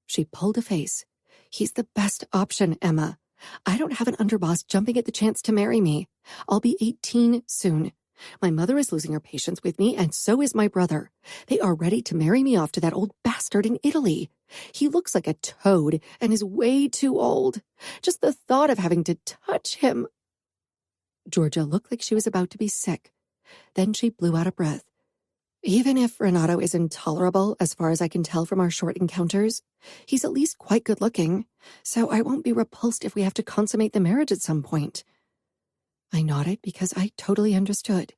She pulled a face. He's the best option, Emma. I don't have an underboss jumping at the chance to marry me. I'll be 18 soon. My mother is losing her patience with me, and so is my brother. They are ready to marry me off to that old bastard in Italy. He looks like a toad and is way too old. Just the thought of having to touch him. Georgia looked like she was about to be sick. Then she blew out a breath. Even if Renato is intolerable, as far as I can tell from our short encounters, he's at least quite good-looking, so I won't be repulsed if we have to consummate the marriage at some point. I nodded because I totally understood.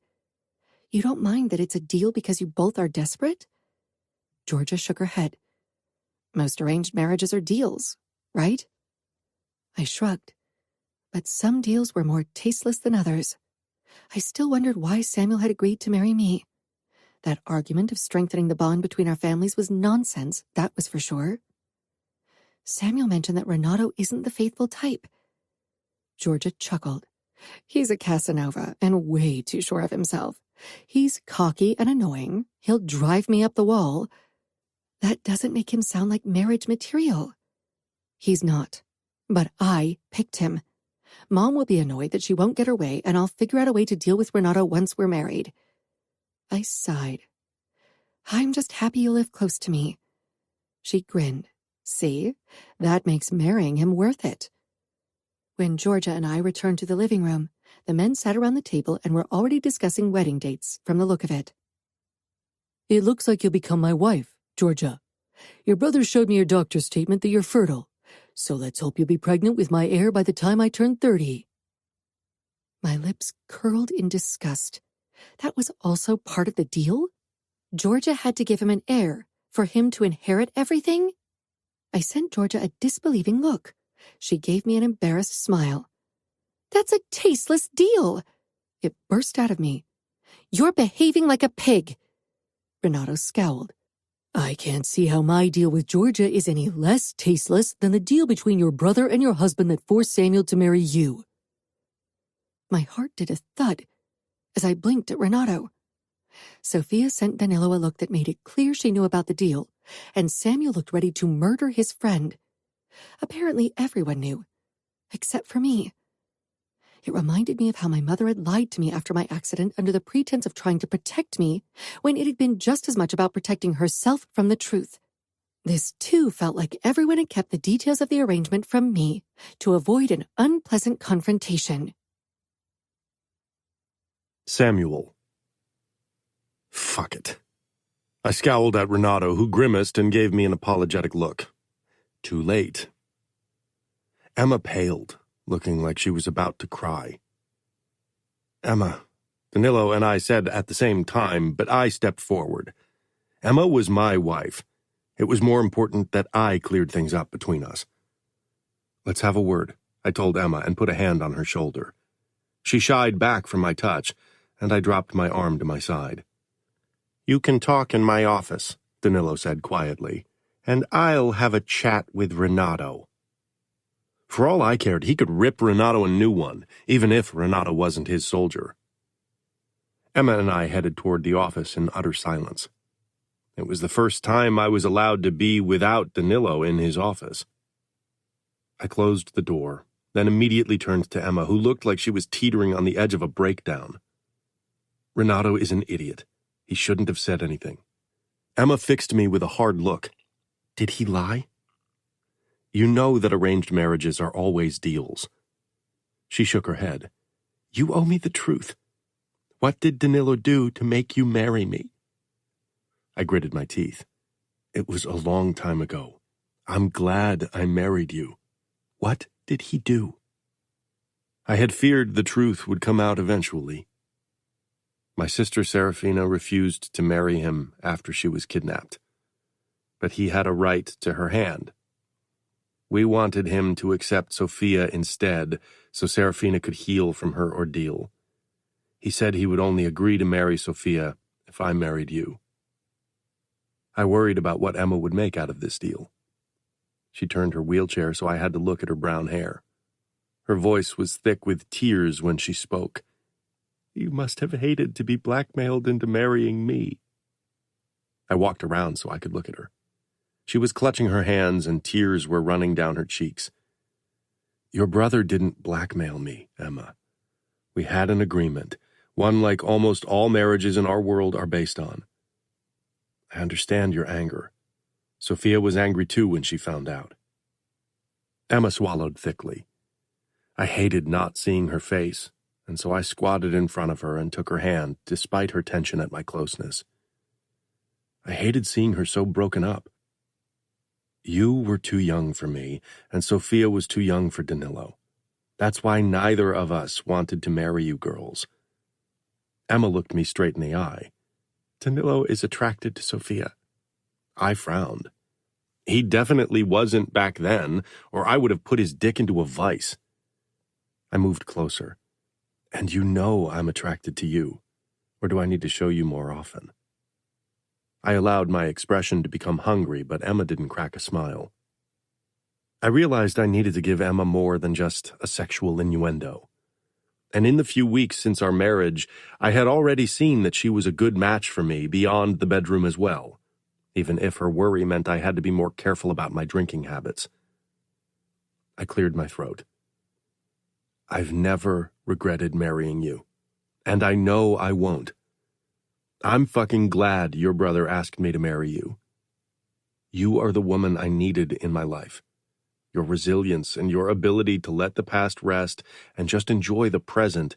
You don't mind that it's a deal because you both are desperate? Georgia shook her head. Most arranged marriages are deals, right? I shrugged. But some deals were more tasteless than others. I still wondered why Samuel had agreed to marry me. That argument of strengthening the bond between our families was nonsense, that was for sure. Samuel mentioned that Renato isn't the faithful type. Georgia chuckled. He's a Casanova and way too sure of himself. He's cocky and annoying. He'll drive me up the wall. That doesn't make him sound like marriage material. He's not. But I picked him. Mom will be annoyed that she won't get her way, and I'll figure out a way to deal with Renato once we're married. I sighed. I'm just happy you live close to me. She grinned. See? That makes marrying him worth it. When Georgia and I returned to the living room, the men sat around the table and were already discussing wedding dates from the look of it. It looks like you'll become my wife, Georgia. Your brother showed me your doctor's statement that you're fertile, so let's hope you'll be pregnant with my heir by the time I turn 30. My lips curled in disgust. That was also part of the deal? Georgia had to give him an heir for him to inherit everything? I sent Georgia a disbelieving look. She gave me an embarrassed smile. That's a tasteless deal. It burst out of me. You're behaving like a pig. Renato scowled. I can't see how my deal with Georgia is any less tasteless than the deal between your brother and your husband that forced Samuel to marry you. My heart did a thud as I blinked at Renato. Sophia sent Danilo a look that made it clear she knew about the deal, and Samuel looked ready to murder his friend. Apparently everyone knew, except for me. It reminded me of how my mother had lied to me after my accident under the pretense of trying to protect me, when it had been just as much about protecting herself from the truth. This, too, felt like everyone had kept the details of the arrangement from me to avoid an unpleasant confrontation. Samuel. Fuck it. I scowled at Renato, who grimaced and gave me an apologetic look. Too late. Emma paled, looking like she was about to cry. Emma, Danilo and I said at the same time, but I stepped forward. Emma was my wife. It was more important that I cleared things up between us. Let's have a word, I told Emma and put a hand on her shoulder. She shied back from my touch, and I dropped my arm to my side. You can talk in my office, Danilo said quietly, and I'll have a chat with Renato. For all I cared, he could rip Renato a new one, even if Renato wasn't his soldier. Emma and I headed toward the office in utter silence. It was the first time I was allowed to be without Danilo in his office. I closed the door, then immediately turned to Emma, who looked like she was teetering on the edge of a breakdown. Renato is an idiot. He shouldn't have said anything. Emma fixed me with a hard look. Did he lie? You know that arranged marriages are always deals. She shook her head. You owe me the truth. What did Danilo do to make you marry me? I gritted my teeth. It was a long time ago. I'm glad I married you. What did he do? I had feared the truth would come out eventually. My sister Serafina refused to marry him after she was kidnapped. But he had a right to her hand. We wanted him to accept Sophia instead, so Serafina could heal from her ordeal. He said he would only agree to marry Sophia if I married you. I worried about what Emma would make out of this deal. She turned her wheelchair, so I had to look at her brown hair. Her voice was thick with tears when she spoke. You must have hated to be blackmailed into marrying me. I walked around so I could look at her. She was clutching her hands and tears were running down her cheeks. Your brother didn't blackmail me, Emma. We had an agreement, one like almost all marriages in our world are based on. I understand your anger. Sophia was angry too when she found out. Emma swallowed thickly. I hated not seeing her face, and so I squatted in front of her and took her hand, despite her tension at my closeness. I hated seeing her so broken up. You were too young for me, and Sophia was too young for Danilo. That's why neither of us wanted to marry you girls. Emma looked me straight in the eye. Danilo is attracted to Sophia. I frowned. He definitely wasn't back then, or I would have put his dick into a vice. I moved closer. And you know I'm attracted to you, or do I need to show you more often? I allowed my expression to become hungry, but Emma didn't crack a smile. I realized I needed to give Emma more than just a sexual innuendo. And in the few weeks since our marriage, I had already seen that she was a good match for me beyond the bedroom as well, even if her worry meant I had to be more careful about my drinking habits. I cleared my throat. I've never regretted marrying you, and I know I won't. I'm fucking glad your brother asked me to marry you. You are the woman I needed in my life. Your resilience and your ability to let the past rest and just enjoy the present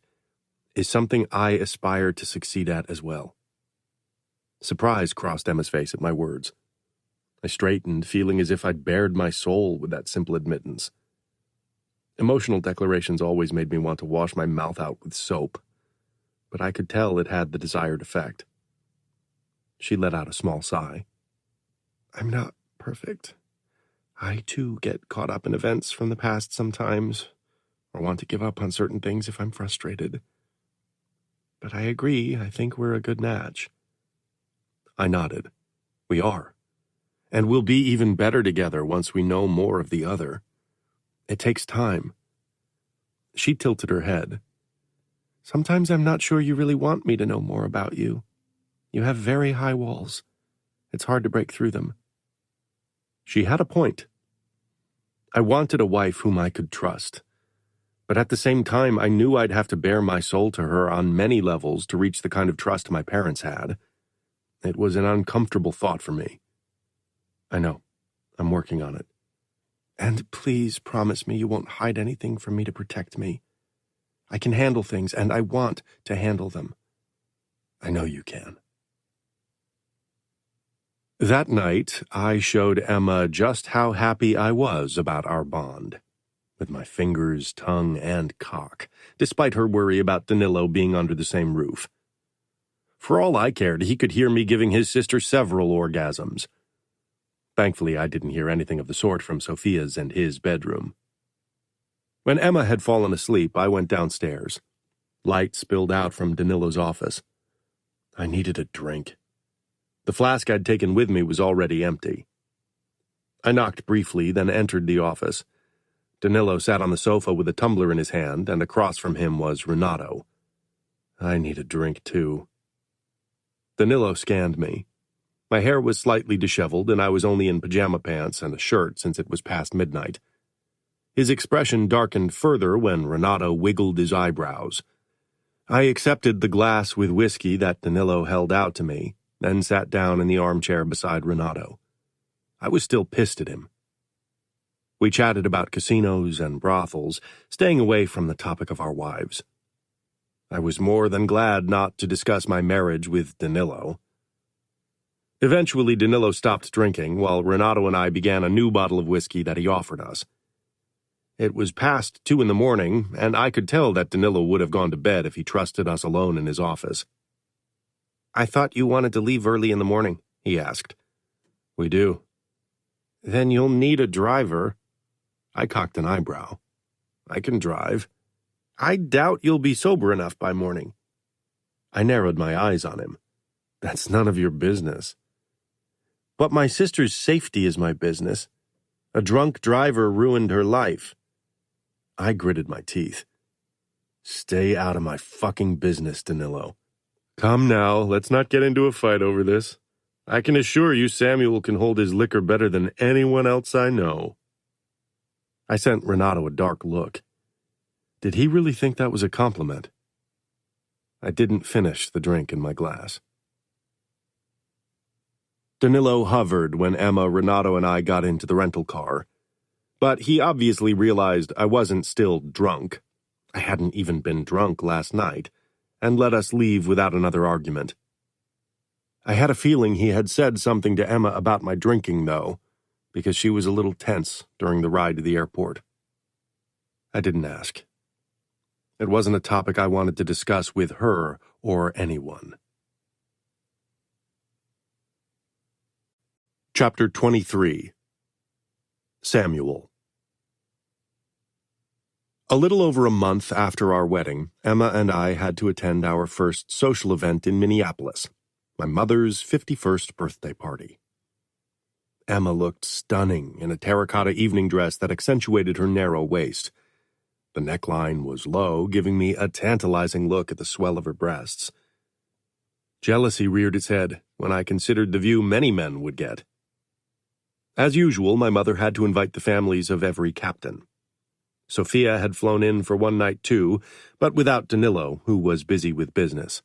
is something I aspire to succeed at as well. Surprise crossed Emma's face at my words. I straightened, feeling as if I'd bared my soul with that simple admittance. Emotional declarations always made me want to wash my mouth out with soap, but I could tell it had the desired effect. She let out a small sigh. I'm not perfect. I, too, get caught up in events from the past sometimes, or want to give up on certain things if I'm frustrated. But I agree, I think we're a good match. I nodded. We are. And we'll be even better together once we know more of the other. It takes time. She tilted her head. Sometimes I'm not sure you really want me to know more about you. You have very high walls. It's hard to break through them. She had a point. I wanted a wife whom I could trust. But at the same time, I knew I'd have to bare my soul to her on many levels to reach the kind of trust my parents had. It was an uncomfortable thought for me. I know. I'm working on it. And please promise me you won't hide anything from me to protect me. I can handle things, and I want to handle them. I know you can. That night, I showed Emma just how happy I was about our bond, with my fingers, tongue, and cock, despite her worry about Danilo being under the same roof. For all I cared, he could hear me giving his sister several orgasms. Thankfully, I didn't hear anything of the sort from Sophia's and his bedroom. When Emma had fallen asleep, I went downstairs. Light spilled out from Danilo's office. I needed a drink. The flask I'd taken with me was already empty. I knocked briefly, then entered the office. Danilo sat on the sofa with a tumbler in his hand, and across from him was Renato. I need a drink, too. Danilo scanned me. My hair was slightly disheveled, and I was only in pajama pants and a shirt since it was past midnight. His expression darkened further when Renato wiggled his eyebrows. I accepted the glass with whiskey that Danilo held out to me, then sat down in the armchair beside Renato. I was still pissed at him. We chatted about casinos and brothels, staying away from the topic of our wives. I was more than glad not to discuss my marriage with Danilo. Eventually, Danilo stopped drinking, while Renato and I began a new bottle of whiskey that he offered us. It was past 2 a.m, and I could tell that Danilo would have gone to bed if he trusted us alone in his office. I thought you wanted to leave early in the morning, he asked. We do. Then you'll need a driver. I cocked an eyebrow. I can drive. I doubt you'll be sober enough by morning. I narrowed my eyes on him. That's none of your business. But my sister's safety is my business. A drunk driver ruined her life. I gritted my teeth. Stay out of my fucking business, Danilo. Come now, let's not get into a fight over this. I can assure you Samuel can hold his liquor better than anyone else I know. I sent Renato a dark look. Did he really think that was a compliment? I didn't finish the drink in my glass. Danilo hovered when Emma, Renato, and I got into the rental car. But he obviously realized I wasn't still drunk. I hadn't even been drunk last night, and let us leave without another argument. I had a feeling he had said something to Emma about my drinking, though, because she was a little tense during the ride to the airport. I didn't ask. It wasn't a topic I wanted to discuss with her or anyone. Chapter 23. Samuel. A little over a month after our wedding, Emma and I had to attend our first social event in Minneapolis, my mother's 51st birthday party. Emma looked stunning in a terracotta evening dress that accentuated her narrow waist. The neckline was low, giving me a tantalizing look at the swell of her breasts. Jealousy reared its head when I considered the view many men would get. As usual, my mother had to invite the families of every captain. Sophia had flown in for one night too, but without Danilo, who was busy with business.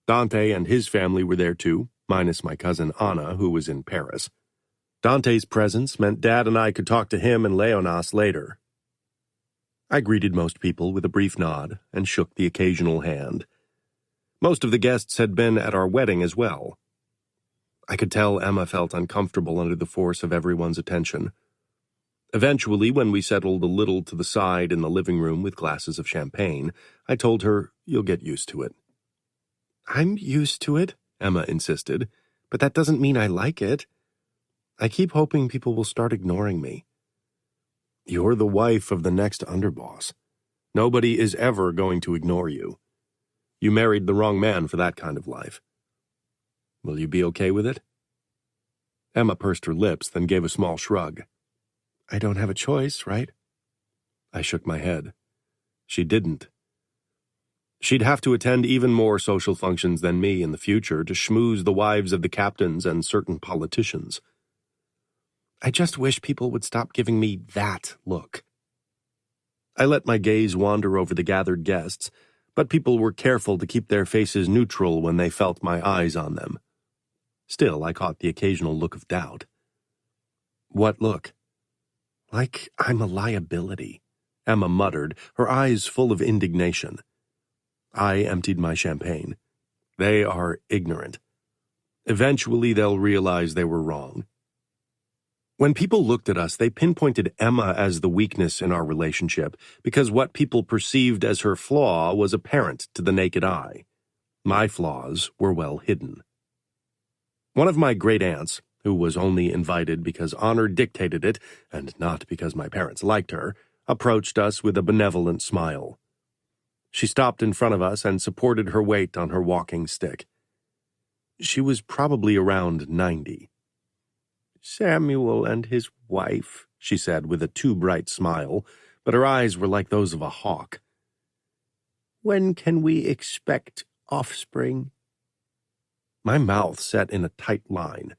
Dante and his family were there too, minus my cousin Anna, who was in Paris. Dante's presence meant Dad and I could talk to him and Leonas later. I greeted most people with a brief nod and shook the occasional hand. Most of the guests had been at our wedding as well. I could tell Emma felt uncomfortable under the force of everyone's attention. Eventually, when we settled a little to the side in the living room with glasses of champagne, I told her, "You'll get used to it." "I'm used to it," Emma insisted, "but that doesn't mean I like it. I keep hoping people will start ignoring me." "You're the wife of the next underboss. Nobody is ever going to ignore you. You married the wrong man for that kind of life. Will you be okay with it?" Emma pursed her lips, then gave a small shrug. "I don't have a choice, right?" I shook my head. She didn't. She'd have to attend even more social functions than me in the future to schmooze the wives of the captains and certain politicians. "I just wish people would stop giving me that look." I let my gaze wander over the gathered guests, but people were careful to keep their faces neutral when they felt my eyes on them. Still, I caught the occasional look of doubt. "What look?" "Like I'm a liability," Emma muttered, her eyes full of indignation. I emptied my champagne. They are ignorant. Eventually they'll realize they were wrong. When people looked at us, they pinpointed Emma as the weakness in our relationship because what people perceived as her flaw was apparent to the naked eye. My flaws were well hidden. One of my great-aunts, who was only invited because honor dictated it and not because my parents liked her, approached us with a benevolent smile. She stopped in front of us and supported her weight on her walking stick. She was probably around 90. "Samuel and his wife," she said with a too bright smile, but her eyes were like those of a hawk. "When can we expect offspring?" My mouth set in a tight line.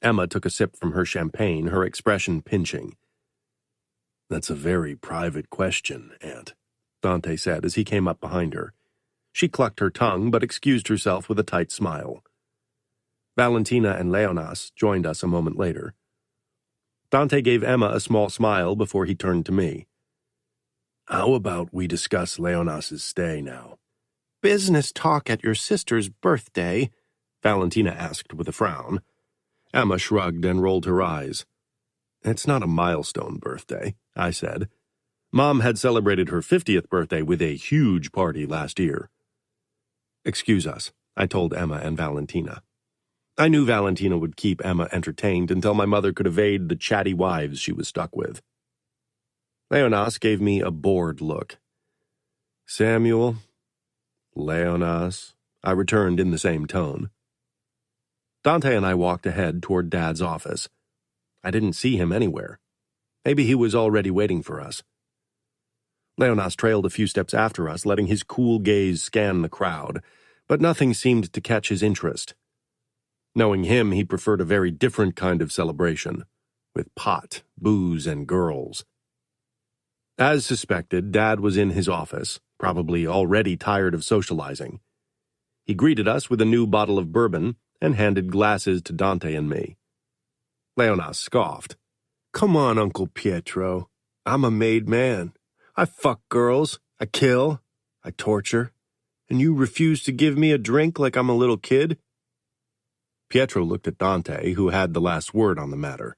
Emma took a sip from her champagne, her expression pinching. "That's a very private question, Aunt," Dante said as he came up behind her. She clucked her tongue but excused herself with a tight smile. Valentina and Leonas joined us a moment later. Dante gave Emma a small smile before he turned to me. "How about we discuss Leonas's stay now?" "Business talk at your sister's birthday?" Valentina asked with a frown. Emma shrugged and rolled her eyes. "It's not a milestone birthday," I said. Mom had celebrated her 50th birthday with a huge party last year. "Excuse us," I told Emma and Valentina. I knew Valentina would keep Emma entertained until my mother could evade the chatty wives she was stuck with. Leonas gave me a bored look. "Samuel? Leonas?" I returned in the same tone. Dante and I walked ahead toward Dad's office. I didn't see him anywhere. Maybe he was already waiting for us. Leonas trailed a few steps after us, letting his cool gaze scan the crowd, but nothing seemed to catch his interest. Knowing him, he preferred a very different kind of celebration, with pot, booze, and girls. As suspected, Dad was in his office, probably already tired of socializing. He greeted us with a new bottle of bourbon and handed glasses to Dante and me. Leonas scoffed. "Come on, Uncle Pietro. I'm a made man. I fuck girls, I kill, I torture, and you refuse to give me a drink like I'm a little kid?" Pietro looked at Dante, who had the last word on the matter.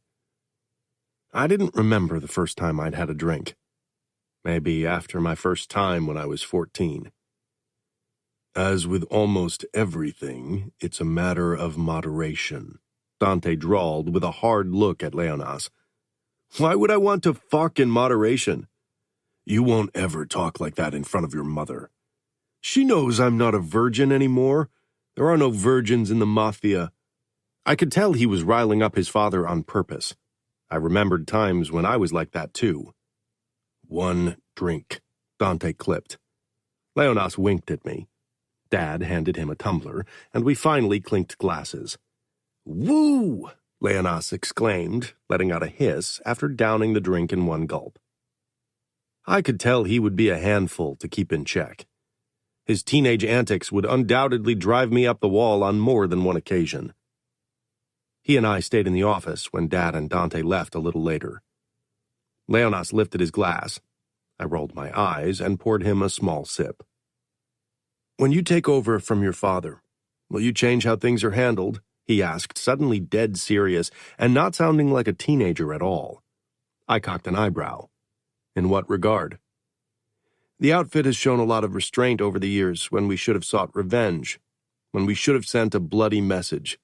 I didn't remember the first time I'd had a drink. Maybe after my first time when I was 14. "As with almost everything, it's a matter of moderation," Dante drawled with a hard look at Leonas. "Why would I want to fuck in moderation?" "You won't ever talk like that in front of your mother. She knows I'm not a virgin anymore. There are no virgins in the Mafia." I could tell he was riling up his father on purpose. I remembered times when I was like that too. "One drink," Dante clipped. Leonas winked at me. Dad handed him a tumbler, and we finally clinked glasses. "Woo!" Leonas exclaimed, letting out a hiss after downing the drink in one gulp. I could tell he would be a handful to keep in check. His teenage antics would undoubtedly drive me up the wall on more than one occasion. He and I stayed in the office when Dad and Dante left a little later. Leonas lifted his glass. I rolled my eyes and poured him a small sip. "When you take over from your father, will you change how things are handled?" he asked, suddenly dead serious and not sounding like a teenager at all. I cocked an eyebrow. "In what regard?" "The outfit has shown a lot of restraint over the years when we should have sought revenge, when we should have sent a bloody message."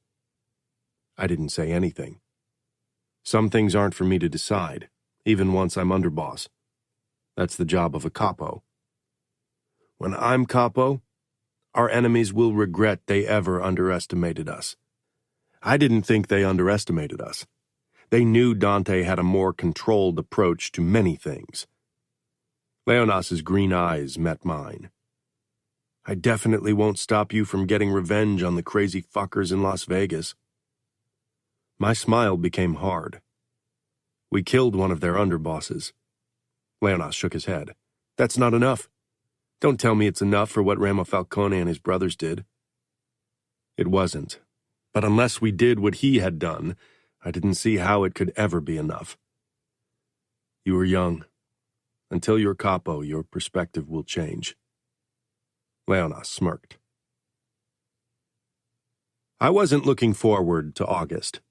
I didn't say anything. Some things aren't for me to decide, even once I'm underboss. That's the job of a capo. When I'm capo, our enemies will regret they ever underestimated us. I didn't think they underestimated us. They knew Dante had a more controlled approach to many things. Leonas's green eyes met mine. "I definitely won't stop you from getting revenge on the crazy fuckers in Las Vegas." My smile became hard. "We killed one of their underbosses." Leonas shook his head. "That's not enough. Don't tell me it's enough for what Ramo Falcone and his brothers did." It wasn't. But unless we did what he had done, I didn't see how it could ever be enough. "You were young. Until you're capo, your perspective will change." Leonas smirked. I wasn't looking forward to August.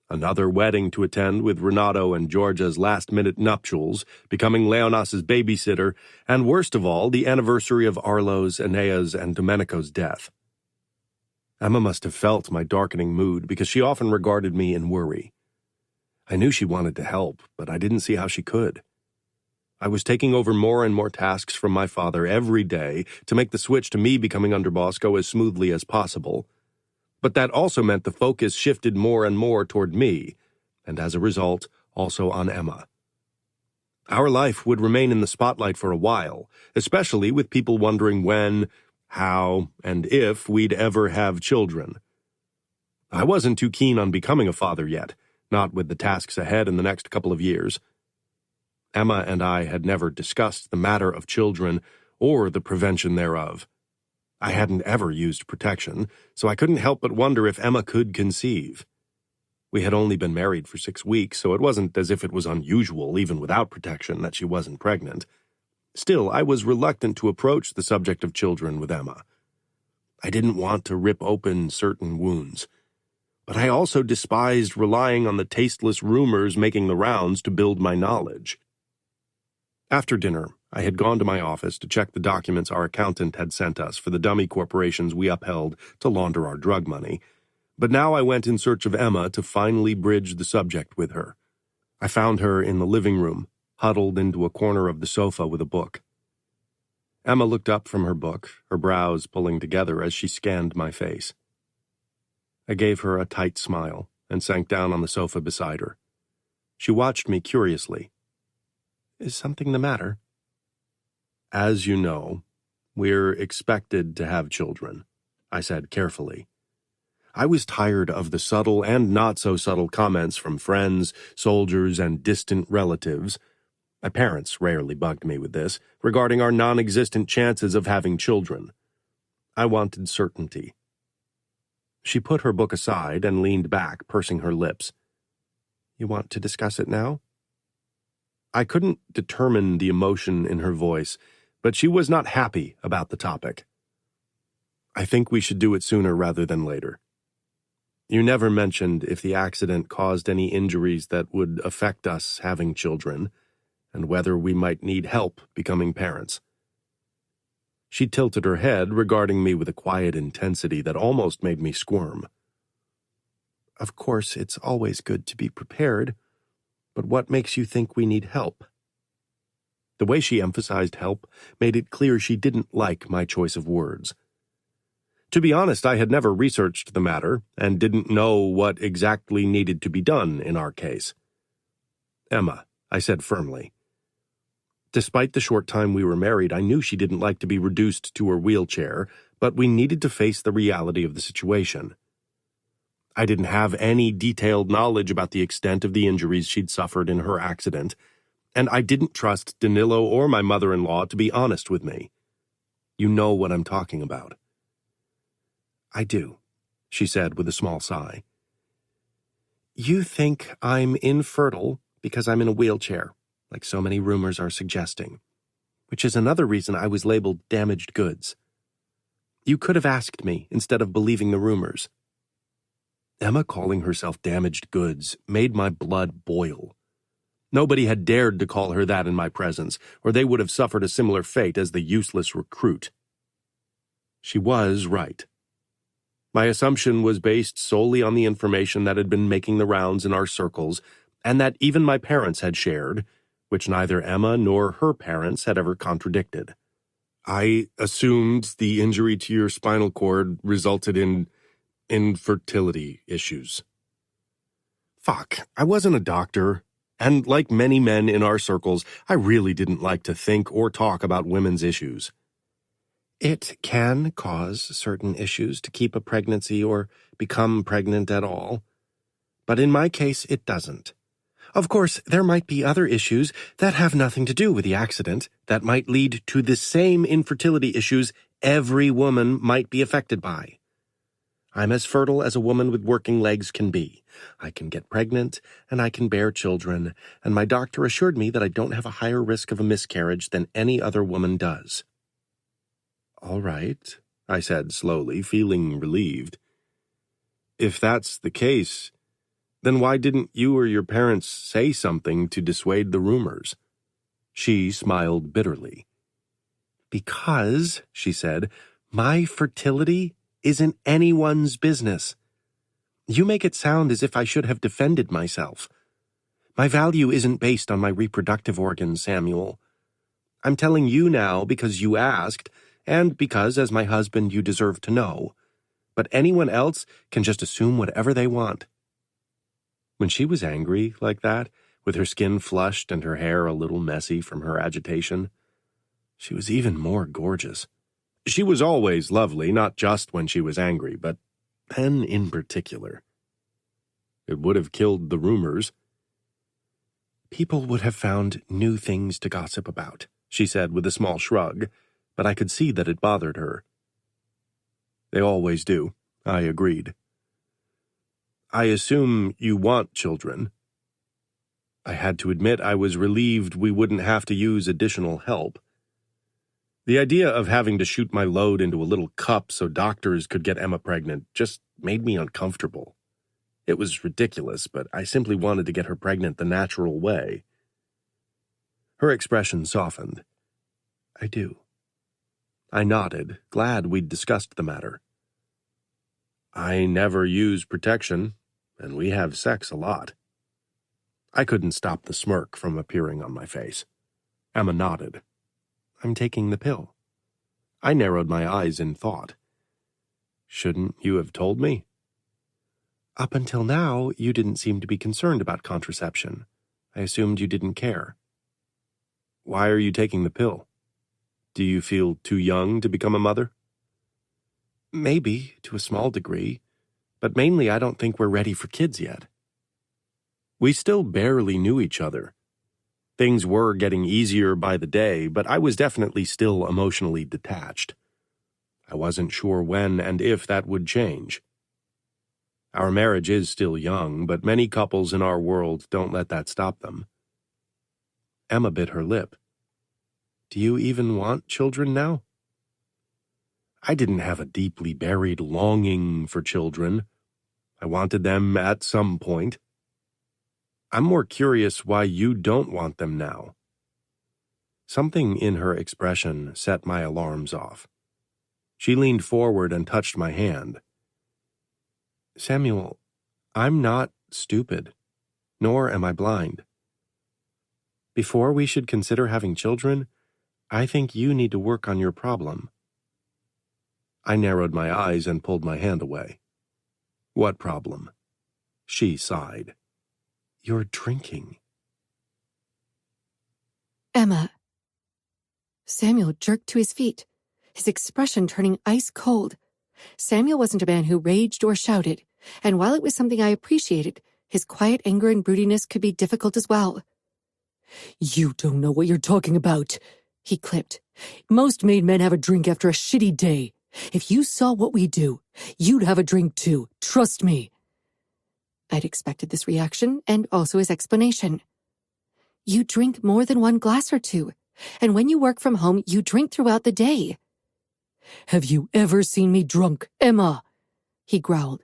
Another wedding to attend with Renato and Georgia's last-minute nuptials, becoming Leonas's babysitter, and worst of all, the anniversary of Arlo's, Enea's, and Domenico's death. Emma must have felt my darkening mood because she often regarded me in worry. I knew she wanted to help, but I didn't see how she could. I was taking over more and more tasks from my father every day to make the switch to me becoming underboss go as smoothly as possible. But that also meant the focus shifted more and more toward me, and as a result, also on Emma. Our life would remain in the spotlight for a while, especially with people wondering when, how, and if we'd ever have children. I wasn't too keen on becoming a father yet, not with the tasks ahead in the next couple of years. Emma and I had never discussed the matter of children or the prevention thereof. I hadn't ever used protection, so I couldn't help but wonder if Emma could conceive. We had only been married for 6 weeks, so it wasn't as if it was unusual, even without protection, that she wasn't pregnant. Still, I was reluctant to approach the subject of children with Emma. I didn't want to rip open certain wounds. But I also despised relying on the tasteless rumors making the rounds to build my knowledge. After dinner, I had gone to my office to check the documents our accountant had sent us for the dummy corporations we upheld to launder our drug money, but now I went in search of Emma to finally bridge the subject with her. I found her in the living room, huddled into a corner of the sofa with a book. Emma looked up from her book, her brows pulling together as she scanned my face. I gave her a tight smile and sank down on the sofa beside her. She watched me curiously. "Is something the matter?" "As you know, we're expected to have children," I said carefully. I was tired of the subtle and not-so-subtle comments from friends, soldiers, and distant relatives. My parents rarely bugged me with this, regarding our non-existent chances of having children. I wanted certainty. She put her book aside and leaned back, pursing her lips. "You want to discuss it now?" I couldn't determine the emotion in her voice, but she was not happy about the topic. "I think we should do it sooner rather than later. You never mentioned if the accident caused any injuries that would affect us having children, and whether we might need help becoming parents." She tilted her head, regarding me with a quiet intensity that almost made me squirm. "Of course, it's always good to be prepared. But what makes you think we need help?" The way she emphasized help made it clear she didn't like my choice of words. To be honest, I had never researched the matter and didn't know what exactly needed to be done in our case. "Emma," I said firmly. Despite the short time we were married, I knew she didn't like to be reduced to her wheelchair, but we needed to face the reality of the situation. I didn't have any detailed knowledge about the extent of the injuries she'd suffered in her accident, And I didn't trust Danilo or my mother-in-law to be honest with me. You know what I'm talking about. I do, she said with a small sigh. You think I'm infertile because I'm in a wheelchair, like so many rumors are suggesting, which is another reason I was labeled damaged goods. You could have asked me instead of believing the rumors. Emma calling herself damaged goods made my blood boil. Nobody had dared to call her that in my presence, or they would have suffered a similar fate as the useless recruit. She was right. My assumption was based solely on the information that had been making the rounds in our circles, and that even my parents had shared, which neither Emma nor her parents had ever contradicted. I assumed the injury to your spinal cord resulted in infertility issues. Fuck, I wasn't a doctor. And like many men in our circles, I really didn't like to think or talk about women's issues. It can cause certain issues to keep a pregnancy or become pregnant at all. But in my case, it doesn't. Of course, there might be other issues that have nothing to do with the accident that might lead to the same infertility issues every woman might be affected by. I'm as fertile as a woman with working legs can be. I can get pregnant, and I can bear children, and my doctor assured me that I don't have a higher risk of a miscarriage than any other woman does. All right, I said slowly, feeling relieved. If that's the case, then why didn't you or your parents say something to dissuade the rumors? She smiled bitterly. Because, she said, my fertility isn't anyone's business. You make it sound as if I should have defended myself. My value isn't based on my reproductive organs, Samuel. I'm telling you now because you asked, and because, as my husband, you deserve to know. But anyone else can just assume whatever they want. When she was angry like that, with her skin flushed and her hair a little messy from her agitation, she was even more gorgeous. She was always lovely, not just when she was angry, but then in particular. It would have killed the rumors. People would have found new things to gossip about, she said with a small shrug, but I could see that it bothered her. They always do, I agreed. I assume you want children. I had to admit I was relieved we wouldn't have to use additional help. The idea of having to shoot my load into a little cup so doctors could get Emma pregnant just made me uncomfortable. It was ridiculous, but I simply wanted to get her pregnant the natural way. Her expression softened. I do. I nodded, glad we'd discussed the matter. I never use protection, and we have sex a lot. I couldn't stop the smirk from appearing on my face. Emma nodded. I'm taking the pill. I narrowed my eyes in thought. Shouldn't you have told me? Up until now, you didn't seem to be concerned about contraception. I assumed you didn't care. Why are you taking the pill? Do you feel too young to become a mother? Maybe, to a small degree, but mainly I don't think we're ready for kids yet. We still barely knew each other. Things were getting easier by the day, but I was definitely still emotionally detached. I wasn't sure when and if that would change. Our marriage is still young, but many couples in our world don't let that stop them. Emma bit her lip. Do you even want children now? I didn't have a deeply buried longing for children. I wanted them at some point. I'm more curious why you don't want them now. Something in her expression set my alarms off. She leaned forward and touched my hand. Samuel, I'm not stupid, nor am I blind. Before we should consider having children, I think you need to work on your problem. I narrowed my eyes and pulled my hand away. What problem? She sighed. You're drinking. Emma. Samuel jerked to his feet, his expression turning ice cold. Samuel wasn't a man who raged or shouted, and while it was something I appreciated, his quiet anger and broodiness could be difficult as well. You don't know what you're talking about, he clipped. Most made men have a drink after a shitty day. If you saw what we do, you'd have a drink too. Trust me. I'd expected this reaction and also his explanation. You drink more than one glass or two, and when you work from home, you drink throughout the day. Have you ever seen me drunk, Emma? He growled.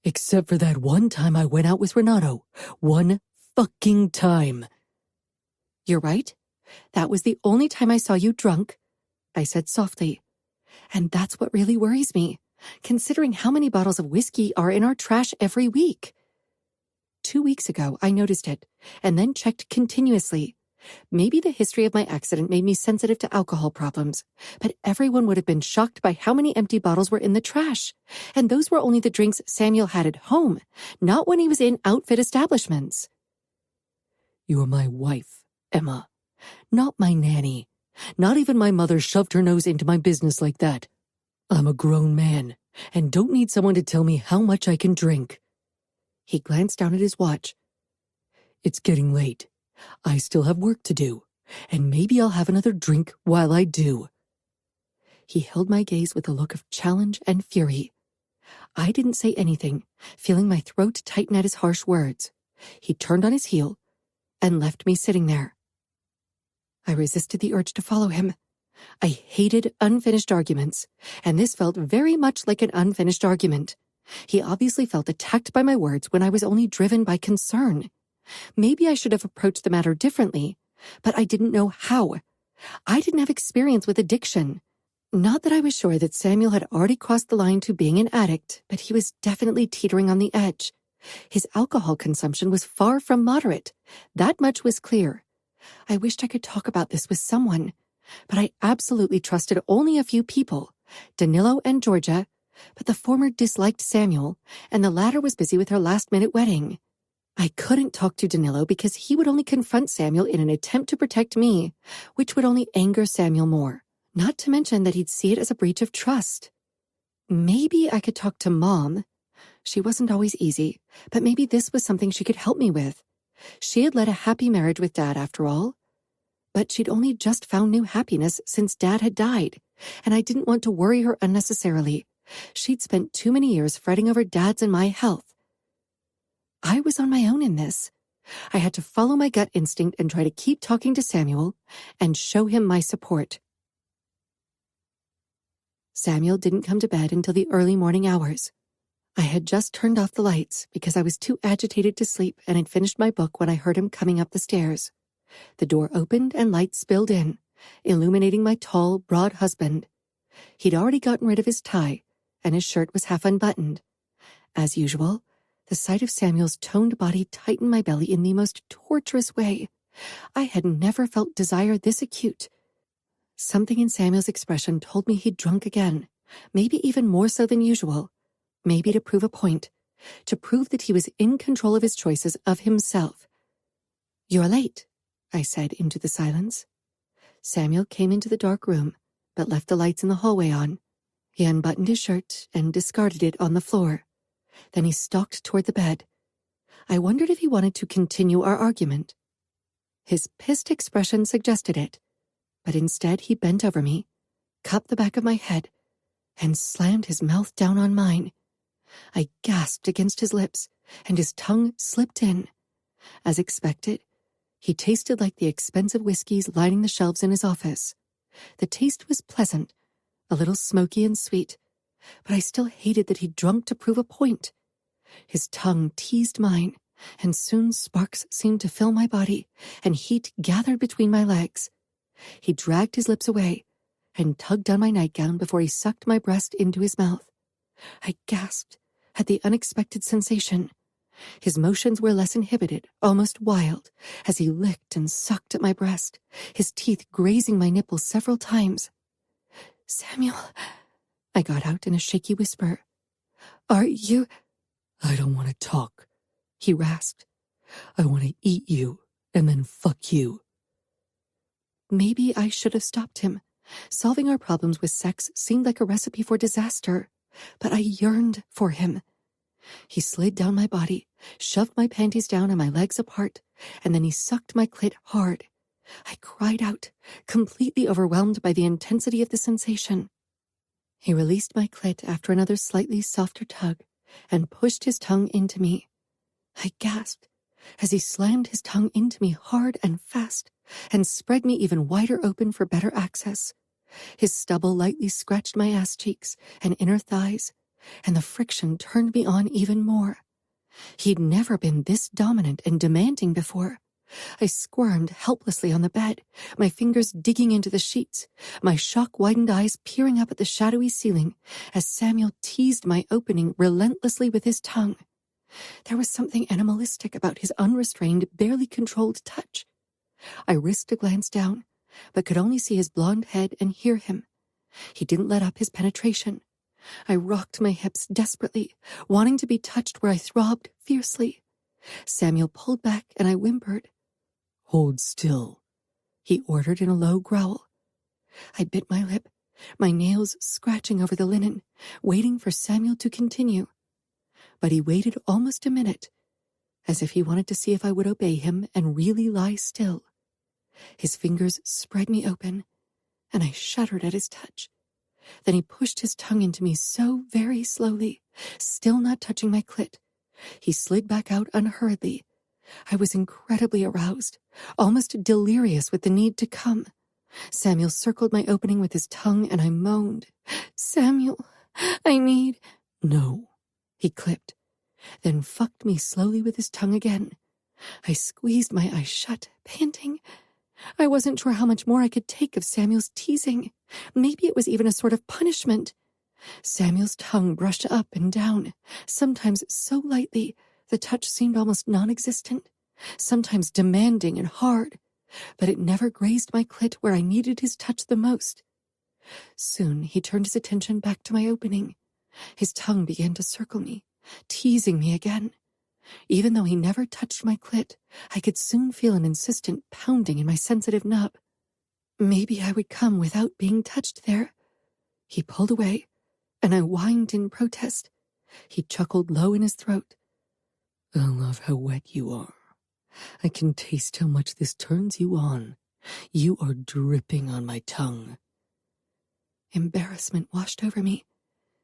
Except for that one time I went out with Renato. One fucking time. You're right. That was the only time I saw you drunk, I said softly. And that's what really worries me, considering how many bottles of whiskey are in our trash every week. 2 weeks ago, I noticed it, and then checked continuously. Maybe the history of my accident made me sensitive to alcohol problems, but everyone would have been shocked by how many empty bottles were in the trash. And those were only the drinks Samuel had at home, not when he was in outfit establishments. You are my wife, Emma, not my nanny. Not even my mother shoved her nose into my business like that. I'm a grown man, and don't need someone to tell me how much I can drink. He glanced down at his watch. It's getting late. I still have work to do, and maybe I'll have another drink while I do. He held my gaze with a look of challenge and fury. I didn't say anything, feeling my throat tighten at his harsh words. He turned on his heel and left me sitting there. I resisted the urge to follow him. I hated unfinished arguments, and this felt very much like an unfinished argument. He obviously felt attacked by my words when I was only driven by concern. Maybe I should have approached the matter differently, but I didn't know how. I didn't have experience with addiction. Not that I was sure that Samuel had already crossed the line to being an addict, but he was definitely teetering on the edge. His alcohol consumption was far from moderate. That much was clear. I wished I could talk about this with someone, but I absolutely trusted only a few people, Danilo and Georgia, but the former disliked Samuel, and the latter was busy with her last-minute wedding. I couldn't talk to Danilo because he would only confront Samuel in an attempt to protect me, which would only anger Samuel more, not to mention that he'd see it as a breach of trust. Maybe I could talk to Mom. She wasn't always easy, but maybe this was something she could help me with. She had led a happy marriage with Dad, after all. But she'd only just found new happiness since Dad had died, and I didn't want to worry her unnecessarily. She'd spent too many years fretting over Dad's and my health. I was on my own in this. I had to follow my gut instinct and try to keep talking to Samuel and show him my support. Samuel didn't come to bed until the early morning hours. I had just turned off the lights because I was too agitated to sleep and had finished my book when I heard him coming up the stairs. The door opened and light spilled in, illuminating my tall, broad husband. He'd already gotten rid of his tie, and his shirt was half unbuttoned. As usual, the sight of Samuel's toned body tightened my belly in the most torturous way. I had never felt desire this acute. Something in Samuel's expression told me he'd drunk again, maybe even more so than usual, maybe to prove a point, to prove that he was in control of his choices of himself. "You're late," I said into the silence. Samuel came into the dark room, but left the lights in the hallway on. He unbuttoned his shirt and discarded it on the floor. Then he stalked toward the bed. I wondered if he wanted to continue our argument. His pissed expression suggested it, but instead he bent over me, cupped the back of my head, and slammed his mouth down on mine. I gasped against his lips, and his tongue slipped in. As expected, he tasted like the expensive whiskeys lining the shelves in his office. The taste was pleasant, a little smoky and sweet, but I still hated that he'd drunk to prove a point. His tongue teased mine, and soon sparks seemed to fill my body, and heat gathered between my legs. He dragged his lips away and tugged on my nightgown before he sucked my breast into his mouth. I gasped at the unexpected sensation. His motions were less inhibited, almost wild, as he licked and sucked at my breast, his teeth grazing my nipples several times. "Samuel," I got out in a shaky whisper. "Are you—" "I don't want to talk," he rasped. "I want to eat you and then fuck you." Maybe I should have stopped him. Solving our problems with sex seemed like a recipe for disaster, but I yearned for him. He slid down my body, shoved my panties down and my legs apart, and then he sucked my clit hard. I cried out, completely overwhelmed by the intensity of the sensation. He released my clit after another slightly softer tug and pushed his tongue into me. I gasped as he slammed his tongue into me hard and fast and spread me even wider open for better access. His stubble lightly scratched my ass cheeks and inner thighs, and the friction turned me on even more. He'd never been this dominant and demanding before. I squirmed helplessly on the bed, my fingers digging into the sheets, my shock-widened eyes peering up at the shadowy ceiling as Samuel teased my opening relentlessly with his tongue. There was something animalistic about his unrestrained, barely controlled touch. I risked a glance down, but could only see his blonde head and hear him. He didn't let up his penetration. I rocked my hips desperately, wanting to be touched where I throbbed fiercely. Samuel pulled back and I whimpered. "Hold still," he ordered in a low growl. I bit my lip, my nails scratching over the linen, waiting for Samuel to continue. But he waited almost a minute, as if he wanted to see if I would obey him and really lie still. His fingers spread me open, and I shuddered at his touch. Then he pushed his tongue into me so very slowly, still not touching my clit. He slid back out unhurriedly. I was incredibly aroused, almost delirious with the need to come. Samuel circled my opening with his tongue, and I moaned. "Samuel, I need—" "No," he clipped, then fucked me slowly with his tongue again. I squeezed my eyes shut, panting. I wasn't sure how much more I could take of Samuel's teasing. Maybe it was even a sort of punishment. Samuel's tongue brushed up and down, sometimes so lightly the touch seemed almost non-existent, sometimes demanding and hard, but it never grazed my clit where I needed his touch the most. Soon he turned his attention back to my opening. His tongue began to circle me, teasing me again. Even though he never touched my clit, I could soon feel an insistent pounding in my sensitive nub. Maybe I would come without being touched there. He pulled away, and I whined in protest. He chuckled low in his throat. "I love how wet you are. I can taste how much this turns you on. You are dripping on my tongue." Embarrassment washed over me,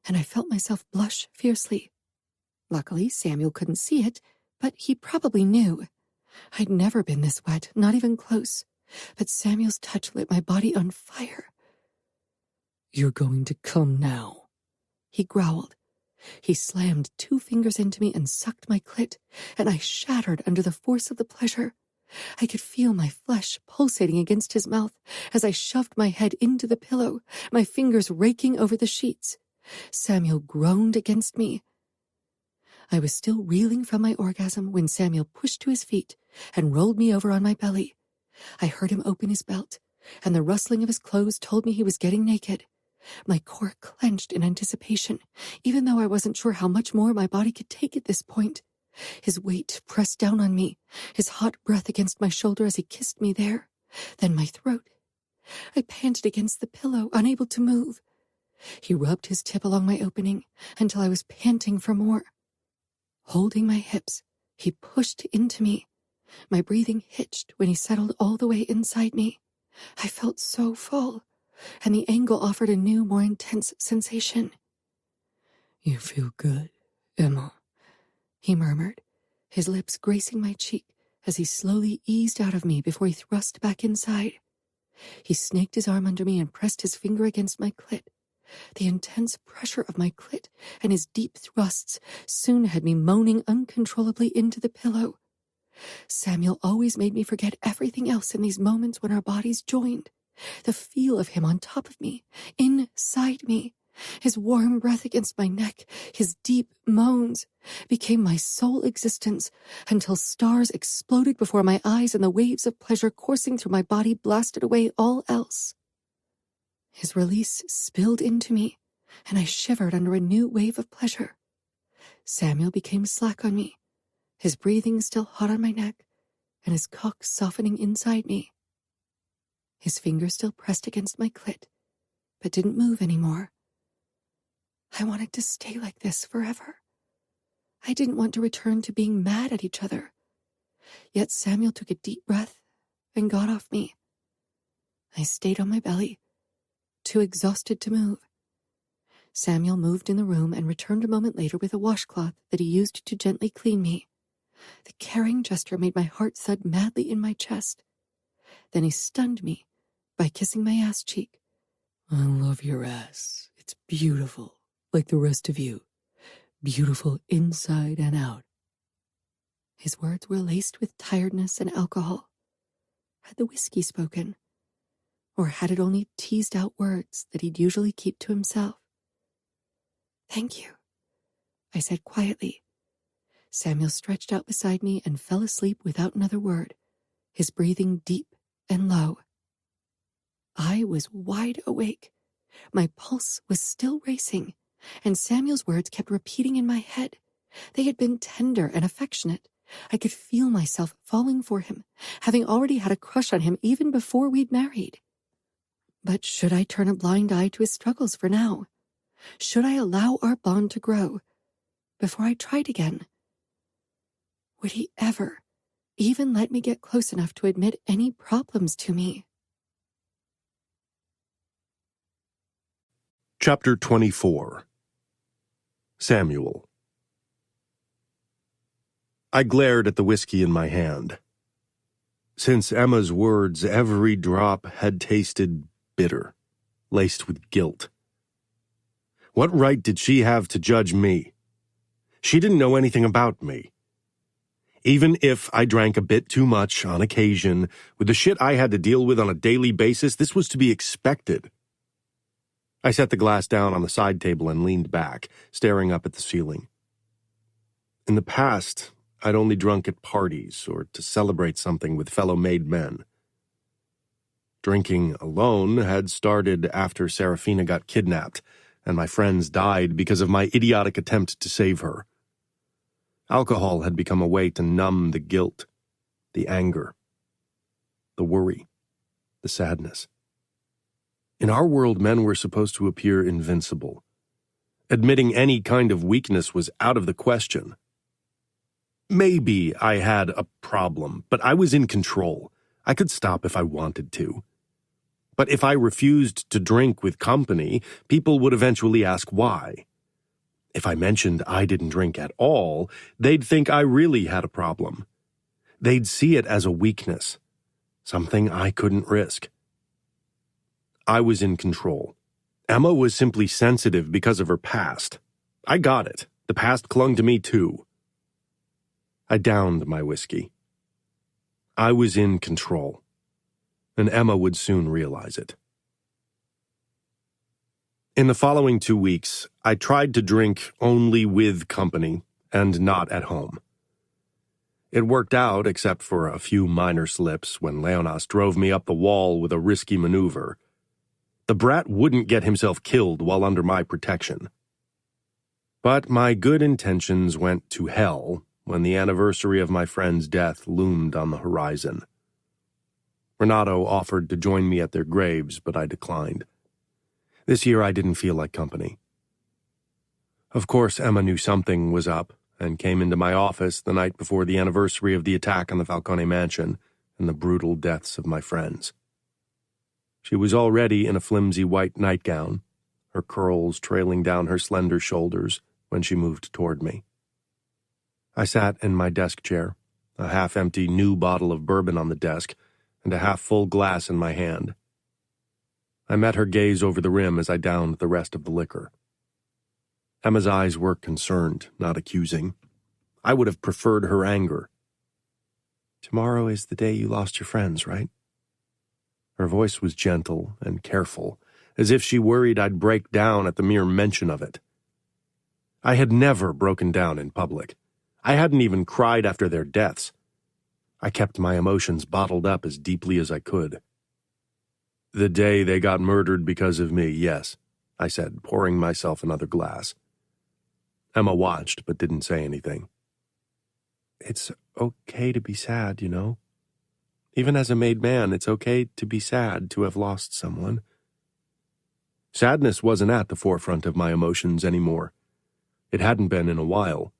and I felt myself blush fiercely. Luckily, Samuel couldn't see it, but he probably knew. I'd never been this wet, not even close, but Samuel's touch lit my body on fire. "You're going to come now," he growled. He slammed 2 fingers into me and sucked my clit, and I shattered under the force of the pleasure. I could feel my flesh pulsating against his mouth as I shoved my head into the pillow, my fingers raking over the sheets. Samuel groaned against me. I was still reeling from my orgasm when Samuel pushed to his feet and rolled me over on my belly. I heard him open his belt, and the rustling of his clothes told me he was getting naked. My core clenched in anticipation, even though I wasn't sure how much more my body could take at this point. His weight pressed down on me, his hot breath against my shoulder as he kissed me there, then my throat. I panted against the pillow, unable to move. He rubbed his tip along my opening until I was panting for more. Holding my hips, he pushed into me. My breathing hitched when he settled all the way inside me. I felt so full, and the angle offered a new, more intense sensation. "You feel good, Emma," he murmured, his lips gracing my cheek as he slowly eased out of me before he thrust back inside. He snaked his arm under me and pressed his finger against my clit. The intense pressure of my clit and his deep thrusts soon had me moaning uncontrollably into the pillow. Samuel always made me forget everything else in these moments when our bodies joined. The feel of him on top of me, inside me, his warm breath against my neck, his deep moans, became my sole existence until stars exploded before my eyes and the waves of pleasure coursing through my body blasted away all else. His release spilled into me, and I shivered under a new wave of pleasure. Samuel became slack on me, his breathing still hot on my neck, and his cock softening inside me. His fingers still pressed against my clit, but didn't move anymore. I wanted to stay like this forever. I didn't want to return to being mad at each other. Yet Samuel took a deep breath and got off me. I stayed on my belly, too exhausted to move. Samuel moved in the room and returned a moment later with a washcloth that he used to gently clean me. The caring gesture made my heart thud madly in my chest. Then he stunned me by kissing my ass cheek. I love your ass. It's beautiful, like the rest of you. Beautiful inside and out. His words were laced with tiredness and alcohol. Had the whiskey spoken? Or had it only teased out words that he'd usually keep to himself? Thank you, I said quietly. Samuel stretched out beside me and fell asleep without another word, his breathing deep and low. I was wide awake. My pulse was still racing, and Samuel's words kept repeating in my head. They had been tender and affectionate. I could feel myself falling for him, having already had a crush on him even before we'd married. But should I turn a blind eye to his struggles for now? Should I allow our bond to grow before I tried again? Would he ever even let me get close enough to admit any problems to me? Chapter 24. Samuel. I glared at the whiskey in my hand. Since Emma's words, every drop had tasted bitter, laced with guilt. What right did she have to judge me? She didn't know anything about me. Even if I drank a bit too much on occasion, with the shit I had to deal with on a daily basis, this was to be expected. I set the glass down on the side table and leaned back, staring up at the ceiling. In the past, I'd only drunk at parties or to celebrate something with fellow made men. Drinking alone had started after Serafina got kidnapped, and my friends died because of my idiotic attempt to save her. Alcohol had become a way to numb the guilt, the anger, the worry, the sadness. In our world, men were supposed to appear invincible. Admitting any kind of weakness was out of the question. Maybe I had a problem, but I was in control. I could stop if I wanted to. But if I refused to drink with company, people would eventually ask why. If I mentioned I didn't drink at all, they'd think I really had a problem. They'd see it as a weakness, something I couldn't risk. I was in control. Emma was simply sensitive because of her past. I got it. The past clung to me too. I downed my whiskey. I was in control, and Emma would soon realize it. In the following 2 weeks, I tried to drink only with company and not at home. It worked out except for a few minor slips when Leonas drove me up the wall with a risky maneuver. The brat wouldn't get himself killed while under my protection. But my good intentions went to hell when the anniversary of my friend's death loomed on the horizon. Renato offered to join me at their graves, but I declined. This year I didn't feel like company. Of course, Emma knew something was up and came into my office the night before the anniversary of the attack on the Falcone mansion and the brutal deaths of my friends. She was already in a flimsy white nightgown, her curls trailing down her slender shoulders when she moved toward me. I sat in my desk chair, a half-empty new bottle of bourbon on the desk and a half-full glass in my hand. I met her gaze over the rim as I downed the rest of the liquor. Emma's eyes were concerned, not accusing. I would have preferred her anger. "Tomorrow is the day you lost your friends, right?" Her voice was gentle and careful, as if she worried I'd break down at the mere mention of it. I had never broken down in public. I hadn't even cried after their deaths. I kept my emotions bottled up as deeply as I could. "The day they got murdered because of me, yes," I said, pouring myself another glass. Emma watched but didn't say anything. "It's okay to be sad, you know. Even as a made man, it's okay to be sad to have lost someone." Sadness wasn't at the forefront of my emotions anymore. It hadn't been in a while.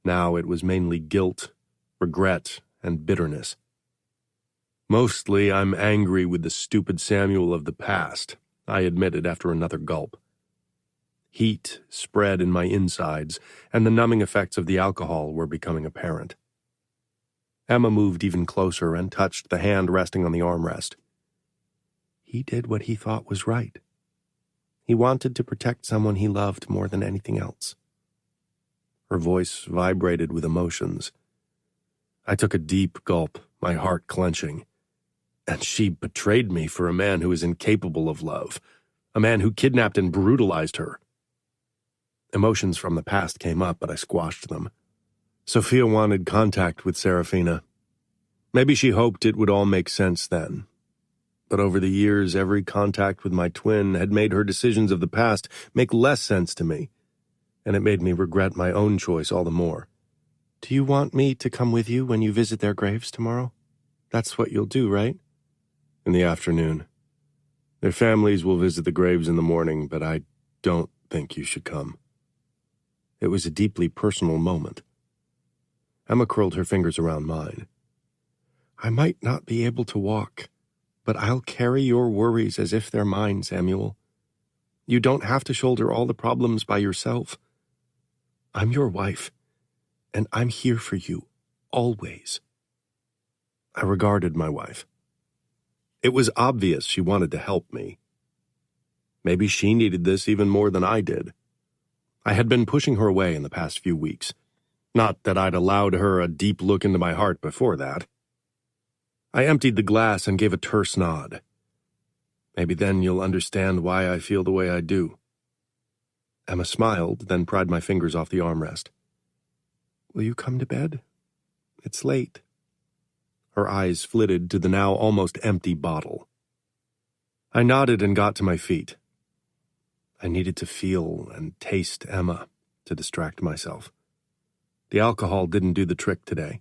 Now it was mainly guilt, regret, and bitterness. Mostly I'm angry with the stupid Samuel of the past, I admitted after another gulp. Heat spread in my insides, and the numbing effects of the alcohol were becoming apparent. Emma moved even closer and touched the hand resting on the armrest. He did what he thought was right. He wanted to protect someone he loved more than anything else. Her voice vibrated with emotions. I took a deep gulp, my heart clenching. And she betrayed me for a man who is incapable of love, a man who kidnapped and brutalized her. Emotions from the past came up, but I squashed them. Sophia wanted contact with Serafina. Maybe she hoped it would all make sense then. But over the years, every contact with my twin had made her decisions of the past make less sense to me, and it made me regret my own choice all the more. Do you want me to come with you when you visit their graves tomorrow? That's what you'll do, right? In the afternoon. Their families will visit the graves in the morning, but I don't think you should come. It was a deeply personal moment. Emma curled her fingers around mine. I might not be able to walk, but I'll carry your worries as if they're mine, Samuel. You don't have to shoulder all the problems by yourself. I'm your wife, and I'm here for you, always. I regarded my wife. It was obvious she wanted to help me. Maybe she needed this even more than I did. I had been pushing her away in the past few weeks. Not that I'd allowed her a deep look into my heart before that. I emptied the glass and gave a terse nod. Maybe then you'll understand why I feel the way I do. Emma smiled, then pried my fingers off the armrest. Will you come to bed? It's late. Her eyes flitted to the now almost empty bottle. I nodded and got to my feet. I needed to feel and taste Emma to distract myself. The alcohol didn't do the trick today.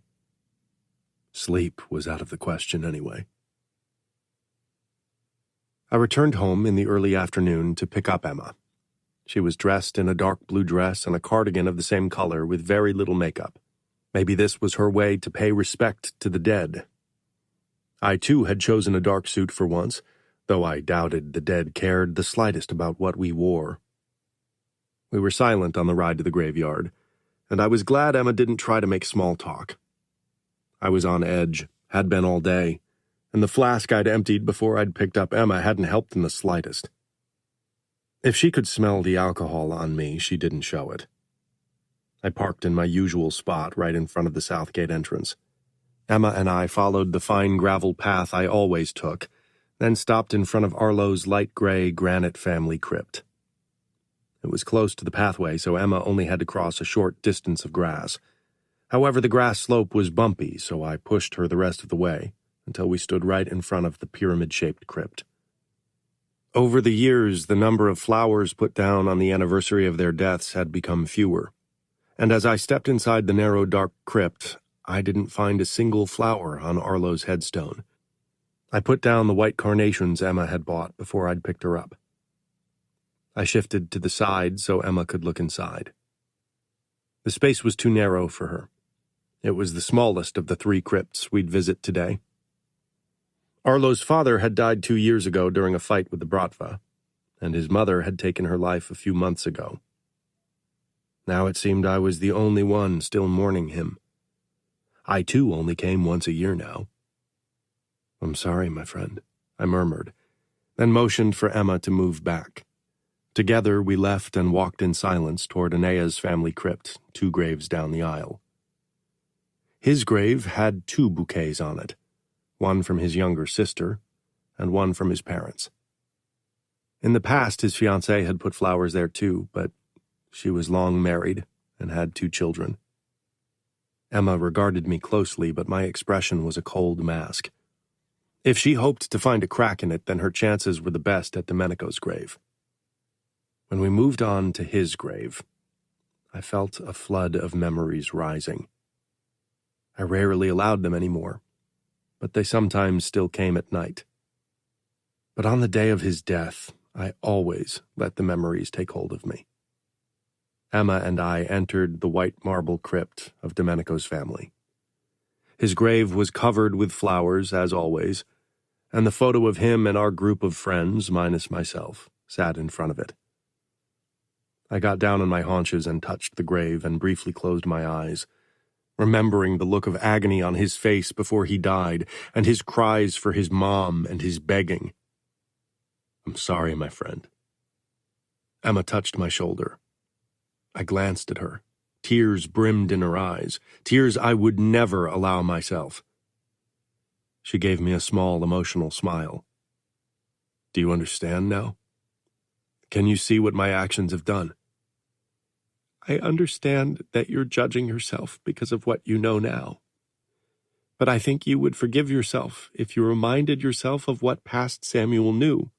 Sleep was out of the question anyway. I returned home in the early afternoon to pick up Emma. She was dressed in a dark blue dress and a cardigan of the same color with very little makeup. Maybe this was her way to pay respect to the dead. I, too, had chosen a dark suit for once, though I doubted the dead cared the slightest about what we wore. We were silent on the ride to the graveyard, and I was glad Emma didn't try to make small talk. I was on edge, had been all day, and the flask I'd emptied before I'd picked up Emma hadn't helped in the slightest. If she could smell the alcohol on me, she didn't show it. I parked in my usual spot right in front of the south gate entrance. Emma and I followed the fine gravel path I always took, then stopped in front of Arlo's light gray granite family crypt. It was close to the pathway, so Emma only had to cross a short distance of grass. However, the grass slope was bumpy, so I pushed her the rest of the way, until we stood right in front of the pyramid-shaped crypt. Over the years, the number of flowers put down on the anniversary of their deaths had become fewer, and as I stepped inside the narrow, dark crypt, I didn't find a single flower on Arlo's headstone. I put down the white carnations Emma had bought before I'd picked her up. I shifted to the side so Emma could look inside. The space was too narrow for her. It was the smallest of the 3 crypts we'd visit today. Arlo's father had died 2 years ago during a fight with the Bratva, and his mother had taken her life a few months ago. Now it seemed I was the only one still mourning him. I, too, only came once a year now. I'm sorry, my friend, I murmured, then motioned for Emma to move back. Together we left and walked in silence toward Aenea's family crypt, 2 graves down the aisle. His grave had 2 bouquets on it, one from his younger sister and one from his parents. In the past, his fiancée had put flowers there too, but she was long married and had 2 children. Emma regarded me closely, but my expression was a cold mask. If she hoped to find a crack in it, then her chances were the best at Domenico's grave. When we moved on to his grave, I felt a flood of memories rising. I rarely allowed them anymore, but they sometimes still came at night. But on the day of his death, I always let the memories take hold of me. Emma and I entered the white marble crypt of Domenico's family. His grave was covered with flowers, as always, and the photo of him and our group of friends, minus myself, sat in front of it. I got down on my haunches and touched the grave and briefly closed my eyes, remembering the look of agony on his face before he died, and his cries for his mom and his begging. "I'm sorry, my friend." Emma touched my shoulder. I glanced at her. Tears brimmed in her eyes, tears I would never allow myself. She gave me a small, emotional smile. "Do you understand now? Can you see what my actions have done?" "I understand that you're judging yourself because of what you know now. But I think you would forgive yourself if you reminded yourself of what past Samuel knew.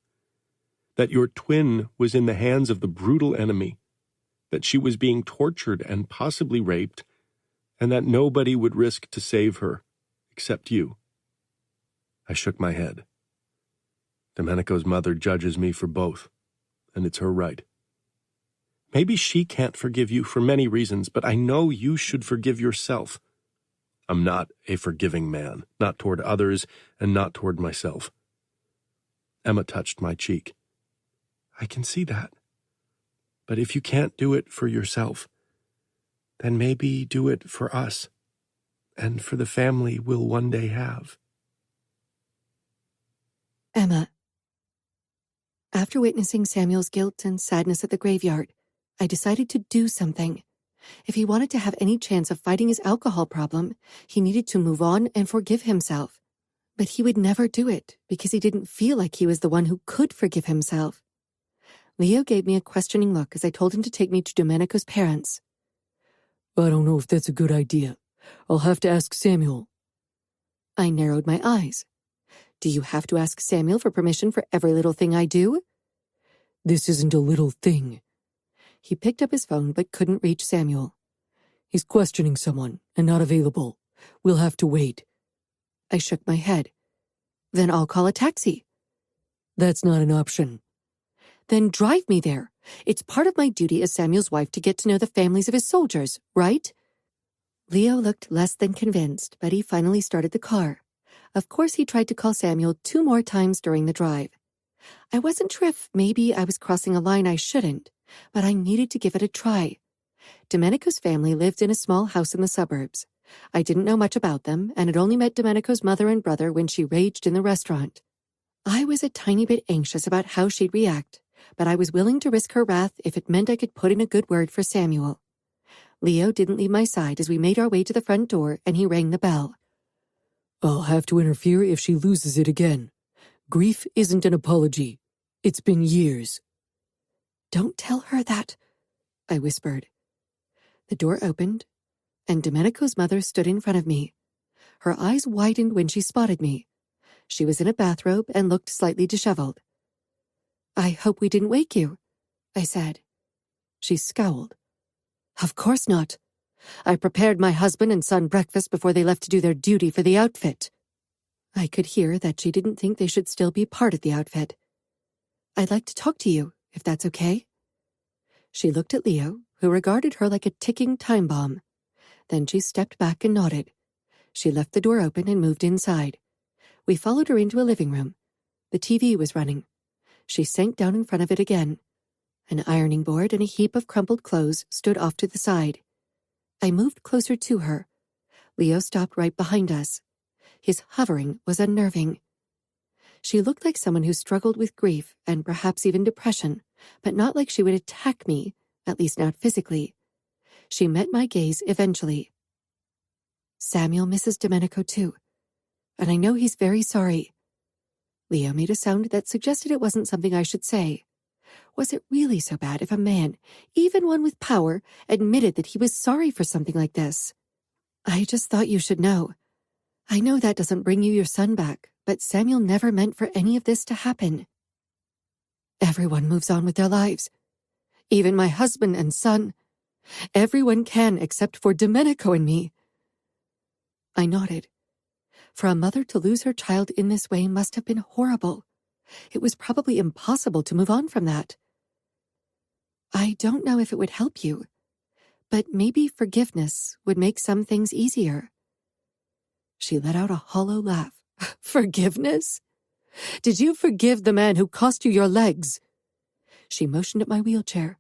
That your twin was in the hands of the brutal enemy, that she was being tortured and possibly raped, and that nobody would risk to save her, except you." I shook my head. Domenico's mother judges me for both, and it's her right. Maybe she can't forgive you for many reasons, but I know you should forgive yourself. I'm not a forgiving man, not toward others and not toward myself. Emma touched my cheek. "I can see that. But if you can't do it for yourself, then maybe do it for us, and for the family we'll one day have." Emma. After witnessing Samuel's guilt and sadness at the graveyard, I decided to do something. If he wanted to have any chance of fighting his alcohol problem, he needed to move on and forgive himself. But he would never do it because he didn't feel like he was the one who could forgive himself. Leo gave me a questioning look as I told him to take me to Domenico's parents. "I don't know if that's a good idea. I'll have to ask Samuel." I narrowed my eyes. "Do you have to ask Samuel for permission for every little thing I do?" "This isn't a little thing." He picked up his phone but couldn't reach Samuel. "He's questioning someone and not available. We'll have to wait." I shook my head. "Then I'll call a taxi." "That's not an option." "Then drive me there. It's part of my duty as Samuel's wife to get to know the families of his soldiers, right?" Leo looked less than convinced, but he finally started the car. Of course, he tried to call Samuel 2 more times during the drive. I wasn't sure if maybe I was crossing a line I shouldn't, but I needed to give it a try. Domenico's family lived in a small house in the suburbs. I didn't know much about them, and had only met Domenico's mother and brother when she raged in the restaurant. I was a tiny bit anxious about how she'd react, but I was willing to risk her wrath if it meant I could put in a good word for Samuel. Leo didn't leave my side as we made our way to the front door, and he rang the bell. "I'll have to interfere if she loses it again. Grief isn't an apology. It's been years." "Don't tell her that," I whispered. The door opened, and Domenico's mother stood in front of me. Her eyes widened when she spotted me. She was in a bathrobe and looked slightly disheveled. "I hope we didn't wake you," I said. She scowled. "Of course not. I prepared my husband and son breakfast before they left to do their duty for the outfit." I could hear that she didn't think they should still be part of the outfit. "I'd like to talk to you, if that's okay." She looked at Leo, who regarded her like a ticking time bomb. Then she stepped back and nodded. She left the door open and moved inside. We followed her into a living room. The TV was running. She sank down in front of it again. An ironing board and a heap of crumpled clothes stood off to the side. I moved closer to her. Leo stopped right behind us. His hovering was unnerving. She looked like someone who struggled with grief and perhaps even depression, but not like she would attack me, at least not physically. She met my gaze eventually. "Samuel misses Domenico too, and I know he's very sorry." Leo made a sound that suggested it wasn't something I should say. Was it really so bad if a man, even one with power, admitted that he was sorry for something like this? "I just thought you should know. I know that doesn't bring you your son back, but Samuel never meant for any of this to happen. Everyone moves on with their lives. Even my husband and son. Everyone can except for Domenico and me." I nodded. For a mother to lose her child in this way must have been horrible. It was probably impossible to move on from that. "I don't know if it would help you," But maybe forgiveness would make some things easier. She let out a hollow laugh. Forgiveness? Did you forgive the man who cost you your legs? She motioned at my wheelchair.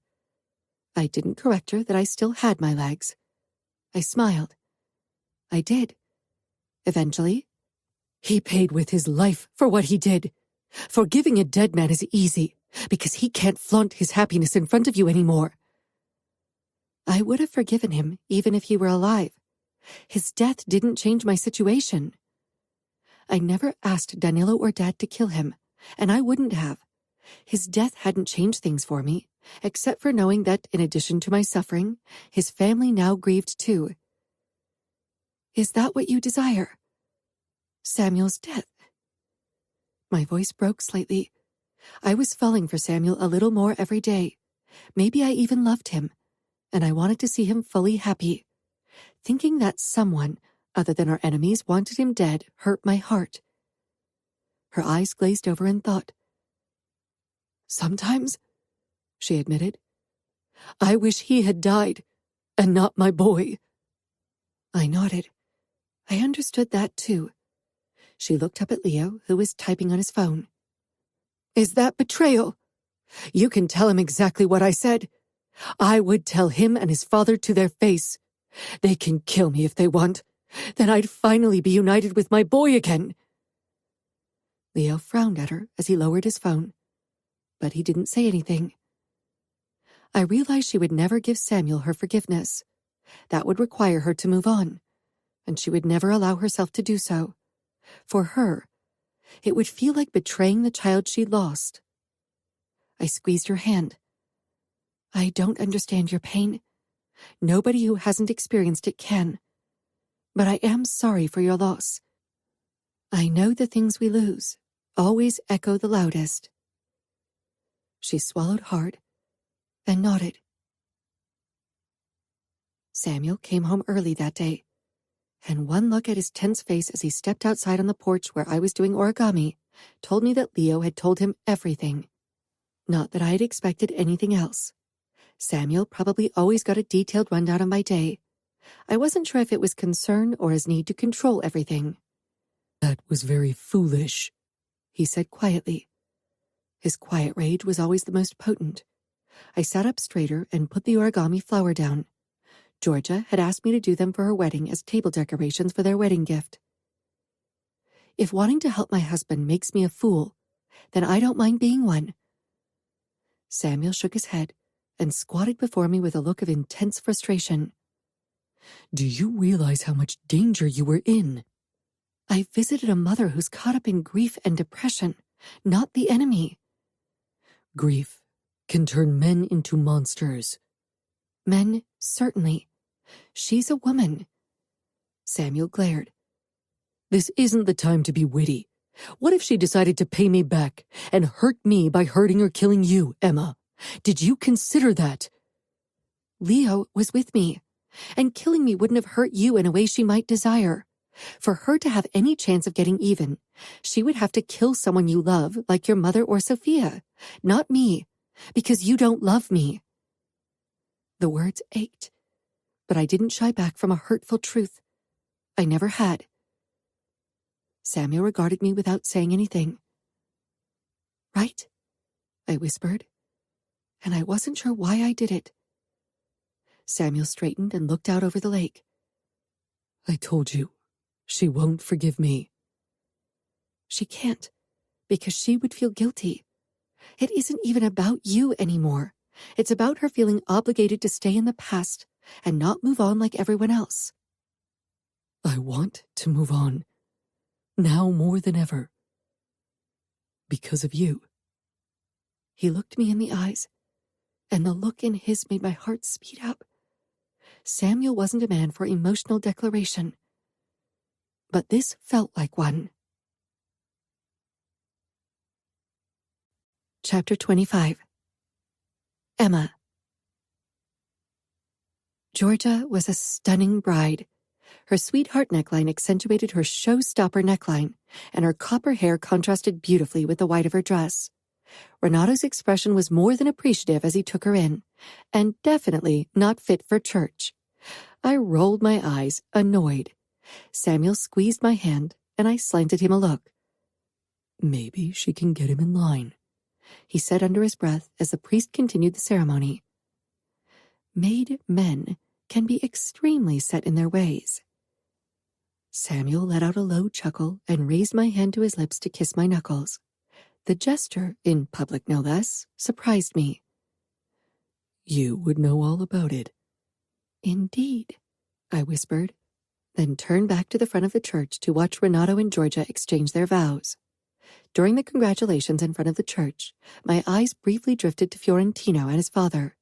I didn't correct her that I still had my legs. I smiled. I did. Eventually. He paid with his life for what he did. Forgiving a dead man is easy, because he can't flaunt his happiness in front of you anymore. I would have forgiven him even if he were alive. His death didn't change my situation. I never asked Danilo or Dad to kill him, and I wouldn't have. His death hadn't changed things for me, except for knowing that, in addition to my suffering, his family now grieved too. Is that what you desire? Samuel's death? My voice broke slightly. I was falling for Samuel a little more every day. Maybe I even loved him, and I wanted to see him fully happy. Thinking that someone, other than our enemies, wanted him dead hurt my heart. Her eyes glazed over in thought. Sometimes, she admitted, I wish he had died, and not my boy. I nodded. I understood that too. She looked up at Leo, who was typing on his phone. Is that betrayal? You can tell him exactly what I said. I would tell him and his father to their face. They can kill me if they want. Then I'd finally be united with my boy again. Leo frowned at her as he lowered his phone, but he didn't say anything. I realized she would never give Samuel her forgiveness. That would require her to move on, and she would never allow herself to do so. For her, it would feel like betraying the child she lost. I squeezed her hand. I don't understand your pain. Nobody who hasn't experienced it can. But I am sorry for your loss. I know the things we lose always echo the loudest. She swallowed hard and nodded. Samuel came home early that day, and one look at his tense face as he stepped outside on the porch where I was doing origami told me that Leo had told him everything. Not that I had expected anything else. Samuel probably always got a detailed rundown of my day. I wasn't sure if it was concern or his need to control everything. That was very foolish, he said quietly. His quiet rage was always the most potent. I sat up straighter and put the origami flower down. Georgia had asked me to do them for her wedding as table decorations for their wedding gift. If wanting to help my husband makes me a fool, then I don't mind being one. Samuel shook his head and squatted before me with a look of intense frustration. Do you realize how much danger you were in? I visited a mother who's caught up in grief and depression, not the enemy. Grief can turn men into monsters. Men, certainly. She's a woman. Samuel glared. This isn't the time to be witty. What if she decided to pay me back and hurt me by hurting or killing you, Emma? Did you consider that? Leo was with me, and killing me wouldn't have hurt you in a way she might desire. For her to have any chance of getting even, she would have to kill someone you love, like your mother or Sophia, not me, because you don't love me. The words ached, but I didn't shy back from a hurtful truth. I never had. Samuel regarded me without saying anything. Right? I whispered, and I wasn't sure why I did it. Samuel straightened and looked out over the lake. I told you, she won't forgive me. She can't, because she would feel guilty. It isn't even about you anymore. It's about her feeling obligated to stay in the past and not move on like everyone else. I want to move on, now more than ever, because of you. He looked me in the eyes, and the look in his made my heart speed up. Samuel wasn't a man for emotional declaration, but this felt like one. Chapter 25. Emma. Georgia was a stunning bride. Her sweetheart neckline accentuated her showstopper neckline, and her copper hair contrasted beautifully with the white of her dress. Renato's expression was more than appreciative as he took her in, and definitely not fit for church. I rolled my eyes, annoyed. Samuel squeezed my hand, and I slanted him a look. Maybe she can get him in line, he said under his breath as the priest continued the ceremony. Made men can be extremely set in their ways. Samuel let out a low chuckle and raised my hand to his lips to kiss my knuckles. The gesture, in public no less, surprised me. You would know all about it. Indeed, I whispered, then turned back to the front of the church to watch Renato and Georgia exchange their vows. During the congratulations in front of the church, my eyes briefly drifted to Fiorentino and his father.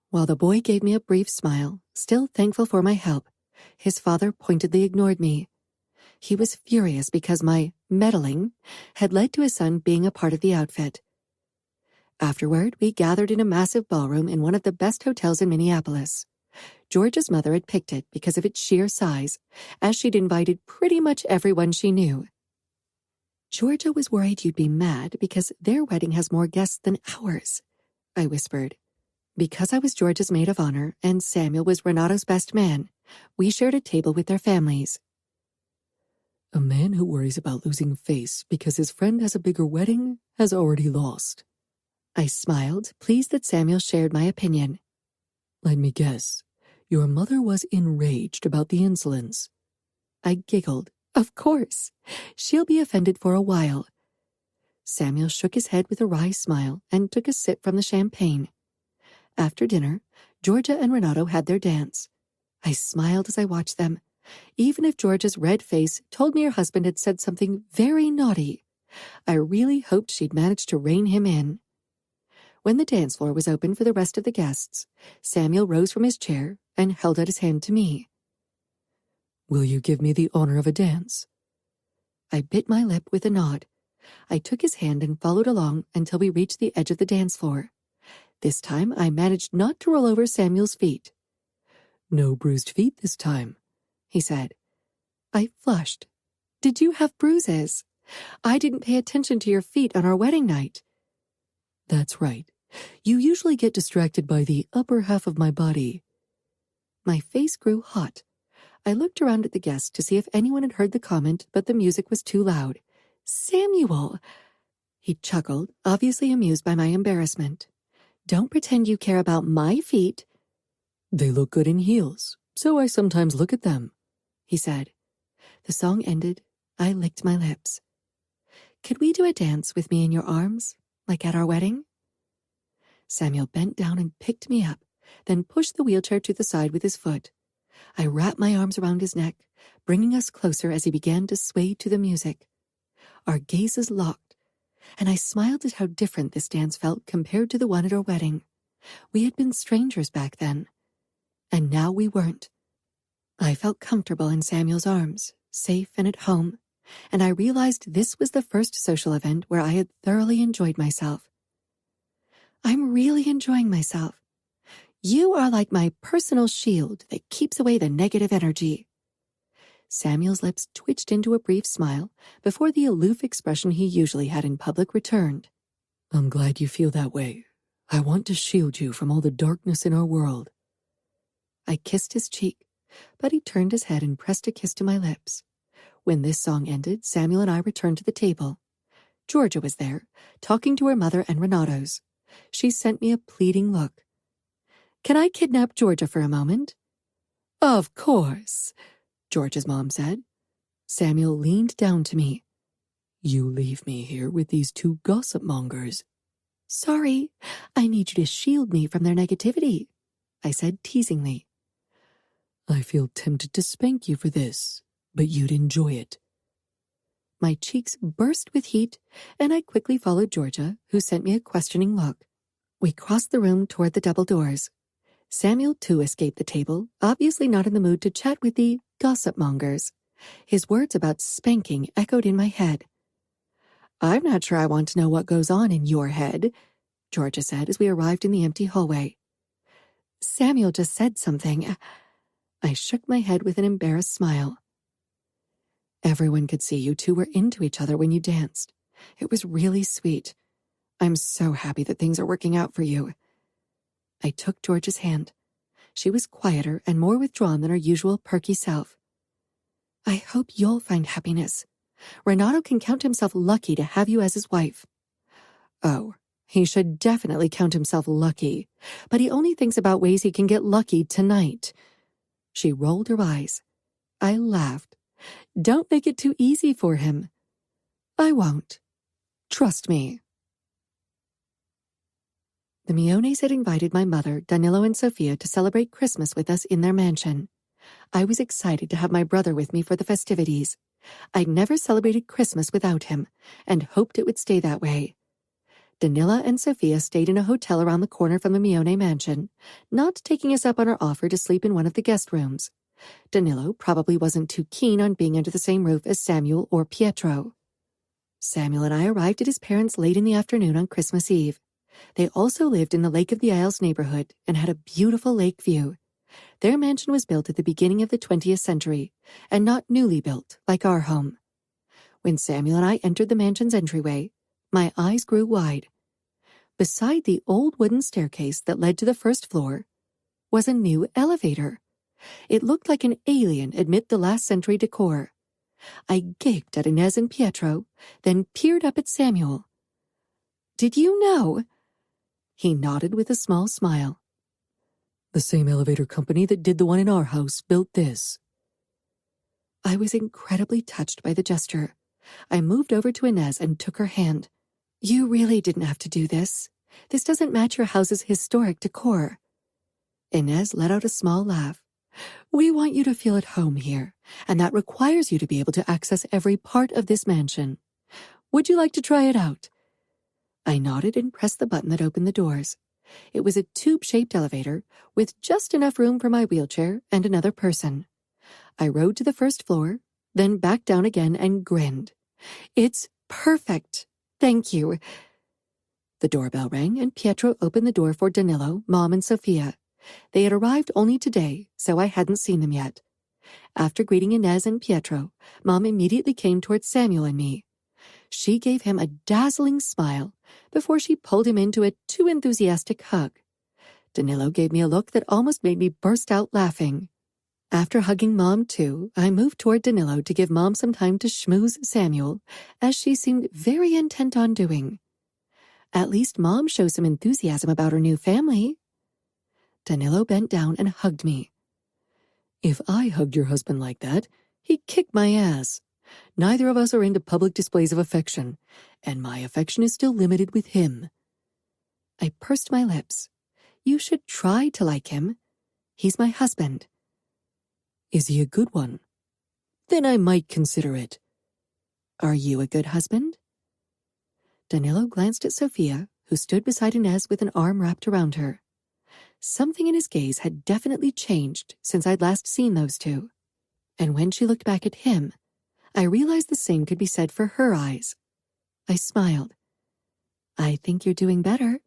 While the boy gave me a brief smile, still thankful for my help, his father pointedly ignored me. He was furious because my meddling had led to his son being a part of the outfit. Afterward, we gathered in a massive ballroom in one of the best hotels in Minneapolis. Georgia's mother had picked it because of its sheer size, as she'd invited pretty much everyone she knew. Georgia was worried you'd be mad because their wedding has more guests than ours, I whispered. Because I was Georgia's maid of honor and Samuel was Renato's best man, we shared a table with their families. A man who worries about losing face because his friend has a bigger wedding has already lost. I smiled, pleased that Samuel shared my opinion. Let me guess. Your mother was enraged about the insolence. I giggled. Of course. She'll be offended for a while. Samuel shook his head with a wry smile and took a sip from the champagne. After dinner, Georgia and Renato had their dance. I smiled as I watched them. Even if Georgia's red face told me her husband had said something very naughty, I really hoped she'd managed to rein him in. When the dance floor was open for the rest of the guests, Samuel rose from his chair and held out his hand to me. Will you give me the honor of a dance? I bit my lip with a nod. I took his hand and followed along until we reached the edge of the dance floor. This time I managed not to roll over Samuel's feet. No bruised feet this time, he said. I flushed. Did you have bruises? I didn't pay attention to your feet on our wedding night. That's right. You usually get distracted by the upper half of my body. My face grew hot. I looked around at the guests to see if anyone had heard the comment, but the music was too loud. Samuel! He chuckled, obviously amused by my embarrassment. Don't pretend you care about my feet. They look good in heels, so I sometimes look at them, he said. The song ended. I licked my lips. Could we do a dance with me in your arms, like at our wedding? Samuel bent down and picked me up, then pushed the wheelchair to the side with his foot. I wrapped my arms around his neck, bringing us closer as he began to sway to the music. Our gazes locked, and I smiled at how different this dance felt compared to the one at our wedding. We had been strangers back then, and now we weren't. I felt comfortable in Samuel's arms, safe and at home, and I realized this was the first social event where I had thoroughly enjoyed myself. I'm really enjoying myself. You are like my personal shield that keeps away the negative energy. Samuel's lips twitched into a brief smile before the aloof expression he usually had in public returned. I'm glad you feel that way. I want to shield you from all the darkness in our world. I kissed his cheek, but he turned his head and pressed a kiss to my lips. When this song ended, Samuel and I returned to the table. Georgia was there, talking to her mother and Renato's. She sent me a pleading look. Can I kidnap Georgia for a moment? Of course, Georgia's mom said. Samuel leaned down to me. You leave me here with these two gossip mongers. Sorry, I need you to shield me from their negativity, I said teasingly. I feel tempted to spank you for this, but you'd enjoy it. My cheeks burst with heat, and I quickly followed Georgia, who sent me a questioning look. We crossed the room toward the double doors. Samuel, too, escaped the table, obviously not in the mood to chat with the gossip mongers. His words about spanking echoed in my head. I'm not sure I want to know what goes on in your head, Georgia said as we arrived in the empty hallway. Samuel just said something. I shook my head with an embarrassed smile. Everyone could see you two were into each other when you danced. It was really sweet. I'm so happy that things are working out for you. I took George's hand. She was quieter and more withdrawn than her usual perky self. I hope you'll find happiness. Renato can count himself lucky to have you as his wife. Oh, he should definitely count himself lucky, but he only thinks about ways he can get lucky tonight. She rolled her eyes. I laughed. Don't make it too easy for him. I won't. Trust me. The Miones had invited my mother, Danilo, and Sofia to celebrate Christmas with us in their mansion. I was excited to have my brother with me for the festivities. I'd never celebrated Christmas without him, and hoped it would stay that way. Danila and Sofia stayed in a hotel around the corner from the Mione mansion, not taking us up on our offer to sleep in one of the guest rooms. Danilo probably wasn't too keen on being under the same roof as Samuel or Pietro. Samuel and I arrived at his parents' late in the afternoon on Christmas Eve. They also lived in the Lake of the Isles neighborhood and had a beautiful lake view. Their mansion was built at the beginning of the 20th century, and not newly built like our home. When Samuel and I entered the mansion's entryway, my eyes grew wide. Beside the old wooden staircase that led to the first floor was a new elevator. It looked like an alien amid the last-century decor. I gaped at Inez and Pietro, then peered up at Samuel. "Did you know?" He nodded with a small smile. The same elevator company that did the one in our house built this. I was incredibly touched by the gesture. I moved over to Inez and took her hand. "You really didn't have to do this. This doesn't match your house's historic decor." Inez let out a small laugh. "We want you to feel at home here, and that requires you to be able to access every part of this mansion. Would you like to try it out?" I nodded and pressed the button that opened the doors. It was a tube-shaped elevator with just enough room for my wheelchair and another person. I rode to the first floor, then back down again and grinned. "It's perfect. Thank you." The doorbell rang and Pietro opened the door for Danilo, Mom, and Sofia. They had arrived only today, so I hadn't seen them yet. After greeting Inez and Pietro, Mom immediately came towards Samuel and me. She gave him a dazzling smile before she pulled him into a too enthusiastic hug. Danilo gave me a look that almost made me burst out laughing. After hugging Mom too, I moved toward Danilo to give Mom some time to schmooze Samuel, as she seemed very intent on doing. At least Mom shows some enthusiasm about her new family. Danilo bent down and hugged me. If I hugged your husband like that, he'd kick my ass. Neither of us are into public displays of affection, and my affection is still limited with him. I pursed my lips. "You should try to like him. He's my husband." Is he a good one? Then I might consider it. "Are you a good husband?" Danilo glanced at Sofia, who stood beside Inez with an arm wrapped around her. Something in his gaze had definitely changed since I'd last seen those two. And when she looked back at him, I realized the same could be said for her eyes. I smiled. "I think you're doing better."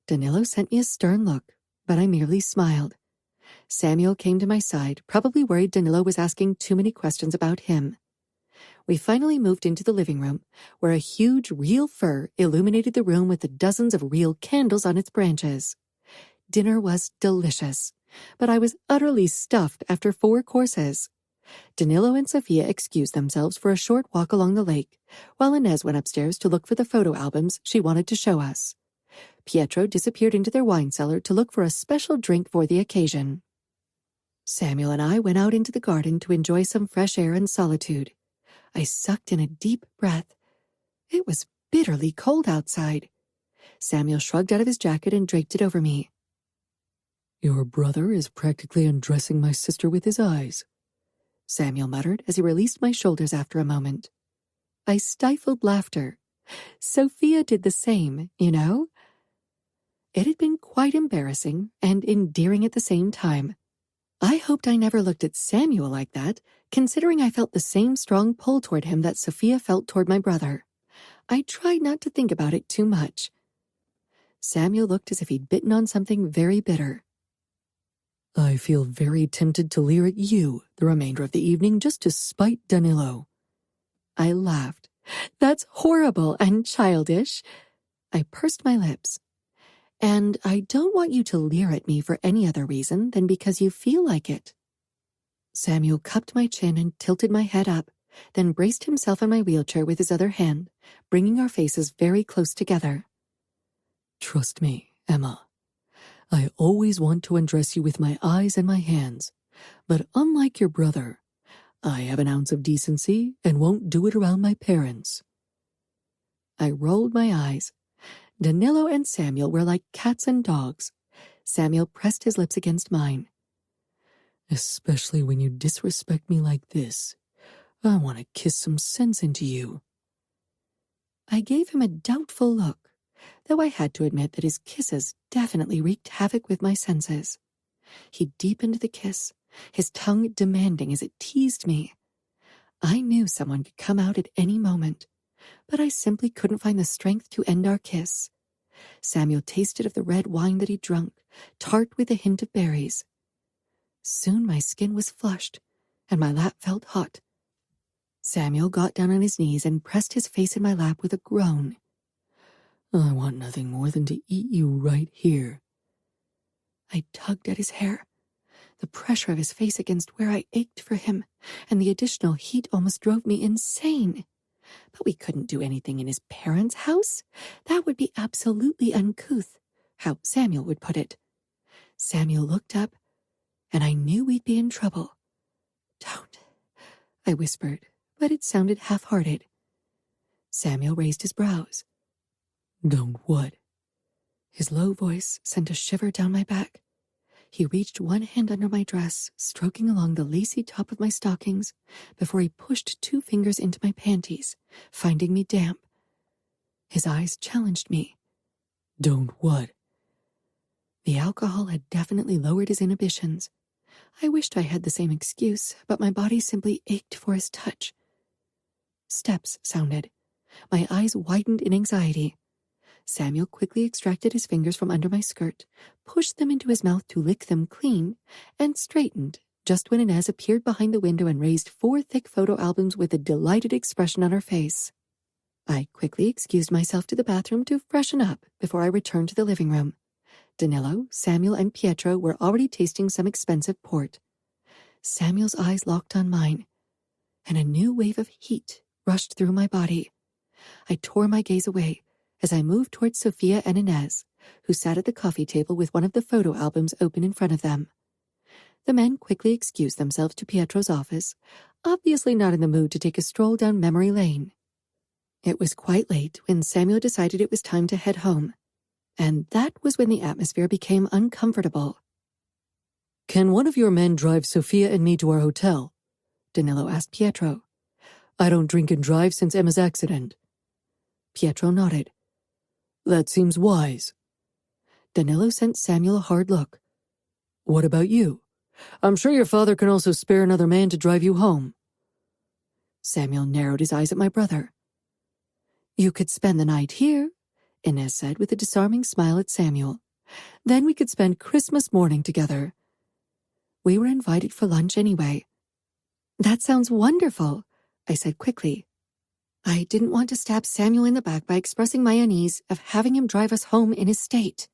Danilo sent me a stern look, but I merely smiled. Samuel came to my side, probably worried Danilo was asking too many questions about him. We finally moved into the living room, where a huge real fir illuminated the room with the dozens of real candles on its branches. Dinner was delicious, but I was utterly stuffed after 4 courses. Danilo and Sofia excused themselves for a short walk along the lake, while Inez went upstairs to look for the photo albums she wanted to show us. Pietro disappeared into their wine cellar to look for a special drink for the occasion. Samuel and I went out into the garden to enjoy some fresh air and solitude. I sucked in a deep breath. It was bitterly cold outside. Samuel shrugged out of his jacket and draped it over me. Your brother is practically undressing my sister with his eyes, Samuel muttered as he released my shoulders after a moment. I stifled laughter. Sophia did the same, you know? It had been quite embarrassing and endearing at the same time. I hoped I never looked at Samuel like that, considering I felt the same strong pull toward him that Sophia felt toward my brother. I tried not to think about it too much. Samuel looked as if he'd bitten on something very bitter. I feel very tempted to leer at you the remainder of the evening just to spite Danilo. I laughed. That's horrible and childish. I pursed my lips. And I don't want you to leer at me for any other reason than because you feel like it. Samuel cupped my chin and tilted my head up, then braced himself on my wheelchair with his other hand, bringing our faces very close together. Trust me, Emma. I always want to undress you with my eyes and my hands, but unlike your brother, I have an ounce of decency and won't do it around my parents. I rolled my eyes. Danilo and Samuel were like cats and dogs. Samuel pressed his lips against mine. Especially when you disrespect me like this. I want to kiss some sense into you. I gave him a doubtful look, though I had to admit that his kisses definitely wreaked havoc with my senses. He deepened the kiss, his tongue demanding as it teased me. I knew someone could come out at any moment, but I simply couldn't find the strength to end our kiss. Samuel tasted of the red wine that he drunk, tart with a hint of berries. Soon my skin was flushed, and my lap felt hot. Samuel got down on his knees and pressed his face in my lap with a groan. I want nothing more than to eat you right here. I tugged at his hair. The pressure of his face against where I ached for him, and the additional heat almost drove me insane. But we couldn't do anything in his parents' house. That would be absolutely uncouth, how Samuel would put it. Samuel looked up, and I knew we'd be in trouble. Don't, I whispered, but it sounded half-hearted. Samuel raised his brows. Don't what? His low voice sent a shiver down my back. He reached one hand under my dress, stroking along the lacy top of my stockings, before he pushed 2 fingers into my panties, finding me damp. His eyes challenged me. Don't what? The alcohol had definitely lowered his inhibitions. I wished I had the same excuse, but my body simply ached for his touch. Steps sounded. My eyes widened in anxiety. Samuel quickly extracted his fingers from under my skirt, pushed them into his mouth to lick them clean, and straightened just when Inez appeared behind the window and raised 4 thick photo albums with a delighted expression on her face. I quickly excused myself to the bathroom to freshen up before I returned to the living room. Danilo, Samuel, and Pietro were already tasting some expensive port. Samuel's eyes locked on mine, and a new wave of heat rushed through my body. I tore my gaze away as I moved towards Sophia and Inez, who sat at the coffee table with one of the photo albums open in front of them. The men quickly excused themselves to Pietro's office, obviously not in the mood to take a stroll down memory lane. It was quite late when Samuel decided it was time to head home, and that was when the atmosphere became uncomfortable. Can one of your men drive Sophia and me to our hotel? Danilo asked Pietro. I don't drink and drive since Emma's accident. Pietro nodded. That seems wise. Danilo sent Samuel a hard look. What about you? I'm sure your father can also spare another man to drive you home. Samuel narrowed his eyes at my brother. You could spend the night here, Inez said with a disarming smile at Samuel. Then we could spend Christmas morning together. We were invited for lunch anyway. That sounds wonderful, I said quickly. I didn't want to stab Samuel in the back by expressing my unease of having him drive us home in his state.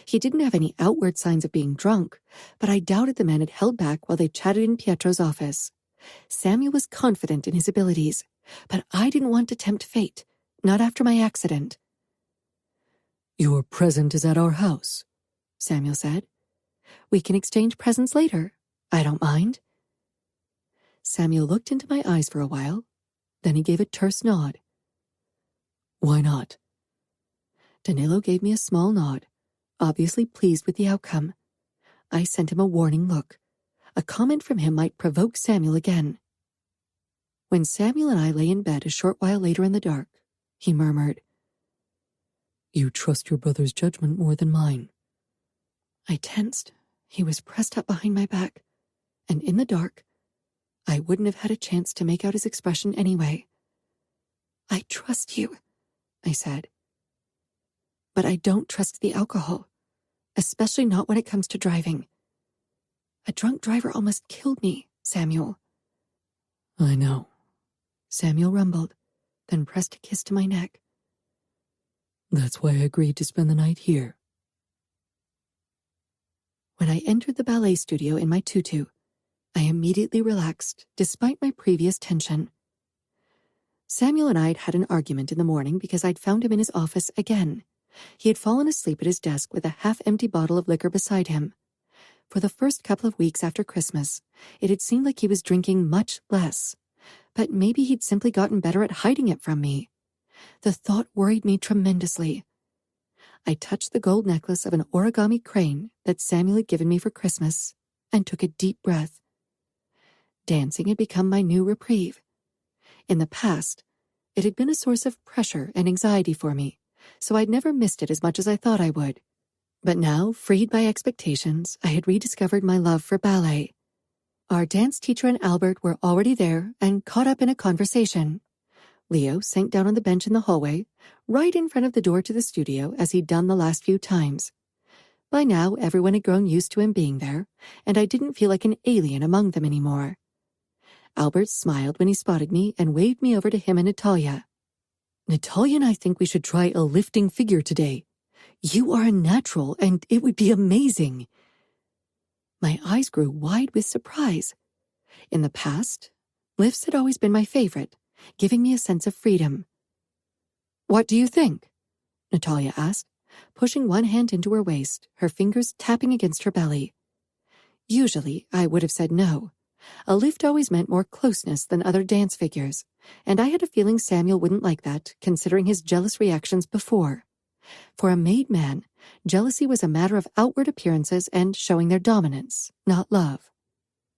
He didn't have any outward signs of being drunk, but I doubted the men had held back while they chatted in Pietro's office. Samuel was confident in his abilities, but I didn't want to tempt fate, not after my accident. Your present is at our house, Samuel said. We can exchange presents later. I don't mind. Samuel looked into my eyes for a while. Then he gave a terse nod. Why not? Danilo gave me a small nod, obviously pleased with the outcome. I sent him a warning look. A comment from him might provoke Samuel again. When Samuel and I lay in bed a short while later in the dark, he murmured, You trust your brother's judgment more than mine. I tensed. He was pressed up behind my back, and in the dark, I wouldn't have had a chance to make out his expression anyway. I trust you, I said. But I don't trust the alcohol, especially not when it comes to driving. A drunk driver almost killed me, Samuel. I know, Samuel rumbled, then pressed a kiss to my neck. That's why I agreed to spend the night here. When I entered the ballet studio in my tutu, I immediately relaxed, despite my previous tension. Samuel and I'd had an argument in the morning because I'd found him in his office again. He had fallen asleep at his desk with a half-empty bottle of liquor beside him. For the first couple of weeks after Christmas, it had seemed like he was drinking much less. But maybe he'd simply gotten better at hiding it from me. The thought worried me tremendously. I touched the gold necklace of an origami crane that Samuel had given me for Christmas and took a deep breath. Dancing had become my new reprieve. In the past, it had been a source of pressure and anxiety for me, so I'd never missed it as much as I thought I would. But now, freed by expectations, I had rediscovered my love for ballet. Our dance teacher and Albert were already there and caught up in a conversation. Leo sank down on the bench in the hallway, right in front of the door to the studio as he'd done the last few times. By now, everyone had grown used to him being there, and I didn't feel like an alien among them anymore. Albert smiled when he spotted me and waved me over to him and Natalia. Natalia and I think we should try a lifting figure today. You are a natural, and it would be amazing. My eyes grew wide with surprise. In the past, lifts had always been my favorite, giving me a sense of freedom. What do you think? Natalia asked, pushing one hand into her waist, her fingers tapping against her belly. Usually, I would have said no. A lift always meant more closeness than other dance figures, and I had a feeling Samuel wouldn't like that, considering his jealous reactions before. For a made man, jealousy was a matter of outward appearances and showing their dominance, not love.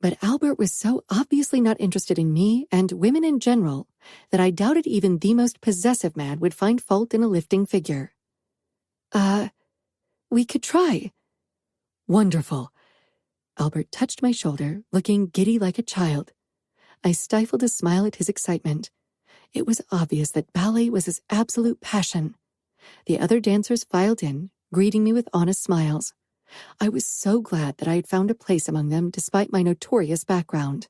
But Albert was so obviously not interested in me and women in general that I doubted even the most possessive man would find fault in a lifting figure. We could try. Wonderful. Albert touched my shoulder, looking giddy like a child. I stifled a smile at his excitement. It was obvious that ballet was his absolute passion. The other dancers filed in, greeting me with honest smiles. I was so glad that I had found a place among them despite my notorious background.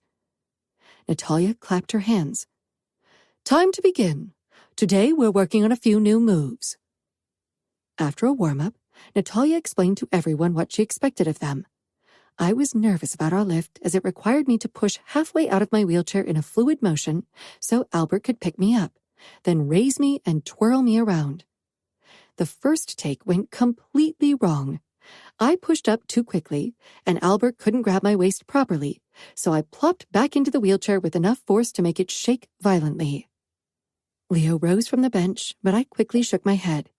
Natalia clapped her hands. Time to begin. Today we're working on a few new moves. After a warm-up, Natalia explained to everyone what she expected of them. I was nervous about our lift as it required me to push halfway out of my wheelchair in a fluid motion so Albert could pick me up, then raise me and twirl me around. The first take went completely wrong. I pushed up too quickly, and Albert couldn't grab my waist properly, so I plopped back into the wheelchair with enough force to make it shake violently. Leo rose from the bench, but I quickly shook my head.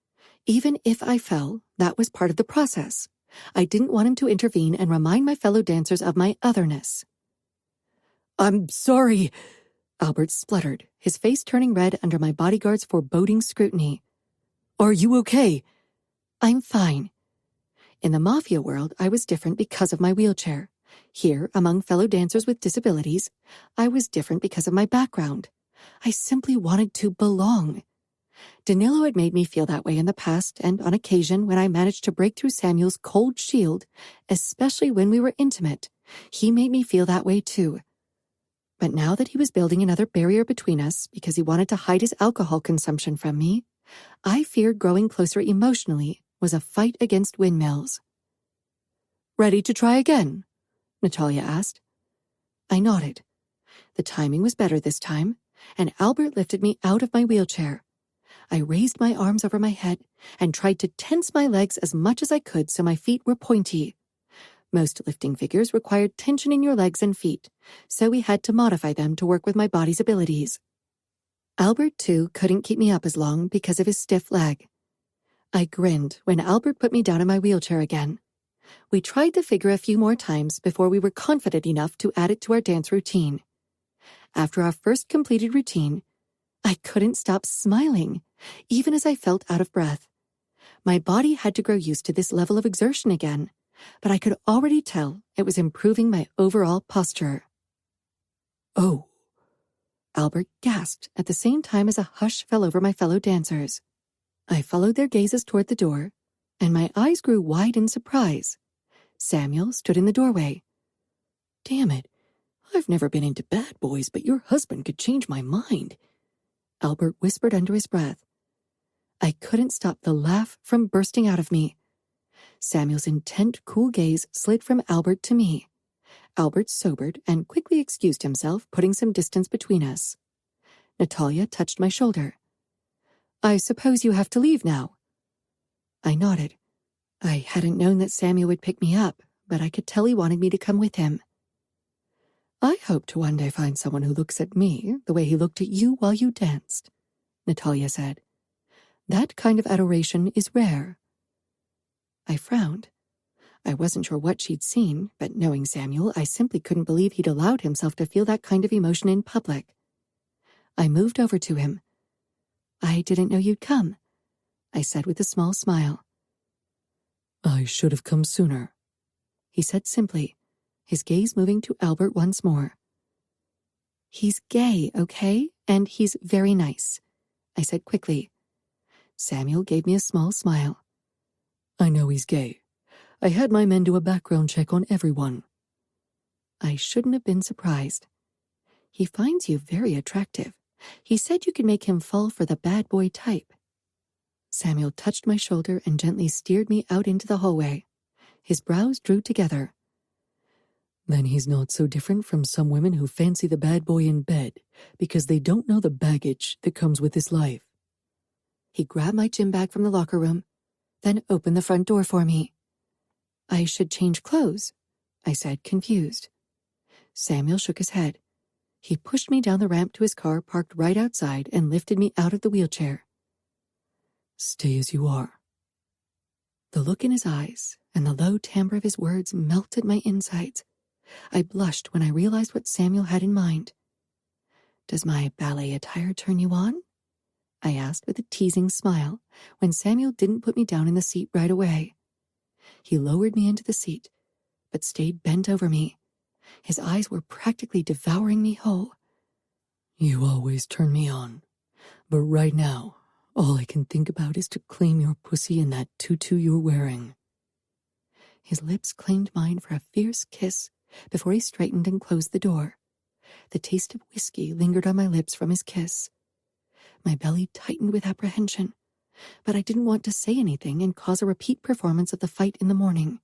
Even if I fell, that was part of the process. I didn't want him to intervene and remind my fellow dancers of my otherness. I'm sorry, Albert spluttered, his face turning red under my bodyguard's foreboding scrutiny. Are you okay? I'm fine. In the Mafia world, I was different because of my wheelchair. Here, among fellow dancers with disabilities, I was different because of my background. I simply wanted to belong. Danilo had made me feel that way in the past, and on occasion when I managed to break through Samuel's cold shield, especially when we were intimate, he made me feel that way too. But now that he was building another barrier between us because he wanted to hide his alcohol consumption from me, I feared growing closer emotionally was a fight against windmills. Ready to try again? Natalia asked. I nodded. The timing was better this time, and Albert lifted me out of my wheelchair. I raised my arms over my head and tried to tense my legs as much as I could so my feet were pointy. Most lifting figures required tension in your legs and feet, so we had to modify them to work with my body's abilities. Albert, too, couldn't keep me up as long because of his stiff leg. I grinned when Albert put me down in my wheelchair again. We tried the figure a few more times before we were confident enough to add it to our dance routine. After our first completed routine, I couldn't stop smiling, even as I felt out of breath. My body had to grow used to this level of exertion again, but I could already tell it was improving my overall posture. Oh, Albert gasped at the same time as a hush fell over my fellow dancers. I followed their gazes toward the door, and my eyes grew wide in surprise. Samuel stood in the doorway. Damn it, I've never been into bad boys, but your husband could change my mind, Albert whispered under his breath. I couldn't stop the laugh from bursting out of me. Samuel's intent, cool gaze slid from Albert to me. Albert sobered and quickly excused himself, putting some distance between us. Natalia touched my shoulder. "I suppose you have to leave now." I nodded. I hadn't known that Samuel would pick me up, but I could tell he wanted me to come with him. "I hope to one day find someone who looks at me the way he looked at you while you danced," Natalia said. "That kind of adoration is rare." I frowned. I wasn't sure what she'd seen, but knowing Samuel, I simply couldn't believe he'd allowed himself to feel that kind of emotion in public. I moved over to him. "I didn't know you'd come," I said with a small smile. I should have come sooner, he said simply, his gaze moving to Albert once more. "He's gay, okay? And he's very nice," I said quickly. Samuel gave me a small smile. I know he's gay. I had my men do a background check on everyone. I shouldn't have been surprised. "He finds you very attractive. He said you could make him fall for the bad boy type." Samuel touched my shoulder and gently steered me out into the hallway. His brows drew together. Then he's not so different from some women who fancy the bad boy in bed because they don't know the baggage that comes with this life. He grabbed my gym bag from the locker room, then opened the front door for me. "I should change clothes," I said, confused. Samuel shook his head. He pushed me down the ramp to his car parked right outside and lifted me out of the wheelchair. "Stay as you are." The look in his eyes and the low timbre of his words melted my insides. I blushed when I realized what Samuel had in mind. "Does my ballet attire turn you on?" I asked with a teasing smile when Samuel didn't put me down in the seat right away. He lowered me into the seat, but stayed bent over me. His eyes were practically devouring me whole. "You always turn me on, but right now, all I can think about is to claim your pussy in that tutu you're wearing." His lips claimed mine for a fierce kiss before he straightened and closed the door. The taste of whiskey lingered on my lips from his kiss. My belly tightened with apprehension, but I didn't want to say anything and cause a repeat performance of the fight in the morning.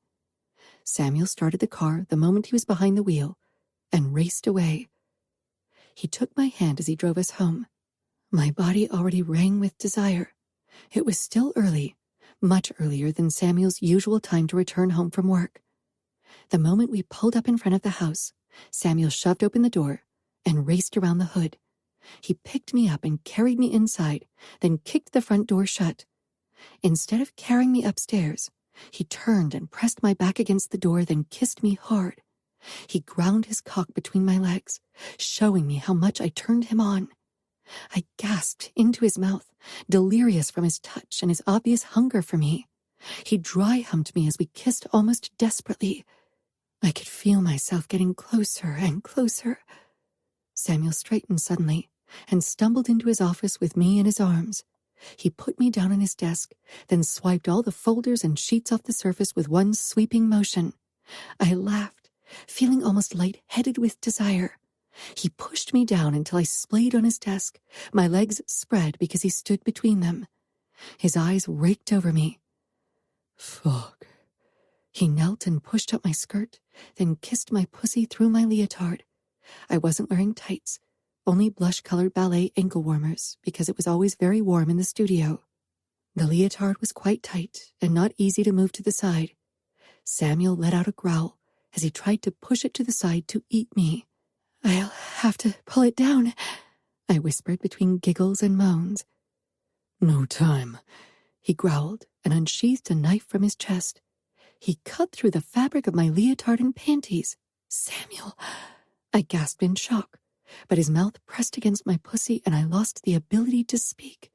Samuel started the car the moment he was behind the wheel and raced away. He took my hand as he drove us home. My body already rang with desire. It was still early, much earlier than Samuel's usual time to return home from work. The moment we pulled up in front of the house, Samuel shoved open the door and raced around the hood. He picked me up and carried me inside, then kicked the front door shut. Instead of carrying me upstairs, he turned and pressed my back against the door, then kissed me hard. He ground his cock between my legs, showing me how much I turned him on. I gasped into his mouth, delirious from his touch and his obvious hunger for me. He dry-humped me as we kissed almost desperately. I could feel myself getting closer and closer. Samuel straightened suddenly and stumbled into his office with me in his arms. He put me down on his desk, then swiped all the folders and sheets off the surface with one sweeping motion. I laughed, feeling almost lightheaded with desire. He pushed me down until I splayed on his desk, my legs spread because he stood between them. His eyes raked over me. Fuck. He knelt and pushed up my skirt, then kissed my pussy through my leotard. I wasn't wearing tights, only blush-colored ballet ankle warmers because it was always very warm in the studio. The leotard was quite tight and not easy to move to the side. Samuel let out a growl as he tried to push it to the side to eat me. "I'll have to pull it down," I whispered between giggles and moans. "No time," he growled and unsheathed a knife from his chest. He cut through the fabric of my leotard and panties. "Samuel!" I gasped in shock, but his mouth pressed against my pussy and I lost the ability to speak.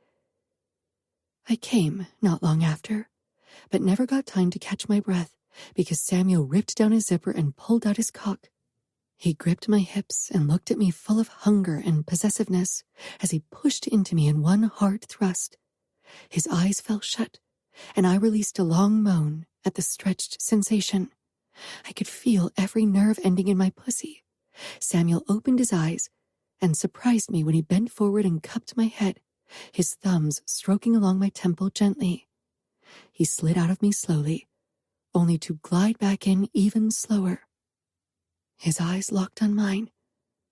I came not long after, but never got time to catch my breath because Samuel ripped down his zipper and pulled out his cock. He gripped my hips and looked at me full of hunger and possessiveness as he pushed into me in one hard thrust. His eyes fell shut, and I released a long moan at the stretched sensation. I could feel every nerve ending in my pussy. Samuel opened his eyes and surprised me when he bent forward and cupped my head, his thumbs stroking along my temple gently. He slid out of me slowly, only to glide back in even slower. His eyes locked on mine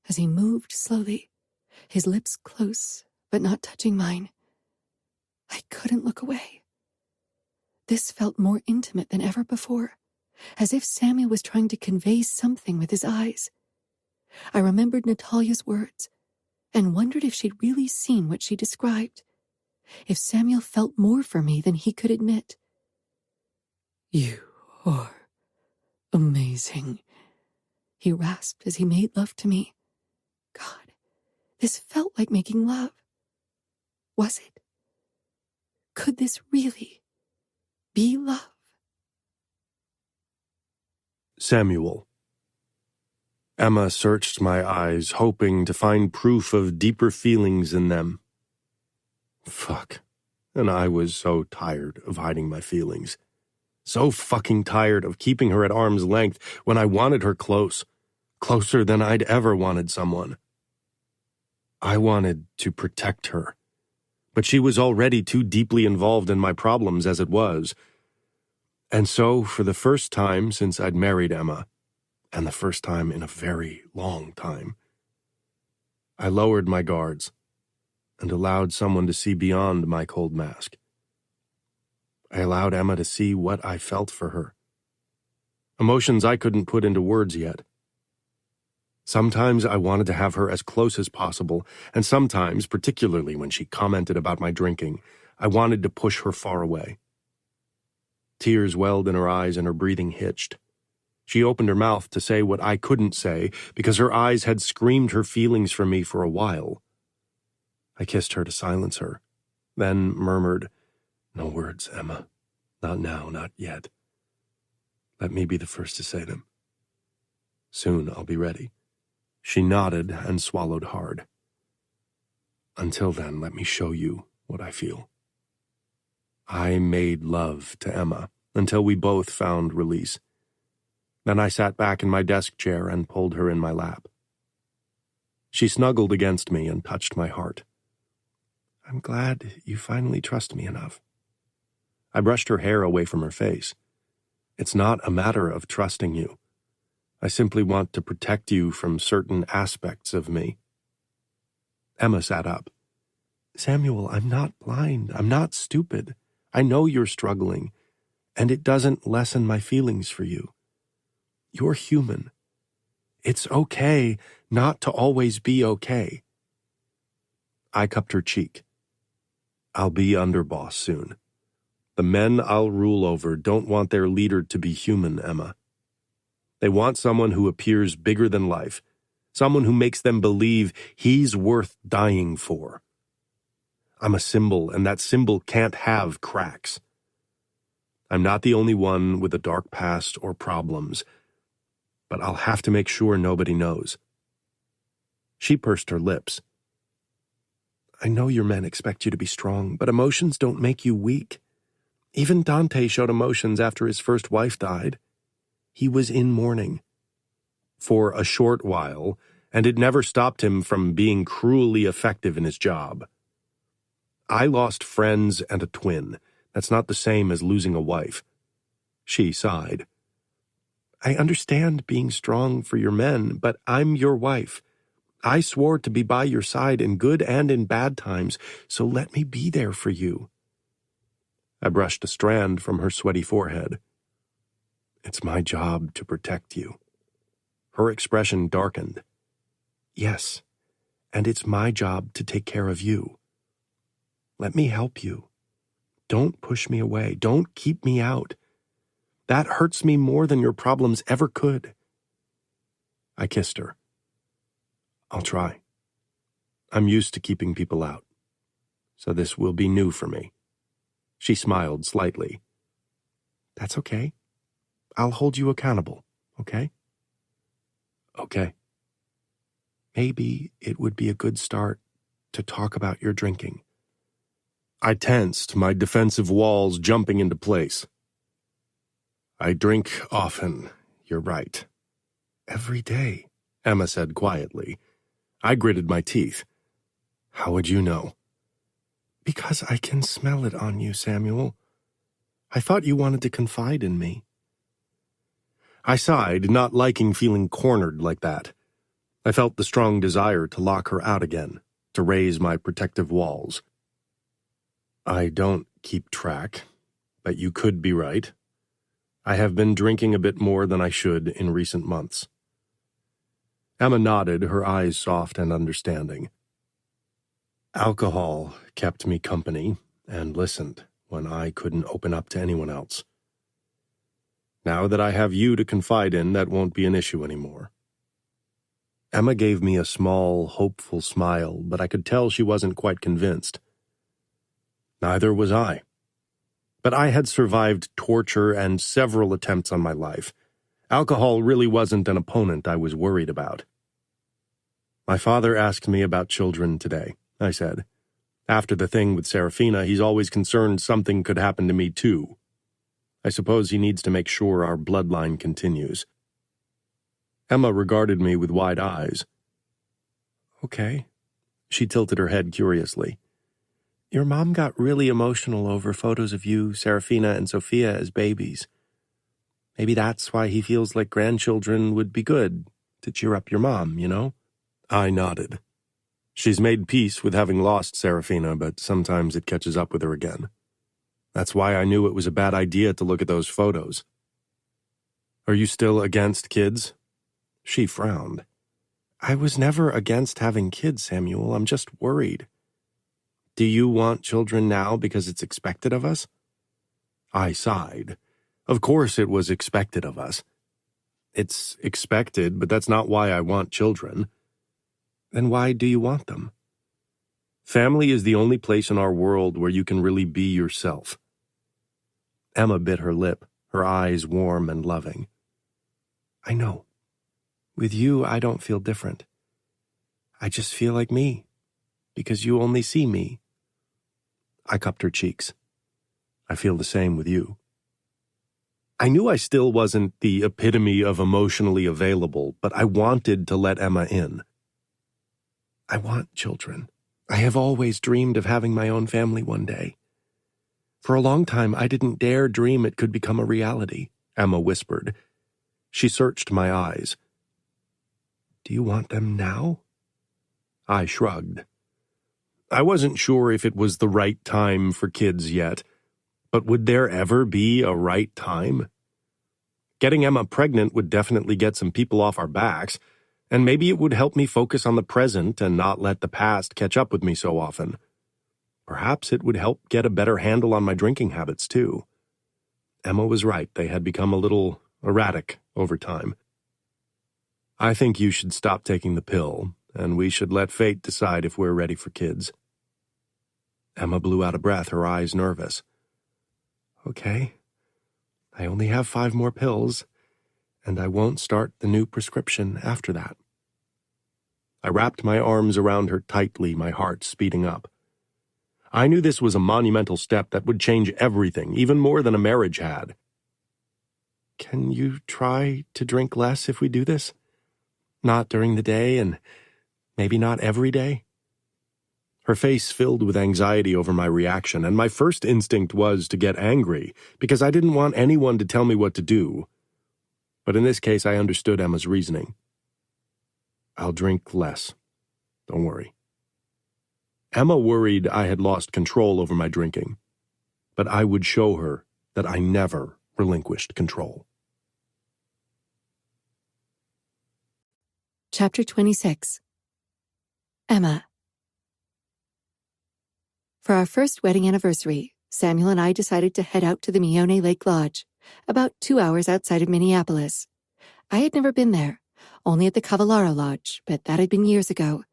as he moved slowly, his lips close but not touching mine. I couldn't look away. This felt more intimate than ever before, as if Samuel was trying to convey something with his eyes. I remembered Natalia's words and wondered if she'd really seen what she described, if Samuel felt more for me than he could admit. "You are amazing," he rasped as he made love to me. God, this felt like making love. Was it? Could this really be love? Samuel. Emma searched my eyes, hoping to find proof of deeper feelings in them. Fuck. And I was so tired of hiding my feelings. So fucking tired of keeping her at arm's length when I wanted her close. Closer than I'd ever wanted someone. I wanted to protect her. But she was already too deeply involved in my problems as it was. And so, for the first time since I'd married Emma, and the first time in a very long time, I lowered my guards and allowed someone to see beyond my cold mask. I allowed Emma to see what I felt for her. Emotions I couldn't put into words yet. Sometimes I wanted to have her as close as possible, and sometimes, particularly when she commented about my drinking, I wanted to push her far away. Tears welled in her eyes and her breathing hitched. She opened her mouth to say what I couldn't say because her eyes had screamed her feelings for me for a while. I kissed her to silence her, then murmured, "No words, Emma. Not now, not yet. Let me be the first to say them. Soon I'll be ready." She nodded and swallowed hard. "Until then, let me show you what I feel." I made love to Emma until we both found release. Then I sat back in my desk chair and pulled her in my lap. She snuggled against me and touched my heart. "I'm glad you finally trust me enough." I brushed her hair away from her face. "It's not a matter of trusting you. I simply want to protect you from certain aspects of me." Emma sat up. "Samuel, I'm not blind. I'm not stupid. I know you're struggling, and it doesn't lessen my feelings for you. You're human. It's okay not to always be okay." I cupped her cheek. "I'll be underboss soon. The men I'll rule over don't want their leader to be human, Emma. They want someone who appears bigger than life, someone who makes them believe he's worth dying for. I'm a symbol, and that symbol can't have cracks. I'm not the only one with a dark past or problems, but I'll have to make sure nobody knows." She pursed her lips. "I know your men expect you to be strong, but emotions don't make you weak. Even Dante showed emotions after his first wife died. He was in mourning. For a short while, and it never stopped him from being cruelly effective in his job. I lost friends and a twin. That's not the same as losing a wife." She sighed. "I understand being strong for your men, but I'm your wife. I swore to be by your side in good and in bad times, so let me be there for you." I brushed a strand from her sweaty forehead. "It's my job to protect you." Her expression darkened. "Yes, and it's my job to take care of you. Let me help you. Don't push me away. Don't keep me out. That hurts me more than your problems ever could." I kissed her. "I'll try. I'm used to keeping people out, so this will be new for me." She smiled slightly. "That's okay. I'll hold you accountable, okay?" "Okay." "Maybe it would be a good start to talk about your drinking." I tensed, my defensive walls jumping into place. "I drink often, you're right." "Every day," Emma said quietly. I gritted my teeth. "How would you know?" Because I can smell it on you, Samuel. I thought you wanted to confide in me. I sighed, not liking feeling cornered like that. I felt the strong desire to lock her out again, to raise my protective walls. I don't keep track, but you could be right. I have been drinking a bit more than I should in recent months. Emma nodded, her eyes soft and understanding. Alcohol kept me company and listened when I couldn't open up to anyone else. Now that I have you to confide in, that won't be an issue anymore. Emma gave me a small, hopeful smile, but I could tell she wasn't quite convinced. Neither was I. But I had survived torture and several attempts on my life. Alcohol really wasn't an opponent I was worried about. My father asked me about children today, I said. After the thing with Serafina, he's always concerned something could happen to me too. I suppose he needs to make sure our bloodline continues. Emma regarded me with wide eyes. Okay. She tilted her head curiously. Your mom got really emotional over photos of you, Serafina, and Sophia as babies. Maybe that's why he feels like grandchildren would be good, to cheer up your mom, you know? I nodded. She's made peace with having lost Serafina, but sometimes it catches up with her again. That's why I knew it was a bad idea to look at those photos. Are you still against kids? She frowned. I was never against having kids, Samuel. I'm just worried. Do you want children now because it's expected of us? I sighed. Of course it was expected of us. It's expected, but that's not why I want children. Then why do you want them? Family is the only place in our world where you can really be yourself. Emma bit her lip, her eyes warm and loving. I know. With you, I don't feel different. I just feel like me, because you only see me. I cupped her cheeks. I feel the same with you. I knew I still wasn't the epitome of emotionally available, but I wanted to let Emma in. I want children. I have always dreamed of having my own family one day. For a long time, I didn't dare dream it could become a reality, Emma whispered. She searched my eyes. Do you want them now? I shrugged. I wasn't sure if it was the right time for kids yet, but would there ever be a right time? Getting Emma pregnant would definitely get some people off our backs, and maybe it would help me focus on the present and not let the past catch up with me so often. Perhaps it would help get a better handle on my drinking habits, too. Emma was right, they had become a little erratic over time. I think you should stop taking the pill, and we should let fate decide if we're ready for kids. Emma blew out a breath, her eyes nervous. Okay. I only have 5 more pills, and I won't start the new prescription after that. I wrapped my arms around her tightly, my heart speeding up. I knew this was a monumental step that would change everything, even more than a marriage had. Can you try to drink less if we do this? Not during the day, and maybe not every day? Her face filled with anxiety over my reaction, and my first instinct was to get angry, because I didn't want anyone to tell me what to do. But in this case, I understood Emma's reasoning. I'll drink less. Don't worry. Emma worried I had lost control over my drinking, but I would show her that I never relinquished control. Chapter 26. Emma. For our first wedding anniversary, Samuel and I decided to head out to the Mione Lake Lodge, about 2 hours outside of Minneapolis. I had never been there, only at the Cavallaro Lodge, but that had been years ago.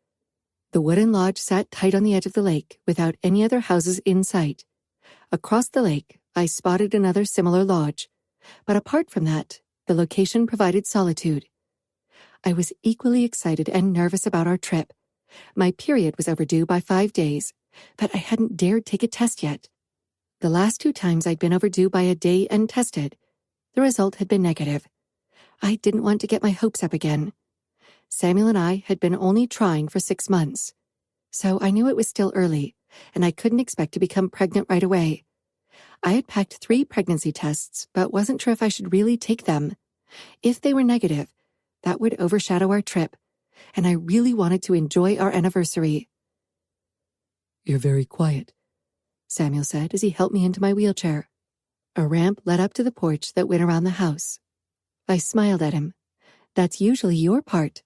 The wooden lodge sat tight on the edge of the lake, without any other houses in sight. Across the lake, I spotted another similar lodge, but apart from that, the location provided solitude. I was equally excited and nervous about our trip. My period was overdue by 5 days, but I hadn't dared take a test yet. The last 2 times I'd been overdue by a day and tested, the result had been negative. I didn't want to get my hopes up again. Samuel and I had been only trying for 6 months, so I knew it was still early, and I couldn't expect to become pregnant right away. I had packed 3 pregnancy tests, but wasn't sure if I should really take them. If they were negative, that would overshadow our trip, and I really wanted to enjoy our anniversary. You're very quiet, Samuel said as he helped me into my wheelchair. A ramp led up to the porch that went around the house. I smiled at him. That's usually your part.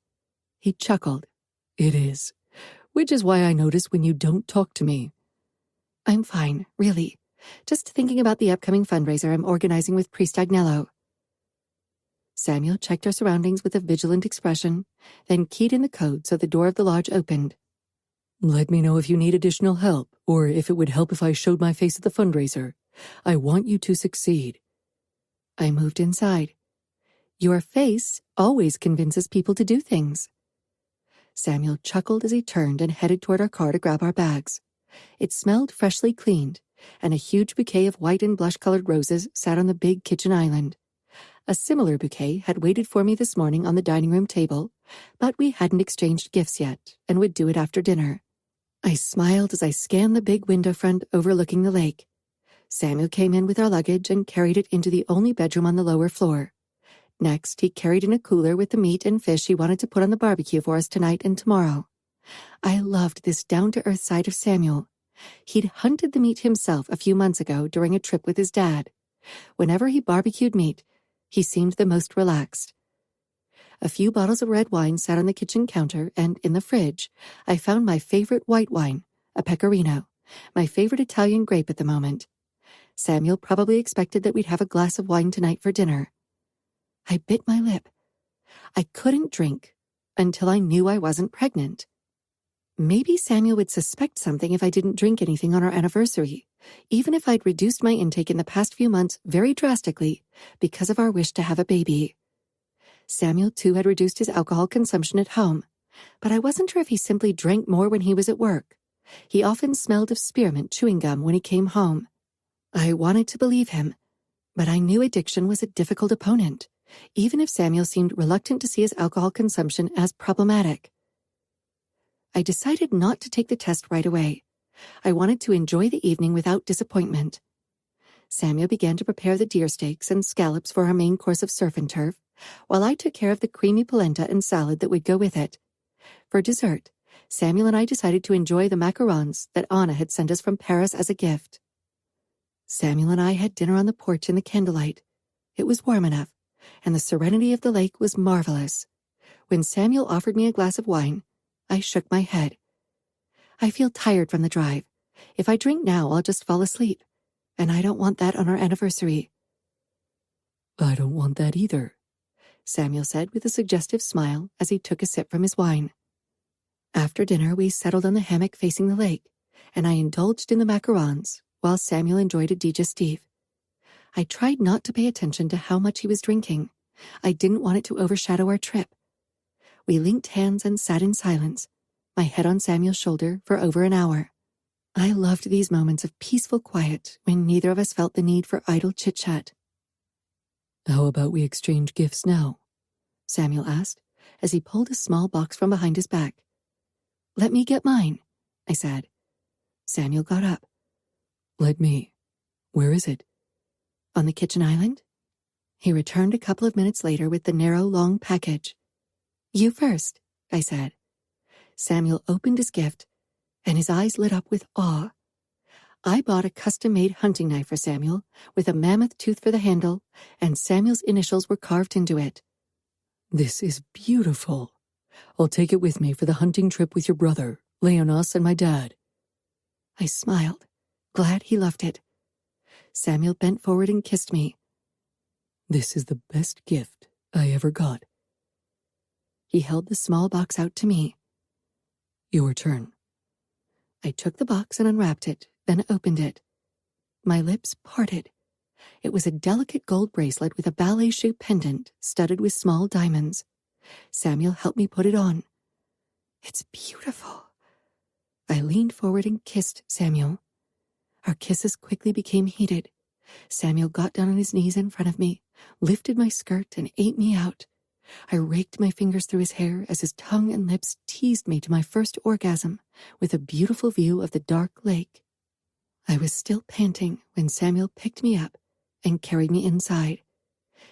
He chuckled. It is, which is why I notice when you don't talk to me. I'm fine, really. Just thinking about the upcoming fundraiser I'm organizing with Priest Agnello. Samuel checked our surroundings with a vigilant expression, then keyed in the code so the door of the lodge opened. Let me know if you need additional help, or if it would help if I showed my face at the fundraiser. I want you to succeed. I moved inside. Your face always convinces people to do things. Samuel chuckled as he turned and headed toward our car to grab our bags. It smelled freshly cleaned, and a huge bouquet of white and blush-colored roses sat on the big kitchen island. A similar bouquet had waited for me this morning on the dining room table, but we hadn't exchanged gifts yet and would do it after dinner. I smiled as I scanned the big window front overlooking the lake. Samuel came in with our luggage and carried it into the only bedroom on the lower floor. Next, he carried in a cooler with the meat and fish he wanted to put on the barbecue for us tonight and tomorrow. I loved this down-to-earth side of Samuel. He'd hunted the meat himself a few months ago during a trip with his dad. Whenever he barbecued meat, he seemed the most relaxed. A few bottles of red wine sat on the kitchen counter, and in the fridge, I found my favorite white wine, a Pecorino, my favorite Italian grape at the moment. Samuel probably expected that we'd have a glass of wine tonight for dinner. I bit my lip. I couldn't drink until I knew I wasn't pregnant. Maybe Samuel would suspect something if I didn't drink anything on our anniversary, even if I'd reduced my intake in the past few months very drastically because of our wish to have a baby. Samuel, too, had reduced his alcohol consumption at home, but I wasn't sure if he simply drank more when he was at work. He often smelled of spearmint chewing gum when he came home. I wanted to believe him, but I knew addiction was a difficult opponent, even if Samuel seemed reluctant to see his alcohol consumption as problematic. I decided not to take the test right away. I wanted to enjoy the evening without disappointment. Samuel began to prepare the deer steaks and scallops for our main course of surf and turf, while I took care of the creamy polenta and salad that would go with it. For dessert, Samuel and I decided to enjoy the macarons that Anna had sent us from Paris as a gift. Samuel and I had dinner on the porch in the candlelight. It was warm enough, and the serenity of the lake was marvelous. When Samuel offered me a glass of wine, I shook my head. I feel tired from the drive. If I drink now, I'll just fall asleep, and I don't want that on our anniversary. I don't want that either, Samuel said with a suggestive smile as he took a sip from his wine. After dinner, we settled on the hammock facing the lake, and I indulged in the macarons while Samuel enjoyed a digestif. I tried not to pay attention to how much he was drinking. I didn't want it to overshadow our trip. We linked hands and sat in silence, my head on Samuel's shoulder, for over an hour. I loved these moments of peaceful quiet when neither of us felt the need for idle chit-chat. How about we exchange gifts now? Samuel asked, as he pulled a small box from behind his back. Let me get mine, I said. Samuel got up. Let me. Where is it? On the kitchen island? He returned a couple of minutes later with the narrow, long package. You first, I said. Samuel opened his gift, and his eyes lit up with awe. I bought a custom-made hunting knife for Samuel, with a mammoth tooth for the handle, and Samuel's initials were carved into it. This is beautiful. I'll take it with me for the hunting trip with your brother, Leonas, and my dad. I smiled, glad he loved it. Samuel bent forward and kissed me. This is the best gift I ever got. He held the small box out to me. Your turn. I took the box and unwrapped it, then opened it. My lips parted. It was a delicate gold bracelet with a ballet shoe pendant studded with small diamonds. Samuel helped me put it on. It's beautiful. I leaned forward and kissed Samuel. Our kisses quickly became heated. Samuel got down on his knees in front of me, lifted my skirt, and ate me out. I raked my fingers through his hair as his tongue and lips teased me to my first orgasm with a beautiful view of the dark lake. I was still panting when Samuel picked me up and carried me inside.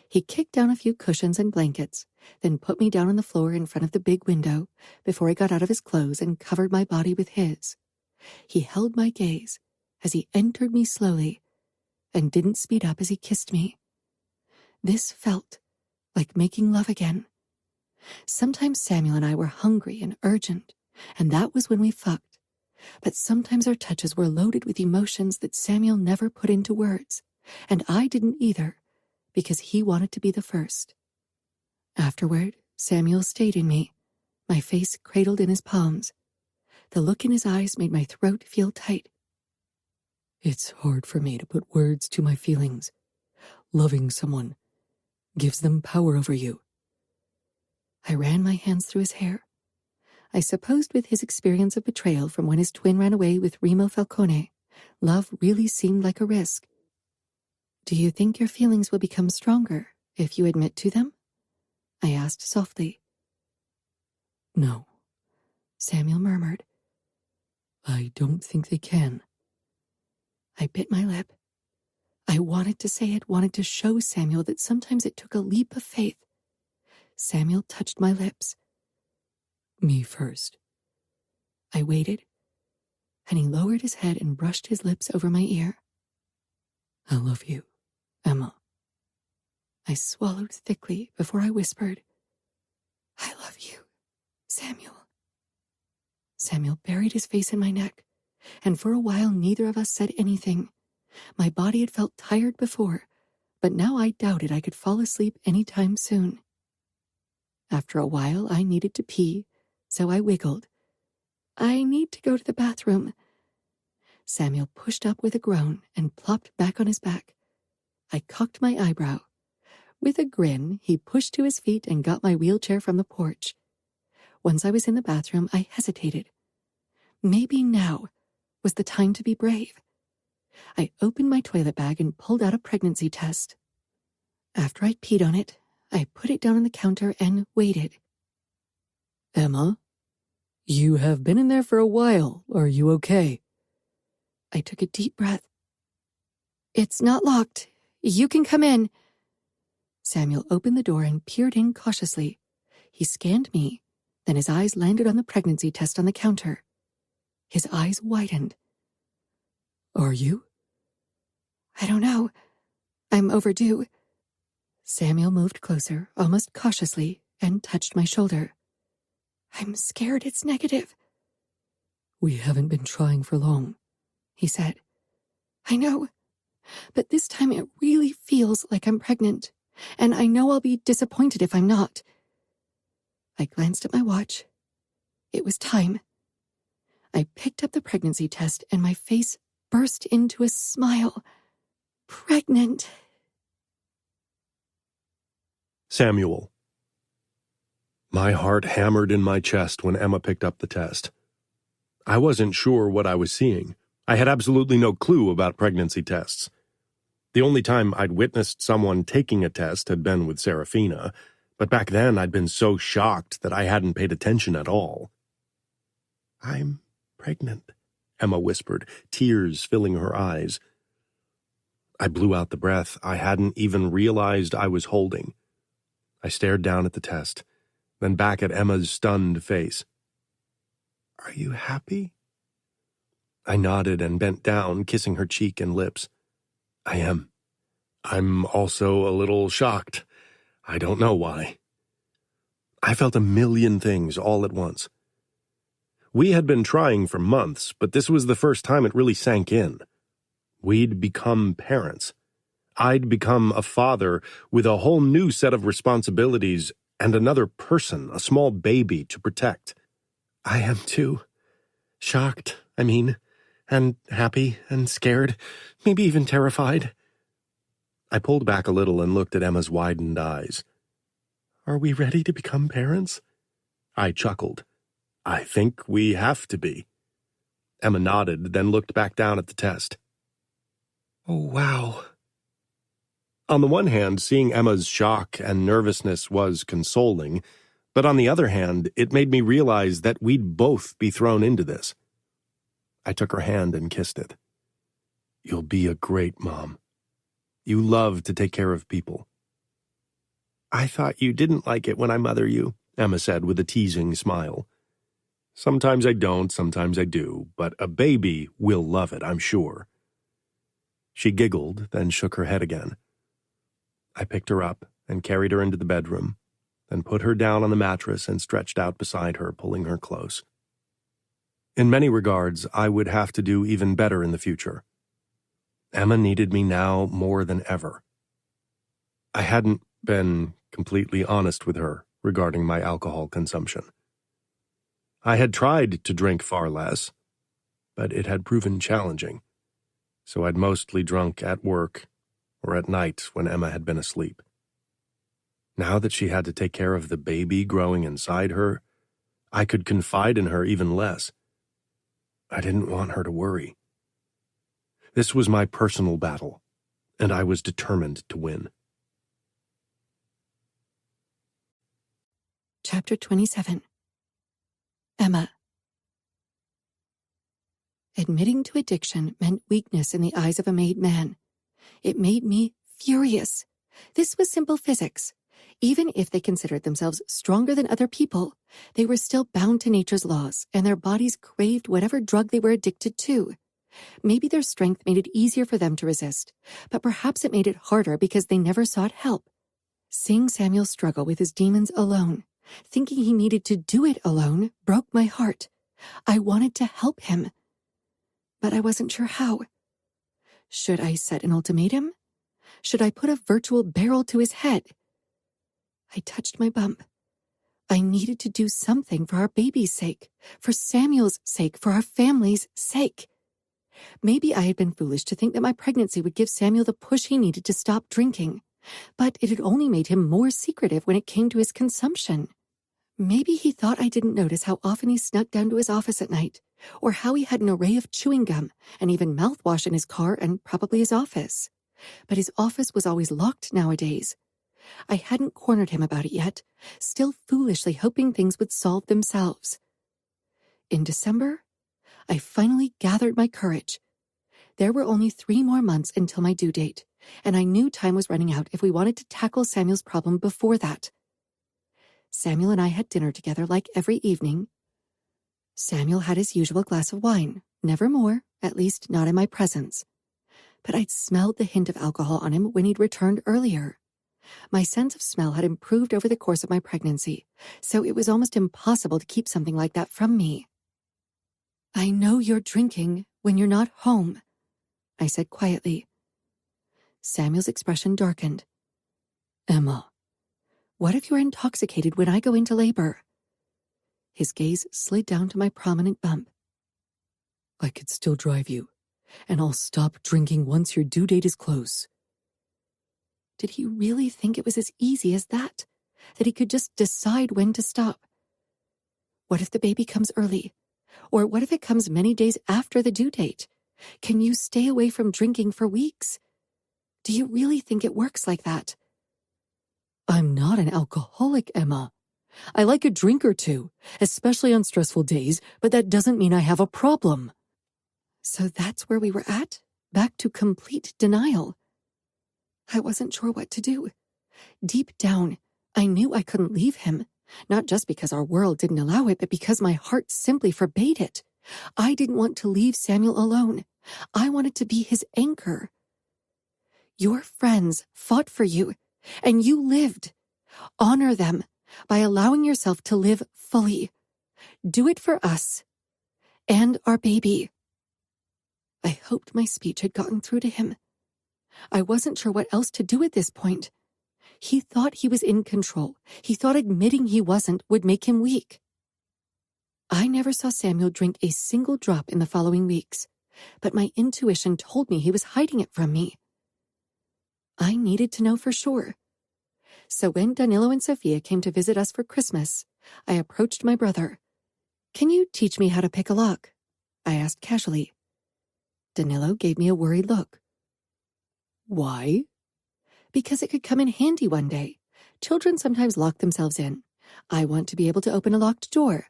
He kicked down a few cushions and blankets, then put me down on the floor in front of the big window before he got out of his clothes and covered my body with his. He held my gaze as he entered me slowly and didn't speed up as he kissed me. This felt like making love again. Sometimes Samuel and I were hungry and urgent, and that was when we fucked. But sometimes our touches were loaded with emotions that Samuel never put into words, and I didn't either, because he wanted to be the first. Afterward, Samuel stayed in me, my face cradled in his palms. The look in his eyes made my throat feel tight. It's hard for me to put words to my feelings. Loving someone gives them power over you. I ran my hands through his hair. I supposed with his experience of betrayal from when his twin ran away with Remo Falcone, love really seemed like a risk. Do you think your feelings will become stronger if you admit to them? I asked softly. No, Samuel murmured. I don't think they can. I bit my lip. I wanted to say it, wanted to show Samuel that sometimes it took a leap of faith. Samuel touched my lips. Me first. I waited, and he lowered his head and brushed his lips over my ear. I love you, Emma. I swallowed thickly before I whispered, I love you, Samuel. Samuel buried his face in my neck, and for a while neither of us said anything. My body had felt tired before, but now I doubted I could fall asleep any time soon. After a while, I needed to pee, so I wiggled. I need to go to the bathroom. Samuel pushed up with a groan and plopped back on his back. I cocked my eyebrow. With a grin, he pushed to his feet and got my wheelchair from the porch. Once I was in the bathroom, I hesitated. Maybe now was the time to be brave. I opened my toilet bag and pulled out a pregnancy test. After I'd peed on it, I put it down on the counter and waited. Emma, you have been in there for a while. Are you okay? I took a deep breath. It's not locked. You can come in. Samuel opened the door and peered in cautiously. He scanned me, then his eyes landed on the pregnancy test on the counter. His eyes widened. Are you? I don't know. I'm overdue. Samuel moved closer, almost cautiously, and touched my shoulder. I'm scared it's negative. We haven't been trying for long, he said. I know, but this time it really feels like I'm pregnant, and I know I'll be disappointed if I'm not. I glanced at my watch. It was time. I picked up the pregnancy test and my face burst into a smile. Pregnant. Samuel. My heart hammered in my chest when Emma picked up the test. I wasn't sure what I was seeing. I had absolutely no clue about pregnancy tests. The only time I'd witnessed someone taking a test had been with Serafina, but back then I'd been so shocked that I hadn't paid attention at all. I'm pregnant, Emma whispered, tears filling her eyes. I blew out the breath I hadn't even realized I was holding. I stared down at the test, then back at Emma's stunned face. Are you happy? I nodded and bent down, kissing her cheek and lips. I am. I'm also a little shocked. I don't know why. I felt a million things all at once. We had been trying for months, but this was the first time it really sank in. We'd become parents. I'd become a father with a whole new set of responsibilities and another person, a small baby, to protect. I am too. Shocked, and happy and scared, maybe even terrified. I pulled back a little and looked at Emma's widened eyes. Are we ready to become parents? I chuckled. I think we have to be. Emma nodded, then looked back down at the test. Oh, wow. On the one hand, seeing Emma's shock and nervousness was consoling, but on the other hand, it made me realize that we'd both be thrown into this. I took her hand and kissed it. "You'll be a great mom. You love to take care of people." "I thought you didn't like it when I mother you," Emma said with a teasing smile. "Sometimes I don't, sometimes I do, but a baby will love it, I'm sure." She giggled, then shook her head again. I picked her up and carried her into the bedroom, then put her down on the mattress and stretched out beside her, pulling her close. In many regards, I would have to do even better in the future. Emma needed me now more than ever. I hadn't been completely honest with her regarding my alcohol consumption. I had tried to drink far less, but it had proven challenging, so I'd mostly drunk at work or at night when Emma had been asleep. Now that she had to take care of the baby growing inside her, I could confide in her even less. I didn't want her to worry. This was my personal battle, and I was determined to win. Chapter 27. Emma. Admitting to addiction meant weakness in the eyes of a made man. It made me furious. This was simple physics. Even if they considered themselves stronger than other people, they were still bound to nature's laws, and their bodies craved whatever drug they were addicted to. Maybe their strength made it easier for them to resist, but perhaps it made it harder because they never sought help. Seeing Samuel struggle with his demons alone, thinking he needed to do it alone, broke my heart. I wanted to help him, but I wasn't sure how. Should I set an ultimatum? Should I put a virtual barrel to his head? I touched my bump. I needed to do something for our baby's sake, for Samuel's sake, for our family's sake. Maybe I had been foolish to think that my pregnancy would give Samuel the push he needed to stop drinking, but it had only made him more secretive when it came to his consumption. Maybe he thought I didn't notice how often he snuck down to his office at night, or how he had an array of chewing gum and even mouthwash in his car and probably his office. But his office was always locked nowadays. I hadn't cornered him about it yet, still foolishly hoping things would solve themselves. In December, I finally gathered my courage. There were only 3 more months until my due date, and I knew time was running out if we wanted to tackle Samuel's problem before that. Samuel and I had dinner together like every evening. Samuel had his usual glass of wine, never more, at least not in my presence. But I'd smelled the hint of alcohol on him when he'd returned earlier. My sense of smell had improved over the course of my pregnancy, so it was almost impossible to keep something like that from me. "I know you're drinking when you're not home," I said quietly. Samuel's expression darkened. "Emma, what if you're intoxicated when I go into labor?" His gaze slid down to my prominent bump. "I could still drive you, and I'll stop drinking once your due date is close." Did he really think it was as easy as that? That he could just decide when to stop? What if the baby comes early? Or what if it comes many days after the due date? Can you stay away from drinking for weeks? Do you really think it works like that? "I'm not an alcoholic, Emma. I like a drink or two, especially on stressful days, but that doesn't mean I have a problem." So that's where we were at? Back to complete denial. I wasn't sure what to do. Deep down, I knew I couldn't leave him, not just because our world didn't allow it, but because my heart simply forbade it. I didn't want to leave Samuel alone. I wanted to be his anchor. Your friends fought for you, and you lived. Honor them by allowing yourself to live fully. Do it for us and our baby. I hoped my speech had gotten through to him. I wasn't sure what else to do at this point. He thought he was in control. He thought admitting he wasn't would make him weak. I never saw Samuel drink a single drop in the following weeks, but my intuition told me he was hiding it from me. I needed to know for sure. So when Danilo and Sophia came to visit us for Christmas, I approached my brother. "Can you teach me how to pick a lock?" I asked casually. Danilo gave me a worried look. "Why?" Because it could come in handy one day. Children sometimes lock themselves in. I want to be able to open a locked door.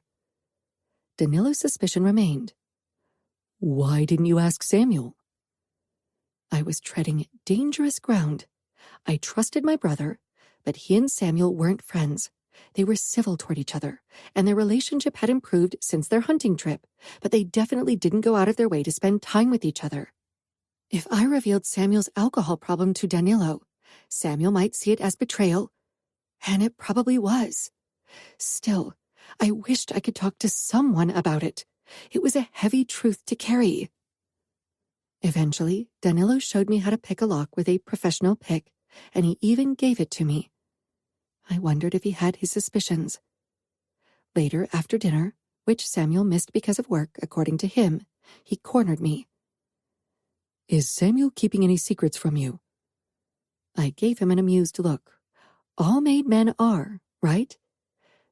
Danilo's suspicion remained. Why didn't you ask Samuel? I was treading dangerous ground. I trusted my brother, but he and Samuel weren't friends. They were civil toward each other, and their relationship had improved since their hunting trip, but they definitely didn't go out of their way to spend time with each other. If I revealed Samuel's alcohol problem to Danilo, Samuel might see it as betrayal, and it probably was. Still, I wished I could talk to someone about it. It was a heavy truth to carry. Eventually, Danilo showed me how to pick a lock with a professional pick, and he even gave it to me. I wondered if he had his suspicions. Later, after dinner, which Samuel missed because of work, according to him, he cornered me. Is Samuel keeping any secrets from you? I gave him an amused look. All made men are, right?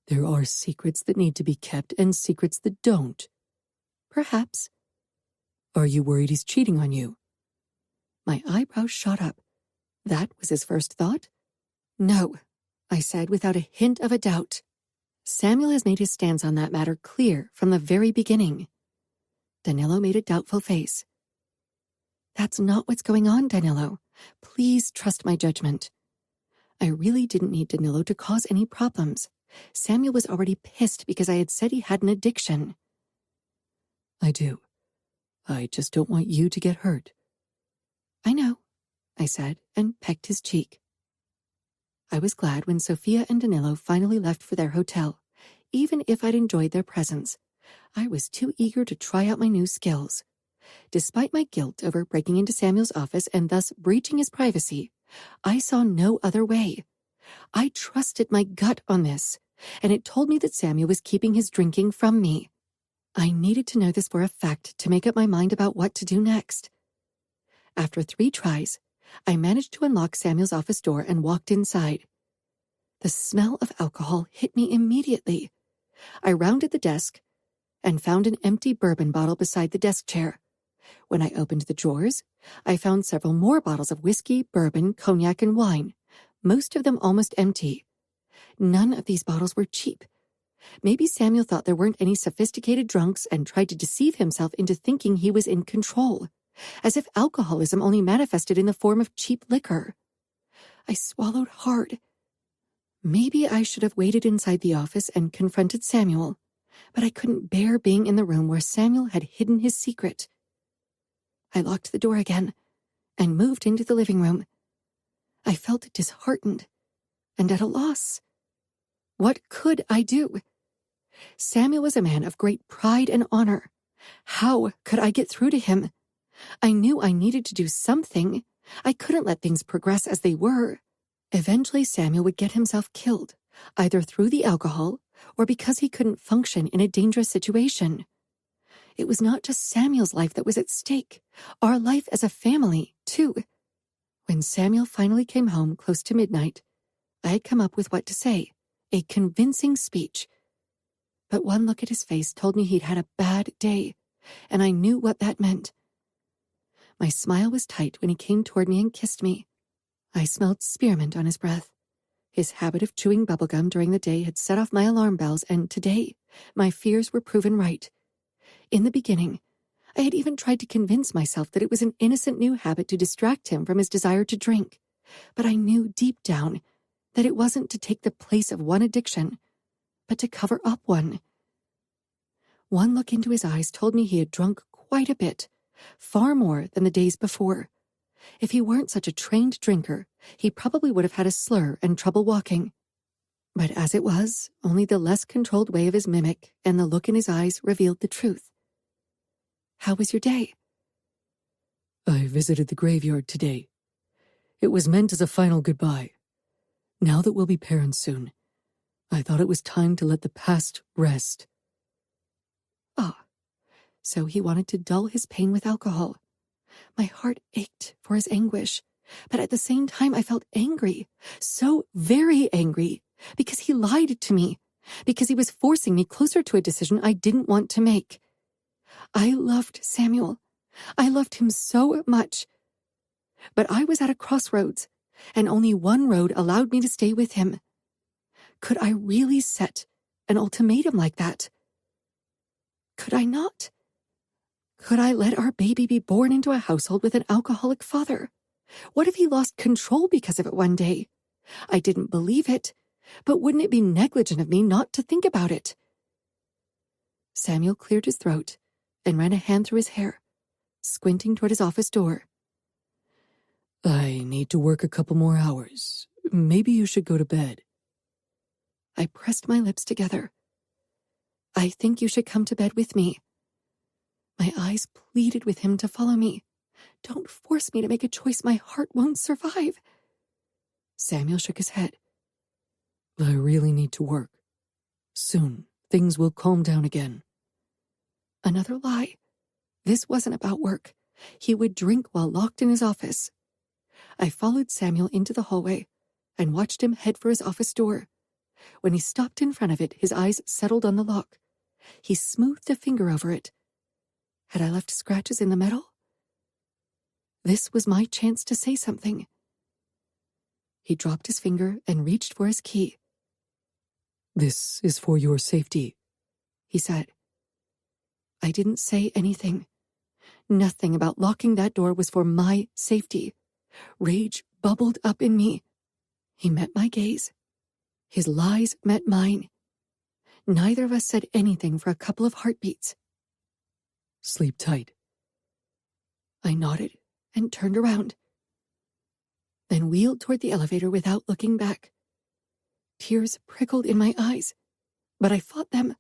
There are secrets that need to be kept and secrets that don't. Perhaps. Are you worried he's cheating on you? My eyebrows shot up. That was his first thought? No, I said without a hint of a doubt. Samuel has made his stance on that matter clear from the very beginning. Danilo made a doubtful face. That's not what's going on, Danilo. Please trust my judgment. I really didn't need Danilo to cause any problems. Samuel was already pissed because I had said he had an addiction. I do. I just don't want you to get hurt. I know, I said, and pecked his cheek. I was glad when Sophia and Danilo finally left for their hotel. Even if I'd enjoyed their presence, I was too eager to try out my new skills. Despite my guilt over breaking into Samuel's office and thus breaching his privacy, I saw no other way. I trusted my gut on this, and it told me that Samuel was keeping his drinking from me. I needed to know this for a fact to make up my mind about what to do next. After 3 tries, I managed to unlock Samuel's office door and walked inside. The smell of alcohol hit me immediately. I rounded the desk and found an empty bourbon bottle beside the desk chair. When I opened the drawers, I found several more bottles of whiskey, bourbon, cognac, and wine, most of them almost empty. None of these bottles were cheap. Maybe Samuel thought there weren't any sophisticated drunks and tried to deceive himself into thinking he was in control, as if alcoholism only manifested in the form of cheap liquor. I swallowed hard. Maybe I should have waited inside the office and confronted Samuel, but I couldn't bear being in the room where Samuel had hidden his secret. I locked the door again and moved into the living room. I felt disheartened and at a loss. What could I do? Samuel was a man of great pride and honor. How could I get through to him? I knew I needed to do something. I couldn't let things progress as they were. Eventually, Samuel would get himself killed, either through the alcohol or because he couldn't function in a dangerous situation. It was not just Samuel's life that was at stake. Our life as a family, too. When Samuel finally came home close to midnight, I had come up with what to say, a convincing speech. But one look at his face told me he'd had a bad day, and I knew what that meant. My smile was tight when he came toward me and kissed me. I smelled spearmint on his breath. His habit of chewing bubblegum during the day had set off my alarm bells, and today, my fears were proven right. In the beginning, I had even tried to convince myself that it was an innocent new habit to distract him from his desire to drink, but I knew deep down that it wasn't to take the place of one addiction, but to cover up one. One look into his eyes told me he had drunk quite a bit, far more than the days before. If he weren't such a trained drinker, he probably would have had a slur and trouble walking. But as it was, only the less controlled way of his mimic and the look in his eyes revealed the truth. How was your day? I visited the graveyard today. It was meant as a final goodbye. Now that we'll be parents soon, I thought it was time to let the past rest. Ah, so he wanted to dull his pain with alcohol. My heart ached for his anguish, but at the same time I felt angry, so very angry, because he lied to me, because he was forcing me closer to a decision I didn't want to make. I loved Samuel. I loved him so much. But I was at a crossroads. and only one road allowed me to stay with him. Could I really set an ultimatum like that? Could I not? Could I let our baby be born into a household with an alcoholic father? What if he lost control because of it one day? I didn't believe it, but wouldn't it be negligent of me not to think about it? Samuel cleared his throat and ran a hand through his hair, squinting toward his office door. I need to work a couple more hours. Maybe you should go to bed. I pressed my lips together. I think you should come to bed with me. My eyes pleaded with him to follow me. Don't force me to make a choice my heart won't survive. Samuel shook his head. I really need to work. Soon, things will calm down again. Another lie. This wasn't about work. He would drink while locked in his office. I followed Samuel into the hallway and watched him head for his office door. When he stopped in front of it, his eyes settled on the lock. He smoothed a finger over it. Had I left scratches in the metal? This was my chance to say something. He dropped his finger and reached for his key. This is for your safety, he said. I didn't say anything. Nothing about locking that door was for my safety. Rage bubbled up in me. He met my gaze. His lies met mine. Neither of us said anything for a couple of heartbeats. Sleep tight. I nodded and turned around, then wheeled toward the elevator without looking back. Tears prickled in my eyes, but I fought them.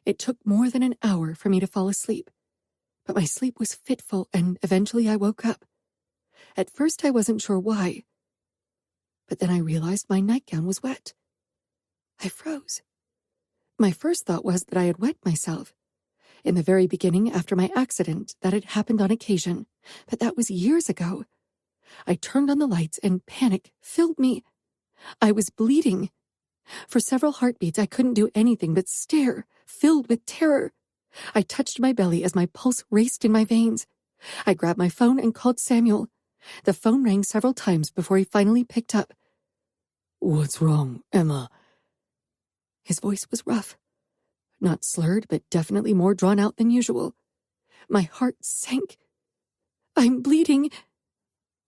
It took more than an hour for me to fall asleep, but my sleep was fitful and eventually I woke up. At first I wasn't sure why, but then I realized my nightgown was wet. I froze. My first thought was that I had wet myself. In the very beginning, after my accident, that had happened on occasion, but that was years ago. I turned on the lights and panic filled me. I was bleeding. For several heartbeats, I couldn't do anything but stare, filled with terror. I touched my belly as my pulse raced in my veins. I grabbed my phone and called Samuel. The phone rang several times before he finally picked up. What's wrong, Emma? His voice was rough. Not slurred, but definitely more drawn out than usual. My heart sank. I'm bleeding.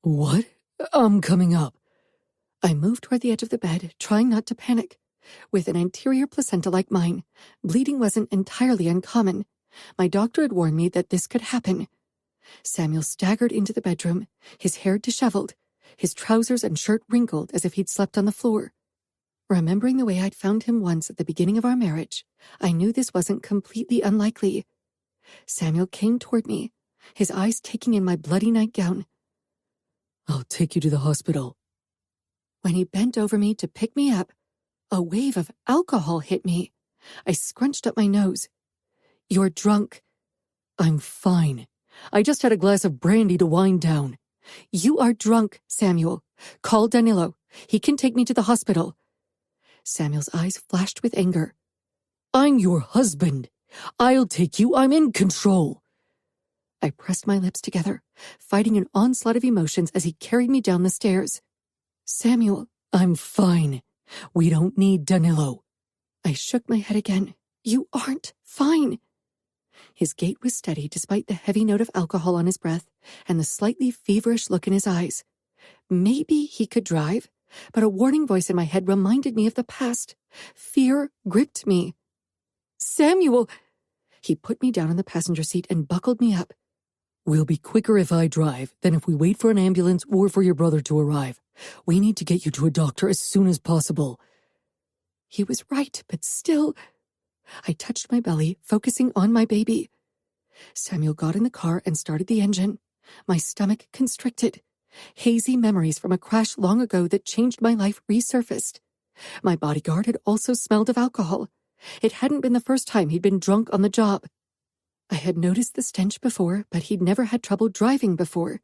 What? I'm coming up. I moved toward the edge of the bed, trying not to panic. With an anterior placenta like mine, bleeding wasn't entirely uncommon. My doctor had warned me that this could happen. Samuel staggered into the bedroom, his hair disheveled, his trousers and shirt wrinkled as if he'd slept on the floor. Remembering the way I'd found him once at the beginning of our marriage, I knew this wasn't completely unlikely. Samuel came toward me, his eyes taking in my bloody nightgown. I'll take you to the hospital. When he bent over me to pick me up, a wave of alcohol hit me. I scrunched up my nose. You're drunk. I'm fine. I just had a glass of brandy to wind down. You are drunk, Samuel. Call Danilo. He can take me to the hospital. Samuel's eyes flashed with anger. I'm your husband. I'll take you. I'm in control. I pressed my lips together, fighting an onslaught of emotions as he carried me down the stairs. Samuel, I'm fine. We don't need Danilo. I shook my head again. You aren't fine. His gait was steady despite the heavy note of alcohol on his breath and the slightly feverish look in his eyes. Maybe he could drive, but a warning voice in my head reminded me of the past. Fear gripped me. Samuel! He put me down on the passenger seat and buckled me up. We'll be quicker if I drive than if we wait for an ambulance or for your brother to arrive. We need to get you to a doctor as soon as possible. He was right, but still... I touched my belly, focusing on my baby. Samuel got in the car and started the engine. My stomach constricted. Hazy memories from a crash long ago that changed my life resurfaced. My bodyguard had also smelled of alcohol. It hadn't been the first time he'd been drunk on the job. I had noticed the stench before, but he'd never had trouble driving before.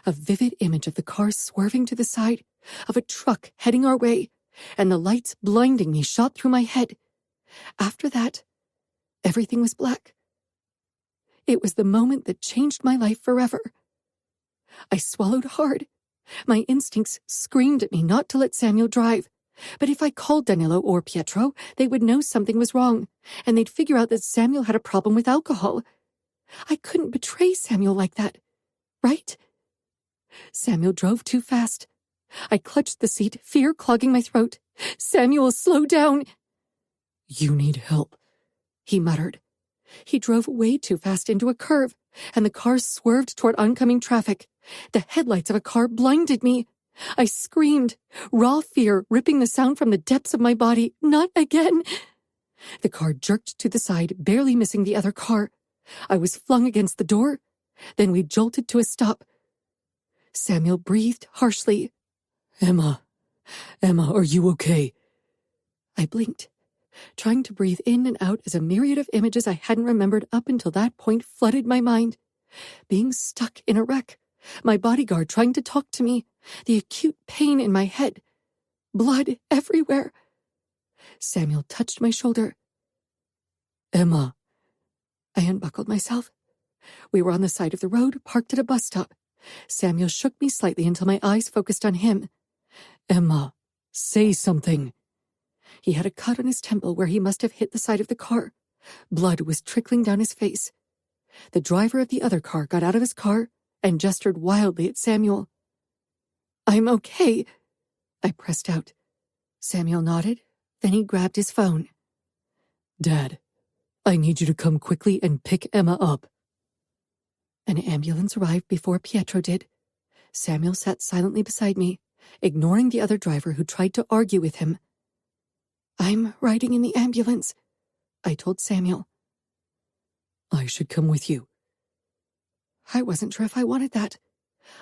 A vivid image of the car swerving to the side, of a truck heading our way, and the lights blinding me shot through my head. After that, everything was black. It was the moment that changed my life forever. I swallowed hard. My instincts screamed at me not to let Samuel drive. But if I called Danilo or Pietro, they would know something was wrong, and they'd figure out that Samuel had a problem with alcohol. I couldn't betray Samuel like that, right? Samuel drove too fast. I clutched the seat, fear clogging my throat. "Samuel, slow down!" "You need help," he muttered. He drove way too fast into a curve, and the car swerved toward oncoming traffic. The headlights of a car blinded me. I screamed, raw fear ripping the sound from the depths of my body. Not again! The car jerked to the side, barely missing the other car. I was flung against the door. Then we jolted to a stop. Samuel breathed harshly. Emma, are you okay?" I blinked, trying to breathe in and out as a myriad of images I hadn't remembered up until that point flooded my mind. Being stuck in a wreck, my bodyguard trying to talk to me, the acute pain in my head, blood everywhere. Samuel touched my shoulder. "Emma." I unbuckled myself. We were on the side of the road, parked at a bus stop. Samuel shook me slightly until my eyes focused on him. "Emma, say something." He had a cut on his temple where he must have hit the side of the car. Blood was trickling down his face. The driver of the other car got out of his car and gestured wildly at Samuel. "I'm okay," I pressed out. Samuel nodded, then he grabbed his phone. "Dad, I need you to come quickly and pick Emma up." An ambulance arrived before Pietro did. Samuel sat silently beside me, ignoring the other driver who tried to argue with him. "I'm riding in the ambulance," I told Samuel. "I should come with you." I wasn't sure if I wanted that.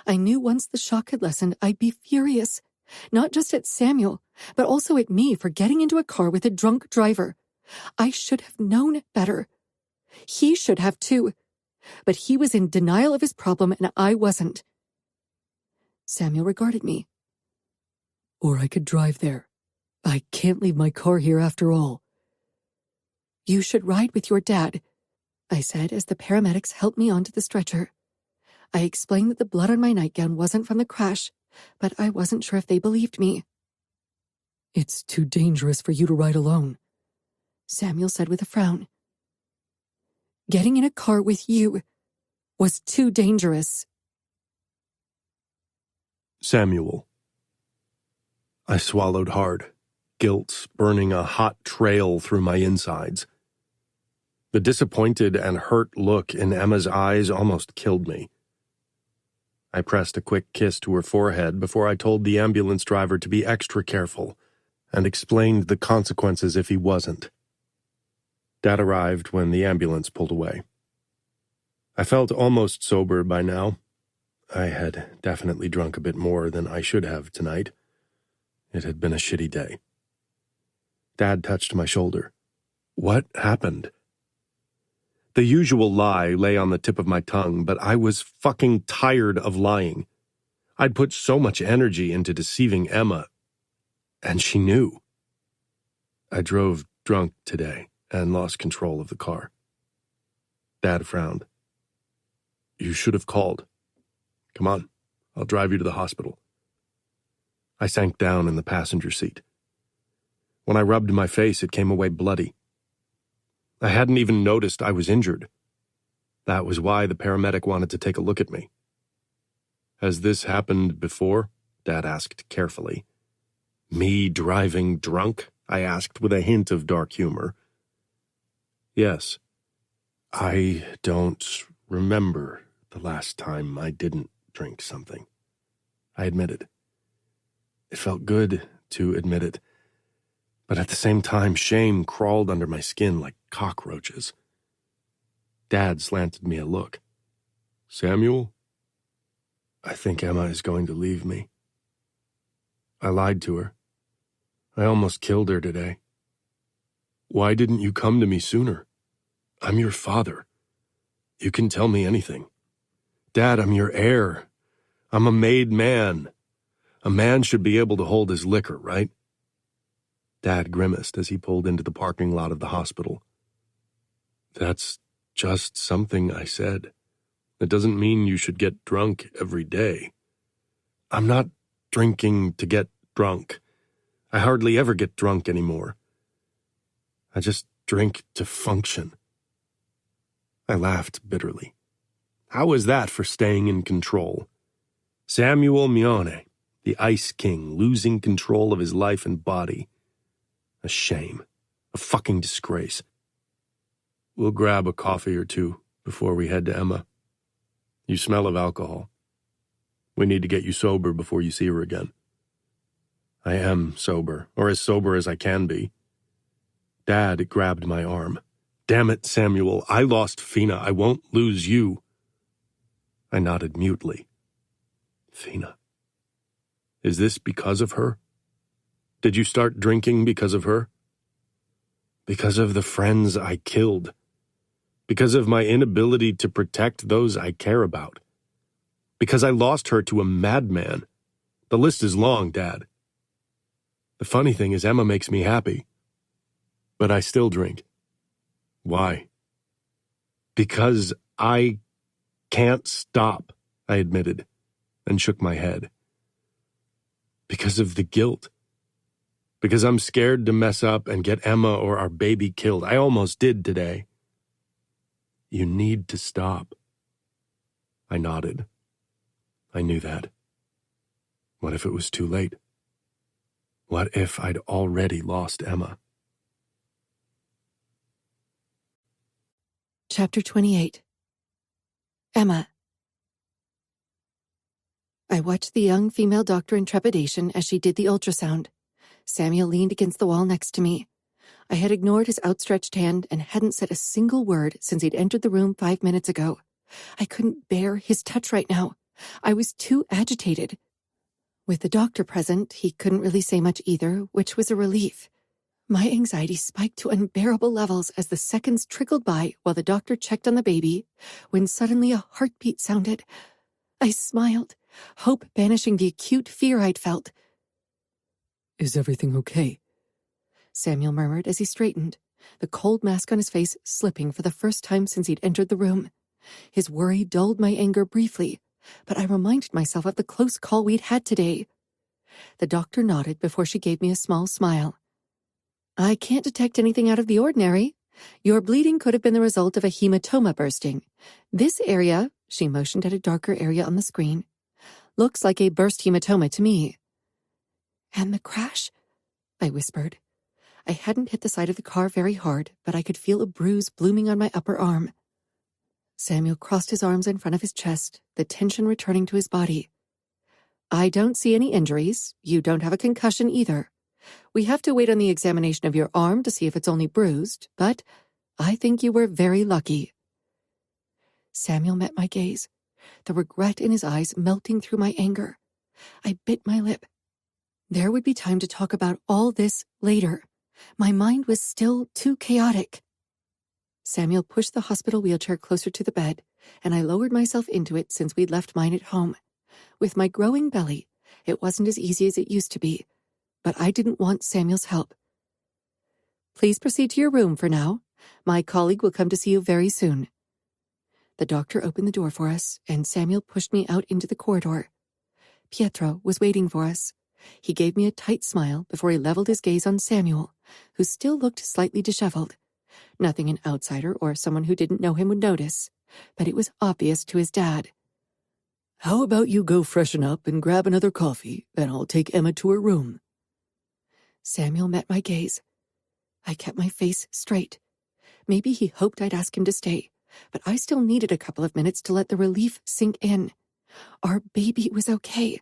I knew once the shock had lessened, I'd be furious, not just at Samuel, but also at me for getting into a car with a drunk driver. I should have known better. He should have too. But he was in denial of his problem and I wasn't. Samuel regarded me. "Or I could drive there. I can't leave my car here after all." "You should ride with your dad," I said as the paramedics helped me onto the stretcher. I explained that the blood on my nightgown wasn't from the crash, but I wasn't sure if they believed me. "It's too dangerous for you to ride alone," Samuel said with a frown. "Getting in a car with you was too dangerous." Samuel. I swallowed hard, guilt burning a hot trail through my insides. The disappointed and hurt look in Emma's eyes almost killed me. I pressed a quick kiss to her forehead before I told the ambulance driver to be extra careful and explained the consequences if he wasn't. Dad arrived when the ambulance pulled away. I felt almost sober by now. I had definitely drunk a bit more than I should have tonight. It had been a shitty day. Dad touched my shoulder. What happened? The usual lie lay on the tip of my tongue, but I was fucking tired of lying. I'd put so much energy into deceiving Emma, and she knew. I drove drunk today and lost control of the car. Dad frowned. "You should have called. Come on, I'll drive you to the hospital." I sank down in the passenger seat. When I rubbed my face, it came away bloody. I hadn't even noticed I was injured. That was why the paramedic wanted to take a look at me. "Has this happened before?" Dad asked carefully. "Me driving drunk?" I asked with a hint of dark humor. "Yes. I don't remember the last time I didn't drink something," I admitted. It felt good to admit it, but at the same time, shame crawled under my skin like cockroaches. Dad slanted me a look. "Samuel, I think Emma is going to leave me. I lied to her. I almost killed her today. Why didn't you come to me sooner? I'm your father. You can tell me anything. Dad, I'm your heir. I'm a made man. A man should be able to hold his liquor, right?" Dad grimaced as he pulled into the parking lot of the hospital. "That's just something I said. It doesn't mean you should get drunk every day. I'm not drinking to get drunk. I hardly ever get drunk anymore. I just drink to function. I laughed bitterly. How was that for staying in control? Samuel Mione, the Ice King, losing control of his life and body. A shame. A fucking disgrace. We'll grab a coffee or two before we head to Emma. You smell of alcohol. We need to get you sober before you see her again. I am sober, or as sober as I can be. Dad grabbed my arm. Damn it, Samuel, I lost Fina. I won't lose you. I nodded mutely. Fina. Is this because of her? Did you start drinking because of her? Because of the friends I killed. Because of my inability to protect those I care about. Because I lost her to a madman. The list is long, Dad. The funny thing is Emma makes me happy. But I still drink. Why? Because I can't stop, I admitted, and shook my head. Because of the guilt. Because I'm scared to mess up and get Emma or our baby killed. I almost did today. You need to stop. I nodded. I knew that. What if it was too late? What if I'd already lost Emma? Chapter 28. Emma. I watched the young female doctor in trepidation as she did the ultrasound. Samuel leaned against the wall next to me. I had ignored his outstretched hand and hadn't said a single word since he'd entered the room 5 minutes ago. I couldn't bear his touch right now. I was too agitated. With the doctor present, he couldn't really say much either, which was a relief. My anxiety spiked to unbearable levels as the seconds trickled by while the doctor checked on the baby, when suddenly a heartbeat sounded. I smiled, hope banishing the acute fear I'd felt. Is everything okay? Samuel murmured as he straightened, the cold mask on his face slipping for the first time since he'd entered the room. His worry dulled my anger briefly, but I reminded myself of the close call we'd had today. The doctor nodded before she gave me a small smile. I can't detect anything out of the ordinary. Your bleeding could have been the result of a hematoma bursting. This area, she motioned at a darker area on the screen, looks like a burst hematoma to me. And the crash? I whispered. I hadn't hit the side of the car very hard, but I could feel a bruise blooming on my upper arm. Samuel crossed his arms in front of his chest, the tension returning to his body. I don't see any injuries. You don't have a concussion either. We have to wait on the examination of your arm to see if it's only bruised, but I think you were very lucky. Samuel met my gaze, the regret in his eyes melting through my anger. I bit my lip. There would be time to talk about all this later. My mind was still too chaotic. Samuel pushed the hospital wheelchair closer to the bed, and I lowered myself into it since we'd left mine at home. With my growing belly, it wasn't as easy as it used to be, but I didn't want Samuel's help. Please proceed to your room for now. My colleague will come to see you very soon. The doctor opened the door for us, and Samuel pushed me out into the corridor. Pietro was waiting for us. He gave me a tight smile before he leveled his gaze on Samuel, who still looked slightly disheveled. Nothing an outsider or someone who didn't know him would notice, but it was obvious to his dad. How about you go freshen up and grab another coffee, and I'll take Emma to her room. Samuel met my gaze. I kept my face straight. Maybe he hoped I'd ask him to stay, but I still needed a couple of minutes to let the relief sink in. Our baby was okay.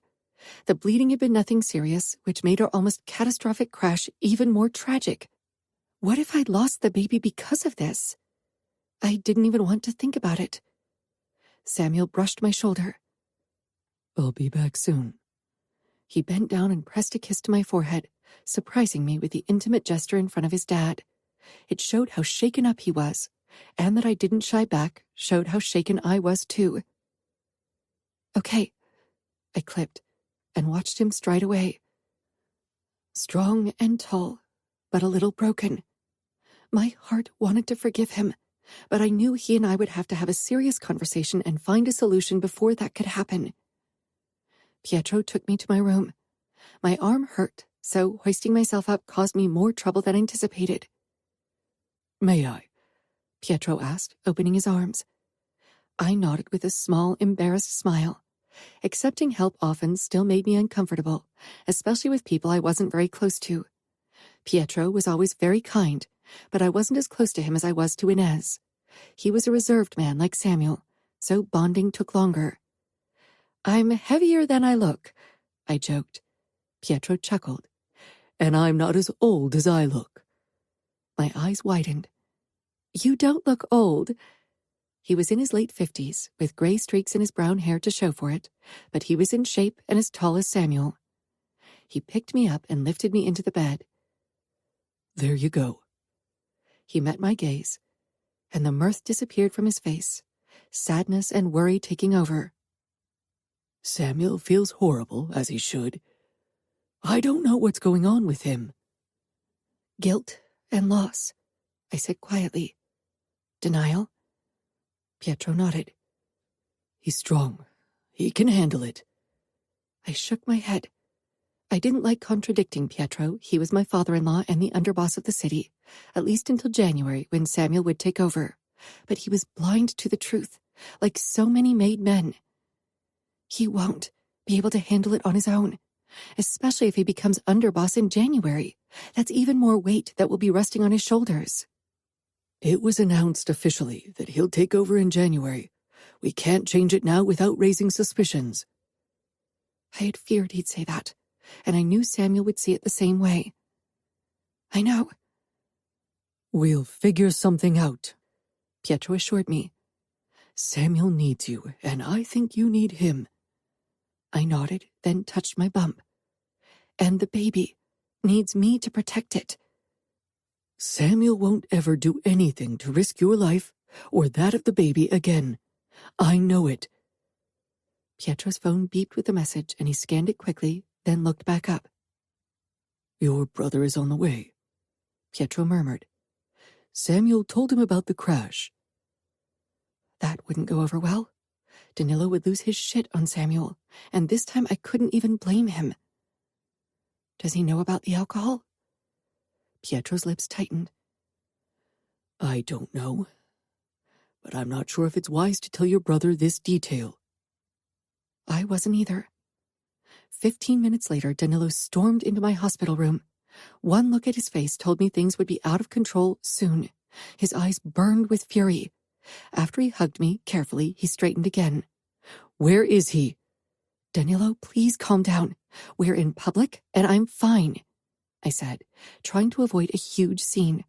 The bleeding had been nothing serious, which made our almost catastrophic crash even more tragic. What if I'd lost the baby because of this? I didn't even want to think about it. Samuel brushed my shoulder. I'll be back soon. He bent down and pressed a kiss to my forehead, surprising me with the intimate gesture in front of his dad. It showed how shaken up he was, and that I didn't shy back showed how shaken I was too. Okay, I clipped, and watched him stride away. Strong and tall, but a little broken. My heart wanted to forgive him, but I knew he and I would have to have a serious conversation and find a solution before that could happen. Pietro took me to my room. My arm hurt, so hoisting myself up caused me more trouble than anticipated. May I? Pietro asked, opening his arms. I nodded with a small, embarrassed smile. Accepting help often still made me uncomfortable, especially with people I wasn't very close to. Pietro was always very kind, but I wasn't as close to him as I was to Inez. He was a reserved man like Samuel, so bonding took longer. I'm heavier than I look, I joked. Pietro chuckled. And I'm not as old as I look. My eyes widened. You don't look old. He was in his late 50s, with gray streaks in his brown hair to show for it, but he was in shape and as tall as Samuel. He picked me up and lifted me into the bed. There you go. He met my gaze, and the mirth disappeared from his face, sadness and worry taking over. Samuel feels horrible, as he should. I don't know what's going on with him. Guilt and loss, I said quietly. Denial? Pietro nodded. He's strong. He can handle it. I shook my head. I didn't like contradicting Pietro. He was my father-in-law and the underboss of the city, at least until January, when Samuel would take over. But he was blind to the truth, like so many made men. He won't be able to handle it on his own, especially if he becomes underboss in January. That's even more weight that will be resting on his shoulders. It was announced officially that he'll take over in January. We can't change it now without raising suspicions. I had feared he'd say that, and I knew Samuel would see it the same way. I know. We'll figure something out, Pietro assured me. Samuel needs you, and I think you need him. I nodded, then touched my bump. And the baby needs me to protect it. Samuel won't ever do anything to risk your life or that of the baby again. I know it. Pietro's phone beeped with a message, and he scanned it quickly, then looked back up. Your brother is on the way, Pietro murmured. Samuel told him about the crash. That wouldn't go over well. Danilo would lose his shit on Samuel, and this time I couldn't even blame him. Does he know about the alcohol? Pietro's lips tightened. I don't know, but I'm not sure if it's wise to tell your brother this detail. I wasn't either. 15 minutes later, Danilo stormed into my hospital room. One look at his face told me things would be out of control soon. His eyes burned with fury. After he hugged me carefully, he straightened again. Where is he? Danilo, please calm down. We're in public, and I'm fine, I said, trying to avoid a huge scene.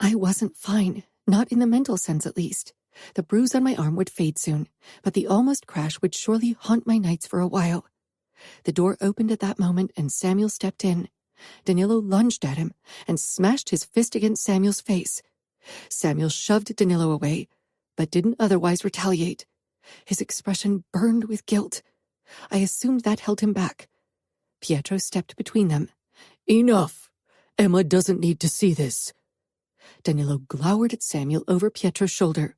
I wasn't fine, not in the mental sense at least. The bruise on my arm would fade soon, but the almost crash would surely haunt my nights for a while. The door opened at that moment, and Samuel stepped in. Danilo lunged at him and smashed his fist against Samuel's face. Samuel shoved Danilo away, but didn't otherwise retaliate. His expression burned with guilt. I assumed that held him back. Pietro stepped between them. Enough! Emma doesn't need to see this. Danilo glowered at Samuel over Pietro's shoulder.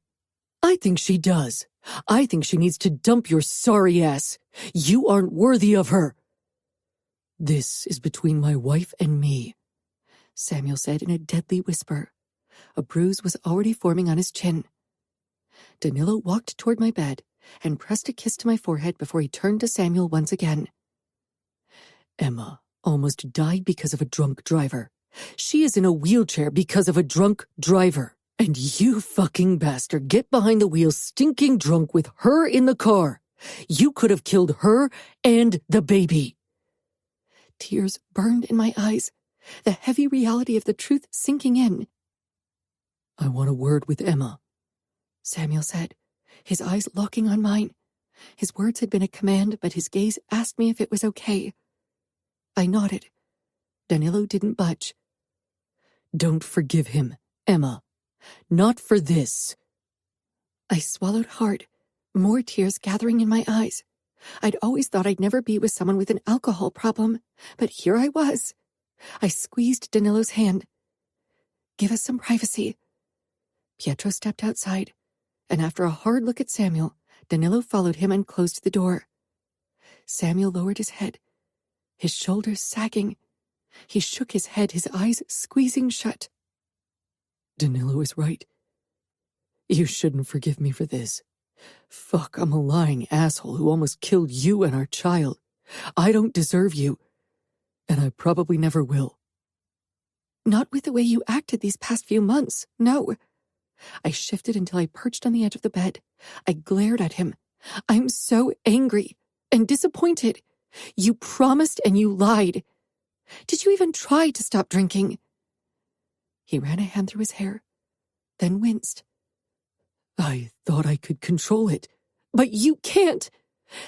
I think she does. I think she needs to dump your sorry ass. You aren't worthy of her. This is between my wife and me, Samuel said in a deadly whisper. A bruise was already forming on his chin. Danilo walked toward my bed and pressed a kiss to my forehead before he turned to Samuel once again. Emma almost died because of a drunk driver. She is in a wheelchair because of a drunk driver. And you fucking bastard get behind the wheel stinking drunk with her in the car. You could have killed her and the baby. Tears burned in my eyes, the heavy reality of the truth sinking in. I want a word with Emma, Samuel said, his eyes locking on mine. His words had been a command, but his gaze asked me if it was okay. I nodded. Danilo didn't budge. Don't forgive him, Emma. Not for this. I swallowed hard, more tears gathering in my eyes. I'd always thought I'd never be with someone with an alcohol problem, but here I was. I squeezed Danilo's hand. Give us some privacy. Pietro stepped outside, and after a hard look at Samuel, Danilo followed him and closed the door. Samuel lowered his head, his shoulders sagging. He shook his head, his eyes squeezing shut. Danilo is right. You shouldn't forgive me for this. Fuck, I'm a lying asshole who almost killed you and our child. I don't deserve you, and I probably never will. Not with the way you acted these past few months, no. I shifted until I perched on the edge of the bed. I glared at him. I'm so angry and disappointed. You promised and you lied. Did you even try to stop drinking? He ran a hand through his hair, then winced. I thought I could control it. But you can't.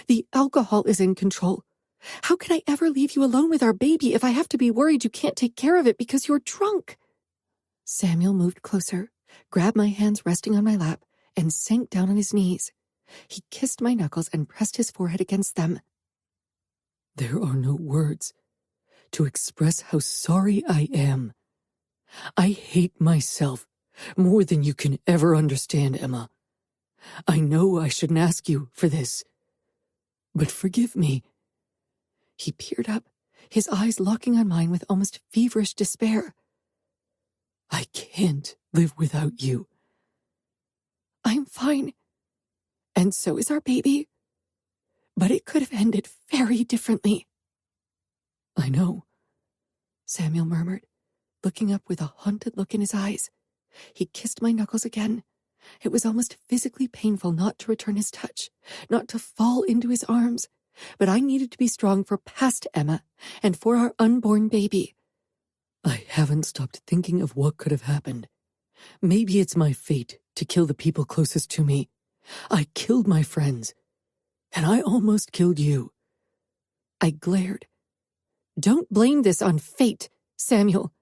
The alcohol is in control. How can I ever leave you alone with our baby if I have to be worried you can't take care of it because you're drunk? Samuel moved closer, grabbed my hands resting on my lap, and sank down on his knees. He kissed my knuckles and pressed his forehead against them. There are no words to express how sorry I am. I hate myself more than you can ever understand, Emma. I know I shouldn't ask you for this, but forgive me. He peered up, his eyes locking on mine with almost feverish despair. I can't live without you. I'm fine. And so is our baby. But it could have ended very differently. I know, Samuel murmured, looking up with a haunted look in his eyes. He kissed my knuckles again. It was almost physically painful not to return his touch, not to fall into his arms. But I needed to be strong for past Emma and for our unborn baby. I haven't stopped thinking of what could have happened. Maybe it's my fate to kill the people closest to me. I killed my friends, and I almost killed you. I glared. Don't blame this on fate, Samuel.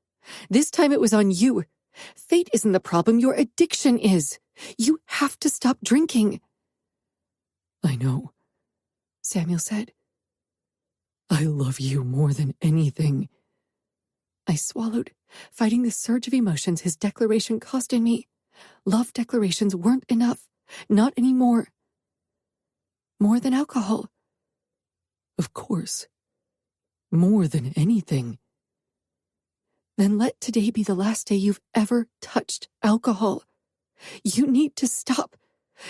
This time it was on you. Fate isn't the problem, your addiction is. You have to stop drinking. I know, Samuel said. I love you more than anything. I swallowed, fighting the surge of emotions his declaration caused in me. Love declarations weren't enough, not anymore. More than alcohol. Of course. More than anything. Then let today be the last day you've ever touched alcohol. You need to stop.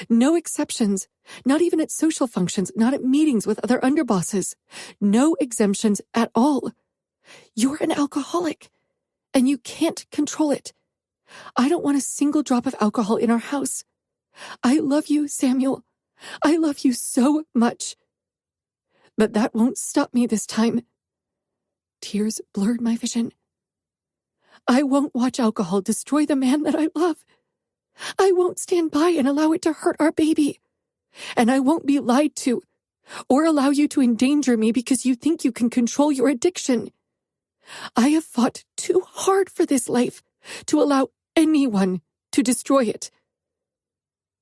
No exceptions. Not even at social functions, not at meetings with other underbosses. No exemptions at all. You're an alcoholic, and you can't control it. I don't want a single drop of alcohol in our house. I love you, Samuel. I love you so much. But that won't stop me this time. Tears blurred my vision. I won't watch alcohol destroy the man that I love. I won't stand by and allow it to hurt our baby. And I won't be lied to or allow you to endanger me because you think you can control your addiction. I have fought too hard for this life to allow anyone to destroy it.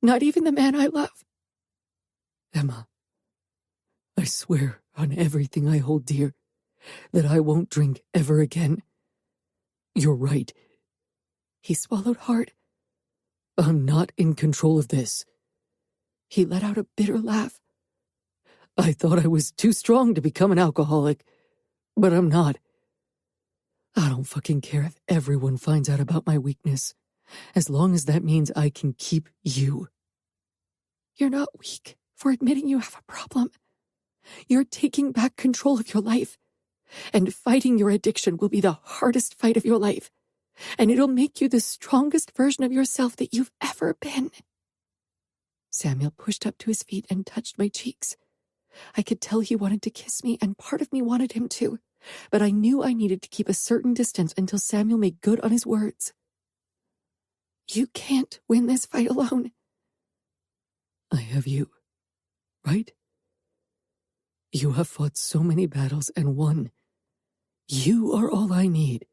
Not even the man I love. Emma, I swear on everything I hold dear that I won't drink ever again. You're right. He swallowed hard. I'm not in control of this. He let out a bitter laugh. I thought I was too strong to become an alcoholic, but I'm not. I don't fucking care if everyone finds out about my weakness, as long as that means I can keep you. You're not weak for admitting you have a problem. You're taking back control of your life, and fighting your addiction will be the hardest fight of your life, and it'll make you the strongest version of yourself that you've ever been. Samuel pushed up to his feet and touched my cheeks. I could tell he wanted to kiss me, and part of me wanted him to, but I knew I needed to keep a certain distance until Samuel made good on his words. You can't win this fight alone. I have you, right? You have fought so many battles and won. You are all I need.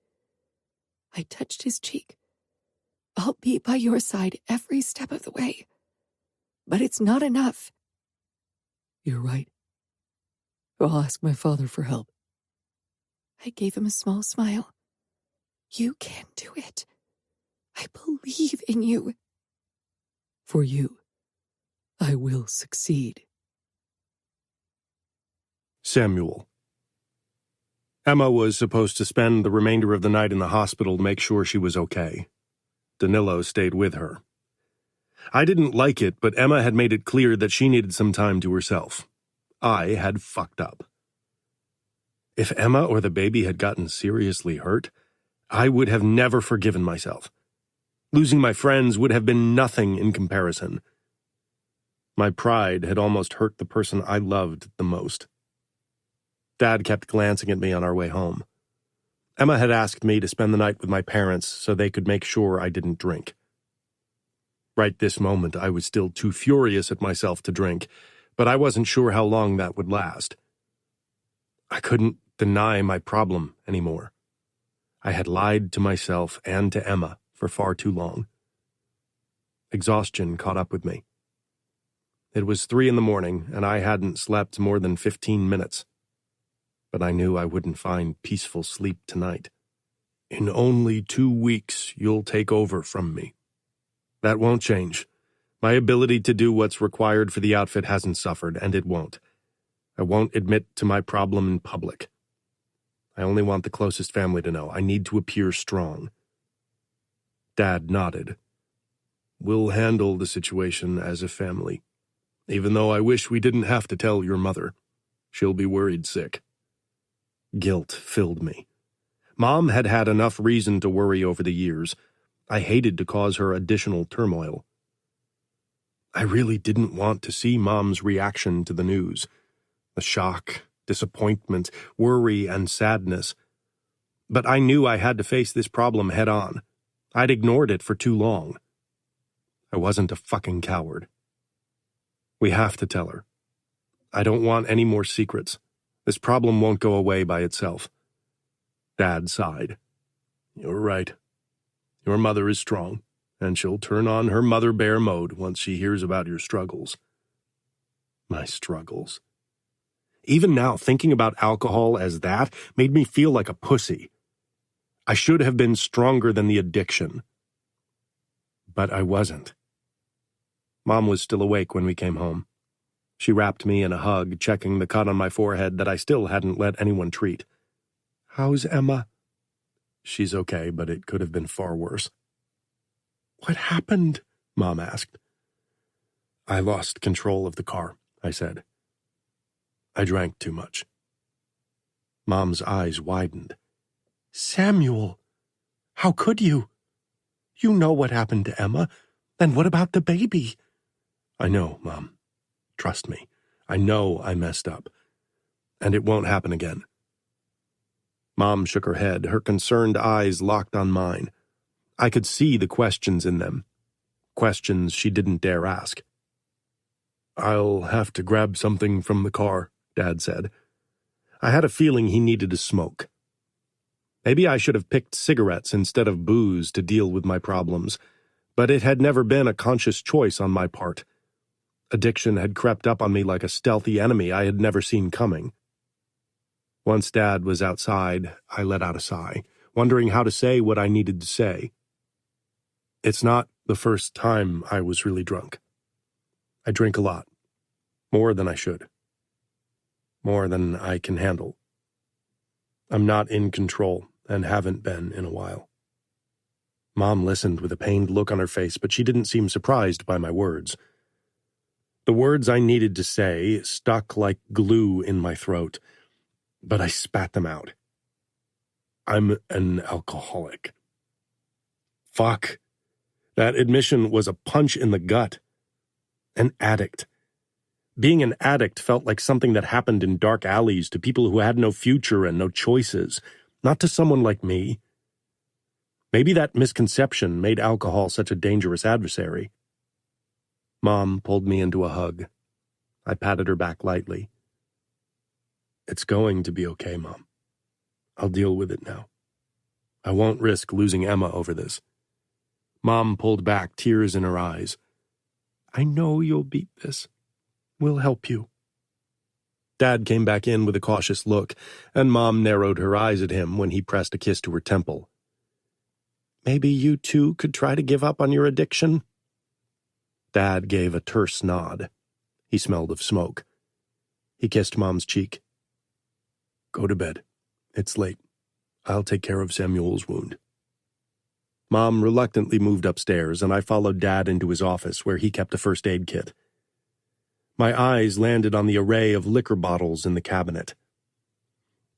I touched his cheek. I'll be by your side every step of the way. But it's not enough. You're right. I'll ask my father for help. I gave him a small smile. You can do it. I believe in you. For you, I will succeed. Samuel. Emma was supposed to spend the remainder of the night in the hospital to make sure she was okay. Danilo stayed with her. I didn't like it, but Emma had made it clear that she needed some time to herself. I had fucked up. If Emma or the baby had gotten seriously hurt, I would have never forgiven myself. Losing my friends would have been nothing in comparison. My pride had almost hurt the person I loved the most. Dad kept glancing at me on our way home. Emma had asked me to spend the night with my parents so they could make sure I didn't drink. Right this moment, I was still too furious at myself to drink, but I wasn't sure how long that would last. I couldn't deny my problem anymore. I had lied to myself and to Emma for far too long. Exhaustion caught up with me. It was 3 a.m, and I hadn't slept more than 15 minutes. But I knew I wouldn't find peaceful sleep tonight. In only 2 weeks, you'll take over from me. That won't change. My ability to do what's required for the outfit hasn't suffered, and it won't. I won't admit to my problem in public. I only want the closest family to know. I need to appear strong. Dad nodded. We'll handle the situation as a family. Even though I wish we didn't have to tell your mother. She'll be worried sick. Guilt filled me. Mom had had enough reason to worry over the years. I hated to cause her additional turmoil. I really didn't want to see Mom's reaction to the news. The shock, disappointment, worry, and sadness. But I knew I had to face this problem head on. I'd ignored it for too long. I wasn't a fucking coward. We have to tell her. I don't want any more secrets. This problem won't go away by itself. Dad sighed. You're right. Your mother is strong, and she'll turn on her mother bear mode once she hears about your struggles. My struggles. Even now, thinking about alcohol as that made me feel like a pussy. I should have been stronger than the addiction. But I wasn't. Mom was still awake when we came home. She wrapped me in a hug, checking the cut on my forehead that I still hadn't let anyone treat. How's Emma? She's okay, but it could have been far worse. What happened? Mom asked. I lost control of the car, I said. I drank too much. Mom's eyes widened. Samuel, how could you? You know what happened to Emma. And what about the baby? I know, Mom. Trust me. I know I messed up. And it won't happen again. Mom shook her head, her concerned eyes locked on mine. I could see the questions in them. Questions she didn't dare ask. I'll have to grab something from the car, Dad said. I had a feeling he needed a smoke. Maybe I should have picked cigarettes instead of booze to deal with my problems, but it had never been a conscious choice on my part. Addiction had crept up on me like a stealthy enemy I had never seen coming. Once Dad was outside, I let out a sigh, wondering how to say what I needed to say. It's not the first time I was really drunk. I drink a lot. More than I should. More than I can handle. I'm not in control and haven't been in a while. Mom listened with a pained look on her face, but she didn't seem surprised by my words. The words I needed to say stuck like glue in my throat, but I spat them out. I'm an alcoholic. Fuck. That admission was a punch in the gut. An addict. Being an addict felt like something that happened in dark alleys to people who had no future and no choices, not to someone like me. Maybe that misconception made alcohol such a dangerous adversary. Mom pulled me into a hug. I patted her back lightly. It's going to be okay, Mom. I'll deal with it now. I won't risk losing Emma over this. Mom pulled back, tears in her eyes. I know you'll beat this. We'll help you. Dad came back in with a cautious look, and Mom narrowed her eyes at him when he pressed a kiss to her temple. Maybe you too could try to give up on your addiction? Dad gave a terse nod. He smelled of smoke. He kissed Mom's cheek. Go to bed. It's late. I'll take care of Samuel's wound. Mom reluctantly moved upstairs, and I followed Dad into his office where he kept a first aid kit. My eyes landed on the array of liquor bottles in the cabinet.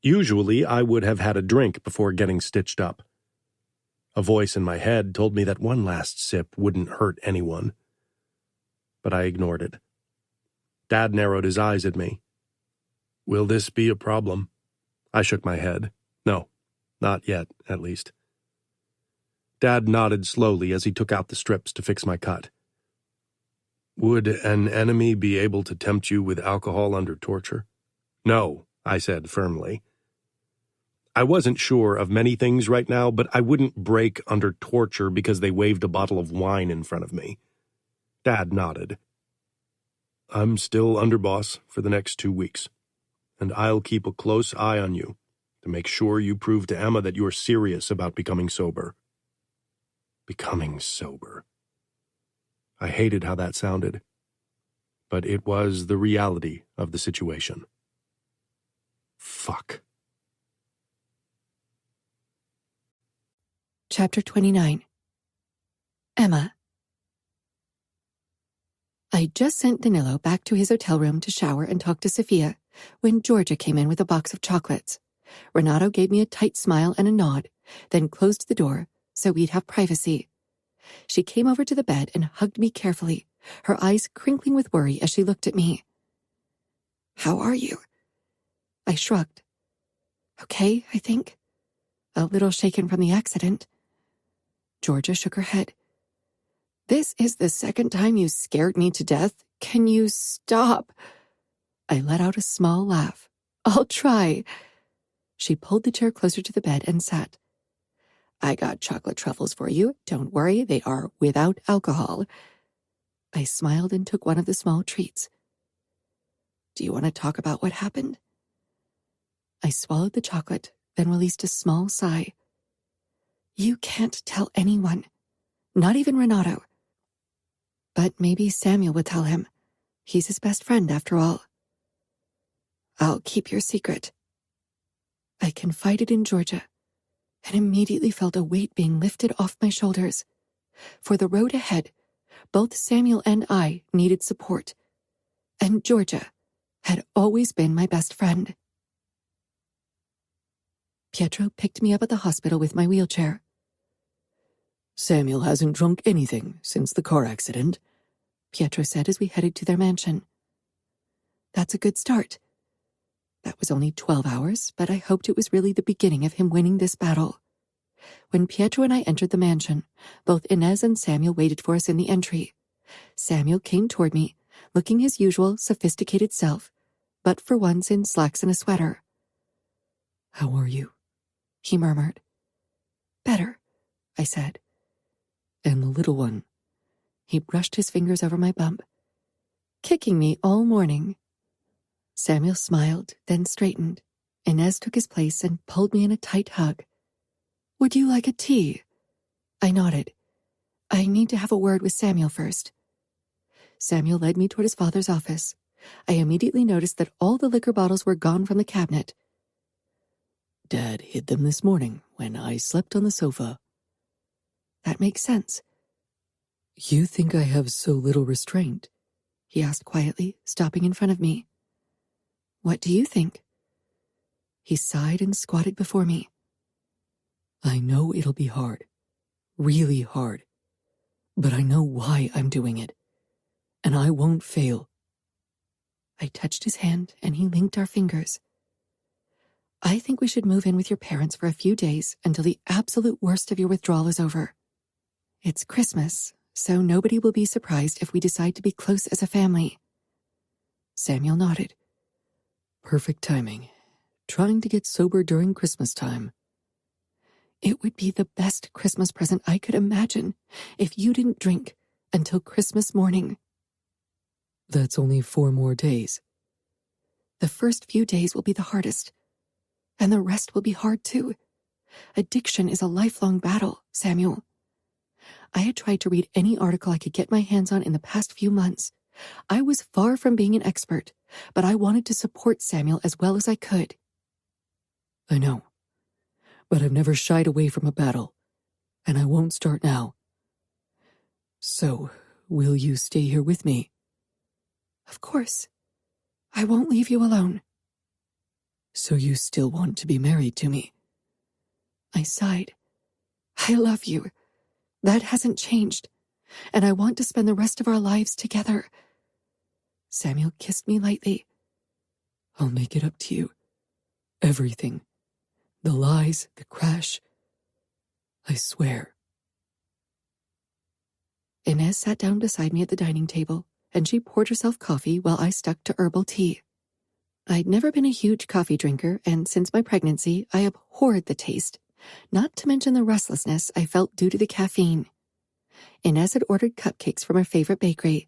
Usually, I would have had a drink before getting stitched up. A voice in my head told me that one last sip wouldn't hurt anyone. But I ignored it. Dad narrowed his eyes at me. Will this be a problem? I shook my head. No, not yet, at least. Dad nodded slowly as he took out the strips to fix my cut. Would an enemy be able to tempt you with alcohol under torture? No, I said firmly. I wasn't sure of many things right now, but I wouldn't break under torture because they waved a bottle of wine in front of me. Dad nodded. I'm still underboss for the next 2 weeks, and I'll keep a close eye on you to make sure you prove to Emma that you're serious about becoming sober. Becoming sober. I hated how that sounded, but it was the reality of the situation. Fuck. Chapter 29. Emma. I just sent Danilo back to his hotel room to shower and talk to Sophia when Georgia came in with a box of chocolates. Renato gave me a tight smile and a nod, then closed the door so we'd have privacy. She came over to the bed and hugged me carefully, her eyes crinkling with worry as she looked at me. How are you? I shrugged. Okay, I think. A little shaken from the accident. Georgia shook her head. This is the second time you scared me to death. Can you stop? I let out a small laugh. I'll try. She pulled the chair closer to the bed and sat. I got chocolate truffles for you. Don't worry, they are without alcohol. I smiled and took one of the small treats. Do you want to talk about what happened? I swallowed the chocolate, then released a small sigh. You can't tell anyone, not even Renato. But maybe Samuel would tell him. He's his best friend, after all. I'll keep your secret. I confided in Georgia and immediately felt a weight being lifted off my shoulders. For the road ahead, both Samuel and I needed support, and Georgia had always been my best friend. Pietro picked me up at the hospital with my wheelchair. Samuel hasn't drunk anything since the car accident, Pietro said as we headed to their mansion. That's a good start. That was only 12 hours, but I hoped it was really the beginning of him winning this battle. When Pietro and I entered the mansion, both Inez and Samuel waited for us in the entry. Samuel came toward me, looking his usual sophisticated self, but for once in slacks and a sweater. How are you? He murmured. Better, I said. And the little one? He brushed his fingers over my bump. Kicking me all morning. Samuel smiled, then straightened. Inez took his place and pulled me in a tight hug. Would you like a tea? I nodded. I need to have a word with Samuel first. Samuel led me toward his father's office. I immediately noticed that all the liquor bottles were gone from the cabinet. Dad hid them this morning when I slept on the sofa. That makes sense. You think I have so little restraint? He asked quietly, stopping in front of me. What do you think? He sighed and squatted before me. I know it'll be hard. Really hard. But I know why I'm doing it. And I won't fail. I touched his hand and he linked our fingers. I think we should move in with your parents for a few days until the absolute worst of your withdrawal is over. It's Christmas, so nobody will be surprised if we decide to be close as a family. Samuel nodded. Perfect timing. Trying to get sober during Christmas time. It would be the best Christmas present I could imagine if you didn't drink until Christmas morning. That's only 4 more days. The first few days will be the hardest, and the rest will be hard too. Addiction is a lifelong battle, Samuel. I had tried to read any article I could get my hands on in the past few months. I was far from being an expert, but I wanted to support Samuel as well as I could. I know. But I've never shied away from a battle, and I won't start now. So, will you stay here with me? Of course. I won't leave you alone. So you still want to be married to me? I sighed. I love you. That hasn't changed, and I want to spend the rest of our lives together. Samuel kissed me lightly. I'll make it up to you. Everything. The lies, the crash. I swear. Inez sat down beside me at the dining table, and she poured herself coffee while I stuck to herbal tea. I'd never been a huge coffee drinker, and since my pregnancy, I abhorred the taste, not to mention the restlessness I felt due to the caffeine. Inez had ordered cupcakes from her favorite bakery.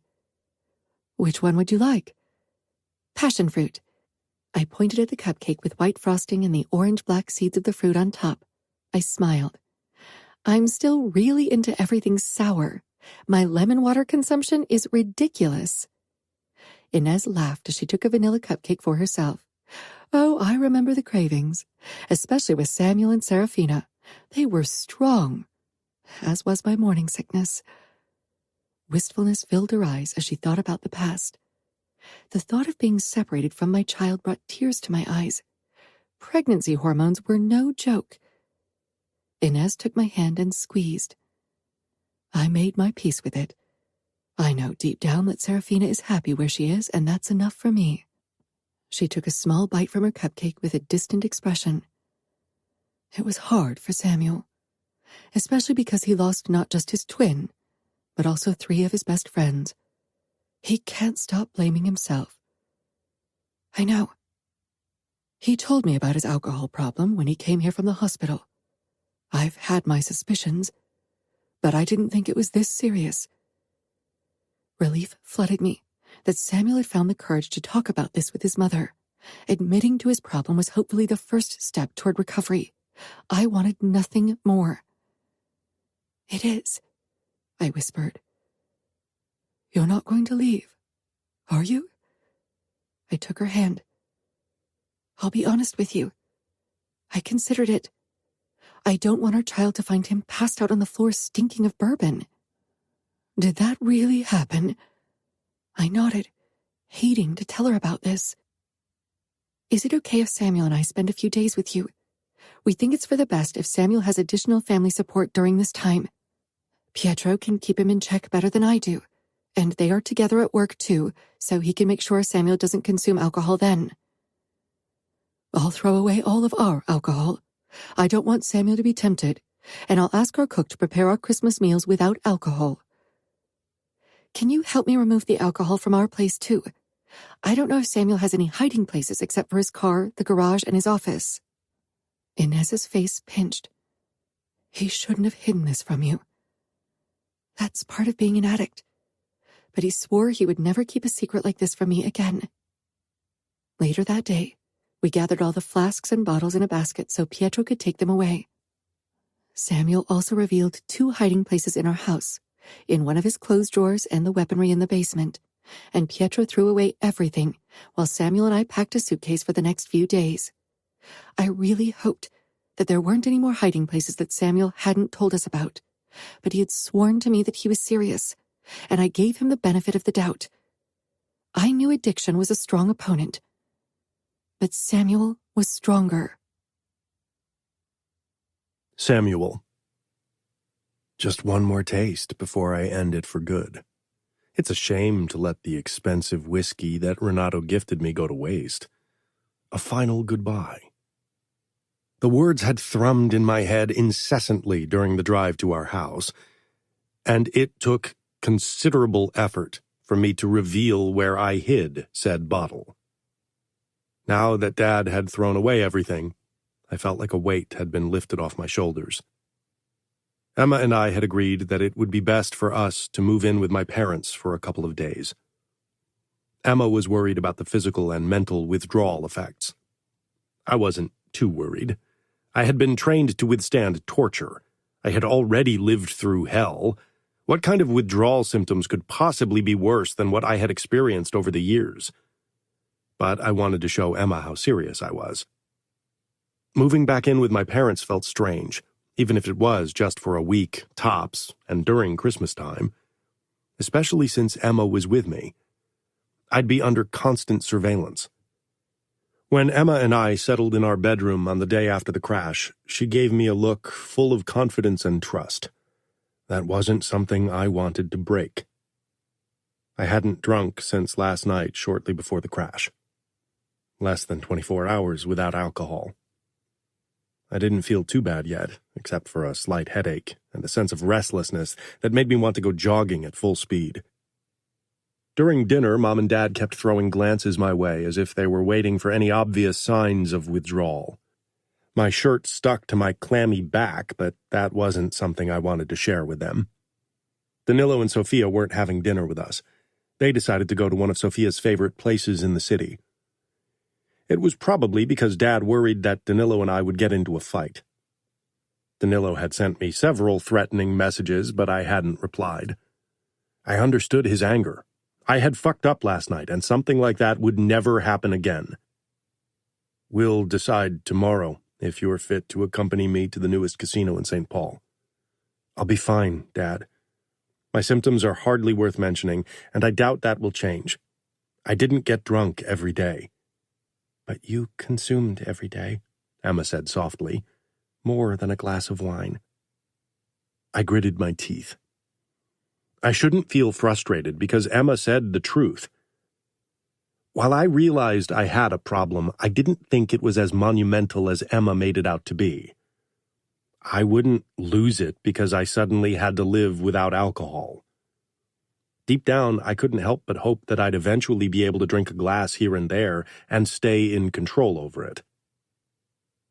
Which one would you like? Passion fruit. I pointed at the cupcake with white frosting and the orange-black seeds of the fruit on top. I smiled. I'm still really into everything sour. My lemon water consumption is ridiculous. Inez laughed as she took a vanilla cupcake for herself. Oh, I remember the cravings, especially with Samuel and Serafina. They were strong, as was my morning sickness. Wistfulness filled her eyes as she thought about the past. The thought of being separated from my child brought tears to my eyes. Pregnancy hormones were no joke. Inez took my hand and squeezed. I made my peace with it. I know deep down that Serafina is happy where she is, and that's enough for me. She took a small bite from her cupcake with a distant expression. It was hard for Samuel, especially because he lost not just his twin, but also 3 of his best friends. He can't stop blaming himself. I know. He told me about his alcohol problem when he came here from the hospital. I've had my suspicions, but I didn't think it was this serious. Relief flooded me that Samuel had found the courage to talk about this with his mother. Admitting to his problem was hopefully the first step toward recovery. I wanted nothing more. It is, I whispered. You're not going to leave, are you? I took her hand. I'll be honest with you. I considered it. I don't want our child to find him passed out on the floor stinking of bourbon. Did that really happen? I nodded, hating to tell her about this. Is it okay if Samuel and I spend a few days with you? We think it's for the best if Samuel has additional family support during this time. Pietro can keep him in check better than I do, and they are together at work too, so he can make sure Samuel doesn't consume alcohol then. I'll throw away all of our alcohol. I don't want Samuel to be tempted, and I'll ask our cook to prepare our Christmas meals without alcohol. Can you help me remove the alcohol from our place too? I don't know if Samuel has any hiding places except for his car, the garage, and his office. Inez's face pinched. He shouldn't have hidden this from you. That's part of being an addict. But he swore he would never keep a secret like this from me again. Later that day, we gathered all the flasks and bottles in a basket so Pietro could take them away. Samuel also revealed 2 hiding places in our house, in one of his clothes drawers and the weaponry in the basement, and Pietro threw away everything while Samuel and I packed a suitcase for the next few days. I really hoped that there weren't any more hiding places that Samuel hadn't told us about, but he had sworn to me that he was serious, and I gave him the benefit of the doubt. I knew addiction was a strong opponent, but Samuel was stronger. Samuel. Just one more taste before I end it for good. It's a shame to let the expensive whiskey that Renato gifted me go to waste. A final goodbye. The words had thrummed in my head incessantly during the drive to our house, and it took considerable effort for me to reveal where I hid said bottle. Now that Dad had thrown away everything, I felt like a weight had been lifted off my shoulders. Emma and I had agreed that it would be best for us to move in with my parents for a couple of days. Emma was worried about the physical and mental withdrawal effects. I wasn't too worried. I had been trained to withstand torture. I had already lived through hell. What kind of withdrawal symptoms could possibly be worse than what I had experienced over the years? But I wanted to show Emma how serious I was. Moving back in with my parents felt strange, even if it was just for a week, tops, and during Christmas time. Especially since Emma was with me. I'd be under constant surveillance. When Emma and I settled in our bedroom on the day after the crash, she gave me a look full of confidence and trust. That wasn't something I wanted to break. I hadn't drunk since last night shortly before the crash. Less than 24 hours without alcohol. I didn't feel too bad yet, except for a slight headache and a sense of restlessness that made me want to go jogging at full speed. During dinner, Mom and Dad kept throwing glances my way as if they were waiting for any obvious signs of withdrawal. My shirt stuck to my clammy back, but that wasn't something I wanted to share with them. Danilo and Sophia weren't having dinner with us. They decided to go to one of Sophia's favorite places in the city. It was probably because Dad worried that Danilo and I would get into a fight. Danilo had sent me several threatening messages, but I hadn't replied. I understood his anger. I had fucked up last night, and something like that would never happen again. We'll decide tomorrow if you're fit to accompany me to the newest casino in St. Paul. I'll be fine, Dad. My symptoms are hardly worth mentioning, and I doubt that will change. I didn't get drunk every day. But you consumed every day, Emma said softly, more than a glass of wine. I gritted my teeth. I shouldn't feel frustrated because Emma said the truth. While I realized I had a problem, I didn't think it was as monumental as Emma made it out to be. I wouldn't lose it because I suddenly had to live without alcohol. Deep down, I couldn't help but hope that I'd eventually be able to drink a glass here and there and stay in control over it.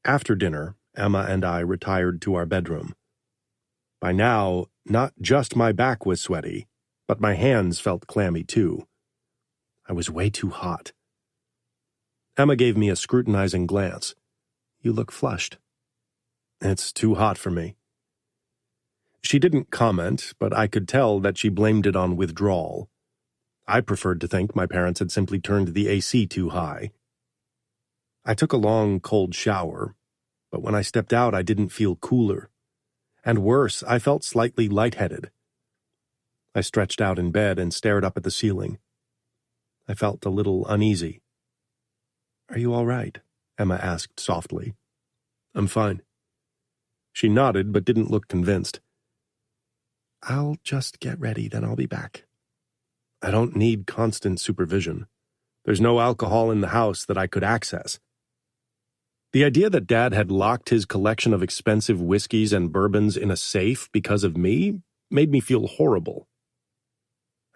After dinner, Emma and I retired to our bedroom. By now, not just my back was sweaty, but my hands felt clammy too. I was way too hot. Emma gave me a scrutinizing glance. You look flushed. It's too hot for me. She didn't comment, but I could tell that she blamed it on withdrawal. I preferred to think my parents had simply turned the AC too high. I took a long, cold shower, but when I stepped out I didn't feel cooler. And worse, I felt slightly lightheaded. I stretched out in bed and stared up at the ceiling. I felt a little uneasy. Are you all right? Emma asked softly. I'm fine. She nodded but didn't look convinced. I'll just get ready, then I'll be back. I don't need constant supervision. There's no alcohol in the house that I could access. The idea that Dad had locked his collection of expensive whiskeys and bourbons in a safe because of me made me feel horrible.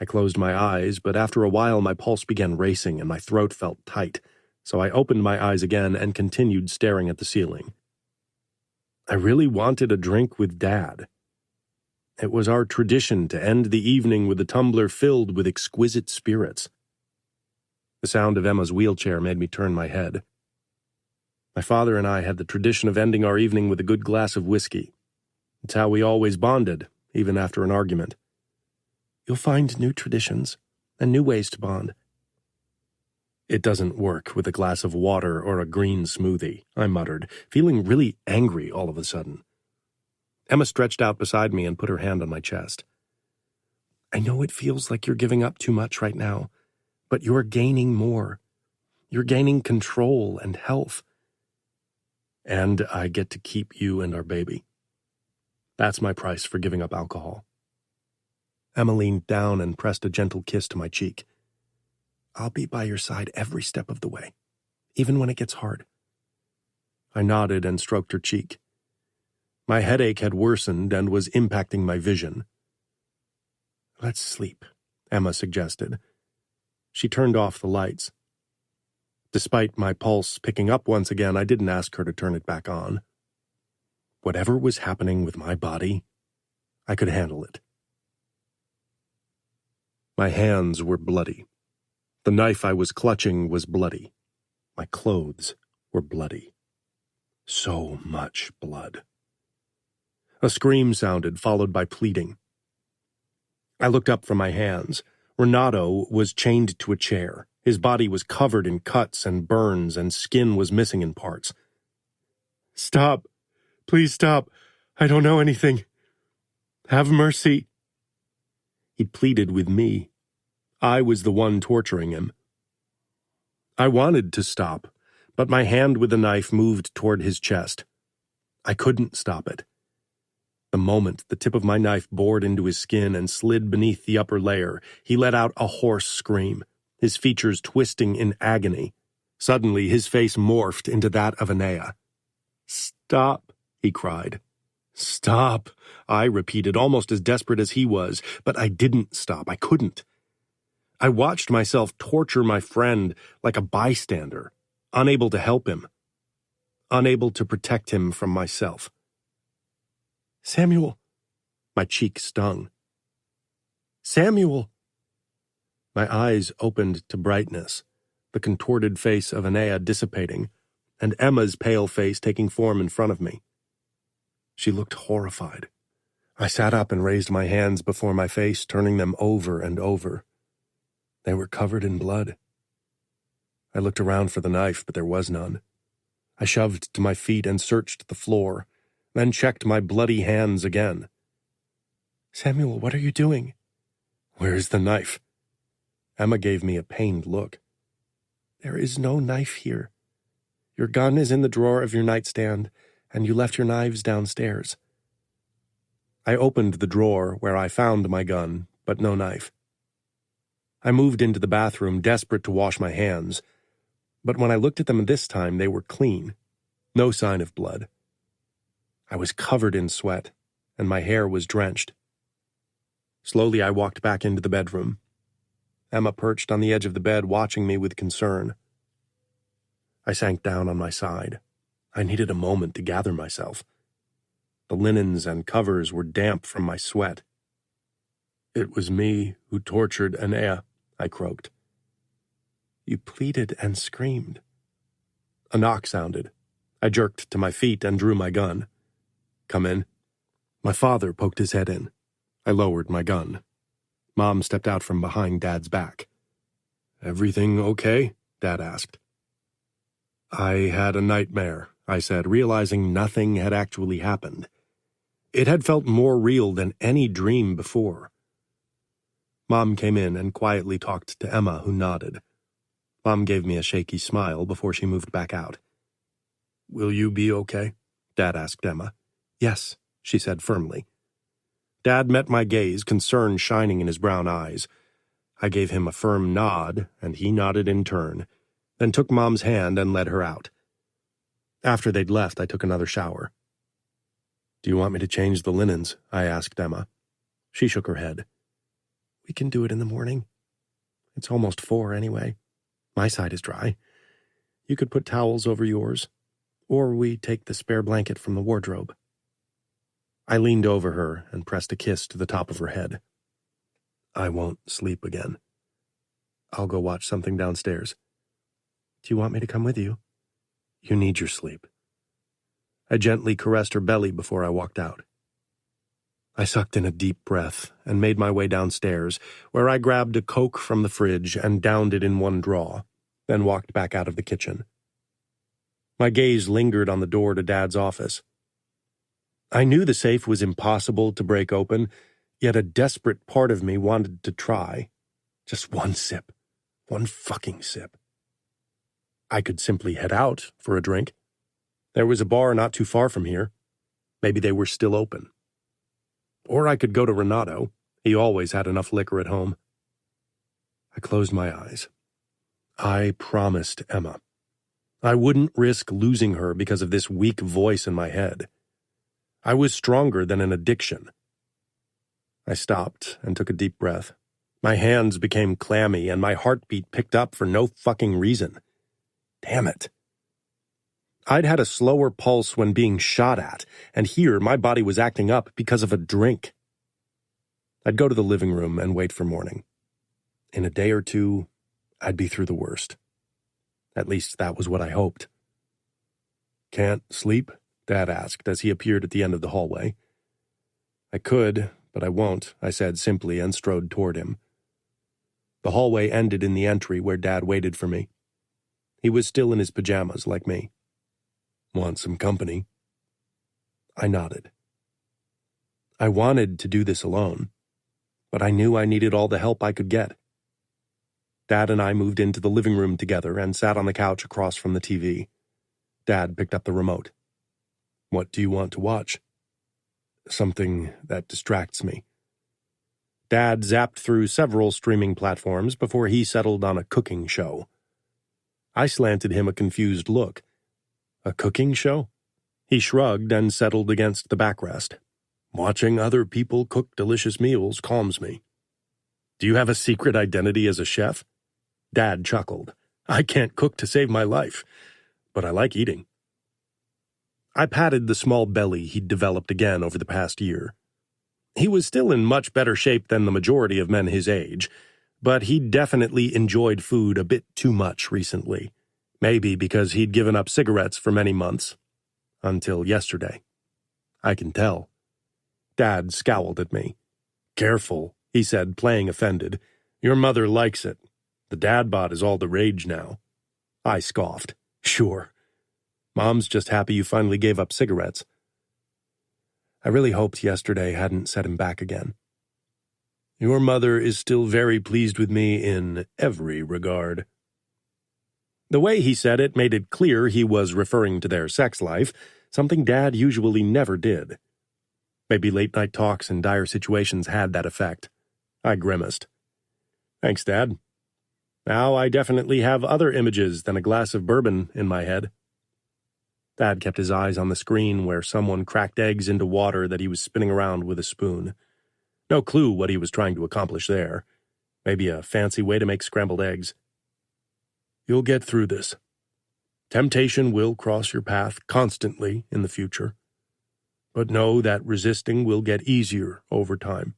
I closed my eyes, but after a while my pulse began racing and my throat felt tight, so I opened my eyes again and continued staring at the ceiling. I really wanted a drink with Dad. It was our tradition to end the evening with a tumbler filled with exquisite spirits. The sound of Emma's wheelchair made me turn my head. My father and I had the tradition of ending our evening with a good glass of whiskey. It's how we always bonded, even after an argument. You'll find new traditions and new ways to bond. It doesn't work with a glass of water or a green smoothie, I muttered, feeling really angry all of a sudden. Emma stretched out beside me and put her hand on my chest. I know it feels like you're giving up too much right now, but you're gaining more. You're gaining control and health. And I get to keep you and our baby. That's my price for giving up alcohol. Emma leaned down and pressed a gentle kiss to my cheek. I'll be by your side every step of the way, even when it gets hard. I nodded and stroked her cheek. My headache had worsened and was impacting my vision. Let's sleep, Emma suggested. She turned off the lights. Despite my pulse picking up once again, I didn't ask her to turn it back on. Whatever was happening with my body, I could handle it. My hands were bloody. The knife I was clutching was bloody. My clothes were bloody. So much blood. A scream sounded, followed by pleading. I looked up from my hands. Renato was chained to a chair. His body was covered in cuts and burns, and skin was missing in parts. Stop. Please stop. I don't know anything. Have mercy. He pleaded with me. I was the one torturing him. I wanted to stop, but my hand with the knife moved toward his chest. I couldn't stop it. The moment the tip of my knife bored into his skin and slid beneath the upper layer, he let out a hoarse scream, his features twisting in agony. Suddenly, his face morphed into that of Anea. Stop, he cried. Stop, I repeated, almost as desperate as he was, but I didn't stop. I couldn't. I watched myself torture my friend like a bystander, unable to help him, unable to protect him from myself. Samuel. My cheek stung. Samuel. My eyes opened to brightness, the contorted face of Anea dissipating, and Emma's pale face taking form in front of me. She looked horrified. I sat up and raised my hands before my face, turning them over and over. They were covered in blood. I looked around for the knife, but there was none. I shoved to my feet and searched the floor, then checked my bloody hands again. Samuel, what are you doing? Where's the knife? Emma gave me a pained look. There is no knife here. Your gun is in the drawer of your nightstand, and you left your knives downstairs. I opened the drawer where I found my gun, but no knife. I moved into the bathroom, desperate to wash my hands, but when I looked at them this time, they were clean. No sign of blood. I was covered in sweat, and my hair was drenched. Slowly, I walked back into the bedroom. Emma perched on the edge of the bed, watching me with concern. I sank down on my side. I needed a moment to gather myself. The linens and covers were damp from my sweat. It was me who tortured Anea, I croaked. You pleaded and screamed. A knock sounded. I jerked to my feet and drew my gun. Come in. My father poked his head in. I lowered my gun. Mom stepped out from behind Dad's back. Everything okay? Dad asked. I had a nightmare, I said, realizing nothing had actually happened. It had felt more real than any dream before. Mom came in and quietly talked to Emma, who nodded. Mom gave me a shaky smile before she moved back out. Will you be okay? Dad asked Emma. Yes, she said firmly. Dad met my gaze, concern shining in his brown eyes. I gave him a firm nod, and he nodded in turn, then took Mom's hand and led her out. After they'd left, I took another shower. Do you want me to change the linens? I asked Emma. She shook her head. We can do it in the morning. It's almost 4 anyway. My side is dry. You could put towels over yours, or we take the spare blanket from the wardrobe. I leaned over her and pressed a kiss to the top of her head. I won't sleep again. I'll go watch something downstairs. Do you want me to come with you? You need your sleep. I gently caressed her belly before I walked out. I sucked in a deep breath and made my way downstairs, where I grabbed a Coke from the fridge and downed it in one draw, then walked back out of the kitchen. My gaze lingered on the door to Dad's office. I knew the safe was impossible to break open, yet a desperate part of me wanted to try. Just one sip. One fucking sip. I could simply head out for a drink. There was a bar not too far from here. Maybe they were still open. Or I could go to Renato. He always had enough liquor at home. I closed my eyes. I promised Emma. I wouldn't risk losing her because of this weak voice in my head. I was stronger than an addiction. I stopped and took a deep breath. My hands became clammy and my heartbeat picked up for no fucking reason. Damn it. I'd had a slower pulse when being shot at, and here my body was acting up because of a drink. I'd go to the living room and wait for morning. In a day or two, I'd be through the worst. At least that was what I hoped. Can't sleep? Dad asked as he appeared at the end of the hallway. I could, but I won't, I said simply and strode toward him. The hallway ended in the entry where Dad waited for me. He was still in his pajamas like me. Want some company? I nodded. I wanted to do this alone, but I knew I needed all the help I could get. Dad and I moved into the living room together and sat on the couch across from the TV. Dad picked up the remote. What do you want to watch? Something that distracts me. Dad zapped through several streaming platforms before he settled on a cooking show. I slanted him a confused look. A cooking show? He shrugged and settled against the backrest. Watching other people cook delicious meals calms me. Do you have a secret identity as a chef? Dad chuckled. I can't cook to save my life, but I like eating. I patted the small belly he'd developed again over the past year. He was still in much better shape than the majority of men his age, but he'd definitely enjoyed food a bit too much recently. Maybe because he'd given up cigarettes for many months. Until yesterday. I can tell. Dad scowled at me. Careful, he said, playing offended. Your mother likes it. The dad bod is all the rage now. I scoffed. Sure. Mom's just happy you finally gave up cigarettes. I really hoped yesterday hadn't set him back again. Your mother is still very pleased with me in every regard. The way he said it made it clear he was referring to their sex life, something Dad usually never did. Maybe late-night talks in dire situations had that effect. I grimaced. Thanks, Dad. Now I definitely have other images than a glass of bourbon in my head. Dad kept his eyes on the screen where someone cracked eggs into water that he was spinning around with a spoon. No clue what he was trying to accomplish there. Maybe a fancy way to make scrambled eggs. You'll get through this. Temptation will cross your path constantly in the future. But know that resisting will get easier over time.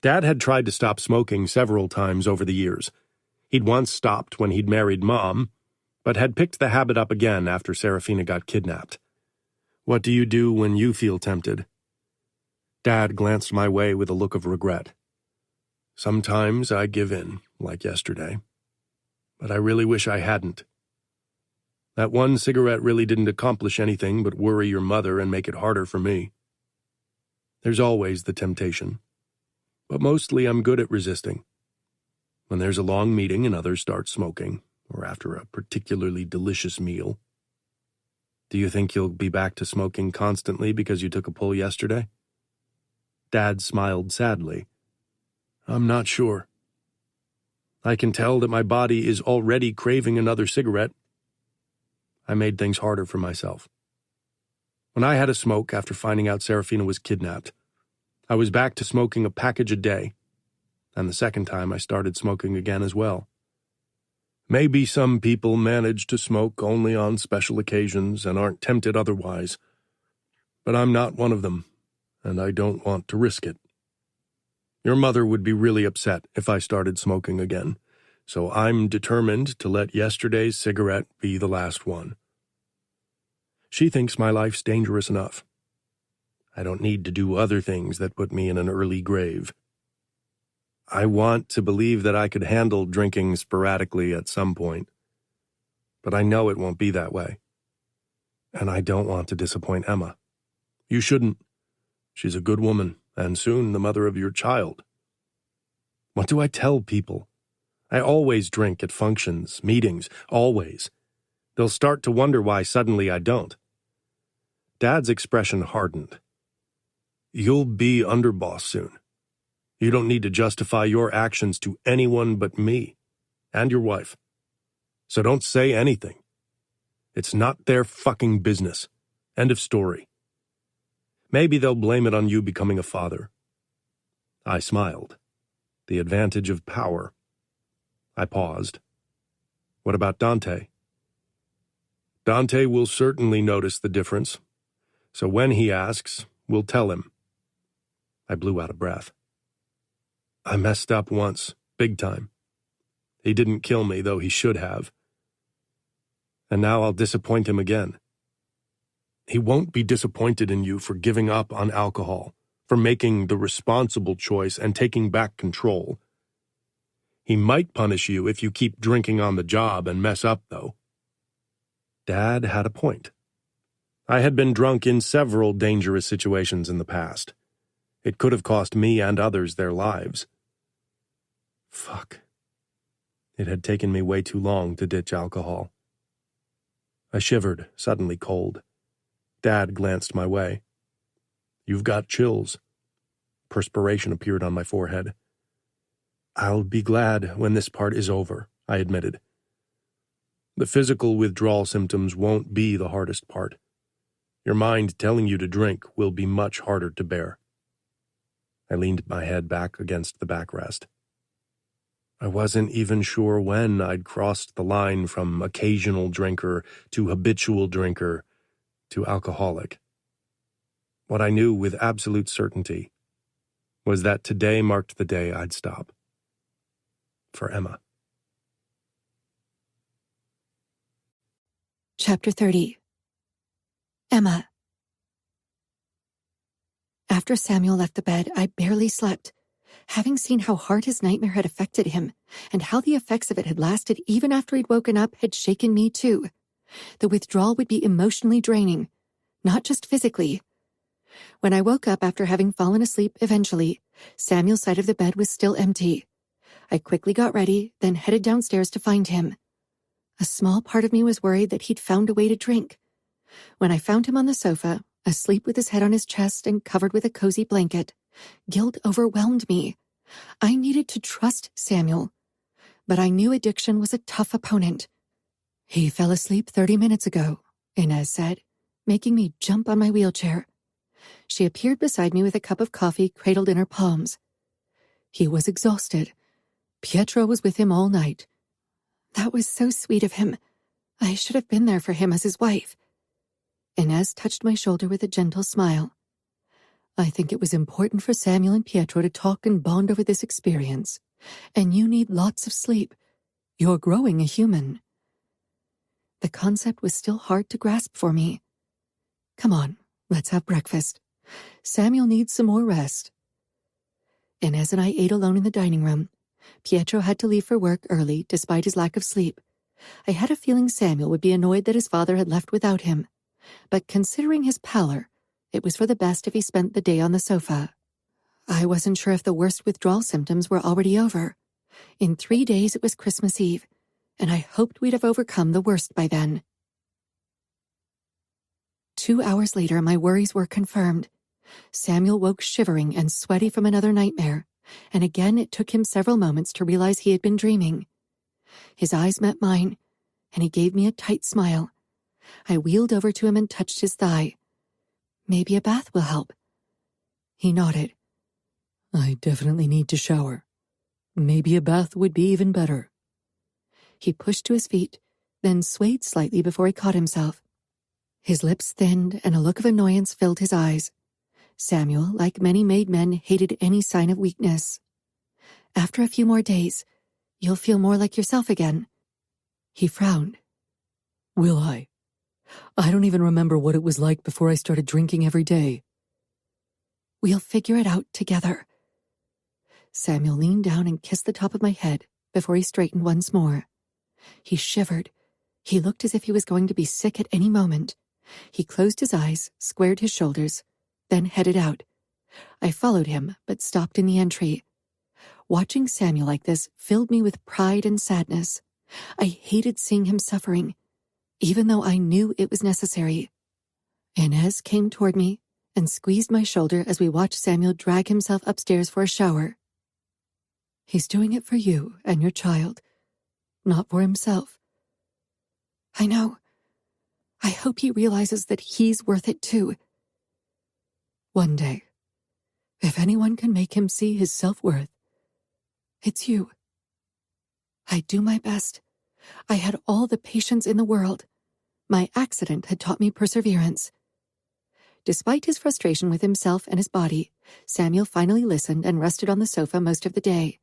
Dad had tried to stop smoking several times over the years. He'd once stopped when he'd married Mom, but had picked the habit up again after Serafina got kidnapped. What do you do when you feel tempted? Dad glanced my way with a look of regret. Sometimes I give in, like yesterday. But I really wish I hadn't. That one cigarette really didn't accomplish anything but worry your mother and make it harder for me. There's always the temptation. But mostly I'm good at resisting. When there's a long meeting and others start smoking, or after a particularly delicious meal. Do you think you'll be back to smoking constantly because you took a pull yesterday? Dad smiled sadly. I'm not sure. I can tell that my body is already craving another cigarette. I made things harder for myself. When I had a smoke after finding out Serafina was kidnapped, I was back to smoking a package a day, and the second time I started smoking again as well. Maybe some people manage to smoke only on special occasions and aren't tempted otherwise, but I'm not one of them, and I don't want to risk it. Your mother would be really upset if I started smoking again, so I'm determined to let yesterday's cigarette be the last one. She thinks my life's dangerous enough. I don't need to do other things that put me in an early grave. I want to believe that I could handle drinking sporadically at some point, but I know it won't be that way. And I don't want to disappoint Emma. You shouldn't. She's a good woman, and soon the mother of your child. What do I tell people? I always drink at functions, meetings, always. They'll start to wonder why suddenly I don't. Dad's expression hardened. You'll be underboss soon. You don't need to justify your actions to anyone but me and your wife. So don't say anything. It's not their fucking business. End of story. Maybe they'll blame it on you becoming a father. I smiled. The advantage of power. I paused. What about Dante? Dante will certainly notice the difference. So when he asks, we'll tell him. I blew out a breath. I messed up once, big time. He didn't kill me, though he should have. And now I'll disappoint him again. He won't be disappointed in you for giving up on alcohol, for making the responsible choice and taking back control. He might punish you if you keep drinking on the job and mess up, though. Dad had a point. I had been drunk in several dangerous situations in the past. It could have cost me and others their lives. Fuck. It had taken me way too long to ditch alcohol. I shivered, suddenly cold. Dad glanced my way. "You've got chills." Perspiration appeared on my forehead. "I'll be glad when this part is over," I admitted. "The physical withdrawal symptoms won't be the hardest part. Your mind telling you to drink will be much harder to bear." I leaned my head back against the backrest. I wasn't even sure when I'd crossed the line from occasional drinker to habitual drinker to alcoholic. What I knew with absolute certainty was that today marked the day I'd stop. For Emma. Chapter 30. Emma. After Samuel left the bed, I barely slept. Having seen how hard his nightmare had affected him, and how the effects of it had lasted even after he'd woken up, had shaken me too. The withdrawal would be emotionally draining, not just physically. When I woke up after having fallen asleep eventually, Samuel's side of the bed was still empty. I quickly got ready, then headed downstairs to find him. A small part of me was worried that he'd found a way to drink. When I found him on the sofa, asleep with his head on his chest and covered with a cozy blanket, guilt overwhelmed me. I needed to trust Samuel, but I knew addiction was a tough opponent. "He fell asleep 30 minutes ago," Inez said, making me jump on my wheelchair. She appeared beside me with a cup of coffee cradled in her palms. "He was exhausted. Pietro was with him all night." That was so sweet of him. I should have been there for him as his wife. Inez touched my shoulder with a gentle smile. "I think it was important for Samuel and Pietro to talk and bond over this experience. And you need lots of sleep. You're growing a human." The concept was still hard to grasp for me. "Come on, let's have breakfast. Samuel needs some more rest." Inez and I ate alone in the dining room. Pietro had to leave for work early, despite his lack of sleep. I had a feeling Samuel would be annoyed that his father had left without him. But considering his pallor, it was for the best if he spent the day on the sofa. I wasn't sure if the worst withdrawal symptoms were already over. In 3 days it was Christmas Eve, and I hoped we'd have overcome the worst by then. 2 hours later, my worries were confirmed. Samuel woke shivering and sweaty from another nightmare, and again it took him several moments to realize he had been dreaming. His eyes met mine, and he gave me a tight smile. I wheeled over to him and touched his thigh. "Maybe a bath will help." He nodded. "I definitely need to shower. Maybe a bath would be even better." He pushed to his feet, then swayed slightly before he caught himself. His lips thinned and a look of annoyance filled his eyes. Samuel, like many made men, hated any sign of weakness. "After a few more days, you'll feel more like yourself again." He frowned. Will I? I don't even remember what it was like before I started drinking every day. "We'll figure it out together." Samuel leaned down and kissed the top of my head before he straightened once more. He shivered. He looked as if he was going to be sick at any moment. He closed his eyes, squared his shoulders, then headed out. I followed him, but stopped in the entry. Watching Samuel like this filled me with pride and sadness. I hated seeing him suffering, even though I knew it was necessary. Inez came toward me and squeezed my shoulder as we watched Samuel drag himself upstairs for a shower. "He's doing it for you and your child, not for himself." "I know. I hope he realizes that he's worth it too." "One day, if anyone can make him see his self-worth, it's you." I do my best. I had all the patience in the world. My accident had taught me perseverance. Despite his frustration with himself and his body, Samuel finally listened and rested on the sofa most of the day.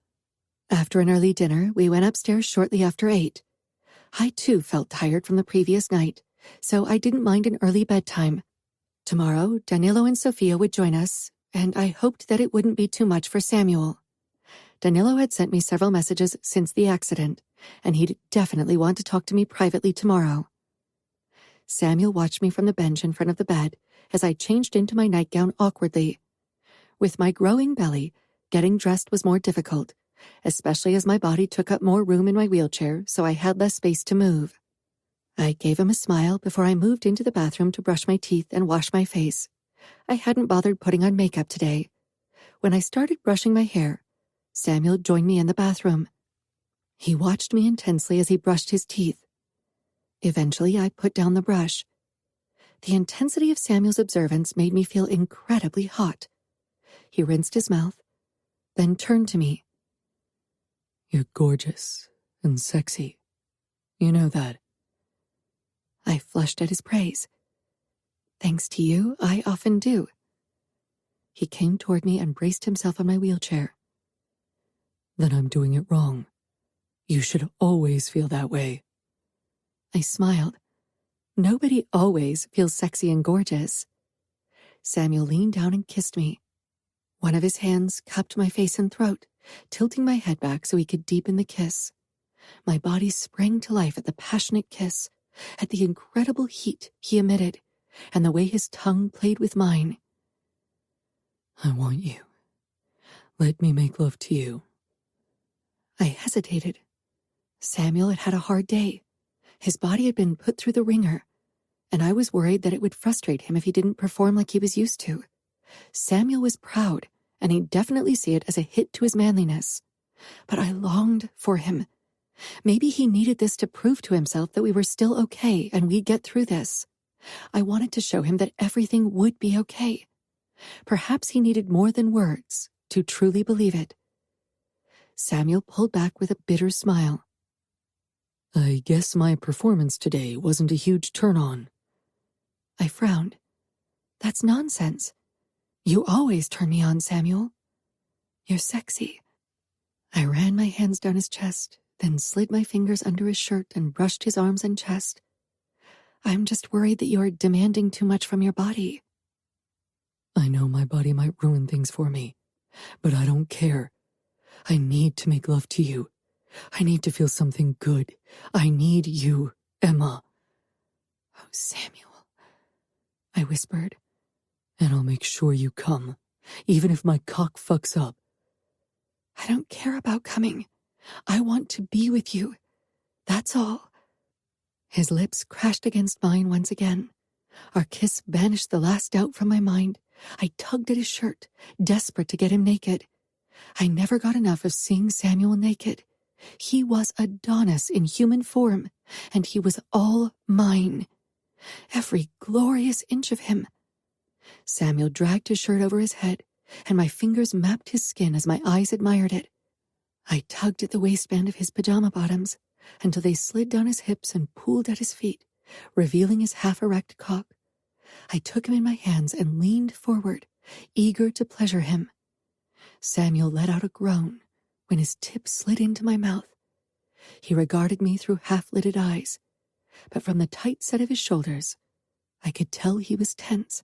After an early dinner, we went upstairs shortly after 8. I too felt tired from the previous night, so I didn't mind an early bedtime. Tomorrow, Danilo and Sofia would join us, and I hoped that it wouldn't be too much for Samuel. Danilo had sent me several messages since the accident, and he'd definitely want to talk to me privately tomorrow. Samuel watched me from the bench in front of the bed as I changed into my nightgown awkwardly. With my growing belly, getting dressed was more difficult, especially as my body took up more room in my wheelchair, so I had less space to move. I gave him a smile before I moved into the bathroom to brush my teeth and wash my face. I hadn't bothered putting on makeup today. When I started brushing my hair, Samuel joined me in the bathroom. He watched me intensely as he brushed his teeth. Eventually, I put down the brush. The intensity of Samuel's observance made me feel incredibly hot. He rinsed his mouth, then turned to me. You're gorgeous and sexy. You know that. I flushed at his praise. Thanks to you, I often do. He came toward me and braced himself on my wheelchair. Then I'm doing it wrong. You should always feel that way. I smiled. Nobody always feels sexy and gorgeous. Samuel leaned down and kissed me. One of his hands cupped my face and throat, tilting my head back so he could deepen the kiss. My body sprang to life at the passionate kiss, at the incredible heat he emitted, and the way his tongue played with mine. I want you. Let me make love to you. I hesitated. Samuel had had a hard day. His body had been put through the ringer, and I was worried that it would frustrate him if he didn't perform like he was used to. Samuel was proud, and he'd definitely see it as a hit to his manliness. But I longed for him. Maybe he needed this to prove to himself that we were still okay and we'd get through this. I wanted to show him that everything would be okay. Perhaps he needed more than words to truly believe it. Samuel pulled back with a bitter smile. I guess my performance today wasn't a huge turn-on. I frowned. That's nonsense. You always turn me on, Samuel. You're sexy. I ran my hands down his chest, then slid my fingers under his shirt and brushed his arms and chest. I'm just worried that you're demanding too much from your body. I know my body might ruin things for me, but I don't care. I need to make love to you. I need to feel something good. I need you, Emma. Oh, Samuel, I whispered. And I'll make sure you come, even if my cock fucks up. I don't care about coming. I want to be with you. That's all. His lips crashed against mine once again. Our kiss banished the last doubt from my mind. I tugged at his shirt, desperate to get him naked. I never got enough of seeing Samuel naked. He was Adonis in human form, and he was all mine. Every glorious inch of him. Samuel dragged his shirt over his head, and my fingers mapped his skin as my eyes admired it. I tugged at the waistband of his pajama bottoms until they slid down his hips and pooled at his feet, revealing his half-erect cock. I took him in my hands and leaned forward, eager to pleasure him. Samuel let out a groan when his tip slid into my mouth. He regarded me through half-lidded eyes, but from the tight set of his shoulders, I could tell he was tense.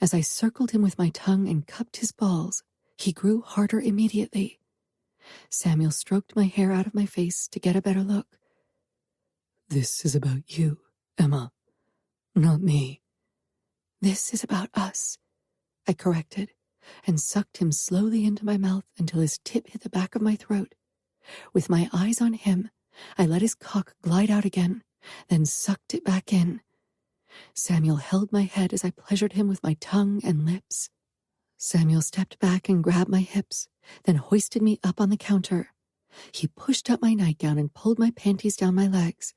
As I circled him with my tongue and cupped his balls, he grew harder immediately. Samuel stroked my hair out of my face to get a better look. This is about you, Emma, not me. This is about us, I corrected, and sucked him slowly into my mouth until his tip hit the back of my throat. With my eyes on him, I let his cock glide out again, then sucked it back in. Samuel held my head as I pleasured him with my tongue and lips. Samuel stepped back and grabbed my hips, then hoisted me up on the counter. He pushed up my nightgown and pulled my panties down my legs.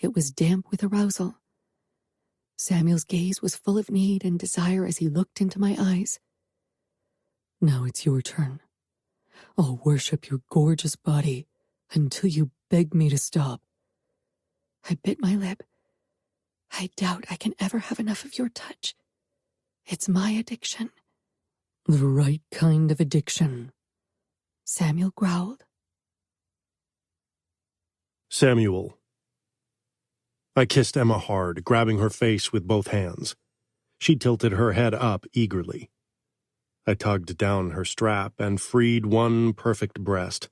It was damp with arousal. Samuel's gaze was full of need and desire as he looked into my eyes. Now it's your turn. I'll worship your gorgeous body until you beg me to stop. I bit my lip. I doubt I can ever have enough of your touch. It's my addiction. The right kind of addiction. Samuel growled. Samuel. I kissed Emma hard, grabbing her face with both hands. She tilted her head up eagerly. I tugged down her strap and freed one perfect breast.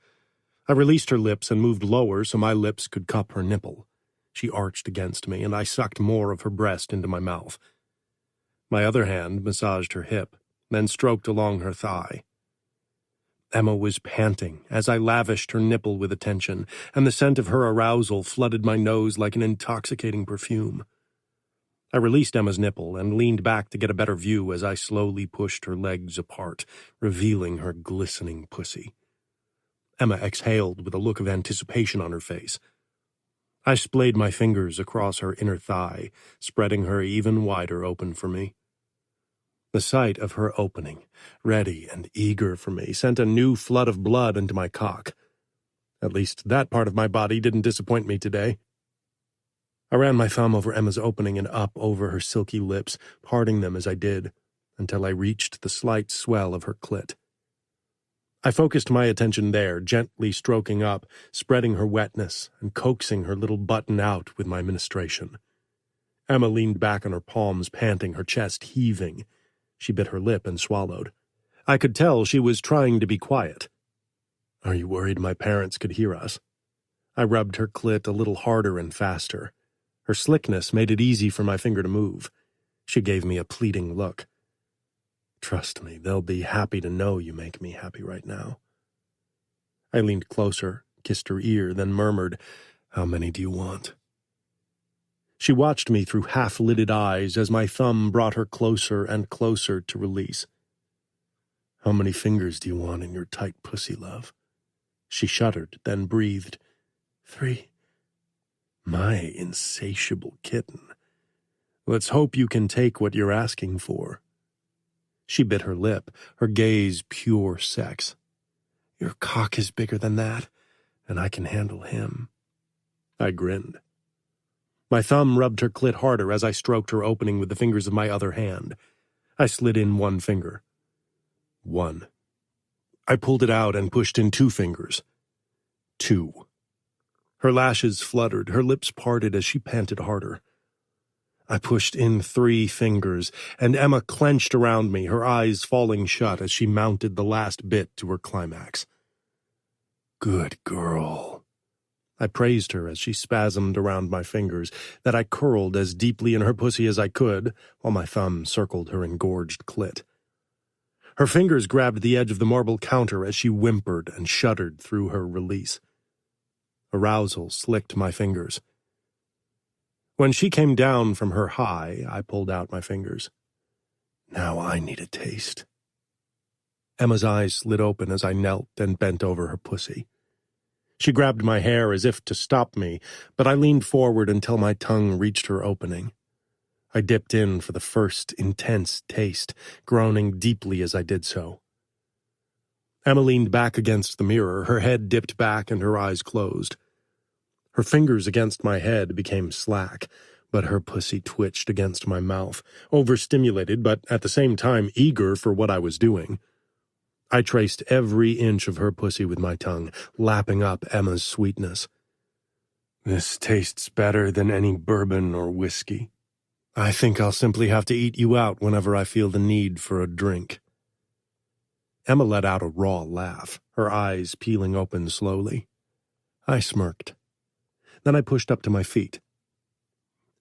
I released her lips and moved lower so my lips could cup her nipple. She arched against me, and I sucked more of her breast into my mouth. My other hand massaged her hip, then stroked along her thigh. Emma was panting as I lavished her nipple with attention, and the scent of her arousal flooded my nose like an intoxicating perfume. I released Emma's nipple and leaned back to get a better view as I slowly pushed her legs apart, revealing her glistening pussy. Emma exhaled with a look of anticipation on her face. I splayed my fingers across her inner thigh, spreading her even wider open for me. The sight of her opening, ready and eager for me, sent a new flood of blood into my cock. At least that part of my body didn't disappoint me today. I ran my thumb over Emma's opening and up over her silky lips, parting them as I did, until I reached the slight swell of her clit. I focused my attention there, gently stroking up, spreading her wetness, and coaxing her little button out with my ministration. Emma leaned back on her palms, panting, her chest heaving. She bit her lip and swallowed. I could tell she was trying to be quiet. "Are you worried my parents could hear us?" I rubbed her clit a little harder and faster. Her slickness made it easy for my finger to move. She gave me a pleading look. "Trust me, they'll be happy to know you make me happy right now." I leaned closer, kissed her ear, then murmured, "How many do you want?" She watched me through half-lidded eyes as my thumb brought her closer and closer to release. "How many fingers do you want in your tight pussy, love?" She shuddered, then breathed, 3. My insatiable kitten. Let's hope you can take what you're asking for. She bit her lip, her gaze pure sex. "Your cock is bigger than that, and I can handle him." I grinned. My thumb rubbed her clit harder as I stroked her opening with the fingers of my other hand. I slid in one finger. 1. I pulled it out and pushed in 2 fingers. 2. Her lashes fluttered, her lips parted as she panted harder. I pushed in 3 fingers, and Emma clenched around me, her eyes falling shut as she mounted the last bit to her climax. "Good girl." I praised her as she spasmed around my fingers, that I curled as deeply in her pussy as I could, while my thumb circled her engorged clit. Her fingers grabbed the edge of the marble counter as she whimpered and shuddered through her release. Arousal slicked my fingers. When she came down from her high, I pulled out my fingers. "Now I need a taste." Emma's eyes slid open as I knelt and bent over her pussy. She grabbed my hair as if to stop me, but I leaned forward until my tongue reached her opening. I dipped in for the first intense taste, groaning deeply as I did so. Emma leaned back against the mirror, her head dipped back and her eyes closed. Her fingers against my head became slack, but her pussy twitched against my mouth, overstimulated but at the same time eager for what I was doing. I traced every inch of her pussy with my tongue, lapping up Emma's sweetness. "This tastes better than any bourbon or whiskey. I think I'll simply have to eat you out whenever I feel the need for a drink." Emma let out a raw laugh, her eyes peeling open slowly. I smirked. Then I pushed up to my feet.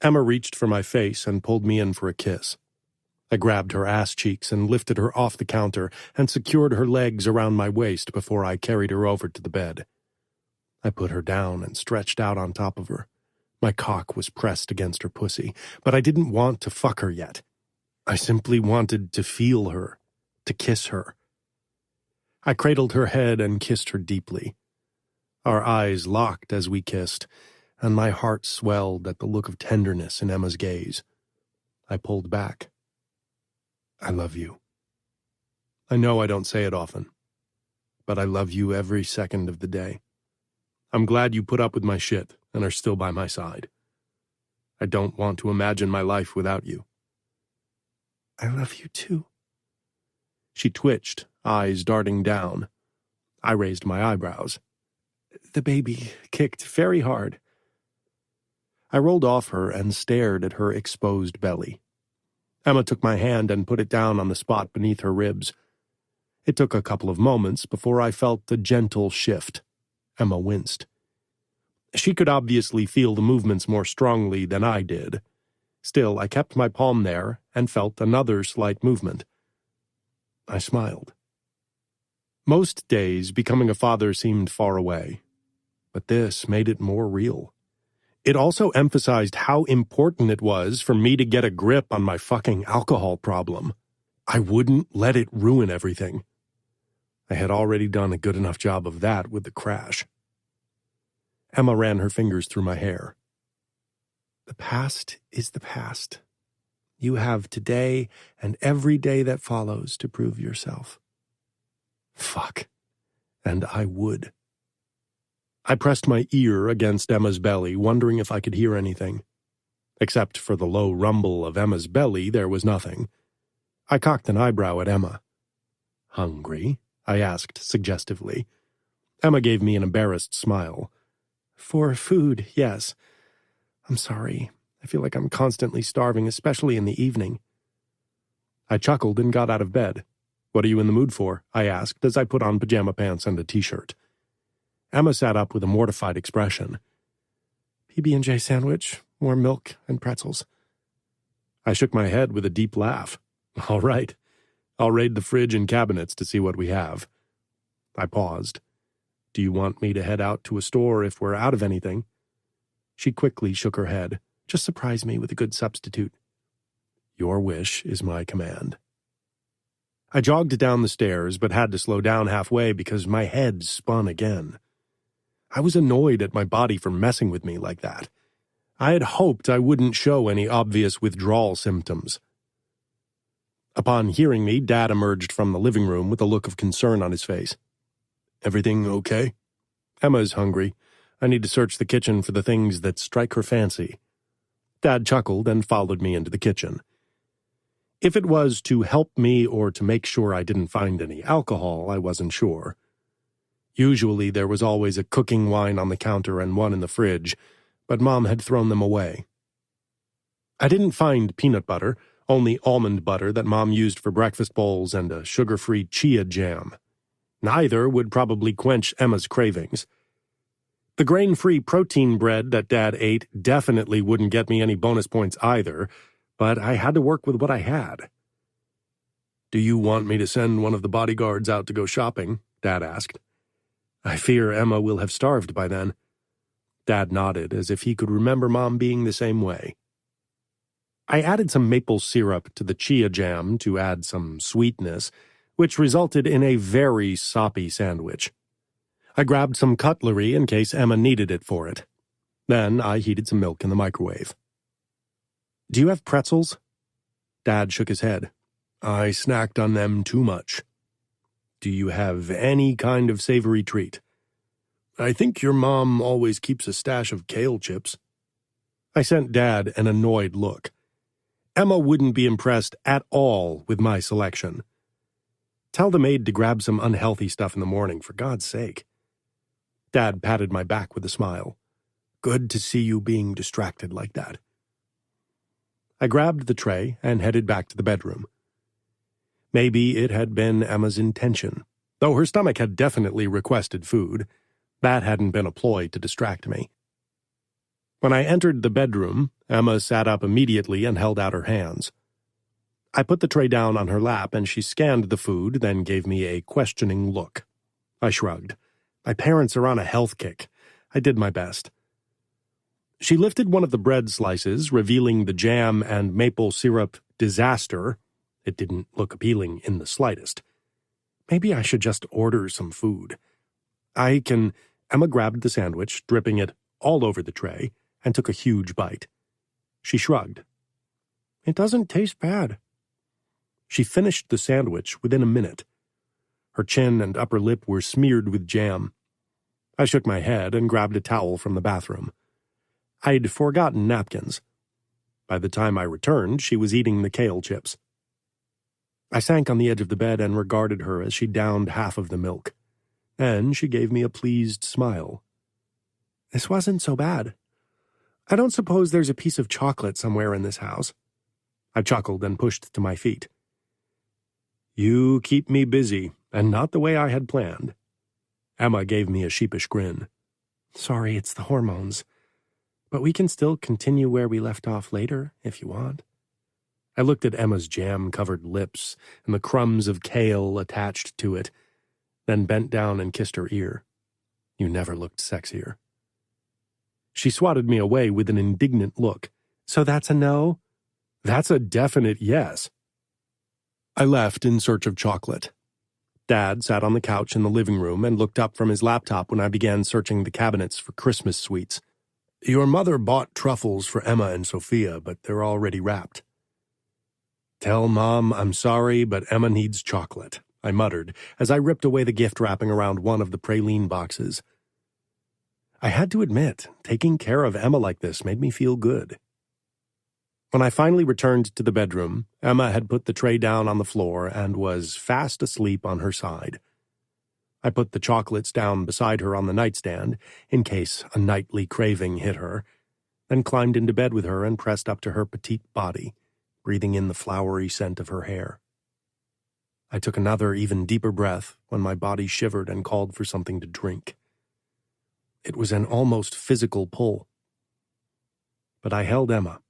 Emma reached for my face and pulled me in for a kiss. I grabbed her ass cheeks and lifted her off the counter and secured her legs around my waist before I carried her over to the bed. I put her down and stretched out on top of her. My cock was pressed against her pussy, but I didn't want to fuck her yet. I simply wanted to feel her, to kiss her. I cradled her head and kissed her deeply. Our eyes locked as we kissed, and my heart swelled at the look of tenderness in Emma's gaze. I pulled back. "I love you. I know I don't say it often, but I love you every second of the day. I'm glad you put up with my shit and are still by my side. I don't want to imagine my life without you." "I love you too." She twitched, eyes darting down. I raised my eyebrows. "The baby kicked very hard." I rolled off her and stared at her exposed belly. Emma took my hand and put it down on the spot beneath her ribs. It took a couple of moments before I felt a gentle shift. Emma winced. She could obviously feel the movements more strongly than I did. Still, I kept my palm there and felt another slight movement. I smiled. Most days, becoming a father seemed far away, but this made it more real. It also emphasized how important it was for me to get a grip on my fucking alcohol problem. I wouldn't let it ruin everything. I had already done a good enough job of that with the crash. Emma ran her fingers through my hair. The past is the past. You have today and every day that follows to prove yourself. Fuck. And I would. I pressed my ear against Emma's belly, wondering if I could hear anything. Except for the low rumble of Emma's belly, there was nothing. I cocked an eyebrow at Emma. Hungry? I asked suggestively. Emma gave me an embarrassed smile. For food, yes. I'm sorry. I feel like I'm constantly starving, especially in the evening. I chuckled and got out of bed. What are you in the mood for? I asked as I put on pajama pants and a t-shirt. Emma sat up with a mortified expression. PB&J sandwich, more milk and pretzels. I shook my head with a deep laugh. All right. I'll raid the fridge and cabinets to see what we have. I paused. Do you want me to head out to a store if we're out of anything? She quickly shook her head. Just surprise me with a good substitute. Your wish is my command. I jogged down the stairs, but had to slow down halfway because my head spun again. I was annoyed at my body for messing with me like that. I had hoped I wouldn't show any obvious withdrawal symptoms. Upon hearing me, Dad emerged from the living room with a look of concern on his face. Everything okay? Emma's hungry. I need to search the kitchen for the things that strike her fancy. Dad chuckled and followed me into the kitchen. If it was to help me or to make sure I didn't find any alcohol, I wasn't sure. Usually there was always a cooking wine on the counter and one in the fridge, but Mom had thrown them away. I didn't find peanut butter, only almond butter that Mom used for breakfast bowls and a sugar-free chia jam. Neither would probably quench Emma's cravings. The grain-free protein bread that Dad ate definitely wouldn't get me any bonus points either, but I had to work with what I had. Do you want me to send one of the bodyguards out to go shopping? Dad asked. I fear Emma will have starved by then. Dad nodded as if he could remember Mom being the same way. I added some maple syrup to the chia jam to add some sweetness, which resulted in a very soppy sandwich. I grabbed some cutlery in case Emma needed it for it. Then I heated some milk in the microwave. Do you have pretzels? Dad shook his head. I snacked on them too much. Do you have any kind of savory treat? I think your mom always keeps a stash of kale chips. I sent Dad an annoyed look. Emma wouldn't be impressed at all with my selection. Tell the maid to grab some unhealthy stuff in the morning, for God's sake. Dad patted my back with a smile. Good to see you being distracted like that. I grabbed the tray and headed back to the bedroom. Maybe it had been Emma's intention, though her stomach had definitely requested food. That hadn't been a ploy to distract me. When I entered the bedroom, Emma sat up immediately and held out her hands. I put the tray down on her lap and she scanned the food, then gave me a questioning look. I shrugged. My parents are on a health kick. I did my best. She lifted one of the bread slices, revealing the jam and maple syrup disaster. It didn't look appealing in the slightest. Maybe I should just order some food. Emma grabbed the sandwich, dripping it all over the tray, and took a huge bite. She shrugged. It doesn't taste bad. She finished the sandwich within a minute. Her chin and upper lip were smeared with jam. I shook my head and grabbed a towel from the bathroom. I'd forgotten napkins. By the time I returned, she was eating the kale chips. I sank on the edge of the bed and regarded her as she downed half of the milk. Then she gave me a pleased smile. This wasn't so bad. I don't suppose there's a piece of chocolate somewhere in this house. I chuckled and pushed to my feet. You keep me busy, and not the way I had planned. Emma gave me a sheepish grin. Sorry, it's the hormones. But we can still continue where we left off later, if you want. I looked at Emma's jam-covered lips and the crumbs of kale attached to it, then bent down and kissed her ear. You never looked sexier. She swatted me away with an indignant look. So that's a no? That's a definite yes. I left in search of chocolate. Dad sat on the couch in the living room and looked up from his laptop when I began searching the cabinets for Christmas sweets. Your mother bought truffles for Emma and Sophia, but they're already wrapped. Tell Mom I'm sorry, but Emma needs chocolate, I muttered as I ripped away the gift wrapping around one of the praline boxes. I had to admit, taking care of Emma like this made me feel good. When I finally returned to the bedroom, Emma had put the tray down on the floor and was fast asleep on her side. I put the chocolates down beside her on the nightstand, in case a nightly craving hit her, then climbed into bed with her and pressed up to her petite body, breathing in the flowery scent of her hair. I took another, even deeper breath when my body shivered and called for something to drink. It was an almost physical pull. But I held Emma.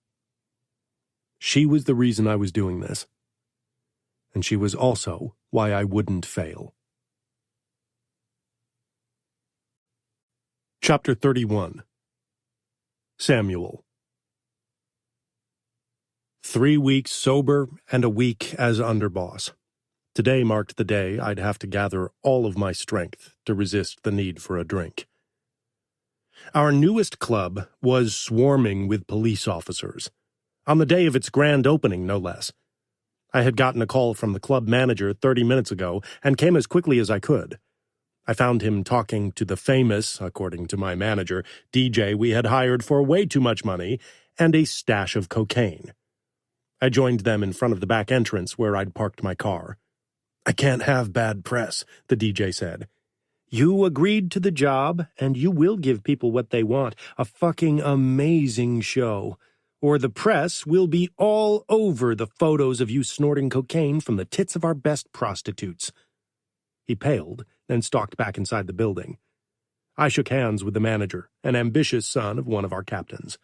She was the reason I was doing this. And she was also why I wouldn't fail. Chapter 31. Samuel. 3 weeks sober and a week as underboss. Today marked the day I'd have to gather all of my strength to resist the need for a drink. Our newest club was swarming with police officers. On the day of its grand opening, no less. I had gotten a call from the club manager 30 minutes ago and came as quickly as I could. I found him talking to the famous, according to my manager, DJ we had hired for way too much money and a stash of cocaine. I joined them in front of the back entrance where I'd parked my car. I can't have bad press, the DJ said. You agreed to the job, and you will give people what they want, a fucking amazing show. Or the press will be all over the photos of you snorting cocaine from the tits of our best prostitutes. He paled, then stalked back inside the building. I shook hands with the manager, an ambitious son of one of our captains.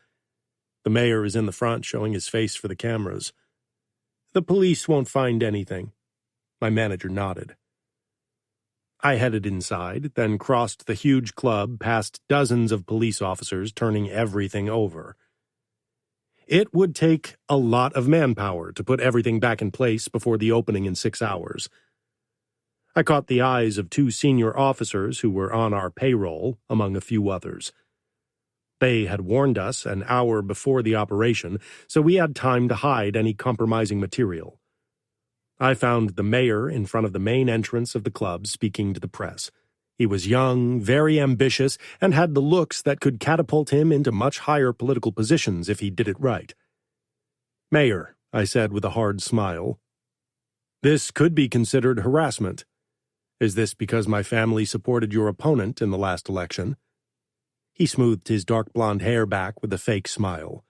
The mayor is in the front, showing his face for the cameras. The police won't find anything. My manager nodded. I headed inside, then crossed the huge club past dozens of police officers turning everything over. It would take a lot of manpower to put everything back in place before the opening in 6 hours. I caught the eyes of 2 senior officers who were on our payroll, among a few others. They had warned us an hour before the operation, so we had time to hide any compromising material. I found the mayor in front of the main entrance of the club speaking to the press. He was young, very ambitious, and had the looks that could catapult him into much higher political positions if he did it right. Mayor, I said with a hard smile, this could be considered harassment. Is this because my family supported your opponent in the last election? He smoothed his dark blonde hair back with a fake smile.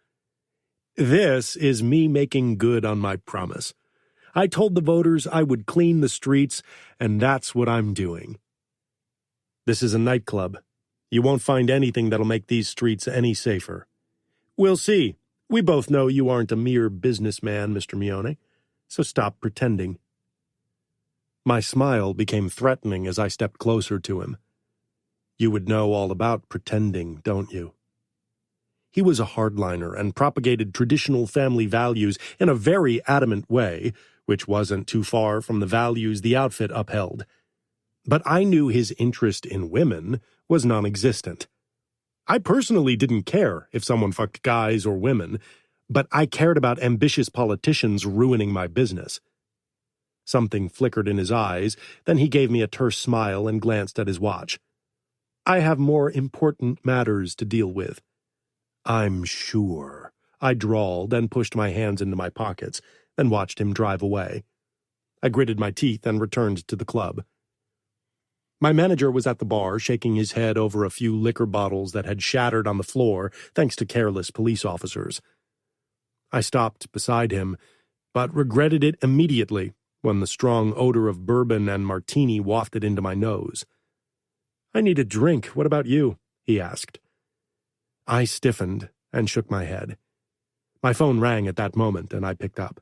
This is me making good on my promise. I told the voters I would clean the streets, and that's what I'm doing. This is a nightclub. You won't find anything that'll make these streets any safer. We'll see. We both know you aren't a mere businessman, Mr. Mione, so stop pretending. My smile became threatening as I stepped closer to him. You would know all about pretending, don't you? He was a hardliner and propagated traditional family values in a very adamant way, which wasn't too far from the values the outfit upheld. But I knew his interest in women was non-existent. I personally didn't care if someone fucked guys or women, but I cared about ambitious politicians ruining my business. Something flickered in his eyes, then he gave me a terse smile and glanced at his watch. I have more important matters to deal with. I'm sure, I drawled and pushed my hands into my pockets, then watched him drive away. I gritted my teeth and returned to the club. My manager was at the bar, shaking his head over a few liquor bottles that had shattered on the floor thanks to careless police officers. I stopped beside him, but regretted it immediately when the strong odor of bourbon and martini wafted into my nose. I need a drink. What about you? he asked. I stiffened and shook my head. My phone rang at that moment, and I picked up.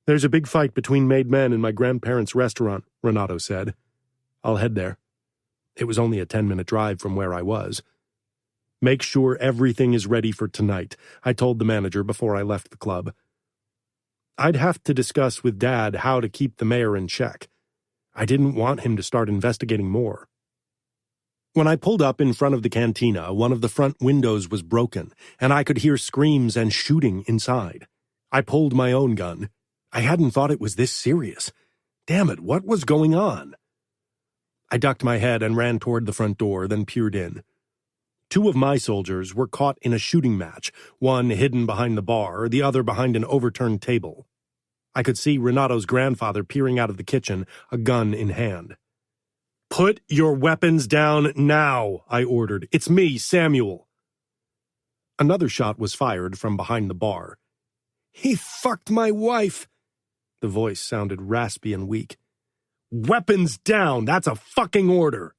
"There's a big fight between made men in my grandparents' restaurant," Renato said. "I'll head there." It was only a 10-minute drive from where I was. "Make sure everything is ready for tonight," I told the manager before I left the club. I'd have to discuss with Dad how to keep the mayor in check. I didn't want him to start investigating more. When I pulled up in front of the cantina, one of the front windows was broken, and I could hear screams and shooting inside. I pulled my own gun. I hadn't thought it was this serious. Damn it, what was going on? I ducked my head and ran toward the front door, then peered in. 2 of my soldiers were caught in a shooting match, one hidden behind the bar, the other behind an overturned table. I could see Renato's grandfather peering out of the kitchen, a gun in hand. "Put your weapons down now," I ordered. "It's me, Samuel." Another shot was fired from behind the bar. "He fucked my wife." The voice sounded raspy and weak. "Weapons down! That's a fucking order!"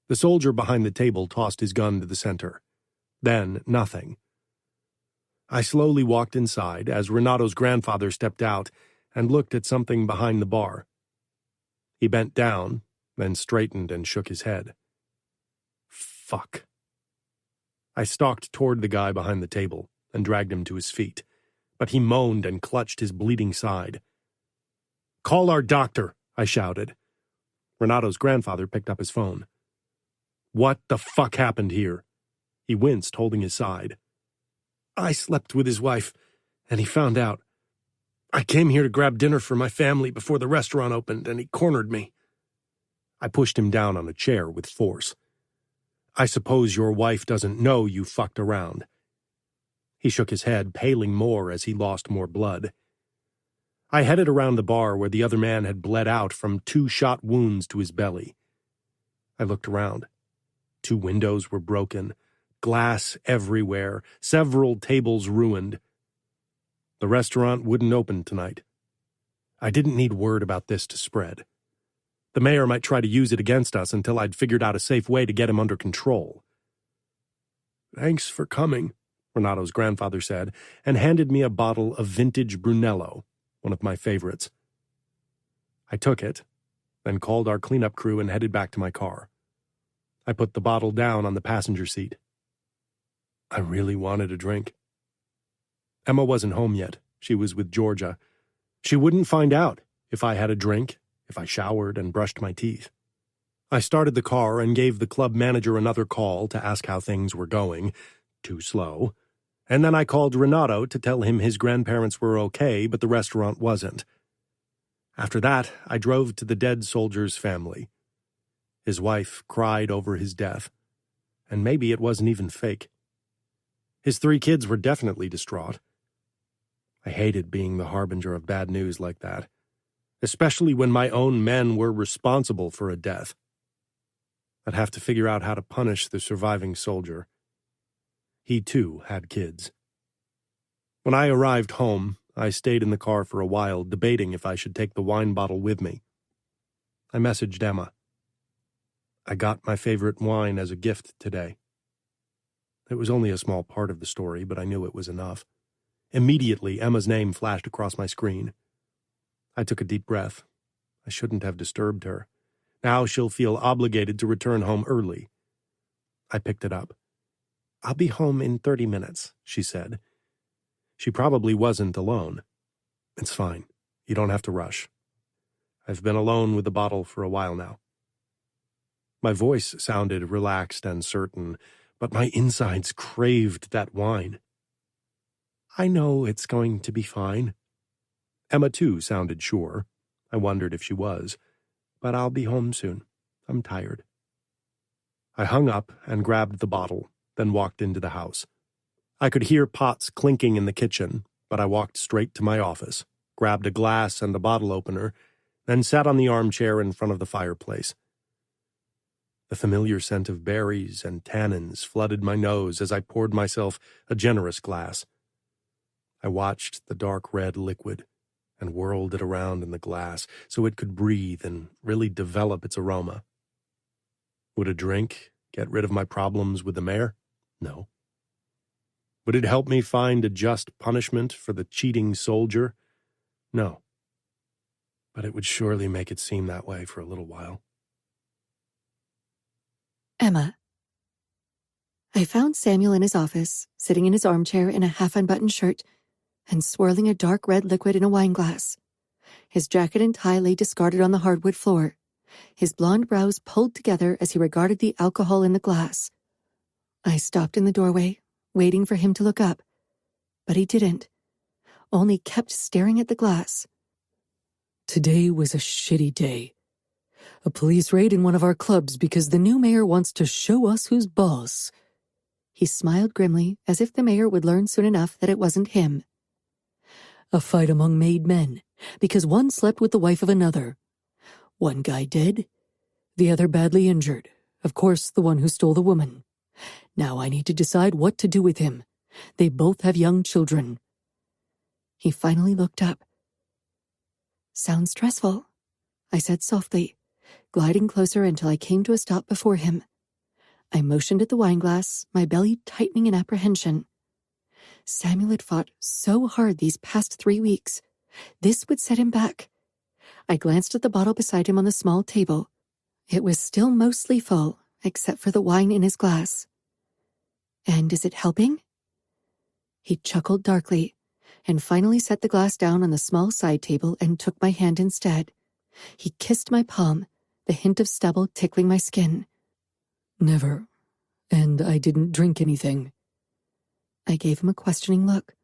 The soldier behind the table tossed his gun to the center. Then, nothing. I slowly walked inside as Renato's grandfather stepped out and looked at something behind the bar. He bent down, then straightened and shook his head. Fuck. I stalked toward the guy behind the table and dragged him to his feet, but he moaned and clutched his bleeding side. "Call our doctor," I shouted. Renato's grandfather picked up his phone. "What the fuck happened here?" He winced, holding his side. "I slept with his wife, and he found out. I came here to grab dinner for my family before the restaurant opened, and he cornered me." I pushed him down on a chair with force. "I suppose your wife doesn't know you fucked around." He shook his head, paling more as he lost more blood. I headed around the bar where the other man had bled out from 2 shot wounds to his belly. I looked around. 2 windows were broken, glass everywhere, several tables ruined. The restaurant wouldn't open tonight. I didn't need word about this to spread. The mayor might try to use it against us until I'd figured out a safe way to get him under control. "Thanks for coming," Renato's grandfather said, and handed me a bottle of vintage Brunello, one of my favorites. I took it, then called our cleanup crew and headed back to my car. I put the bottle down on the passenger seat. I really wanted a drink. Emma wasn't home yet. She was with Georgia. She wouldn't find out if I had a drink, if I showered and brushed my teeth. I started the car and gave the club manager another call to ask how things were going. Too slow. And then I called Renato to tell him his grandparents were okay, but the restaurant wasn't. After that, I drove to the dead soldier's family. His wife cried over his death, and maybe it wasn't even fake. His 3 kids were definitely distraught. I hated being the harbinger of bad news like that, especially when my own men were responsible for a death. I'd have to figure out how to punish the surviving soldier. He, too, had kids. When I arrived home, I stayed in the car for a while, debating if I should take the wine bottle with me. I messaged Emma. "I got my favorite wine as a gift today." It was only a small part of the story, but I knew it was enough. Immediately, Emma's name flashed across my screen. I took a deep breath. I shouldn't have disturbed her. Now she'll feel obligated to return home early. I picked it up. "I'll be home in 30 minutes, she said. She probably wasn't alone. "It's fine. You don't have to rush. I've been alone with the bottle for a while now." My voice sounded relaxed and certain, but my insides craved that wine. "I know it's going to be fine." Emma, too, sounded sure. I wondered if she was. "But I'll be home soon. I'm tired." I hung up and grabbed the bottle, then walked into the house. I could hear pots clinking in the kitchen, but I walked straight to my office, grabbed a glass and a bottle opener, then sat on the armchair in front of the fireplace. The familiar scent of berries and tannins flooded my nose as I poured myself a generous glass. I watched the dark red liquid and whirled it around in the glass so it could breathe and really develop its aroma. Would a drink get rid of my problems with the mayor? No. Would it help me find a just punishment for the cheating soldier? No. But it would surely make it seem that way for a little while. Emma. I found Samuel in his office, sitting in his armchair in a half-unbuttoned shirt and swirling a dark red liquid in a wine glass. His jacket and tie lay discarded on the hardwood floor. His blonde brows pulled together as he regarded the alcohol in the glass. I stopped in the doorway, waiting for him to look up, but he didn't, only kept staring at the glass. Today was a shitty day. A police raid in one of our clubs because the new mayor wants to show us who's boss. He smiled grimly, as if the mayor would learn soon enough that it wasn't him. A fight among made men, because one slept with the wife of another. One guy dead, the other badly injured. Of course, the one who stole the woman. Now I need to decide what to do with him. They both have young children. He finally looked up. Sounds stressful, I said softly, gliding closer until I came to a stop before him. I motioned at the wine glass, my belly tightening in apprehension. Samuel had fought so hard these past 3 weeks. This would set him back. I glanced at the bottle beside him on the small table. It was still mostly full, except for the wine in his glass. And is it helping? He chuckled darkly, and finally set the glass down on the small side table and took my hand instead. He kissed my palm, the hint of stubble tickling my skin. Never. And I didn't drink anything. I gave him a questioning look.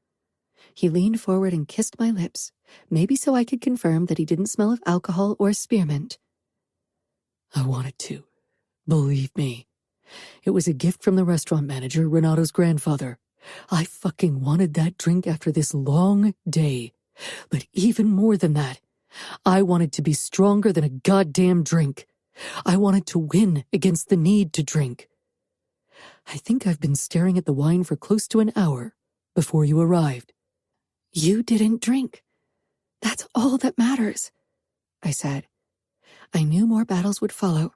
He leaned forward and kissed my lips, maybe so I could confirm that he didn't smell of alcohol or spearmint. I wanted to. Believe me. It was a gift from the restaurant manager, Renato's grandfather. I fucking wanted that drink after this long day. But even more than that, I wanted to be stronger than a goddamn drink. I wanted to win against the need to drink. I think I've been staring at the wine for close to an hour before you arrived. You didn't drink. That's all that matters, I said. I knew more battles would follow.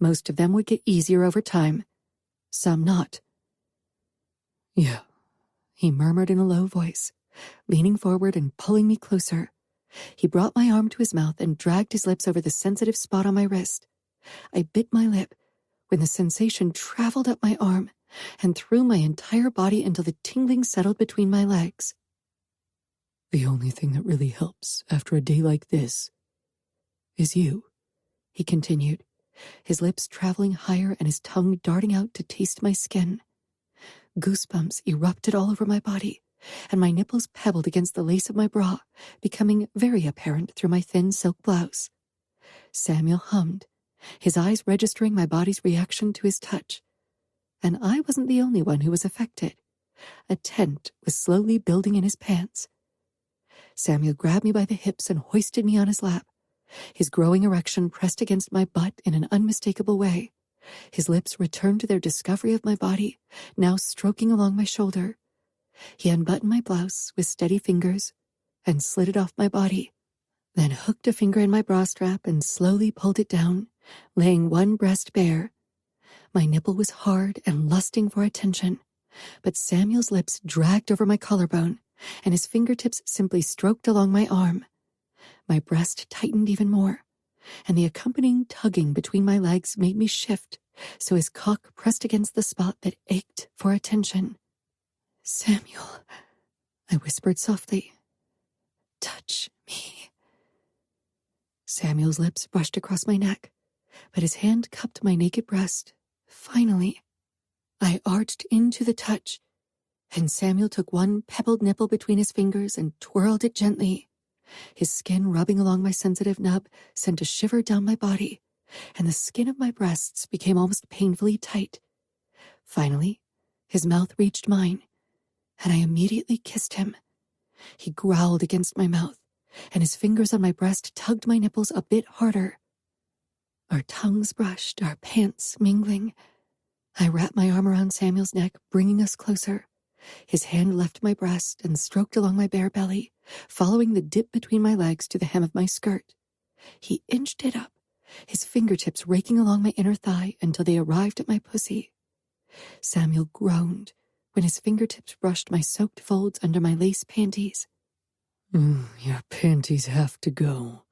Most of them would get easier over time. Some not. Yeah, he murmured in a low voice, leaning forward and pulling me closer. He brought my arm to his mouth and dragged his lips over the sensitive spot on my wrist. I bit my lip when the sensation traveled up my arm and through my entire body until the tingling settled between my legs. The only thing that really helps after a day like this is you, he continued, his lips traveling higher and his tongue darting out to taste my skin. Goosebumps erupted all over my body, and my nipples pebbled against the lace of my bra, becoming very apparent through my thin silk blouse. Samuel hummed, his eyes registering my body's reaction to his touch. And I wasn't the only one who was affected. A tent was slowly building in his pants. Samuel grabbed me by the hips and hoisted me on his lap. His growing erection pressed against my butt in an unmistakable way. His lips returned to their discovery of my body, now stroking along my shoulder. He unbuttoned my blouse with steady fingers and slid it off my body, then hooked a finger in my bra strap and slowly pulled it down, laying one breast bare. My nipple was hard and lusting for attention, but Samuel's lips dragged over my collarbone, and his fingertips simply stroked along my arm. My breast tightened even more, and the accompanying tugging between my legs made me shift, so his cock pressed against the spot that ached for attention. "Samuel," I whispered softly. "Touch me." Samuel's lips brushed across my neck, but his hand cupped my naked breast. Finally, I arched into the touch, and Samuel took one pebbled nipple between his fingers and twirled it gently. His skin rubbing along my sensitive nub sent a shiver down my body, and the skin of my breasts became almost painfully tight. Finally, his mouth reached mine, and I immediately kissed him. He growled against my mouth, and his fingers on my breast tugged my nipples a bit harder. Our tongues brushed, our pants mingling. I wrapped my arm around Samuel's neck, bringing us closer. His hand left my breast and stroked along my bare belly, following the dip between my legs to the hem of my skirt. He inched it up, his fingertips raking along my inner thigh until they arrived at my pussy. Samuel groaned when his fingertips brushed my soaked folds under my lace panties. Your panties have to go.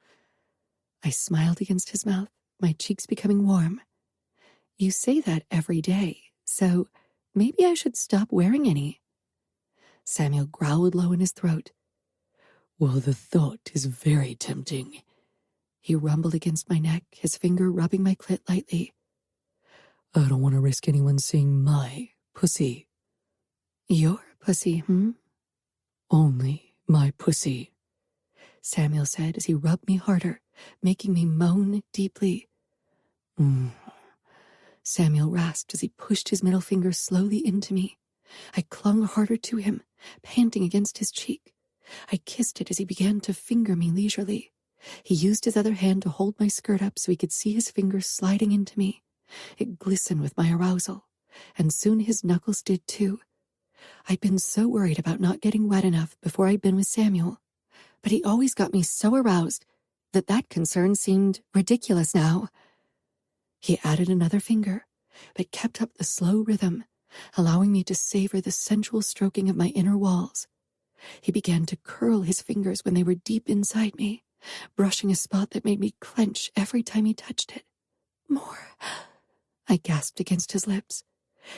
I smiled against his mouth, my cheeks becoming warm. You say that every day, so maybe I should stop wearing any. Samuel growled low in his throat. Well, the thought is very tempting. He rumbled against my neck, his finger rubbing my clit lightly. I don't want to risk anyone seeing my pussy. Your pussy, Only my pussy, Samuel said as he rubbed me harder, making me moan deeply. Samuel rasped as he pushed his middle finger slowly into me. I clung harder to him, panting against his cheek. I kissed it as he began to finger me leisurely. He used his other hand to hold my skirt up so he could see his fingers sliding into me. It glistened with my arousal, and soon his knuckles did too. I'd been so worried about not getting wet enough before I'd been with Samuel, but he always got me so aroused that concern seemed ridiculous now. He added another finger, but kept up the slow rhythm, allowing me to savor the sensual stroking of my inner walls. He began to curl his fingers when they were deep inside me, brushing a spot that made me clench every time he touched it. More, I gasped against his lips.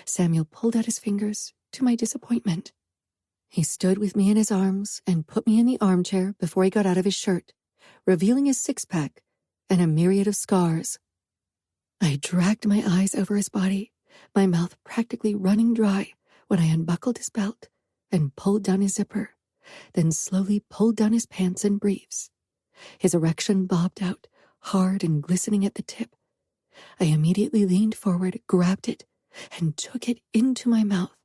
Samuel pulled out his fingers, to my disappointment. He stood with me in his arms and put me in the armchair before he got out of his shirt, revealing his six-pack and a myriad of scars. I dragged my eyes over his body, my mouth practically running dry when I unbuckled his belt and pulled down his zipper, then slowly pulled down his pants and briefs. His erection bobbed out, hard and glistening at the tip. I immediately leaned forward, grabbed it, and took it into my mouth.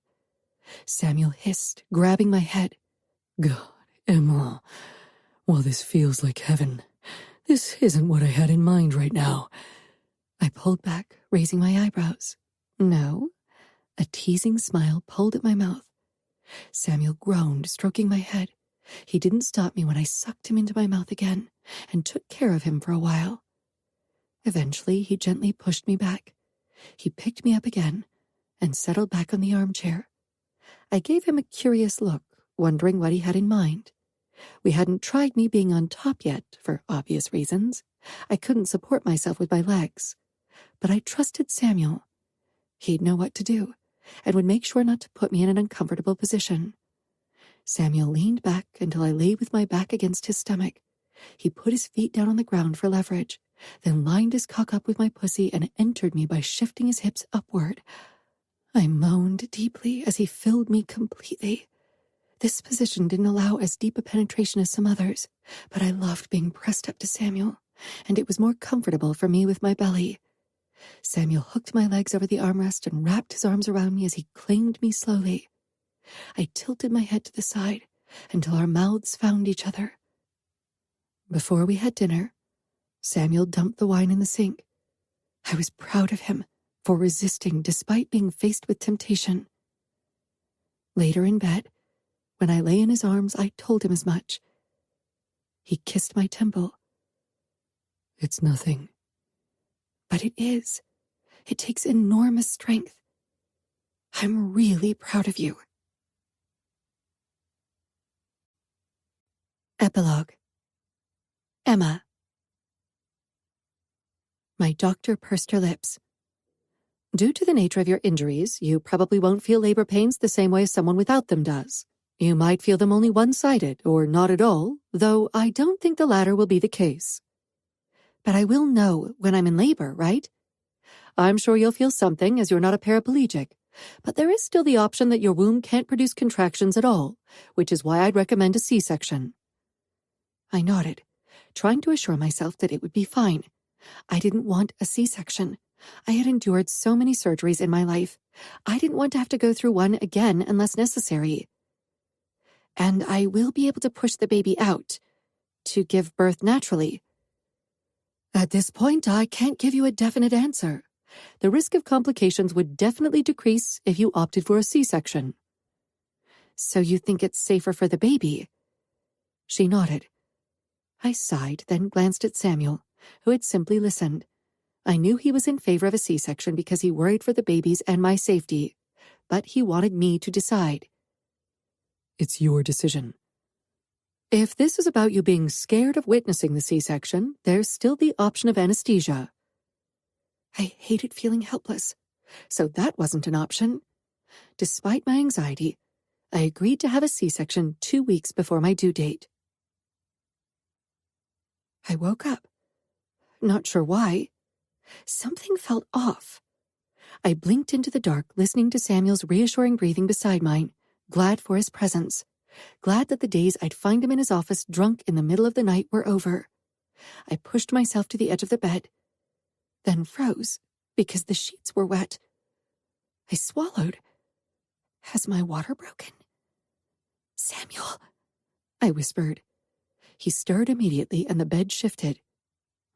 Samuel hissed, grabbing my head. God, Emma, well, this feels like heaven. This isn't what I had in mind right now. I pulled back, raising my eyebrows. No. A teasing smile pulled at my mouth. Samuel groaned, stroking my head. He didn't stop me when I sucked him into my mouth again and took care of him for a while. Eventually, he gently pushed me back. He picked me up again and settled back on the armchair. I gave him a curious look, wondering what he had in mind. We hadn't tried me being on top yet, for obvious reasons. I couldn't support myself with my legs. But I trusted Samuel. He'd know what to do, and would make sure not to put me in an uncomfortable position. Samuel leaned back until I lay with my back against his stomach. He put his feet down on the ground for leverage, then lined his cock up with my pussy and entered me by shifting his hips upward. I moaned deeply as he filled me completely. This position didn't allow as deep a penetration as some others, but I loved being pressed up to Samuel, and it was more comfortable for me with my belly. Samuel hooked my legs over the armrest and wrapped his arms around me as he claimed me slowly. I tilted my head to the side until our mouths found each other. Before we had dinner, Samuel dumped the wine in the sink. I was proud of him for resisting despite being faced with temptation. Later in bed, when I lay in his arms, I told him as much. He kissed my temple. It's nothing. But it is. It takes enormous strength. I'm really proud of you. Epilogue. Emma. My doctor pursed her lips. Due to the nature of your injuries, you probably won't feel labor pains the same way as someone without them does. You might feel them only one-sided, or not at all, though I don't think the latter will be the case. But I will know when I'm in labor, right? I'm sure you'll feel something as you're not a paraplegic, but there is still the option that your womb can't produce contractions at all, which is why I'd recommend a C-section. I nodded, trying to assure myself that it would be fine. I didn't want a C-section. I had endured so many surgeries in my life. I didn't want to have to go through one again unless necessary. And I will be able to push the baby out to give birth naturally. At this point, I can't give you a definite answer. The risk of complications would definitely decrease if you opted for a C-section. So you think it's safer for the baby? She nodded. I sighed, then glanced at Samuel, who had simply listened. I knew he was in favor of a C-section because he worried for the babies and my safety, but he wanted me to decide. It's your decision. If this is about you being scared of witnessing the C-section, there's still the option of anesthesia. I hated feeling helpless, so that wasn't an option. Despite my anxiety, I agreed to have a C-section 2 weeks before my due date. I woke up. Not sure why. Something felt off. I blinked into the dark, listening to Samuel's reassuring breathing beside mine, glad for his presence, glad that the days I'd find him in his office drunk in the middle of the night were over. I pushed myself to the edge of the bed, then froze because the sheets were wet. I swallowed. Has my water broken? Samuel, I whispered. He stirred immediately and the bed shifted.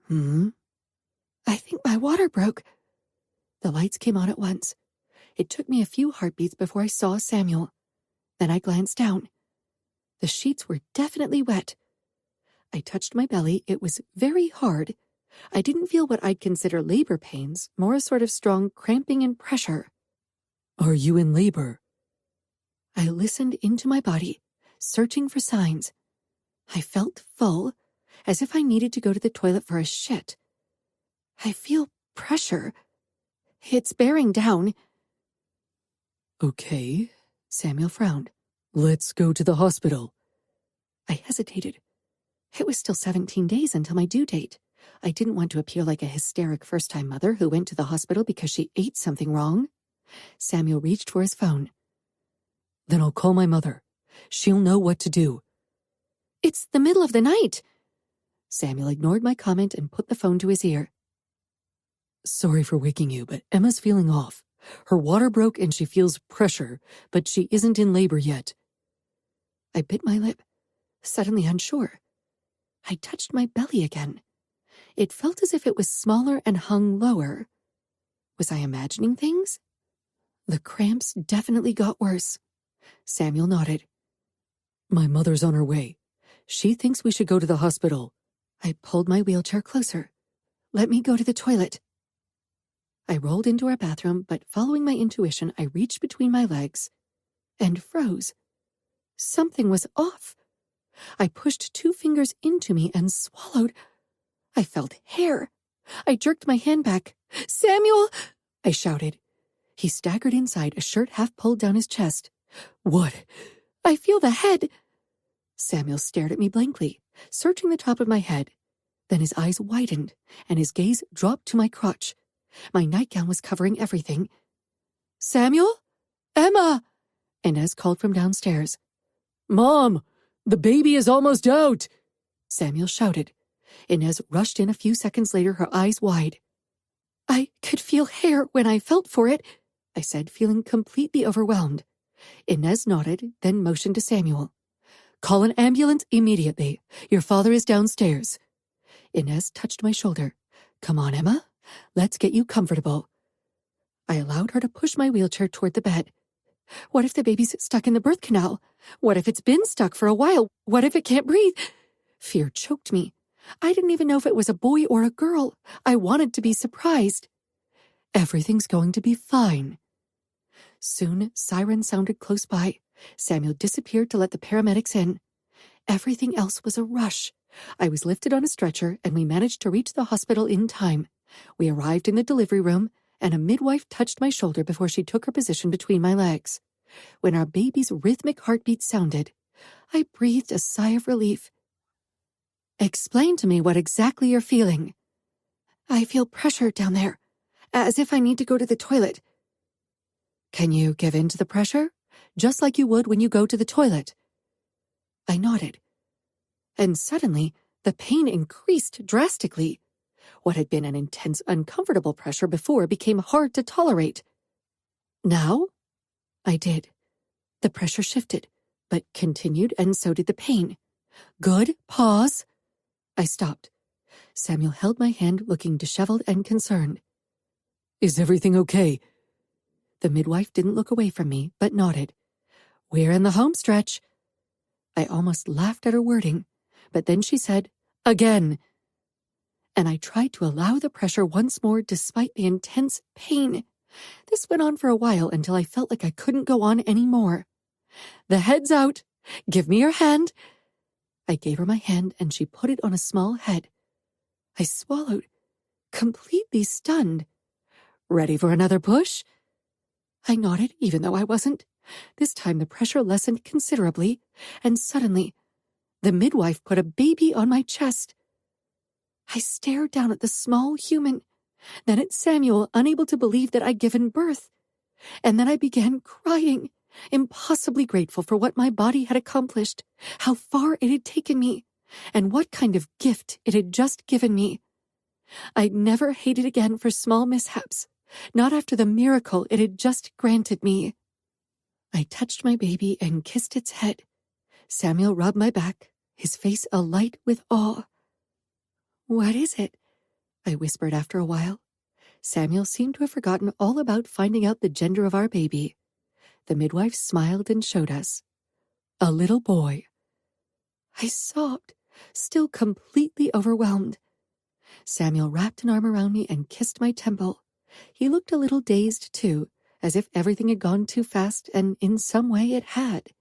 I think my water broke. The lights came on at once. It took me a few heartbeats before I saw Samuel. Then I glanced down. The sheets were definitely wet. I touched my belly. It was very hard. I didn't feel what I'd consider labor pains, more a sort of strong cramping and pressure. Are you in labor? I listened into my body, searching for signs. I felt full, as if I needed to go to the toilet for a shit. I feel pressure. It's bearing down. Okay, Samuel frowned. let's go to the hospital. I hesitated. It was still 17 days until my due date. I didn't want to appear like a hysteric first-time mother who went to the hospital because she ate something wrong. Samuel reached for his phone. Then I'll call my mother. She'll know what to do. It's the middle of the night. Samuel ignored my comment and put the phone to his ear. Sorry for waking you, but Emma's feeling off. Her water broke and she feels pressure, but she isn't in labor yet. I bit my lip, suddenly unsure. I touched my belly again. It felt as if it was smaller and hung lower. Was I imagining things? The cramps definitely got worse. Samuel nodded. My mother's on her way. She thinks we should go to the hospital. I pulled my wheelchair closer. Let me go to the toilet. I rolled into our bathroom, but following my intuition, I reached between my legs and froze. Something was off. I pushed 2 fingers into me and swallowed. I felt hair. I jerked my hand back. Samuel! I shouted. He staggered inside, a shirt half pulled down his chest. What? I feel the head. Samuel stared at me blankly, searching the top of my head. Then his eyes widened, and his gaze dropped to my crotch. My nightgown was covering everything. Samuel? Emma! Inez called from downstairs. Mom! The baby is almost out! Samuel shouted. Inez rushed in a few seconds later, her eyes wide. I could feel hair when I felt for it, I said, feeling completely overwhelmed. Inez nodded, then motioned to Samuel. Call an ambulance immediately. Your father is downstairs. Inez touched my shoulder. Come on, Emma. Let's get you comfortable. I allowed her to push my wheelchair toward the bed. What if the baby's stuck in the birth canal? What if it's been stuck for a while? What if it can't breathe? Fear choked me. I didn't even know if it was a boy or a girl. I wanted to be surprised. Everything's going to be fine. Soon, sirens sounded close by. Samuel disappeared to let the paramedics in. Everything else was a rush. I was lifted on a stretcher, and we managed to reach the hospital in time. We arrived in the delivery room, and a midwife touched my shoulder before she took her position between my legs. When our baby's rhythmic heartbeat sounded, I breathed a sigh of relief. Explain to me what exactly you're feeling. I feel pressure down there, as if I need to go to the toilet. Can you give in to the pressure, just like you would when you go to the toilet? I nodded. And suddenly, the pain increased drastically. What had been an intense, uncomfortable pressure before became hard to tolerate. Now? I did. The pressure shifted, but continued, and so did the pain. Good, pause. I stopped. Samuel held my hand, looking disheveled and concerned. Is everything okay? The midwife didn't look away from me, but nodded. We're in the home stretch. I almost laughed at her wording, but then she said, again. and I tried to allow the pressure once more despite the intense pain. This went on for a while until I felt like I couldn't go on anymore. "The head's out. Give me your hand." I gave her my hand and she put it on a small head. I swallowed, completely stunned. "Ready for another push?" I nodded, even though I wasn't. This time the pressure lessened considerably, and suddenly the midwife put a baby on my chest. I stared down at the small human, then at Samuel, unable to believe that I'd given birth. And then I began crying, impossibly grateful for what my body had accomplished, how far it had taken me, and what kind of gift it had just given me. I'd never hated again for small mishaps, not after the miracle it had just granted me. I touched my baby and kissed its head. Samuel rubbed my back, his face alight with awe. "What is it?" I whispered after a while. Samuel seemed to have forgotten all about finding out the gender of our baby. The midwife smiled and showed us. "A little boy." I sobbed, still completely overwhelmed. Samuel wrapped an arm around me and kissed my temple. He looked a little dazed, too, as if everything had gone too fast, and in some way it had.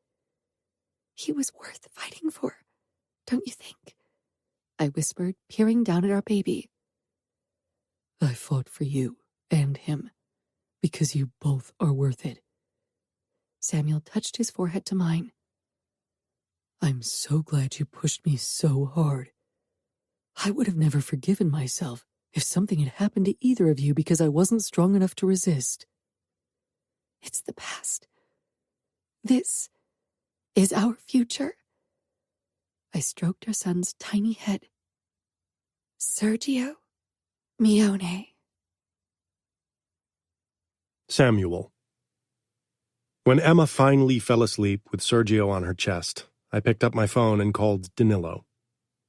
"He was worth fighting for, don't you think?" I whispered, peering down at our baby. I fought for you and him, because you both are worth it. Samuel touched his forehead to mine. I'm so glad you pushed me so hard. I would have never forgiven myself if something had happened to either of you because I wasn't strong enough to resist. It's the past. This is our future. I stroked our son's tiny head. Sergio Mione. Samuel. When Emma finally fell asleep with Sergio on her chest, I picked up my phone and called Danilo.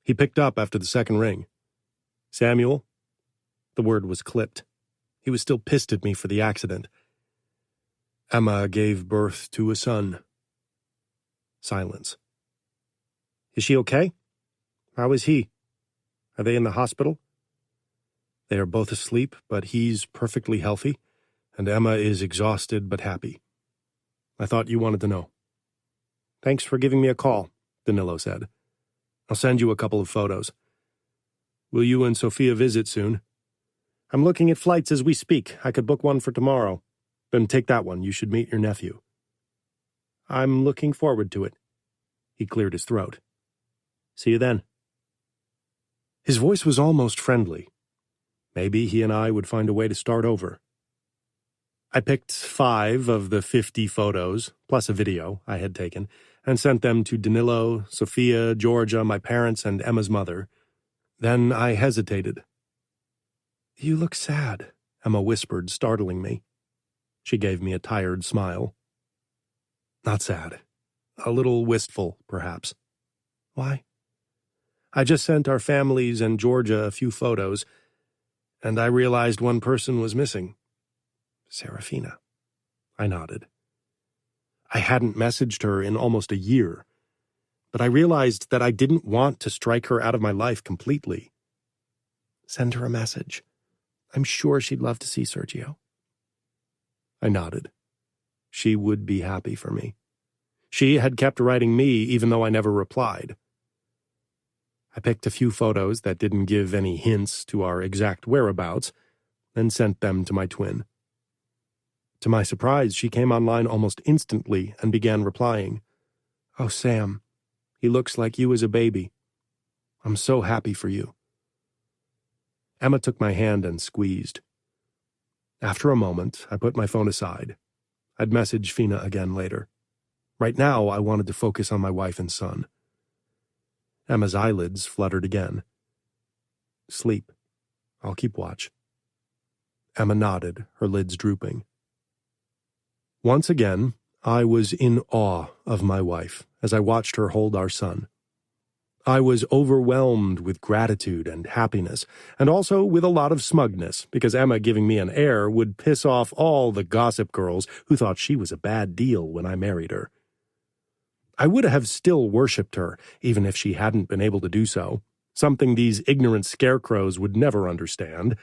He picked up after the second ring. "Samuel?" The word was clipped. He was still pissed at me for the accident. "Emma gave birth to a son." Silence. "Is she okay? How is he? Are they in the hospital?" "They are both asleep, but he's perfectly healthy, and Emma is exhausted but happy. I thought you wanted to know." "Thanks for giving me a call," Danilo said. "I'll send you a couple of photos. Will you and Sophia visit soon?" "I'm looking at flights as we speak. I could book one for tomorrow. Then take that one. You should meet your nephew." "I'm looking forward to it." He cleared his throat. "See you then." His voice was almost friendly. Maybe he and I would find a way to start over. I picked 5 of the 50 photos, plus a video I had taken, and sent them to Danilo, Sophia, Georgia, my parents, and Emma's mother. Then I hesitated. "You look sad," Emma whispered, startling me. She gave me a tired smile. "Not sad. A little wistful, perhaps." "Why?" "I just sent our families and Georgia a few photos, and I realized one person was missing. Serafina." I nodded. I hadn't messaged her in almost a year, but I realized that I didn't want to strike her out of my life completely. "Send her a message. I'm sure she'd love to see Sergio." I nodded. She would be happy for me. She had kept writing me even though I never replied. I picked a few photos that didn't give any hints to our exact whereabouts and sent them to my twin. To my surprise, she came online almost instantly and began replying. "Oh, Sam, he looks like you as a baby. I'm so happy for you." Emma took my hand and squeezed. After a moment, I put my phone aside. I'd message Fina again later. Right now, I wanted to focus on my wife and son. Emma's eyelids fluttered again. "Sleep. I'll keep watch." Emma nodded, her lids drooping. Once again, I was in awe of my wife as I watched her hold our son. I was overwhelmed with gratitude and happiness, and also with a lot of smugness, because Emma giving me an heir would piss off all the gossip girls who thought she was a bad deal when I married her. I would have still worshipped her, even if she hadn't been able to do so, something these ignorant scarecrows would never understand,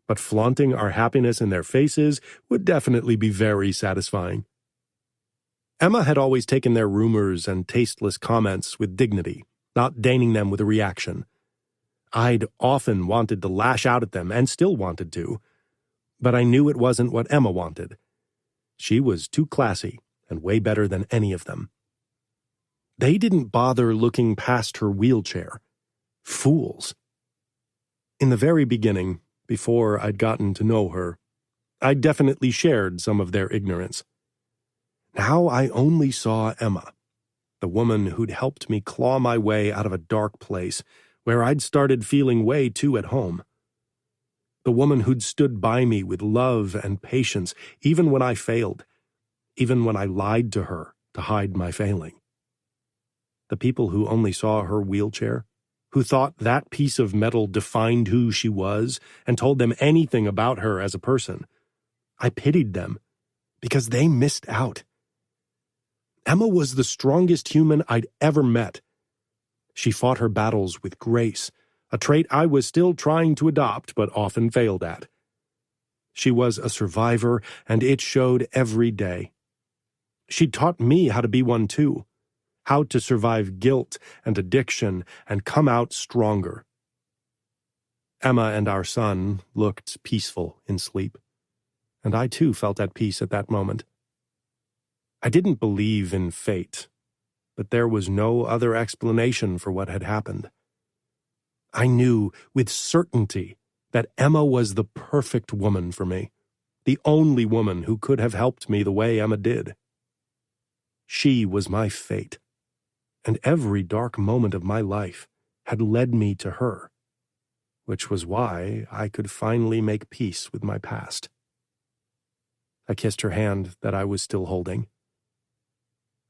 but flaunting our happiness in their faces would definitely be very satisfying. Emma had always taken their rumors and tasteless comments with dignity, not deigning them with a reaction. I'd often wanted to lash out at them, and still wanted to, but I knew it wasn't what Emma wanted. She was too classy and way better than any of them. They didn't bother looking past her wheelchair. Fools. In the very beginning, before I'd gotten to know her, I definitely shared some of their ignorance. Now I only saw Emma, the woman who'd helped me claw my way out of a dark place where I'd started feeling way too at home. The woman who'd stood by me with love and patience even when I failed, even when I lied to her to hide my failing. The people who only saw her wheelchair, who thought that piece of metal defined who she was and told them anything about her as a person, I pitied them because they missed out. Emma was the strongest human I'd ever met. She fought her battles with grace, a trait I was still trying to adopt but often failed at. She was a survivor, and it showed every day. She taught me how to be one too, how to survive guilt and addiction and come out stronger. Emma and our son looked peaceful in sleep, and I too felt at peace at that moment. I didn't believe in fate, but there was no other explanation for what had happened. I knew with certainty that Emma was the perfect woman for me, the only woman who could have helped me the way Emma did. She was my fate, and every dark moment of my life had led me to her, which was why I could finally make peace with my past. I kissed her hand that I was still holding.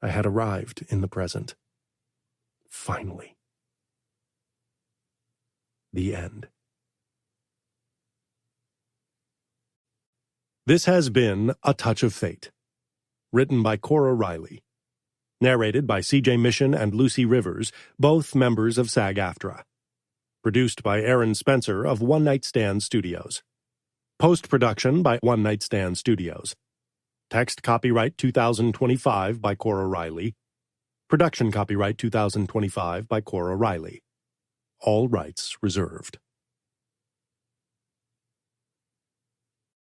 I had arrived in the present. Finally. The end. This has been A Touch of Fate, written by Cora Riley, narrated by C.J. Mission and Lucy Rivers, both members of SAG-AFTRA, produced by Aaron Spencer of One Night Stand Studios, post-production by One Night Stand Studios, text copyright 2025 by Cora Riley, production copyright 2025 by Cora Riley, all rights reserved.